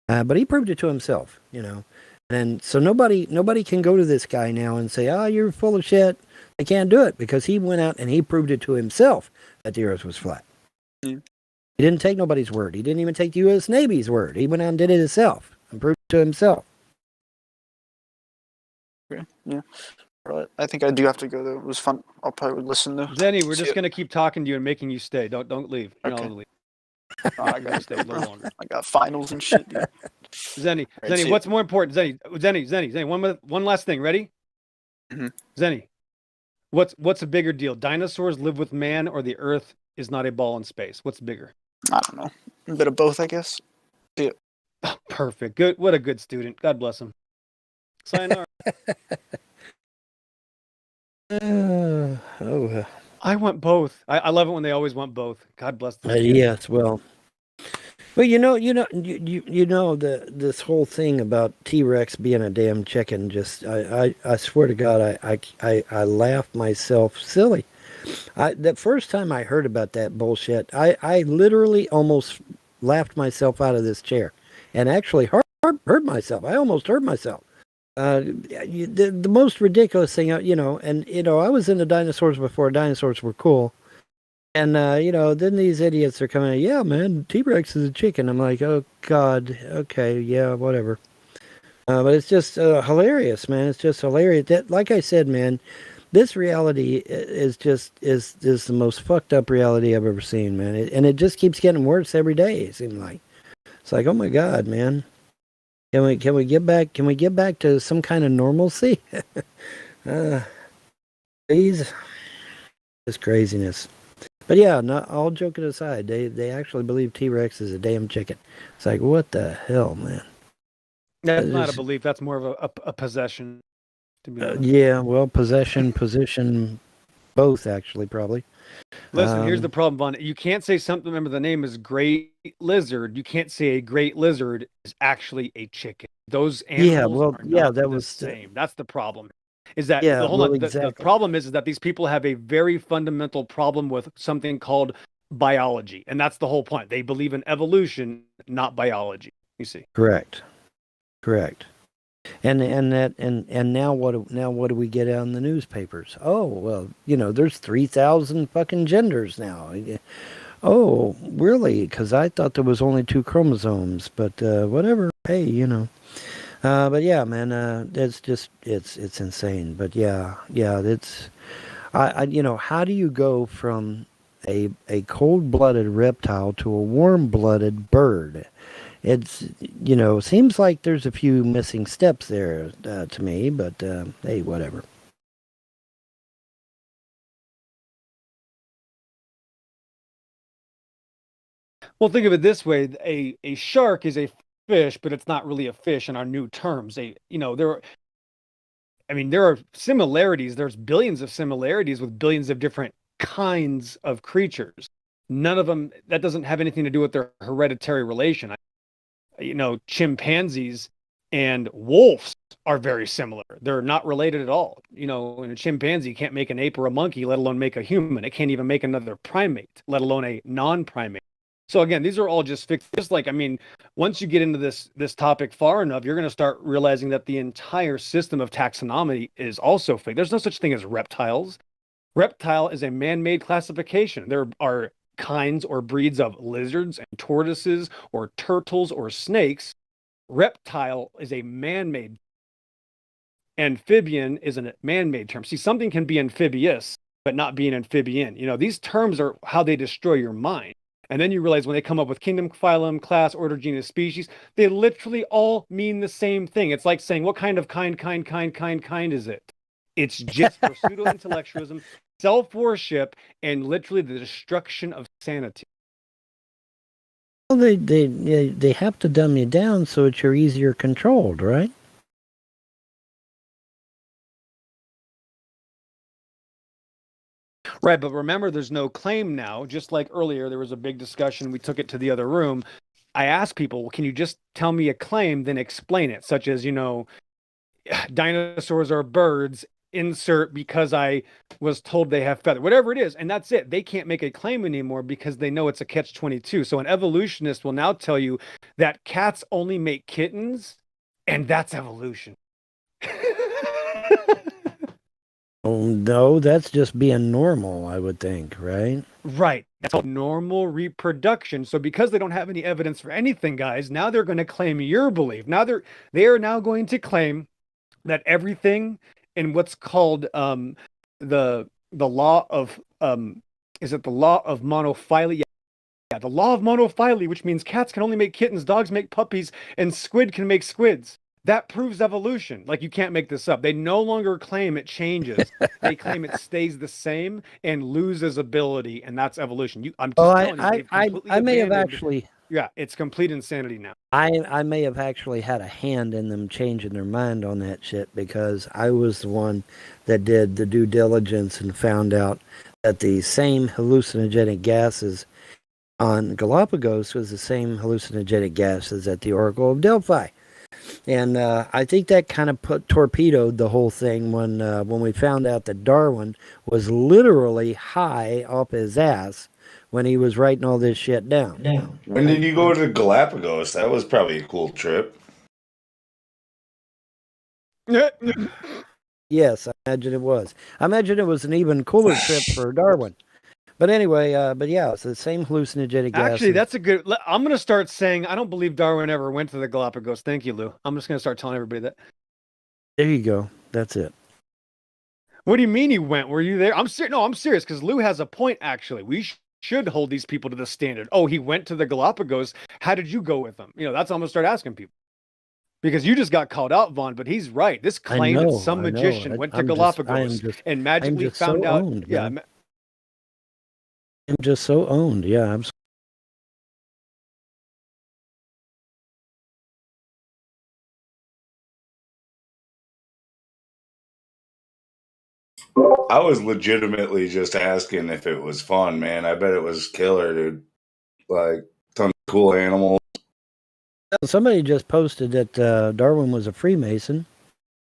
But he proved it to himself, and so nobody can go to this guy now and say, you're full of shit. I can't do it, because he went out and he proved it to himself that the Earth was flat. Yeah. He didn't take nobody's word. He didn't even take the U.S. Navy's word. He went out and did it himself and proved it to himself. Okay. Yeah. Right. I think I do have to go though. It was fun. I'll probably listen though. Zenny, we're just gonna keep talking to you and making you stay. Don't leave. You're not Okay. gonna leave. I gotta stay a little longer. I got finals and shit, dude. Zenny, All right, see what's more important? Zenny, one last thing. Ready? Mhm. Zenny, what's a bigger deal? Dinosaurs live with man, or the Earth is not a ball in space? What's bigger? I don't know. A bit of both, I guess. See ya. Oh, perfect. Good. What a good student. God bless him. Sayonara. I want both. I love it when they always want both. God bless them. Yes, well, this whole thing about T-Rex being a damn chicken. Just I swear to God, I laughed myself silly. The first time I heard about that bullshit, I literally almost laughed myself out of this chair, and actually hurt myself. I almost hurt myself. The most ridiculous thing, I was into dinosaurs before dinosaurs were cool. And, then these idiots are coming, yeah, man, T-Rex is a chicken. I'm like, oh, God, okay, yeah, whatever. But it's just hilarious, man. It's just hilarious. Like I said, man, this reality is the most fucked up reality I've ever seen, man. And it just keeps getting worse every day, it seems like. It's like, oh, my God, man. Can we get back? Can we get back to some kind of normalcy? Please, this craziness. But yeah, not all joking aside, they actually believe T-Rex is a damn chicken. It's like, what the hell, man? That's not a belief. That's more of a possession. To be honest. Yeah, well, possession, position, both actually, probably. Listen, here's the problem, Vaughn. You can't say something. Remember, the name is great lizard. You can't say a great lizard is actually a chicken. Those animals are not the same. That's the problem. Is that the problem is that these people have a very fundamental problem with something called biology, and that's the whole point. They believe in evolution, not biology. You see? Correct. And now what do we get out in the newspapers? Oh, well, there's 3,000 fucking genders now. Oh, really? Because I thought there was only 2 chromosomes, but whatever. Hey, but yeah, man, it's just it's insane. But yeah, it's how do you go from a cold-blooded reptile to a warm-blooded bird? It's seems like there's a few missing steps there to me, but hey, whatever. Well, think of it this way: a shark is a fish, but it's not really a fish in our new terms. There are similarities. There's billions of similarities with billions of different kinds of creatures. None of them, that doesn't have anything to do with their hereditary relation. Chimpanzees and wolves are very similar. They're not related at all. In a chimpanzee can't make an ape or a monkey, let alone make a human. It can't even make another primate, let alone a non-primate. So again, these are all just fixed. Once you get into this topic far enough, you're going to start realizing that the entire system of taxonomy is also fake. There's no such thing as reptiles. Reptile is a man-made classification. There are kinds or breeds of lizards and tortoises or turtles or snakes. Reptile is a man-made. Amphibian is a man-made term. See, something can be amphibious, but not be an amphibian. These terms are how they destroy your mind. And then you realize when they come up with kingdom, phylum, class, order, genus, species, they literally all mean the same thing. It's like saying, what kind of kind is it? It's just for pseudo-intellectualism, self-worship, and literally the destruction of sanity. Well, they have to dumb you down so that you're easier controlled, right? Right, but remember, there's no claim now. Just like earlier, there was a big discussion. We took it to the other room. I asked people, well, can you just tell me a claim, then explain it? Such as, dinosaurs are birds, insert because I was told they have feathers, whatever it is. And that's it. They can't make a claim anymore because they know it's a catch-22. So an evolutionist will now tell you that cats only make kittens, and that's evolution. Oh, no, that's just being normal, I would think, right? Right. That's called normal reproduction. So because they don't have any evidence for anything, guys, now they're going to claim your belief. Now they are now going to claim that everything in what's called the law of is it the law of monophyly? Yeah, the law of monophyly, which means cats can only make kittens, dogs make puppies, and squid can make squids. That proves evolution. Like, you can't make this up. They no longer claim it changes. They claim it stays the same and loses ability, and that's evolution. I'm just telling you. I may have actually. Yeah, it's complete insanity now. I may have actually had a hand in them changing their mind on that shit because I was the one that did the due diligence and found out that the same hallucinogenic gases on Galapagos was the same hallucinogenic gases at the Oracle of Delphi. And I think that kind of torpedoed the whole thing when we found out that Darwin was literally high off his ass when he was writing all this shit down. When did you go to Galapagos? That was probably a cool trip. Yes, I imagine it was. I imagine it was an even cooler trip for Darwin. But anyway, but yeah, it's the same hallucinogenic gas. Actually, that's a good. I'm going to start saying I don't believe Darwin ever went to the Galapagos. Thank you, Lou. I'm just going to start telling everybody that. There you go. That's it. What do you mean he went? Were you there? I'm serious. No, I'm serious because Lou has a point. Actually, we should hold these people to the standard. Oh, he went to the Galapagos. How did you go with him? That's what I'm going to start asking people. Because you just got called out, Vaughn, but he's right. This I claim that know, some I know. magician went to I am Galapagos just, and I'm magically just found so out. owned, Yeah, man. I'm just so owned. Yeah, I'm. I was legitimately just asking if it was fun, man. I bet it was killer, dude. Like, tons of cool animals. Somebody just posted that Darwin was a Freemason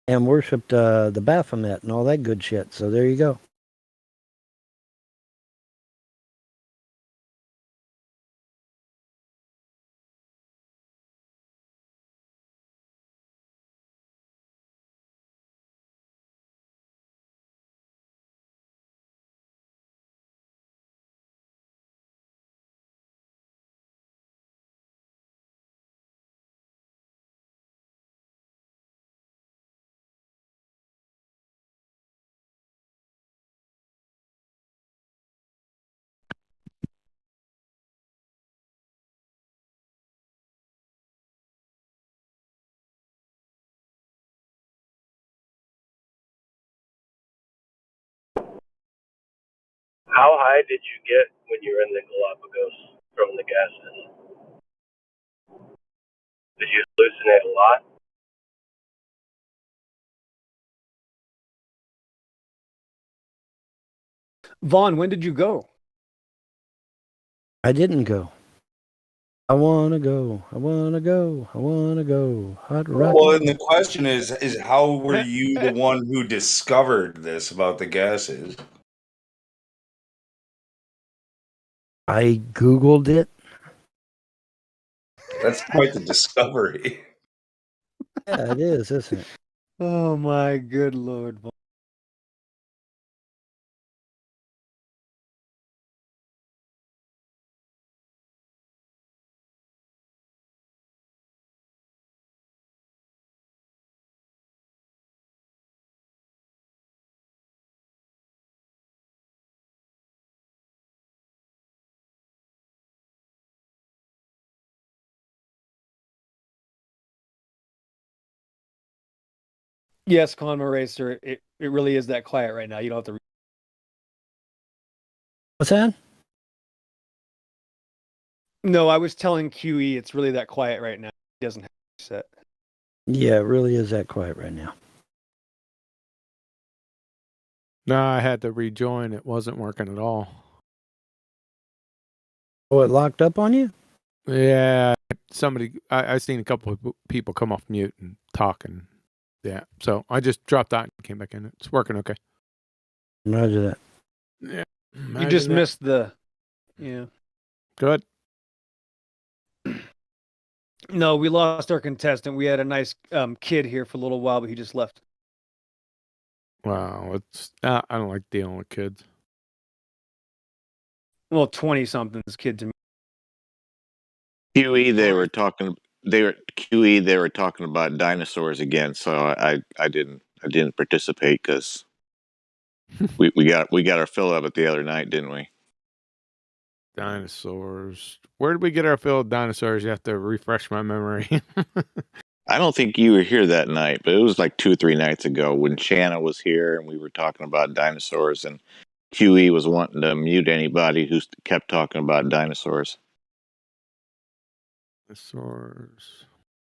and worshipped the Baphomet and all that good shit. So there you go. How high did you get when you were in the Galapagos from the gases? Did you hallucinate a lot? Vaughn, when did you go? I didn't go. I wanna go. I wanna go. I wanna go. Hot rock. Well, and the question is how were you the one who discovered this about the gases? I Googled it. That's quite the discovery. Yeah, it is, isn't it? Oh my good Lord, Vaughn. Yes, Conma Racer, it really is that quiet right now. You don't have to. What's that? No, I was telling QE it's really that quiet right now. He doesn't have it set. Yeah, it really is that quiet right now. No, I had to rejoin. It wasn't working at all. Oh, it locked up on you? Yeah, somebody. I seen a couple of people come off mute and talk, and yeah. So I just dropped out and came back in. It's working okay. Imagine that. Yeah, You just missed the. Yeah. Good. No, we lost our contestant. We had a nice kid here for a little while, but he just left. Wow, it's I don't like dealing with kids. Well, 20-something's kid to me. QE they were talking about dinosaurs again, so I didn't participate because we got our fill of it the other night, didn't we? Dinosaurs. Where did we get our fill of dinosaurs? You have to refresh my memory. I don't think you were here that night, but it was like 2 or 3 nights ago when Shanna was here and we were talking about dinosaurs, and QE was wanting to mute anybody who kept talking about dinosaurs. Dinosaurs.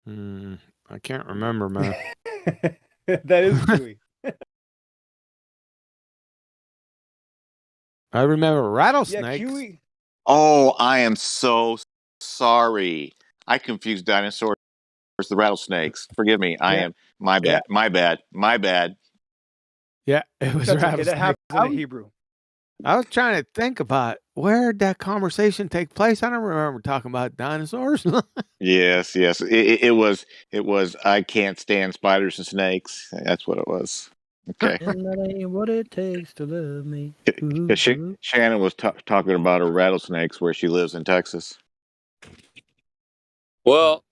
I can't remember, man. That is QE. I remember rattlesnakes. Yeah, QE. Oh, I am so sorry. I confused dinosaurs with the rattlesnakes. Forgive me. I am my bad. My bad. My bad. Yeah, it was That's okay. rattlesnakes. That happens in the Hebrew. I was trying to think about where did that conversation take place. I don't remember talking about dinosaurs. Yes. It was. I can't stand spiders and snakes. That's what it was. Okay. And that ain't what it takes to love me. Because Shannon was talking about her rattlesnakes where she lives in Texas. Well,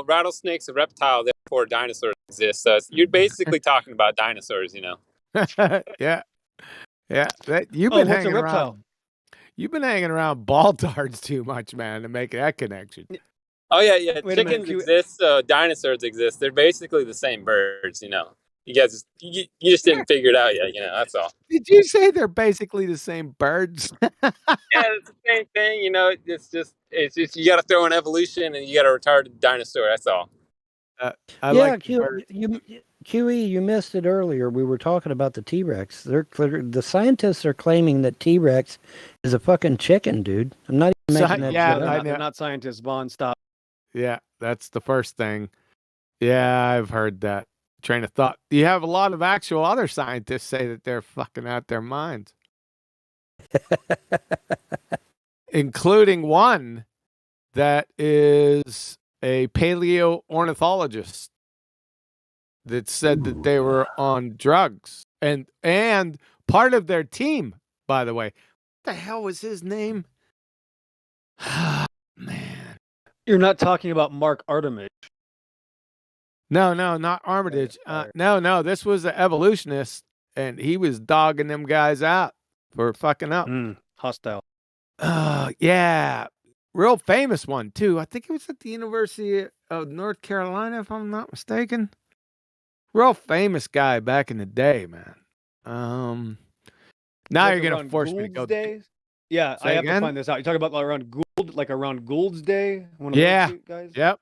rattlesnakes are reptile, therefore dinosaurs exist. So you're basically talking about dinosaurs, Yeah. You've been what's a hanging reptile? around. You've been hanging around ball darts too much, man, to make that connection. Oh yeah, yeah. Wait a minute, Chickens Q- exist, so dinosaurs exist. They're basically the same birds, you know. You guys, you just didn't figure it out yet, you know. That's all. Did you say they're basically the same birds? Yeah, it's the same thing, you know. It's just you got to throw in evolution and you got to retard the dinosaur. That's all. I Yeah, like the bird. QE, you missed it earlier. We were talking about the T-Rex. The scientists are claiming that T-Rex is a fucking chicken, dude. I'm not even making that yeah, shit I up. they're know. not scientists. Vaughn, stop. Yeah, that's the first thing. Yeah, I've heard that train of thought. You have a lot of actual other scientists say that they're fucking out their minds, including one that is a paleo-ornithologist that said that they were on drugs. And part of their team, by the way. What the hell was his name? Man. You're not talking about Mark Artemage. No, not Armitage. No, this was an evolutionist, and he was dogging them guys out for fucking up. Hostile. Yeah. Real famous one, too. I think it was at the University of North Carolina, if I'm not mistaken. Real famous guy back in the day, man. Now Like you're going to around force me to Gould's go. Day? Yeah, Say I have again? to find this out. You're talking about around Gould's Day? One of Yeah. those two guys? Yep.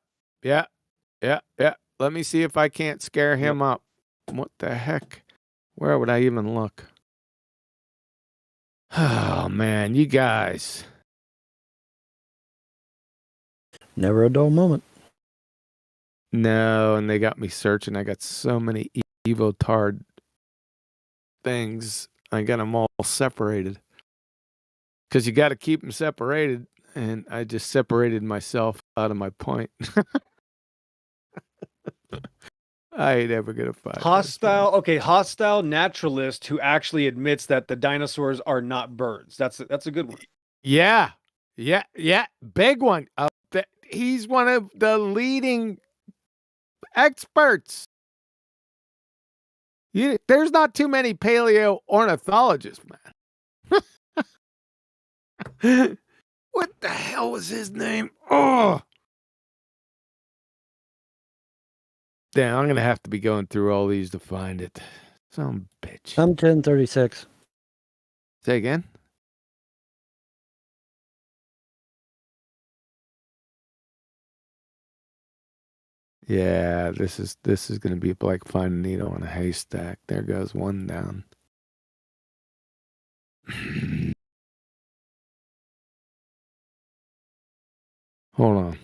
Yeah. Let me see if I can't scare him up. What the heck? Where would I even look? Oh, man, you guys. Never a dull moment. No, and they got me searching. I got so many Evotard things. I got them all separated. Because you got to keep them separated. And I just separated myself out of my point. I ain't ever going to find Hostile naturalist who actually admits that the dinosaurs are not birds. That's a good one. Yeah. Big one. He's one of the leading experts. There's not too many paleo ornithologists, man. What the hell was his name? Oh, damn! I'm gonna have to be going through all these to find it. Some bitch. I'm 1036. Say again. Yeah, this is gonna be like finding a needle in a haystack. There goes one down. Hold on.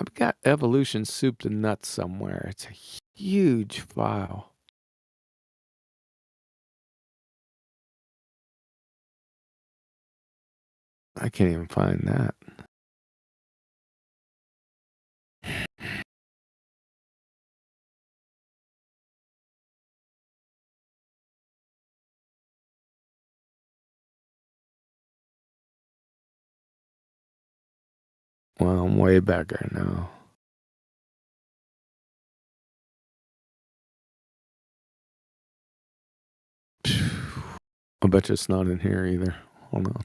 I've got evolution soup to nuts somewhere. It's a huge file. I can't even find that. Well, I'm way back there now. I bet you it's not in here either. Hold on.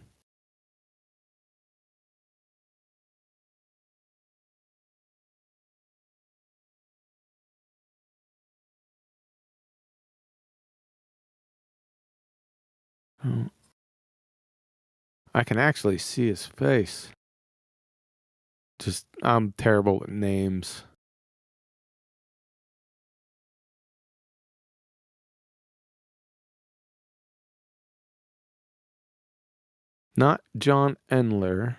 Oh. I can actually see his face. I'm terrible with names. Not John Endler.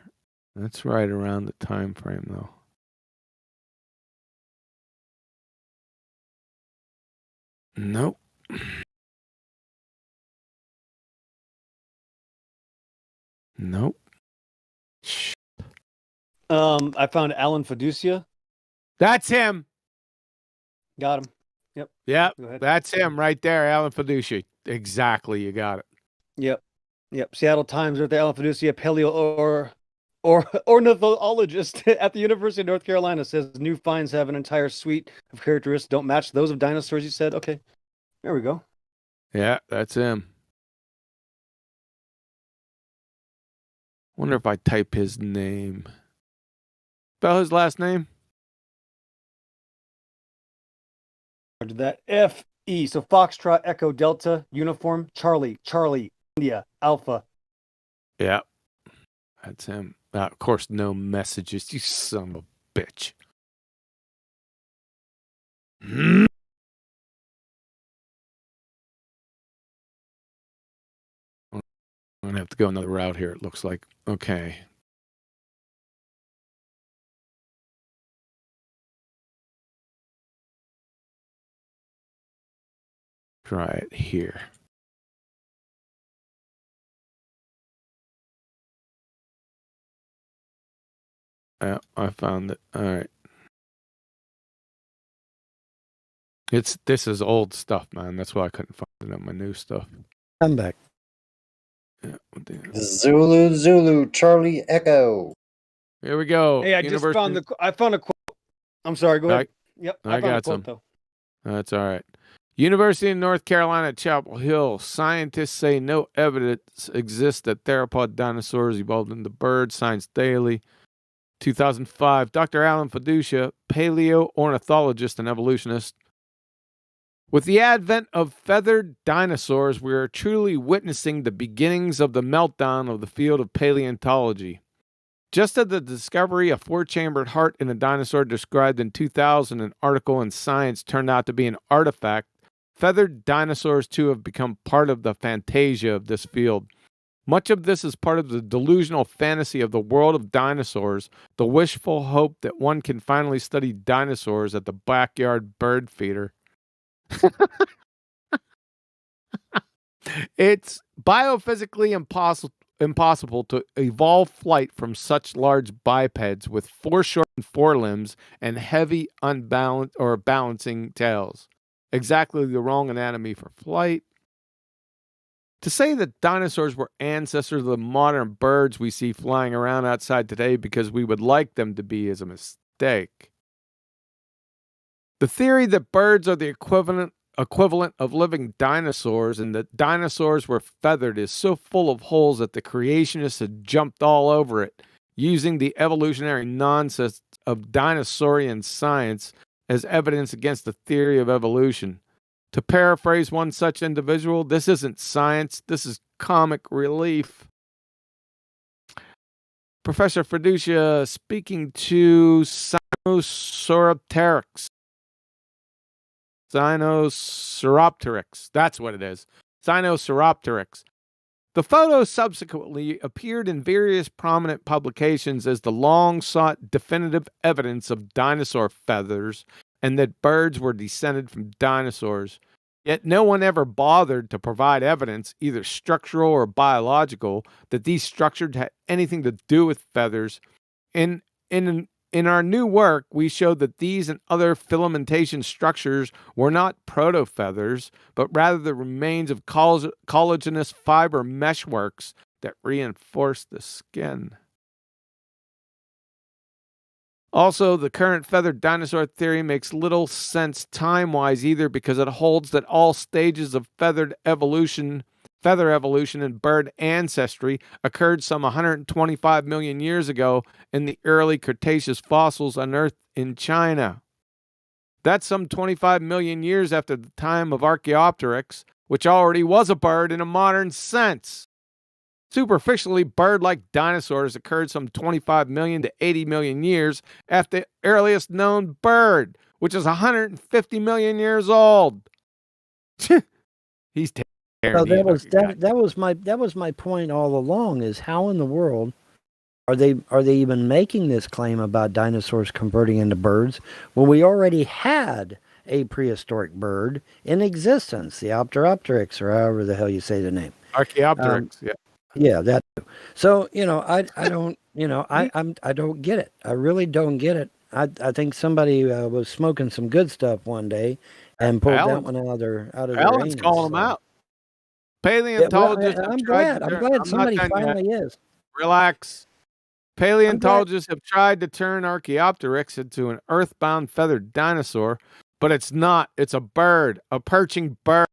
That's right around the time frame, though. Nope. Nope. I found Alan Fiducia. That's him. Got him. Yep. Yep. Go ahead. That's him right there, Alan Fiducia. Exactly. You got it. Yep. Seattle Times with the Alan Fiducia, paleo or ornithologist at the University of North Carolina, says new finds have an entire suite of characteristics don't match those of dinosaurs. You said, okay, there we go. Yeah, that's him. Wonder if I type his name. Spell his last name? I did that. F-E. So Foxtrot, Echo, Delta, Uniform, Charlie, India, Alpha. Yeah. That's him. Of course, no messages. You son of a bitch. I'm going to have to go another route here, it looks like. Okay. Try it here. Yeah, I found it. All right. This is old stuff, man. That's why I couldn't find it on my new stuff. I'm back. Yeah, Zulu, Charlie, Echo. Here we go. Hey, I found a quote. I'm sorry, go ahead. Yep, I found a quote though. That's all right. University of North Carolina at Chapel Hill. Scientists say no evidence exists that theropod dinosaurs evolved into birds. Science Daily. 2005. Dr. Alan Fiducia, paleoornithologist and evolutionist. With the advent of feathered dinosaurs, we are truly witnessing the beginnings of the meltdown of the field of paleontology. Just as the discovery of four-chambered heart in a dinosaur described in 2000 an article in Science turned out to be an artifact, feathered dinosaurs too have become part of the fantasia of this field. Much of this is part of the delusional fantasy of the world of dinosaurs, the wishful hope that one can finally study dinosaurs at the backyard bird feeder. It's biophysically impossible to evolve flight from such large bipeds with foreshortened forelimbs and heavy balancing tails. Exactly the wrong anatomy for flight. To say that dinosaurs were ancestors of the modern birds we see flying around outside today because we would like them to be is a mistake. The theory that birds are the equivalent of living dinosaurs and that dinosaurs were feathered is so full of holes that the creationists had jumped all over it, using the evolutionary nonsense of dinosaurian science as evidence against the theory of evolution. To paraphrase one such individual, this isn't science, this is comic relief. Professor Fiducia speaking to Sinosauropteryx. Sinosauropteryx, that's what it is. Sinosauropteryx. The photo subsequently appeared in various prominent publications as the long-sought definitive evidence of dinosaur feathers and that birds were descended from dinosaurs. Yet no one ever bothered to provide evidence, either structural or biological, that these structures had anything to do with feathers. In our new work, we showed that these and other filamentation structures were not proto-feathers, but rather the remains of collagenous fiber meshworks that reinforce the skin. Also, the current feathered dinosaur theory makes little sense time-wise either because it holds that all stages of feather evolution and bird ancestry occurred some 125 million years ago in the early Cretaceous fossils unearthed in China. That's some 25 million years after the time of Archaeopteryx, which already was a bird in a modern sense. Superficially, bird-like dinosaurs occurred some 25 million to 80 million years after the earliest known bird, which is 150 million years old. He's well, that was my point all along, is how in the world are they even making this claim about dinosaurs converting into birds when we already had a prehistoric bird in existence, the Opteropteryx, or however the hell you say the name. Archaeopteryx, yeah. Yeah, that. So, I don't, I don't get it. I really don't get it. I think somebody was smoking some good stuff one day and pulled that one out of their Alan's anus, calling them out. Paleontologists. I'm glad somebody finally is. Relax. Paleontologists have tried to turn Archaeopteryx into an earthbound feathered dinosaur, but it's not. It's a bird, a perching bird,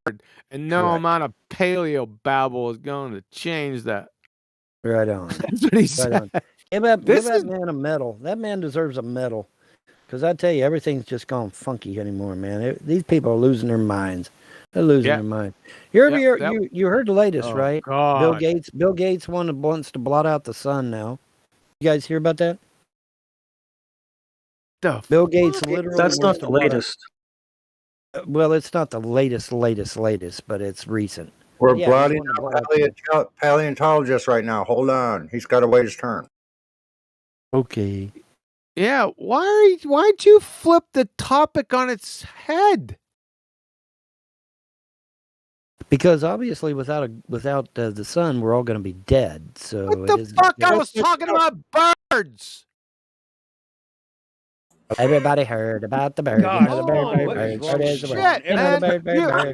and no amount of paleo babble is going to change that. Right on. That's what he said. On. Give that man a medal. That man deserves a medal. Because I tell you, everything's just gone funky anymore, man. These people are losing their minds. They're losing their mind. You heard the latest, right? God. Bill Gates wants to blot out the sun now. You guys hear about that? Bill Gates literally. That's not the latest. Well, it's not the latest, but it's recent. We're blotting out paleontologist right now. Hold on. He's got to wait his turn. Okay. Yeah, why'd you flip the topic on its head? Because obviously, without the sun, we're all going to be dead. So what the fuck? I was talking about birds. Everybody heard about the bird. God, Bird is a word.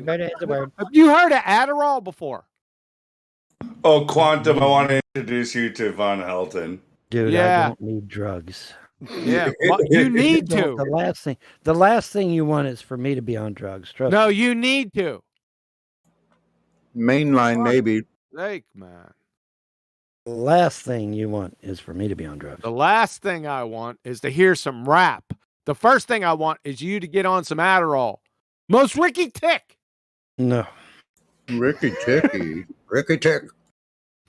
Bird is a word. Have you heard of Adderall before? Oh, Quantum, I want to introduce you to Von Helton. Dude, I don't need drugs. Yeah, well, you need to. The last thing you want is for me to be on drugs. Trust me. No, you need to. Mainline, maybe. Like, man. The last thing you want is for me to be on drugs. The last thing I want is to hear some rap. The first thing I want is you to get on some Adderall. Most Ricky Tick. No. Ricky Ticky. Ricky Tick.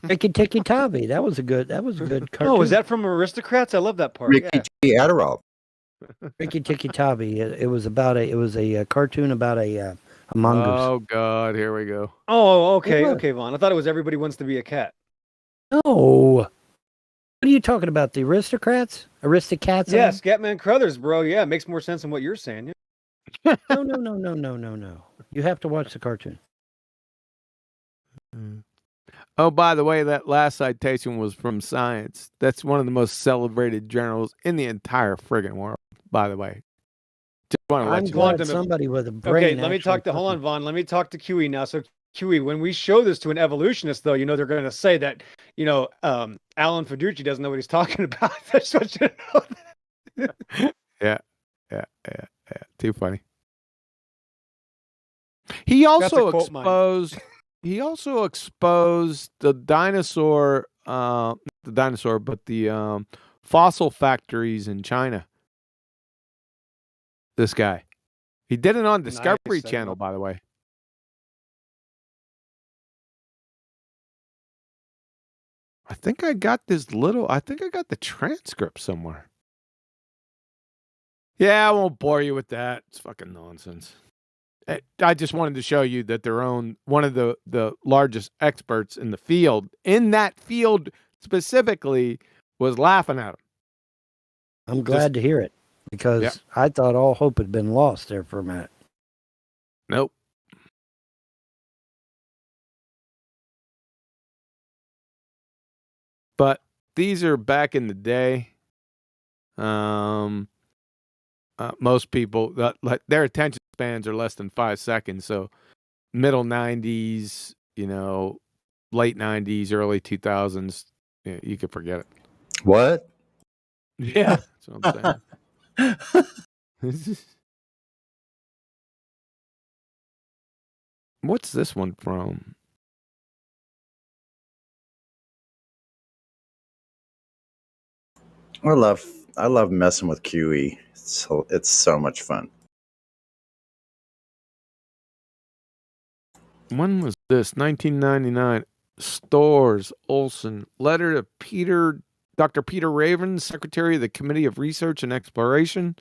Ricky Ticky Tavi. That was a good cartoon. Oh, is that from Aristocrats? I love that part. Ricky Ticky Adderall. Ricky Ticky Tavi. It was a cartoon about a mongoose. Oh God, here we go. Oh, okay, Vaughn. I thought it was Everybody Wants to Be a Cat. No. What are you talking about? The Aristocrats? Aristocats? Yeah, Scatman Crothers, bro. Yeah, it makes more sense than what you're saying. Yeah. No. You have to watch the cartoon. Oh, by the way, that last citation was from Science. That's one of the most celebrated journals in the entire friggin' world, by the way. Just want to I'm glad somebody with a brain. Okay, let me talk to, hold on, Vaughn. Let me talk to QE now. So, QE, when we show this to an evolutionist, though, they're going to say that, Alan Fiducci doesn't know what he's talking about. That's what you know. Yeah. Too funny. He also exposed the dinosaur, not the dinosaur, but the fossil factories in China. This guy. He did it on Discovery Channel, by the way. I think I got the transcript somewhere. Yeah, I won't bore you with that. It's fucking nonsense. I just wanted to show you that one of the largest experts in the field, in that field specifically, was laughing at him. I'm glad to hear it, because I thought all hope had been lost there for a minute. Nope. But these are back in the day. Most people, their attention spans are less than 5 seconds. So middle 90s, late 90s, early 2000s, you could forget it. What? Yeah, that's what I'm saying. What's this one from? I love messing with QE. It's so much fun. When was this? 1999. Storrs, Olson. Letter to Dr. Peter Raven, Secretary of the Committee of Research and Exploration,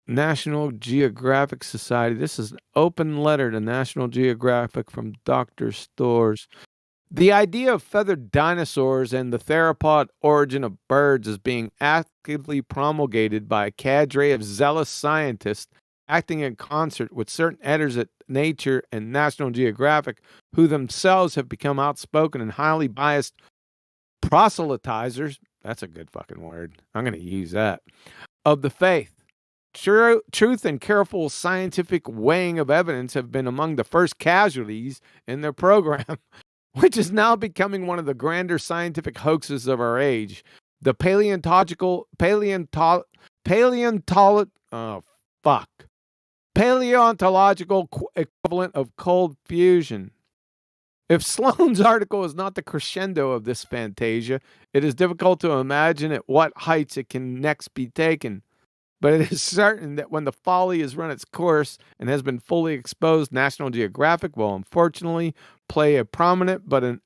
National Geographic Society. This is an open letter to National Geographic from Dr. Storrs. The idea of feathered dinosaurs and the theropod origin of birds is being actively promulgated by a cadre of zealous scientists acting in concert with certain editors at Nature and National Geographic, who themselves have become outspoken and highly biased proselytizers. That's a good fucking word. I'm going to use that. Of the faith. Truth and careful scientific weighing of evidence have been among the first casualties in their program, which is now becoming one of the grander scientific hoaxes of our age. The paleontological equivalent of cold fusion. If Sloane's article is not the crescendo of this fantasia, it is difficult to imagine at what heights it can next be taken. But it is certain that when the folly has run its course and has been fully exposed, National Geographic will unfortunately play a prominent but an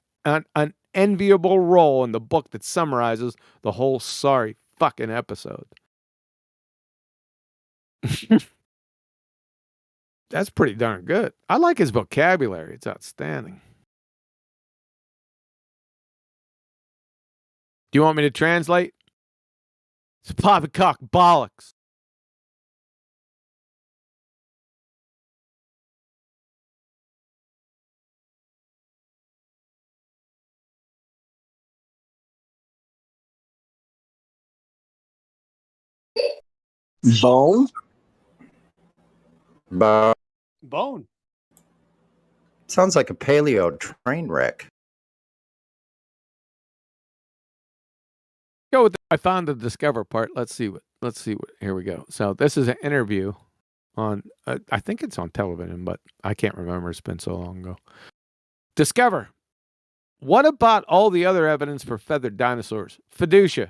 unenviable role in the book that summarizes the whole sorry fucking episode. That's pretty darn good. I like his vocabulary. It's outstanding. Do you want me to translate? It's poppycock bollocks. Bone? Bone. Sounds like a paleo train wreck. Go with I found the discover part. Let's see what. Here we go. So this is an interview on. I think it's on television, but I can't remember. It's been so long ago. Discover. What about all the other evidence for feathered dinosaurs? Fiducia.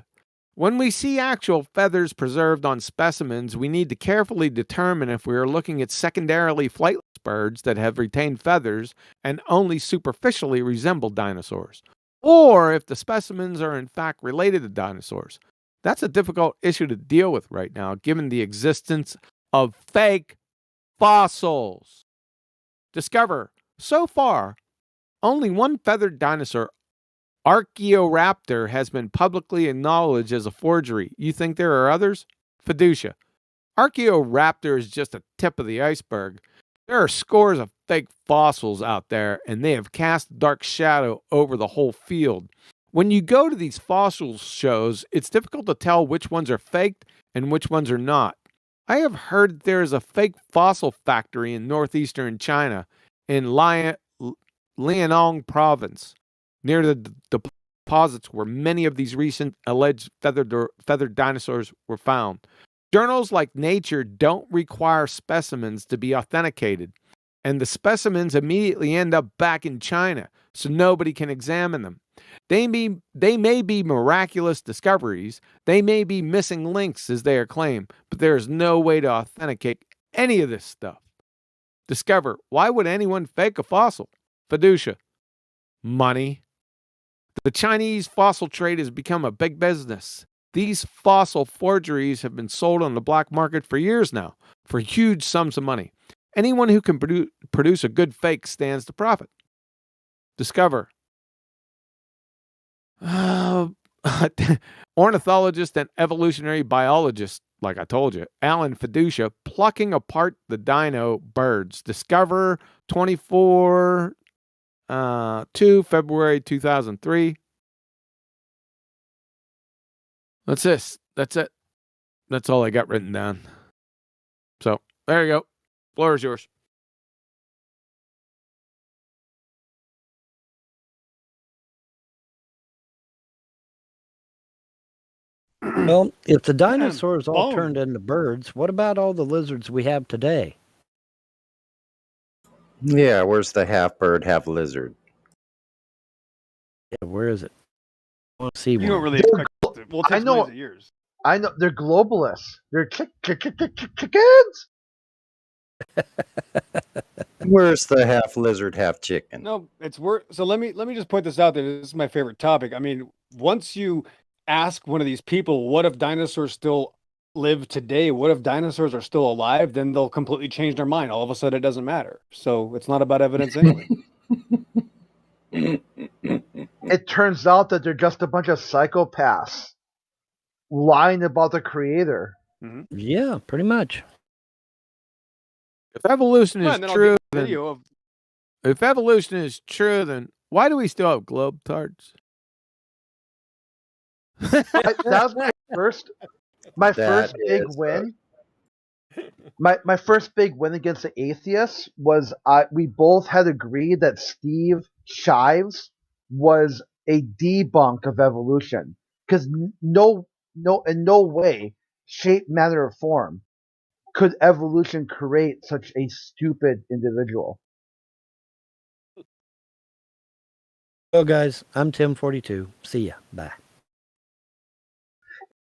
When we see actual feathers preserved on specimens, we need to carefully determine if we are looking at secondarily flightless birds that have retained feathers and only superficially resemble dinosaurs, or if the specimens are in fact related to dinosaurs. That's a difficult issue to deal with right now, given the existence of fake fossils. Discover, so far, only one feathered dinosaur, Archaeoraptor, has been publicly acknowledged as a forgery. You think there are others? Fiducia. Archaeoraptor is just a tip of the iceberg. There are scores of fake fossils out there, and they have cast a dark shadow over the whole field. When you go to these fossil shows, it's difficult to tell which ones are faked and which ones are not. I have heard that there is a fake fossil factory in northeastern China, in Liaoning province, near the deposits where many of these recent alleged feathered dinosaurs were found. Journals like Nature don't require specimens to be authenticated, and the specimens immediately end up back in China, so nobody can examine them. They may be miraculous discoveries, they may be missing links as they are claimed, but there is no way to authenticate any of this stuff. Discover, why would anyone fake a fossil? Fiducia. Money. The Chinese fossil trade has become a big business. These fossil forgeries have been sold on the black market for years now, for huge sums of money. Anyone who can produce a good fake stands to profit. Discover. Ornithologist and evolutionary biologist, like I told you, Alan Fiducia, plucking apart the dino birds. Discover 24 February 2003. That's it. That's all I got written down. So there you go. Floor is yours. Well, if the dinosaurs all Bone. turned into birds, what about all the lizards we have today? Yeah, where's the half bird, half lizard? Yeah, where is it? I want to see You don't one. really expect it. Well, it takes millions of years. I know they're globalists. They're chickens. Where's the half lizard, half chicken? No, it's worth. So let me just point this out there. This is my favorite topic. I mean, once you ask one of these people, what if dinosaurs still live today? What if dinosaurs are still alive? Then they'll completely change their mind. All of a sudden, it doesn't matter. So it's not about evidence anyway. It turns out that they're just a bunch of psychopaths lying about the creator. Mm-hmm. Yeah, pretty much. If evolution is true, if evolution is true, then why do we still have globetards? That was my first big win. My first big win against the atheists was we both had agreed that Steve Shives was a debunk of evolution, because in no way, shape, matter, or form could evolution create such a stupid individual. Well, guys, I'm Tim42. See ya. Bye.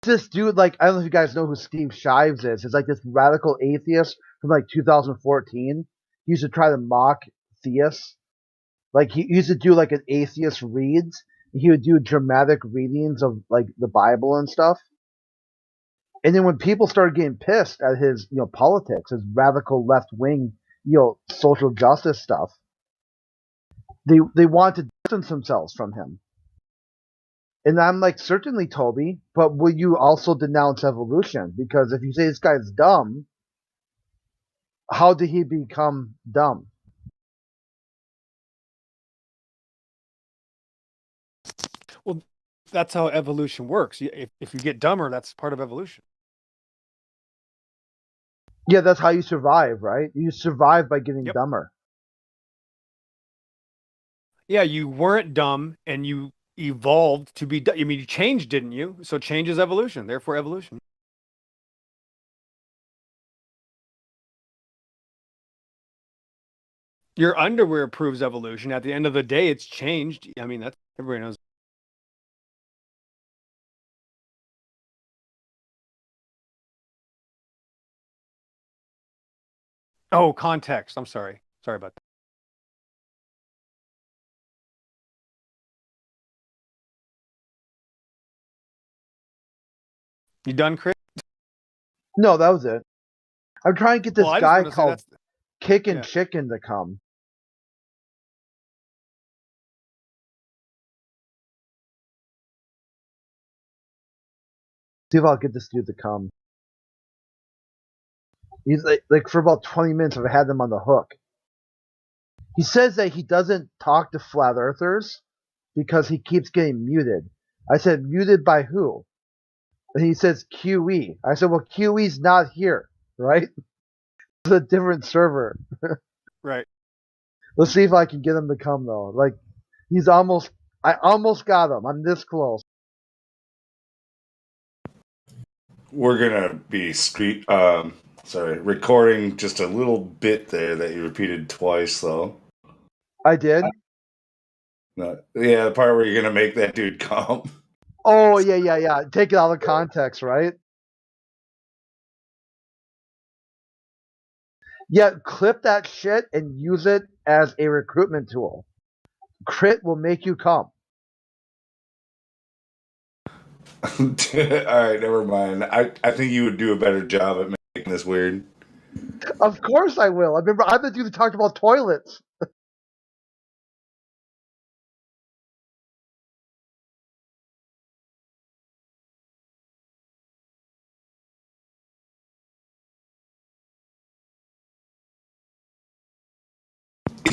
This dude, like, I don't know if you guys know who Steve Shives is. He's like this radical atheist from like 2014. He used to try to mock theists. Like, he used to do like an atheist reads. He would do dramatic readings of like the Bible and stuff. And then when people started getting pissed at his, politics, his radical left wing, social justice stuff, they wanted to distance themselves from him. And I'm like, certainly, Toby, but will you also denounce evolution? Because if you say this guy's dumb, how did he become dumb? Well, that's how evolution works. If you get dumber, that's part of evolution. Yeah, that's how you survive, right? You survive by getting dumber. Yeah, you weren't dumb and you evolved to be dumb. I mean, you changed, didn't you? So change is evolution, therefore evolution. Your underwear proves evolution. At the end of the day, it's changed. I mean, that's everybody knows. Oh, context. I'm sorry. Sorry about that. You done, Chris? No, that was it. I'm trying to get this Well, I just guy wanna say called that's- Kickin' yeah. Chicken to come. See if I'll get this dude to come. He's like for about 20 minutes I've had them on the hook. He says that he doesn't talk to flat earthers because he keeps getting muted. I said, muted by who? And he says QE. I said, well, QE's not here, right? It's a different server. Right. Let's see if I can get him to come though. Like, I almost got him. I'm this close. We're gonna be recording just a little bit there that you repeated twice, though. I did. No, yeah, the part where you're gonna make that dude come. Oh yeah. Take it out of context, right? Yeah, clip that shit and use it as a recruitment tool. Crit will make you come. All right, never mind. I think you would do a better job at making this weird. Of course I will. I remember I'm the dude that talked about toilets.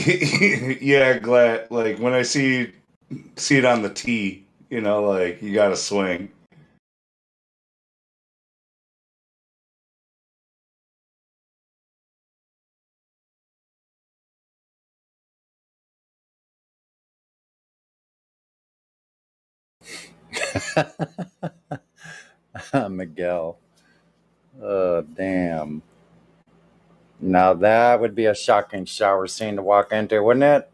Yeah, glad. Like when I see it on the tee, like you got to swing. Miguel. Oh, damn. Now that would be a shocking shower scene to walk into, wouldn't it?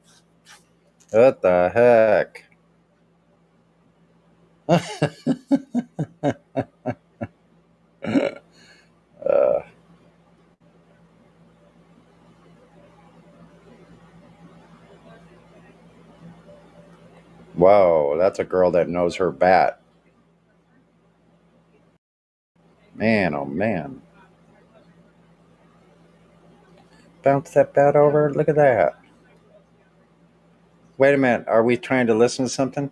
What the heck? Whoa, that's a girl that knows her bat. Man, oh man. Bounce that bat over. Look at that. Wait a minute. Are we trying to listen to something?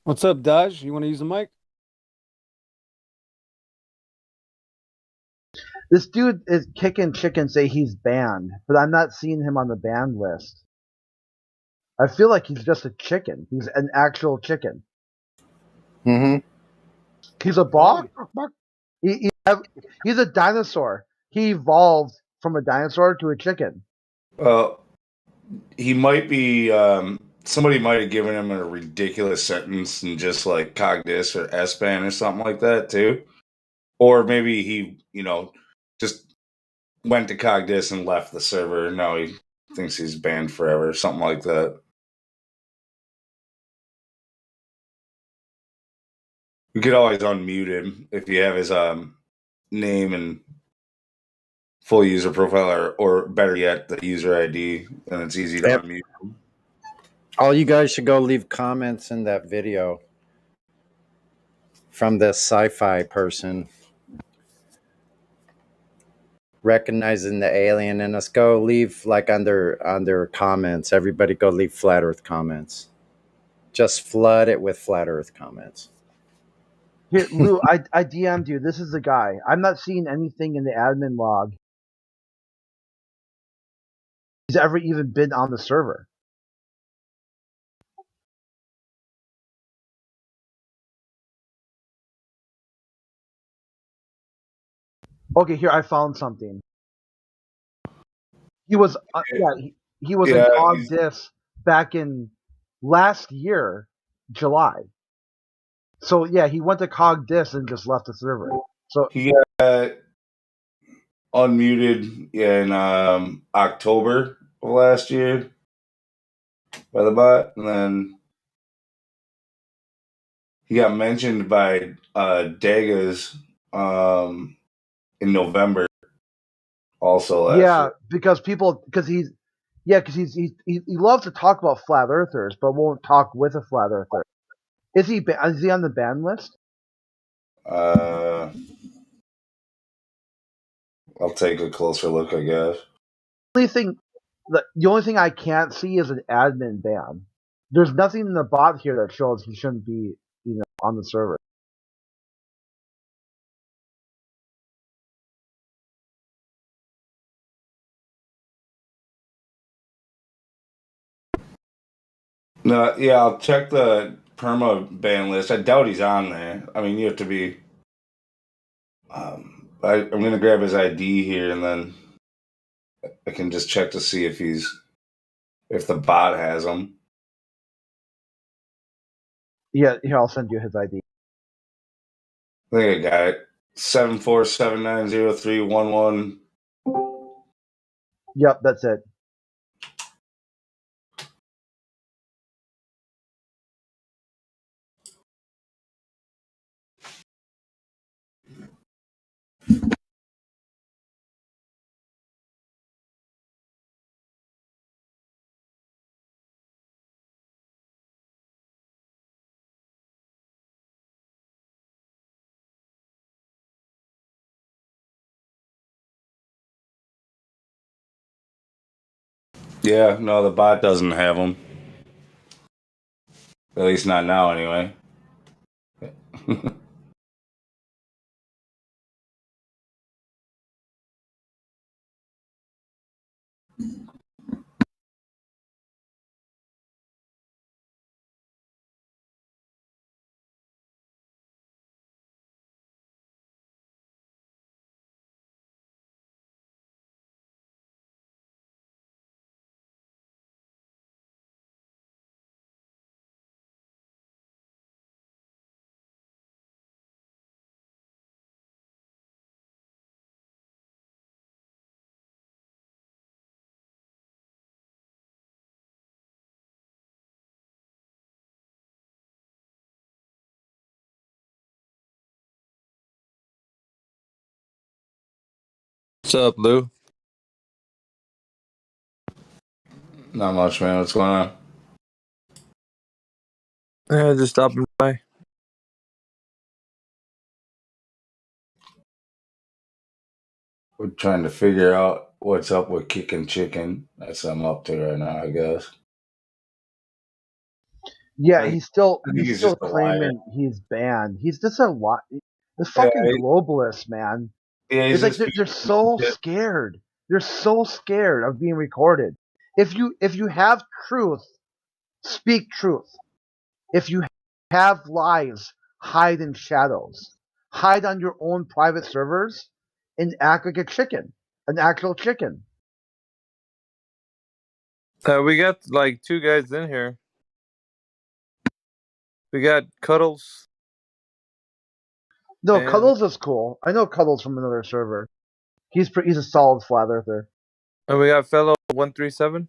What's up, Dodge? You want to use the mic? This dude is kicking chicken say he's banned, but I'm not seeing him on the banned list. I feel like he's just a chicken. He's an actual chicken. Mm-hmm. He's a bog. He's a dinosaur. He evolved from a dinosaur to a chicken. Well, he might be. Somebody might have given him a ridiculous sentence and just like Cogdis or S-Ban or something like that too. Or maybe he, just went to Cogdis and left the server. Now he thinks he's banned forever, something like that. You could always unmute him if you have his name and full user profile, or better yet, the user ID, and it's easy to unmute him. All you guys should go leave comments in that video from this sci-fi person recognizing the alien in us. Go leave like under comments. Everybody go leave flat earth comments. Just flood it with flat earth comments. Here, Lou, I DM'd you. This is the guy. I'm not seeing anything in the admin log. He's ever even been on the server. Okay, here I found something. He was he was in Cogdis back in last year, July. So yeah, he went to Cogdis and just left the server. So he got unmuted in October of last year by the bot, and then he got mentioned by Dagas in November. Also last year. because he loves to talk about flat earthers, but won't talk with a flat earther. Is he on the ban list? I'll take a closer look, I guess. The only thing I can't see is an admin ban. There's nothing in the bot here that shows he shouldn't be, on the server. No, yeah, I'll check the perma ban list. I doubt he's on there. I mean, you have to be. I'm going to grab his ID here, and then I can just check to see if the bot has him. Yeah, here I'll send you his ID. I think I got it. 74790311. Yep, that's it. Yeah, no, the bot doesn't have him. At least not now, anyway. What's up, Lou? Not much, man. What's going on? Yeah, just stopping by. We're trying to figure out what's up with kicking chicken. That's what I'm up to right now, I guess. Yeah, Like, he's still I think he's he's still just a liar. claiming he's banned. He's just a lot. The Yeah, fucking globalists, man. he's It's like just they're so scared. They're so scared of being recorded. If you have truth, speak truth. If you have lies, hide in shadows. Hide on your own private servers and act like a chicken, an actual chicken. We got like 2 guys in here. We got Cuddles. No, And Cuddles is cool. I know Cuddles from another server. He's a solid flat earther. we got fellow 137.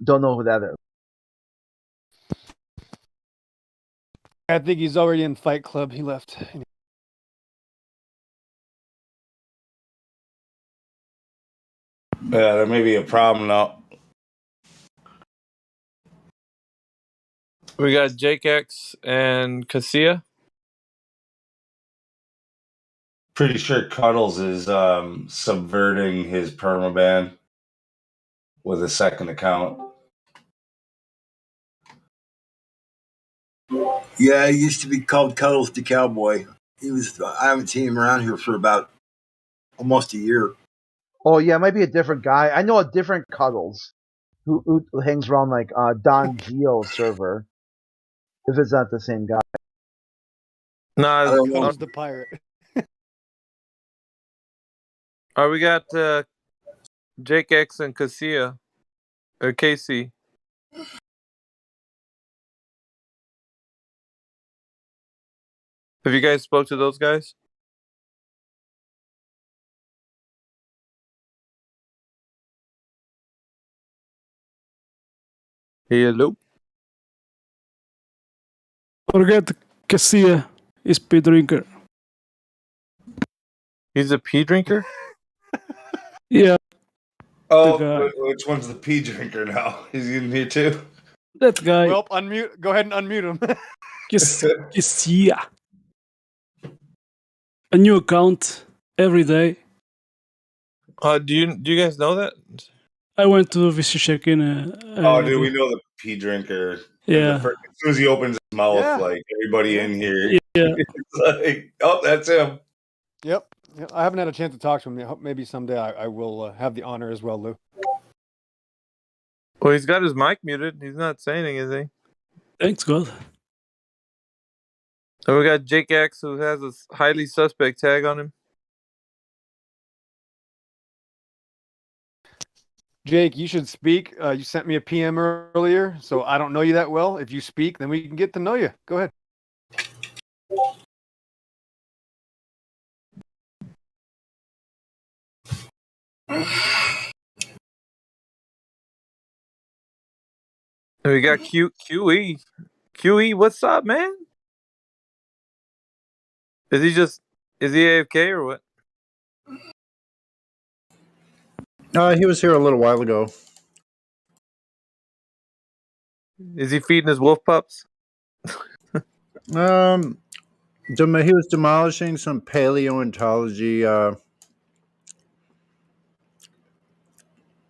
Don't know who that is. I think he's already in Fight Club. He left. Yeah, there may be a problem now. We got Jake X and Cassia. Pretty sure Cuddles is subverting his permaban with a second account. Yeah, he used to be called Cuddles the Cowboy. I haven't seen him around here for about almost a year. Oh yeah, it might be a different guy. I know a different Cuddles who hangs around like Don Geo server. If it's not the same guy. Nah, Cuddles the pirate. we got Jake X and Cassia. Or Casey. Have you guys spoke to those guys? Hello. Forget Cassia is pea drinker. He's a pea drinker? Yeah. Oh, The guy. which one's the pea drinker now? Is he in here too? That guy. Well, unmute. Go ahead and unmute him. Cassia. A new account every day. Do you guys know that? I went to visit check-in. Oh, dude, we know the pea drinker. Yeah. As soon as he opens his mouth, Yeah. like everybody in here, Yeah. it's like, oh, that's him. Yep. I haven't had a chance to talk to him. I hope maybe someday I will have the honor as well, Lou. Well, he's got his mic muted. He's not saying anything. Thanks God. And we got Jake X, who has a highly suspect tag on him. Jake, you should speak. You sent me a PM earlier, so I don't know you that well. If you speak, then we can get to know you. Go ahead. And we got QE. QE, what's up, man? Is he AFK or what? He was here a little while ago. Is he feeding his wolf pups? He was demolishing some paleontology,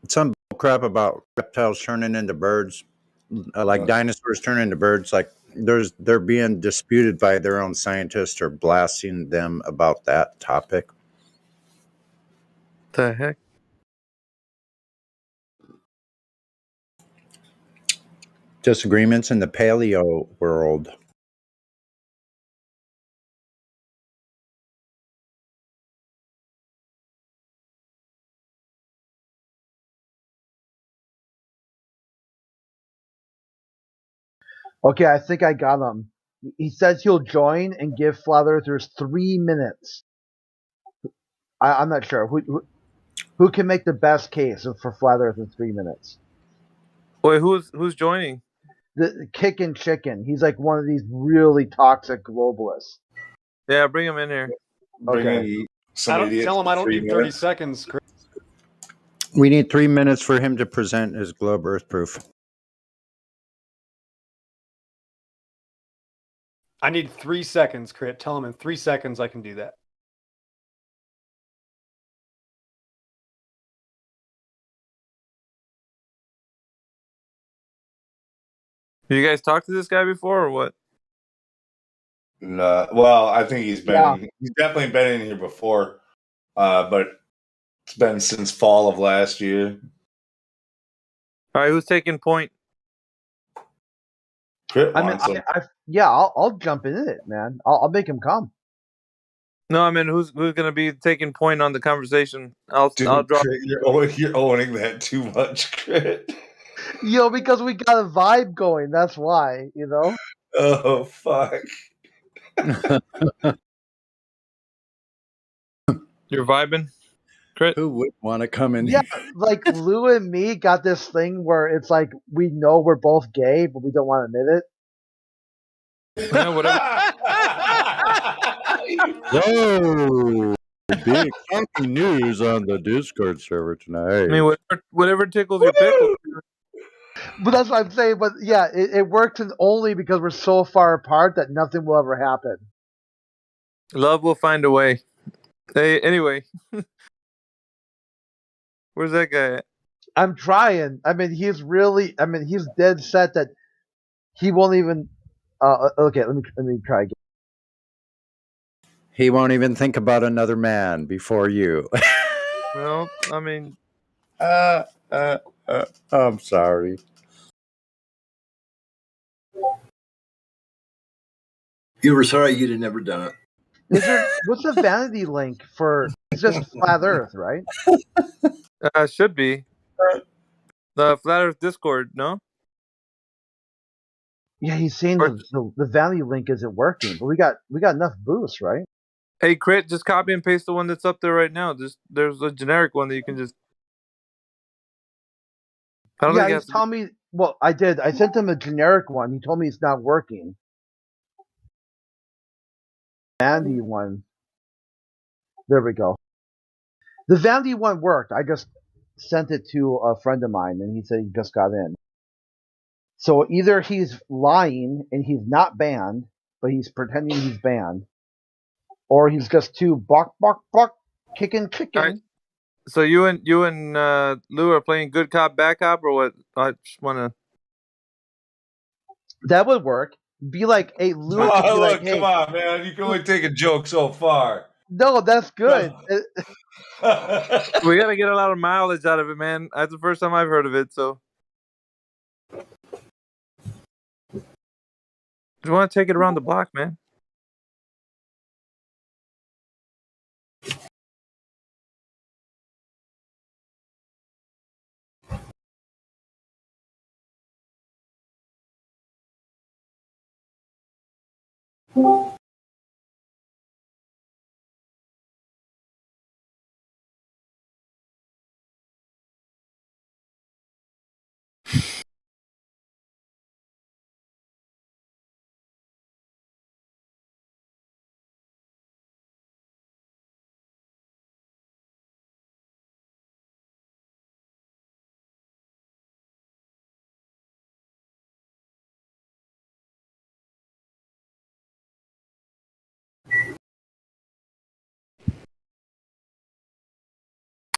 some crap about reptiles turning into birds, like dinosaurs turning into birds. Like they're being disputed by their own scientists or blasting them about that topic. The heck? Disagreements in the paleo world. Okay, I think I got him. He says he'll join and give Flat Earthers 3 minutes. I'm not sure who can make the best case for Flat Earth in 3 minutes. Wait, who's joining? The Kickin' Chicken. He's like one of these really toxic globalists. Yeah, bring him in here. Okay. Tell him I don't need 30 seconds, Chris. We need 3 minutes for him to present his globe Earth proof. I need 3 seconds, Crit. Tell him in 3 seconds I can do that. You guys talked to this guy before or what? No, well, I think he's definitely been in here before, but it's been since fall of last year. All right, who's taking point? Crit I mean, wants him. I'll jump in it, man. I'll make him come. No, I mean who's gonna be taking point on the conversation? I'll drop. Crit, you're owning that too much, Crit. Because we got a vibe going. That's why. Oh fuck. You're vibing, Crit. Who would want to come in Yeah, here? like Lou and me got this thing where it's like we know we're both gay, but we don't want to admit it. Yeah, whatever. Whoa! Big fucking news on the Discord server tonight. I mean, whatever tickles your pickle. But that's what I'm saying. But yeah, it works only because we're so far apart that nothing will ever happen. Love will find a way. Hey, anyway, where's that guy at? I'm trying. I mean, he's dead set that he won't even. Okay, let me try again. He won't even think about another man before you. Well, I mean, I'm sorry. You were sorry you'd have never done it. What's the vanity link for? It's just Flat Earth, right? Should be the Flat Earth Discord. No. Yeah, he's saying the vanity link isn't working, but we got enough boosts, right? Hey, Crit, just copy and paste the one that's up there right now. There's a generic one that you can just. He's telling me. Well, I did. I sent him a generic one. He told me it's not working. Vandy one. There we go. The Vandy one worked. I just sent it to a friend of mine, and he said he just got in. So either he's lying and he's not banned, but he's pretending he's banned, or he's just too buck kicking chicken. Right. So you and Lou are playing good cop bad cop or what? I just wanna. That would work. Be like, hey, Lou. Oh, look, hey, come on, man! You can only take a joke so far. No, that's good. We gotta get a lot of mileage out of it, man. That's the first time I've heard of it. So, you want to take it around the block, man?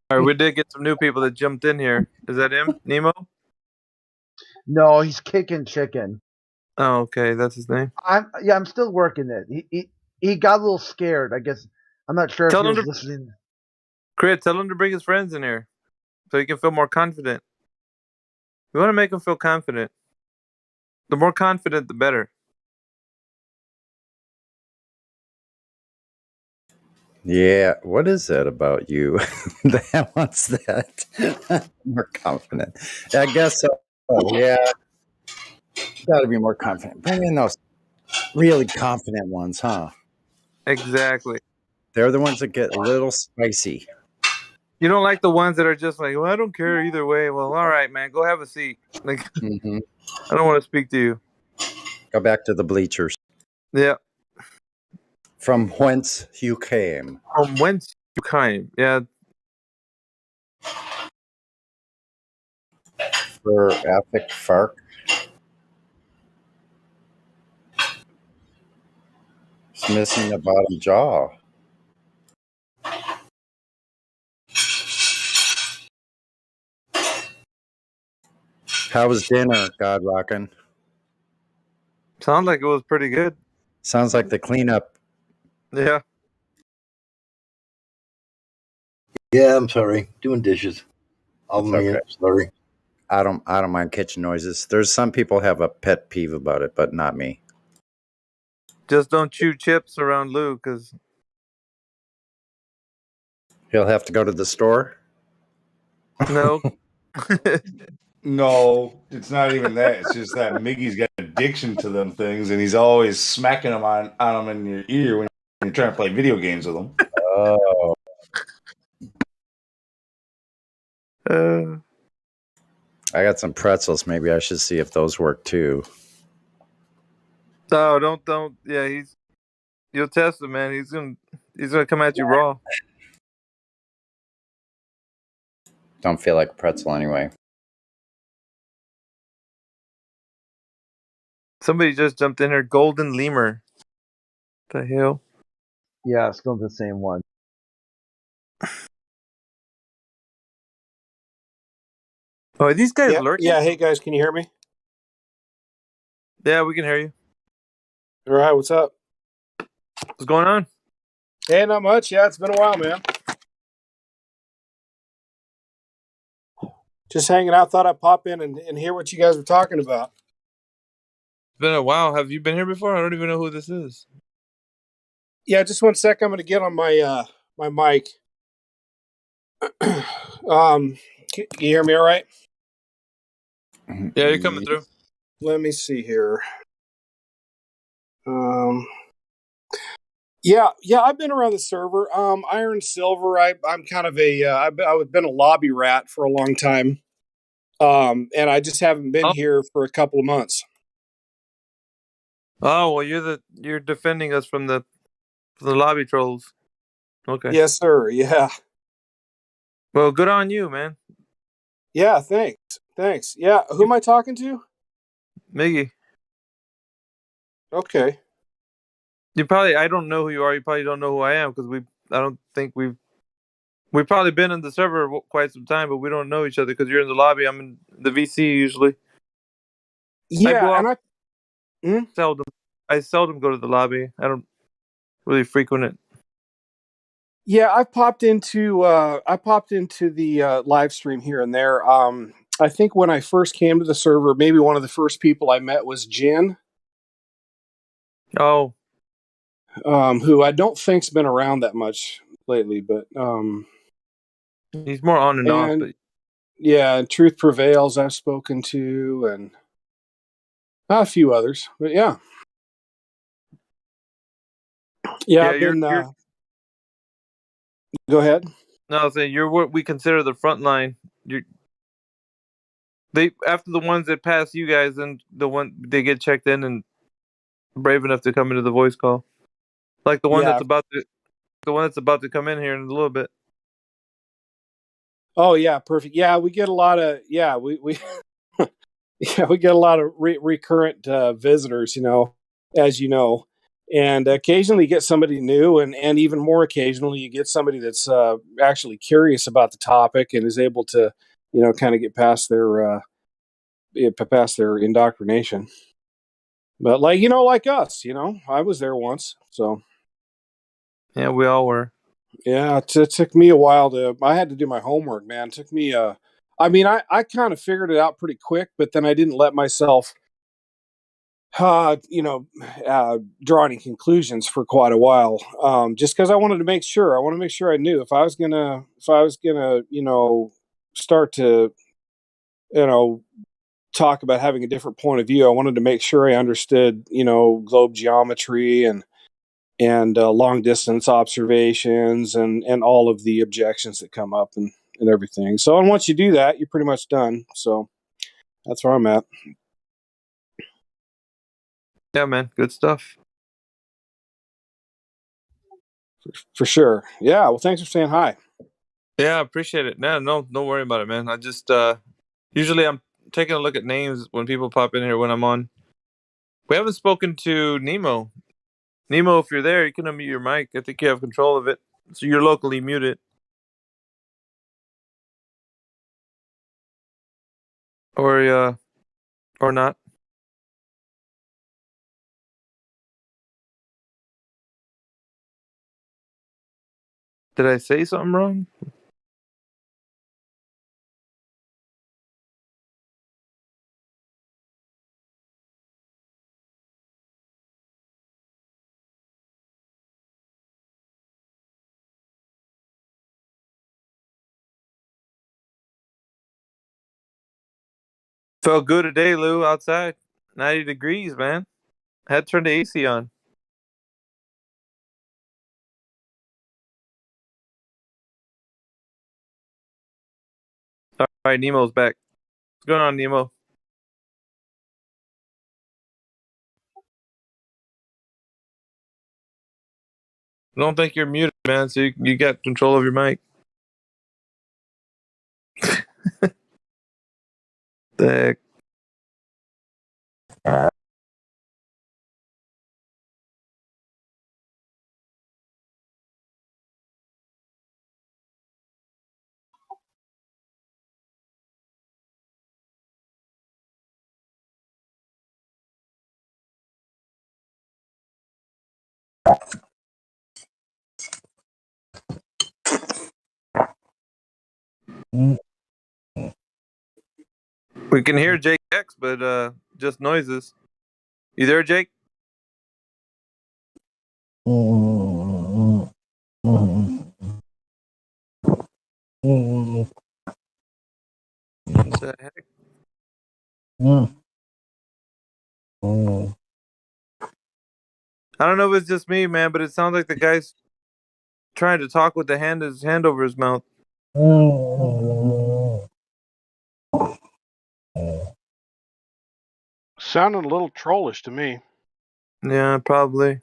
All right, we did get some new people that jumped in here. Is that him, Nemo? No, he's kicking chicken. Oh, okay, that's his name. I'm still working it. He got a little scared. I guess I'm not sure if he was listening. Crit, tell him to bring his friends in here, so he can feel more confident. We want to make him feel confident. The more confident, the better. Yeah, what is that about you? That wants that more confident. I guess so. Oh, yeah, got to be more confident. Bring in those really confident ones, huh? Exactly. They're the ones that get a little spicy. You don't like the ones that are just like, well, I don't care either way. Well, all right, man, go have a seat. Like, I don't want to speak to you. Go back to the bleachers. Yeah. From whence you came. From whence you came. Yeah. For Epic Fark. It's missing the bottom jaw. How was dinner, God Rockin'? Sounds like it was pretty good. Sounds like the cleanup. Yeah. Yeah, I'm sorry. Doing dishes. It's okay. Sorry. I don't mind kitchen noises. There's some people have a pet peeve about it, but not me. Just don't chew chips around Lou, because he'll have to go to the store. No. No, it's not even that. It's just that Miggy's got an addiction to them things, and he's always smacking them on them in your ear when you're trying to play video games with them. Oh. I got some pretzels. Maybe I should see if those work too. No, don't. Yeah, you'll test him, man. He's gonna come at you raw. Don't feel like a pretzel anyway. Somebody just jumped in here. Golden Lemur. The hell? Yeah, it's going to the same one. Oh, are these guys Yeah, lurking? yeah. Hey guys, can you hear me? Yeah, we can hear you. All right, what's up? What's going on? Hey, not much. Yeah, it's been a while, man. Just hanging out. Thought I'd pop in and hear what you guys were talking about. It's been a while. Have you been here before? I don't even know who this is. Yeah, just 1 sec. I'm going to get on my my mic. Can you hear me all right? Yeah, you're coming through. Let me see here. Yeah, I've been around the server. Iron Silver. I'm kind of I've been a lobby rat for a long time. And I just haven't been here for a couple of months. Oh well, you're defending us from the lobby trolls. Okay. Yes, sir. Yeah. Well, good on you, man. Yeah. Thanks. Yeah. Who am I talking to? Miggy. Okay. I don't know who you are. You probably don't know who I am because I don't think we've probably been in the server quite some time, but we don't know each other because you're in the lobby. I'm in the VC usually. Yeah, I seldom go to the lobby. I don't really frequent it. Yeah, I popped into the live stream here and there. I think when I first came to the server, maybe one of the first people I met was Jin. Oh. Who I don't think's been around that much lately, but he's more on and off. But yeah, and Truth Prevails I've spoken to, and a few others, but yeah. Yeah, I've been. Go ahead. No, I was saying you're what we consider the front line. After the ones that pass you guys, and they get checked in and brave enough to come into the voice call, like the one that's about to come in here in a little bit. Oh yeah, perfect. Yeah, we get a lot of we yeah, we get a lot of recurrent visitors, as you know, and occasionally you get somebody new, and even more occasionally you get somebody that's actually curious about the topic and is able to, kind of get past their indoctrination. But like us, I was there once, so yeah, we all were. Yeah, it took me a while I had to do my homework, man. It took me I kind of figured it out pretty quick, but then I didn't let myself draw any conclusions for quite a while. Just because I wanted to make sure. I want to make sure I knew if I was gonna start to talk about having a different point of view. I wanted to make sure I understood globe geometry and long distance observations and all of the objections that come up and everything. So, and once you do that, you're pretty much done. So that's where I'm at. Yeah, man. Good stuff. For sure. Yeah. Well, thanks for saying hi. Yeah, I appreciate it. No, don't worry about it, man. I just usually I'm taking a look at names when people pop in here when I'm on. We haven't spoken to Nemo. Nemo, if you're there, you can unmute your mic. I think you have control of it, so you're locally muted. Or not. Did I say something wrong? Felt good today, Lou, outside. 90 degrees, man. Had to turn the AC on. All right, Nemo's back. What's going on, Nemo? I don't think you're muted, man, so you got control of your mic. The heck? We can hear Jake X, but just noises. You there, Jake? What the heck? I don't know if it's just me, man, but it sounds like the guy's trying to talk with his hand over his mouth. Sounded a little trollish to me. Yeah, probably.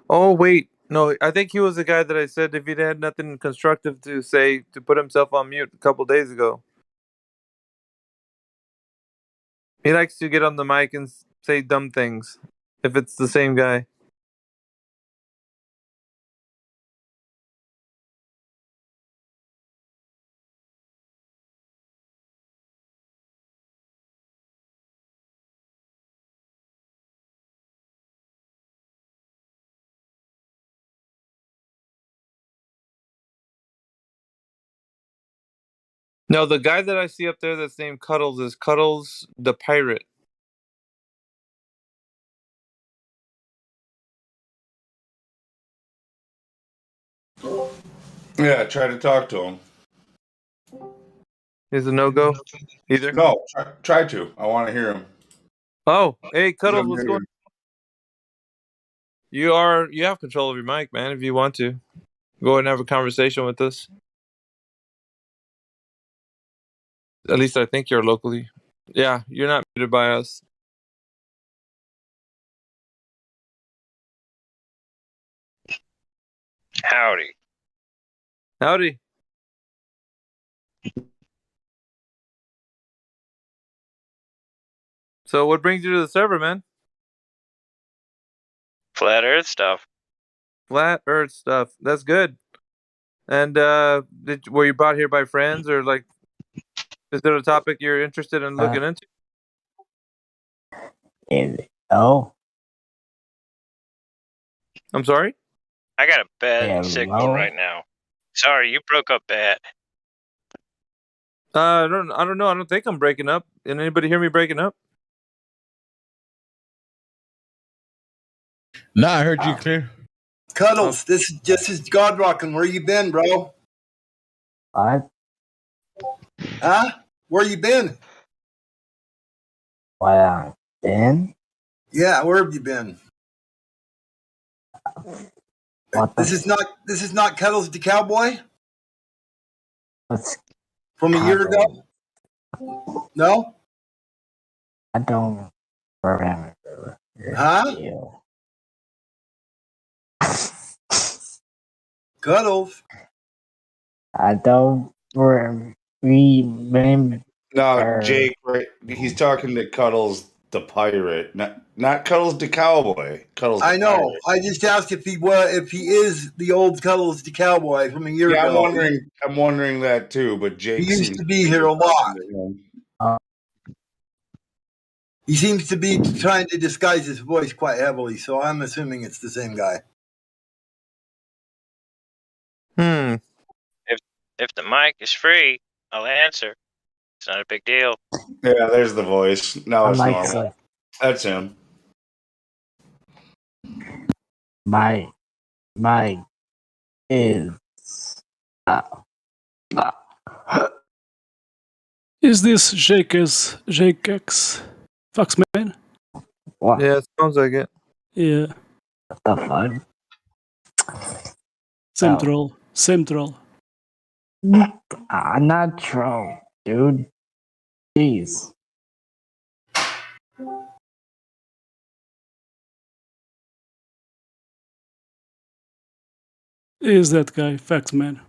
Oh, wait. No, I think he was the guy that I said if he'd had nothing constructive to say, to put himself on mute a couple days ago. He likes to get on the mic and say dumb things, if it's the same guy. No, the guy that I see up there that's named Cuddles is Cuddles the Pirate. Yeah, try to talk to him. Is a no-go either? No, try to. I want to hear him. Oh, hey, Cuddles, what's going on? You have control of your mic, man, if you want to. Go ahead and have a conversation with us. At least I think you're locally. Yeah, you're not muted by us. Howdy. Howdy. So what brings you to the server, man? Flat Earth stuff. Flat Earth stuff. That's good. And were you brought here by friends, or like, is there a topic you're interested in looking into? Oh, I'm sorry? I got a bad Hello? signal right now. Sorry, you broke up bad. I don't know. I don't think I'm breaking up. Did anybody hear me breaking up? No, I heard you clear. Cuddles, this is God Rockin'. Where you been, bro? What? Huh? Where you been? Well, been? Yeah, where have you been? This is not Cuddles the Cowboy? What's from a year ago? No? I don't remember. Huh? Cuddles. I don't remember. No, Jake, right? He's talking to Cuddles the Pirate, not Cuddles the Cowboy. Cuddles. I the know. Pirate. I just asked if he is the old Cuddles the Cowboy from a year Yeah, ago. I'm wondering that too. But Jake He used seems to be here a lot. to He seems to be trying to disguise his voice quite heavily, so I'm assuming it's the same guy. Hmm. If the mic is free, I'll answer. It's not a big deal. Yeah, there's the voice. Now it's normal. Alexa, That's him. my is Is this Jake's Foxman? what? Yeah, it sounds like it. Yeah. What the fuck? Central. Central. Not troll, dude. Jeez. Is that guy Foxman?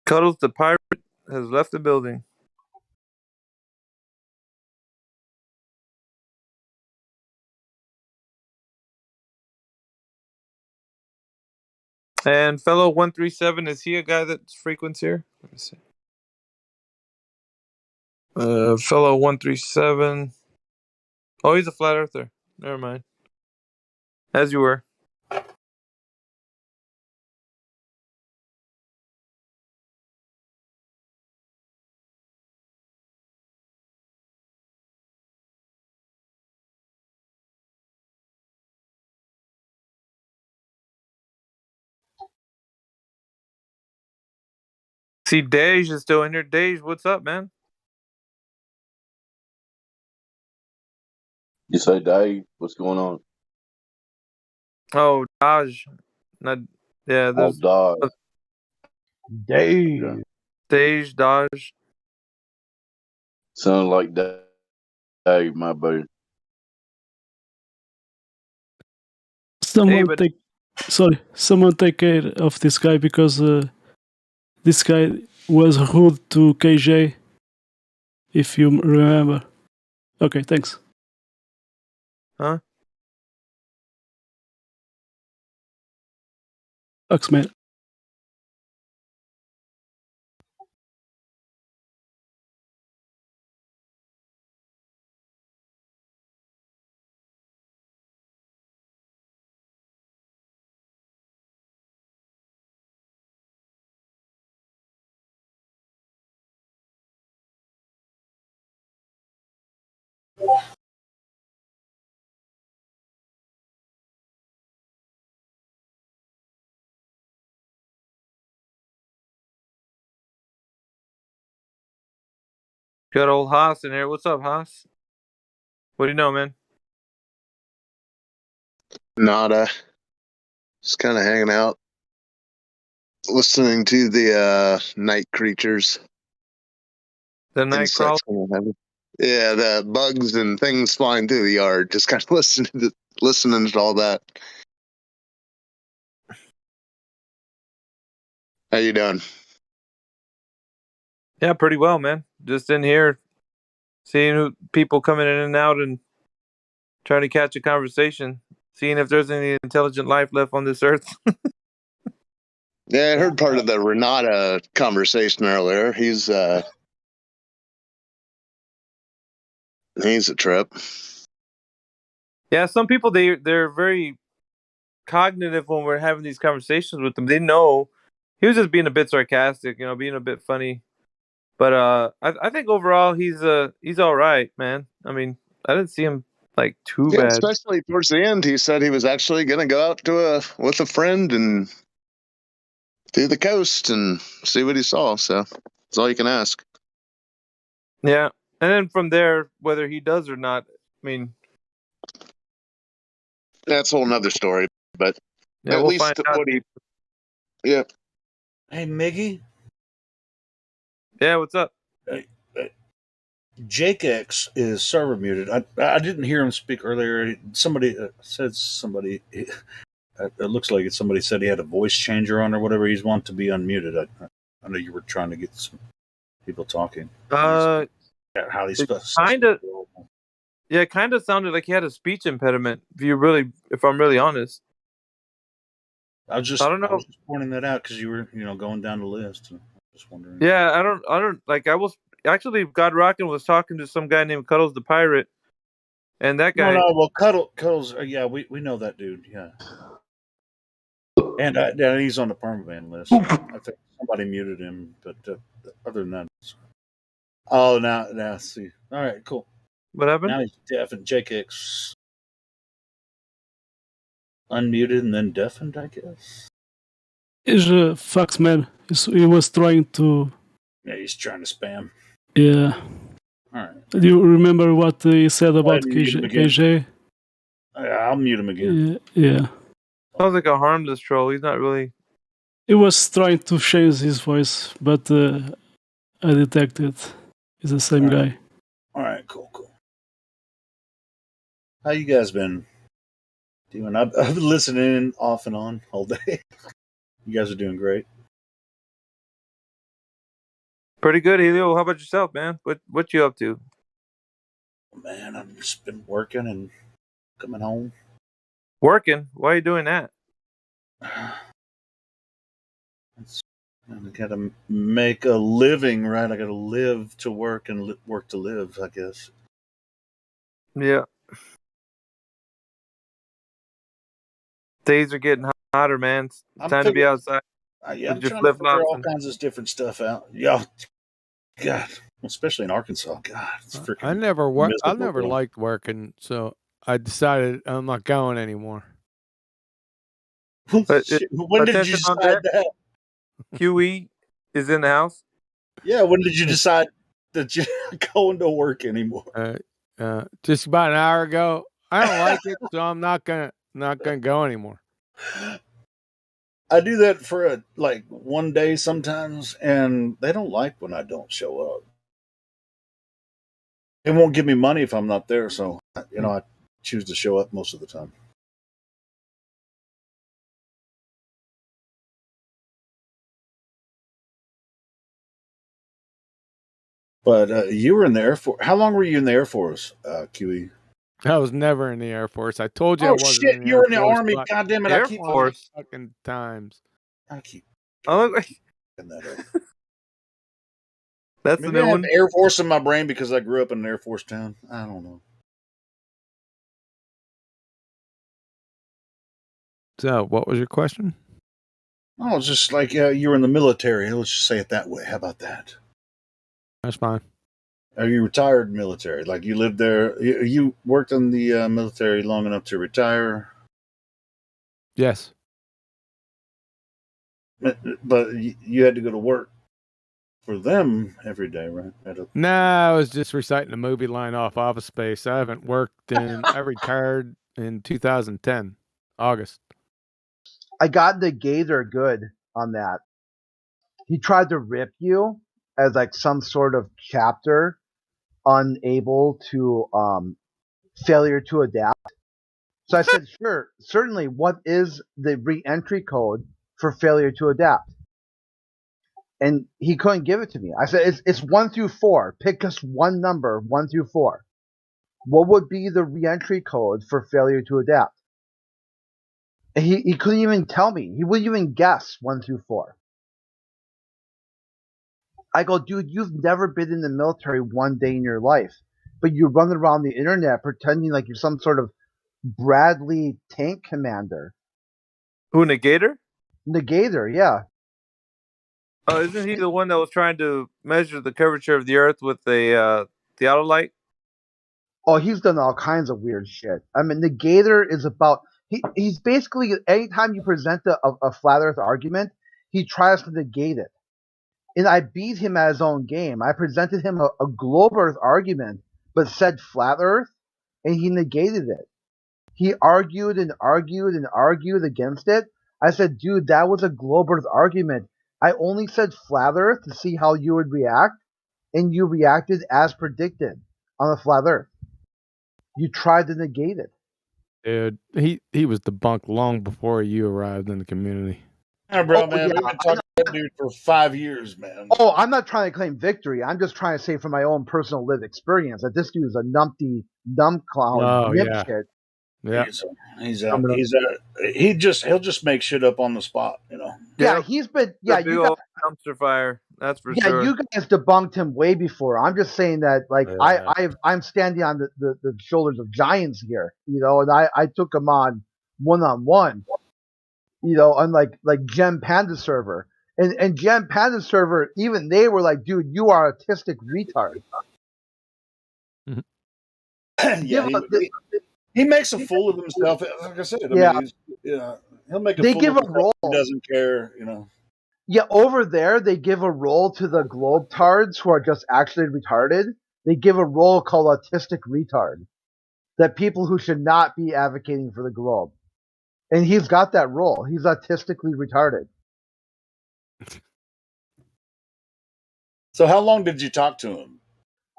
Cuddles the pirate has left the building. And fellow 137, is he a guy that frequents here? Let me see. Fellow 137. Oh, he's a flat earther. Never mind. As you were. See, Dej is still in here. Dej, what's up, man? You say, Dave, what's going on? Oh, Daj. Not, yeah, Oh, there's dog. Dave. Dej, Daj. Sound like Dave, my buddy. Someone take care of this guy because this guy was rude to KJ. If you remember. Okay, thanks. Huh? Foxman. Got old Haas in here. What's up, Haas? What do you know, man? Nada. Just kind of hanging out, listening to the night creatures. The night crawl. Yeah, the bugs and things flying through the yard. Just kind of listening to all that. How you doing? Yeah, pretty well, man. Just in here, seeing who people coming in and out and trying to catch a conversation, seeing if there's any intelligent life left on this earth. Yeah, I heard part of the Renata conversation earlier. He's a trip. Yeah, some people they're very cognitive when we're having these conversations with them. They know he was just being a bit sarcastic, being a bit funny. But I think overall he's all right, man. I mean, I didn't see him like too Yeah, bad. especially towards the end, he said he was actually going to go out to with a friend and to the coast and see what he saw. So that's all you can ask. Yeah, and then from there, whether he does or not, I mean, that's a whole nother story. But yeah, at we'll least find out. what he, yeah. Hey, Miggy. Yeah, what's up? Jake X is server muted. I didn't hear him speak earlier. Somebody said somebody. It looks like somebody said he had a voice changer on or whatever. He's want to be unmuted. I know you were trying to get some people talking. How he kind of. Yeah, it kind of sounded like he had a speech impediment. If I'm really honest. I was just pointing that out because you were, going down the list. Just wondering. Yeah, I don't like. I was actually God Rockin' was talking to some guy named Cuddles the Pirate, And that No, guy, well, Cuddles. Yeah, we know that dude. Yeah, and yeah, he's on the permaban list. I think somebody muted him, but other than that, oh, now see. All right, cool. what happened? Now he's deafened. JKX unmuted and then deafened, I guess. He's a fax man. He was trying to. Yeah, he's trying to spam. Yeah. All right. Do you remember what he said about mute him again. KJ? I'll mute him again. Yeah. Sounds like a harmless troll. He's not really. He was trying to change his voice, but I detected it's the same guy. All right, cool. How you guys been doing? I've been listening off and on all day. You guys are doing great. Pretty good, Helio. How about yourself, man? What you up to? Man, I've just been working and coming home. Working? Why are you doing that? I gotta make a living, right? I gotta live to work and work to live, I guess. Yeah. Days are getting hotter, man. It's time to be outside. Yeah, I'm trying to figure all kinds of different stuff out. Yeah, God, especially in Arkansas. God, it's freaking. I never liked working, so I decided I'm not going anymore. When did you decide that? QE is in the house. Yeah, when did you decide that you're not going to work anymore? Just about an hour ago. I don't like it, so I'm not gonna go anymore. I do that for one day sometimes, and they don't like when I don't show up. They won't give me money if I'm not there, so I choose to show up most of the time. But you were in the Air Force. How long were you in the Air Force, QE? I was never in the Air Force. I told you I Oh wasn't shit! in the You were Air in the Force, Army. but God damn it! Air I keep Force fucking times. I keep. Oh, that up. That's Maybe the new I have one. Air Force in my brain because I grew up in an Air Force town. I don't know. So, what was your question? Oh, it's just like you were in the military. Let's just say it that way. How about that? That's fine. Are you retired military? Like you lived there? You worked in the military long enough to retire? Yes. But you had to go to work for them every day, right? No, I was just reciting the movie line off Office Space. I haven't worked in. I retired in 2010, August. I got the Gator good on that. He tried to rip you as like some sort of chapter unable to failure to adapt. So I said, sure, certainly. What is the re-entry code for failure to adapt? And he couldn't give it to me. I said, it's 1 through 4. Pick us one number, 1 through 4. What would be the re-entry code for failure to adapt? And he couldn't even tell me. He wouldn't even guess 1 through 4. I go, dude, you've never been in the military one day in your life, but you run around the internet pretending like you're some sort of Bradley tank commander. Who, Negator? Negator, yeah. Oh, isn't he the one that was trying to measure the curvature of the Earth with the autolite? Oh, he's done all kinds of weird shit. I mean, Negator is about he's basically anytime you present a flat Earth argument, he tries to negate it. And I beat him at his own game. I presented him a globe Earth argument, but said flat Earth, and he negated it. He argued and argued and argued against it. I said, dude, that was a globe Earth argument. I only said flat Earth to see how you would react, and you reacted as predicted on the flat Earth. You tried to negate it. Dude, he was debunked long before you arrived in the community. Yeah, bro, man, we've been talking to that dude for 5 years, man. Oh, I'm not trying to claim victory. I'm just trying to say from my own personal lived experience that this dude is a numpty, dumb clown, dipshit. Yeah, he'll just make shit up on the spot, Yeah, he's been. Yeah, you got dumpster fire. That's for Yeah, sure. you guys debunked him way before. I'm just saying that, like, I'm standing on the shoulders of giants here, and I took him on one, unlike like Gem Panda Server. And Gem Panda Server, even they were like, dude, you are autistic retard. Yeah, he makes a fool of himself. Like I said, I Yeah. mean, he'll make a They fool give of a himself. roll. He doesn't care, Yeah, over there they give a role to the globetards who are just actually retarded. They give a role called autistic retard. That people who should not be advocating for the globe. And he's got that role. He's autistically retarded. So how long did you talk to him?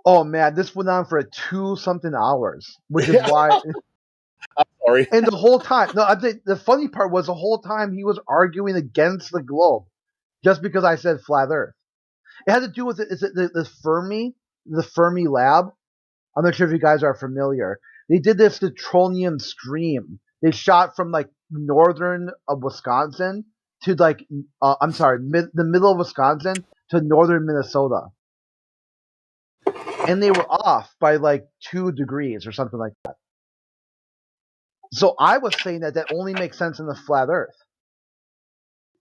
Oh man, this went on for 2-something hours, which is why. I'm sorry. And the whole time, no, I think the funny part was the whole time he was arguing against the globe, just because I said flat Earth. It had to do with the Fermi lab. I'm not sure if you guys are familiar. They did this neutronium stream. They shot from like northern of Wisconsin to like the middle of Wisconsin to northern Minnesota, and they were off by like 2 degrees or something like that. So I was saying that only makes sense in the flat Earth,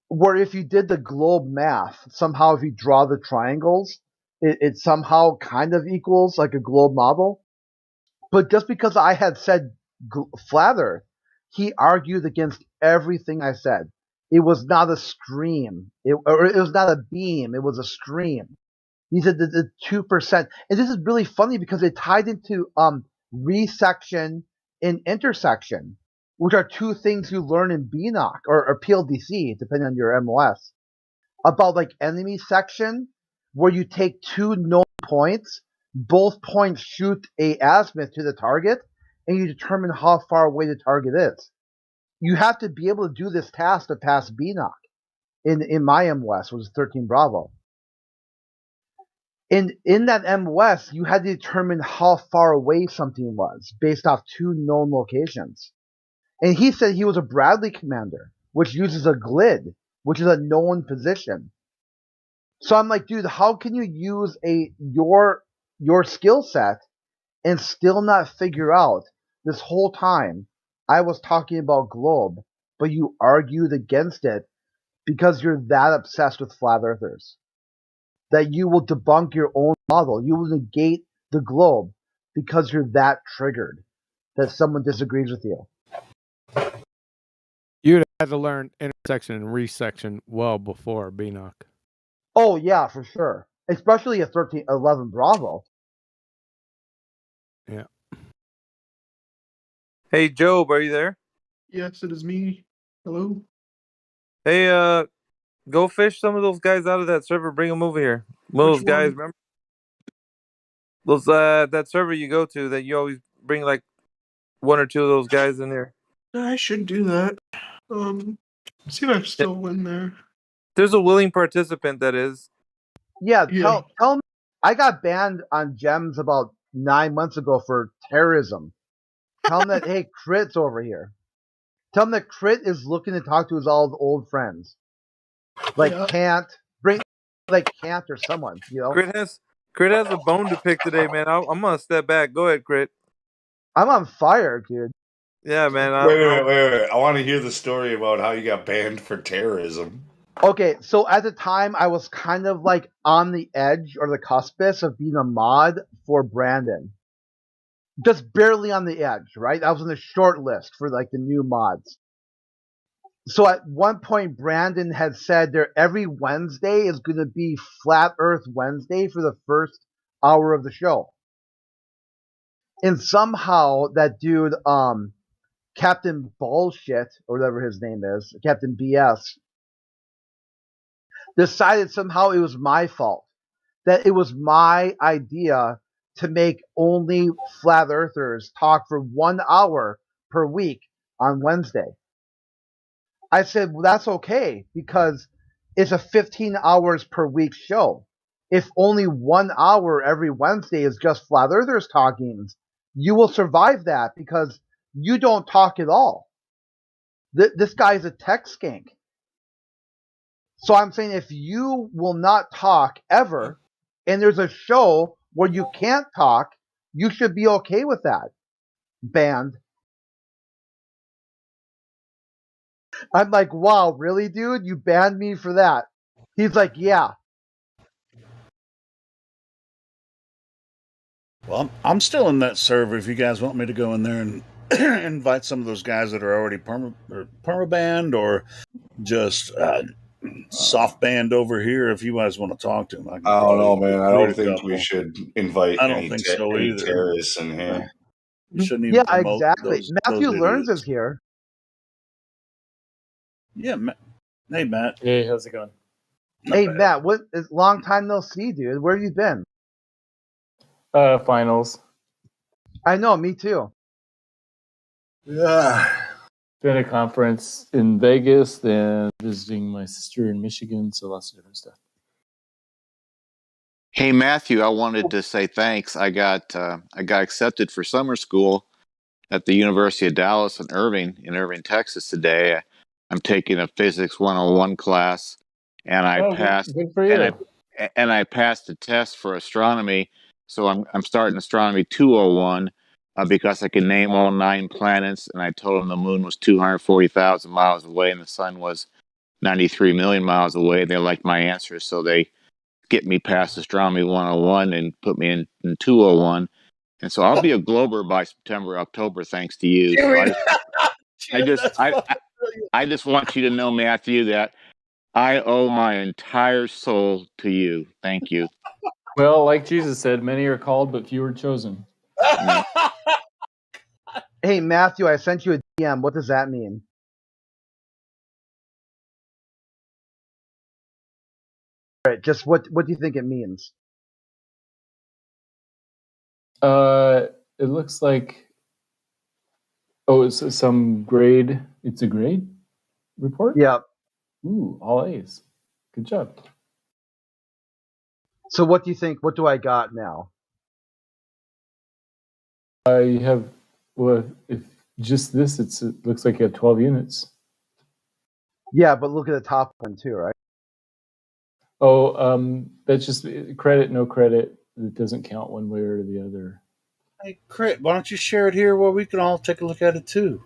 where if you did the globe math, somehow if you draw the triangles, it somehow kind of equals like a globe model. But just because I had said flat Earth, he argued against everything I said. It was not a stream. It was not a beam. It was a stream. He said the 2%. And this is really funny because it tied into resection and intersection, which are 2 things you learn in BNOC or PLDC, depending on your MOS, about like enemy section, where you take 2 known points, both points shoot a azimuth to the target, and you determine how far away the target is. You have to be able to do this task to pass BNOC. In my MOS was 13 Bravo. And in that MOS, you had to determine how far away something was based off 2 known locations. And he said he was a Bradley commander, which uses a glid, which is a known position. So I'm like, dude, how can you use your skill set and still not figure out this whole time I was talking about globe, but you argued against it because you're that obsessed with flat earthers that you will debunk your own model. You will negate the globe because you're that triggered that someone disagrees with you. You'd have had to learn intersection and resection well before BNOC. Oh yeah, for sure. Especially at 11 Bravo. Yeah. Hey, Job, are you there? Yes, it is me. Hello. Hey, go fish some of those guys out of that server. Bring them over here. One of those guys, remember? Those that server you go to that you always bring like 1 or 2 of those guys in there. I should do that. See if I'm still in there. There's a willing participant that is. Yeah, tell me. I got banned on Gems about 9 months ago for terrorism. Tell him that, hey, Crit's over here. Tell him that Crit is looking to talk to his old friends. Like Kant. Bring like Kant or someone, Crit has a bone to pick today, man. I'm gonna step back. Go ahead, Crit. I'm on fire, dude. Yeah, man. Wait. I want to hear the story about how you got banned for terrorism. Okay, so at the time, I was kind of like on the edge or the cuspice of being a mod for Brandon. Just barely on the edge, right? I was on the short list for like the new mods. So at one point, Brandon had said there every Wednesday is going to be Flat Earth Wednesday for the first hour of the show. And somehow that dude, Captain Bullshit, or whatever his name is, Captain BS, decided somehow it was my fault. That it was my idea to make only flat earthers talk for 1 hour per week on Wednesday. I said, well, that's okay because it's a 15 hours per week show. If only 1 hour every Wednesday is just flat earthers talking, you will survive that because you don't talk at all. This guy's a tech skank. So I'm saying if you will not talk ever, and there's a show where you can't talk, you should be okay with that. Banned. I'm like, wow, really, dude? You banned me for that? He's like, yeah. Well, I'm still in that server. If you guys want me to go in there and invite some of those guys that are already perma banned or just soft banned over here, if you guys want to talk to them, I don't know, man. I don't recruit a think we couple. should invite I don't think so any either. terrorists in here. You shouldn't even Yeah, promote exactly. those Matthew Learns idiots. is here. Yeah, hey Matt. Hey, how's it going? Hey Matt, what is long time no see, dude? Where have you been? Finals. I know, me too. Yeah. Been at a conference in Vegas, then visiting my sister in Michigan, so lots of different stuff. Hey Matthew, I wanted to say thanks. I got accepted for summer school at the University of Dallas in Irving, Texas today. I'm taking a physics 101 class, and I passed. Good for you. And I passed the test for astronomy. So I'm starting astronomy 201 because I can name all 9 planets. And I told them the moon was 240,000 miles away and the sun was 93 million miles away. They liked my answers, so they get me past astronomy 101 and put me in 201. And so I'll be a Glober by September, October, thanks to you. So I just want you to know, Matthew, that I owe my entire soul to you. Thank you. Well, like Jesus said, many are called, but few are chosen. Hey Matthew, I sent you a DM. What does that mean? All right, just what do you think it means? It looks like it's some grade. It's a grade report? Yep. Ooh, all A's. Good job. So what do you think? What do I got now? You have, well, if just this, it looks like you have 12 units. Yeah, but look at the top one too, right? Oh, that's just credit, no credit. It doesn't count one way or the other. Hey, Crit, why don't you share it here where we can all take a look at it too?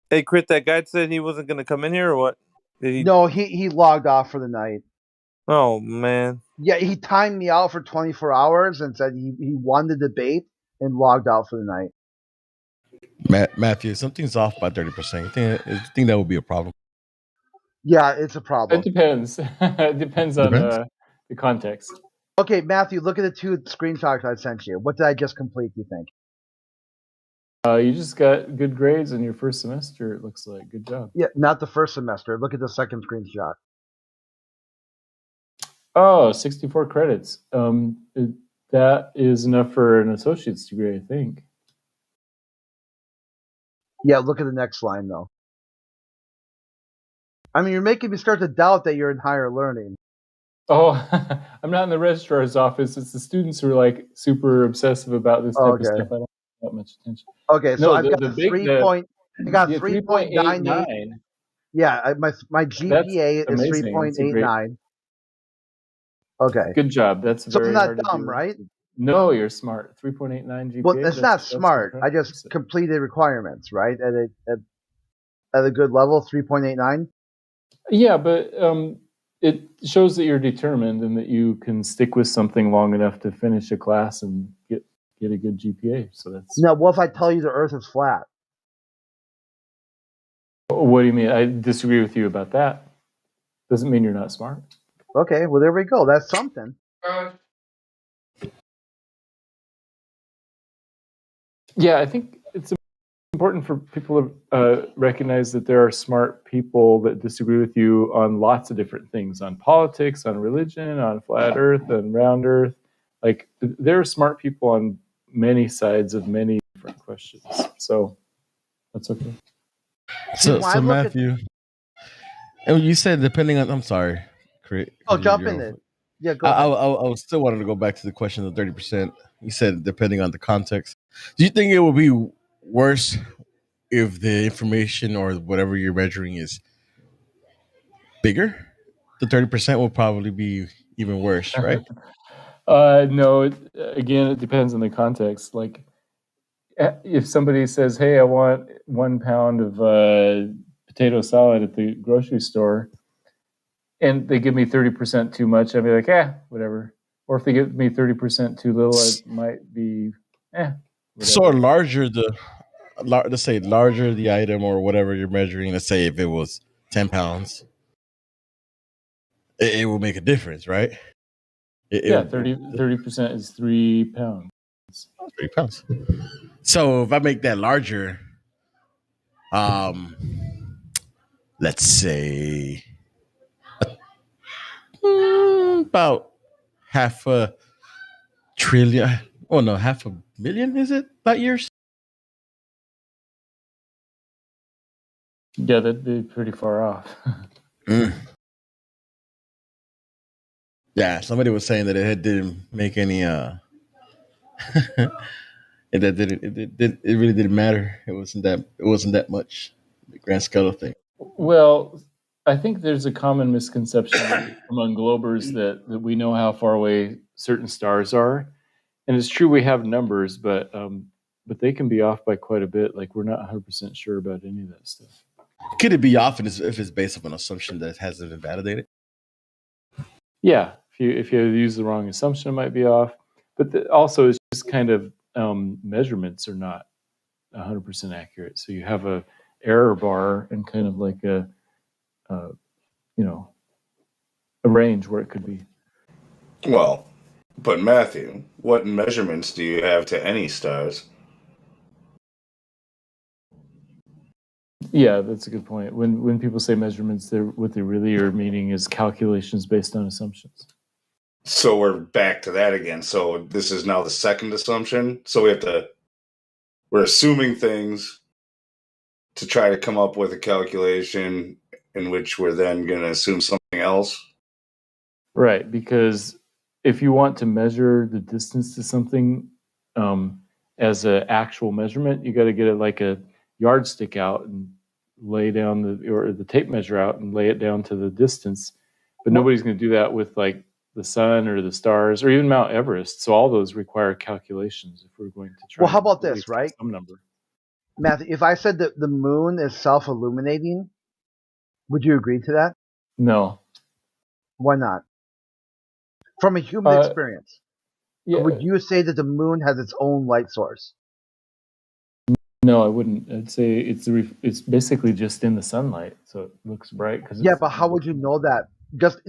Hey, Crit, that guy said he wasn't going to come in here or what? No, he logged off for the night. Oh, man. Yeah, he timed me out for 24 hours and said he won the debate and logged out for the night. Matthew, something's off by 30%. You think that would be a problem? Yeah, it's a problem. It depends. It depends on the context. Okay, Matthew, look at the 2 screenshots I sent you. What did I just complete, do you think? You just got good grades in your first semester, it looks like. Good job. Yeah, not the first semester. Look at the second screenshot. Oh, 64 credits. That is enough for an associate's degree, I think. Yeah, look at the next line, though. I mean, you're making me start to doubt that you're in higher learning. Oh, I'm not in the registrar's office. It's the students who are like super obsessive about this type of stuff. I don't pay that much attention. Okay, so I've got 3.89. Yeah, my GPA is amazing. 3.89. Okay. Good job. That's so very I'm not hard dumb, to do. right? No, you're smart. 3.89 GPA. Well, it's not smart. I just completed requirements, right? At a good level, 3.89. Yeah, but it shows that you're determined and that you can stick with something long enough to finish a class and get a good GPA. So that's. Now, what if I tell you the Earth is flat? What do you mean? I disagree with you about that. Doesn't mean you're not smart. Okay, well there we go. That's something. Yeah, I think it's important for people to recognize that there are smart people that disagree with you on lots of different things, on politics, on religion, on flat Earth and round Earth. Like there are smart people on many sides of many different questions. So that's okay. So Matthew, you said depending on. I'm sorry. Jump in it. Yeah, go ahead. I still wanted to go back to the question of 30%. You said depending on the context. Do you think it would be worse if the information or whatever you're measuring is bigger, the 30% will probably be even worse, right? No. Again, it depends on the context. Like, if somebody says, "Hey, I want 1 pound of potato salad at the grocery store," and they give me 30% too much, I'd be like, whatever. Or if they give me 30% too little, it might be, whatever. So larger let's say larger the item or whatever you're measuring. Let's say if it was 10 pounds, it will make a difference, right? 30% is 3 pounds. 3 pounds. So if I make that larger, let's say about half a trillion. Oh no, half a million, is it? Light years? Yeah, that'd be pretty far off. Yeah, somebody was saying that it didn't make any it really didn't matter. It wasn't that much, the grand scale of thing. Well, I think there's a common misconception among globers that we know how far away certain stars are, and it's true we have numbers, but they can be off by quite a bit. Like, we're not 100% sure about any of that stuff. Could it be off if it's based on an assumption that hasn't been validated? Yeah, if you use the wrong assumption, it might be off. But also, it's just kind of measurements are not 100% accurate. So you have a error bar and kind of like a range where it could be. Well, but Matthew, what measurements do you have to any stars? Yeah, that's a good point. When people say measurements, what they really are meaning is calculations based on assumptions. So we're back to that again. So this is now the second assumption. So we're assuming things to try to come up with a calculation in which we're then going to assume something else. Right, because if you want to measure the distance to something as an actual measurement, you got to get it like a yardstick out and lay down the tape measure out and lay it down to the distance. But nobody's going to do that with like the sun or the stars or even Mount Everest. So all those require calculations if we're going to try. Well, how about this, right? Some number. Matthew, if I said that the moon is self-illuminating, would you agree to that? No. Why not? From a human experience, would you say that the moon has its own light source? No, I wouldn't. I'd say it's basically just in the sunlight, so it looks bright. But how would you know that? Just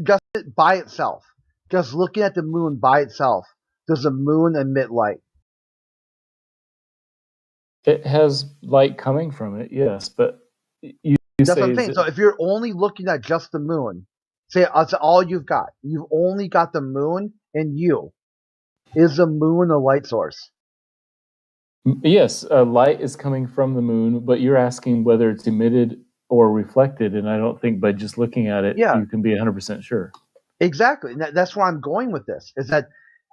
by itself, just looking at the moon by itself, does the moon emit light? It has light coming from it, yes, but that's what I'm saying. So if you're only looking at just the moon, say that's all you've got. You've only got the moon and you. Is the moon a light source? Yes, light is coming from the moon, but you're asking whether it's emitted or reflected, and I don't think by just looking at it, you can be 100% sure. Exactly. And that's where I'm going with this, is that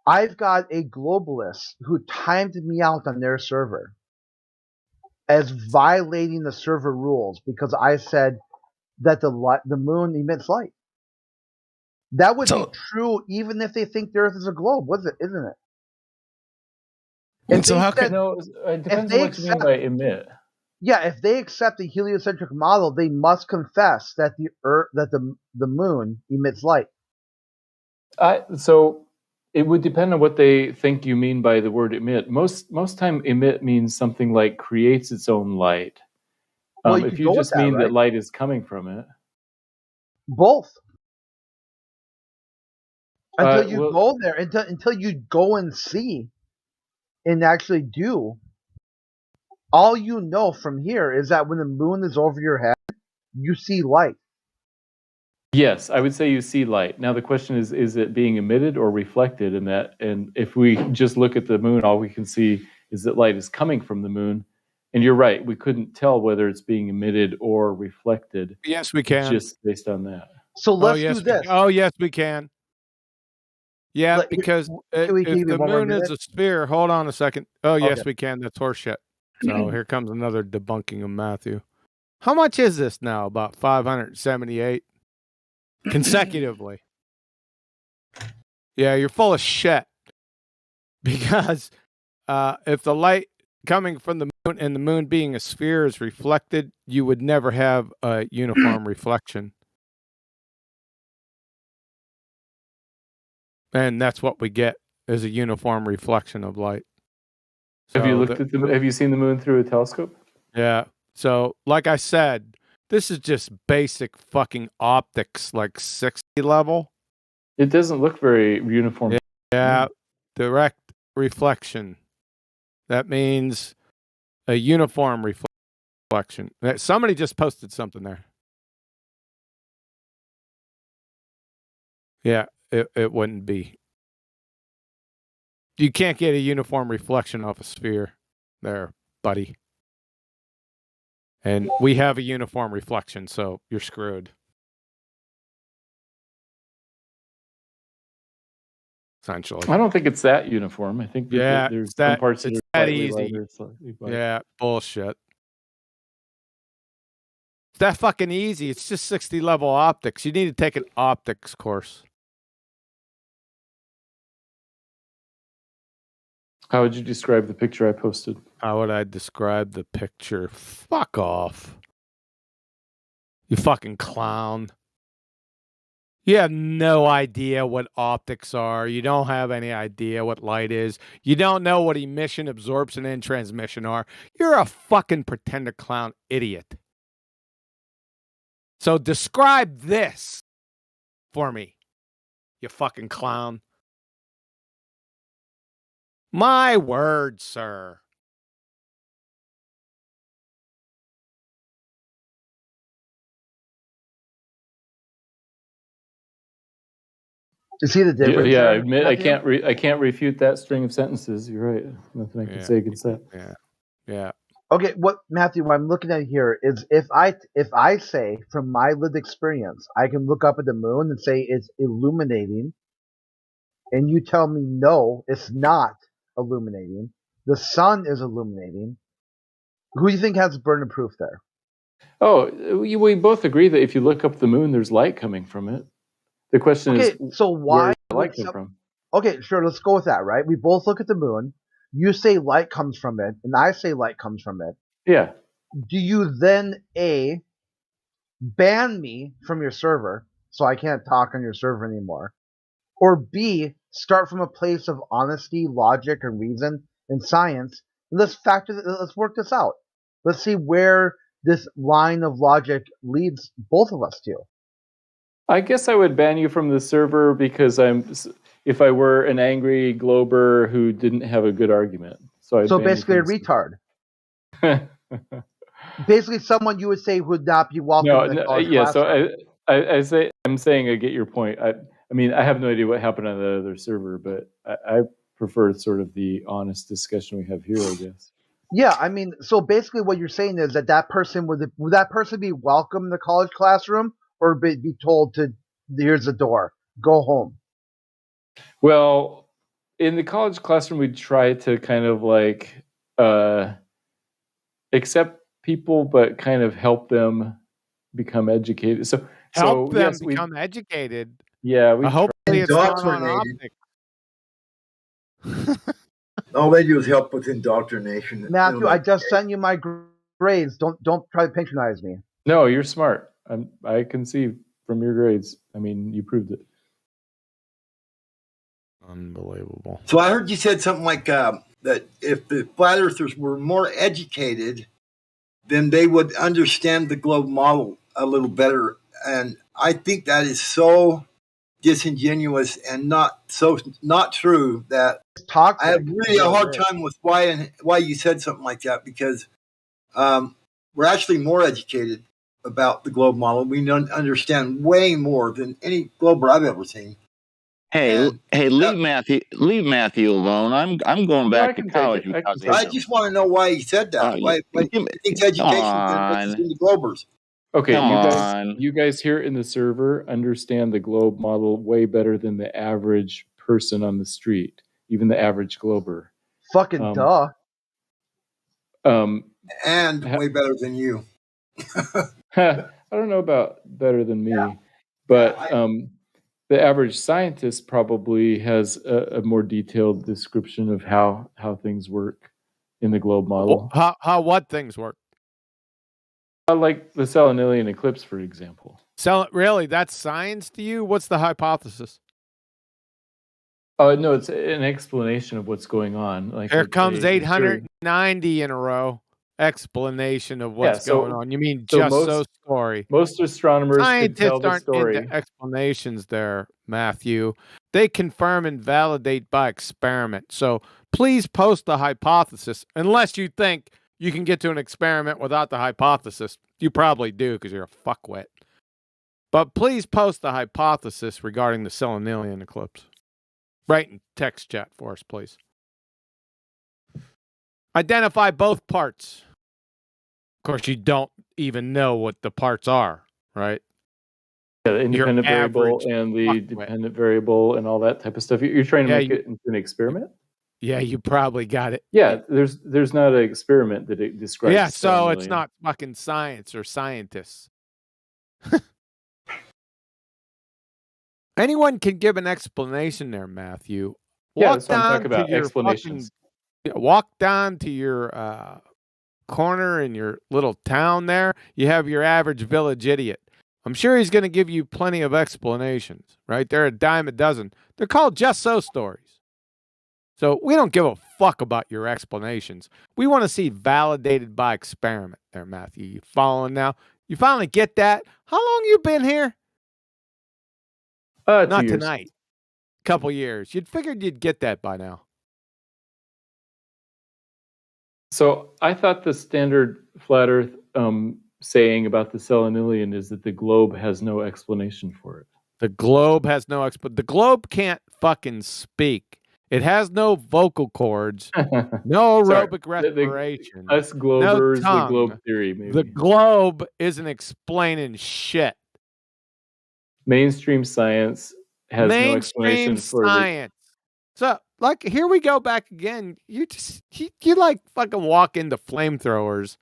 I've got a globalist who timed me out on their server as violating the server rules because I said that the moon emits light. That would be true even if they think the Earth is a globe, isn't it? And so how can it depends on what you mean by emit. Yeah, if they accept the heliocentric model, they must confess that the moon emits light. So it would depend on what they think you mean by the word emit. Most time, emit means something like creates its own light. If you just mean that light is coming from it, both. Until you go there, until you go and see and actually do. All you know from here is that when the moon is over your head, you see light. Yes, I would say you see light. Now the question is it being emitted or reflected in that? And if we just look at the moon, all we can see is that light is coming from the moon. And you're right, we couldn't tell whether it's being emitted or reflected. Yes, we can. Just based on that. So let's do this. Oh, yes, we can. Yeah, because if the moon is a sphere, hold on a second. Oh, yes, we can. That's horseshit. So here comes another debunking of Matthew. How much is this now? About 578 consecutively. Yeah, you're full of shit. Because if the light coming from the moon and the moon being a sphere is reflected, you would never have a uniform reflection. And that's what we get is a uniform reflection of light. Have you So looked at have you seen the moon through a telescope? Yeah. So, like I said, this is just basic fucking optics, like 60 level. It doesn't look very uniform. Yeah. Direct reflection. That means a uniform reflection. Somebody just posted something there. Yeah, it wouldn't be. You can't get a uniform reflection off a sphere there, buddy. And we have a uniform reflection, so you're screwed. Essentially. I don't think it's that uniform. I think that there's some parts that it's are that slightly easy. lighter, slightly lighter. Yeah, bullshit. It's that fucking easy. It's just 60 level optics. You need to take an optics course. How would you describe the picture I posted? How would I describe the picture? Fuck off. You fucking clown. You have no idea what optics are. You don't have any idea what light is. You don't know what emission, absorption, and transmission are. You're a fucking pretender clown idiot. So describe this for me, you fucking clown. My word, sir. You see the difference? Yeah, I there, admit Matthew? I can't refute that string of sentences. You're right. Nothing I can say against that. Yeah. Okay, what Matthew? What I'm looking at here is if I say from my lived experience, I can look up at the moon and say it's illuminating, and you tell me no, it's not illuminating. The sun is illuminating. Who do you think has the burden of proof there? Oh, we both agree that if you look up the moon, there's light coming from it. The question is, so why where does the light would come from? Okay, sure, let's go with that, right? We both look at the moon. You say light comes from it, and I say light comes from it. Yeah. Do you then A, ban me from your server so I can't talk on your server anymore? Or B, start from a place of honesty, logic, and reason and science, and let's work this out. Let's see where this line of logic leads both of us to. I guess I would ban you from the server because if I were an angry Glober who didn't have a good argument. So basically a retard. Basically someone you would say would not be welcome in the college classroom. So I'm saying I get your point. I mean, I have no idea what happened on the other server, but I prefer sort of the honest discussion we have here, I guess. Yeah, I mean, so basically what you're saying is that person would that person be welcome in the college classroom or be told to, here's the door, go home? Well, in the college classroom, we try to kind of like accept people, but kind of help them become educated. So help them yes, become educated. Yeah, we hopefully it's not on optics. All they do is help with indoctrination. Matthew, I just sent you my grades. Don't try to patronize me. No, you're smart. I can see from your grades. I mean, you proved it. Unbelievable. So I heard you said something like that if the flat earthers were more educated, then they would understand the globe model a little better. And I think that is so disingenuous and not true that I have really a hard time with why you said something like that, because we're actually more educated about the globe model. We understand way more than any glober I've ever seen. Hey, leave Matthew alone. I'm going back to college because I just want to know why he said that. Why he thinks education is in the globers. Okay, you guys here in the server understand the globe model way better than the average person on the street, even the average glober. Fucking duh. And way better than you. I don't know about better than me, but the average scientist probably has a more detailed description of how things work in the globe model. How what things work? Like the Selenilian eclipse, for example. Really, that's science to you? What's the hypothesis? No, it's an explanation of what's going on. Like Here comes 890 in a row. Explanation of what's going on. You mean so story? Most astronomers Scientists could tell the aren't story. into explanations there, Matthew. They confirm and validate by experiment. So please post the hypothesis, unless you think you can get to an experiment without the hypothesis. You probably do because you're a fuckwit. But please post the hypothesis regarding the Selenilian eclipse. Right in text chat for us, please. Identify both parts. Of course, you don't even know what the parts are, right? Yeah, the independent variable and the dependent variable and all that type of stuff. You're trying to make it into an experiment? Yeah, you probably got it. Yeah, there's not an experiment that it describes. Yeah, so it's not fucking science or scientists. Anyone can give an explanation there, Matthew. Yeah, that's what I'm talking about, explanations. Walk down to your corner in your little town there. You have your average village idiot. I'm sure he's going to give you plenty of explanations, right? They're a dime a dozen. They're called just so stories. So we don't give a fuck about your explanations. We want to see validated by experiment there, Matthew. You following now? You finally get that? How long you been here? Not 2 years. tonight. Couple years. You'd figured you'd get that by now. So I thought the standard flat Earth saying about the Selenilian is that the globe has no explanation for it. The globe has no the globe can't fucking speak. It has no vocal cords, no aerobic respiration. Us globers, no the globe theory, maybe. The globe isn't explaining shit. Mainstream science has no explanation for science. So, like, here we go back again. You like fucking walk into flamethrowers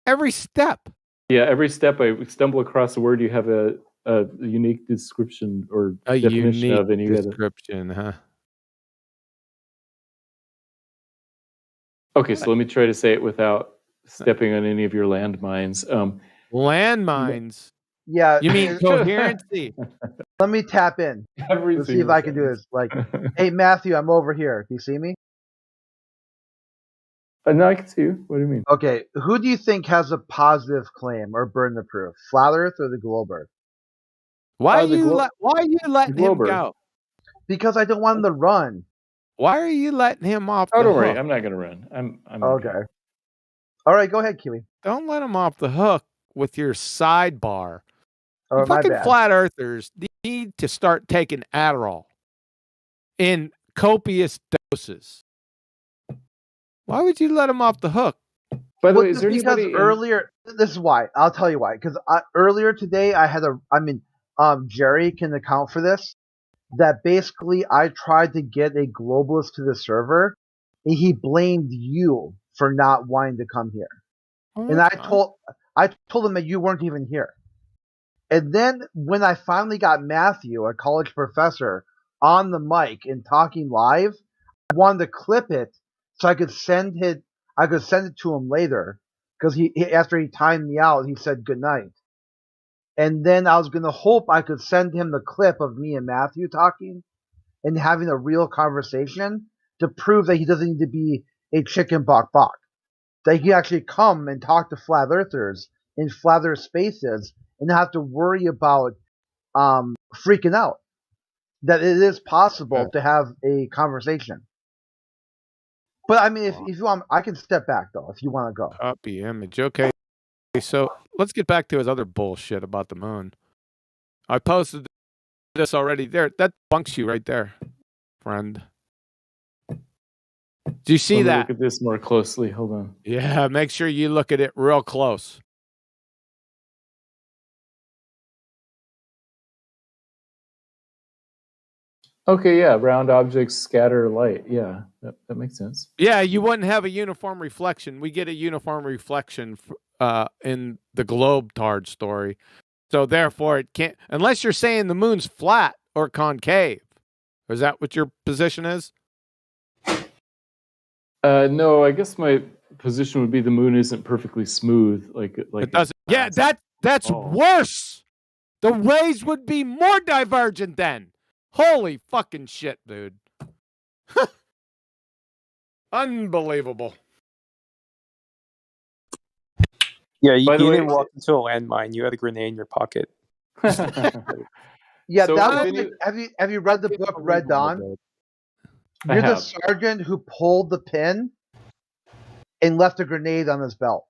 every step. Yeah, every step I stumble across a word, you have a unique description or definition of, and you description, huh? Okay, so let me try to say it without stepping on any of your landmines. Landmines? Yeah. You mean coherency? Let me tap in. Let's see if I can do this. Like, hey, Matthew, I'm over here. Do you see me? No, I can see you. What do you mean? Okay, who do you think has a positive claim or burden of proof? Flat Earth or the globe Earth? Why are you letting him go? Because I don't want him to run. Why are you letting him off the hook? Don't worry, I'm not going to run. I'm okay. All right, go ahead, Kiwi. Don't let him off the hook with your sidebar. Oh, you fucking flat earthers need to start taking Adderall in copious doses. Why would you let him off the hook? By the way, is there anybody earlier? This is why. I'll tell you why. Because earlier today, Jerry can account for this. That basically, I tried to get a globalist to the server, and he blamed you for not wanting to come here. And I told him that you weren't even here. And then when I finally got Matthew, a college professor, on the mic and talking live, I wanted to clip it so I could send it. I could send it to him later because he after he timed me out, he said good night. And then I was gonna hope I could send him the clip of me and Matthew talking and having a real conversation to prove that he doesn't need to be a chicken bok. That he can actually come and talk to flat earthers in flat earth spaces and not have to worry about freaking out. That it is possible to have a conversation. But I mean, if you want, I can step back though. If you want to go, copy image. Okay, so let's get back to his other bullshit about the moon. I posted this already. There, that bunks you right there, friend. Do you see that? Look at this more closely. Hold on. Yeah, make sure you look at it real close. Okay, yeah, round objects scatter light. Yeah, that makes sense. Yeah, you wouldn't have a uniform reflection. We get a uniform reflection in the Globetard story. So therefore it can't, unless you're saying the moon's flat or concave. Is that what your position is? No, I guess my position would be the moon isn't perfectly smooth. Like it doesn't. Yeah, that's worse. The rays would be more divergent then. Holy fucking shit, dude. Unbelievable. Yeah, you By the way- didn't walk into a landmine. You had a grenade in your pocket. Yeah, So that if was. any- Have you read the book Red Dawn? I You're the have. sergeant who pulled the pin and left a grenade on his belt.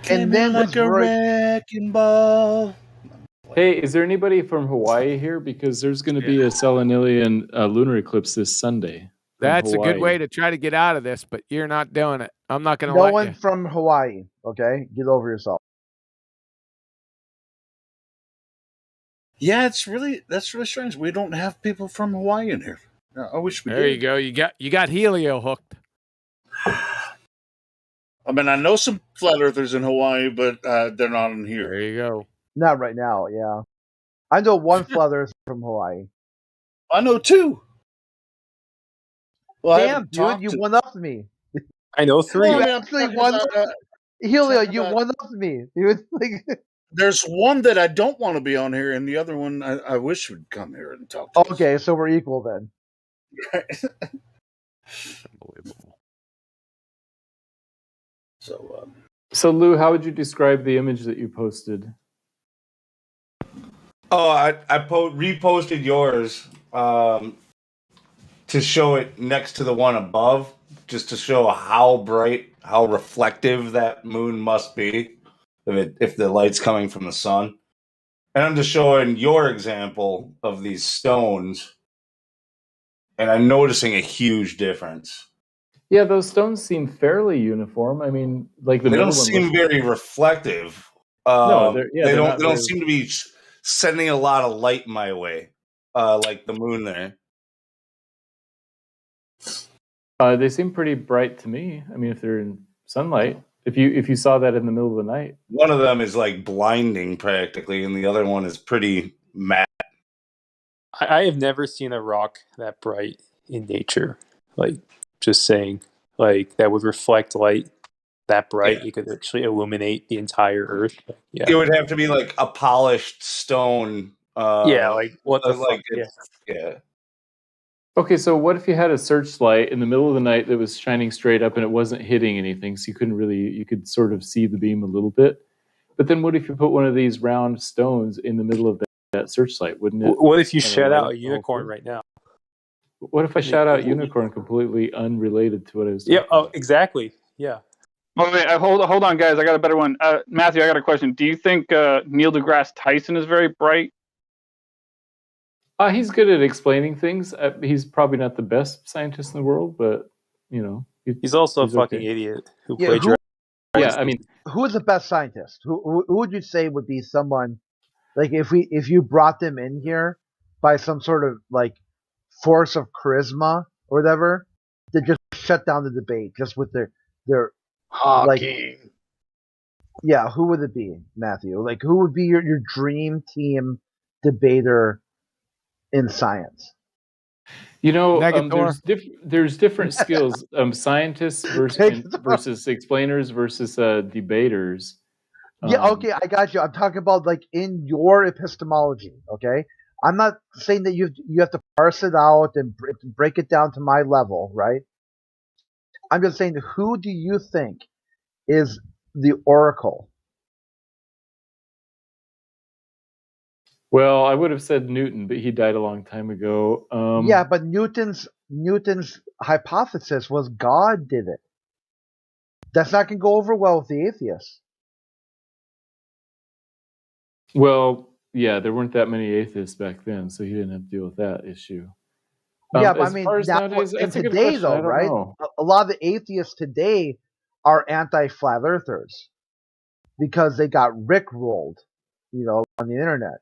Came in like a wrecking ball. Hey, is there anybody from Hawaii here? Because there's going to be a Selenilian lunar eclipse this Sunday. from That's a good Hawaii. way to try to get out of this, but you're not doing it. I'm not going to No let one you. from Hawaii. Okay, get over yourself. Yeah, that's really strange. We don't have people from Hawaii in here. I wish we There did. you go. You got Helio hooked. I mean, I know some flat earthers in Hawaii, but they're not in here. There you go. Not right now. Yeah, I know one flat earther from Hawaii. I know two. Well, I Damn, haven't dude, talked you to- one upped me. I know three. You Well, I mean, I'm actually talking one about, up. Helio, talking you about- one upped me. Dude, like, There's one that I don't want to be on here, and the other one I wish would come here and talk to us. okay, so we're equal then. Unbelievable. So Lou, how would you describe the image that you posted? Oh, I reposted yours to show it next to the one above, just to show how bright, how reflective that moon must be if the light's coming from the sun. And I'm just showing your example of these stones, and I'm noticing a huge difference. Yeah, those stones seem fairly uniform. I mean, like the They middle don't one seem looks- very reflective. No, They they're don't. not They don't very- seem to be sending a lot of light my way, like the moon there. They seem pretty bright to me. I mean, if they're in sunlight, if you saw that in the middle of the night, One of them is like blinding practically, and the other one is pretty matte. I have never seen a rock that bright in nature. Like, just saying, like that would reflect light that bright. You could actually illuminate the entire Earth. Yeah, It would have to be like a polished stone. Yeah, like, what the like fuck, yeah. okay. So what if you had a searchlight in the middle of the night that was shining straight up and it wasn't hitting anything, so you could sort of see the beam a little bit. But then what if you put one of these round stones in the middle of that searchlight? Wouldn't it? What if you kinda shut light out up a the whole unicorn thing? right now? What if I shout out unicorn completely unrelated to what I was? Yeah. Oh, exactly. Yeah. Wait, hold on, guys. I got a better one. Matthew, I got a question. Do you think Neil deGrasse Tyson is very bright? He's good at explaining things. He's probably not the best scientist in the world, but you know, He's also a fucking okay. idiot who Yeah, plagiarized. Yeah, I mean, who is the best scientist? Who would you say would be someone like if you brought them in here by some sort of like force of charisma or whatever to just shut down the debate just with their like yeah, who would it be, Matthew? Like who would be your dream team debater in science? you know, Negator. there's different skills. Scientists versus explainers versus debaters. Yeah, okay, I got you. I'm talking about like in your epistemology, okay? I'm not saying that you have to parse it out and break it down to my level, right? I'm just saying, who do you think is the oracle? Well, I would have said Newton, but he died a long time ago. Yeah, but Newton's hypothesis was God did it. That's not going to go over well with the atheists. Well, yeah, there weren't that many atheists back then, so he didn't have to deal with that issue. Yeah, but I as mean, far as now, nowadays, and that's a good today question. I though, don't right? know. A lot of the atheists today are anti-flat earthers because they got rickrolled, on the internet.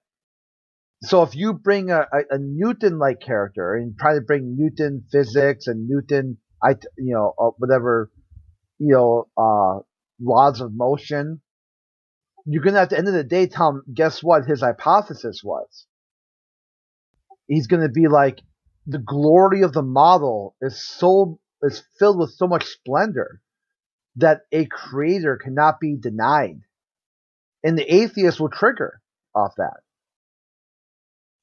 So if you bring a Newton-like character and try to bring Newton physics and Newton, whatever, laws of motion, you're gonna at the end of the day tell him, guess what his hypothesis was. He's gonna be like, the glory of the model is filled with so much splendor that a creator cannot be denied, and the atheist will trigger off that.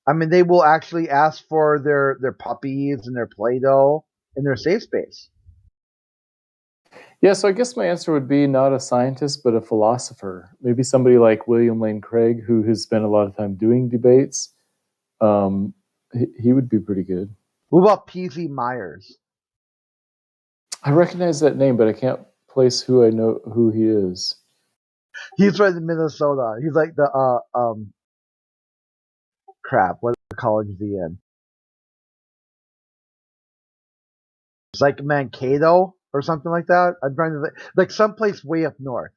I mean, they will actually ask for their puppies and their Play-Doh in their safe space. Yeah, so I guess my answer would be not a scientist, but a philosopher. Maybe somebody like William Lane Craig, who has spent a lot of time doing debates. He would be pretty good. What about P.Z. Myers? I recognize that name, but I can't place who I know who he is. He's right in Minnesota. He's like the crap. What college is he in? It's like Mankato or something like that. I'm trying to think, like someplace way up north.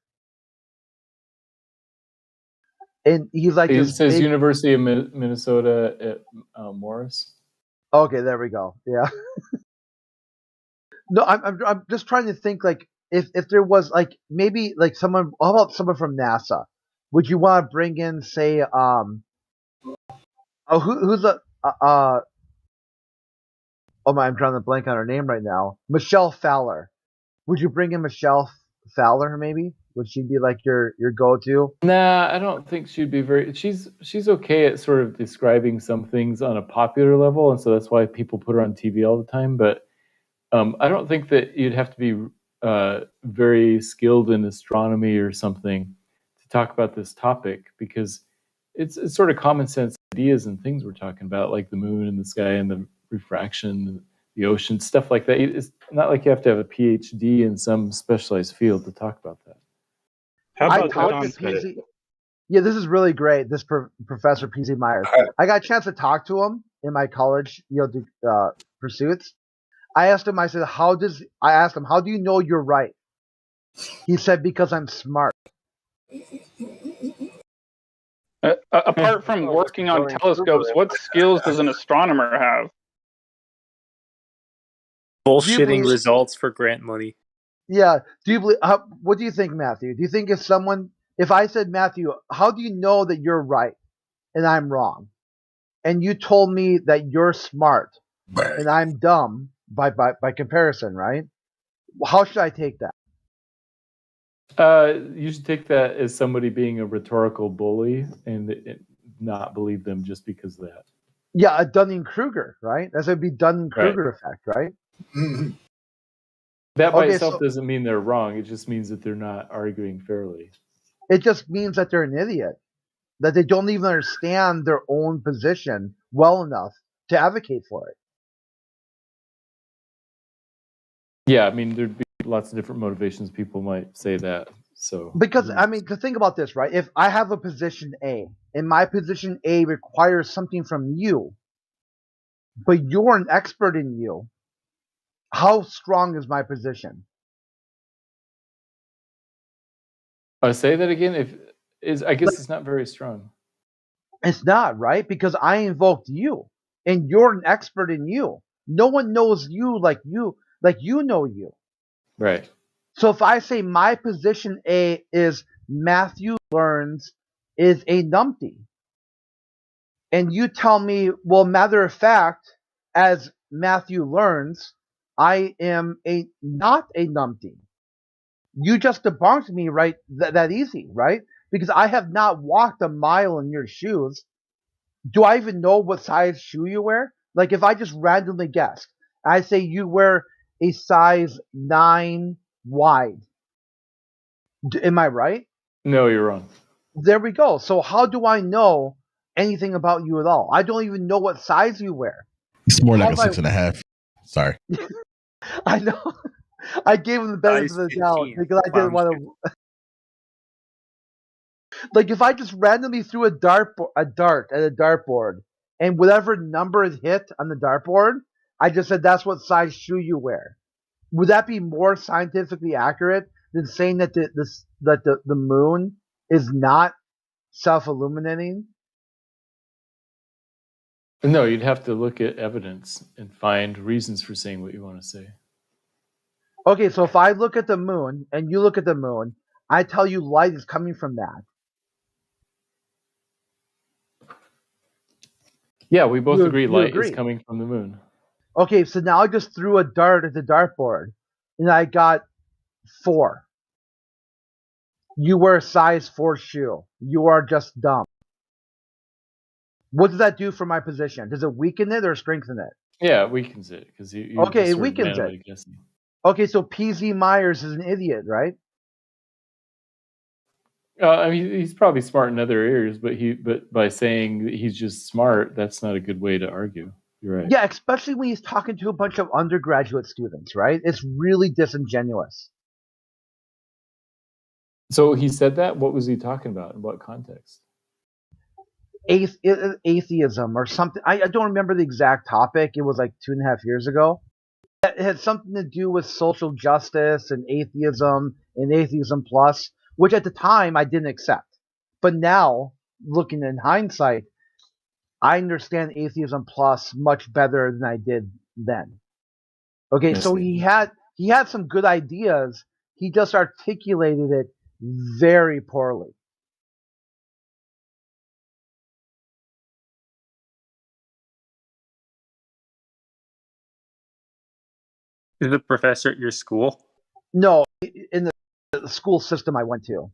And he's like, it says University of Minnesota at Morris. Okay, there we go. Yeah. No, I'm just trying to think, like, if there was like maybe like someone. How about someone from NASA? Would you want to bring in, say, who's the oh my, I'm trying to blank on her name right now. Michelle Fowler. Would you bring in Michelle Fowler? Maybe would she be like your go-to? Nah, I don't think she'd be very. She's okay at sort of describing some things on a popular level, and so that's why people put her on TV all the time. But I don't think that you'd have to be very skilled in astronomy or something to talk about this topic, because it's sort of common sense ideas and things we're talking about, like the moon and the sky and the refraction, the ocean, stuff like that. It's not like you have to have a PhD in some specialized field to talk about that. How about Yeah, this is really great. This Professor P.Z. Myers. I got a chance to talk to him in my college, pursuits. I asked him, how do you know you're right? He said, because I'm smart. Apart from working on telescopes, what skills does an astronomer have? Bullshitting results for grant money. Yeah. Do you believe? What do you think, Matthew? Do you think if I said, Matthew, how do you know that you're right and I'm wrong? And you told me that you're smart and I'm dumb by comparison, right? How should I take that? You should take that as somebody being a rhetorical bully and not believe them just because of that. Yeah, a Dunning-Kruger, right? That would be Dunning-Kruger effect, right? That by itself doesn't mean they're wrong. It just means that they're not arguing fairly. It just means that they're an idiot, that they don't even understand their own position well enough to advocate for it. Yeah, I mean, there'd be lots of different motivations people might say that. So because I mean, to think about this, right? If I have a position A and my position A requires something from you, but you're an expert in you, how strong is my position? Say that again. I guess it's not very strong. It's not, right? Because I invoked you, and you're an expert in you. No one knows you like you know you. Right. So if I say my position A is Matthew learns is a numpty, and you tell me, well, matter of fact, as Matthew learns, I am not a numpty. You just debunked me, right? That easy, right? Because I have not walked a mile in your shoes. Do I even know what size shoe you wear? Like if I just randomly guessed, I say you wear a size 9 wide. Am I right? No, you're wrong. There we go. So how do I know anything about you at all? I don't even know what size you wear. It's more like a 6.5. Sorry. I know. I gave him the benefit of the doubt because I didn't want to. Like if I just randomly threw a dart at a dartboard, and whatever number it hit on the dartboard, I just said that's what size shoe you wear. Would that be more scientifically accurate than saying that the moon is not self-illuminating? No, you'd have to look at evidence and find reasons for saying what you want to say. Okay, so if I look at the moon and you look at the moon, I tell you light is coming from that. Yeah, we both agree You light is agree. coming from the moon. Okay, so now I just threw a dart at the dartboard, and I got 4. You wear a size 4 shoe. You are just dumb. What does that do for my position? Does it weaken it or strengthen it? Yeah, it weakens it because you're Okay, just it sort of weakens randomly it. guessing. Okay, so PZ Myers is an idiot, right? I mean, he's probably smart in other areas, but by saying that he's just smart, that's not a good way to argue. You're right. Yeah, especially when he's talking to a bunch of undergraduate students, right? It's really disingenuous. So he said that? What was he talking about? In what context? Atheism or something. I don't remember the exact topic. It was like 2.5 years ago. It had something to do with social justice and atheism plus, which at the time I didn't accept. But now, looking in hindsight, I understand atheism plus much better than I did then. Okay, I so see. he had some good ideas. He just articulated it very poorly. Is the professor at your school? No, in the school system I went to.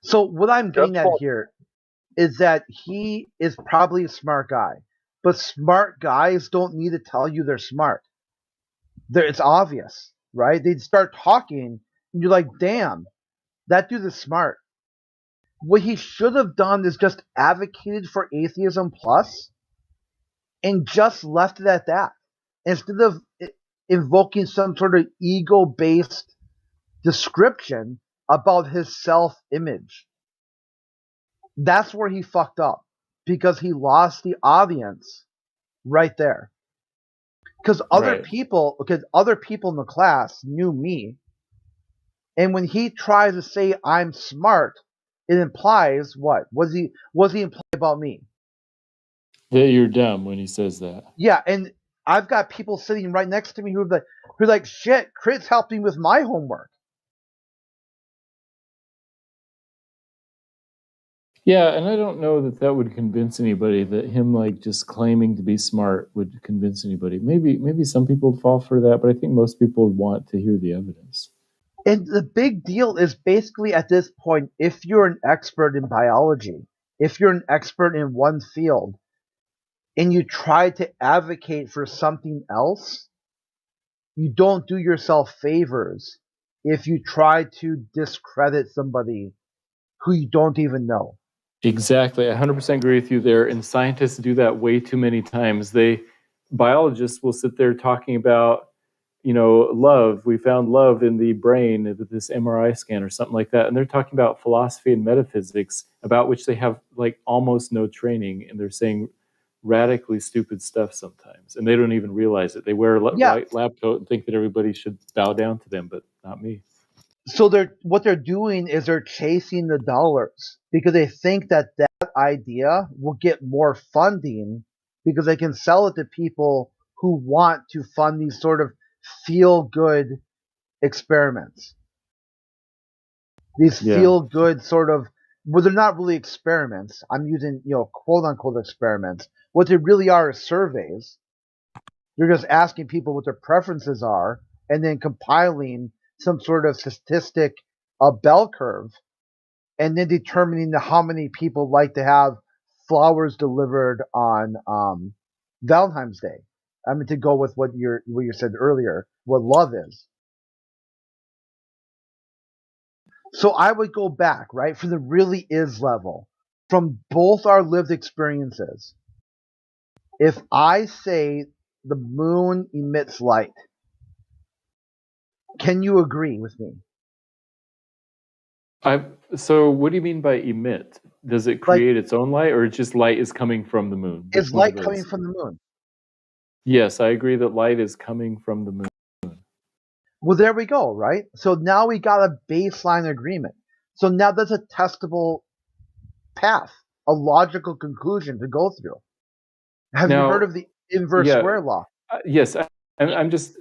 So what I'm getting at here is that he is probably a smart guy, but smart guys don't need to tell you they're smart. It's obvious, right? They'd start talking, and you're like, damn, that dude is smart. What he should have done is just advocated for atheism plus and just left it at that. Instead of invoking some sort of ego-based description about his self-image. That's where he fucked up because he lost the audience right there. Because other people in the class knew me, and when he tries to say I'm smart, it implies what? Was he implying about me? That you're dumb when he says that. Yeah, and I've got people sitting right next to me who are like, shit, Crit's helping with my homework. Yeah, and I don't know that would convince anybody, that him like just claiming to be smart would convince anybody. Maybe some people would fall for that, but I think most people would want to hear the evidence. And the big deal is basically at this point, if you're an expert in biology, if you're an expert in one field, and you try to advocate for something else, you don't do yourself favors if you try to discredit somebody who you don't even know. Exactly. I 100% agree with you there. And scientists do that way too many times. Biologists will sit there talking about, love. We found love in the brain with this MRI scan or something like that. And they're talking about philosophy and metaphysics, about which they have like almost no training. And they're saying radically stupid stuff sometimes. And they don't even realize it. They wear a white lab coat and think that everybody should bow down to them, but not me. So what they're doing is they're chasing the dollars because they think that idea will get more funding because they can sell it to people who want to fund these sort of feel-good experiments. These feel-good sort of, well, they're not really experiments. I'm using, quote-unquote experiments. What they really are is surveys. They're just asking people what their preferences are and then compiling some sort of statistic, a bell curve, and then determining how many people like to have flowers delivered on Valentine's Day. I mean, to go with what you said earlier, what love is. So I would go back, right, for the really is level, from both our lived experiences. If I say the moon emits light, can you agree with me? So what do you mean by emit? Does it create its own light, or just light is coming from the moon? Is light coming from the moon? Yes, I agree that light is coming from the moon. Well, there we go, right? So now we got a baseline agreement. So now that's a testable path. a logical conclusion to go through. Have you heard of the inverse square law? Yes, I just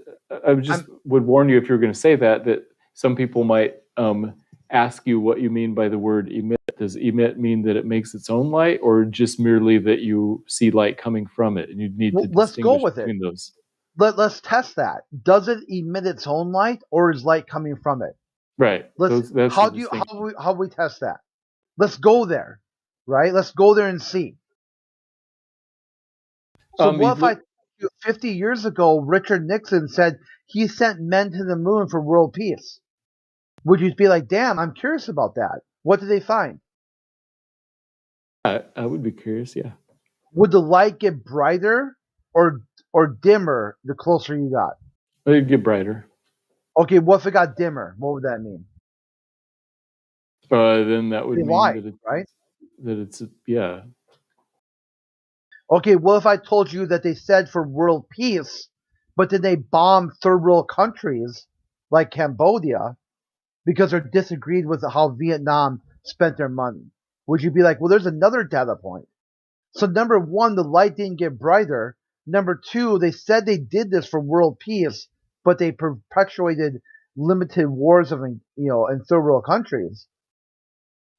would warn you if you're going to say that some people might ask you what you mean by the word emit. Does emit mean that it makes its own light, or just merely that you see light coming from it, and you need to Let's go distinguish with between those? Let's test that. Does it emit its own light, or is light coming from it? Right. How we test that? Let's go there, right? Let's go there and see. So what if 50 years ago, Richard Nixon said he sent men to the moon for world peace? Would you be like, damn, I'm curious about that. What did they find? I would be curious, yeah. Would the light get brighter or dimmer the closer you got? It'd get brighter. Okay, what if it got dimmer? What would that mean? Then that would mean that it's right? That it's yeah. Okay, what if I told you that they said for world peace, but then they bombed third world countries like Cambodia because they disagreed with how Vietnam spent their money? Would you be like, well, there's another data point? So number one, the light didn't get brighter. Number two, they said they did this for world peace, but they perpetuated limited wars in third world countries.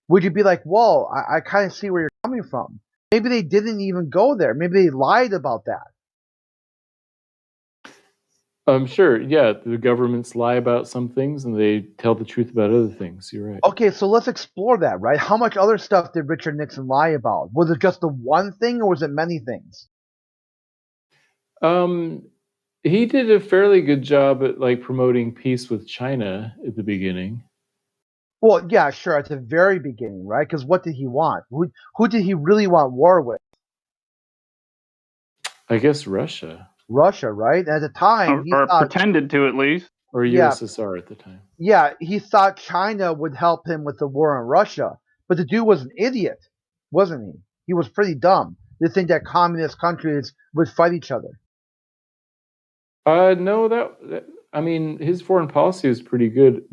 Would you be like, whoa, I kind of see where you're coming from? Maybe they didn't even go there. Maybe they lied about that. Sure. Yeah, the governments lie about some things and they tell the truth about other things. You're right. Okay, so let's explore that, right? How much other stuff did Richard Nixon lie about? Was it just the one thing, or was it many things? He did a fairly good job at promoting peace with China at the beginning. Well, yeah, sure, at the very beginning, right? Because what did he want? Who did he really want war with? I guess Russia. Russia, right? At the time, he thought, pretended to, at least, or USSR at the time. Yeah, he thought China would help him with the war on Russia, but the dude was an idiot, wasn't he? He was pretty dumb to think that communist countries would fight each other. No, I mean, his foreign policy was pretty good.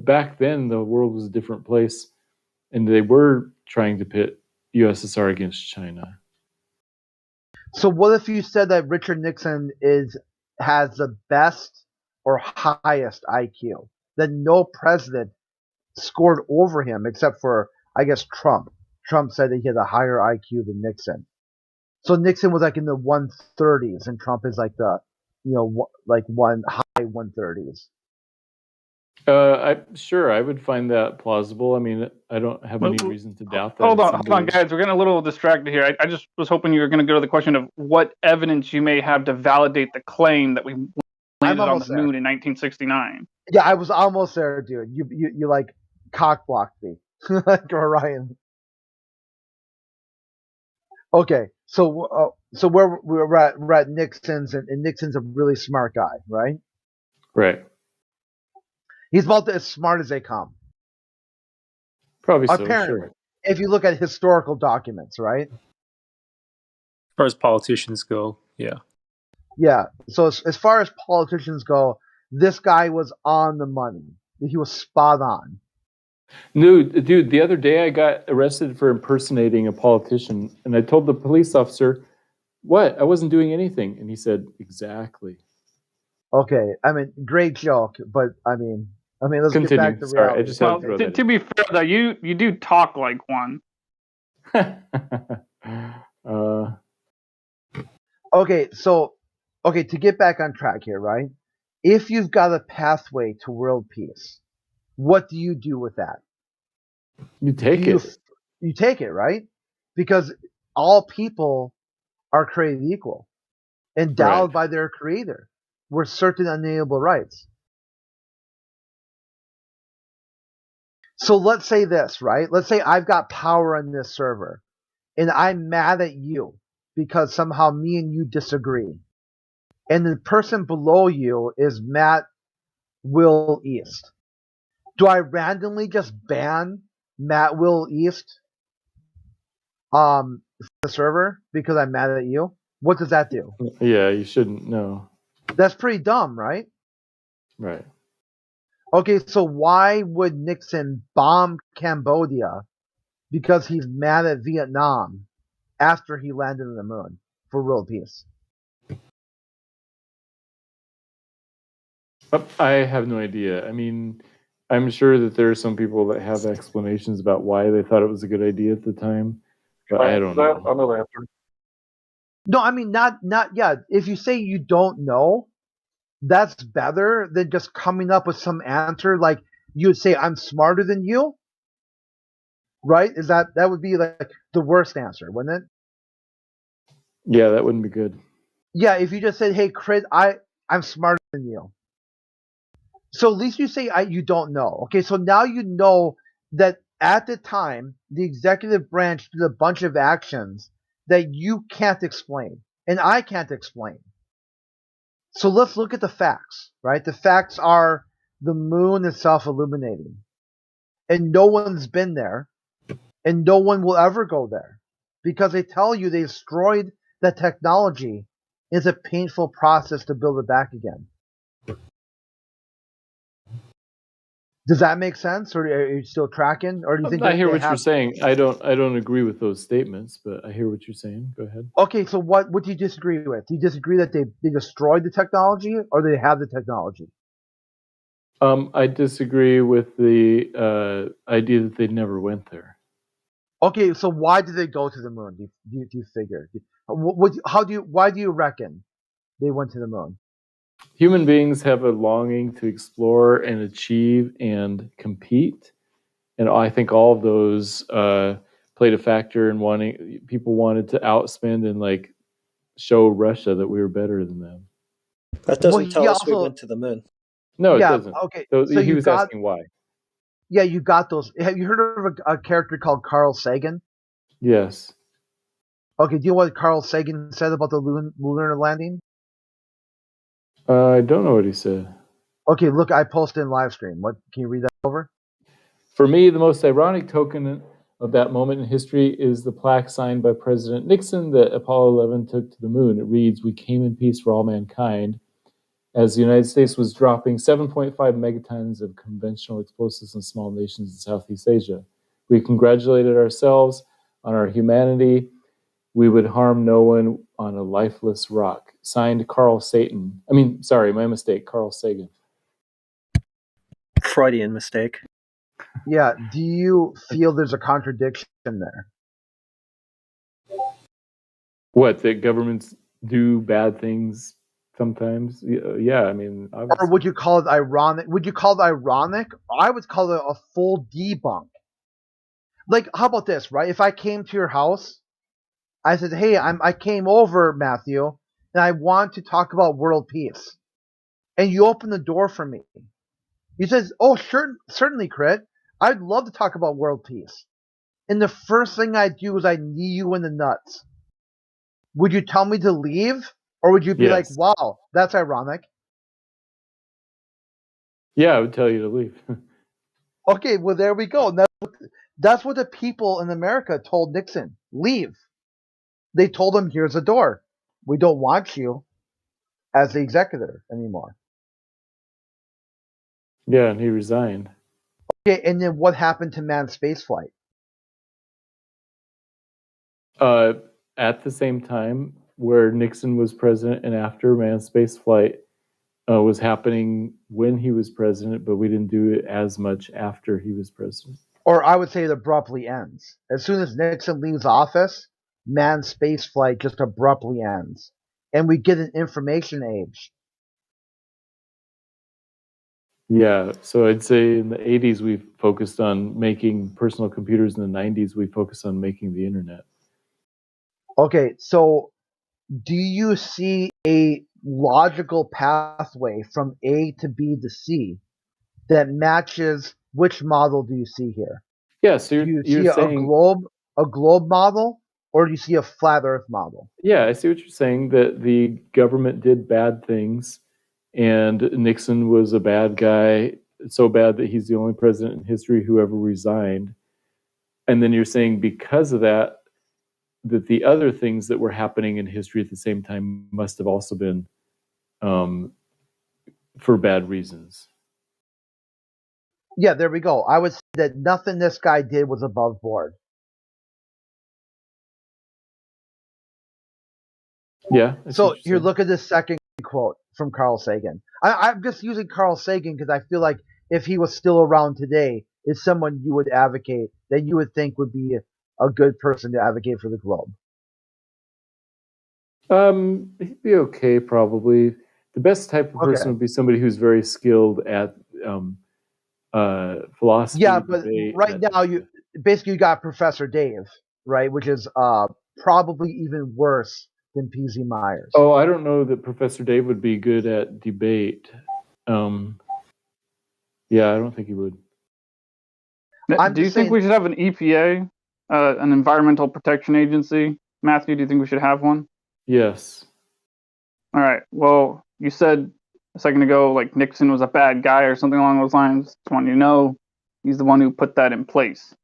Back then, the world was a different place, and they were trying to pit USSR against China. So what if you said that Richard Nixon has the best or highest IQ? That no president scored over him except for, I guess, Trump. Trump said that he had a higher IQ than Nixon. So Nixon was like in the 130s, and Trump is like the, high 130s. I would find that plausible. I mean, I don't have any reason to doubt that. Hold on, guys. We're getting a little distracted here. I just was hoping you were going to go to the question of what evidence you may have to validate the claim that we landed on the moon in 1969. Yeah, I was almost there, dude. You like cock blocked me, like Orion. Okay, so we're at Nixon's, and Nixon's a really smart guy, right? Right. He's about as smart as they come. Probably so, apparently, sure. If you look at historical documents, right? As far as politicians go, yeah. Yeah, so as far as politicians go, this guy was on the money. He was spot on. No, dude, the other day I got arrested for impersonating a politician, and I told the police officer, what? I wasn't doing anything. And he said, exactly. Okay, I mean, great joke, but I mean, let's Continue. get back to reality. Sorry, I just had to throw that to be fair, though, you do talk like one. Okay, to get back on track here, right? If you've got a pathway to world peace, what do you do with that? You take it. You take it, right? Because all people are created equal, endowed by their creator with certain unalienable rights. So let's say this, right? Let's say I've got power on this server, and I'm mad at you because somehow me and you disagree. And the person below you is Matt Will East. Do I randomly just ban Matt Will East from the server because I'm mad at you? What does that do? Yeah, you shouldn't know. That's pretty dumb, right? Right. Okay, so why would Nixon bomb Cambodia because he's mad at Vietnam after he landed on the moon for world peace. I have no idea. I mean, I'm sure that there are some people that have explanations about why they thought it was a good idea at the time, but I don't know. I know the answer. No, I mean not yeah. If you say you don't know, that's better than just coming up with some answer like you would say I'm smarter than you. Right? Is that would be like the worst answer, wouldn't it? Yeah, that wouldn't be good. Yeah, if you just said, "Hey, Chris, I'm smarter than you." So at least you say you don't know. Okay, so now you know that at the time the executive branch did a bunch of actions that you can't explain and I can't explain. So let's look at the facts, right? The facts are the moon is self-illuminating. And no one's been there, and no one will ever go there because they tell you they destroyed the technology. It's a painful process to build it back again. Does that make sense, or are you still tracking, or do you think I hear what have... you're saying. I don't agree with those statements, but I hear what you're saying. Go ahead. Okay, so what do you disagree with? Do you disagree that they destroyed the technology, or they have the technology? I disagree with the idea that they never went there. Okay, so why did they go to the moon? Do you figure? Why do you reckon they went to the moon? Human beings have a longing to explore and achieve and compete, and I think all of those played a factor in people wanted to outspend and like show Russia that we were better than them. That doesn't tell us we went to the moon. No, it doesn't. Okay, so he you was got, asking why. Yeah, you got those. Have you heard of a character called Carl Sagan? Yes. Okay, do you know what Carl Sagan said about the lunar landing? I don't know what he said. Okay, look, I posted in Livestream. What can you read that over? For me, the most ironic token of that moment in history is the plaque signed by President Nixon that Apollo 11 took to the moon. It reads, "We came in peace for all mankind," as the United States was dropping 7.5 megatons of conventional explosives in small nations in Southeast Asia. We congratulated ourselves on our humanity. We would harm no one on a lifeless rock. Signed, Carl Sagan. My mistake, Carl Sagan. Freudian mistake. Yeah, do you feel there's a contradiction there? What, that governments do bad things sometimes? Yeah, I mean, obviously. Or would you call it ironic? Would you call it ironic? I would call it a full debunk. Like, how about this, right? If I came to your house, I said, "Hey, I came over, Matthew, and I want to talk about world peace," and you open the door for me. He says, "Oh, sure, certainly, Crit. I'd love to talk about world peace." And the first thing I do is I knee you in the nuts. Would you tell me to leave, or would you be like, "Wow, that's ironic"? Yeah, I would tell you to leave. Okay, well, there we go. That's what the people in America told Nixon. Leave. They told him, "Here's the door. We don't want you as the executive anymore." Yeah, and he resigned. Okay, and then what happened to manned spaceflight? At the same time, where Nixon was president and after, manned spaceflight was happening when he was president, but we didn't do it as much after he was president. Or I would say it abruptly ends. As soon as Nixon leaves office, manned spaceflight just abruptly ends. And we get an information age. Yeah, so I'd say in the 80s we focused on making personal computers. In the 90s we focused on making the internet. Okay, so do you see a logical pathway from A to B to C that matches which model do you see here? Yeah, so do you see saying a globe model, or do you see a flat Earth model? Yeah, I see what you're saying, that the government did bad things and Nixon was a bad guy, so bad that he's the only president in history who ever resigned. And then you're saying because of that, that the other things that were happening in history at the same time must have also been for bad reasons. Yeah, there we go. I would say that nothing this guy did was above board. Yeah. So here, look at this second quote from Carl Sagan. I'm just using Carl Sagan because I feel like if he was still around today, is someone you would advocate that you would think would be a good person to advocate for the globe. He'd be okay, probably. The best type of person would be somebody who's very skilled at philosophy. Yeah, but debate, right now you got Professor Dave, right, which is probably even worse than PZ Myers. Oh, I don't know that Professor Dave would be good at debate. Yeah, I don't think he would. Do you think we should have an EPA, an Environmental Protection Agency? Matthew, do you think we should have one? Yes. All right. Well, you said a second ago, like Nixon was a bad guy or something along those lines. Just want you to know he's the one who put that in place.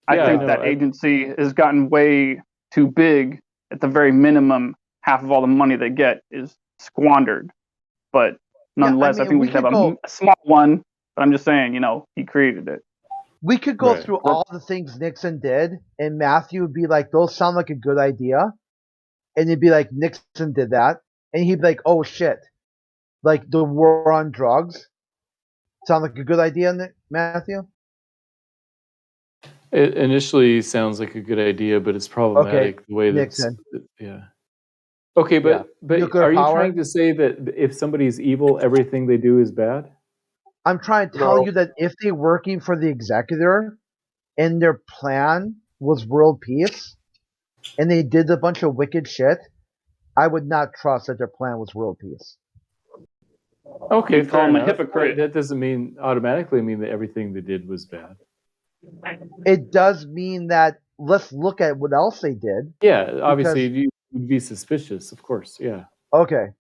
I think that agency has gotten way too big. At the very minimum, half of all the money they get is squandered. But nonetheless, I think we should have a small one. But I'm just saying, he created it. We could go through all the things Nixon did, and Matthew would be like, those sound like a good idea. And he'd be like, Nixon did that. And he'd be like, oh shit. Like the war on drugs. Sound like a good idea, Matthew? It initially sounds like a good idea, but it's problematic the way that Nixon. Yeah. Okay, but are you trying to say that if somebody's evil, everything they do is bad? I'm trying to tell you that if they're working for the executor and their plan was world peace and they did a bunch of wicked shit, I would not trust that their plan was world peace. Okay, you call him a hypocrite. That doesn't automatically mean that everything they did was bad. It does mean that let's look at what else they did. Yeah, obviously you'd be suspicious, of course. Yeah. Okay.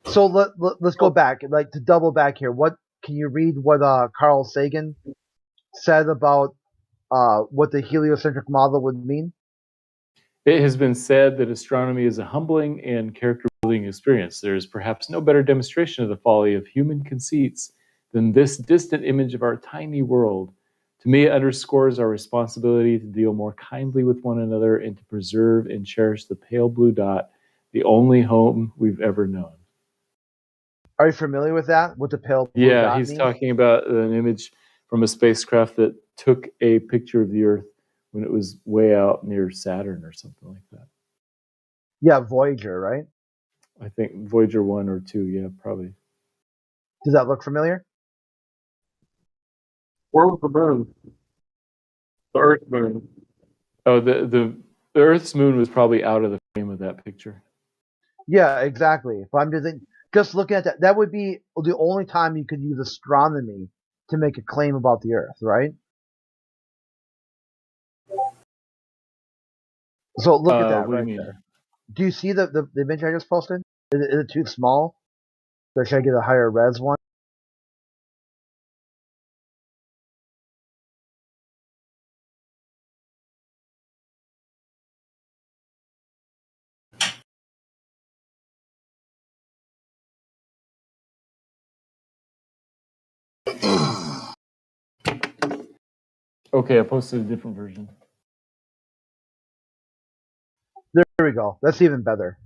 So let's go back, like to double back here. What can you read what Carl Sagan said about what the heliocentric model would mean? It has been said that astronomy is a humbling and character-building experience. There is perhaps no better demonstration of the folly of human conceits than this distant image of our tiny world. To me, it underscores our responsibility to deal more kindly with one another and to preserve and cherish the pale blue dot, the only home we've ever known. Are you familiar with that? What the pale blue dot Yeah, he's talking about an image from a spacecraft that took a picture of the Earth when it was way out near Saturn or something like that. Yeah, Voyager, right? I think Voyager 1 or 2, yeah, probably. Does that look familiar? Where was the moon? The Earth moon. Oh, the Earth's moon was probably out of the frame of that picture. Yeah, exactly. But I'm just looking at that. That would be the only time you could use astronomy to make a claim about the Earth, right? So look at that right there. Do you see the image I just posted? Is it too small? Or should I get a higher res one? Okay, I posted a different version. There we go. That's even better.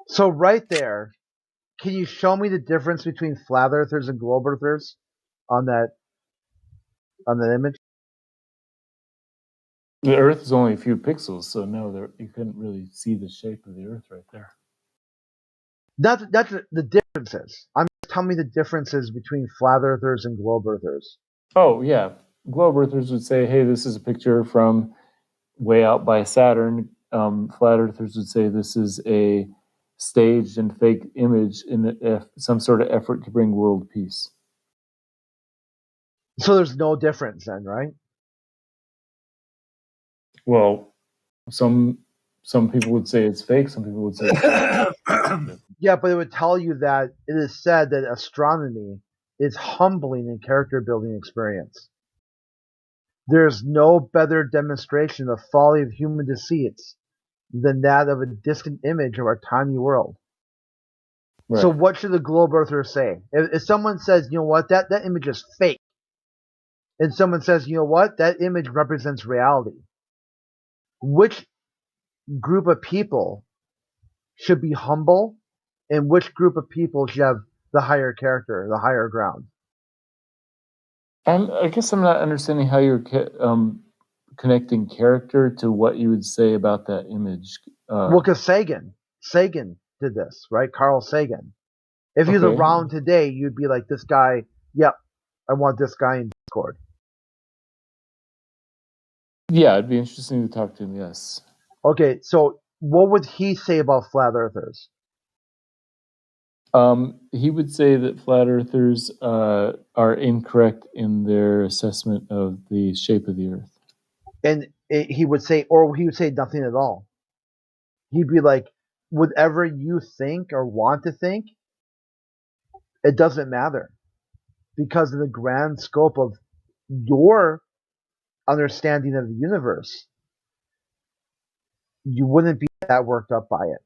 So right there, can you show me the difference between flat earthers and globe earthers on that image? The Earth is only a few pixels, so no, you couldn't really see the shape of the Earth right there. That's the differences. I'm just telling me the differences between flat earthers and globe earthers. Oh yeah, globe earthers would say, "Hey, this is a picture from way out by Saturn." Flat earthers would say, "This is a staged and fake image in some sort of effort to bring world peace." So there's no difference then, right? Well, some people would say it's fake. Some people would say it's fake. Yeah, but it would tell you that it is said that astronomy is humbling and character building experience. There's no better demonstration of folly of human deceits than that of a distant image of our tiny world. Right. So what should the globe earther say? If someone says, you know what, that image is fake, and someone says, you know what, that image represents reality, which group of people should be humble, and which group of people should have the higher character, the higher ground. I guess I'm not understanding how you're connecting character to what you would say about that image. Well, because Sagan did this, right? Carl Sagan. If he was Okay. around today, you'd be like, this guy, yep, I want this guy in Discord. Yeah, it'd be interesting to talk to him, yes. Okay, so what would he say about flat earthers? He would say that flat earthers are incorrect in their assessment of the shape of the earth. And he would say nothing at all. He'd be like, whatever you think or want to think, it doesn't matter. Because of the grand scope of your understanding of the universe, you wouldn't be that worked up by it.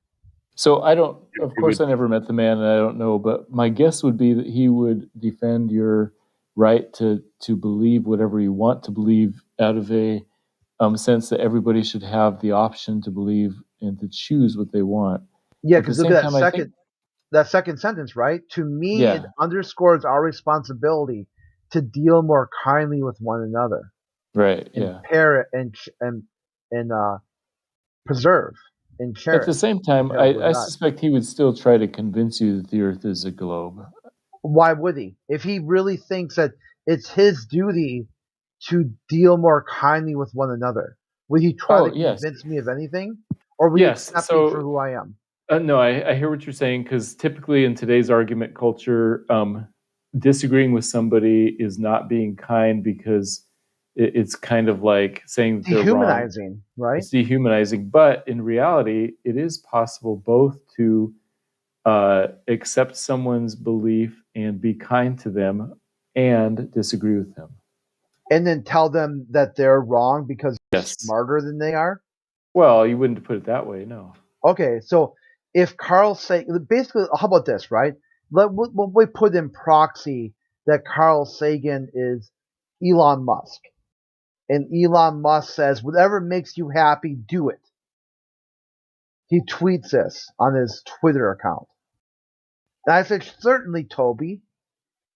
So I never met the man and I don't know, but my guess would be that he would defend your right to believe whatever you want to believe out of a sense that everybody should have the option to believe and to choose what they want. Yeah, because look at that second sentence, right? To me, it underscores our responsibility to deal more kindly with one another. Right. And pair and preserve and cherish. At the same time, I suspect he would still try to convince you that the Earth is a globe. Why would he? If he really thinks that it's his duty to deal more kindly with one another, would he try to convince me of anything? Or would he accept me for who I am? No, I hear what you're saying, because typically in today's argument culture, disagreeing with somebody is not being kind, because it's kind of like saying that they're wrong. Dehumanizing, right? It's dehumanizing. But in reality, it is possible both to accept someone's belief and be kind to them and disagree with them. And then tell them that they're wrong because you're smarter than they are? Well, you wouldn't put it that way, no. Okay, so if Carl Sagan, basically, how about this, right? We put in proxy that Carl Sagan is Elon Musk. And Elon Musk says, whatever makes you happy, do it. He tweets this on his Twitter account. And I said, certainly, Toby.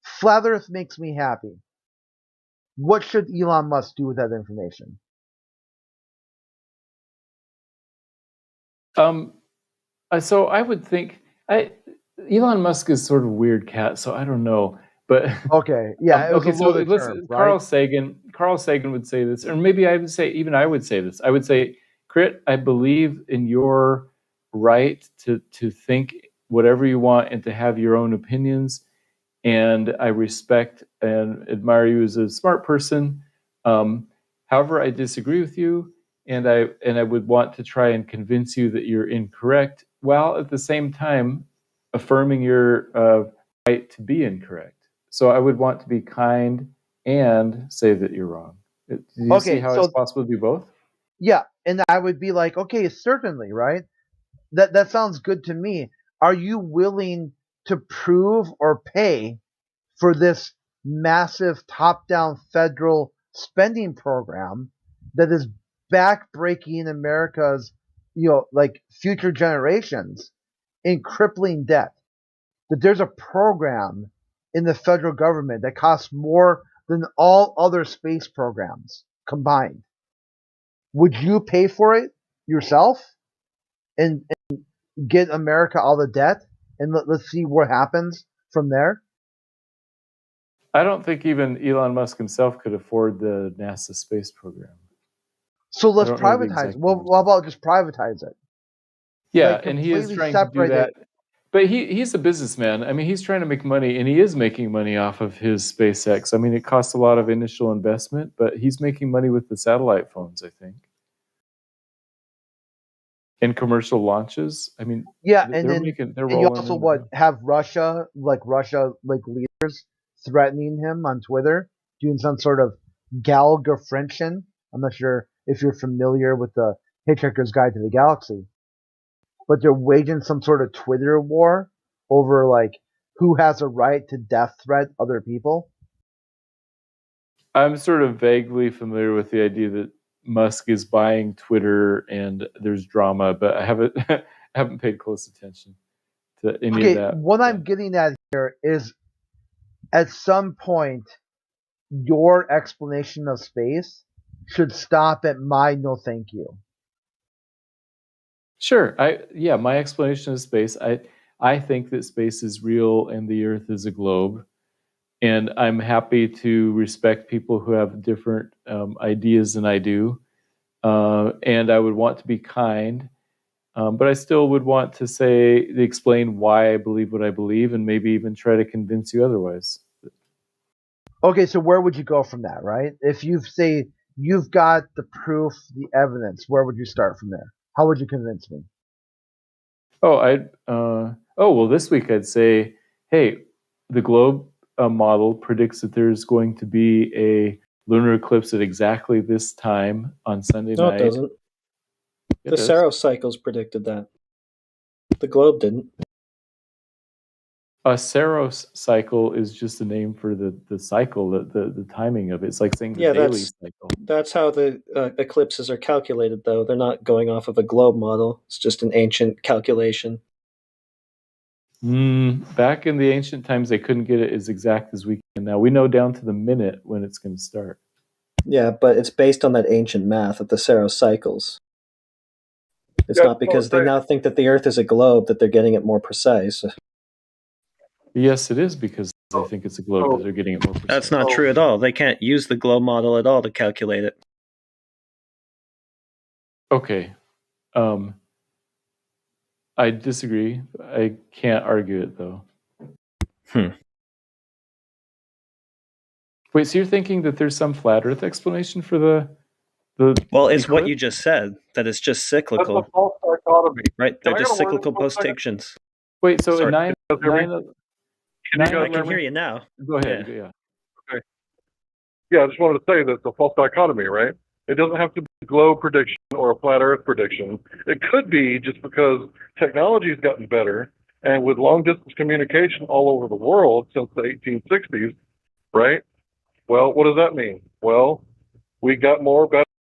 Flat Earth makes me happy. What should Elon Musk do with that information? So I would think Elon Musk is sort of a weird cat, so I don't know. But okay, yeah. Carl Sagan would say this, or maybe I would say this. I would say, Crit, I believe in your right to think whatever you want and to have your own opinions, and I respect and admire you as a smart person. However, I disagree with you, and I would want to try and convince you that you're incorrect, while at the same time affirming your right to be incorrect. So I would want to be kind and say that you're wrong. Do you see how it's possible to do both? Yeah, and I would be like, okay, certainly, right? That sounds good to me. Are you willing to prove or pay for this massive top-down federal spending program that is backbreaking America's, future generations in crippling debt? That there's a program in the federal government that costs more than all other space programs combined. Would you pay for it yourself and get America out of debt? And let's see what happens from there. I don't think even Elon Musk himself could afford the NASA space program. So let's privatize. Well, how about just privatize it? Yeah, and he is trying to do that. But he's a businessman. I mean, he's trying to make money, and he is making money off of his SpaceX. I mean, it costs a lot of initial investment, but he's making money with the satellite phones, I think. And commercial launches. I mean, yeah, and you also have Russia leaders threatening him on Twitter, doing some sort of Galgafrenchen. I'm not sure if you're familiar with the Hitchhiker's Guide to the Galaxy. But they're waging some sort of Twitter war over who has a right to death threat other people. I'm sort of vaguely familiar with the idea that Musk is buying Twitter and there's drama, but I haven't haven't paid close attention to any of that. What I'm getting at here is, at some point, your explanation of space should stop at my no thank you. Sure. My explanation of space, I think that space is real and the Earth is a globe. And I'm happy to respect people who have different ideas than I do. And I would want to be kind. But I still would want to explain why I believe what I believe, and maybe even try to convince you otherwise. Okay, so where would you go from that, right? If you say you've got the proof, the evidence, where would you start from there? How would you convince me? Well, this week I'd say, hey, the globe model predicts that there's going to be a lunar eclipse at exactly this time on Sunday No, night. it doesn't. The Saros cycles predicted that. The globe didn't. A Saros cycle is just a name for the cycle, the timing of it. It's like saying the daily cycle. That's how the eclipses are calculated, though. They're not going off of a globe model. It's just an ancient calculation. Back in the ancient times, they couldn't get it as exact as we can now. We know down to the minute when it's going to start. Yeah, but it's based on that ancient math of the Saros cycles. It's not because they now think that the Earth is a globe that they're getting it more precise. Yes, it is because they think it's a globe that they're getting it more precise. That's not true at all. They can't use the globe model at all to calculate it. Okay. I disagree. I can't argue it, though. Wait, so you're thinking that there's some flat Earth explanation for the Well, it's what you just said, that it's just cyclical. That's a false dichotomy. Right, they're just cyclical postdictions. Wait, so Sorry. at I can hear you now. Go ahead. Yeah. Okay. Yeah, I just wanted to say that it's a false dichotomy, right? It doesn't have to be a globe prediction or a flat Earth prediction. It could be just because technology has gotten better, and with long-distance communication all over the world since the 1860s, right? Well, what does that mean? Well, we got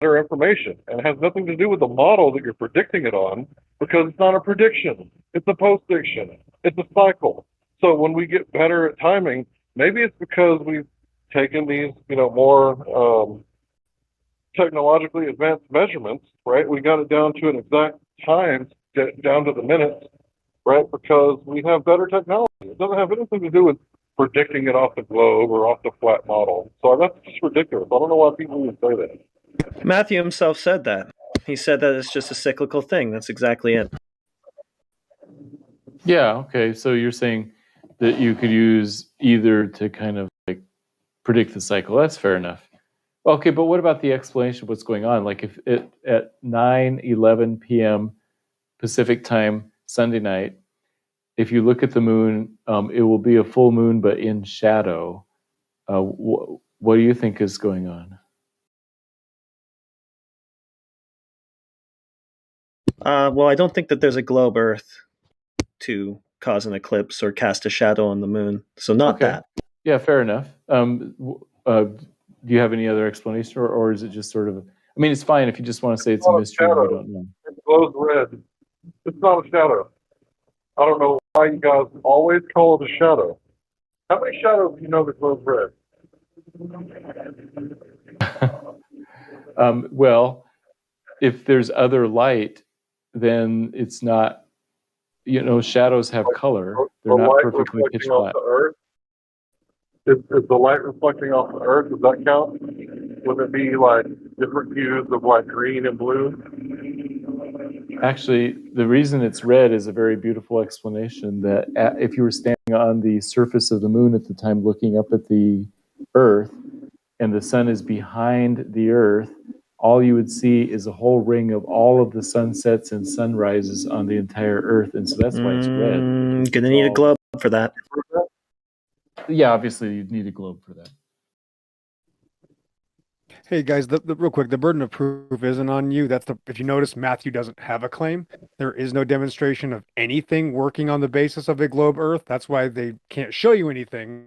better information, and it has nothing to do with the model that you're predicting it on, because it's not a prediction. It's a postdiction. It's a cycle. So when we get better at timing, maybe it's because we've taken these, more technologically advanced measurements, right? We got it down to an exact time, down to the minutes, right? Because we have better technology. It doesn't have anything to do with predicting it off the globe or off the flat model. So that's just ridiculous. I don't know why people would say that. Matthew himself said that. He said that it's just a cyclical thing. That's exactly it. Yeah, okay. So you're saying that you could use either to kind of like predict the cycle. That's fair enough. Okay, but what about the explanation of what's going on? Like if it at 9:11 p.m. Pacific time Sunday night, if you look at the moon, it will be a full moon, but in shadow. What do you think is going on? Well, I don't think that there's a globe Earth to cause an eclipse or cast a shadow on the moon. So not that. Yeah, fair enough. Do you have any other explanation, or is it just sort of? I mean, it's fine if you just want to say it's a mystery and we don't know. It glows red. It's not a shadow. I don't know why you guys always call it a shadow. How many shadows do you know that glows red? Well, if there's other light, then it's not. Shadows have color. They're not perfectly pitch black. Is the light reflecting off the Earth? Does that count? Would it be like different hues of like green and blue? Actually, the reason it's red is a very beautiful explanation that if you were standing on the surface of the moon at the time looking up at the Earth and the sun is behind the Earth, all you would see is a whole ring of all of the sunsets and sunrises on the entire Earth. And so that's why it's red. Gonna need a globe for that. Yeah, obviously you'd need a globe for that. Hey guys, real quick, the burden of proof isn't on you. If you notice, Matthew doesn't have a claim. There is no demonstration of anything working on the basis of a globe Earth. That's why they can't show you anything,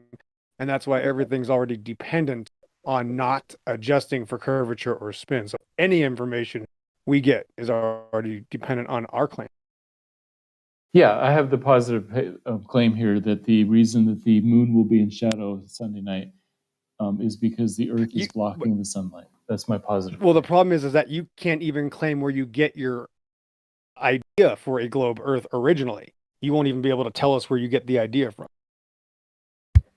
and that's why everything's already dependent on not adjusting for curvature or spin. So any information we get is already dependent on our claim. Yeah, I have the positive claim here that the reason that the moon will be in shadow Sunday night is because the Earth is blocking the sunlight. That's my positive. Well, the problem is that you can't even claim where you get your idea for a globe Earth originally. You won't even be able to tell us where you get the idea from.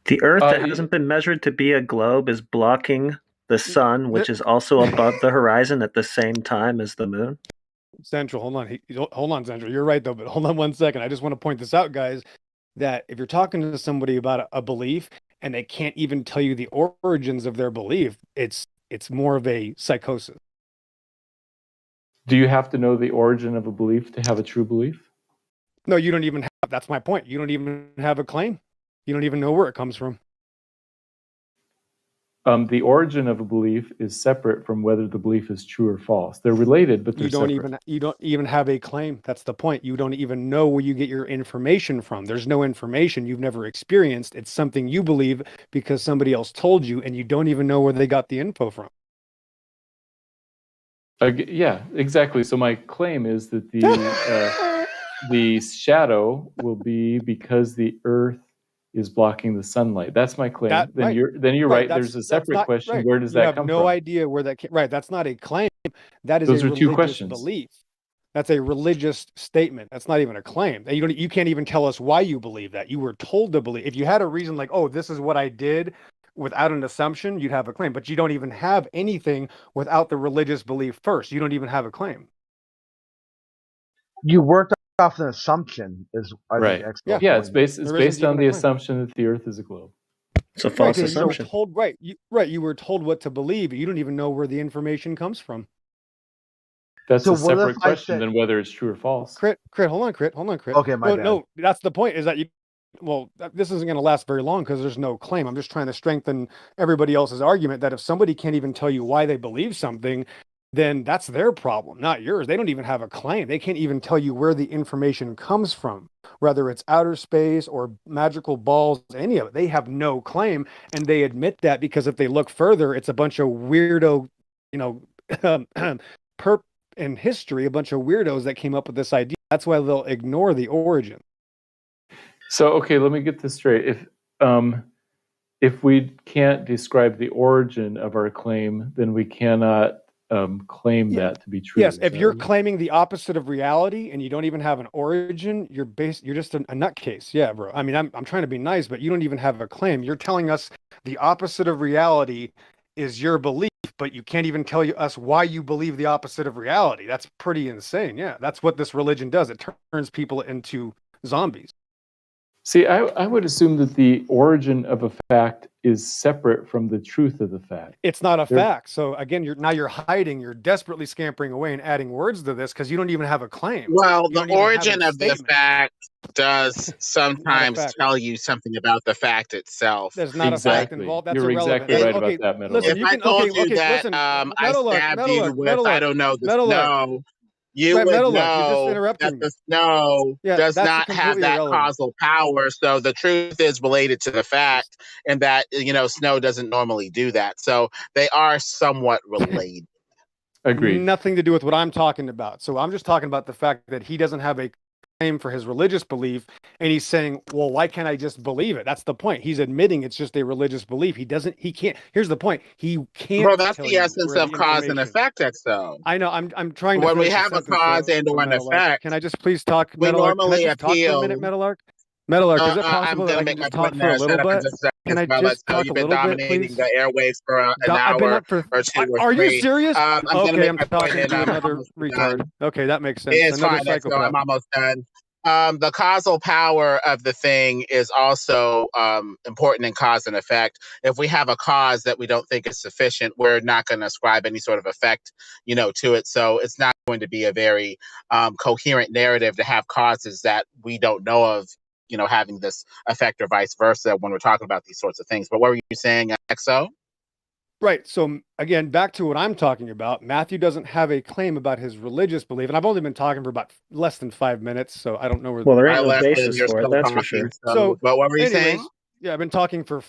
The Earth that hasn't been measured to be a globe is blocking the sun, which is also above the horizon at the same time as the moon. Central, hold on, Central. You're right, though, but hold on 1 second. I just want to point this out, guys, that if you're talking to somebody about a belief and they can't even tell you the origins of their belief, it's more of a psychosis. Do you have to know the origin of a belief to have a true belief? No, you don't even have. That's my point. You don't even have a claim. You don't even know where it comes from. The origin of a belief is separate from whether the belief is true or false. They're related, but they're separate. You don't even have a claim. That's the point. You don't even know where you get your information from. There's no information you've never experienced. It's something you believe because somebody else told you, and you don't even know where they got the info from. Yeah, exactly. So my claim is that the shadow will be because the Earth is blocking the sunlight. That's my claim. You're right. There's a separate question. Right. Where does that come from? You have no idea where that came. Right. That's not a claim. That is Those a are two religious questions. belief. That's a religious statement. That's not even a claim. You can't even tell us why you believe that. You were told to believe. If you had a reason like, oh, this is what I did without an assumption, you'd have a claim. But you don't even have anything without the religious belief first. You don't even have a claim. You worked off an assumption, is right. Yeah, it's based on the assumption that the Earth is a globe. It's a false assumption. You were told what to believe. You don't even know where the information comes from. That's a separate question than whether it's true or false. Crit, hold on, Crit. Okay, my bad. No, that's the point. Is that this isn't going to last very long because there's no claim. I'm just trying to strengthen everybody else's argument that if somebody can't even tell you why they believe something, then that's their problem, not yours. They don't even have a claim. They can't even tell you where the information comes from, whether it's outer space or magical balls, any of it. They have no claim, and they admit that because if they look further, it's a bunch of weirdo, perp in history, a bunch of weirdos that came up with this idea. That's why they'll ignore the origin. So, okay, let me get this straight. If we can't describe the origin of our claim, then we cannot claim that to be true. Yes, if you're claiming the opposite of reality and you don't even have an origin, you're just a nutcase. Yeah, bro. I mean, I'm trying to be nice, but you don't even have a claim. You're telling us the opposite of reality is your belief, but you can't even tell us why you believe the opposite of reality. That's pretty insane. Yeah, that's what this religion does. It turns people into zombies. See, I would assume that the origin of a fact is separate from the truth of the fact. It's not a fact. So again, you're hiding. You're desperately scampering away and adding words to this because you don't even have a claim. Well, the origin of the fact does sometimes tell you something about the fact itself. There's not a fact involved. That's irrelevant. Exactly right about that, Meadowlark. If I told you that I stabbed you with, I don't know, the snow, you would know that the snow does not have that causal power. So the truth is related to the fact, and that, snow doesn't normally do that. So they are somewhat related. Agreed. Nothing to do with what I'm talking about. So I'm just talking about the fact that he doesn't have a claim for his religious belief, and he's saying, well, why can't I just believe it? That's the point. He's admitting it's just a religious belief. He can't. Here's the point. He can't. Well, that's the essence of cause and effect, though. I know. I'm trying to. When we have a cause and or an effect, can I just please talk? We normally appeal. Talk for a minute, Meadowlark. Meadowlark, is it possible that I can just talk for a little bit? Can I just talk a little bit, please? The airwaves for an hour or two or Are three. you serious? Okay, I'm talking to another retard. Okay, that makes sense. It's fine. So I'm almost done. The causal power of the thing is also important in cause and effect. If we have a cause that we don't think is sufficient, we're not going to ascribe any sort of effect, to it. So it's not going to be a very coherent narrative to have causes that we don't know of, having this effect or vice versa when we're talking about these sorts of things. But what were you saying, XO? Right. So again, back to what I'm talking about. Matthew doesn't have a claim about his religious belief, and I've only been talking for about less than 5 minutes, so I don't know where. Well, there ain't no basis for it. That's for sure. So, but what were you saying? Yeah, I've been talking for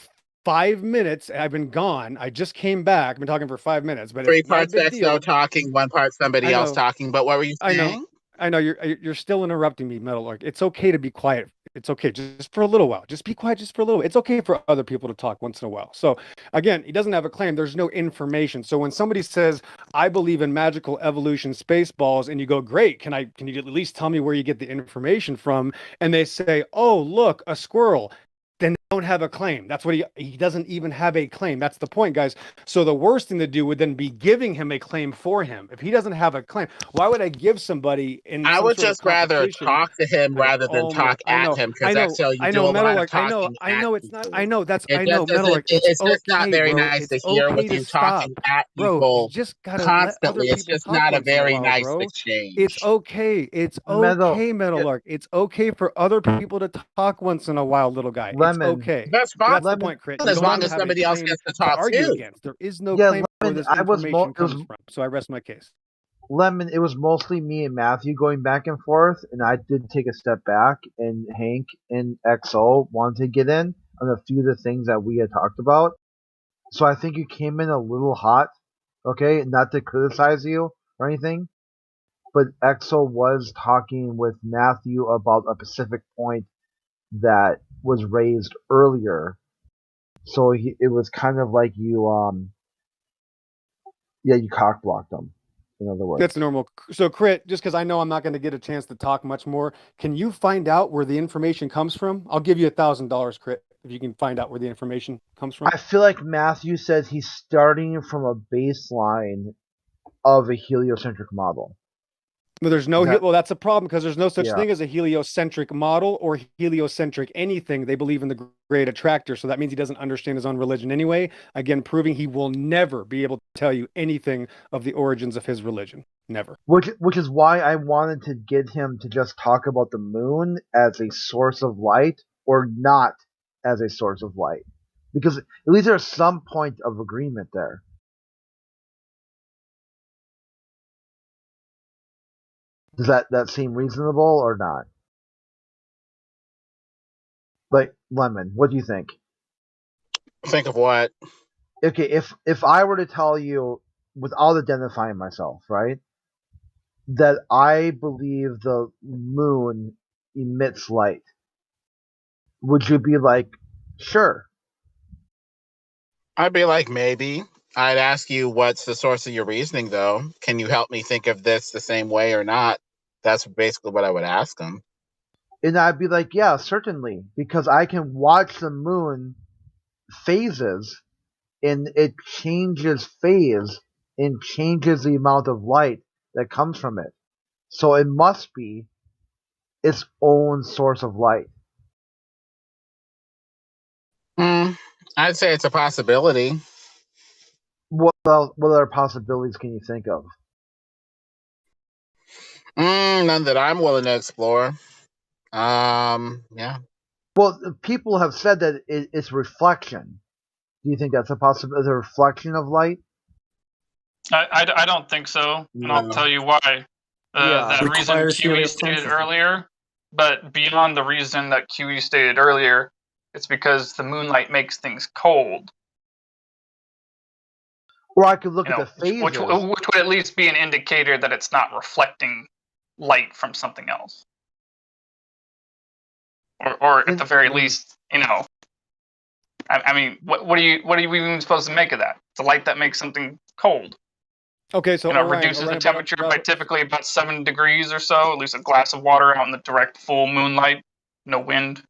5 minutes. I've been gone. I just came back. I've been talking for 5 minutes, but 3 parts XO talking, 1 part somebody else talking. But what were you saying? I know you're still interrupting me, Metalork. It's okay to be quiet. It's okay just for a little while. Just be quiet just for a little. It's okay for other people to talk once in a while. So again, he doesn't have a claim. There's no information. So when somebody says, "I believe in magical evolution spaceballs," and you go, "Great, can you at least tell me where you get the information from?" And they say, "Oh, look, a squirrel." Then they don't have a claim. That's what he doesn't even have a claim. That's the point, guys. So the worst thing to do would then be giving him a claim for him. If he doesn't have a claim, why would I give somebody in I some would sort just of rather competition? talk to him rather than Oh my! talk at him, because I that's know, how you do a lot of Metalork. talking I at know it's not. people. I know that's. It I just know, doesn't. Metalork. It's It's just not okay, very bro. nice It's to hear okay with to you talking stop, at bro. You people just gotta let other constantly. It's people just talk not a once in a very while, nice bro. It's exchange. okay. It's Metal, okay, Metalork. It's okay for other people to talk once in a while, little guy. It's Lemon. okay. That's But fine. that's the Lemon, point, Crit. You As don't long even as have a somebody else claim gets to to talk argue too. against. There is no yeah, claim where Lemon. this It was information comes from. So I rest my case. Lemon. It was mostly me and Matthew going back and forth, and I did take a step back. And Hank and XO wanted to get in on a few of the things that we had talked about. So I think you came in a little hot. Okay, not to criticize you or anything, but XO was talking with Matthew about a specific point that was raised earlier. So it was kind of like you you cock blocked him. In other words, That's normal. So, Crit, just because I know I'm not going to get a chance to talk much more, can you find out where the information comes from? I'll give you $1,000, Crit, if you can find out where the information comes from. I feel like Matthew says he's starting from a baseline of a heliocentric model. But there's no, well, that's a problem because there's no such Yeah. thing as a heliocentric model or heliocentric anything. They believe in the great attractor. So that means he doesn't understand his own religion anyway. Again, proving he will never be able to tell you anything of the origins of his religion. Never. Which is why I wanted to get him to just talk about the moon as a source of light or not as a source of light. Because at least there's some point of agreement there. Does that seem reasonable or not? Like, Lemon, what do you think? Think of what? Okay, if I were to tell you, without identifying myself, right, that I believe the moon emits light, would you be like, sure? I'd be like, maybe. I'd ask you, what's the source of your reasoning, though? Can you help me think of this the same way or not? That's basically what I would ask him. And I'd be like, yeah, certainly, because I can watch the moon phases, and it changes phase and changes the amount of light that comes from it. So it must be its own source of light. I'd say it's a possibility. What other possibilities can you think of? None that I'm willing to explore. Yeah. Well, people have said that it's reflection. Do you think that's a possibility? A reflection of light? I don't think so, and I'll tell you why. That reason QE stated earlier, but beyond the reason that QE stated earlier, it's because the moonlight makes things cold. Or I could look at the phases. Which would at least be an indicator that it's not reflecting light from something else. Or at the very least, I mean, what are you even supposed to make of that? It's a light that makes something cold. Okay, so reduces the temperature by typically about 7 degrees or so. At least a glass of water out in the direct full moonlight, no wind.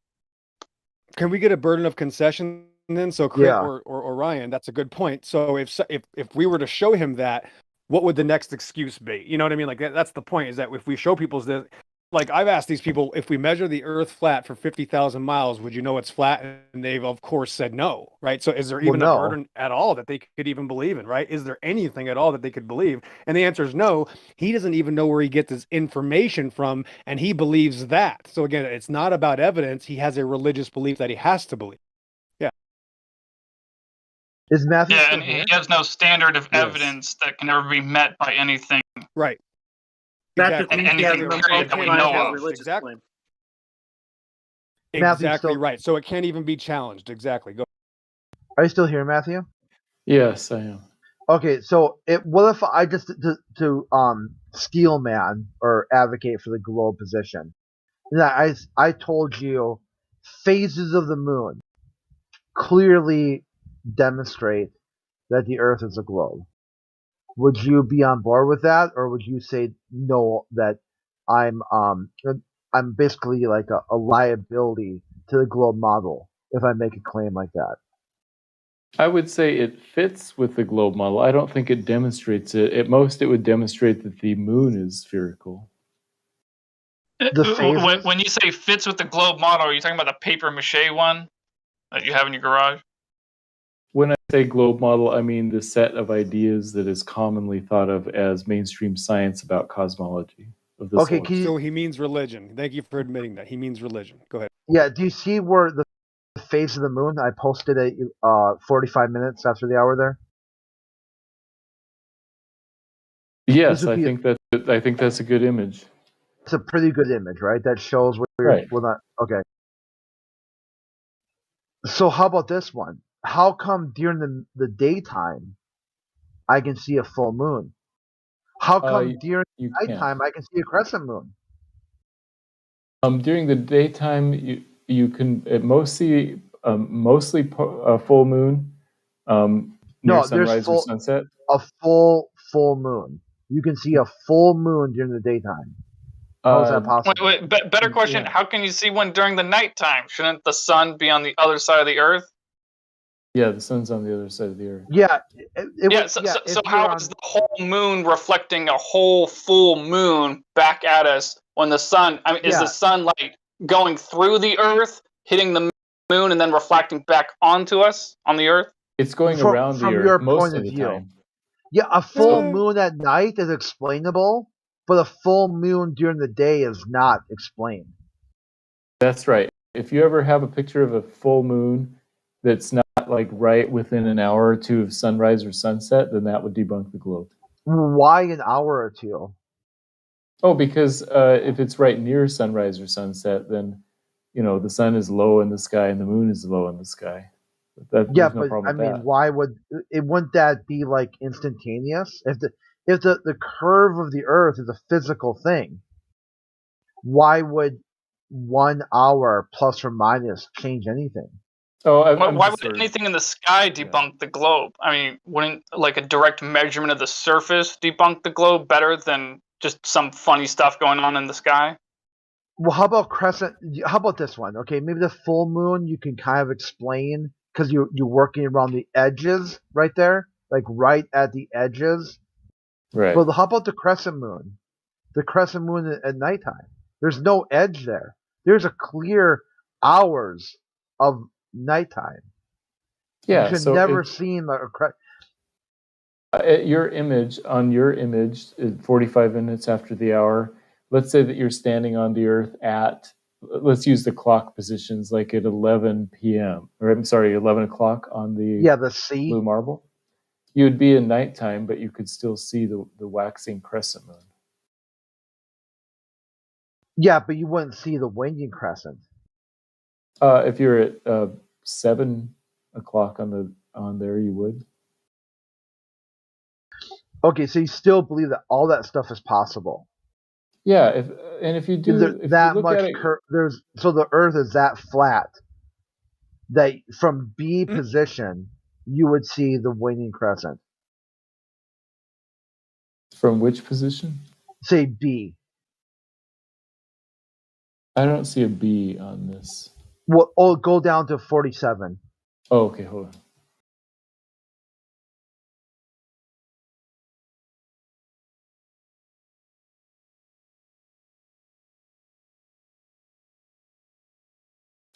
Can we get a burden of concession then? So, Crit or Ryan, that's a good point. So, if we were to show him that, what would the next excuse be? You know what I mean? Like that's the point. Is that if we show people that, like I've asked these people, if we measure the Earth flat for 50,000 miles, would you know it's flat? And they've of course said no, right? So, is there even a burden at all that they could even believe in, right? Is there anything at all that they could believe? And the answer is no. He doesn't even know where he gets his information from, and he believes that. So again, it's not about evidence. He has a religious belief that he has to believe. Yeah. Is Matthew? Yeah, and he has no standard of evidence that can ever be met by anything. Right. Exactly. And anything period that we know of. Exactly. Matthew's Exactly right. So it can't even be challenged. Exactly. Go. Are you still here, Matthew? Yes, I am. Okay, so what if I just to steel man or advocate for the globe position? And I told you phases of the moon clearly demonstrate that the Earth is a globe. Would you be on board with that, or would you say no? That I'm basically like a liability to the globe model if I make a claim like that. I would say it fits with the globe model. I don't think it demonstrates it. At most, it would demonstrate that the moon is spherical. When you say fits with the globe model, are you talking about the paper mache one that you have in your garage? When I say globe model, I mean the set of ideas that is commonly thought of as mainstream science about cosmology of the solar system. So he means religion. Thank you for admitting that. He means religion. Go ahead. Yeah, do you see where the phase of the moon I posted at 45 minutes after the hour there? Yes, I think that's a good image. It's a pretty good image, right? That shows where we're not okay. So how about this one? How come during the daytime I can see a full moon? How come during nighttime I can see a crescent moon? During the daytime, you can mostly full moon near sunrise or sunset. A full moon. You can see a full moon during the daytime. How is that possible? Wait, better question. Yeah. How can you see one during the nighttime? Shouldn't the sun be on the other side of the Earth? Yeah, the sun's on the other side of the Earth. Yeah. So how is the whole moon reflecting a whole full moon back at us when the sun? I mean, is the sunlight going through the Earth, hitting the moon, and then reflecting back onto us on the Earth? It's going around the Earth most of the time. Yeah, a full moon at night is explainable, but a full moon during the day is not explained. That's right. If you ever have a picture of a full moon that's not like right within an hour or two of sunrise or sunset, then that would debunk the globe. Why an hour or two? Oh, because if it's right near sunrise or sunset, then the sun is low in the sky and the moon is low in the sky. There's no problem with that. Why wouldn't that be like instantaneous? If the curve of the Earth is a physical thing, why would 1 hour plus or minus change anything? Why would anything in the sky debunk the globe? I mean, wouldn't like a direct measurement of the surface debunk the globe better than just some funny stuff going on in the sky? Well, how about crescent? How about this one? Okay, maybe the full moon you can kind of explain because you're working around the edges right there, like right at the edges. Right. But how about the crescent moon? The crescent moon at nighttime. There's no edge there. There's a clear hours of nighttime. Yeah, you should never seen a crescent. Your image 45 minutes after the hour. Let's say that you're standing on the Earth at, let's use the clock positions, like at 11 p.m. or 11 o'clock on the sea blue marble. You would be in nighttime, but you could still see the waxing crescent moon. Yeah, but you wouldn't see the waning crescent. If you're at 7 o'clock on there, you would. Okay, so you still believe that all that stuff is possible? Yeah, if you do so the Earth is that flat that from B position you would see the waning crescent. From which position? Say B. I don't see a B on this. Well, go down to 47. Oh, okay, hold on.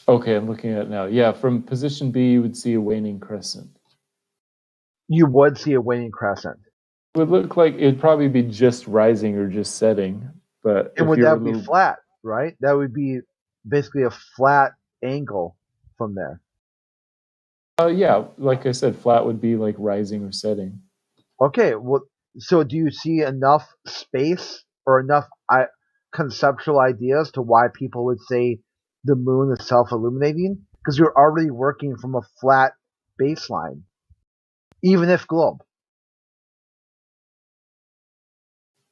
Okay, I'm looking at it now. Yeah, from position B, you would see a waning crescent. You would see a waning crescent. It would look like it'd probably be just rising or just setting, but would that be flat, right? That would be basically a flat angle from there. Yeah, like I said, flat would be like rising or setting. Okay, well, so do you see enough space or enough conceptual ideas to why people would say the moon is self-illuminating? Because you're already working from a flat baseline, even if globe.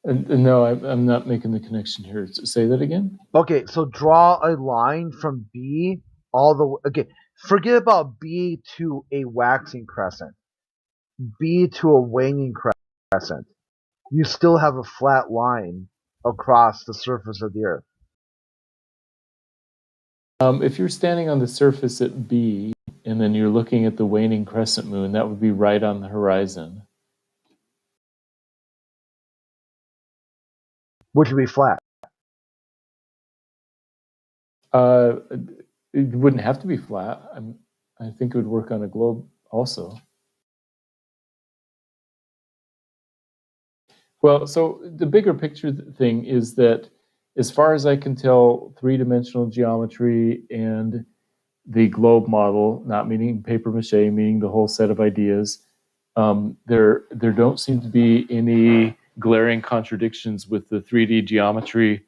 No, I'm not making the connection here. Say that again. Okay, so draw a line from B all the way. Okay, forget about B to a waxing crescent. B to a waning crescent. You still have a flat line across the surface of the Earth. If you're standing on the surface at B and then you're looking at the waning crescent moon, that would be right on the horizon. Which would be flat. It wouldn't have to be flat. I think it would work on a globe also. Well, so the bigger picture thing is that, as far as I can tell, three-dimensional geometry and the globe model, not meaning paper mache, meaning the whole set of ideas, there don't seem to be any glaring contradictions with the 3D geometry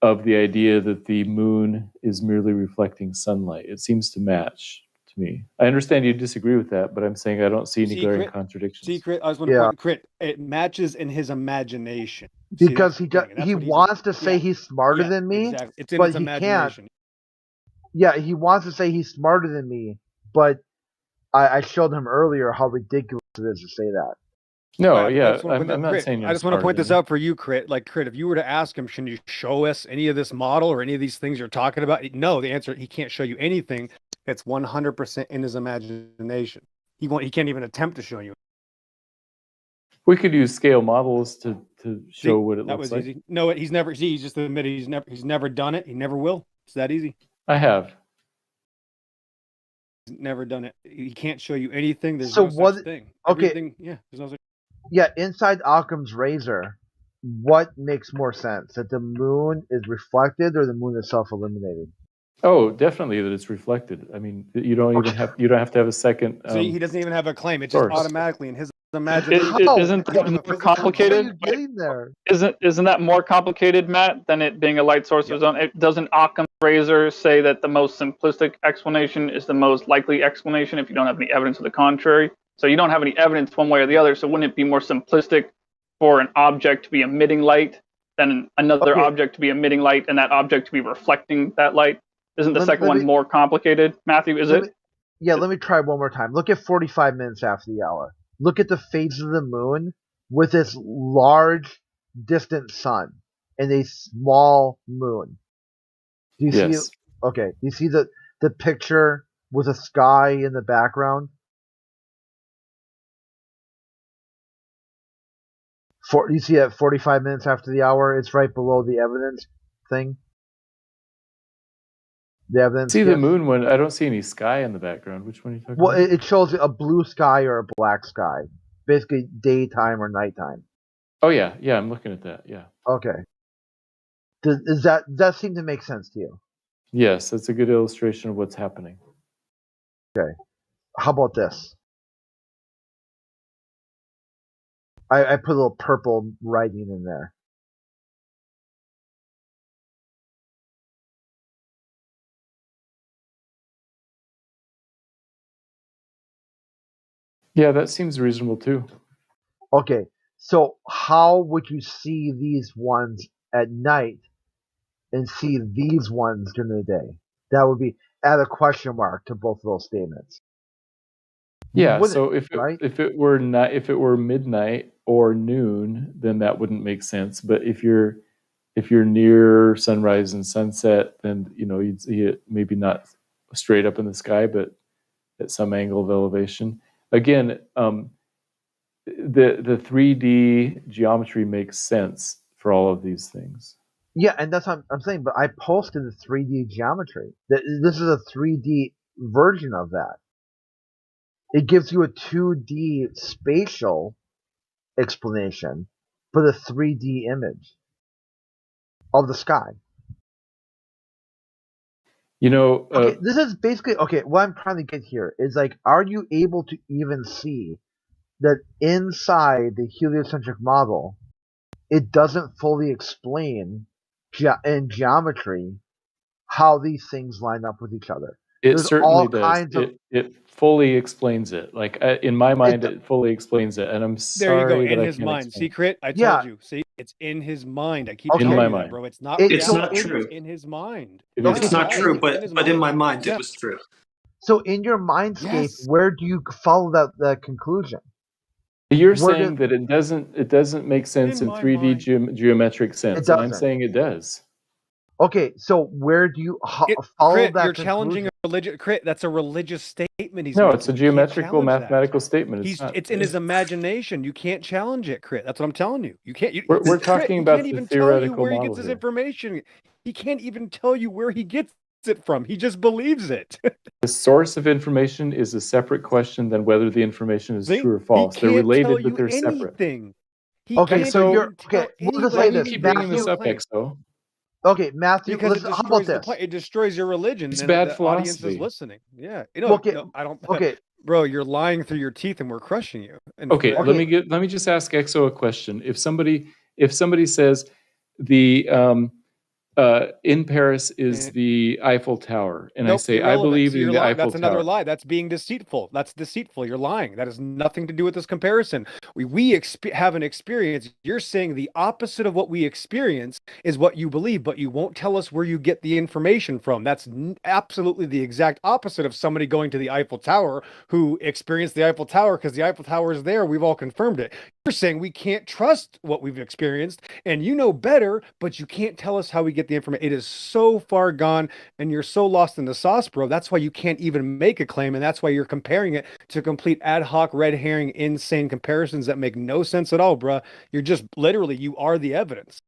of the idea that the moon is merely reflecting sunlight. It seems to match to me. I understand you disagree with that, but I'm saying I don't see any glaring contradictions. Secret, I was going to point Crit. It matches in his imagination. Because he wants to say he's smarter than me, exactly. It's in but his he imagination. can't. Yeah, he wants to say he's smarter than me, but I showed him earlier how ridiculous it is to say that. No, yeah, I'm not saying I just want to point this out for you, Crit. Like, Crit, if you were to ask him, can you show us any of this model or any of these things you're talking about? No, the answer, he can't show you anything that's 100% in his imagination. He can't even attempt to show you. We could use scale models to show what it that looks was like. easy. No, he's never. He's just admitted he's never done it. He never will. It's that easy. I have. He's never done it. He can't show you anything. There's So no what? such thing. Okay. Everything, yeah. There's no such. Yeah, inside Occam's razor, what makes more sense? That the moon is reflected or the moon is self-illuminating? Oh, definitely that it's reflected. I mean, you don't even have to have a second. See, he doesn't even have a claim. It's source. just automatically in his imagination. Isn't that more complicated? Isn't that more complicated, Matt, than it being a light source of its own? Doesn't Occam's razor say that the most simplistic explanation is the most likely explanation if you don't have any evidence of the contrary? So you don't have any evidence one way or the other. So wouldn't it be more simplistic for an object to be emitting light than another object to be emitting light and that object to be reflecting that light? Isn't the second one more complicated, Matthew? Let me try one more time. Look at 45 minutes after the hour. Look at the phase of the moon with this large, distant sun and a small moon. Do you see it? Okay. Do you see the picture with a sky in the background? You see at 45 minutes after the hour, it's right below the evidence thing. The evidence. See the moon one. I don't see any sky in the background. Which one are you talking about? Well, it shows a blue sky or a black sky, basically daytime or nighttime. Oh yeah, I'm looking at that. Yeah. Okay. Does that seem to make sense to you? Yes, that's a good illustration of what's happening. Okay. How about this? I put a little purple writing in there. Yeah, that seems reasonable too. Okay, so how would you see these ones at night and see these ones during the day? That would be add a question mark to both of those statements. Yeah, so if it were midnight or noon, then that wouldn't make sense. But if you're near sunrise and sunset, then you'd see it maybe not straight up in the sky, but at some angle of elevation. Again, the 3D geometry makes sense for all of these things. Yeah, and that's what I'm saying. But I posted the 3D geometry. This is a 3D version of that. It gives you a 2D spatial explanation for the 3D image of the sky. Okay, this is basically what I'm trying to get here is like, are you able to even see that inside the heliocentric model, it doesn't fully explain in geometry how these things line up with each other? It certainly does. It fully explains it. Like in my mind, it fully explains it. And I'm sorry there you go. that In I his can't mind, explain it. secret. I told you. See. It's in his mind. I keep Okay. telling my you that, mind. bro. It's not It's reality. not true. It's in his mind. It Yeah, is It's not guys, true, it's in his but in my mind, Yeah. it was true. So in your mindscape, Yes. where do you follow that conclusion? You're Where saying that it doesn't make sense in my 3D mind. geometric sense, and I'm doesn't. saying it does. Okay, so where do you follow Crit, that you're conclusion? challenging a religious Crit. That's a religious statement he's No, making. it's a You can't geometrical, challenge that. mathematical statement. It's in his imagination. You can't challenge it, Crit. That's what I'm telling you. You can't. We're Crit, talking he about can't the even tell you theoretical where he model gets his here. information. He can't even tell you where he gets it from. He just believes it. The source of information is a separate question than whether the information is See? true or false. He They're can't tell related, but you they're separate. anything. He Okay, can't so even you're tell okay. We'll just anyone Why say do you this, keep bringing Matthew. this up, Exo? Okay, Matthew. Because Listen, it how about destroys the this? point. It destroys your religion, It's and bad the audience is philosophy. listening. Yeah, you know, Okay, no, I don't. okay, Bro, you're lying through your teeth, and we're crushing you. And Okay, okay. let me just ask Exo a question. If somebody says the in Paris is the Eiffel Tower, and I Nope, say I irrelevant. believe So in you're the lying. Eiffel That's another Tower. lie. That's being deceitful. That's deceitful. You're lying. That has nothing to do with this comparison. We have an experience. You're saying the opposite of what we experience is what you believe, but you won't tell us where you get the information from. That's absolutely the exact opposite of somebody going to the Eiffel Tower who experienced the Eiffel Tower because the Eiffel Tower is there. We've all confirmed it. You're saying we can't trust what we've experienced, and you know better, but you can't tell us how we get the information. It is so far gone, and you're so lost in the sauce, bro. That's why you can't even make a claim, and that's why you're comparing it to complete ad hoc, red herring, insane comparisons that make no sense at all, bro. You're just literally, you are the evidence.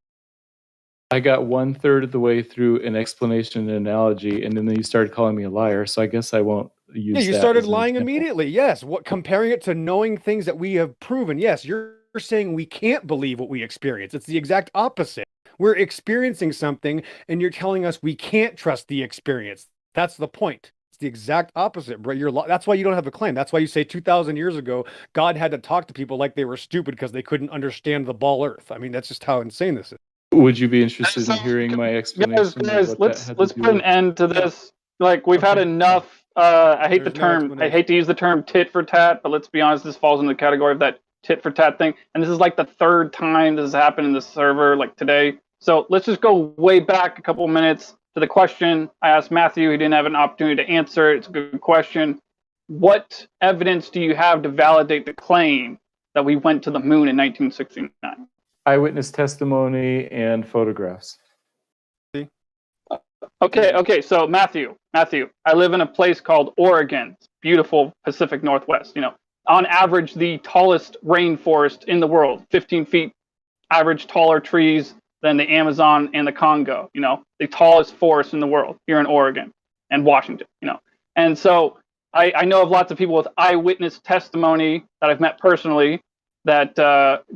I got 1/3 of the way through an explanation and analogy, and then you started calling me a liar. So I guess I won't use. Yeah, you that started as an lying example. immediately. Yes, what comparing it to knowing things that we have proven. Yes, you're saying we can't believe what we experience. It's the exact opposite. We're experiencing something, and you're telling us we can't trust the experience. That's the point. It's the exact opposite, bro. That's why you don't have a claim. That's why you say 2,000 years ago, God had to talk to people like they were stupid because they couldn't understand the ball Earth. I mean, that's just how insane this is. Would you be interested in hearing my explanation? Guys, of what that had let's to do put an with? end to this. Like we've had enough. I hate I hate to use the term tit for tat, but let's be honest, this falls in the category of that tit for tat thing. And this is like the third time this has happened in the server, like today. So let's just go way back a couple of minutes to the question I asked Matthew. He didn't have an opportunity to answer it. It's a good question. What evidence do you have to validate the claim that we went to the moon in 1969? Eyewitness testimony and photographs. Okay. So Matthew, I live in a place called Oregon. It's beautiful Pacific Northwest. You know, on average, the tallest rainforest in the world, 15 feet average taller trees than the Amazon and the Congo. You know, the tallest forest in the world here in Oregon and Washington. You know, and so I know of lots of people with eyewitness testimony that I've met personally that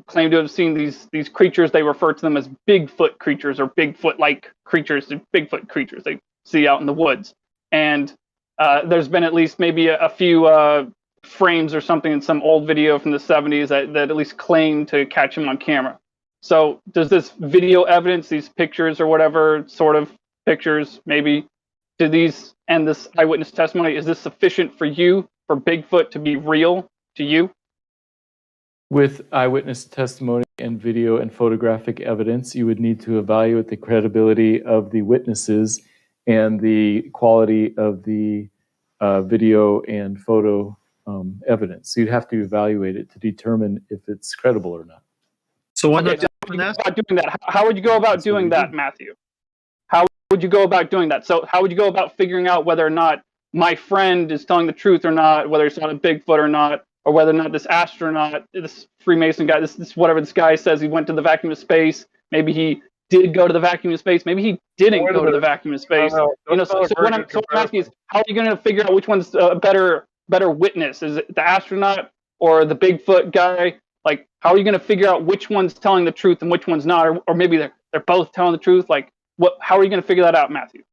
claim to have seen these creatures. They refer to them as Bigfoot creatures or Bigfoot-like creatures, Bigfoot creatures they see out in the woods. And there's been at least maybe a few frames or something in some old video from the 70s that at least claim to catch him on camera. So does this video evidence, these pictures or whatever sort of pictures, maybe, do these and this eyewitness testimony, is this sufficient for you, for Bigfoot to be real to you? With eyewitness testimony and video and photographic evidence, you would need to evaluate the credibility of the witnesses and the quality of the video and photo evidence. So you'd have to evaluate it to determine if it's credible or not. So why not doing that? How would you go about doing that, Matthew? How would you go about doing that? So how would you go about figuring out whether or not my friend is telling the truth or not, whether it's not a Bigfoot or not, or whether or not this astronaut, this Freemason guy, this whatever this guy says he went to the vacuum of space, maybe he did go to the vacuum of space, maybe he didn't go to the vacuum of space. So what I'm asking is, how are you going to figure out which one's a better witness? Is it the astronaut or the Bigfoot guy? Like, how are you going to figure out which one's telling the truth and which one's not, or maybe they're both telling the truth? Like, how are you going to figure that out, Matthew?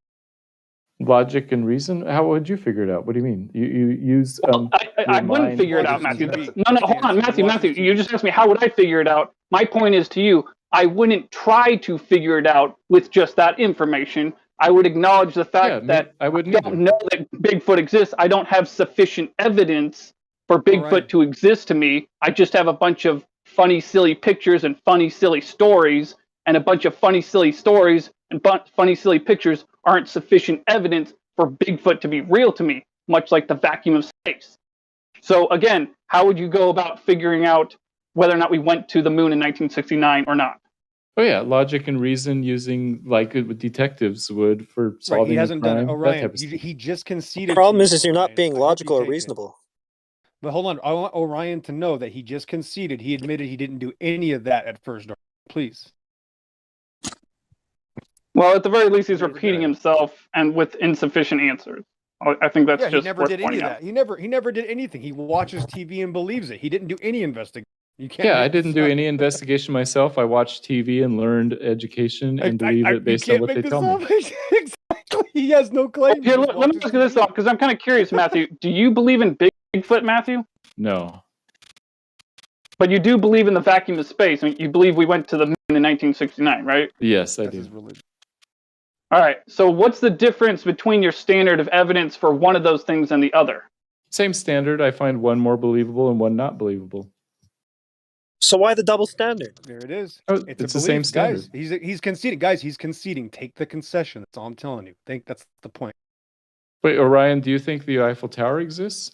Logic and reason? How would you figure it out? What do you mean? You use I wouldn't figure it out, Matthew. No, hold on, Matthew. You just asked me how would I figure it out. My point is to you, I wouldn't try to figure it out with just that information. I would acknowledge the fact that I don't know that Bigfoot exists. I don't have sufficient evidence for Bigfoot to exist to me. I just have a bunch of funny, silly pictures and funny, silly stories, and a bunch of funny, silly stories and funny, silly pictures aren't sufficient evidence for Bigfoot to be real to me, much like the vacuum of space. So again, how would you go about figuring out whether or not we went to the moon in 1969 or not? Oh yeah, logic and reason using like detectives would for solving Right, he hasn't a crime. done it. Orion, that type of stuff. he just conceded. The problem to is you're not being logical or reasonable. But hold on, I want Orion to know that he just conceded. He admitted he didn't do any of that at first. Please. Well, at the very least, he's repeating himself and with insufficient answers. I think that's just he never worth did any of pointing that. He never did anything. He watches TV and believes it. He didn't do any investigation. You can't. Yeah, I didn't do any investigation myself. I watched TV and learned education and believe it based on what they tell me. Exactly. He has no claim. Here, let me ask you this off, because I'm kind of curious, Matthew. Do you believe in Bigfoot, Matthew? No. But you do believe in the vacuum of space. I mean, you believe we went to the moon in 1969, right? Yes, I do. All right. So what's the difference between your standard of evidence for one of those things and the other? Same standard. I find one more believable and one not believable. So why the double standard? There it is. Oh, it's the same standard. Guys, he's conceding. Guys, he's conceding. Take the concession. That's all I'm telling you. Think that's the point. Wait, Orion, do you think the Eiffel Tower exists?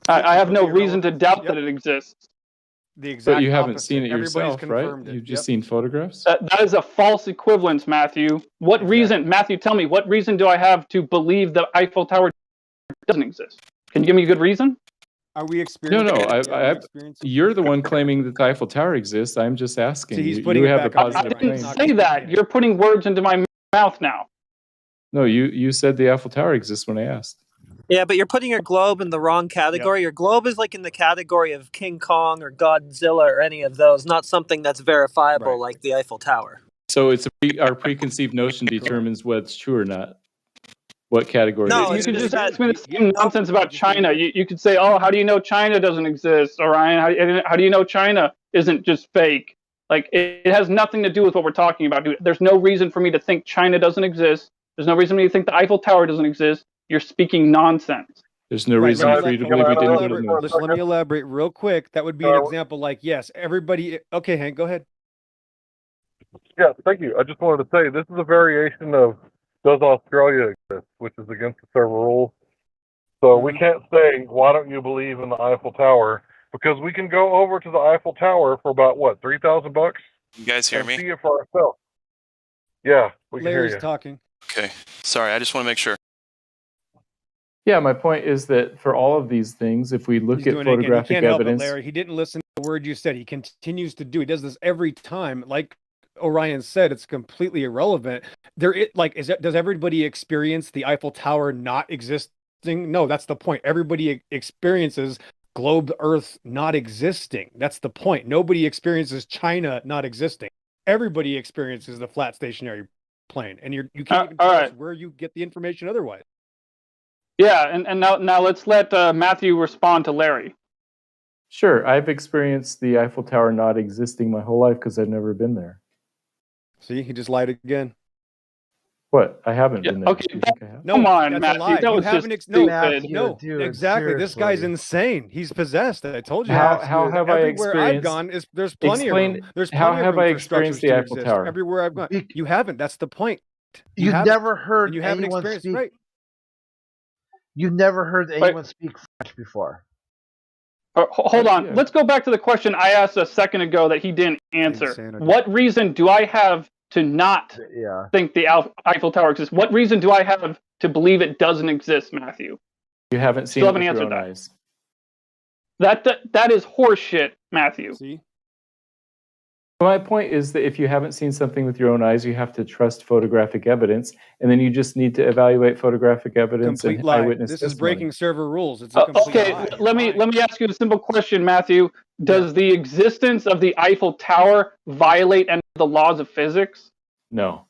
I have no reason to doubt that it exists. The exact But you haven't opposite. seen it Everybody's yourself, right? confirmed it. You've just seen photographs? That is a false equivalence, Matthew. What reason, Matthew, tell me, what reason do I have to believe the Eiffel Tower doesn't exist? Can you give me a good reason? Are we experiencing? No. You're the one claiming that the Eiffel Tower exists. I'm just asking. See, he's you putting it have a back on positive I didn't claim. say that. You're putting words into my mouth now. No, you said the Eiffel Tower exists when I asked. Yeah, but you're putting your globe in the wrong category. Your globe is like in the category of King Kong or Godzilla or any of those, not something that's verifiable like the Eiffel Tower. So it's our preconceived notion determines what's true or not. What category? No, you could just ask me the same nonsense about China. You could say, "Oh, how do you know China doesn't exist?" Orion, how do you know China isn't just fake? Like it has nothing to do with what we're talking about. There's no reason for me to think China doesn't exist. There's no reason for me to think the Eiffel Tower doesn't exist. You're speaking nonsense. There's no reason for you to believe we didn't go to the moon. Let me elaborate real quick. That would be an example. Like, yes, everybody. Okay, Hank, go ahead. Yeah, thank you. I just wanted to say this is a variation of does Australia exist, which is against the server rules. So we can't say, why don't you believe in the Eiffel Tower? Because we can go over to the Eiffel Tower for about, what, $3,000? You guys hear me? See it for ourselves. Yeah, we can Larry's hear you. talking. Okay. Sorry, I just want to make sure. Yeah, my point is that for all of these things, if we look at photographic He can't help it, evidence, Larry. He didn't listen to the word you said. He continues to do. He does this every time. Like Orion said, it's completely irrelevant. Does everybody experience the Eiffel Tower not existing? No, that's the point. Everybody experiences globe Earth not existing. That's the point. Nobody experiences China not existing. Everybody experiences the flat stationary plane, and you can't even tell us where you get the information otherwise. Yeah, and now let's let Matthew respond to Larry. sure, I've experienced the Eiffel Tower not existing my whole life because I've never been there. See, he just lied again. What? I haven't been there. Okay, Do you think I have? No, come on, that's Matthew. a lie. That You was haven't just no, stupid. no, Dude, exactly. This guy's seriously. insane. He's possessed. I told you. How have I Everywhere experienced? I've gone, there's plenty Explain- of room. There's how plenty have of room I for experienced structures the to Eiffel exist. Tower? Everywhere I've gone, you haven't. That's the point. You've haven't. never heard And you haven't anyone experienced speak. right. You've never heard anyone speak French before. Hold on. Let's go back to the question I asked a second ago that he didn't answer. Insanity. What reason do I have to not think the Eiffel Tower exists? What reason do I have to believe it doesn't exist, Matthew? You haven't seen Still it haven't with your answered own that. eyes. That is horseshit, Matthew. See? My point is that if you haven't seen something with your own eyes, you have to trust photographic evidence, and then you just need to evaluate photographic evidence Complete and lie. eyewitness This is testimony. breaking server rules. It's a complete Okay, lie. let me ask you a simple question, Matthew. Does the existence of the Eiffel Tower violate any of the laws of physics? No.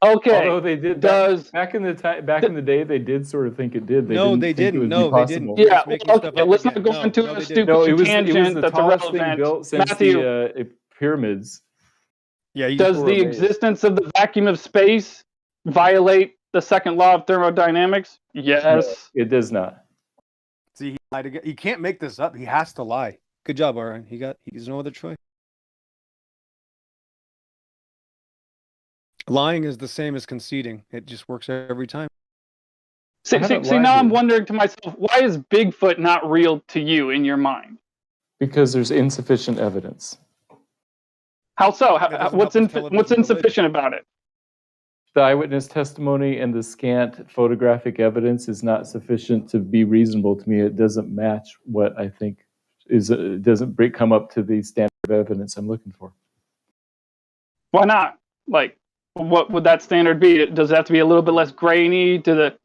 Okay. Although they did back in the day, they did sort of think it did. No, they think it didn't. would No, be they didn't. possible. Yeah, making okay, stuff up let's again. not go into No, a they stupid didn't. No, it was tangent the that's tallest thing irrelevant. built since Matthew, the pyramids. Yeah, does the existence of the vacuum of space violate the second law of thermodynamics? Yes. No, it does not. See, he lied again. He can't make this up. He has to lie. Good job, Aaron. He's no other choice. Lying is the same as conceding. It just works every time. See, now I'm wondering to myself, why is Bigfoot not real to you in your mind? Because there's insufficient evidence. How so? What's insufficient about it? The eyewitness testimony and the scant photographic evidence is not sufficient to be reasonable to me. It doesn't match what I think it doesn't come up to the standard of evidence I'm looking for. Why not? Like, what would that standard be? Does it have to be a little bit less grainy? Do the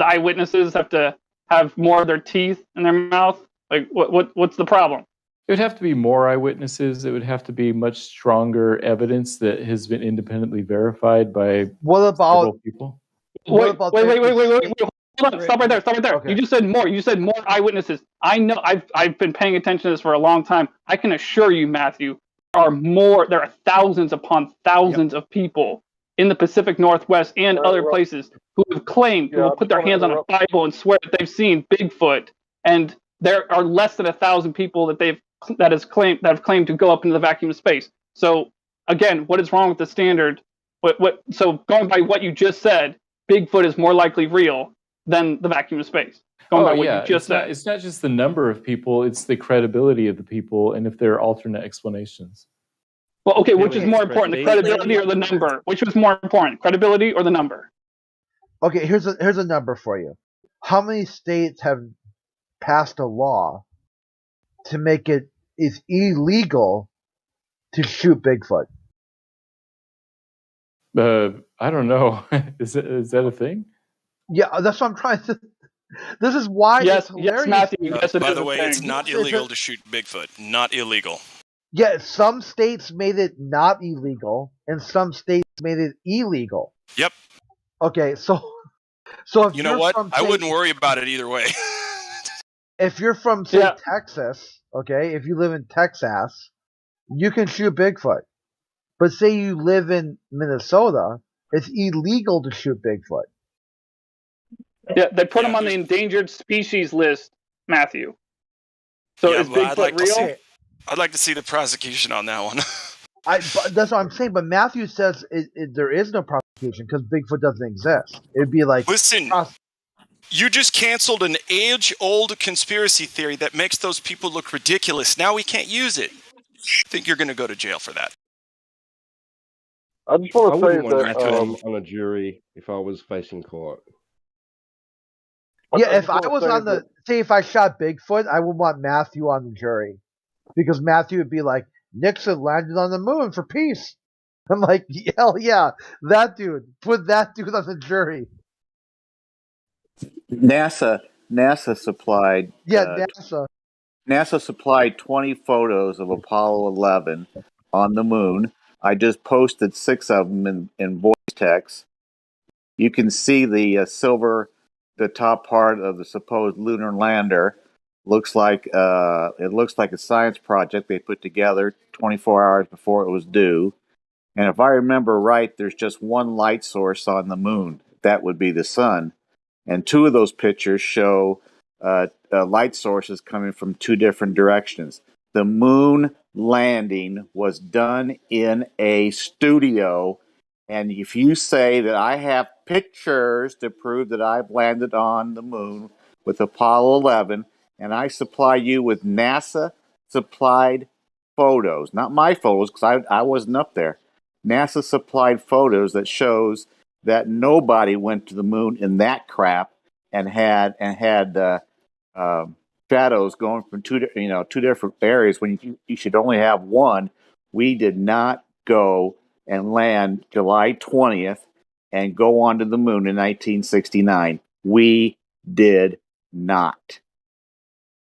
eyewitnesses have to have more of their teeth in their mouth? Like, what's the problem? It would have to be more eyewitnesses. It would have to be much stronger evidence that has been independently verified by several people. Wait. Hold on. Stop right there. Okay. You just said more. You said more eyewitnesses. I know. I've been paying attention to this for a long time. I can assure you, Matthew, there are thousands upon thousands of people in the Pacific Northwest and other places who have claimed, who have put their hands on a Bible and swear that they've seen Bigfoot, and there are less than 1,000 people that have claimed to go up into the vacuum of space. So again, what is wrong with the standard? So going by what you just said, Bigfoot is more likely real than the vacuum of space. Going by what you just said. It's not just the number of people; it's the credibility of the people, and if there are alternate explanations. Well, okay, which is more important, the credibility or the number? Which was more important, credibility or the number? Okay, here's a number for you. How many states have passed a law to make it is illegal to shoot Bigfoot? I don't know. Is that a thing? Yeah, that's what I'm trying to. This is why it's hilarious. Yes, Matthew. Yes, By the way, it's not illegal to shoot Bigfoot. Not illegal. Yeah, some states made it not illegal, and some states made it illegal. Yep. Okay, so if you know what, I wouldn't worry about it either way. If you're from Texas, okay, if you live in Texas, you can shoot Bigfoot. But say you live in Minnesota, it's illegal to shoot Bigfoot. Yeah, they put them on the endangered species list, Matthew. So is Bigfoot real? I'd like to see the prosecution on that one. That's what I'm saying. But Matthew says there is no prosecution because Bigfoot doesn't exist. It'd be like, listen, you just canceled an age-old conspiracy theory that makes those people look ridiculous. Now we can't use it. I think you're going to go to jail for that. I just want to say that on a jury if I was facing court. Yeah, if I was on if I shot Bigfoot, I would want Matthew on the jury. Because Matthew would be like, Nixon landed on the moon for peace. I'm like, hell yeah, that dude. Put that dude on the jury. NASA supplied. NASA supplied 20 photos of Apollo 11 on the moon. I just posted 6 of them in voice text. You can see the top part of the supposed lunar lander. It looks like a science project they put together 24 hours before it was due. And if I remember right, there's just one light source on the moon. That would be the sun. And 2 of those pictures show light sources coming from 2 different directions. The moon landing was done in a studio. And if you say that I have pictures to prove that I've landed on the moon with Apollo 11, and I supply you with NASA-supplied photos, not my photos because I wasn't up there. NASA-supplied photos that shows that nobody went to the moon in that crap and had shadows going from two different areas when you should only have one. We did not go and land July 20th and go onto the moon in 1969. We did not.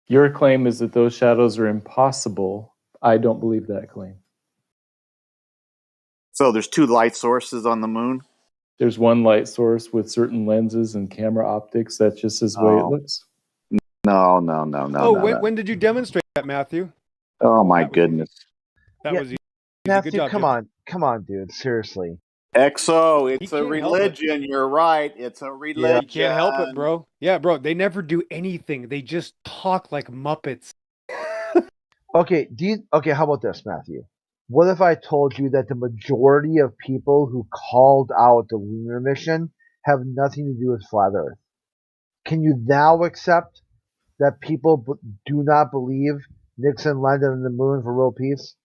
Your claim is that those shadows are impossible. I don't believe that claim. So there's 2 light sources on the moon? There's one light source with certain lenses and camera optics. That's just the way it looks. No. When did you demonstrate that, Matthew? Oh, my goodness. That was easy. Matthew, Good job, come on, dude. Seriously. XO, it's a religion. You're right. It's a religion. Yeah, you can't help it, bro. Yeah, bro. They never do anything. They just talk like Muppets. Okay, okay, how about this, Matthew? What if I told you that the majority of people who called out the lunar mission have nothing to do with flat Earth? Can you now accept that people do not believe Nixon landed on the moon for world peace?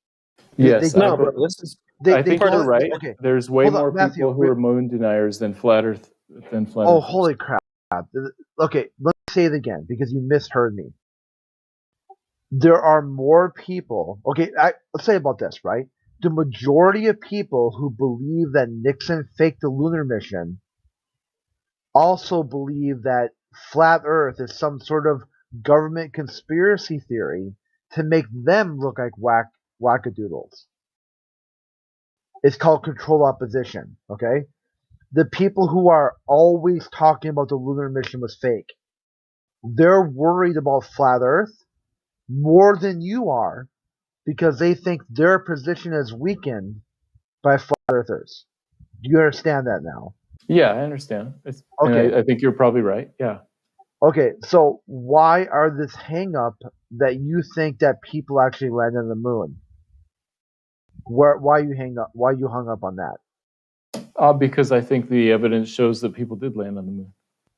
Yes, No, but this is. I think you're right. Okay, There's way hold on, more Matthew. people who are moon deniers than flat Earth Oh, Earthers. holy crap. Okay, let me say it again because you misheard me. There are more people. Okay, let's say about this, right? The majority of people who believe that Nixon faked the lunar mission also believe that flat Earth is some sort of government conspiracy theory to make them look like wackadoodles. It's called control opposition, okay? The people who are always talking about the lunar mission was fake, they're worried about flat Earth more than you are because they think their position is weakened by flat earthers. Do you understand that now? Yeah, I understand. Okay. And I think you're probably right. Yeah. Okay, so why are this hang up that you think that people actually landed on the moon? Why you hung up on that? Because I think the evidence shows that people did land on the moon.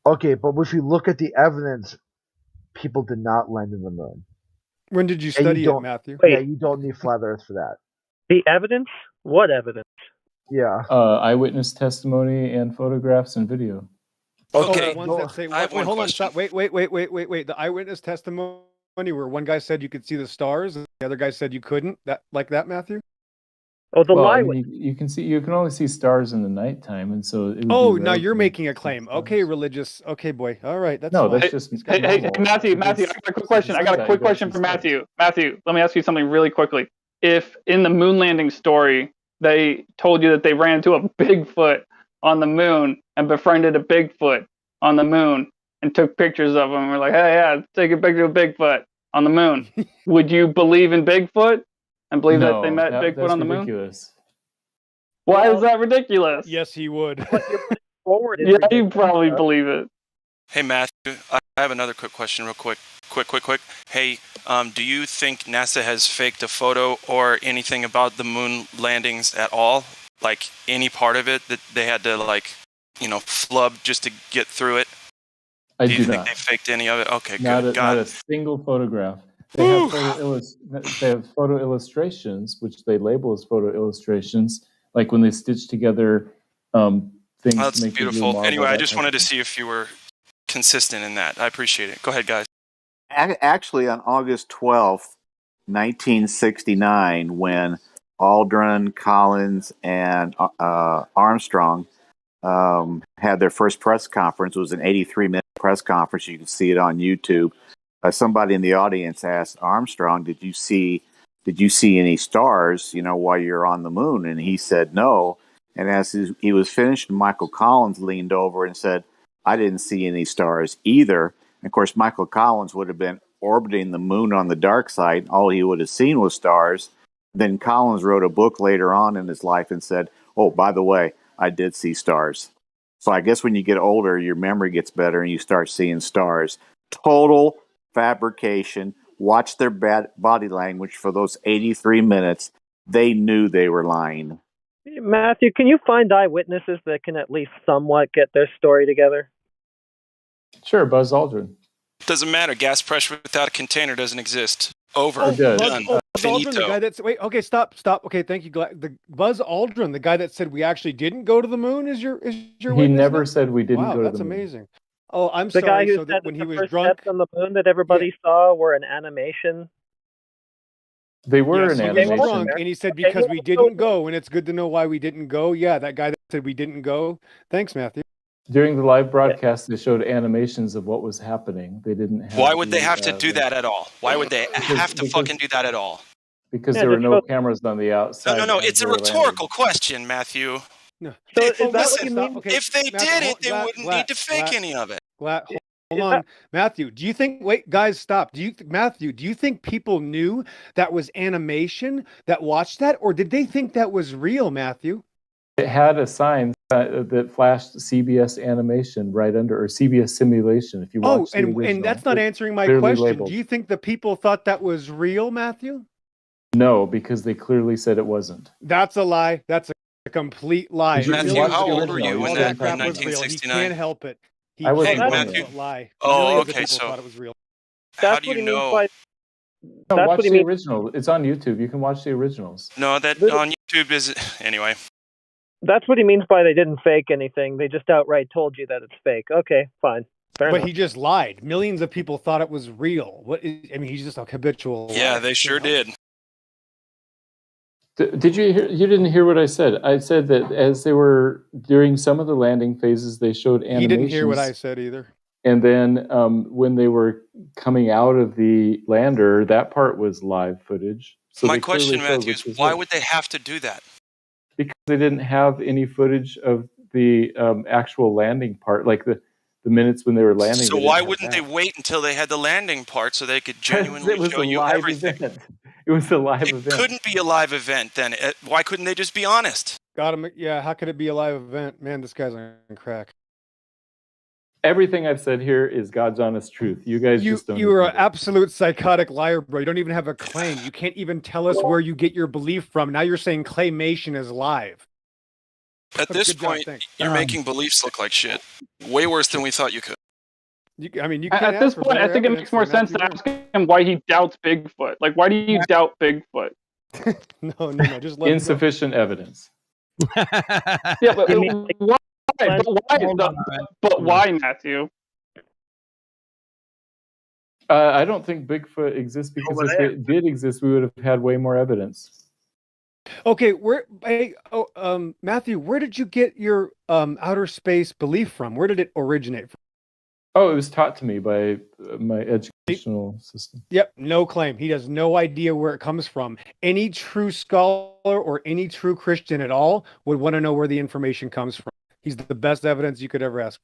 Okay, but if you look at the evidence, people did not land on the moon. When did you study it, Matthew? Yeah, you don't need flat Earth for that. The evidence? What evidence? Yeah. Eyewitness testimony and photographs and video. Okay. The ones that say, I have wait, one hold on, question. stop. Wait. The eyewitness testimony where one guy said you could see the stars and the other guy said you couldn't. That Matthew? Oh, the lie. I mean, you can only see stars in the nighttime, and so. Now you're making a claim. Okay, religious. Okay, boy. All right, that's fine. That's just. Hey, Matthew. I got a quick question. I got a quick question for Matthew. Matthew, let me ask you something really quickly. If in the moon landing story they told you that they ran into a Bigfoot on the moon and befriended a Bigfoot on the moon and took pictures of him, and we're like, hey, yeah, take a picture of Bigfoot on the moon, would you believe in Bigfoot and believe that they met Bigfoot on the moon? Ridiculous. Why is that ridiculous? Yes, he would. Forward. Yeah, you probably believe it. Hey, Matthew, I have another quick question real quick. Quick. Hey, do you think NASA has faked a photo or anything about the moon landings at all? Like any part of it that they had to flub just to get through it? I do you do think not. they faked any of it? Okay, Not good. a single photograph. They have photo illustrations, which they label as photo illustrations, like when they stitch together things. That's to make beautiful. Marvel, Anyway, I just wanted to see if you were consistent in that. I appreciate it. Go ahead, guys. Actually, on August 12th, 1969, when Aldrin, Collins, and Armstrong had their first press conference, it was an 83-minute press conference. You can see it on YouTube. Somebody in the audience asked Armstrong, "Did you see any stars? While you're on the moon?" And he said no. And as he was finished, Michael Collins leaned over and said, "I didn't see any stars either." And of course, Michael Collins would have been orbiting the moon on the dark side. All he would have seen was stars. Then Collins wrote a book later on in his life and said, "Oh, by the way, I did see stars." So I guess when you get older, your memory gets better and you start seeing stars. Total fabrication. Watch their body language for those 83 minutes. They knew they were lying. Matthew, can you find eyewitnesses that can at least somewhat get their story together? Sure, Buzz Aldrin. Doesn't matter. Gas pressure without a container doesn't exist. Over. Buzz Finito. Aldrin, the guy that's okay, stop. Okay, thank you. The Buzz Aldrin, the guy that said we actually didn't go to the moon, is your He witness never now? said we didn't Wow, go to that's the moon. amazing. Oh, I'm the sorry. guy who So said that when he the was first drunk, steps on the moon that everybody saw were an animation. They were an he was animation. drunk, and he said because we didn't go, and it's good to know why we didn't go. Yeah, that guy that said we didn't go. Thanks, Matthew. During the live broadcast, they showed animations of what was happening. They didn't have. Why would they have to do that at all? Why would they have to fucking do that at all? Because there were no cameras on the outside. No. It's a rhetorical question, Matthew. No. So is that Listen, what you mean? if they did it, they wouldn't need to fake any of it. Hold on, Matthew. Do you think? Wait, guys, stop. Matthew? Do you think people knew that was animation that watched that, or did they think that was real, Matthew? It had a sign that flashed CBS animation right under, or CBS simulation. If you watch the original, and that's not answering my clearly question. labeled. Do you think the people thought that was real, Matthew? No, because they clearly said it wasn't. That's a lie. That's a complete lie. Matthew, how old were you all in that that in crap was real. He 1969? can't help it. He I wasn't can't born help yet. but lie. Oh, Millions of okay. people So thought it was real. how do you know? No, That's watch what he the means. original. It's on YouTube. You can watch the originals. No, that on YouTube is anyway. That's what he means by they didn't fake anything. They just outright told you that it's fake. Okay, fine. Fair But enough. he just lied. Millions of people thought it was real. I mean, he's just a habitual Yeah, liar. they sure did. Did you hear? You didn't hear what I said. I said that as they were during some of the landing phases, they showed animations. He didn't hear what I said either. And then when they were coming out of the lander, that part was live footage. So My question, Matthew, is why would they have to do that? Because they didn't have any footage of the actual landing part, like the minutes when they were landing. So why wouldn't they wait until they had the landing part so they could genuinely show you everything? Event. It was a live event. It couldn't be a live event then. Why couldn't they just be honest? Got him. Yeah, how could it be a live event? Man, this guy's on crack. Everything I've said here is God's honest truth. You guys just don't. You are an absolute psychotic liar, bro. You don't even have a claim. You can't even tell us where you get your belief from. Now you're saying claymation is live. At this point, you're making beliefs look like shit. Way worse than we thought you could. At this point, I think it makes more sense to ask him why he doubts Bigfoot. Like, why do you doubt Bigfoot? No, just let insufficient evidence. Yeah, but why? But why, Matthew? I don't think Bigfoot exists because if it did exist, we would have had way more evidence. Okay, Matthew, where did you get your outer space belief from? Where did it originate from? Oh, it was taught to me by my educational system. Yep, no claim. He has no idea where it comes from. Any true scholar or any true Christian at all would want to know where the information comes from. He's the best evidence you could ever ask.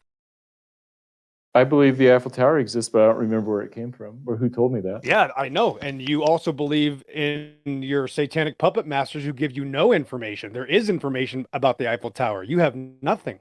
I believe the Eiffel Tower exists, but I don't remember where it came from or who told me that. Yeah, I know. And you also believe in your satanic puppet masters who give you no information. There is information about the Eiffel Tower. You have nothing.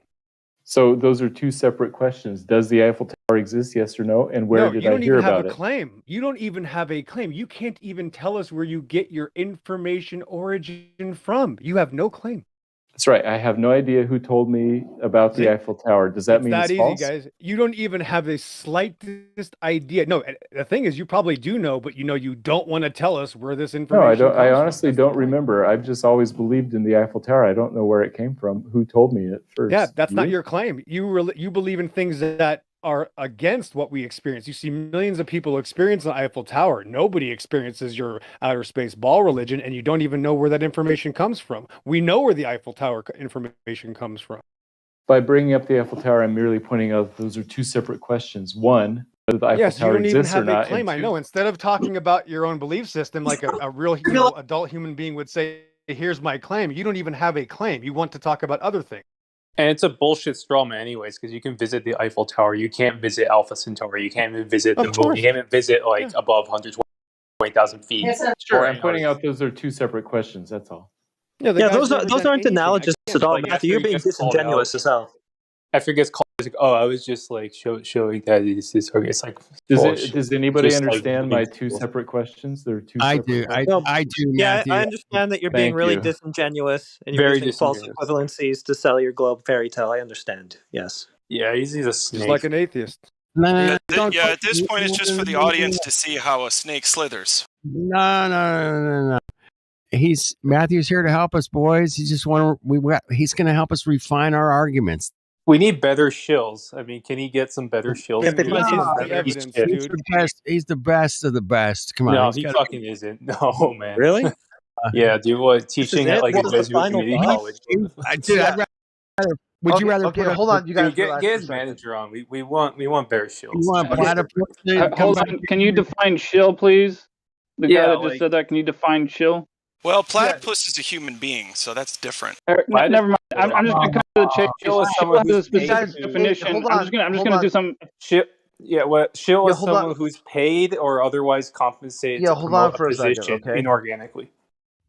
So those are two separate questions. Does the Eiffel Tower exist? Yes or no? And where did I hear about it? Claim. You don't even have a claim. You can't even tell us where you get your information origin from. You have no claim. That's right. I have no idea who told me about the Eiffel Tower. Does that mean it's easy, false? guys? You don't even have the slightest idea. No, the thing is, you probably do know, but you don't want to tell us where this information. No, I don't. I honestly don't remember. I've just always believed in the Eiffel Tower. I don't know where it came from. Who told me it first? Yeah, that's not your claim. You believe in things that are against what we experience. You see millions of people experience the Eiffel Tower. Nobody experiences your outer space ball religion, and you don't even know where that information comes from. We know where the Eiffel Tower information comes from. By bringing up the Eiffel Tower, I'm merely pointing out those are two separate questions. One, whether the Eiffel Tower exists or not. You don't even have a claim. I know. Instead of talking about your own belief system like a real adult human being would say, here's my claim, you don't even have a claim. You want to talk about other things. And it's a bullshit straw man anyways, because you can visit the Eiffel Tower. You can't visit Alpha Centauri. You can't even visit the moon. You can't even visit above 120,000 feet. Sure, I'm pointing out those are two separate questions. That's all. Yeah, those aren't analogous at all, Matthew. You're being disingenuous as hell. After it gets called, it's like, oh, I was just like showing that it's like. Does anybody understand my two separate questions? There are two. I do. I do. Yeah, Matthew. I understand that you're being really disingenuous and you're using false equivalencies to sell your globe fairy tale. I understand. Yes. Yeah, he's a snake. He's like an atheist. At this point, it's just for the audience to see how a snake slithers. No. Matthew's here to help us, boys. He's going to help us refine our arguments. We need better shills. I mean, can he get some better shills? He's the best of the best. Come on. No, he fucking isn't. No, man. Really? Yeah, dude. What, teaching at like a Jesuit community college? Would you rather? Okay, hold on. You guys get his manager on. We want better shills. You want platypus? Hold on. Can you define shill, please? The guy that just said that. Can you define shill? Well, platypus is a human being, so that's different. Never mind. I'm just going to come to the chase. Shill is someone who's a specific definition. I'm just going to do some. Shill is someone who's paid or otherwise compensated to promote a position inorganically.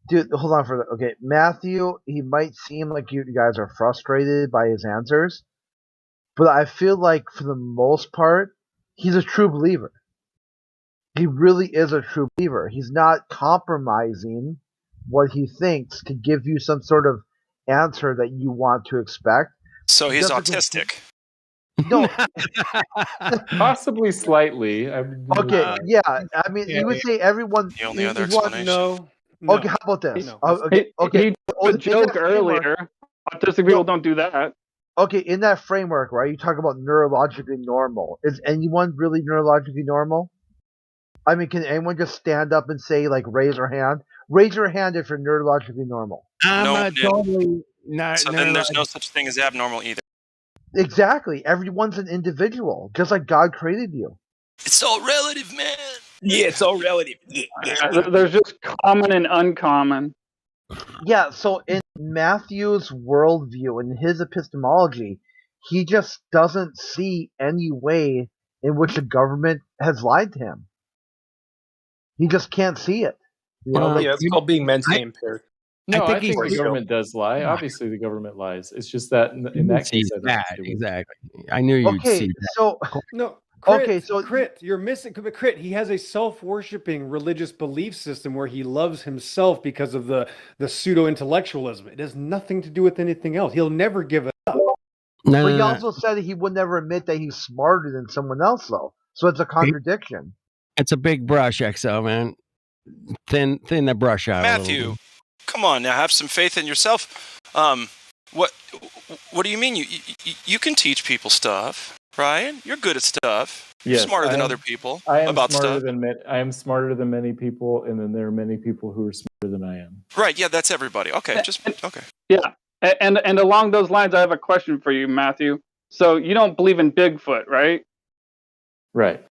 Dude, hold on for okay. Matthew, he might seem like you guys are frustrated by his answers, but I feel like for the most part, he's a true believer. He really is a true believer. He's not compromising what he thinks to give you some sort of answer that you want to expect. So he's Just because- autistic. No, Possibly slightly. okay, yeah. I mean, you would say everyone. The only other is what- explanation. No. Okay, how about this? No. Okay, okay. He Oh, did a in joke that framework- earlier. Autistic people don't do that. Okay, in that framework, right? You talk about neurologically normal. Is anyone really neurologically normal? I mean, can anyone just stand up and say, like, raise your hand? Raise your hand if you're neurologically normal. No, totally not. So then there's no such thing as abnormal either. Exactly. Everyone's an individual, just like God created you. It's all relative, man. Yeah, it's all relative. There's just common and uncommon. Yeah, so in Matthew's worldview, in his epistemology, he just doesn't see any way in which the government has lied to him. He just can't see it. You know, Yeah, it's called being mentally impaired. No, I think he's- the government does lie. Obviously, the government lies. It's just that in that case, I don't that see it. exactly. I knew you'd Okay, see that. so No. Crit, Okay, so- Crit, you're missing. But Crit, he has a self-worshiping religious belief system where he loves himself because of the pseudo-intellectualism. It has nothing to do with anything else. He'll never give it up. but he also said he would never admit that he's smarter than someone else, though. So it's a contradiction. It's a big brush, XO, man. Thin the brush out. a little Matthew, bit. come on now, have some faith in yourself. What do you mean? You can teach people stuff, right? You're good at stuff. You're Yes, smarter than I am- other people I am about smarter stuff. I am smarter than many people, and then there are many people who are smarter than I am. Right? Yeah, that's everybody. Okay, just okay. Yeah, and along those lines, I have a question for you, Matthew. So you don't believe in Bigfoot, right? Right.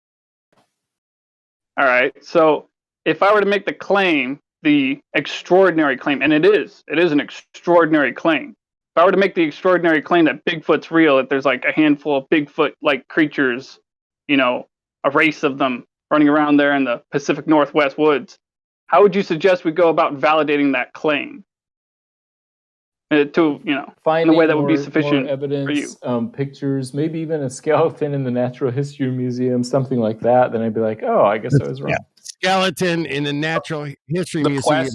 All right. So if I were to make the extraordinary claim, and it is an extraordinary claim. If I were to make the extraordinary claim that Bigfoot's real, that there's like a handful of Bigfoot-like creatures, you know, a race of them running around there in the Pacific Northwest woods, how would you suggest we go about validating that claim? To, you know, in a way that would be sufficient more evidence, for you. pictures, maybe even a skeleton in the Natural History Museum, something like that. Then I'd be like, oh, I guess I was wrong. Yeah. Skeleton in the Natural History The Museum.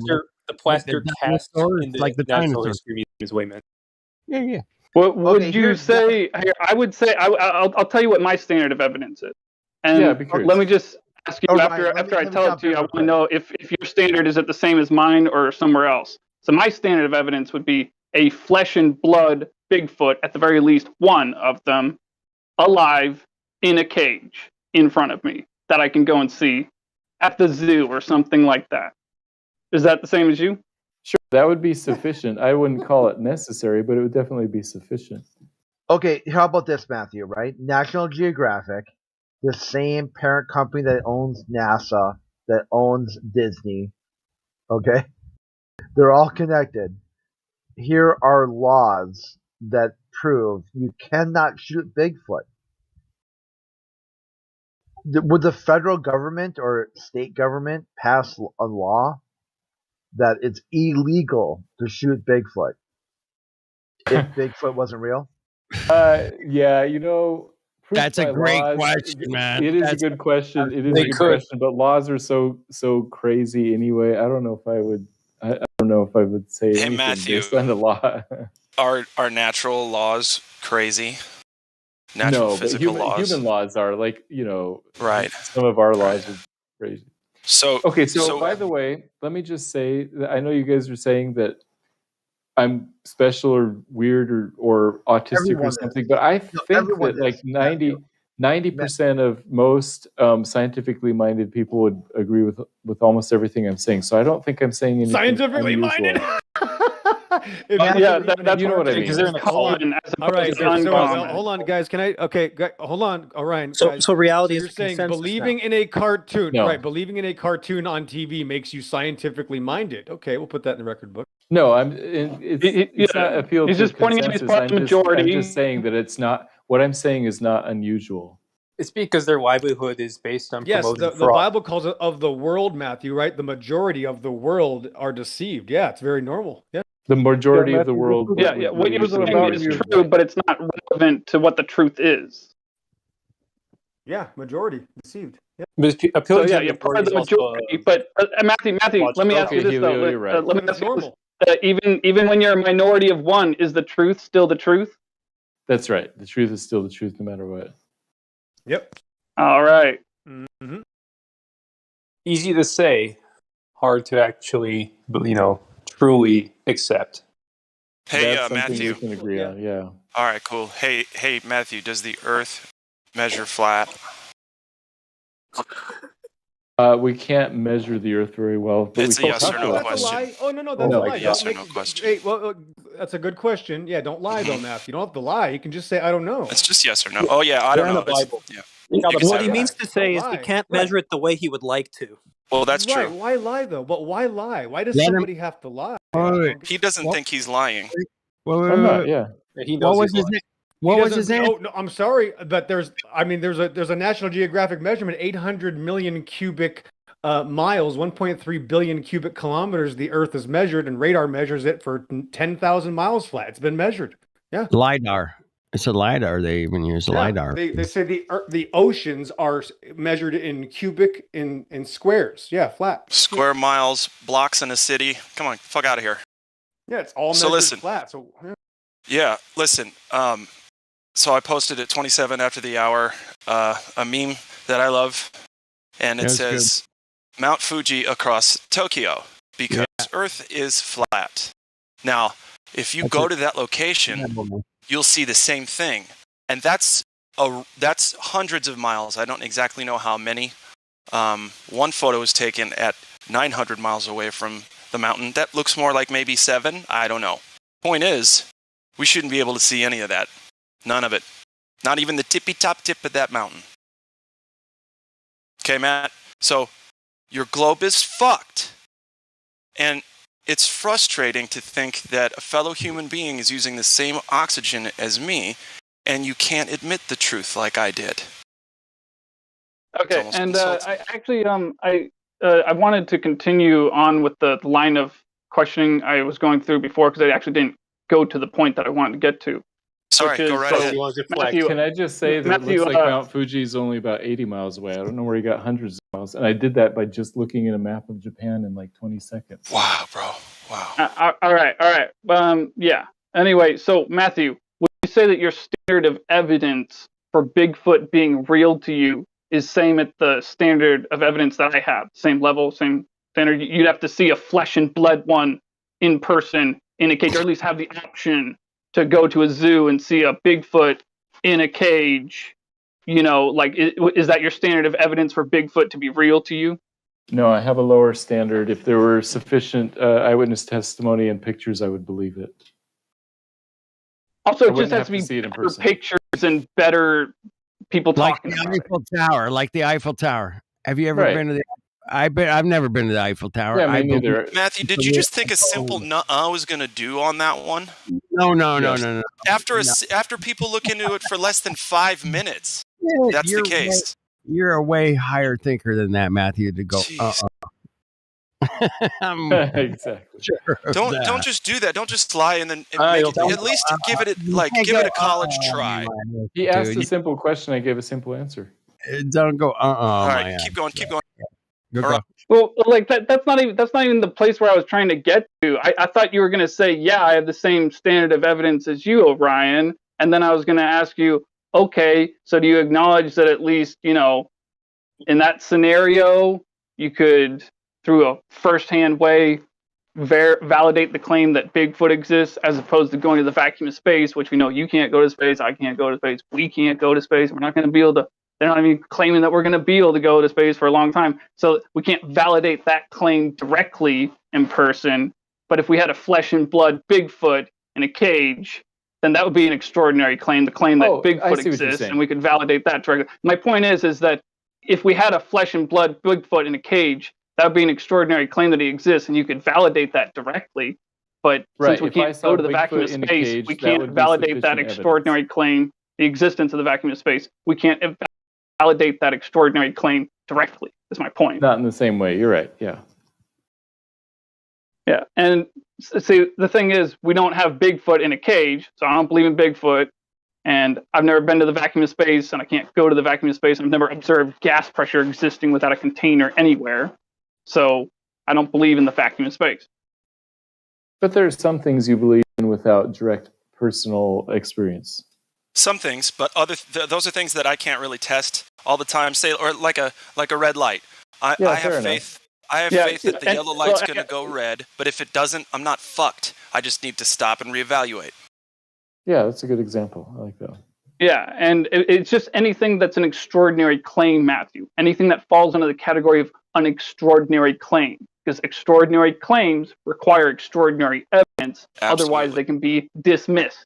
plaster cast dinosaurs, in the like the Natural dinosaurs. History Museum is way meant. Yeah, yeah. What would Okay, you here's say? I would say I'll tell you what my standard of evidence is, and Yeah, be curious. let me just ask you Oh, after Ryan, after I let me tell it jump to you. in I real want to know if your standard is it the same as mine or somewhere else. So my standard of evidence would be a flesh and blood Bigfoot, at the very least one of them, alive in a cage in front of me that I can go and see at the zoo or something like that. Is that the same as you? Sure, that would be sufficient. I wouldn't call it necessary, but it would definitely be sufficient. Okay, how about this, Matthew, right? National Geographic, the same parent company that owns NASA, that owns Disney, okay? They're all connected. Here are laws that prove you cannot shoot Bigfoot. Would the federal government or state government pass a law that it's illegal to shoot Bigfoot if Bigfoot wasn't real? Yeah, you know, proof That's a by great laws- question, man. It is That's a good question. It is They a good could. question, but laws are so crazy anyway. I don't know if I would. I don't know if I would say Hey, anything Matthew. based on the law. Are natural laws crazy? Natural No, but physical laws. human laws are like, you know, Right. Some of our laws are crazy. So Okay, so by the way, let me just say that I know you guys are saying that I'm special or weird or autistic Everyone or is. something, but I No, think everyone that like is, 90% of most scientifically minded people would agree with almost everything I'm saying. So I don't think I'm saying anything Scientifically unusual. minded. Yeah, that's you know what I mean. Because they're in the common as All right, opposed to so uncommon. hold on, guys. Can I? Okay, hold on. All right, So, guys. so reality You're is a saying consensus believing now. in a cartoon, No. right? Believing in a cartoon on TV makes you scientifically minded. Okay, we'll put that in the record book. No, it's not appealed He's to just pointing to his consensus. part of the majority. I'm just saying that it's not. What I'm saying is not unusual. It's because their livelihood is based on Yes, promoting the fraud. Bible calls it of the world, Matthew, right? The majority of the world are deceived. Yeah, it's very normal. Yeah. The majority of the world. Yeah. What you're saying is true, but it's not relevant to what the truth is. Yeah, majority deceived. Yeah. So yeah, part of the majority. But Matthew, let me ask you this though. You're right. Let me ask you this. Even when you're a minority of one, is the truth still the truth? That's right. The truth is still the truth, no matter what. Yep. All right. Mm-hmm. Easy to say, hard to actually, truly accept. Hey, That's something Matthew. we can agree on. Yeah. All right, cool. Hey, Matthew. Does the Earth measure flat? We can't measure the Earth very well. But It's a yes or no That's question. a lie. Oh no, that's a lie. Yes Don't or no make- question. Hey, well, that's a good question. Yeah, don't lie though, Matthew. You don't have to lie. You can just say I don't know. It's just yes or no. Oh yeah, I don't know. Yeah. You can say What he that. means to say is he Lie. can't measure it the way he would like to. Well, that's right. true. Why lie though? But why lie? Why does Let him- somebody have to lie? He doesn't think he's lying. I'm not. Yeah. He knows What was his name? What was his answer? No, I'm sorry, but there's a National Geographic measurement, 800 million cubic miles, 1.3 billion cubic kilometers. The Earth is measured, and radar measures it for 10,000 miles flat. It's been measured. Yeah. LiDAR. It's a LiDAR. They even use LiDAR. They say the oceans are measured in cubic in squares. Yeah, flat. Square miles, blocks in a city. Come on, fuck out of here. Yeah, it's all So measured listen. flat. So Yeah, listen. So I posted at 27 after the hour a meme that I love, and it That's says Mount Fuji across Tokyo because Earth is flat. Now, if you go to that location, you'll see the same thing, and that's hundreds of miles. I don't exactly know how many. One photo was taken at 900 miles away from the mountain. That looks more like maybe 7. I don't know. Point is, we shouldn't be able to see any of that. None of it. Not even the tippy-top tip of that mountain. Okay, Matt? So, your globe is fucked. And it's frustrating to think that a fellow human being is using the same oxygen as me, and you can't admit the truth like I did. Okay, and I actually I wanted to continue on with the line of questioning I was going through before because I actually didn't go to the point that I wanted to get to. Sorry, go right ahead. Matthew, Can I just say that Matthew, it looks like Mount Fuji is only about 80 miles away. I don't know where he got hundreds of miles. And I did that by just looking at a map of Japan in like 20 seconds. Wow, bro. Wow. all right. Yeah. Anyway, so Matthew, would you say that your standard of evidence for Bigfoot being real to you is same at the standard of evidence that I have? Same level, same standard? You'd have to see a flesh and blood one in person in a cage, or at least have the option to go to a zoo and see a Bigfoot in a cage. You know, like, is that your standard of evidence for Bigfoot to be real to you? No, I have a lower standard. If there were sufficient eyewitness testimony and pictures, I would believe it. Also, I it just wouldn't has have to be see it in better person. pictures and better people Like talking the about it. Eiffel Tower. Like the Eiffel Tower. Have you ever Right. been to the? I've never been to the Eiffel Tower. Yeah, me I neither. Matthew, did you just think a simple nuh-uh was going to do on that one? No. After people look into it for less than 5 minutes, that's the case. You're a way higher thinker than that, Matthew. To go. I'm exactly. sure of Don't that. just do that. Don't just lie and then make it, at least give it a college try. He asked a simple question. I gave a simple answer. Don't go. All right, keep going. Go. Well, like that's not even the place where I was trying to get to. I thought you were going to say, yeah, I have the same standard of evidence as you, Orion, and then I was going to ask you, okay, so do you acknowledge that at least, you know, in that scenario, you could, through a first-hand way, validate the claim that Bigfoot exists, as opposed to going to the vacuum of space, which we know you can't go to space, I can't go to space, we can't go to space, we're not going to be able to. They're not even claiming that we're going to be able to go to space for a long time. So we can't validate that claim directly in person. But if we had a flesh and blood Bigfoot in a cage, then that would be an extraordinary claim, the claim that I see Bigfoot what you're exists, saying. and we could validate that directly. My point is that if we had a flesh and blood Bigfoot in a cage, that would be an extraordinary claim that he exists, and you could validate that directly. But since we If I can't saw go to the vacuum of Bigfoot in a space, cage, we that can't would be validate that sufficient extraordinary claim, the existence of the vacuum of space. We can't validate that extraordinary claim directly, is my point. Not in the same way. You're right. Yeah. Yeah. And see, the thing is, we don't have Bigfoot in a cage, so I don't believe in Bigfoot. And I've never been to the vacuum of space, and I can't go to the vacuum of space. I've never observed gas pressure existing without a container anywhere. So I don't believe in the vacuum of space. But there are some things you believe in without direct personal experience. Some things, but those are things that I can't really test all the time. Say, or like a red light. I have faith. I have faith that the yellow light's going to go red, but if it doesn't, I'm not fucked. I just need to stop and reevaluate. Yeah, that's a good example. I like that. Yeah, and it's just anything that's an extraordinary claim, Matthew. Anything that falls under the category of an extraordinary claim. Because extraordinary claims require extraordinary evidence. Absolutely. Otherwise, they can be dismissed.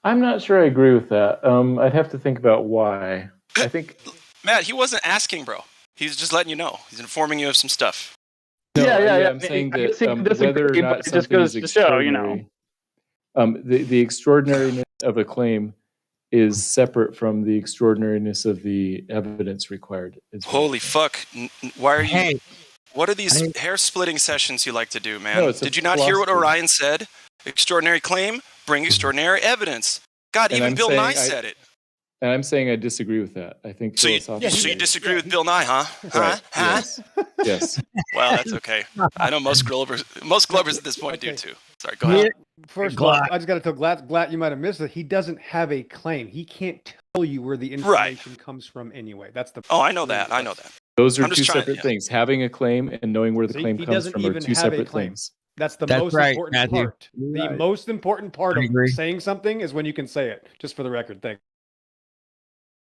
I'm not sure I agree with that. I'd have to think about why. I think Matt, he wasn't asking, bro. He's just letting you know. He's informing you of some stuff. No, yeah. I'm saying that whether or not something is extraordinary, the extraordinariness of a claim is separate from the extraordinariness of the evidence required. Holy fuck! Why are you? Hey, what are these hair-splitting sessions you like to do, man? Did you not hear what Orion said? Extraordinary claim, bring extraordinary evidence. God, even Bill Nye said it. And I'm saying I disagree with that. I think so. You disagree with Bill Nye, huh? Right. Huh? Yes. Well, that's okay. I know most Glovers at this point do too. Sorry, go ahead. First of all, I just got to tell Glatt, you might have missed it. He doesn't have a claim. He can't tell you where the information comes from anyway. That's the. Oh, I know that. I know that. Those are two separate things. Having a claim and knowing where the claim comes from are two separate things. That's the most important part. The most important part of saying something is when you can say it. Just for the record, thank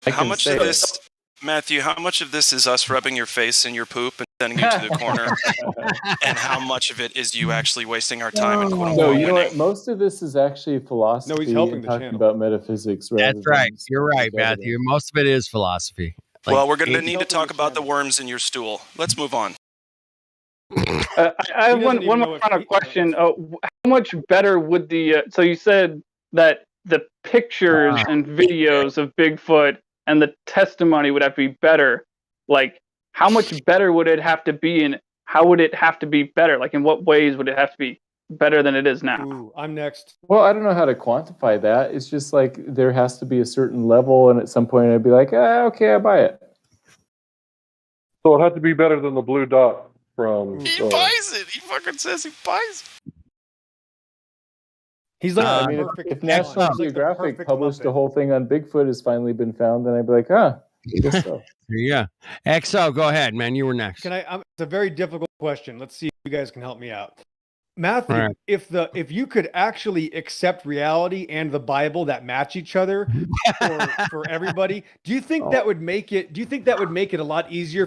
you. How much of this, Matthew? How much of this is us rubbing your face in your poop and sending you to the corner, and how much of it is you actually wasting our time and quote No, you know what? Most of this is actually philosophy. No, he's helping and the talking channel about metaphysics. That's right. You're right, Matthew. Most of it is philosophy. Well, we're going to need to talk about the worms in your stool. Let's move on. I have one more final question. How much better would the? So you said that the pictures and videos of Bigfoot and the testimony would have to be better. Like, how much better would it have to be, and how would it have to be better? Like, in what ways would it have to be better than it is now? Ooh, I'm next. Well, I don't know how to quantify that. It's just like there has to be a certain level, and at some point I'd be like, okay, I buy it. So it had to be better than the blue dot from. He buys it. He fucking says he buys it. He's like, I mean, if National Geographic published a whole thing on Bigfoot has finally been found, then I'd be like, I guess so. Yeah. XO, go ahead, man. You were next. It's a very difficult question. Let's see if you guys can help me out. Matthew, if you could actually accept reality and the Bible that match each other for everybody, do you think that would make it a lot easier